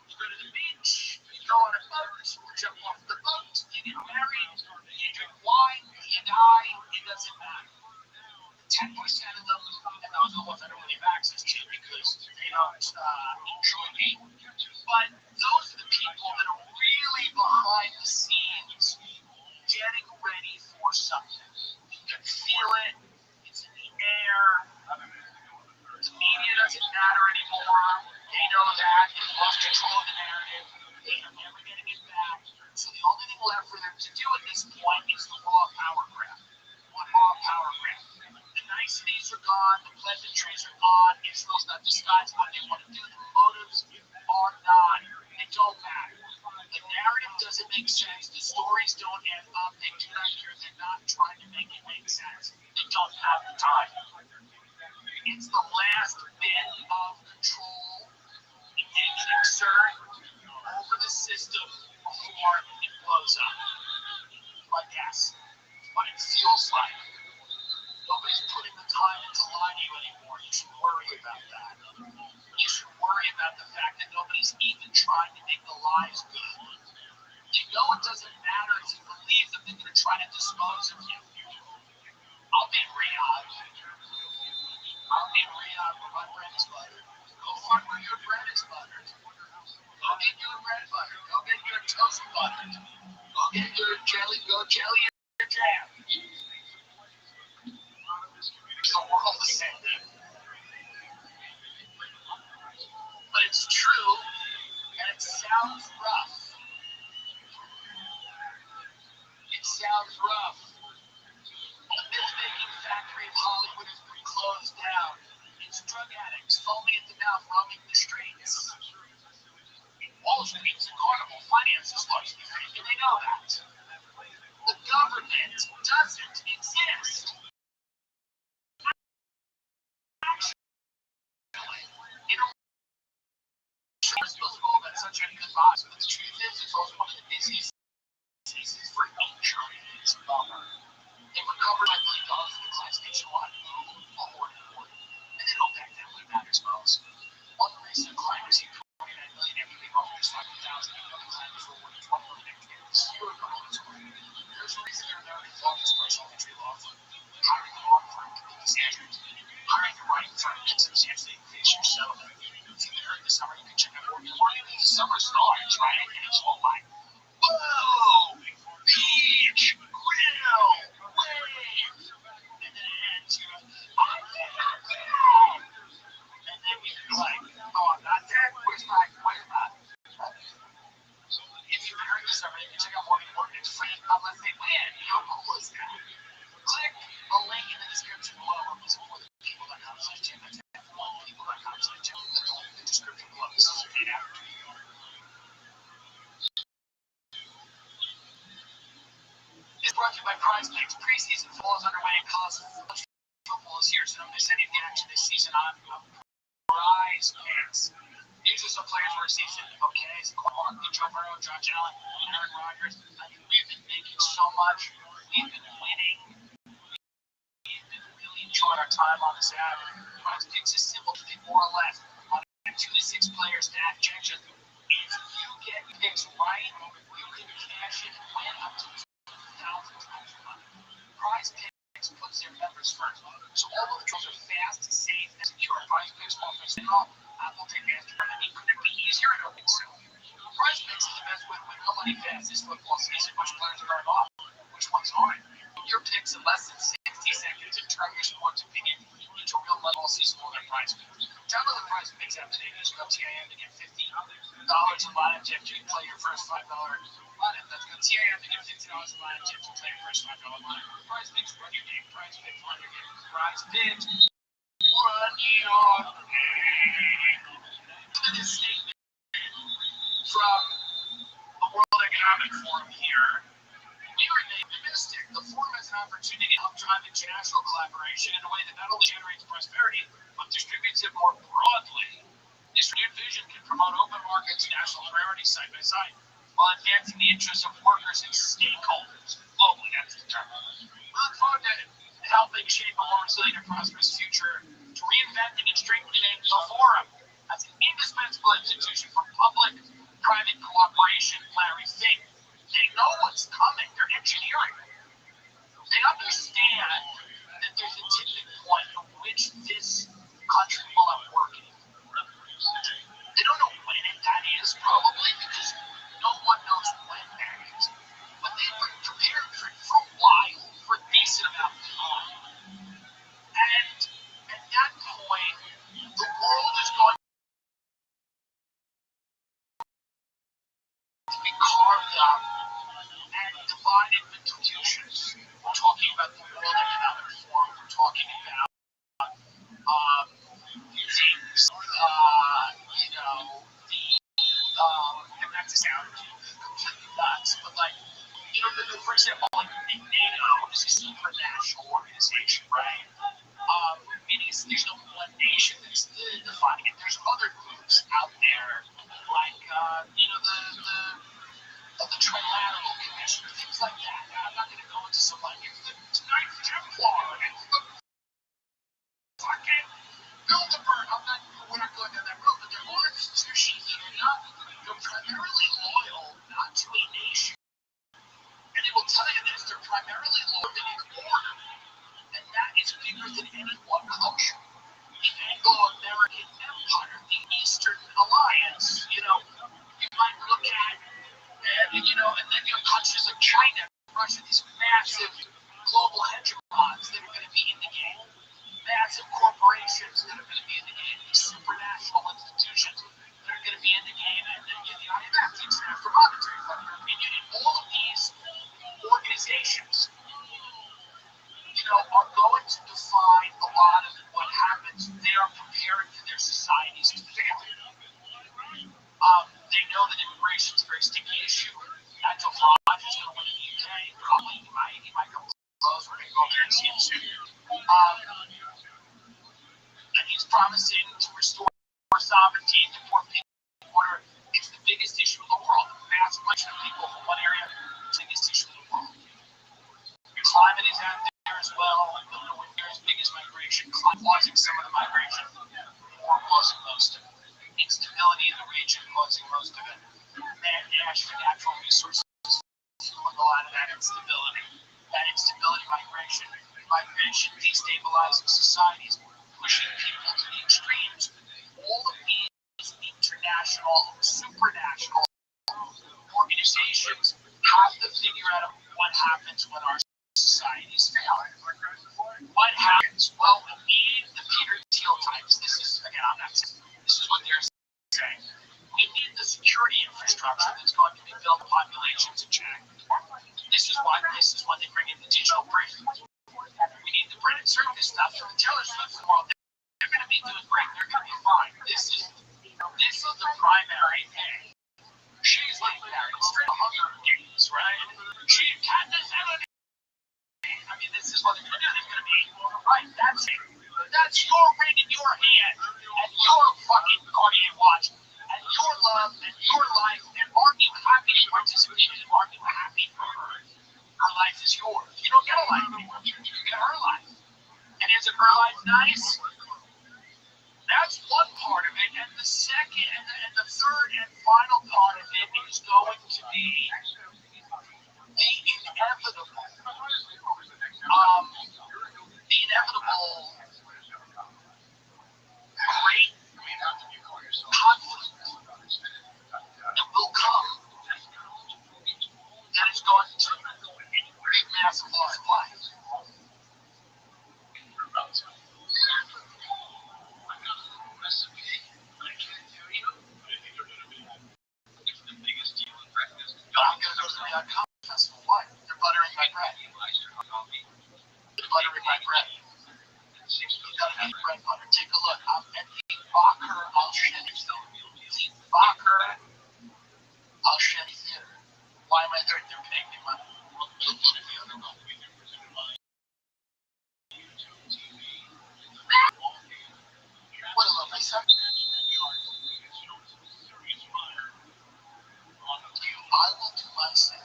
[SPEAKER 5] You go to the beach, you go on a boat, you jump off the boat, you get married, you drink wine, you die, it doesn't matter. 10% of them, and those are the ones I don't really have access to because they don't enjoy me. But those are the people that are really behind the scenes getting ready for something. You can feel it, it's in the air. The media doesn't matter anymore. They know that. They've lost control of the narrative. They are never getting it back. So the only thing left for them to do at this point is the raw power grab. Raw power grab. The niceties are gone, the pleasantries are gone. Israel's not disguised what they want to do. The motives are not fact that nobody's even trying to make the lies good. They know it doesn't matter if you believe them, they're going to try to dispose of you. I'll be Riyadh. Where my bread is buttered. Go find where your bread is buttered. Go get your bread buttered. Go get your toast buttered. Go get your jelly. Go jelly your jam. The world is ending. But it's true, and it sounds rough. It sounds rough. The myth-making factory of Hollywood has been closed down. It's drug addicts foaming at the mouth roaming the streets. Wall Street's a carnival, finances largely free, and they know that. The government doesn't exist. We're supposed to go about such a good vibes, but the truth is, it's also one of the busiest seasons for insurance. It's a bummer. They recovered $5 million for the class nationwide, forward, and they don't back down when it matters most. One recent client received $29 million after they offered just $5,000. Another client was rewarded $20 million after they this year ago. There's a reason they're America's largest personal injury law firm. Hiring the wrong firm can be disastrous. Hiring the right firm can substantially increase your settlement. If you've been hurt this summer, you can check out Morgan Morgan. The summer starts, right? And it's all like, whoa, beach, grill, waves. And then it ends, you're like, I'm dead. And then you're like, oh, I'm not dead. Where's my? If you've been hurt this summer, you can check out Morgan Morgan. It's free unless they win. How cool is that? Click the link in the description below or visit people.com/Jim. That's people.com/Jim. The link in the description below. This is a paid advertisement. It's brought to you by Prize Picks. Preseason football is underway in college football this year, so don't miss any of the action this season on Prize Picks. These are some players for a season, okay? Saquon, Joe Burrow, Josh Allen, Aaron Rodgers. I mean, we've been making so much. We've been winning. We've been really enjoying our time on this app. Prize Picks is simple to do more or less. On 2 to 6 players to add injection. If you get picks right, you can cash in and win up to $2,000 a month. Prize Picks puts their members first. So all of the draws are fast, safe, and secure. Prize Picks offers Apple Pay Master. I mean, could it be easier? I don't think so. Prize Picks is the best way to win real money fast this football season. Which players are going off? Which ones aren't? Your picks in less than 60 seconds and turn your sports opinion into real money all season long on Prize Picks. Download the Prize Picks app today. Use code TIM to get $50 in line if you play your first $5 line. That's good. TIM to get $50 in line if you play your first $5 line. Prize Picks, run your game. Prize Picks, run your game. Prize Picks, run your game. This statement from the World Economic Forum here. We remain optimistic. The forum has an opportunity to help drive international collaboration in a way that not only generates prosperity, but distributes it more broadly. This renewed vision can promote open markets and national priorities side by side, while advancing the interests of workers and stakeholders globally. That's the term. We look forward to helping shape a more resilient and prosperous future, to reinventing and strengthening the forum as an indispensable institution for public-private cooperation. Larry, they know what's coming. They're engineering. They understand that there's a tipping point at which this country will have working. They don't know when that is, probably, because no one knows when that is. But they've been prepared for a while, for a decent amount of time. And at that point, the world is going to be carved up and divided into institutions. We're talking about the World Economic Forum. We're talking about things, and not to sound completely nuts, but like, for example, like NATO is a supranational organization, right? Meaning there's no one nation that's defining it. There's other groups out there, like, the Trilateral Commission, things like that. I'm not going to go into some, like, it's the Ninth Templar, it's the fucking Bilderberg. We're not going down that road, but there are institutions losing most of it. Natural resources fueling a lot of that instability. That instability, migration destabilizing societies, pushing people to the extremes. All of these international, supranational organizations have to figure out what happens when our societies fail. What happens? Well, we need the Peter Thiel types. This is, again, I'm not saying this is what they're saying. We need the security infrastructure that's going to be built populations in check. This is when they bring in the digital prison. We need the bread and circus stuff for the Taylor Swift world. They're going to be doing great. They're going to be fine. This is the primary thing. She's like married straight to Hunger Games, right? She and Katniss Everdeen. I mean, this is what they're going to do. They're going to be right. That's it. That's your ring in your hand, and your fucking guardian watch, and your love, and your life. And aren't you happy to participate in it? Aren't you happy for her? Her life is yours. You don't get a life anymore. You get her life. And isn't her life nice? That's one part of it. And the second, and the third and final part of it is going to be the inevitable great conflict that will come that is going to bring massive loss of life. But I'm going to go to the Comedy Festival. Why? They're buttering my bread. They're buttering my bread. You've got to make bread butter. Take a look. I'm at the Bacher Al-Sheni Theater. Why am I there? They're paying me money. What a lovely subject. I will do my sin in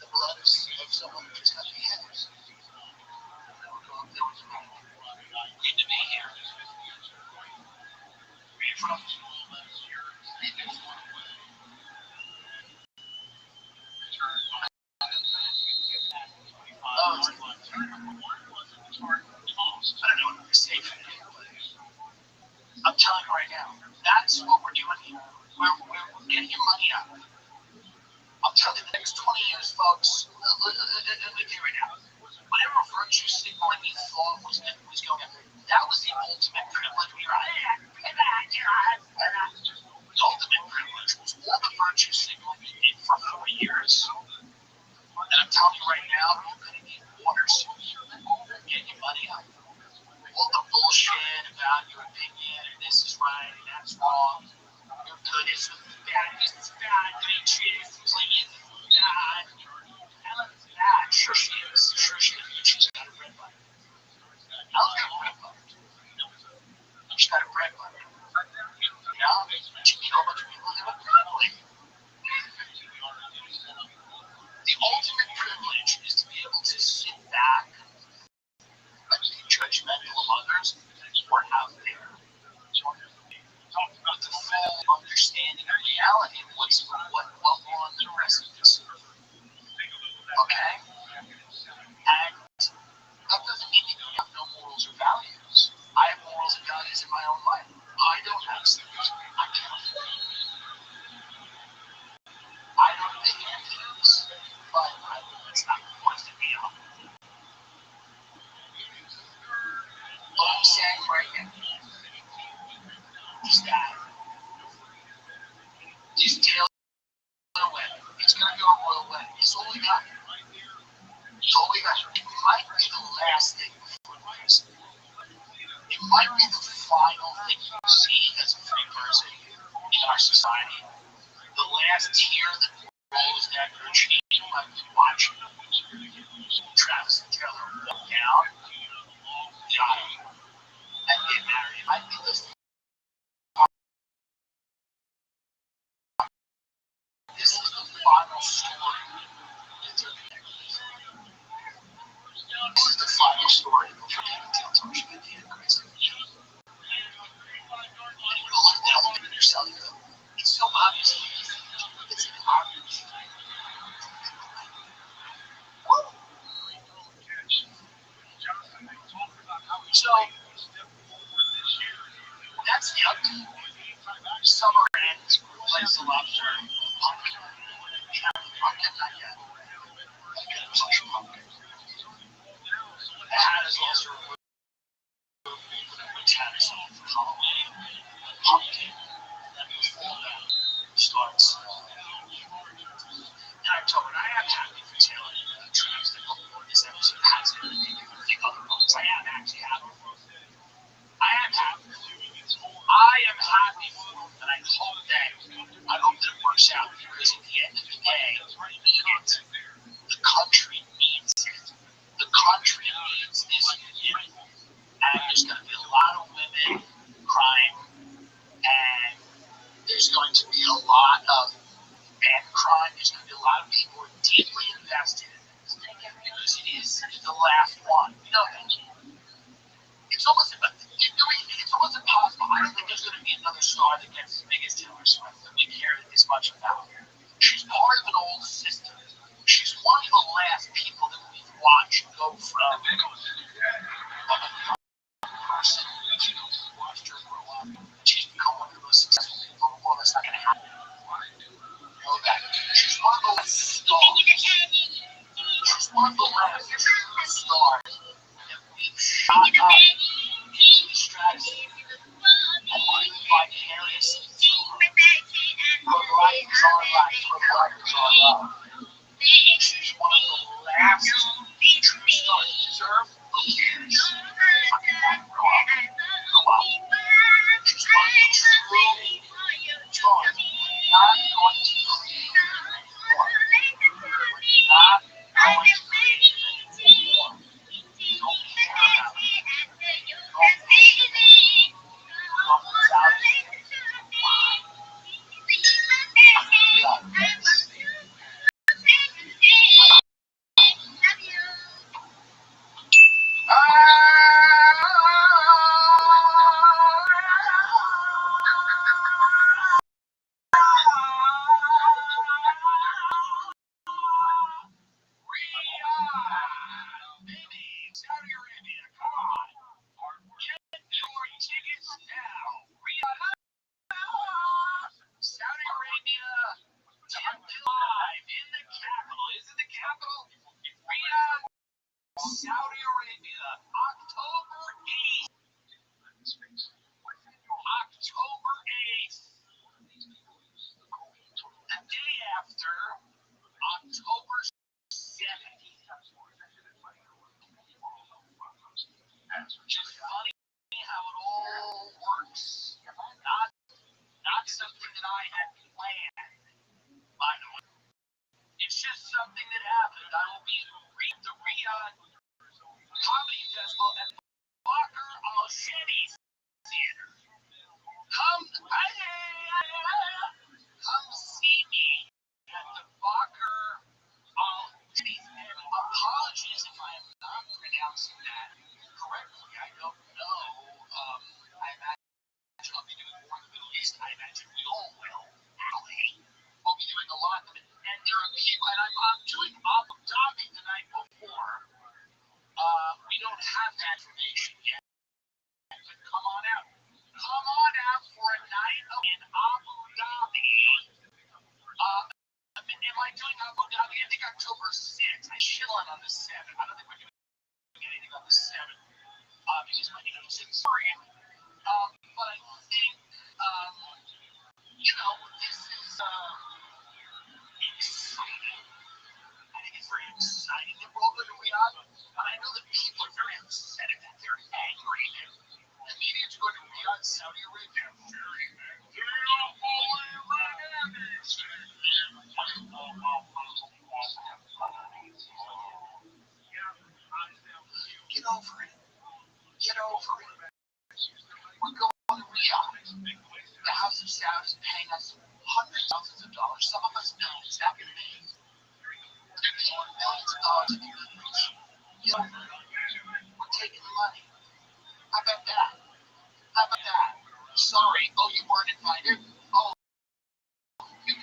[SPEAKER 5] the blood of someone who just got beheaded. Good to be here. Where are you from? Oh, it's I don't know what to say for you, but I'm telling you right now, that's what we're doing here. We're getting your money out. I'm telling you, the next 20 years, folks, let me tell you right now, whatever virtue signaling you thought was going on, that was the ultimate privilege. The ultimate privilege was all the virtue signaling you did for 4 years. And I'm telling you right now, you're going to need water soon. Get your money out. All the bullshit about your opinion and this is right and that's wrong. Your good is bad, this is bad, getting treated completely bad. Ellen's bad. Sure she is. She's got a bread butter. Ellen's got a bread butter. She's got a bread butter. You know? She can go much people live it properly. The ultimate privilege is to be able to sit back and be judgmental of others or out there with the full understanding of reality of what on the rest of this. Okay? And that doesn't mean that you have no morals or values. I have morals and values in my own life. I don't have stickers. I can't. I don't think things, but it's not worth it me up. What I'm saying right now is that these tales are wet. It's going to go a royal wedding. It's all we got. It's all we got. It might be the last thing before the last. It might be the final thing you see as a free person in our society. The last tear that rolls down your cheek when you watch Travis and Taylor walk down the aisle and get married. It might be this. This is the final story that they're connected with. This is the final story before they can tell you at the end of Christ. And you're going to look at the element in yourself and go, It's so obvious. It's an obvious. So that's the ugly. Summer ends, replace the lobster. Pumpkin. Pumpkin, not yet. Pumpkin. The hat is also removed. Which hat is on for Halloween? Pumpkin. Then before that starts. In October, I am happy for Taylor Travis to go for this episode. Has been the other ones. I am actually happy. I am happy. I am happy for him, and I hope that it works out because at the end of the day, we need it. The country needs it. The country needs this unit. And there's going to be a lot of women crying, and there's going to be a lot of men crying. There's going to be a lot of people who are deeply invested in this because it is the last one. You know that. It's almost impossible. I don't think there's going to be another star that gets as big as Taylor Swift that we care this much about. She's part of an old system. She's one of the last people that we've watched go from a person who watched her grow up. She's become one of the most successful people in the world. That's not going to happen. You know that. She's one of the last stars. She's one of the last stars that we've shot up the strategy and vicariously through her. Her life is our life. Her life is our love. She's one of the last true stars to deserve. Who cares? Grow up. She's one of the true stars. We're not going to create anymore. We're not going to create anymore. Don't care about it. Don't think of it. Don't value it. Why? Saudi Arabia, come on. Get your tickets now. Saudi Arabia, live in the capital. Is it the capital? Riyadh, Saudi Arabia, October 8th. October 8th. The day after, October 7th. Just funny how it all works. Not something that I had planned, by the way. It's just something that happened. I will be in the Riyadh Comedy Festival at Bakr al-Shadi Theater. Come see me at the Bakr al-Shadi Theater. Apologies if I am not pronouncing that correctly. I don't know. I imagine I'll be doing more in the Middle East. I imagine we all will. We'll be doing a lot of it. And there are people, and I'm doing Abu Dhabi the night before. We don't have that information yet. But come on out. Come on out for a night in Abu Dhabi. Am I doing Abu Dhabi? I think October 6th. I'm chilling on the 7th. I don't think we're doing anything on the 7th. Because my name is in Korea. But I think, this is exciting. I think it's very exciting that we're all going to Riyadh. But I know that people are very upset at that. They're angry. The media's going to Riyadh, Saudi Arabia. Very Get over it. Get over it. We're going to Riyadh. The House of Saud is paying us hundreds of thousands of dollars. Some of us millions. That can be. They're paying millions of dollars to be leaders. We're taking the money. How about that? Sorry. Oh, you weren't invited? Oh,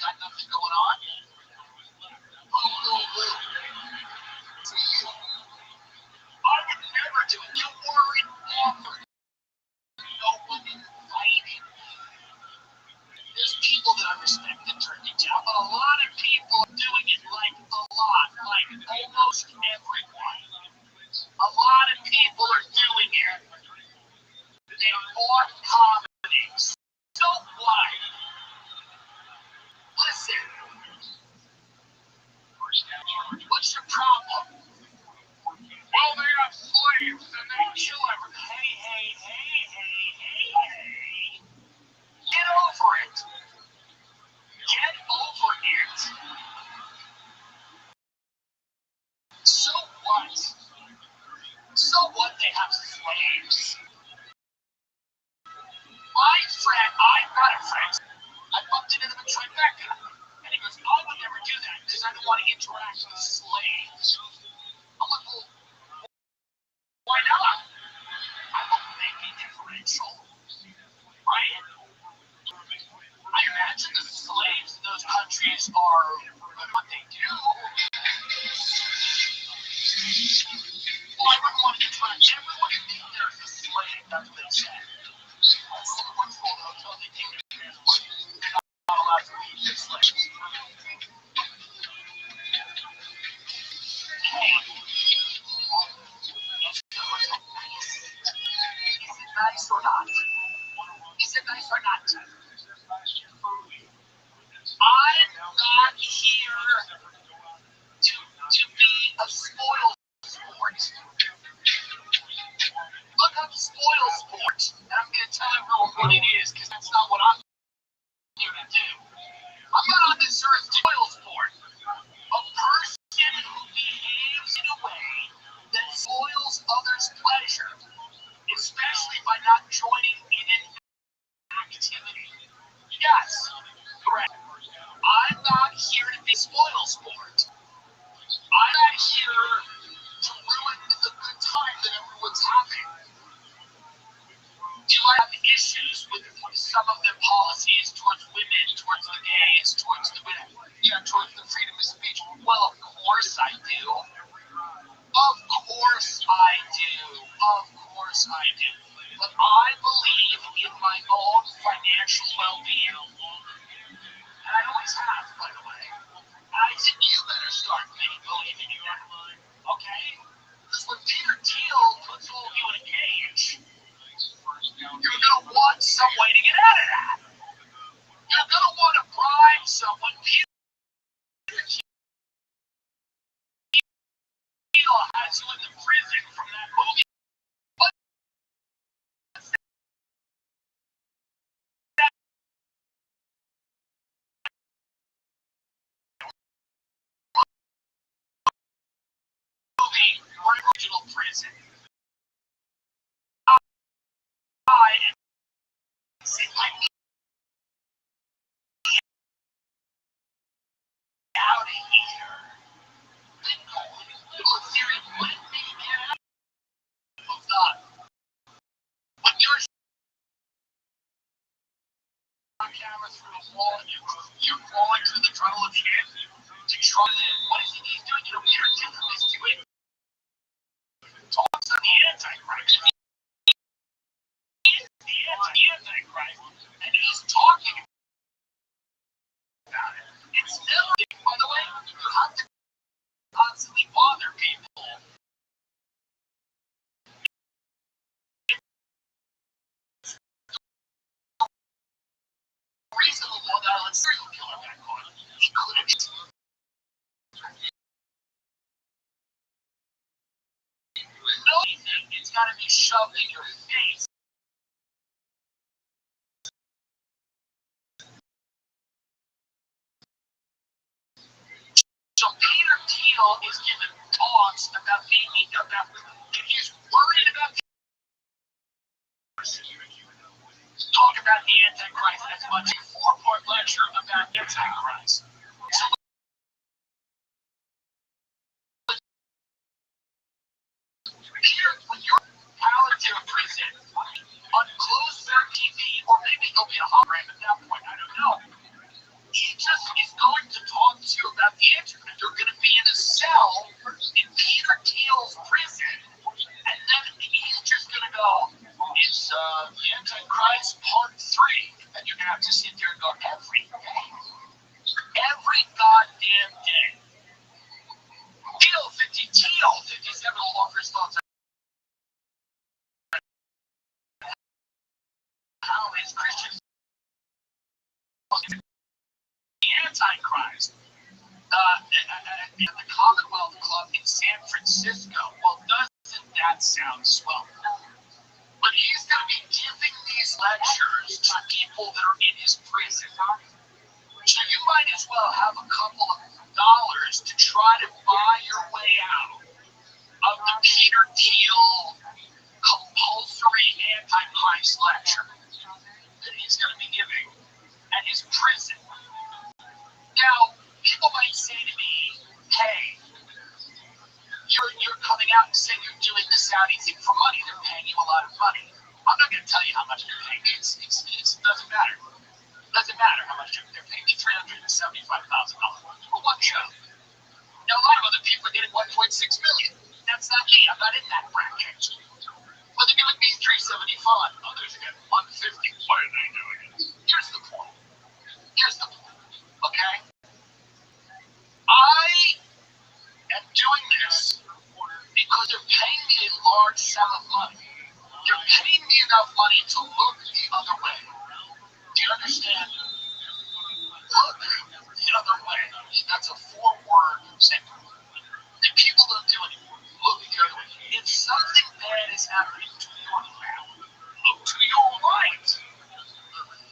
[SPEAKER 5] got nothing going on? I would never do it. You were in offer. Nobody fighting. There's people that I respect that turned it down, but a lot of people are doing it like almost everyone. A lot of people are doing it. They bought comedies. So what? Listen. What's your problem? Well, they have slaves and they kill everyone. Hey. Get over it. Get over it. So what? So what they have slaves? My friend, I've got a friend. I bumped into them in Tribeca. And he goes, I would never do that because I don't want to interact with slaves. I'm like, well, why not? I don't make a differential. Right? I imagine the slaves in those countries are good at what they do. Well, I wouldn't want to interact. Everyone who thinks there's a slave, that's what they say. That's the one school hotel they take it. They're not allowed to leave their slaves. Hey, is it nice or not? Is it nice or not? I'm not here to be a spoil sport. Look up spoil sport, and I'm going to tell everyone what it is, because that's not what I'm here to do. I'm not on this earth to spoil sport. A person who behaves in a way that spoils others' pleasure, especially by not joining in an activity. Yes, correct. I'm not here to be spoil sport. I'm not here to ruin the good time that everyone's having. Do I have issues with some of their policies towards women, towards the gays, towards the freedom of speech? Well, of course I do. Of course I do. But I believe in my own financial well-being. And I always have, by the way. And I think you better start believing in that. Okay? Because when Peter Thiel puts all of you in a cage, you're going to want some way to get out of that. You're going to want to bribe someone. Peter Thiel has you in the prison from that movie. Original prison. I sit like me out of here. Look, Siri, let me get out of that. When you're on camera through the wall and you're crawling through the tunnel at the end to try to, what is he's doing? You know, Peter Thiel is doing talks on the Antichrist. He is the Antichrist, and he's talking about it. It's never, by the way, you have to constantly bother people. Reasonable that a serial killer back on. He could have just. No, it's got to be shoved in your face. So Peter Thiel is giving talks about if he's worried about the talk about the Antichrist as much as a 4-part lecture about Antichrist. So Peter, when you're out to a prison on closed 13 TV, or maybe there'll be a hologram at that point, I don't know. he just is going to talk to you about the Internet. You're going to be in a cell in Peter Thiel's prison, and then he's just going to go, it's the Antichrist Part 3. And you're going to have to sit there and go, every day. Every goddamn day. Teal 57 Walker's thoughts on how is Christian the Antichrist. At the Commonwealth Club in San Francisco. Well, doesn't that sound swell? But he's going to be giving these lectures to people that are in his prison. So you might as well have a couple of dollars to try to buy your way out of the Peter Thiel compulsory Antichrist lecture that he's going to be giving at his prison. Now, people might say to me, hey, you're coming out and saying you're doing the Saudi thing for money. They're paying you a lot of money. I'm not going to tell you how much they're paying me. It doesn't matter. It doesn't matter how much they're paying me. $375,000 for one show. Now, a lot of other people are getting $1.6 million. That's not me. I'm not in that bracket. Well, they're giving me $375,000. Others are getting $150,000. Why are they doing it? Here's the point. Okay? I am doing this because they're paying me a large sum of money. They're paying me enough money to look the other way. Do you understand? Look the other way. That's a 4-word sentence that people don't do anymore. Look the other way. If something bad is happening to your left, look to your right.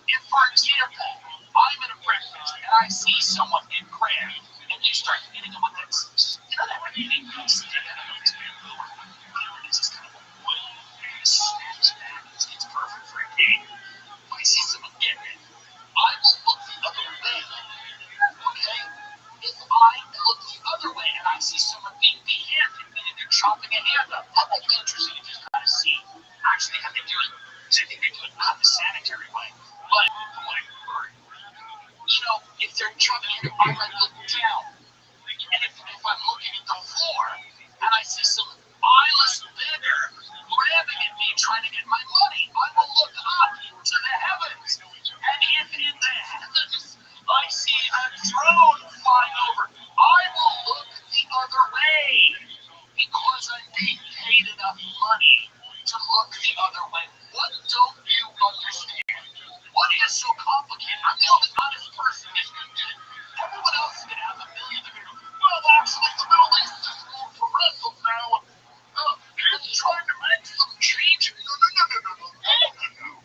[SPEAKER 5] If, for example, I'm at a breakfast and I see someone in prayer and they start hitting them with this, you know that really big stick? I don't know if it's bamboo or not. It's just kind of a wood. It's perfect for a game. If I see someone getting it, I will look the other way. Okay? If I look the other way and I see someone being behanded, meaning they're chopping a hand up, that will be interesting to just kind of see actually how they do it. Because I think they do it not the sanitary way, but the way you know, if they're chopping a hand up, I might look down. And if I'm looking at the floor and I see some eyeless beggar grabbing at me, trying to get my money, I will look up to the heavens. And if in the heavens I see a throne flying over, I will look the other way because I'm being paid enough money to look the other way. What don't you understand? What is so complicated? I'm the only honest person in this country. Everyone else is going to have $1 million. They're going to go, well, actually, the Middle East is more progressive now. It's trying to make some change. No.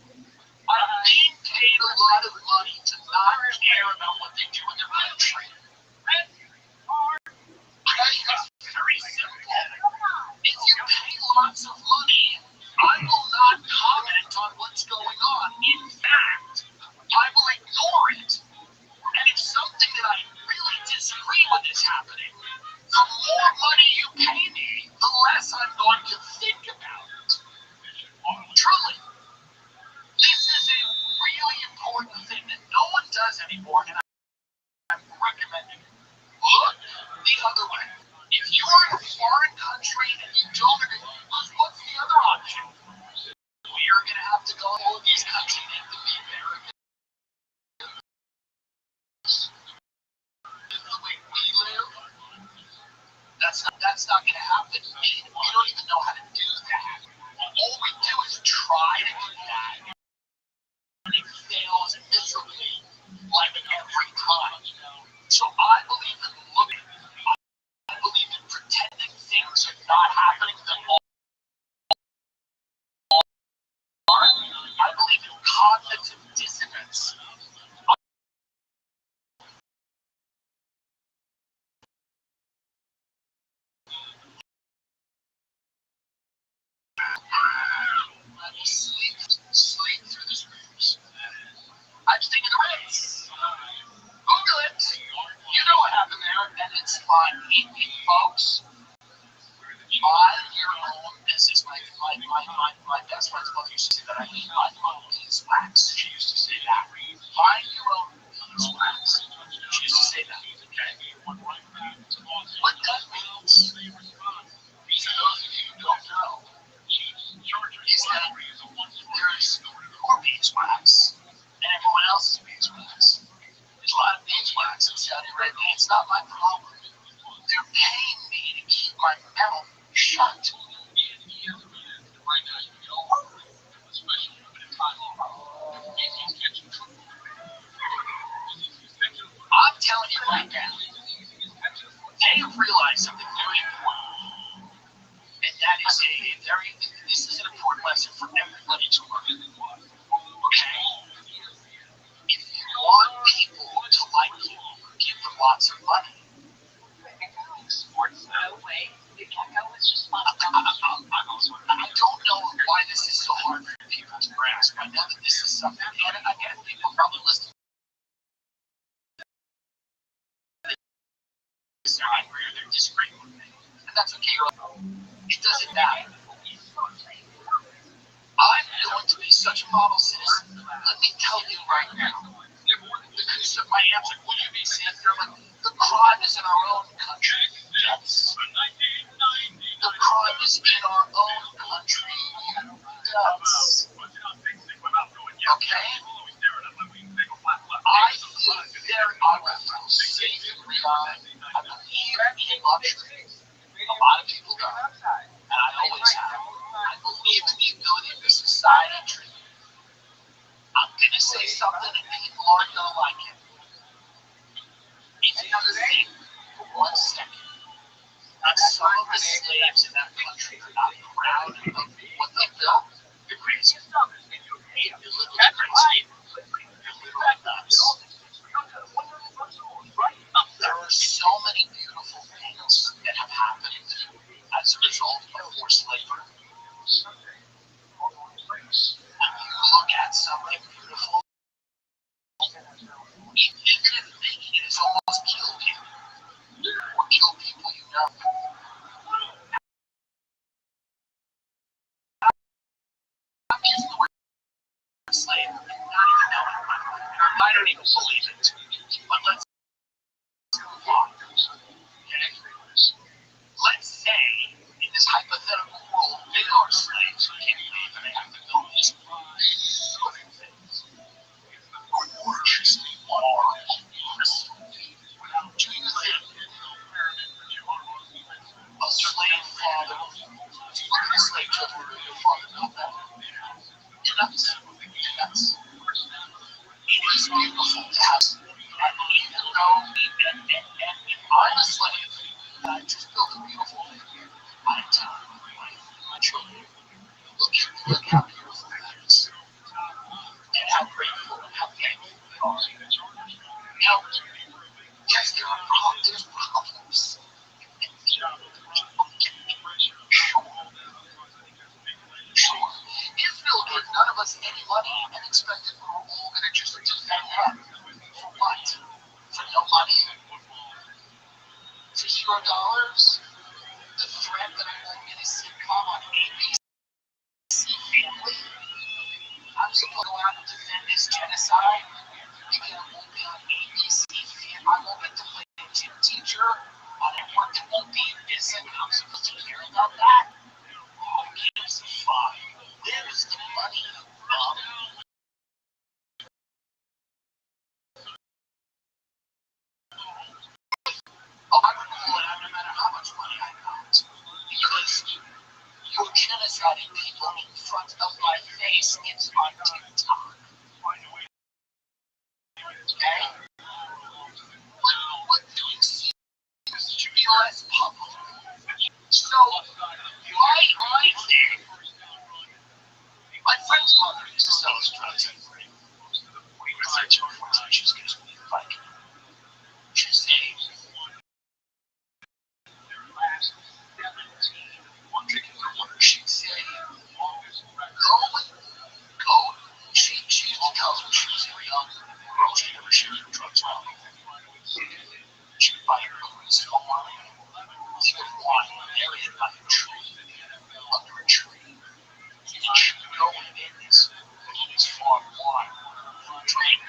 [SPEAKER 5] I'm being paid a lot of money to not care about what they do in their country. It's very simple. If you pay lots of money, I will not comment on what's going on. In fact, I will ignore it. And if something that I really disagree with is happening, the more money you pay me, the less I'm going to think about it. Truly. This is a really important thing that no one does anymore, and I'm recommending it. Look the other way. If you're in a foreign country and you don't agree, what's the other option? We are going to have to go to all these countries and to be American. The way we live, that's not going to happen. We don't even know how to do that. All we do is try to do that, and it fails miserably, like every time. So I believe in looking. I believe in pretending things are not happening that all are. I believe in cognitive dissonance. Sleep through the screams. I'm just taking the race. Google it. You know what happened there, and it's fine. Folks, mind your own business. My best friend's mother used to say that. I hate my own beeswax. She used to say that. Mind your own beeswax. tell you right now, it's not my problem. They're paying me to keep my mouth shut. I'm telling you right now, they realize something very important. And that is this is an important lesson for everybody to learn. Okay? If you want people to like you, give them lots of money. Sports, no way. The Gecko is just fun. I don't know why this is so hard for people to grasp. I know that this is something, and again, people probably listening to this are angry or they're disagreeing with me. And that's okay. It doesn't matter. I'm going to be such a model citizen. Let me tell you right now. Because my answer wouldn't be saying the crime is in our own country. Yes. The crime is in our own country. Yes. Okay? I feel safe in reality. I believe in luxury. A lot of people don't. And I always have. I believe in the ability of the society to treat me. I'm going to say something and people aren't going to like it. If you think for 1 second that some of the slaves in that country are not proud of what they built, you're crazy. You're literally crazy. You're literally nuts. There are so many beautiful things that have happened as a result of forced labor. When you look at something beautiful, even if making it is almost kill you, or kill people you know. I'm using the word slave, not even knowing. I don't even believe it. But let's move on. Okay? Let's say, in this hypothetical world, they are slaves who can't leave and they have to build these beautiful things. Gorgeously large, crystal. Do you think a slave father, if you look at a slave children, your father built that? You're nuts. You're nuts. It is beautiful to have, and even though, and I'm a slave, and I just built a beautiful thing, I'm telling my children, look how beautiful it is, and how grateful and how thankful we are. Now, yes, there's problems. Sure. Israel gave none of us any money and expected we were all going to just defend them. For what? For no money? For $0? The threat that I won't get a sitcom on ABC Family? I'm supposed to go out and defend this genocide? Maybe I won't be on ABC Family. I won't get to play a gym teacher on a network that won't be in business. I'm supposed to hear about that? Who gives a fuck? Where is the money, Bob? Oh, I would pull it out no matter how much money I got. Because you're genociding people in front of my face. It's on TikTok. Okay? What doing seems to be less public. So, my friend's mother used to sell us drugs at the rate. We were 13 or 14. She was going to be like, she'd say, one drinking her water, she'd say, go. She used to tell us when she was a young girl, she never shared her drugs around. She would buy her cookies at home. She would wine in an area by a tree, under a tree. And she would go in this farm wine, drink,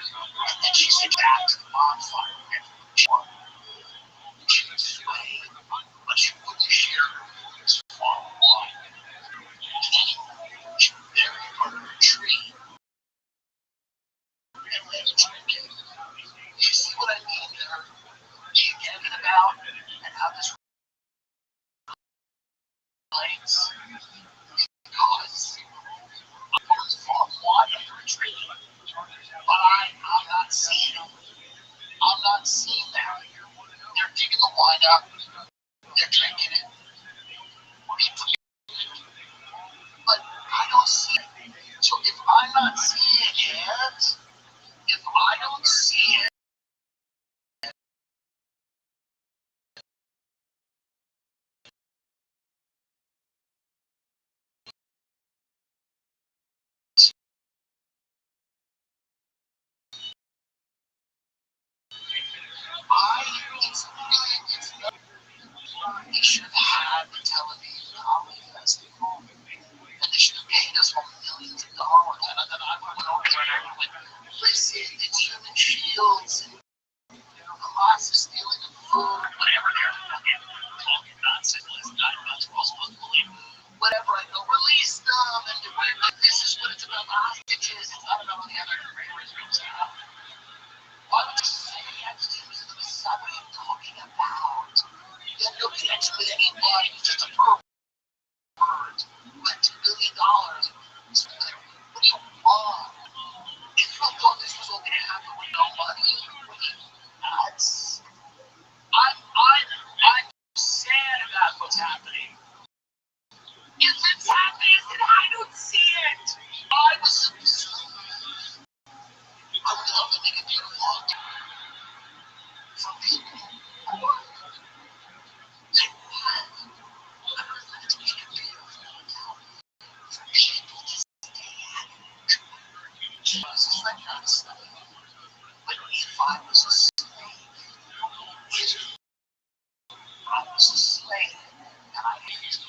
[SPEAKER 5] seeing that. They're digging the wine up, they're drinking it. But I don't see it. So if I'm not seeing it, if I don't see it, they should have had the Tel Aviv Comedy Festival. And they should have paid us millions of dollars. And then I went over there and I went, listen, it's human shields. And Hamas is stealing the food. Whatever they're fucking talking nonsense. Not supposed to believe. Whatever, I go, release them. And this is what it's about. The hostages. It's not about the other raiders. Why would you say Epstein was the Messiah? What are you talking about? You have no connection with anybody. He's just a pervert. But $2 billion. What do you want? Israel thought this was all going to happen with no money. Nuts. I'm sad about what's happening. If it's happening, I don't see it. I would love to make a beautiful from people who are Jesus, like that stuff. But if I was a slave, if I was a slave, and I needed to be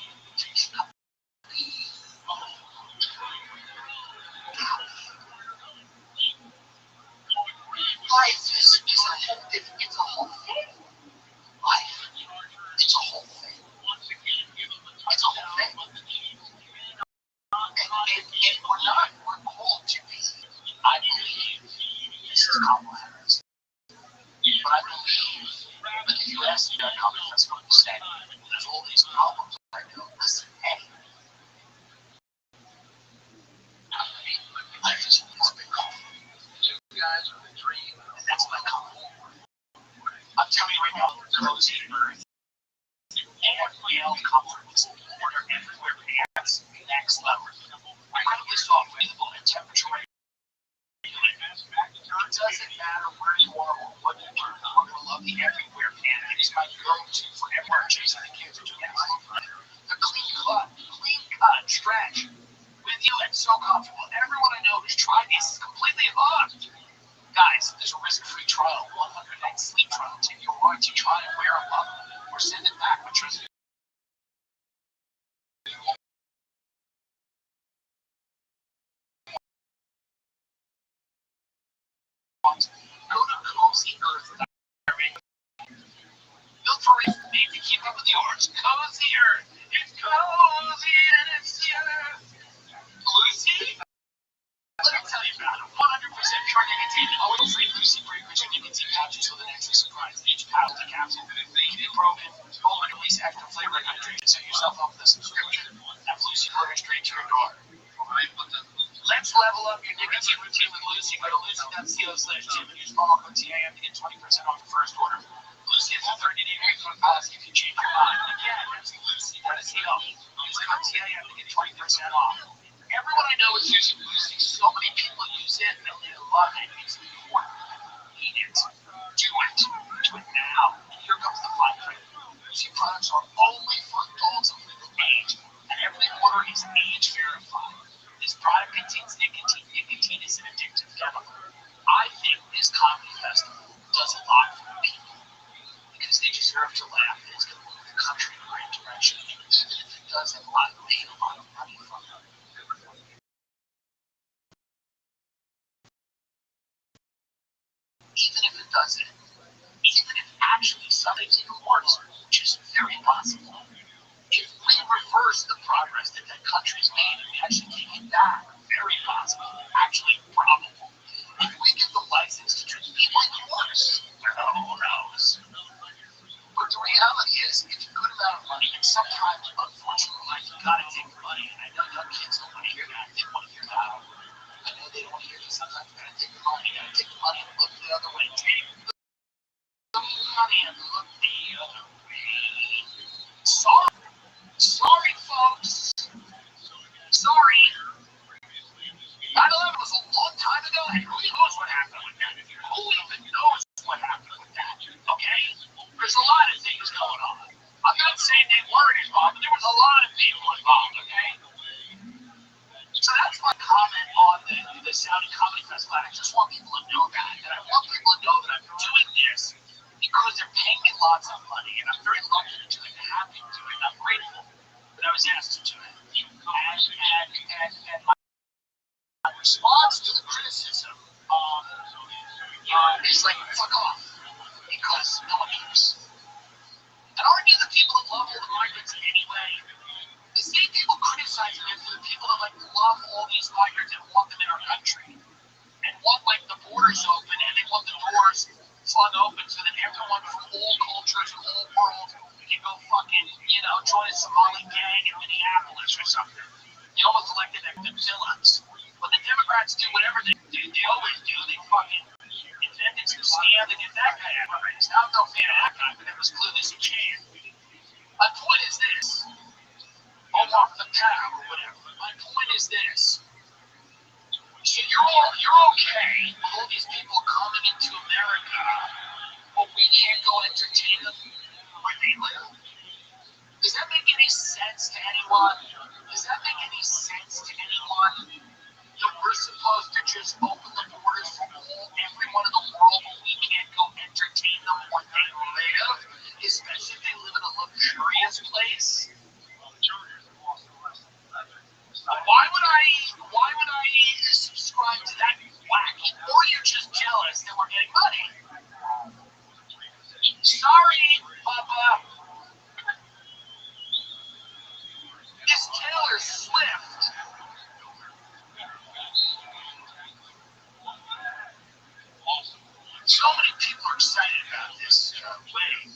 [SPEAKER 5] life is it's a whole thing. Life, it's a whole thing. It's a whole thing. And we're called to be, I believe, this is complicated. But I believe, but if you ask me about how that's going to say, there's all these problems. I go, listen, hey, life is a big conflict. You guys are the dream, and that's my conflict. I'm telling you right now, cozy earth, and real comfort is order everywhere, perhaps next level. I cut this off visible and temperature. It doesn't matter where you are or what you do. We're going to love the everywhere pan. It is my go-to for everywhere. Chasing the kids are doing the clean cut stretch with you and so comfortable. Everyone I know who's tried this is completely hooked. Guys, there's a risk-free trial, 100-night sleep trial. Take your warranty, try it, wear a love, or send it back with trust. Go to Cozy Earth. Built for it, made to keep up with yours. Cozy Earth. It's cozy and it's Earth. Lucy? Let me tell you about it. 100% pure nicotine. Oil-free Lucy Fragrance nicotine pouches with an extra surprise. Each pouch is a capsule. Make it proven. Home and release extra flavor and hydration. Set yourself up with a subscription. Have Lucy delivered straight to your door. Let's level up your nicotine routine with Lucy. Go to lucy.co/Tim and use promo code TAM to get 20% off the first order. Lucy has a 30-day refund policy if you change your mind. Again, that's lucy.co. Use code TAM to get 20% off. Everyone I know is using Lucy. So many people use it and they love it. It's important. Eat it. Do it. Do it now. Here comes the fine print. Lucy products are only for adults of legal age, and every order is age verified. This product contains nicotine. Nicotine is an addictive chemical. I think this comedy festival does a lot for people because they deserve to laugh. It's going to move the country in the right direction. And even if it doesn't, make a lot of money from it. Even if it doesn't, even if actually something's even worse, which is very possible, if we reverse the progress that country's made and we actually take it back, very possible, actually probable. If we give the license to treat people like horse, who knows? But the reality is, it's a good amount of money, and sometimes, unfortunately, like, you gotta take the money, and I know young kids don't want to hear that, they want to hear that. I know they don't want to hear that, sometimes you gotta take the money, and look the other way, take money and look the other way. Sorry, folks. Sorry. 9/11 was a long time ago, and who knows what happened with that? Who even knows what happened with that? Okay? There's a lot of things going on. I'm not saying they weren't involved, but there was a lot of people involved, okay? So that's my comment on the Saudi Comedy Festival. I just want people to know that. And I want people to know that I'm doing this because they're paying me lots of money, and I'm very lucky to do it and happy to do it. I'm grateful that I was asked to do it. And my response to the criticism is like, fuck off, because no one cares. And aren't you the people that love all the migrants anyway? The same people criticizing me for the people that like love all these migrants and want them in our country and want like the borders open and they want the doors flung open so that everyone from all cultures, all world can go fucking, join a Somali gang in Minneapolis or something. They almost elected them Phillips. But the Democrats do whatever they do. They always do. They fucking invented some scam to get that guy out of race. I'm no fan of that guy, but it was clearly some sham. My point is this. Omar the cow or whatever. My point is this. So you're okay with all these people coming into America, but we can't go entertain them where they live? Does that make any sense to anyone? Does that make any sense to anyone? That we're supposed to just open the borders for everyone in the world, but we can't go entertain them where they live, especially if they live in a luxurious place? Why would I subscribe to that whack? Or you're just jealous that we're getting money? Sorry, Papa. It's Taylor Swift. So many people are excited about this wedding.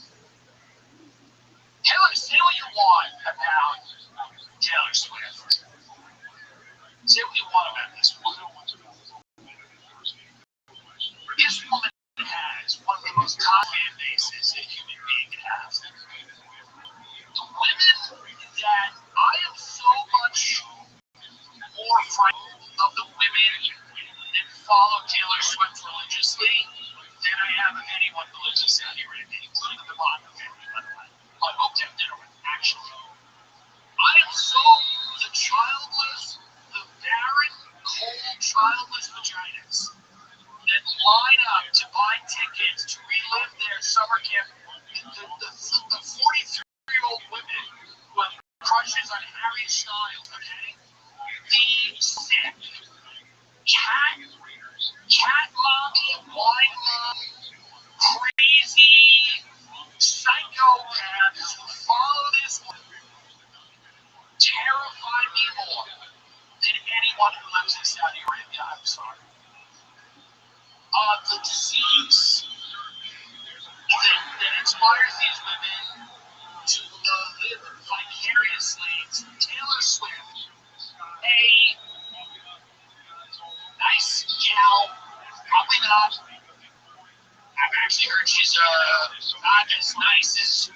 [SPEAKER 5] Taylor, say what you want about Taylor Swift. Say what you want about this woman. This woman has one of the most top fan bases a human being can have. The women that I am so much more frightened of the women that follow Taylor Swift religiously than I am of anyone who lives in Saudi Arabia, including the Rothschild'S family, by the way. I hope to have dinner with, actually. I am so the childless, the barren, cold, childless vaginas that line up to buy tickets to relive their summer camp. The 43-year-old women who have crushes on Harry Styles, okay? The sick, cat mommy, wine mom, crazy psychopaths who follow this woman terrify me more than anyone who lives in Saudi Arabia. I'm sorry. The disease that inspires these women to live vicariously through Taylor Swift, a nice gal, probably not. I've actually heard she's not as nice as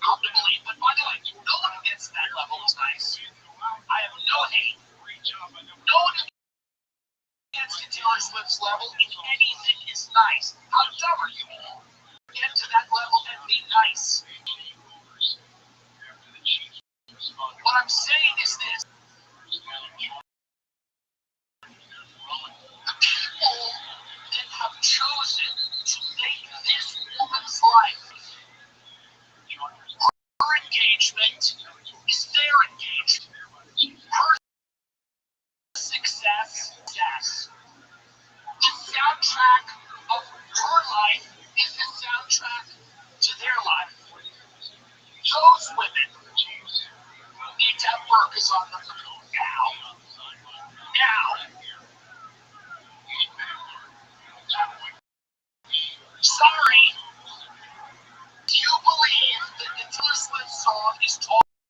[SPEAKER 5] come to believe, but by the way, no one who gets to that level is nice. I have no hate. No one who gets to Taylor Swift's level, if anything, is nice. How dumb are you all? Get to that level and be nice. What I'm saying is this. The people that have chosen to make this woman's life her engagement is their engagement. Her success. The soundtrack of her life is the soundtrack to their life. Those women need to have workers on them now. Sorry. Do you believe that the Taylor Swift song is talking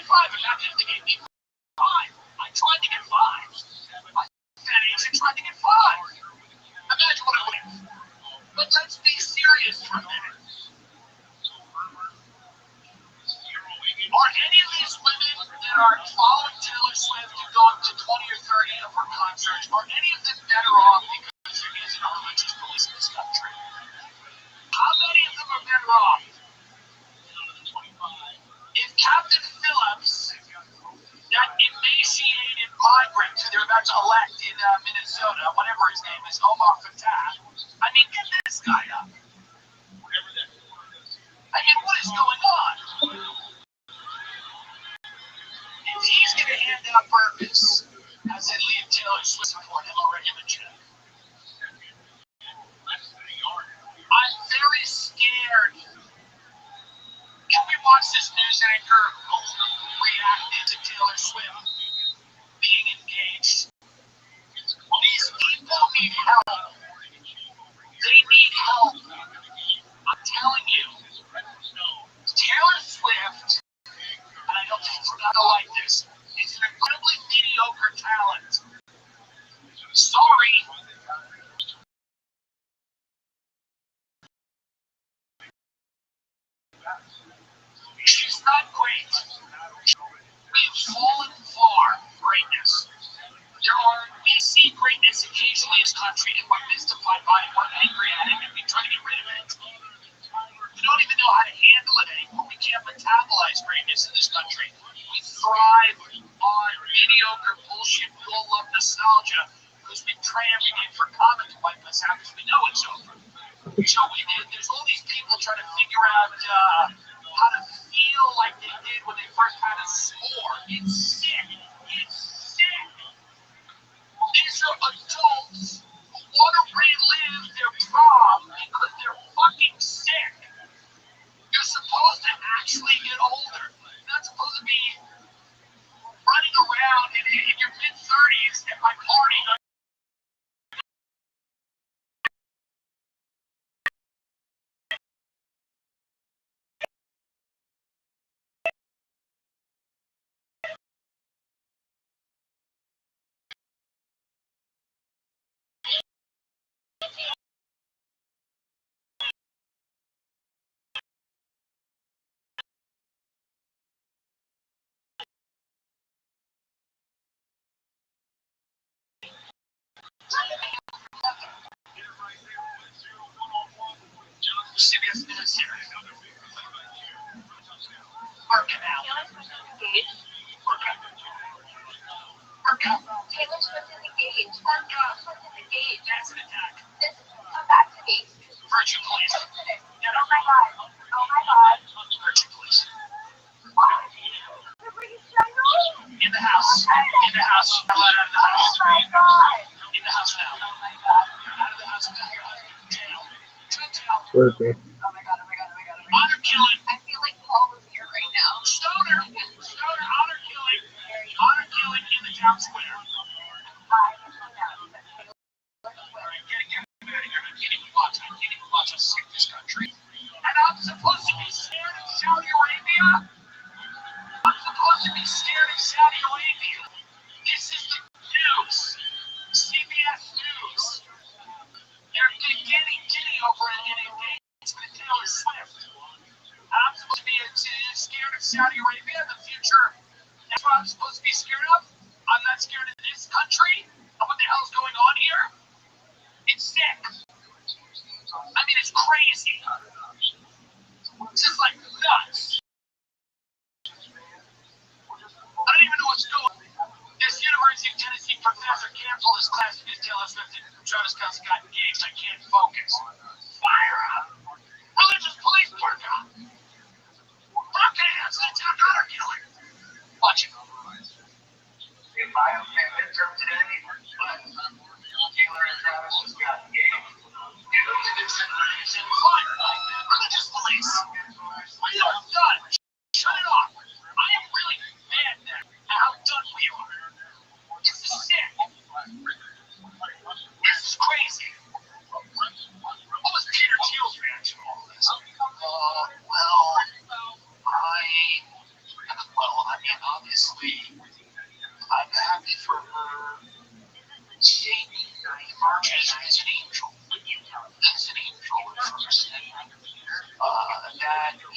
[SPEAKER 2] 5, and back then they gave me 5. I tried to get 5. My fat agent tried to get 5. Imagine what it would be. But let's be serious for a minute. Are any of these women that are following Taylor Swift and going to 20 or 30 of her concerts, are any of them better off because there isn't a religious police in this country? How many of them are better off? If Captain Phillips, that emaciated migrant who they're about to elect in Minnesota, whatever his name is, Omar Fattah, I mean, get this guy up. I mean, what is going on? If he's going to hand out burgers as they leave Taylor Swift support him or him a check, I'm very scared. Can we watch this news anchor who reacted to Taylor Swift being engaged? These people need help. They need help. I'm telling you. Taylor Swift, and I don't think we're gonna like this, is an incredibly mediocre talent. Sorry. She's not great. We've fallen far from greatness. We see greatness occasionally in this country, and we're mystified by it, we're angry at it, and we try to get rid of it. We don't even know how to handle it anymore. We can't metabolize greatness in this country. We thrive on mediocre bullshit. We all love nostalgia because we crammed it for comic to wipe us out because we know it's over. So there's all these people trying to figure out how to feel like they did when they first had a s'more. It's sick. It's sick. These are adults who want to relive their prom because they're fucking sick. You're supposed to actually get older. You're not supposed to be running around in your mid-30s at my party. CBS News here. Working out.
[SPEAKER 5] Taylor Swift is engaged. Taylor Swift is engaged.
[SPEAKER 2] That's an attack.
[SPEAKER 5] Come back to me.
[SPEAKER 2] Virtue police. Get
[SPEAKER 5] Oh
[SPEAKER 2] up.
[SPEAKER 5] my god. Oh my god.
[SPEAKER 2] Virtue police.
[SPEAKER 5] In
[SPEAKER 2] the house. In the house. Out of the house.
[SPEAKER 5] Oh my god.
[SPEAKER 2] In the house now.
[SPEAKER 5] Oh my god.
[SPEAKER 2] Out of the house. Jail. To jail.
[SPEAKER 1] Okay.
[SPEAKER 5] Oh my god. Oh my god. Oh my god. Oh my god.
[SPEAKER 2] Honor killing.
[SPEAKER 5] I feel like Paul was here right now.
[SPEAKER 2] Stoner. Honor killing. Honor killing in the town square. I can't even watch us sick this country. And I'm supposed to be scared of Saudi Arabia? I'm supposed to be scared of Saudi Arabia. This is the news. CBS News. They're getting giddy over an engagement with Taylor Swift. And I'm supposed to be scared of Saudi Arabia in the future. That's what I'm supposed to be scared of? I'm not scared of this country? Of what the hell's going on here? It's sick. I mean, it's crazy. It's just like nuts. I don't even know what's going on. This University of Tennessee professor canceled his class because Taylor Swift and Travis Kelce got engaged. I can't focus. Fire up! Religious police burka! Burka hands, that's our daughter killing. Watch it. In my midterm today, Taylor and Travis just got engaged. Fire! Religious police! We are done! Shut it off! I am really mad at how done we are. This is sick. This is crazy. What was Peter Thiel's reaction to all this? I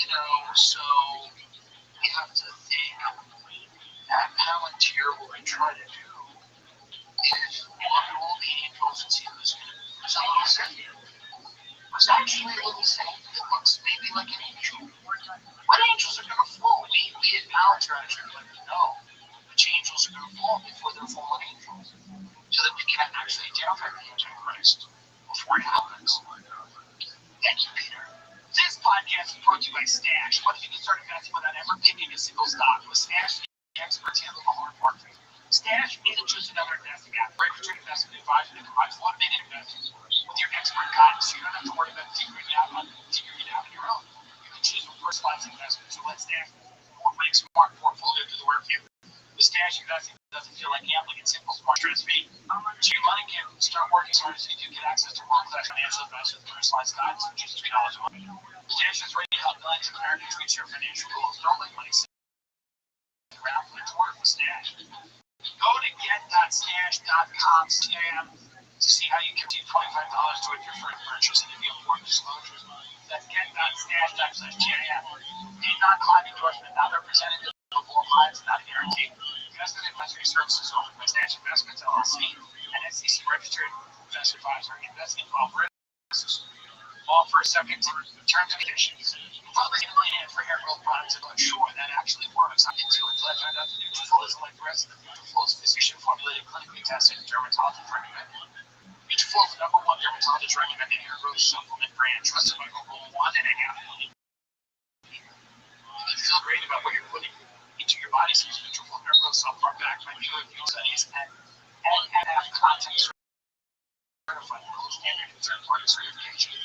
[SPEAKER 5] So we have to think at Palantir, what we try to do is look at all the angels and see who's a little saint. Who's actually a little saint that looks maybe like an angel. What angels are going to fall? We at Palantir actually let you know which angels are going to fall before they're fallen angels, so that we can actually identify the Antichrist before it happens. Thank you, Peter. This podcast is brought to you by Stash. What if you can start investing without ever picking a single stock? With Stash, the experts handle the hard part. Stash isn't just another investing app. Registered investment advisor that provides automated investing with your expert guidance, so you don't have to worry about figuring it out on your own. You can choose a personalized investment, so let Stash make smart portfolio do the work here. With Stash, investing doesn't feel like gambling. It's simple, smart, stress-free. So your money can start working as hard as you do get access to world-class financial advice with personalized guidance for just $3 a month. Stash is ready to help millions of Americans reach their financial goals. Don't let money sit around for its work with Stash. Go to get.stash.com to see how you can keep $25 towards your first purchase and if you have more disclosures. That's get.stash.com. A non-client endorsement, not representative of all clients, not guaranteed. Investment advisory services offered by Stash Investments LLC, an SEC registered investment advisor. Investing involved risks. Offer subject to terms and conditions. Probably $1 million for hair growth products and ensure that actually works. I'm into it until I found out the Nutrafol isn't like the rest of the Nutrafol is physician formulated, clinically tested, and dermatologist recommended. Nutrafol is the #1 dermatologist recommended hair growth supplement brand trusted by over 1.5 million. You feel great about what you're putting into your body since Nutrafol hair growth supplement backed by peer-reviewed studies and have context certified gold standard and third-party certification.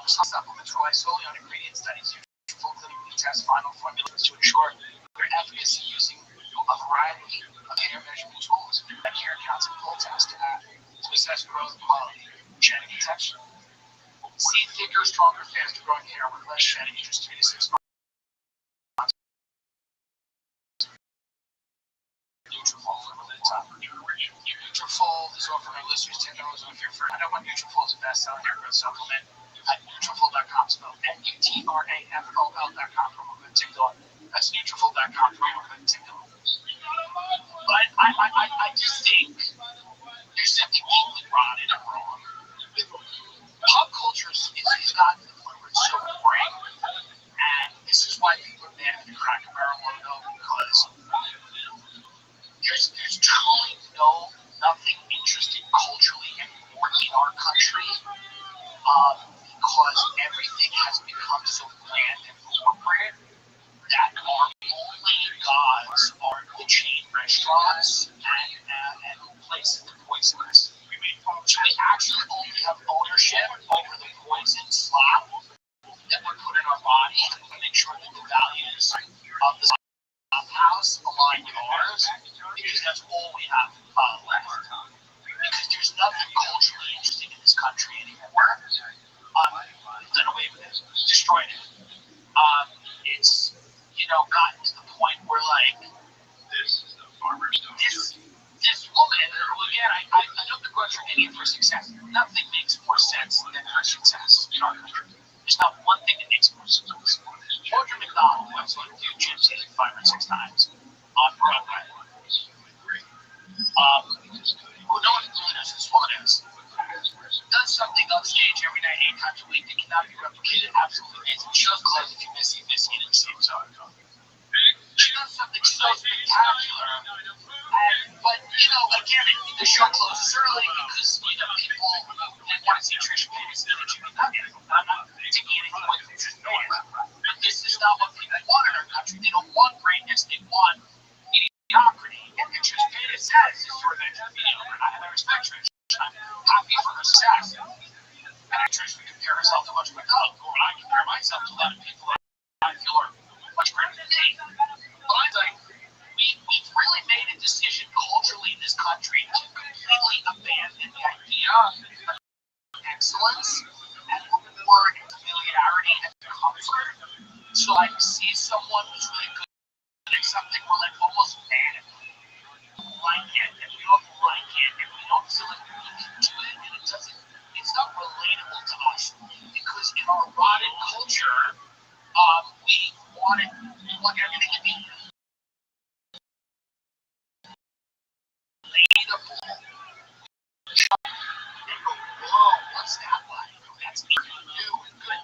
[SPEAKER 5] Some supplements rely solely on ingredient studies. Nutrafol clinically test final formulas to ensure their efficacy using a variety of hair measurement tools and hair counts and pull tests to assess growth quality, shedding and texture. See thicker, stronger, faster growing hair with less shedding in just 3 to 6 months. Nutrafol for a limited time. Nutrafol is offering our listeners $10 off your first. I know what Nutrafol is the best-selling hair growth supplement at Nutrafol.com, spelled Nutrafol.com, promo code TikTok. That's Nutrafol.com, promo code TikTok. But I just think there's something deeply rotted and wrong. Pop culture has gotten to the point where it's so boring, and this is why people are mad at the Cracker Barrel logo, because there's truly nothing interesting culturally anymore in our country, because everything has become so bland and corporate that our only gods are the chain restaurants and places that poison us. So we actually only have ownership over the poison slop that we put in our body, and we make sure that the values of the house align with ours, because that's all we have left. Because there's nothing culturally interesting in this country anymore. Done away with it, destroyed it. It's gotten to the point where this woman, again, I know the question idiot for success. Nothing makes more sense than her success in our country. There's not one thing that makes more sense. Audrey McDonald, who I've seen do Jim season 5 or 6 times on Broadway. Who no one really knows who this woman is. Does something on stage every night, 8 times a week that cannot be replicated. Absolutely amazing. Shows clothes if you miss it in the same zone. She does something so spectacular. But, again, the show closes early because, people they want to see Trisha Paytas and Jimmy Nugget. I'm not taking anything away from Trisha Paytas. But this is not what people want in our country. They don't want greatness. They want mediocrity. And Trisha Paytas says this sort of mediocre. And I respect Trisha. I'm happy for her success. And I Trisha compare herself to much McDonald. Or I compare myself to a lot of people that I feel are much greater than me. But I'm like, we've really made a decision culturally in this country to completely abandon the idea of excellence and reward familiarity and comfort. So I see someone who's really good at something, we're like almost mad at them. Like it, and we don't like it, and we don't feel like we can do it, and it's not relatable to us. Because in our rotted culture, We want everything to be relatable. And go, whoa, what's that like? That's new and good.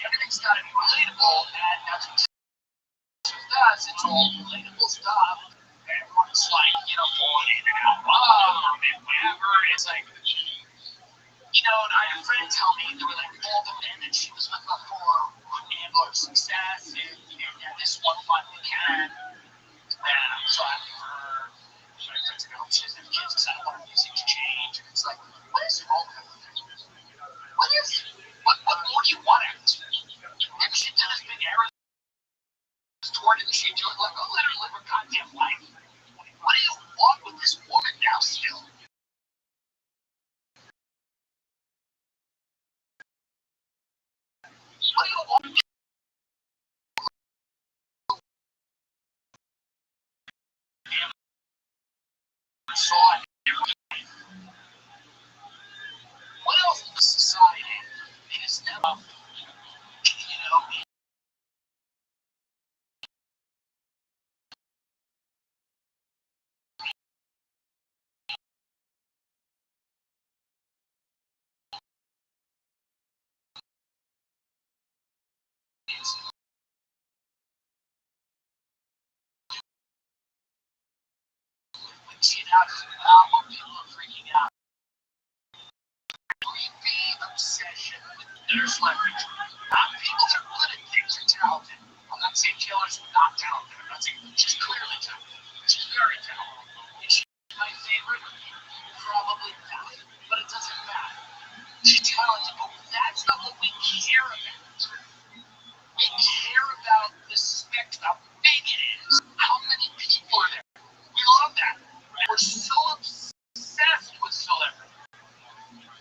[SPEAKER 5] Everything's got to be relatable, and that's what it does. It's all relatable stuff. Everyone's like, going in and out, and whatever. It's like, and I had a friend tell me they were like all the men that she was with before couldn't handle her success, and this one finally can. And I'm so happy for her. My friends are going, she doesn't have kids because I don't want her music to change. And it's like, what is wrong with her? What more do you want out of this? Maybe she did this big error toward it, and she do it like, let her live her goddamn life. What do you want with this woman now still? What do you want? What else in the society is never, when she now does an album, people are freaking out. Creepy obsession with their celebrity. People that are good at things are talented. I'm not saying Taylor's not talented. I'm not saying she's clearly talented. She's very talented. Is she my favorite? Probably not. But it doesn't matter. She's talented, but that's not what we care about. We care about the spectrum, how big it is, how many people are there. We love that. And we're so obsessed with celebrity.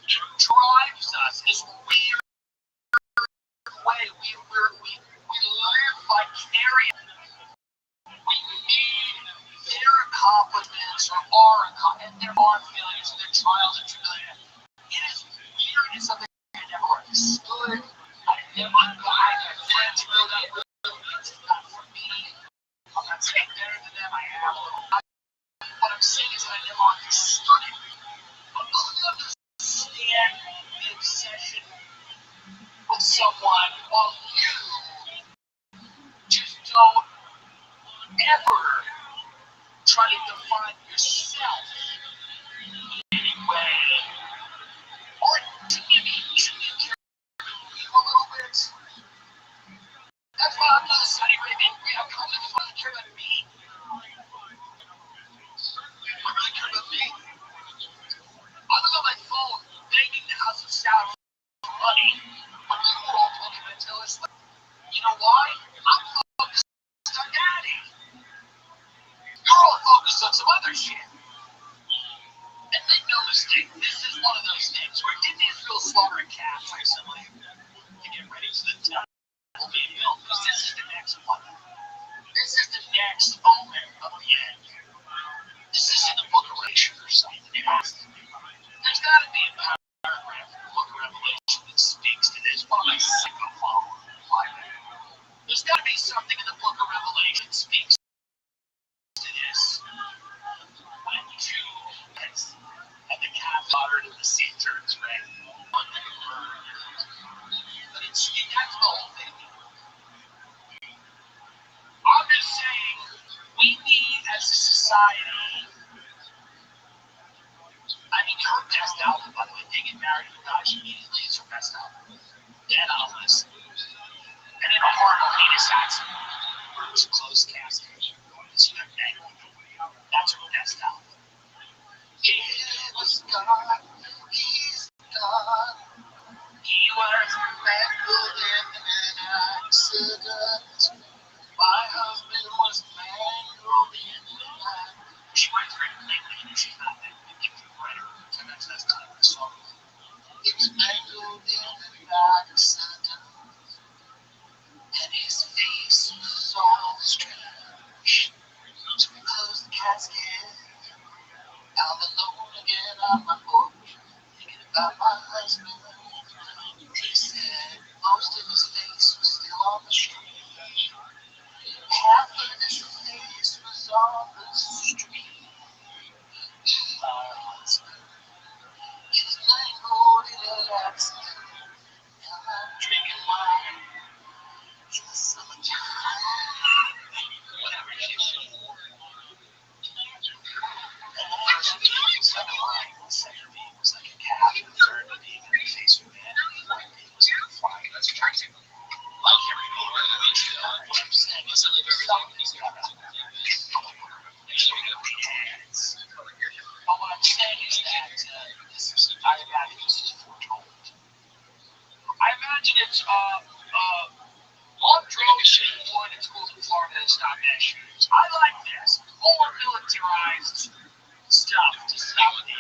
[SPEAKER 5] It drives us this weird way. We live vicariously. We need their accomplishments or our accomplishments, and there are failures and their trials and tribulations. It is weird. It's something I never understood. I had friends who know that it's not for me. I'm not saying better than them. I have a little. What I'm saying is that I never understood it. But couldn't understand the obsession with someone while you just don't ever try to define yourself in any way. Or maybe care a little bit. That's why I'm not a Saudi Arabian. I'm coming to fucking care about me. I really care about me. I was on my phone begging the House of Saudi for money when you were all talking about Taylor Swift. You know why? I'm focused on daddy. You're all focused on some other shit. And make no mistake, this is one of those things where didn't Israel slaughter a calf recently to get ready for the temple being built? Because this is the next one. This is the next moment of the end. This is in the book of Revelation or something. There's got to be a paragraph in the book of Revelation that speaks to this. One of my sicko followers. There's got to be something in the book of Revelation that speaks to this. When Judas and the calf slaughtered and the sea turns red. But that's the whole thing. I'm just saying, we need as a society. I mean, her best album, by the way, They Get Married and Die Immediately is her best album. Then I'll listen. And in a hard heinous accident, where it was a closed casting, it's your name. That's her best album. It was God, he's God. He was mangled in an accident. My husband was mangled in an accident.
[SPEAKER 2] issues. I like this. More militarized stuff to stop the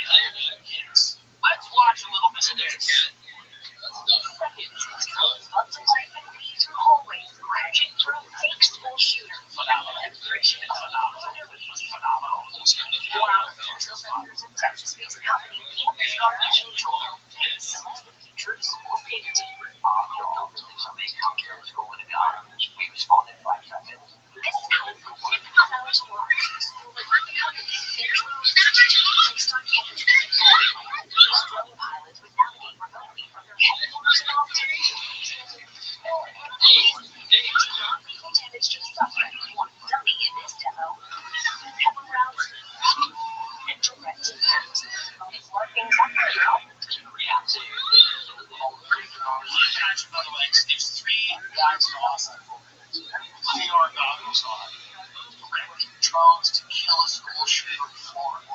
[SPEAKER 2] kids. Let's watch a little bit of this.
[SPEAKER 1] We responded in 5 seconds.
[SPEAKER 2] By the way, there's 3 guys in Austin. New York goggles on. Renting drones to kill a school shooter in Florida.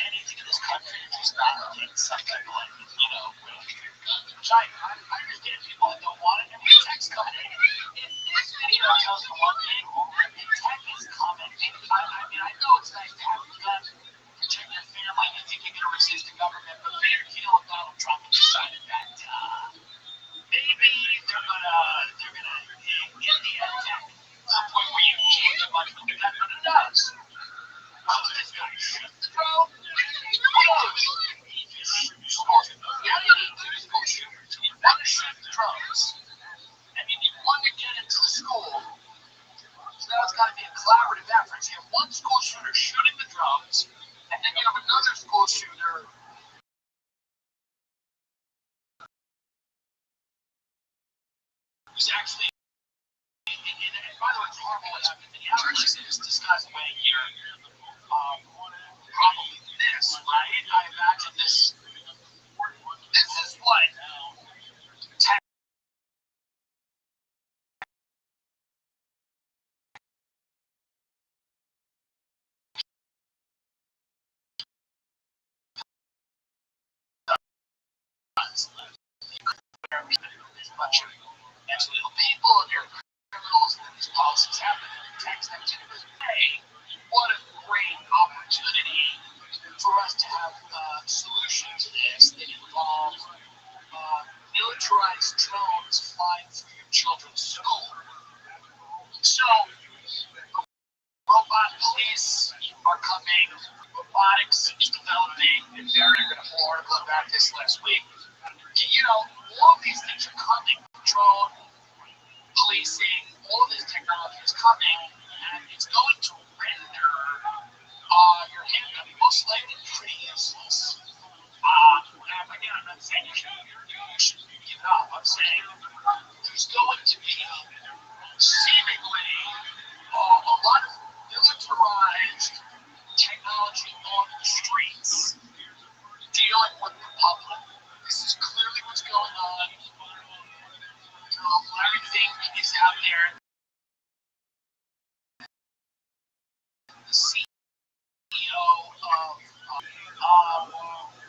[SPEAKER 2] Anything in this country is just validating something like, which I understand people that don't want it. I mean, the tech's coming in. If this video tells you one thing, the tech is coming. I know it's nice to have a gun, protect your family, you think you're going to resist the government, but Mayor Thiel and Donald Trump have decided that maybe they're gonna get the tech to the point where you can't do much with the gun, but it does. This guy shoot the drone. He just shoots school shooters. You want to shoot the drones. I mean, you want to get into the school. So now it's got to be a collaborative effort. You have one school shooter shooting the drones, and then you have another school shooter who's actually. And by the way, it's horrible what happened in Minneapolis. This guy's away here. Probably this, right? I imagine this. This is what there's a bunch of mentally ill people and they're criminals and these policies happen and the text activity. Hey, what a great opportunity for us to have a solution to this that involves militarized drones flying through your children's school. So, robot police are coming, robotics is developing, and Barry did a whole article about this last week. All of these things are coming. Drone, policing, all of this technology is coming, and it's going to render your handgun most likely pretty useless. And again, I'm not saying you should give it up. I'm saying there's going to be seemingly a lot of militarized technology on the streets dealing with the public. This is clearly what's going on. Everything is out there. The CEO of,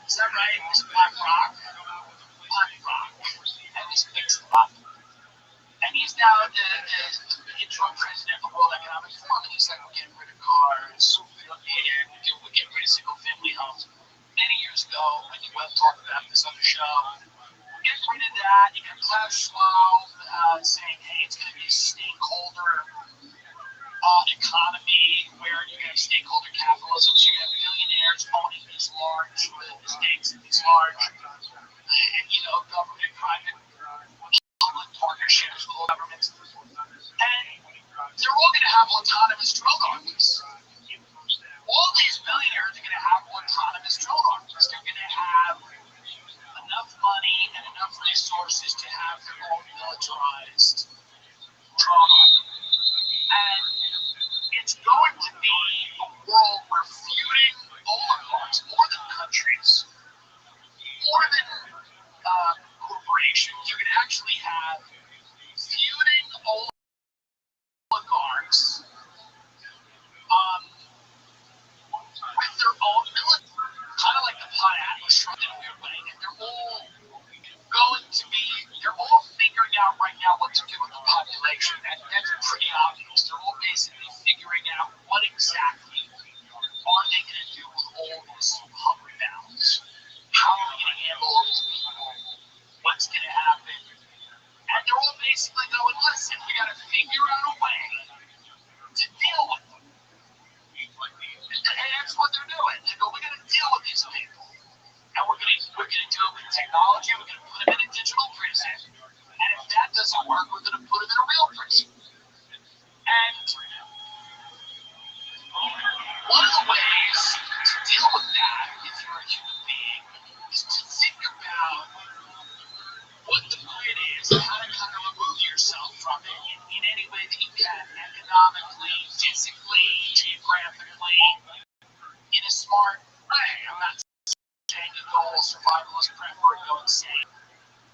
[SPEAKER 2] is that right? Is BlackRock? BlackRock. And he's fixed it up. And he's now the interim president of the World Economic Forum. And he's like, we're getting rid of cars. We don't need it. We're getting rid of single-family homes. Many years ago, I think we'll talk about this on the show. Get rid of that. You got Klaus Schwab saying, hey, it's going to be a stakeholder economy where you have stakeholder capitalism. So you have billionaires owning these large stakes in these large, government, private, public partnerships with all governments. And they're all going to have autonomous drone armies. All these billionaires are going to have autonomous drone armies. They're going to have enough money and enough resources to have their own militarized drone army. And it's going to be a world where feuding oligarchs, more than countries, more than corporations, you're going to actually have feuding oligarchs with their own military, kind of like the Pot Atlas Trump in a weird way. And they're all figuring out right now what to do with the population. That's pretty obvious.
[SPEAKER 5] exactly are they going to do with all this hunger balance? How are we going to handle all these people? What's going to happen? And they're all basically going, listen, we got to figure out a way to deal with them. And that's what they're doing. They go, we got to deal with these people. And we're going to do it with technology. We're going to put them in a digital prison. And if that doesn't work, we're going to put them in a real prison. And one of the ways to deal with that, if you're a human being, is to think about what the grid is and how to kind of remove yourself from it in any way that you can, economically, physically, geographically, in a smart way. I'm not saying you go all survivalist prepper and go insane.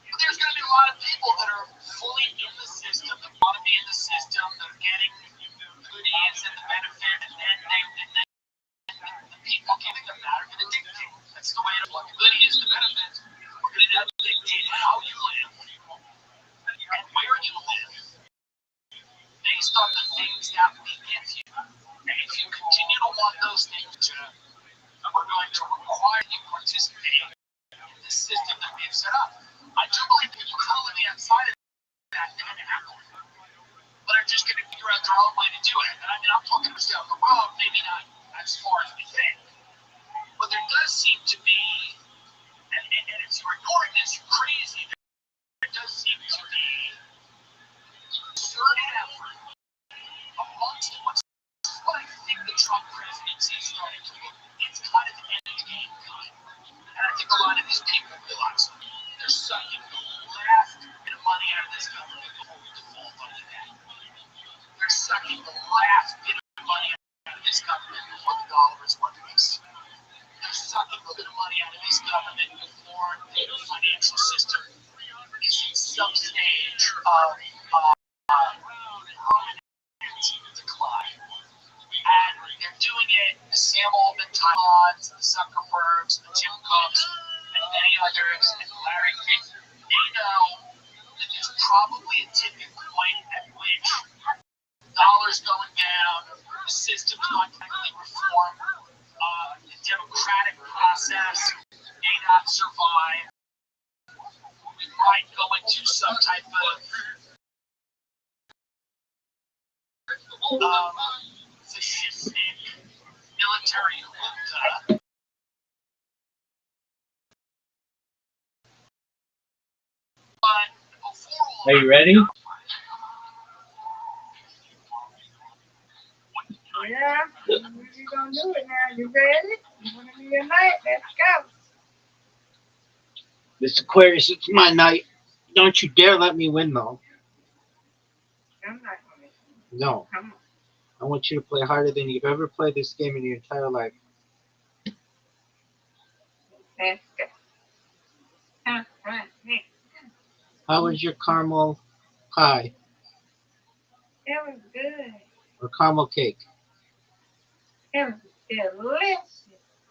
[SPEAKER 5] But there's going to be a lot of people that are fully in the system, that want to be in the system, that are getting the goodies and the benefit, and then the people giving them that are going to dictate. That's the way it is. What the goodies, the benefits, we're going to now dictate how you live and where you live based on the things that we give you. And if you continue to want those things, we're going to require you participate in the system that we've set up. I do believe people kind of living outside of that but are just going to figure out their own way to do it. And I mean, I'm talking down the road, maybe not as far as we think. But there does seem to be, and if you're ignoring this, you're crazy. There does seem to be a concerted effort amongst what I think the Trump presidency is starting to look. It's kind of the end of the game kind. And I think a lot of these people realize they're sucking the last bit of money out of this government before we default on the debt. They're sucking the last bit of money out of this government before the dollar is worthless. They're sucking a bit of money out of this government before the financial system is in some stage of permanent decline. And they're doing it, the Sam Altman-Tyons, the Zuckerbergs, the Tim Cooks, and many others, and Larry Fink. They know that there's probably a tipping point at which dollars going down, the system's not technically reformed, the democratic process may not survive. We might go into some type of fascistic military junta. But before all
[SPEAKER 3] Are you ready?
[SPEAKER 4] Yeah, you're gonna do it now. You ready? You wanna be your night? Let's go.
[SPEAKER 6] This Aquarius, it's my night. Don't you dare let me win, though.
[SPEAKER 4] I'm not gonna.
[SPEAKER 6] No.
[SPEAKER 4] Come on.
[SPEAKER 6] I want you to play harder than you've ever played this game in your entire life.
[SPEAKER 4] Let's go. All right.
[SPEAKER 6] How was your caramel pie
[SPEAKER 4] It was good.
[SPEAKER 6] or caramel cake?
[SPEAKER 4] It was delicious.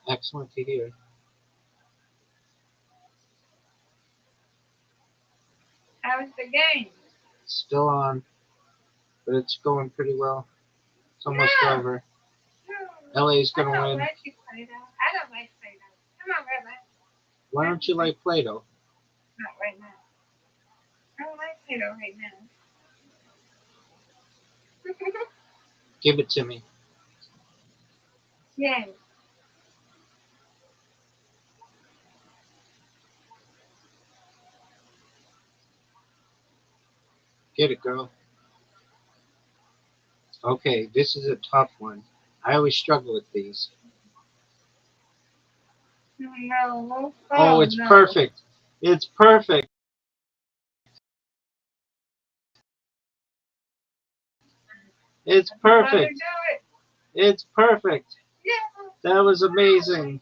[SPEAKER 6] Excellent to hear.
[SPEAKER 4] How was the game?
[SPEAKER 6] Still on, but it's going pretty well. It's almost over. LA's
[SPEAKER 4] I
[SPEAKER 6] gonna
[SPEAKER 4] don't
[SPEAKER 6] win.
[SPEAKER 4] like you, Play-Doh. I don't like Play-Doh. Come on, Rabbi.
[SPEAKER 6] Why don't you like Play-Doh?
[SPEAKER 4] Not right now. I don't like Play-Doh right now.
[SPEAKER 6] Give it to me.
[SPEAKER 4] Yeah.
[SPEAKER 6] Get it, girl. Okay, this is a tough one. I always struggle with these.
[SPEAKER 4] No.
[SPEAKER 6] Oh, it's
[SPEAKER 4] no.
[SPEAKER 6] perfect. It's perfect. It's perfect.
[SPEAKER 4] Let her do it.
[SPEAKER 6] It's perfect.
[SPEAKER 4] Yeah.
[SPEAKER 6] That was amazing.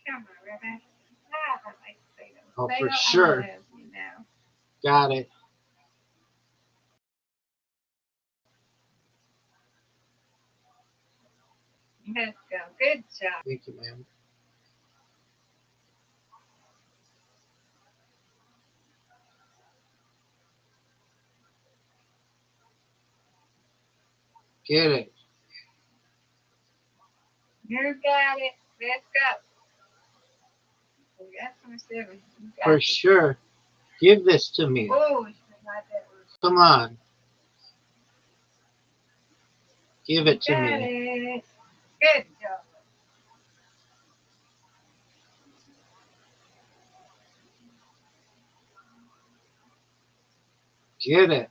[SPEAKER 4] Come on, Rabbi. I don't like Play-Doh.
[SPEAKER 6] Oh, for
[SPEAKER 4] Play-Doh
[SPEAKER 6] sure.
[SPEAKER 4] outlives me now.
[SPEAKER 6] Got it.
[SPEAKER 4] Let's go. Good job.
[SPEAKER 6] Thank you, ma'am. Get it.
[SPEAKER 5] You got it. Let's go. We got 27. You got
[SPEAKER 6] For
[SPEAKER 5] it.
[SPEAKER 6] sure. Give this to me.
[SPEAKER 5] Oh, it's not that much.
[SPEAKER 6] Come on. Give it to
[SPEAKER 5] Got
[SPEAKER 6] me.
[SPEAKER 5] it. Good job.
[SPEAKER 6] Get it.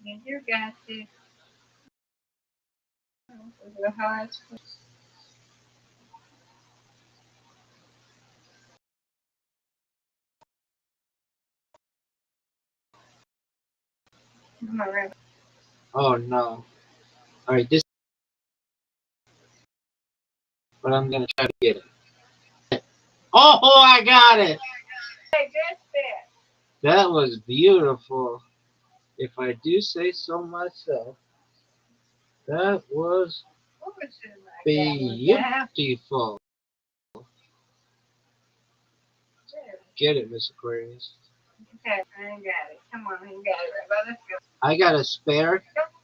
[SPEAKER 5] Yeah, you got this. This is a hard one. Come on, Rabbi.
[SPEAKER 6] Oh no. Alright, this, but I'm gonna try to get it. Oh, I got it.
[SPEAKER 5] Hey, good step.
[SPEAKER 6] That was beautiful. If I do say so myself. That was
[SPEAKER 5] What was it like that one? Yeah.
[SPEAKER 6] beautiful. Get it, Miss Aquarius.
[SPEAKER 5] Okay, I ain't got it. Come on, I ain't got it, Rabbi. Let's go.
[SPEAKER 6] I got a spare
[SPEAKER 5] Come on,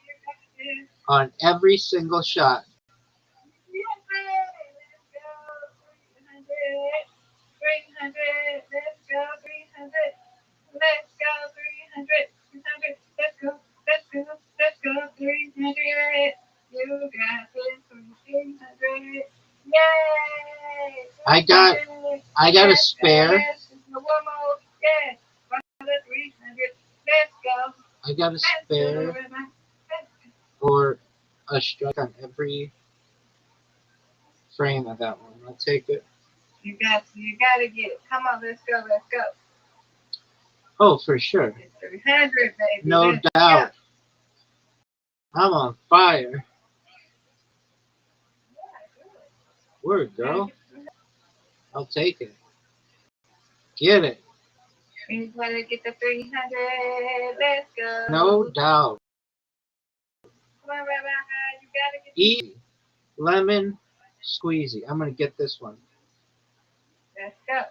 [SPEAKER 5] you got this.
[SPEAKER 6] on every single shot.
[SPEAKER 5] Yes, let's go. 300. 300. Let's go. 300. Let's go. 300. 300. Let's go. Let's go. Let's go. 300. You got this. 300. Yay!
[SPEAKER 6] I got a spare.
[SPEAKER 5] Yes, one more. Yes. 300. Let's go.
[SPEAKER 6] I got a
[SPEAKER 5] Let's go,
[SPEAKER 6] spare
[SPEAKER 5] Rabbi. Let's go.
[SPEAKER 6] or a strike on every frame of that one. I'll take it.
[SPEAKER 5] You got to get it. Come on, let's go. Let's go.
[SPEAKER 6] Oh, for sure.
[SPEAKER 5] It's 300, baby.
[SPEAKER 6] No
[SPEAKER 5] Let's
[SPEAKER 6] doubt.
[SPEAKER 5] go.
[SPEAKER 6] I'm on fire.
[SPEAKER 5] Yeah,
[SPEAKER 6] Word,
[SPEAKER 5] good.
[SPEAKER 6] girl. I'll take it. Get it.
[SPEAKER 5] You gotta get the 300. Let's go.
[SPEAKER 6] No doubt.
[SPEAKER 5] Come on, Rabbi. You gotta get
[SPEAKER 6] Easy. Lemon squeezy. I'm going to get this one.
[SPEAKER 5] Let's go.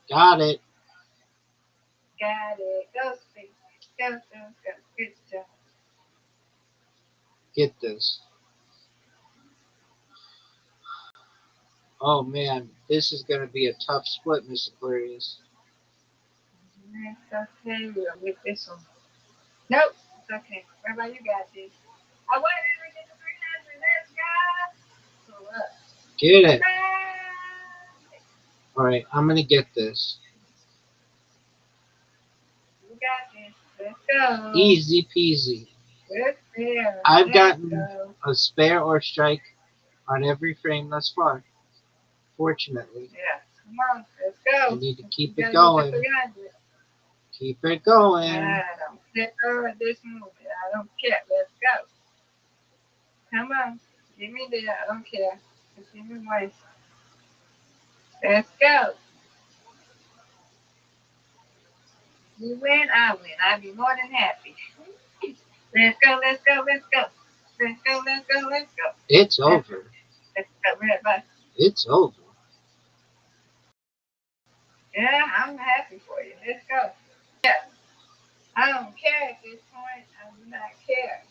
[SPEAKER 6] Got it.
[SPEAKER 5] Got it. Go, Steve. Go, go, go. Good job.
[SPEAKER 6] Get this. Oh, man. This is going to be a tough split, Miss Aquarius.
[SPEAKER 5] That's okay. We'll get this one. Nope. It's okay. Rabbi, you got this. I wanted to get the 300. Let's go. Pull up.
[SPEAKER 6] Get it.
[SPEAKER 5] Right.
[SPEAKER 6] All right. I'm going to get this.
[SPEAKER 5] You got this. Let's go.
[SPEAKER 6] Easy peasy.
[SPEAKER 5] Good there.
[SPEAKER 6] I've
[SPEAKER 5] Let's
[SPEAKER 6] gotten
[SPEAKER 5] go.
[SPEAKER 6] a spare or strike on every frame thus far. Fortunately.
[SPEAKER 5] Yeah. Come on. Let's go.
[SPEAKER 6] I need to keep
[SPEAKER 5] You
[SPEAKER 6] it
[SPEAKER 5] gotta get
[SPEAKER 6] going.
[SPEAKER 5] the 300.
[SPEAKER 6] Keep it going.
[SPEAKER 5] I don't care at this moment. I don't care. Let's go. Come on. Give me that. I don't care. Just give me one. Let's go. You win, I win. I'd be more than happy. Let's go, let's go, let's go. Let's go, let's go, let's go.
[SPEAKER 6] It's over.
[SPEAKER 5] Let's go, Rabbi.
[SPEAKER 6] It's over.
[SPEAKER 5] Yeah, I'm happy for you. Let's go. Yeah. I don't care at this point. I do not care.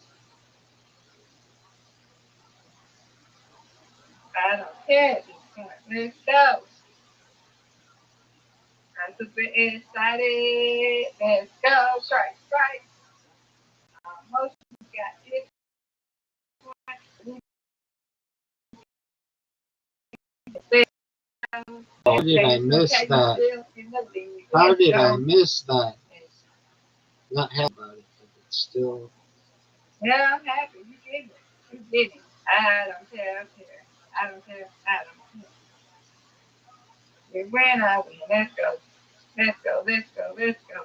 [SPEAKER 5] I don't care at this point. Let's go. I'm super excited. Let's go. Strike, strike. Most got this one.
[SPEAKER 6] How did I miss that? How did I miss that? Not happy about it, but it's still.
[SPEAKER 5] Yeah, I'm happy. You did it. You did it. I don't care. I don't care. I don't care. I don't care. You win, I win. Let's go. Let's go. Let's go. Let's go.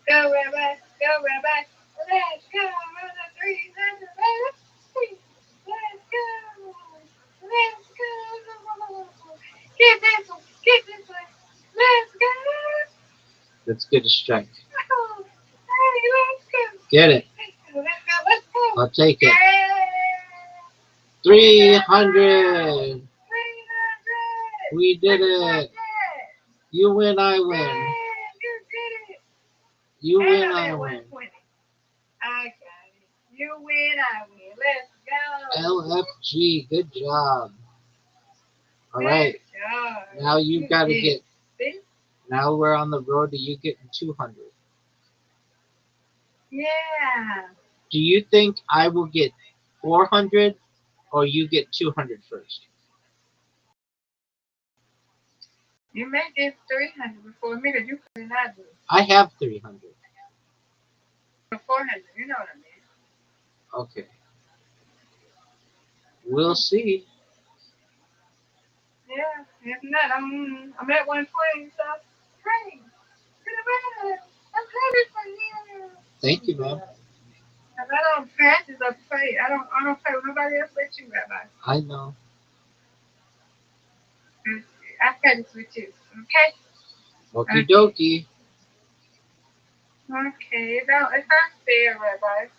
[SPEAKER 5] Go, Rabbi. Go, Rabbi. Let's go. Run the 300. Let's go. Let's go. Get this one. Get this one. Let's go.
[SPEAKER 6] Let's get a strike.
[SPEAKER 5] Oh, hey, let's go.
[SPEAKER 6] Get it.
[SPEAKER 5] Let's go. Let's go. Let's go.
[SPEAKER 6] I'll take it.
[SPEAKER 5] Yeah.
[SPEAKER 6] 300.
[SPEAKER 5] 300.
[SPEAKER 6] We did
[SPEAKER 5] How you like
[SPEAKER 6] it.
[SPEAKER 5] that?
[SPEAKER 6] You win, I win.
[SPEAKER 5] Yeah, you did
[SPEAKER 6] You
[SPEAKER 4] And
[SPEAKER 6] win,
[SPEAKER 4] I'm
[SPEAKER 6] I
[SPEAKER 4] at
[SPEAKER 6] win.
[SPEAKER 4] 120. I got it. You win, I win. Let's go.
[SPEAKER 6] LFG, good job. All right,
[SPEAKER 4] Good job.
[SPEAKER 6] now you got to get.
[SPEAKER 4] See?
[SPEAKER 6] Now we're on the road to you getting 200.
[SPEAKER 4] Yeah.
[SPEAKER 6] Do you think I will get 400 or you get 200 first?
[SPEAKER 4] You may get 300 before me because you couldn't I do.
[SPEAKER 6] I have 300.
[SPEAKER 4] 400, you know what I mean.
[SPEAKER 6] Okay. We'll see.
[SPEAKER 4] Yeah, if not, I'm at 120, so hey, I'm happy for you.
[SPEAKER 6] Thank you, ma'am.
[SPEAKER 4] If I don't practice or play, I don't play with nobody else but you, Rabbi.
[SPEAKER 6] I know.
[SPEAKER 4] I practice with you, okay?
[SPEAKER 6] Okie dokie.
[SPEAKER 4] Okay, it's not fair, Rabbi.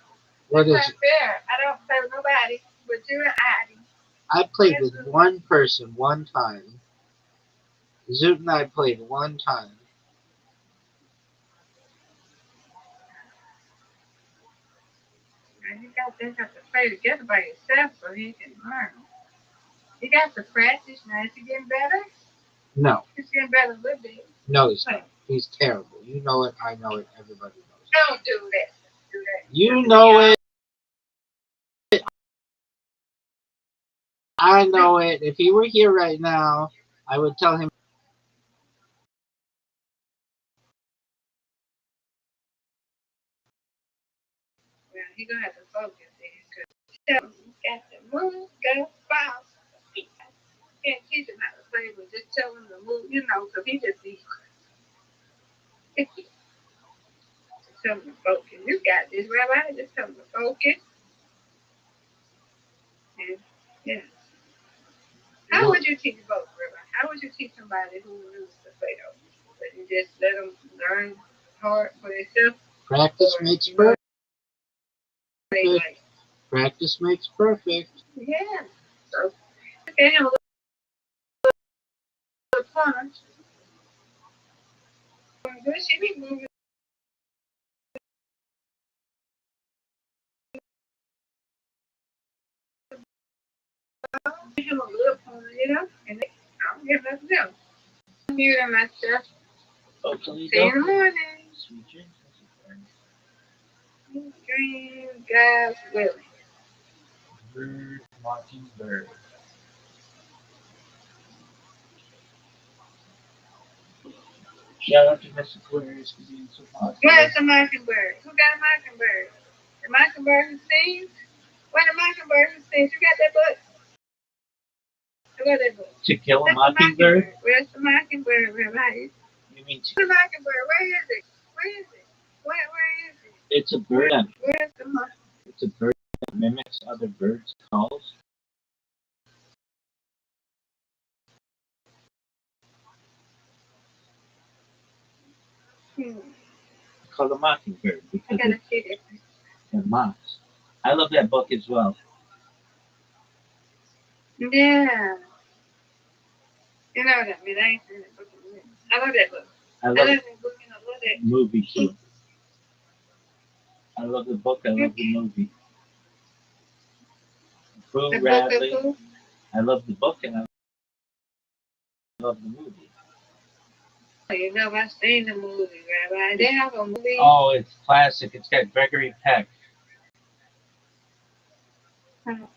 [SPEAKER 6] What is
[SPEAKER 4] It's not
[SPEAKER 6] it?
[SPEAKER 4] fair. I don't play with nobody but you and Adi.
[SPEAKER 6] I played with one person one time. Zoot and I played one time.
[SPEAKER 4] And you got to play together by yourself so you can learn. You got to practice now. Is he getting better?
[SPEAKER 6] No.
[SPEAKER 4] He's getting better a little bit.
[SPEAKER 6] No, he's not. He's terrible. You know it. I know it. Everybody knows it.
[SPEAKER 4] Don't do that. Do that.
[SPEAKER 6] You know it. I know it. If he were here right now, I would tell him.
[SPEAKER 4] Well, he's going to have to focus then. Because you got to move, go, bounce. Can't teach him how to play, but just tell him to move, because he just needs tell him to focus. You got this, Rabbi. Just tell him to focus. And, yeah. How would you teach both, Rabbi? How would you teach somebody who knows to play those? Would you just let them learn hard for themselves?
[SPEAKER 6] Practice makes perfect. Practice makes perfect.
[SPEAKER 4] Yeah. So, okay, a little punch. She be moving. Him a little punch, and I don't give nothing else. I'm muting myself.
[SPEAKER 3] Hopefully,
[SPEAKER 4] See you in the morning.
[SPEAKER 3] Sweet dreams.
[SPEAKER 4] Dream, God's willing.
[SPEAKER 3] Bird watching bird. Shout out to Miss Aquarius for being so positive.
[SPEAKER 4] Where's the mockingbird? Who got a mockingbird? The mockingbird who sings? Where the mockingbird who sings? You got that book? I got that book.
[SPEAKER 3] To Kill a Mockingbird?
[SPEAKER 4] Where's the mockingbird, Rabbi?
[SPEAKER 3] You mean
[SPEAKER 4] the mockingbird? Where is it? Where is it? Where is it?
[SPEAKER 3] It's a bird.
[SPEAKER 4] Where's the mockingbird?
[SPEAKER 3] It's a bird that mimics other birds' calls. Called a mockingbird because they're mocks. I love that book as well.
[SPEAKER 4] Yeah. You know what I mean? I ain't seen that book in a minute. I love that book.
[SPEAKER 3] I love
[SPEAKER 4] that book and I love that
[SPEAKER 3] movie too. I love the book. I love the movie. Boo Radley. I love the book and I love the movie.
[SPEAKER 4] You know, I've seen the movie, Rabbi. They have a movie.
[SPEAKER 3] Oh, it's classic. It's got Gregory Peck.
[SPEAKER 4] Can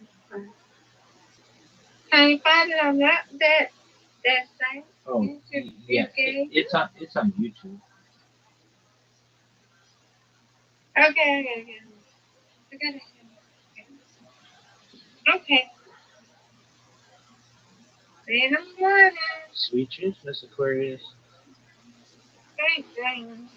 [SPEAKER 4] you find it on that site?
[SPEAKER 3] Oh,
[SPEAKER 4] YouTube,
[SPEAKER 3] yeah. It's on YouTube.
[SPEAKER 4] Okay. Okay. See you in the morning.
[SPEAKER 3] Sweet dreams, Miss Aquarius.
[SPEAKER 4] Great dreams.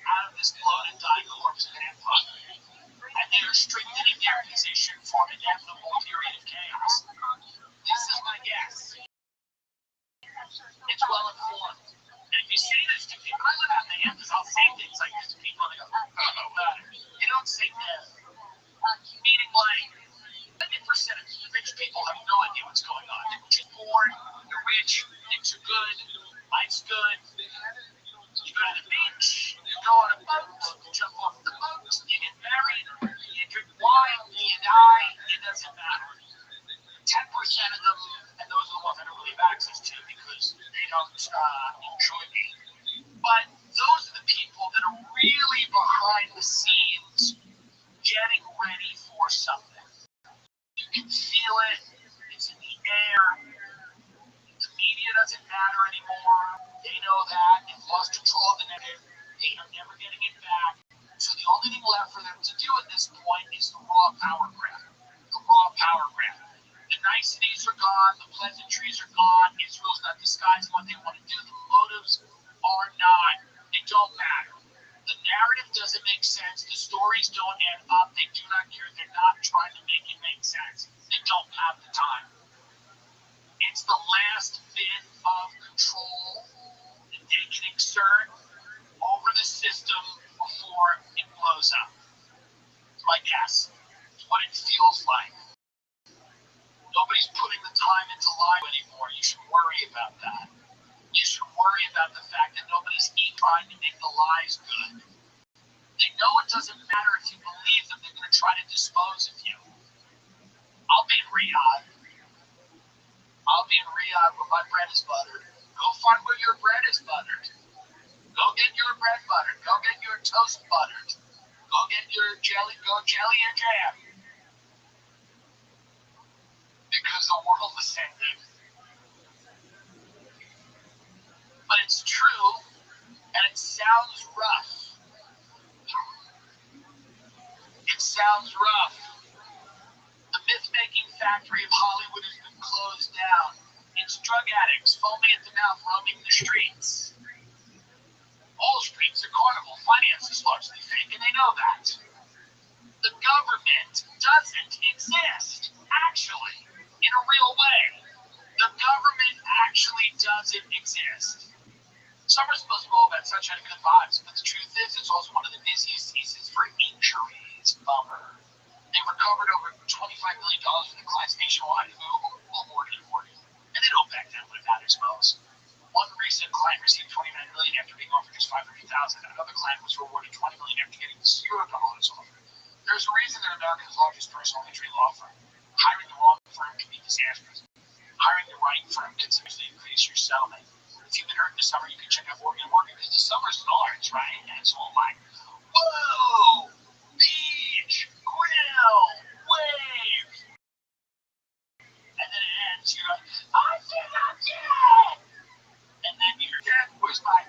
[SPEAKER 2] out of this bloated, dying corpse of an empire. And they are strengthening their position for an inevitable period of chaos. This is my guess. It's well informed. And if you say this to people, I live out in the Hamptons, I'll say things like this to people, and they go, oh, you don't say no. Meaning like, 90% of rich people have no idea what's going on. They're just born, they're rich, things are good, life's good. You go to the beach, you go on a boat, you jump off the boat, you get married, you drink wine, you die, it doesn't matter. 10% of them, and those are the ones I don't really have access to because they don't enjoy me. But those are the people that are really behind the scenes getting ready for something. You can feel it. It's in the air. The media doesn't matter anymore. They know that. They've lost control of the narrative. They are never getting it back. So the only thing left for them to do at this point is the raw power grab. The raw power grab. The niceties are gone. The pleasantries are gone. Israel's not disguising what they want to do. The motives are not. They don't matter. The narrative doesn't make sense. The stories don't add up. They do not care. They're not trying to make it make sense. They don't have the time. It's the last bit of control that they can exert over the system before it blows up. So I guess it's what it feels like. Nobody's putting the time into lie anymore. You should worry about that. You should worry about the fact that nobody's trying to make the lies good. They know it doesn't matter if you believe them. They're going to try to dispose of you. I'll be in Riyadh. I'll be in Riyadh where my bread is buttered. Go find where your bread is buttered. Go get your bread buttered. Go get your toast buttered. Go get your jelly. Go jelly your jam. Because the world is ending. But it's true, and it sounds rough. It sounds rough. The myth-making factory of Hollywood has been closed down. It's drug addicts foaming at the mouth roaming the streets. Wall Street's a carnival. Finance is largely fake, and they know that. The government doesn't exist, actually, in a real way. The government actually doesn't exist. Summer's supposed to go about sunshine and good vibes, but the truth is it's also one of the busiest seasons for injuries. Bummer. They recovered over $25 million from the class nationwide who will Morgan & Morgan. And they don't back down when it matters most. One recent client received $29 million after being offered just $500,000, and another client was rewarded $20 million after getting $0 offer. There's a reason they're America's largest personal injury law firm. Hiring the wrong firm can be disastrous. Hiring the right firm can seriously increase your settlement. If you've been hurt this summer, you can check out Morgan & Morgan because the summer's large, right? And it's all like, whoa, beach, grill, wave. And then it ends, you're like, I think I'm dead. And then you're dead, where's my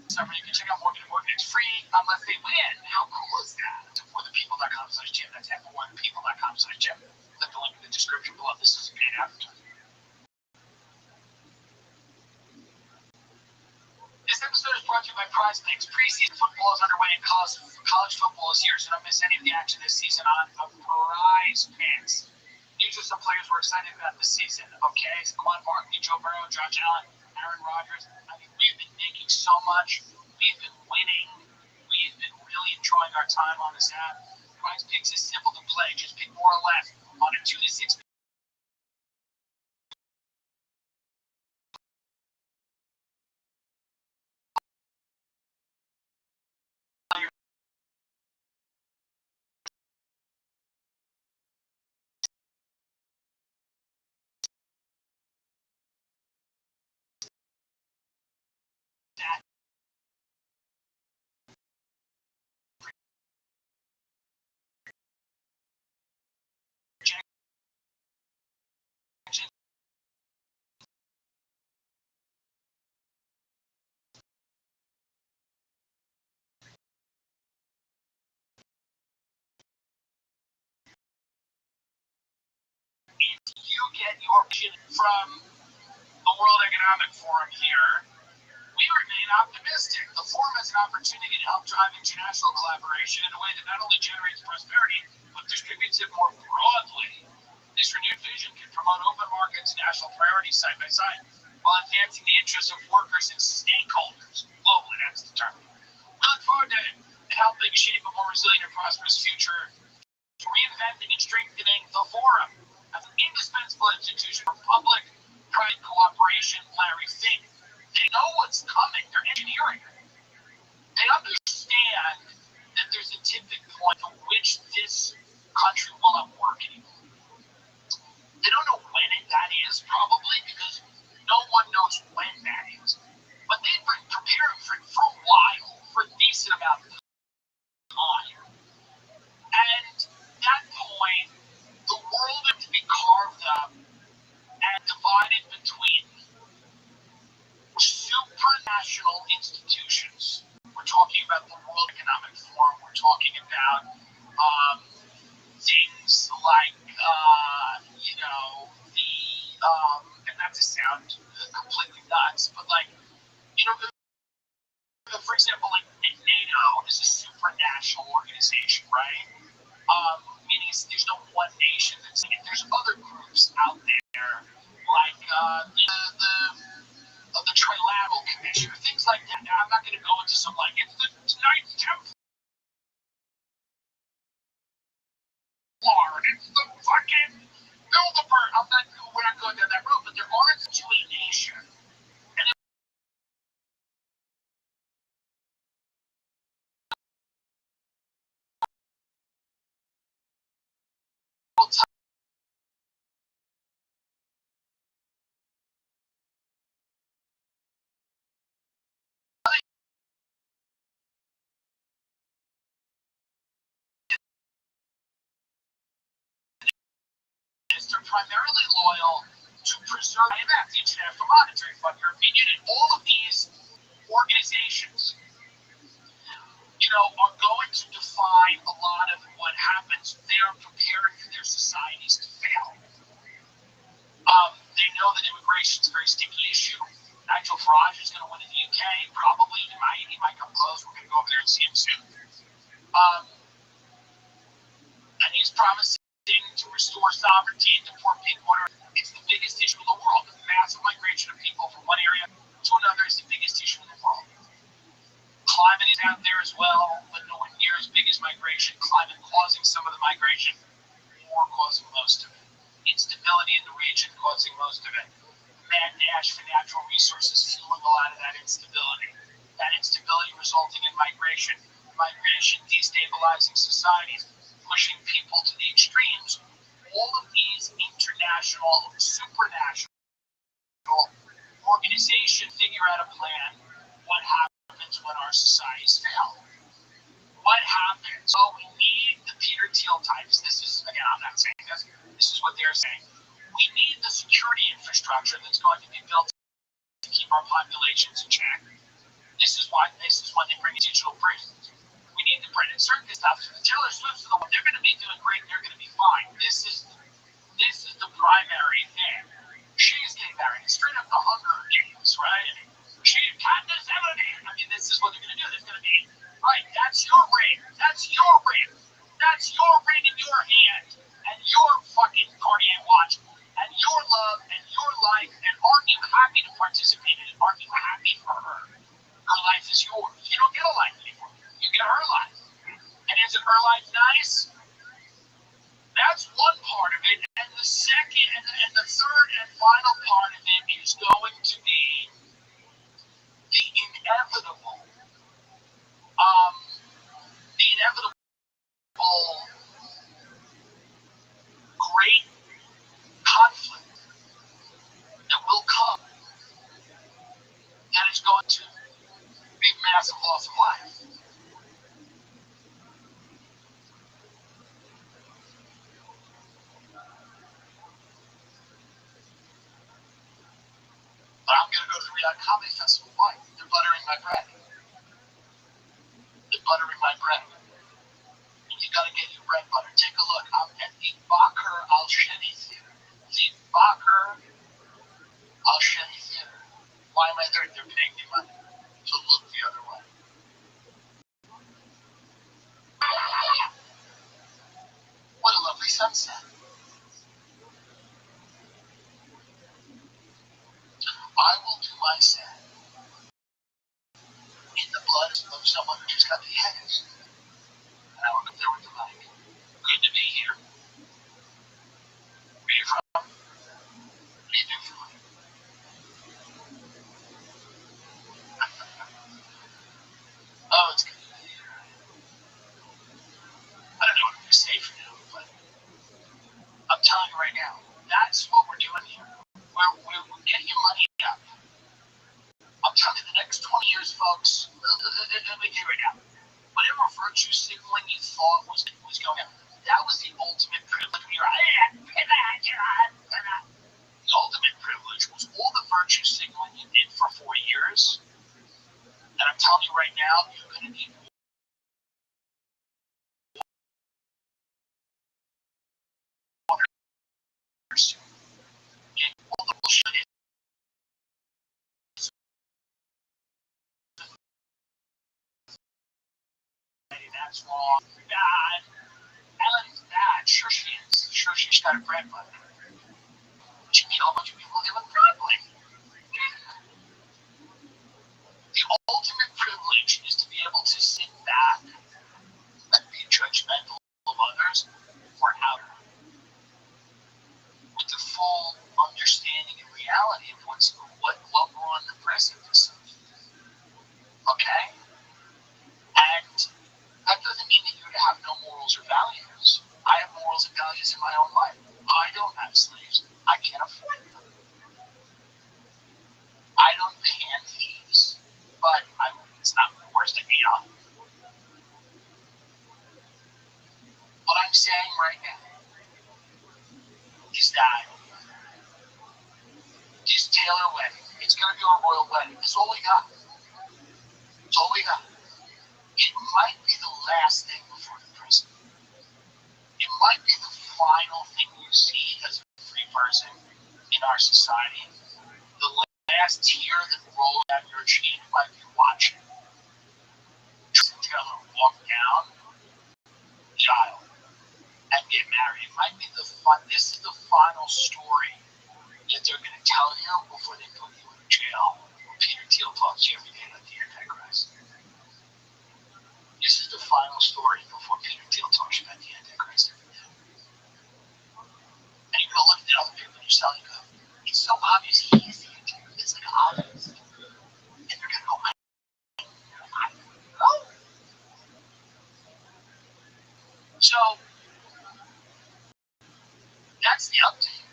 [SPEAKER 2] summer, you can check out Morgan & Morgan. It's free unless they win. How cool is that? ForThePeople.com/Jim. That's ForThePeople.com/Jim. Click the link in the description below. This is a paid advertisement. This episode is brought to you by Prize Picks. Preseason football is underway and college football is here, so don't miss any of the action this season on Prize Picks. These are some players we're excited about this season. Okay, Saquon Barkley, Joe Burrow, Josh Allen, Aaron Rodgers. I mean, we've been making so much. We've been winning. We've been really enjoying our time on this app. Prize Picks is simple to play. Just pick more or less on a 2 to 6. You get your vision from the World Economic Economic Forum here, we remain optimistic. The forum has an opportunity to help drive international collaboration in a way that not only generates prosperity, but distributes it more broadly. This renewed vision can promote open markets and national priorities side by side, while advancing the interests of workers and stakeholders. Globally, that's the term. We look forward to helping shape a more resilient and prosperous future, reinventing and strengthening the forum as an indispensable institution for public-private cooperation. Larry Fink. They know what's coming. They're engineering it. They understand that there's a tipping point at which this country will not work anymore. They don't know when that is, probably, because no one knows when that is. But they've been preparing for it for a while, for a decent amount of time. And at that point, the world had to be carved up and divided between supranational institutions. We're talking about the World Economic Forum. We're talking about things like, and not to sound completely nuts, but like, for example, like NATO is a supranational organization, right? Meaning there's no one nation that's in it. There's other groups out there, like the Trilateral Commission, things like that. Now, I'm not going to go into some like it's the Ninth Templar, and it's the fucking Bilderberg. We're not going down that road, but there are to a nation. And they're primarily loyal to preserve IMF, the International Monetary Fund, European Union. All of these organizations, are going to define a lot of what happens. They are preparing for their societies to fail. They know that immigration is a very sticky issue. Nigel Farage is going to win in the UK, probably. He might come close. We're going to go over there and see him soon. And he's promising to restore sovereignty and deport people. It's the biggest issue in the world. The massive migration of people from one area to another is the biggest issue in the world. Climate is out there as well, but nowhere near as big as migration. Climate causing some of the migration, war causing most of it. Instability in the region causing most of it. Mad dash for natural resources fueling a lot of that instability. That instability resulting in migration. Migration destabilizing societies, pushing people to the extremes. All of these international, supranational organizations figure out a plan. What happens when our societies fail? What happens? Oh, we need the Peter Thiel types. This is, again, I'm not saying this. This is what they're saying. We need the security infrastructure that's going to be built to keep our populations in check. This is when they bring in digital prisons. We need to bring in certain stuff. So the Taylor Swifts of the world, they're going to be doing great. They're going to be fine. This is the primary thing. She's getting married. It's straight up the Hunger Games, right? Katniss Everdeen. I mean, this is what they're going to do. There's going to be, right, that's your ring. That's your ring. That's your ring in your hand. And your fucking Cartier watch. And your love and your life. And aren't you happy to participate in it? Aren't you happy for her? Her life is yours. You don't get a life anymore. You get her life. And isn't her life nice? That's one part of it. And the second and the third and final part of it is going to be the inevitable great conflict that will come. And it's going to be massive loss of life. But I'm going to go to the Riyadh Comedy Festival. Why? They're buttering my bread. They're buttering my bread. And you got to get your bread butter. Take a look. I'm at the Bakr al-Shani Theater. The Bakr al-Shani Theater.
[SPEAKER 5] Why am I there? They're paying me money to look the other way. What a lovely sunset. I will do my set in the blood of someone who just got the headache. And I will go there with the mic. Good to be here. Where are you from? What do you do for a living? Oh, it's good to be here. I don't know what I'm going to say for now, but I'm telling you right now, that's what we're doing here. We're getting your money up. I'm telling you, the next 20 years, folks, let me tell you right now, whatever virtue signaling you thought was going on, that was the ultimate privilege. The ultimate privilege was all the virtue signaling you did for 4 years. And I'm telling you right now, you're going to need more. All the bullshit is that's wrong. Bad. Ellen is bad. Sure she is. Sure she's got a bread butter. But you meet a whole bunch of people living properly. The ultimate privilege is to be able to sit back and be judgmental of others for how with the full understanding and reality of what we're on the precipice of. Okay? And that doesn't mean that you're to have no morals or values. I have morals and values in my own life. I don't have slaves. I can't afford them. I don't hand thieves, but it's not worse to beat up. What I'm saying right now is that this Taylor wedding, it's going to be a royal wedding. That's all we got. That's all we got. It might be the last thing before the president. It might be the final thing you see as a free person in our society. The last tear that rolls down your cheek might be watching Taylor walk down the aisle and get married. It might be this is the final story that they're going to tell you before they put you in jail. Peter Thiel talks to you every day about the Antichrist. This is the final story before Peter Thiel talks to you about the Antichrist every day. And you're going to look at the other people and you're telling them, it's so obvious he's the Antichrist. It's like obvious. And they're going to go, I know. So, that's the update.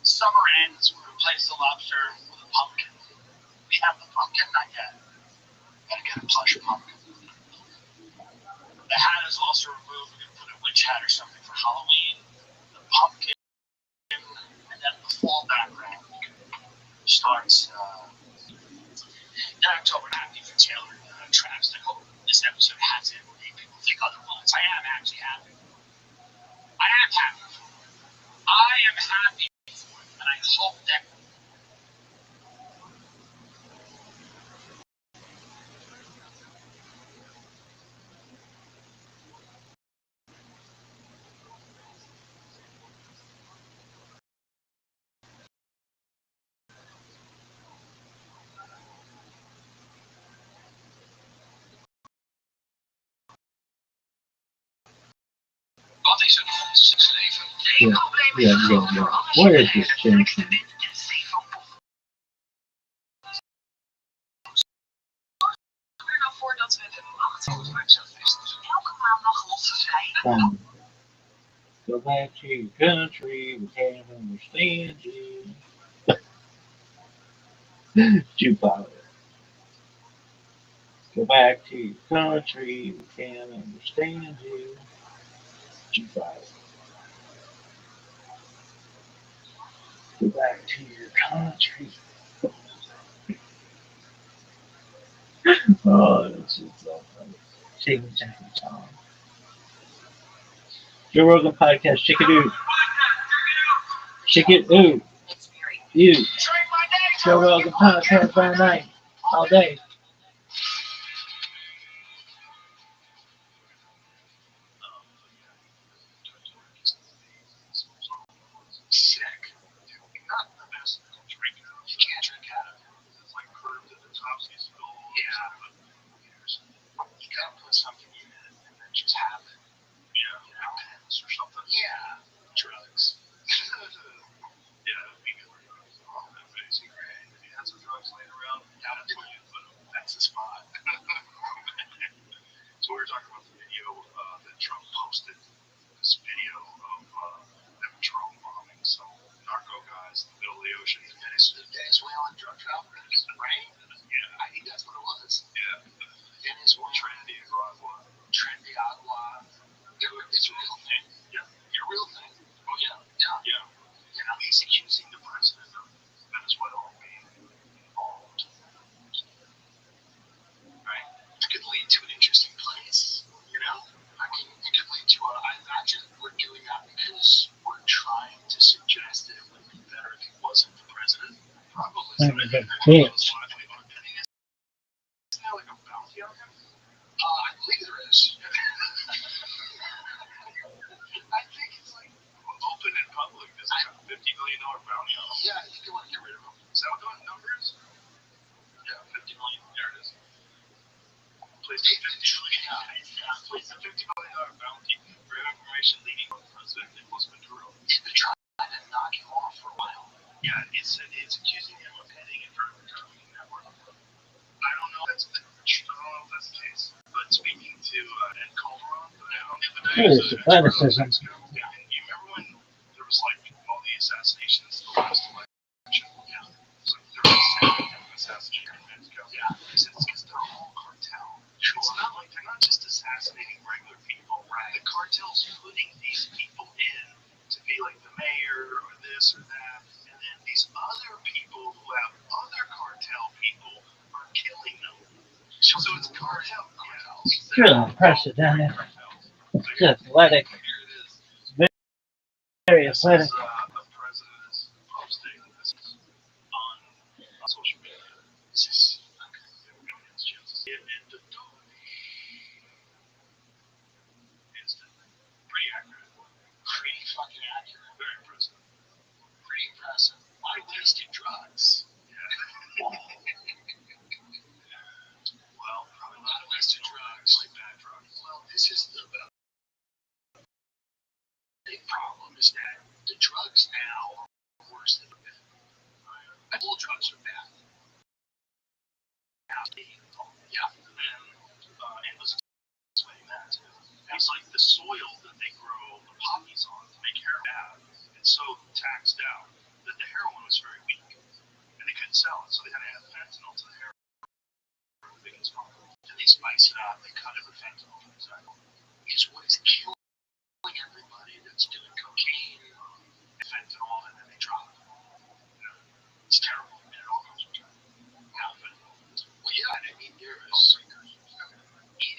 [SPEAKER 5] Summer ends, we replace the lobster with a pumpkin. We have the pumpkin, not yet. Gotta get a plush pumpkin. The hat is also removed. We can put a witch hat or something for Halloween. The pumpkin, and then the fall background starts in October. Happy for Taylor Travis. I hope this episode hasn't made people think otherwise. I am actually happy. I am happy. I am happy for it, and I hope that
[SPEAKER 3] Yeah. Where is this change? Go back to your country, we can't understand you. Jukebox. Go back to your country, we can't understand you. Jukebox. Go back to your country. Oh, this is so funny. Shake it, Tom. Joe Rogan podcast, shake it, ooh. Shake it, ooh. You.
[SPEAKER 7] Joe Rogan podcast by night, all day.
[SPEAKER 1] Sick. Not the best drink. You can't drink out of it. It's like curved at the top, so you spill. Yeah, but you gotta put something in it and then just have it. Yeah, pens or something. Yeah, drugs. Yeah, we get drugs. Oh, that's amazing. Right. If you had some drugs laying around, that's where you put them. That's the spot. So we were talking about the video that Trump posted. This video of them drone bombing some narco guys in the middle of the ocean. Venezuelan drug traffickers, right? Yeah. I think that's what it was. Yeah. Venezuela. Trinidad. It's a real thing. Yeah. It's a real thing. Oh, yeah. Yeah. Yeah. You know, he's accusing the president of Venezuela of being involved. Right? It could lead to an interesting place. You know? I mean, it could lead to I imagine we're doing that because we're trying to suggest that it would be better if he wasn't the president. Probably.
[SPEAKER 7] Son of a bitch.
[SPEAKER 1] Isn't there like a bounty on him? I believe there is. I think it's like open in public. There's like a $50 million bounty on him. Yeah, I think they want to get rid of him. Is that what the number is? Yeah, 50 million. There it is. Place the $50 million bounty for information leading on President Nicolas Maduro. They've been trying to knock him off for a while. Yeah, it's accusing him of heading a drug trafficking network. I don't know if that's the case. But speaking to Ed Calderon,
[SPEAKER 7] Holy supremacism.
[SPEAKER 1] yeah, and you remember when there was like all the assassinations the last election? Yeah. So there was 7 assassinations in Mexico. Yeah. It's because they're all cartel. It's not like they're not just assassinating regular people. Right. The cartel's putting these people in to be like the mayor or this or that, and then these other people who have other cartel people are killing them. So it's cartel.
[SPEAKER 7] It's really unprecedented. It's just athletic. Very athletic.
[SPEAKER 1] The president is posting this on social media. This is pretty accurate. Pretty fucking accurate. Very impressive. Pretty impressive. Why wasted drugs? Yeah. Well, probably a lot of wasted drugs. Like bad drugs. Well, this is the big problem is that the drugs now are worse than the bad. All drugs are bad. Yeah. And was explaining that too. It's like the soil that they grow the poppies on to make heroin. It's so taxed out that the heroin was very weak. And they couldn't sell it, so they had to add fentanyl to the heroin. And they spice it up, they cut it with fentanyl, for example. Is what is killing everybody that's doing cocaine and fentanyl, and then they drop it. You know, it's terrible, and it all comes from China. Yeah, but, well, yeah, I mean, it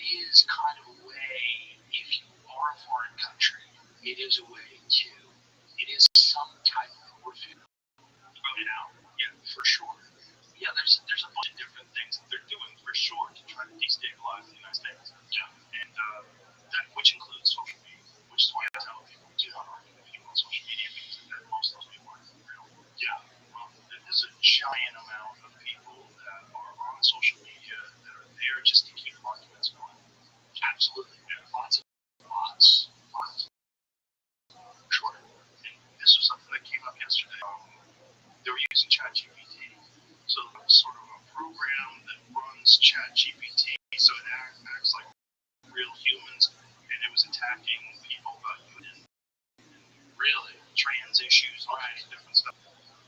[SPEAKER 1] is kind of a way, if you are a foreign country, it is a way it is some type of warfare. Yeah, for sure. Yeah, there's a bunch of different things that they're doing for sure to try to destabilize the United States. Yeah, and that which includes social media, which is why I tell people do not argue with people on social media because that most of those people aren't real. Yeah, well, there's a giant amount of people that are on social media that are there just to keep arguments going. Absolutely, yeah. Lots of bots. Sure. And this was something that came up yesterday. They were using ChatGPT. So sort of a program that runs ChatGPT, so it acts like real humans, and it was attacking people about human, really, trans issues, all kinds of different stuff.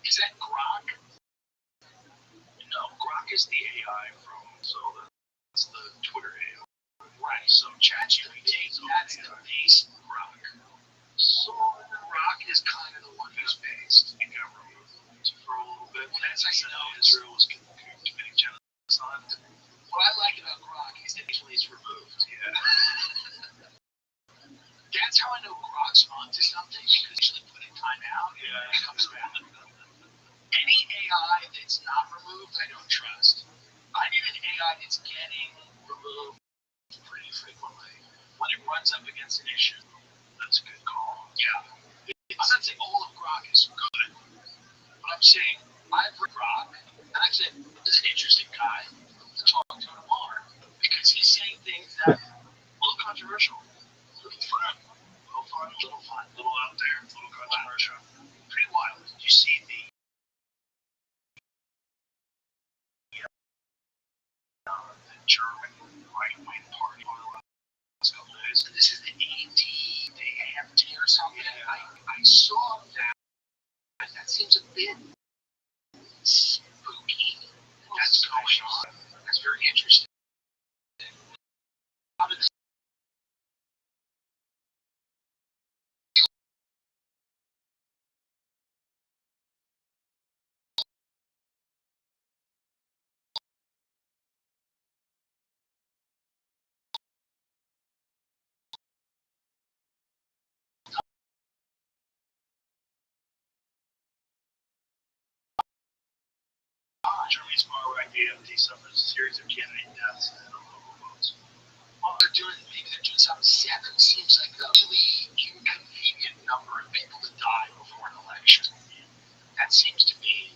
[SPEAKER 1] Is that Grok? No, Grok is the AI that's the Twitter AI. Right, so ChatGPT, that's the base Grok. So Grok is kind of the one who's based. It got removed for a little bit. That's how you know Israel was committing genocide. What I like about Grok is that usually it's removed. Yeah. That's how I know Grok's onto something because usually put in time out and it comes back.
[SPEAKER 2] Any AI that's not removed, I don't trust. I need an AI that's getting removed pretty frequently when it runs up against an issue. That's a good call. Yeah. I'm not saying all of Grok is good, but I'm saying I've read Grok, and I said, this is an interesting guy to talk to tomorrow because he's saying things that are a little controversial, a little fun, a little out there, a little controversial. Pretty wild. Did you see the German right-wing party on the last couple of days? And this is the AMT or something. I saw that. That seems a bit spooky. That's going on. That's very interesting. How did they Germany's far-right AMT suffers a series of candidate deaths and local votes. Well, maybe they're doing something. 7 seems like a really inconvenient number of people to die before an election. That seems to be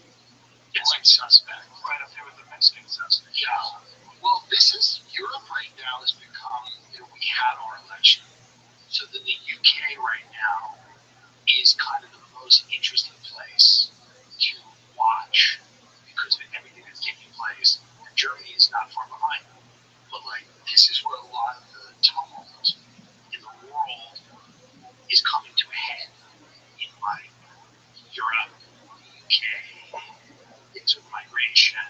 [SPEAKER 2] quite suspect. Right up there with the Mexican suspect. Yeah. Well, Europe right now has become, we had our election. So that the UK right now is kind of the most interesting place to watch because of everything that's taking place. And Germany is not far behind. But this is where a lot of the tumult in the world is coming to a head in Europe, UK, things with migration,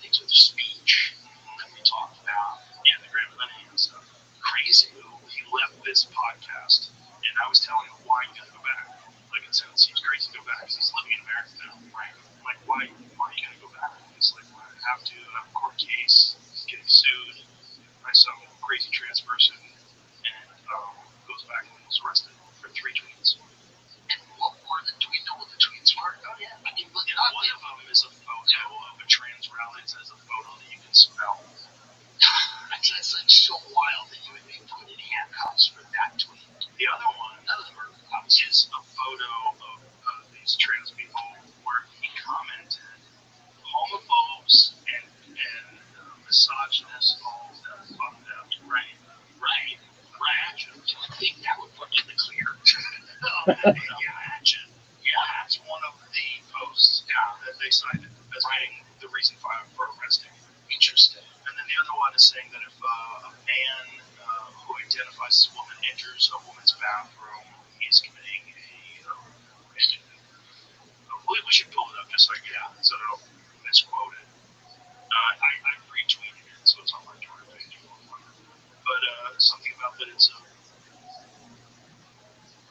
[SPEAKER 2] things with speech that we talked about. Yeah, the Grand Millennium stuff. Crazy. He left this podcast, and I was telling him why he gotta go back. It seems crazy to go back because he's living in America now. Right. Why are you gonna go back? He's like, well, I have to. I have a court case. He's getting sued by some crazy trans person, and goes back and was arrested for 3 tweets. And what were do we know what the tweets were? Oh yeah. I mean, look, one of them is a photo of a trans rally. It says a photo that you can smell. I mean, it's so wild that you would be put in handcuffs for that tweet. The other one, none of them are is a photo of these trans people where he commented homophobes and misogynists all on them. Right. Imagine. Do you think that would put you in the clear? Imagine. Yeah, that's one of the posts that they cited as being the reason for arresting. Interesting. And then the other one is saying that if a man who identifies as a woman enters a woman's bathroom, he's committing we should pull it up just like so I don't misquote it. I retweeted it, so it's on my Twitter page. But something about that it's I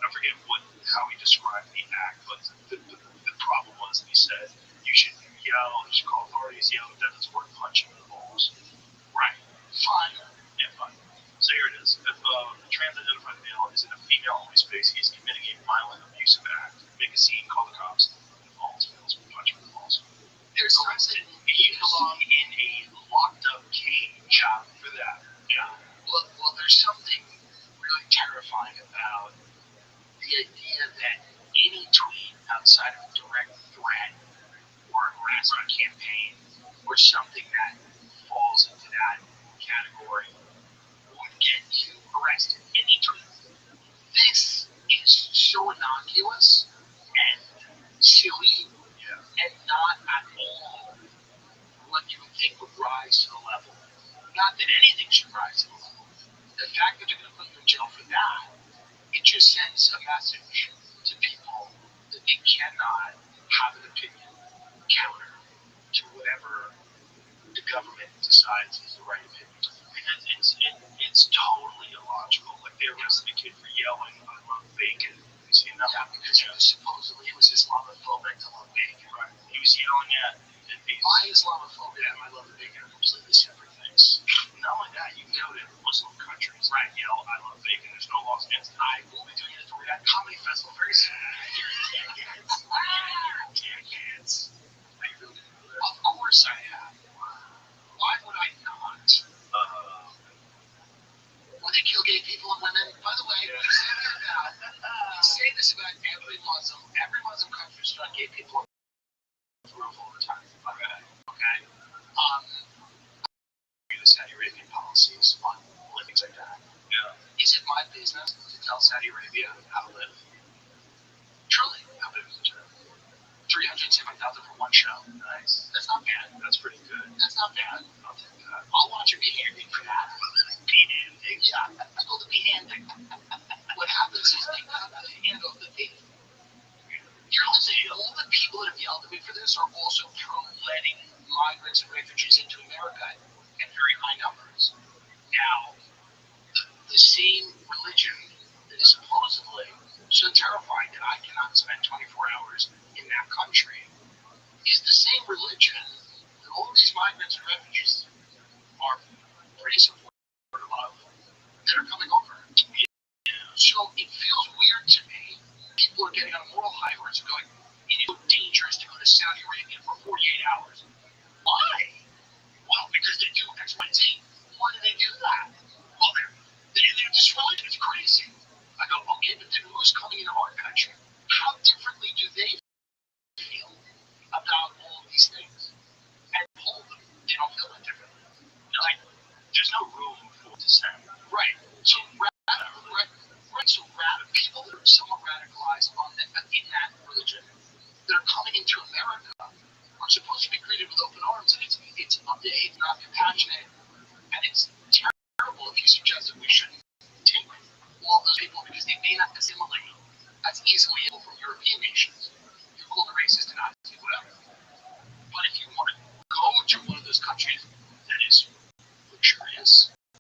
[SPEAKER 2] forget how he described the act, but the problem was that he said you should call authorities, yell, that doesn't work, punch him in the balls. Right. Fine. Yeah, fine. So here it is. If a trans-identified male is in a female-only space, he is committing a violent, abusive act. Make a scene, call the cops. Balls, punch him in the balls. There's something he belong in a locked-up cage for that. Yeah. Well, there's something really terrifying about the idea that any tweet outside of a direct threat or a harassment campaign or something that falls into that category would get you arrested. Any tweet. This is so innocuous and silly and not at all what you would think would rise to the level. Not that anything should rise to the level. The fact that they're going to put you in jail for that, it just sends a message to people that they cannot have an opinion counter to whatever the government decides is the right opinion. Because it's totally illogical. They arrested a kid for yelling, "I love bacon." You seen that? Yeah, because supposedly it was Islamophobic to love bacon. Right. He was yelling at my Islamophobia and I love bacon are completely separate things. Not only that, you can go to Muslim countries, right? Yell, "I love bacon." There's no laws against it. I will be doing it for that comedy festival very soon. You're dickheads.
[SPEAKER 5] Of course I have. Why would I not? When they kill gay people and women, by the way, we say this about every Muslim. Every Muslim country is trying gay people all the time. Okay? The Saudi Arabian policies on things like that. Yeah. Is it my business to tell Saudi Arabia how to live? Truly, how big is it? 370,000 for one show. Nice. That's not bad. That's pretty good. That's not bad. I'll take that. I'll watch you be handing for that. Be handing? Yeah, it's called to be handing. What happens is they cut the hand off the thief. You're listening, all the people that have yelled at me for this are also pro-letting migrants and refugees into America in very high numbers. Now, the same religion that is supposedly so terrifying that I cannot spend 24 hours in that country is the same religion that all these migrants and refugees are pretty supportive of that are coming over. So it feels weird to me. People are getting on a moral high horse and going, it's so dangerous to go to Saudi Arabia for 48 hours. Why? Well, because they do X, Y, Z. Why do they do that? Well, they're just religion. It's crazy. I go, okay, but then who's coming into our country? How differently do they feel about all of these things? And all of them, they don't feel that differently. Like, there's no room for dissent. Right. So, people that are somewhat radicalized in that religion that are coming into America are supposed to be greeted with open arms, and it's not compassionate, and it's terrible if you suggest that we shouldn't take all those people because they may not assimilate as easily from European nations. You're called a racist and Nazi, whatever.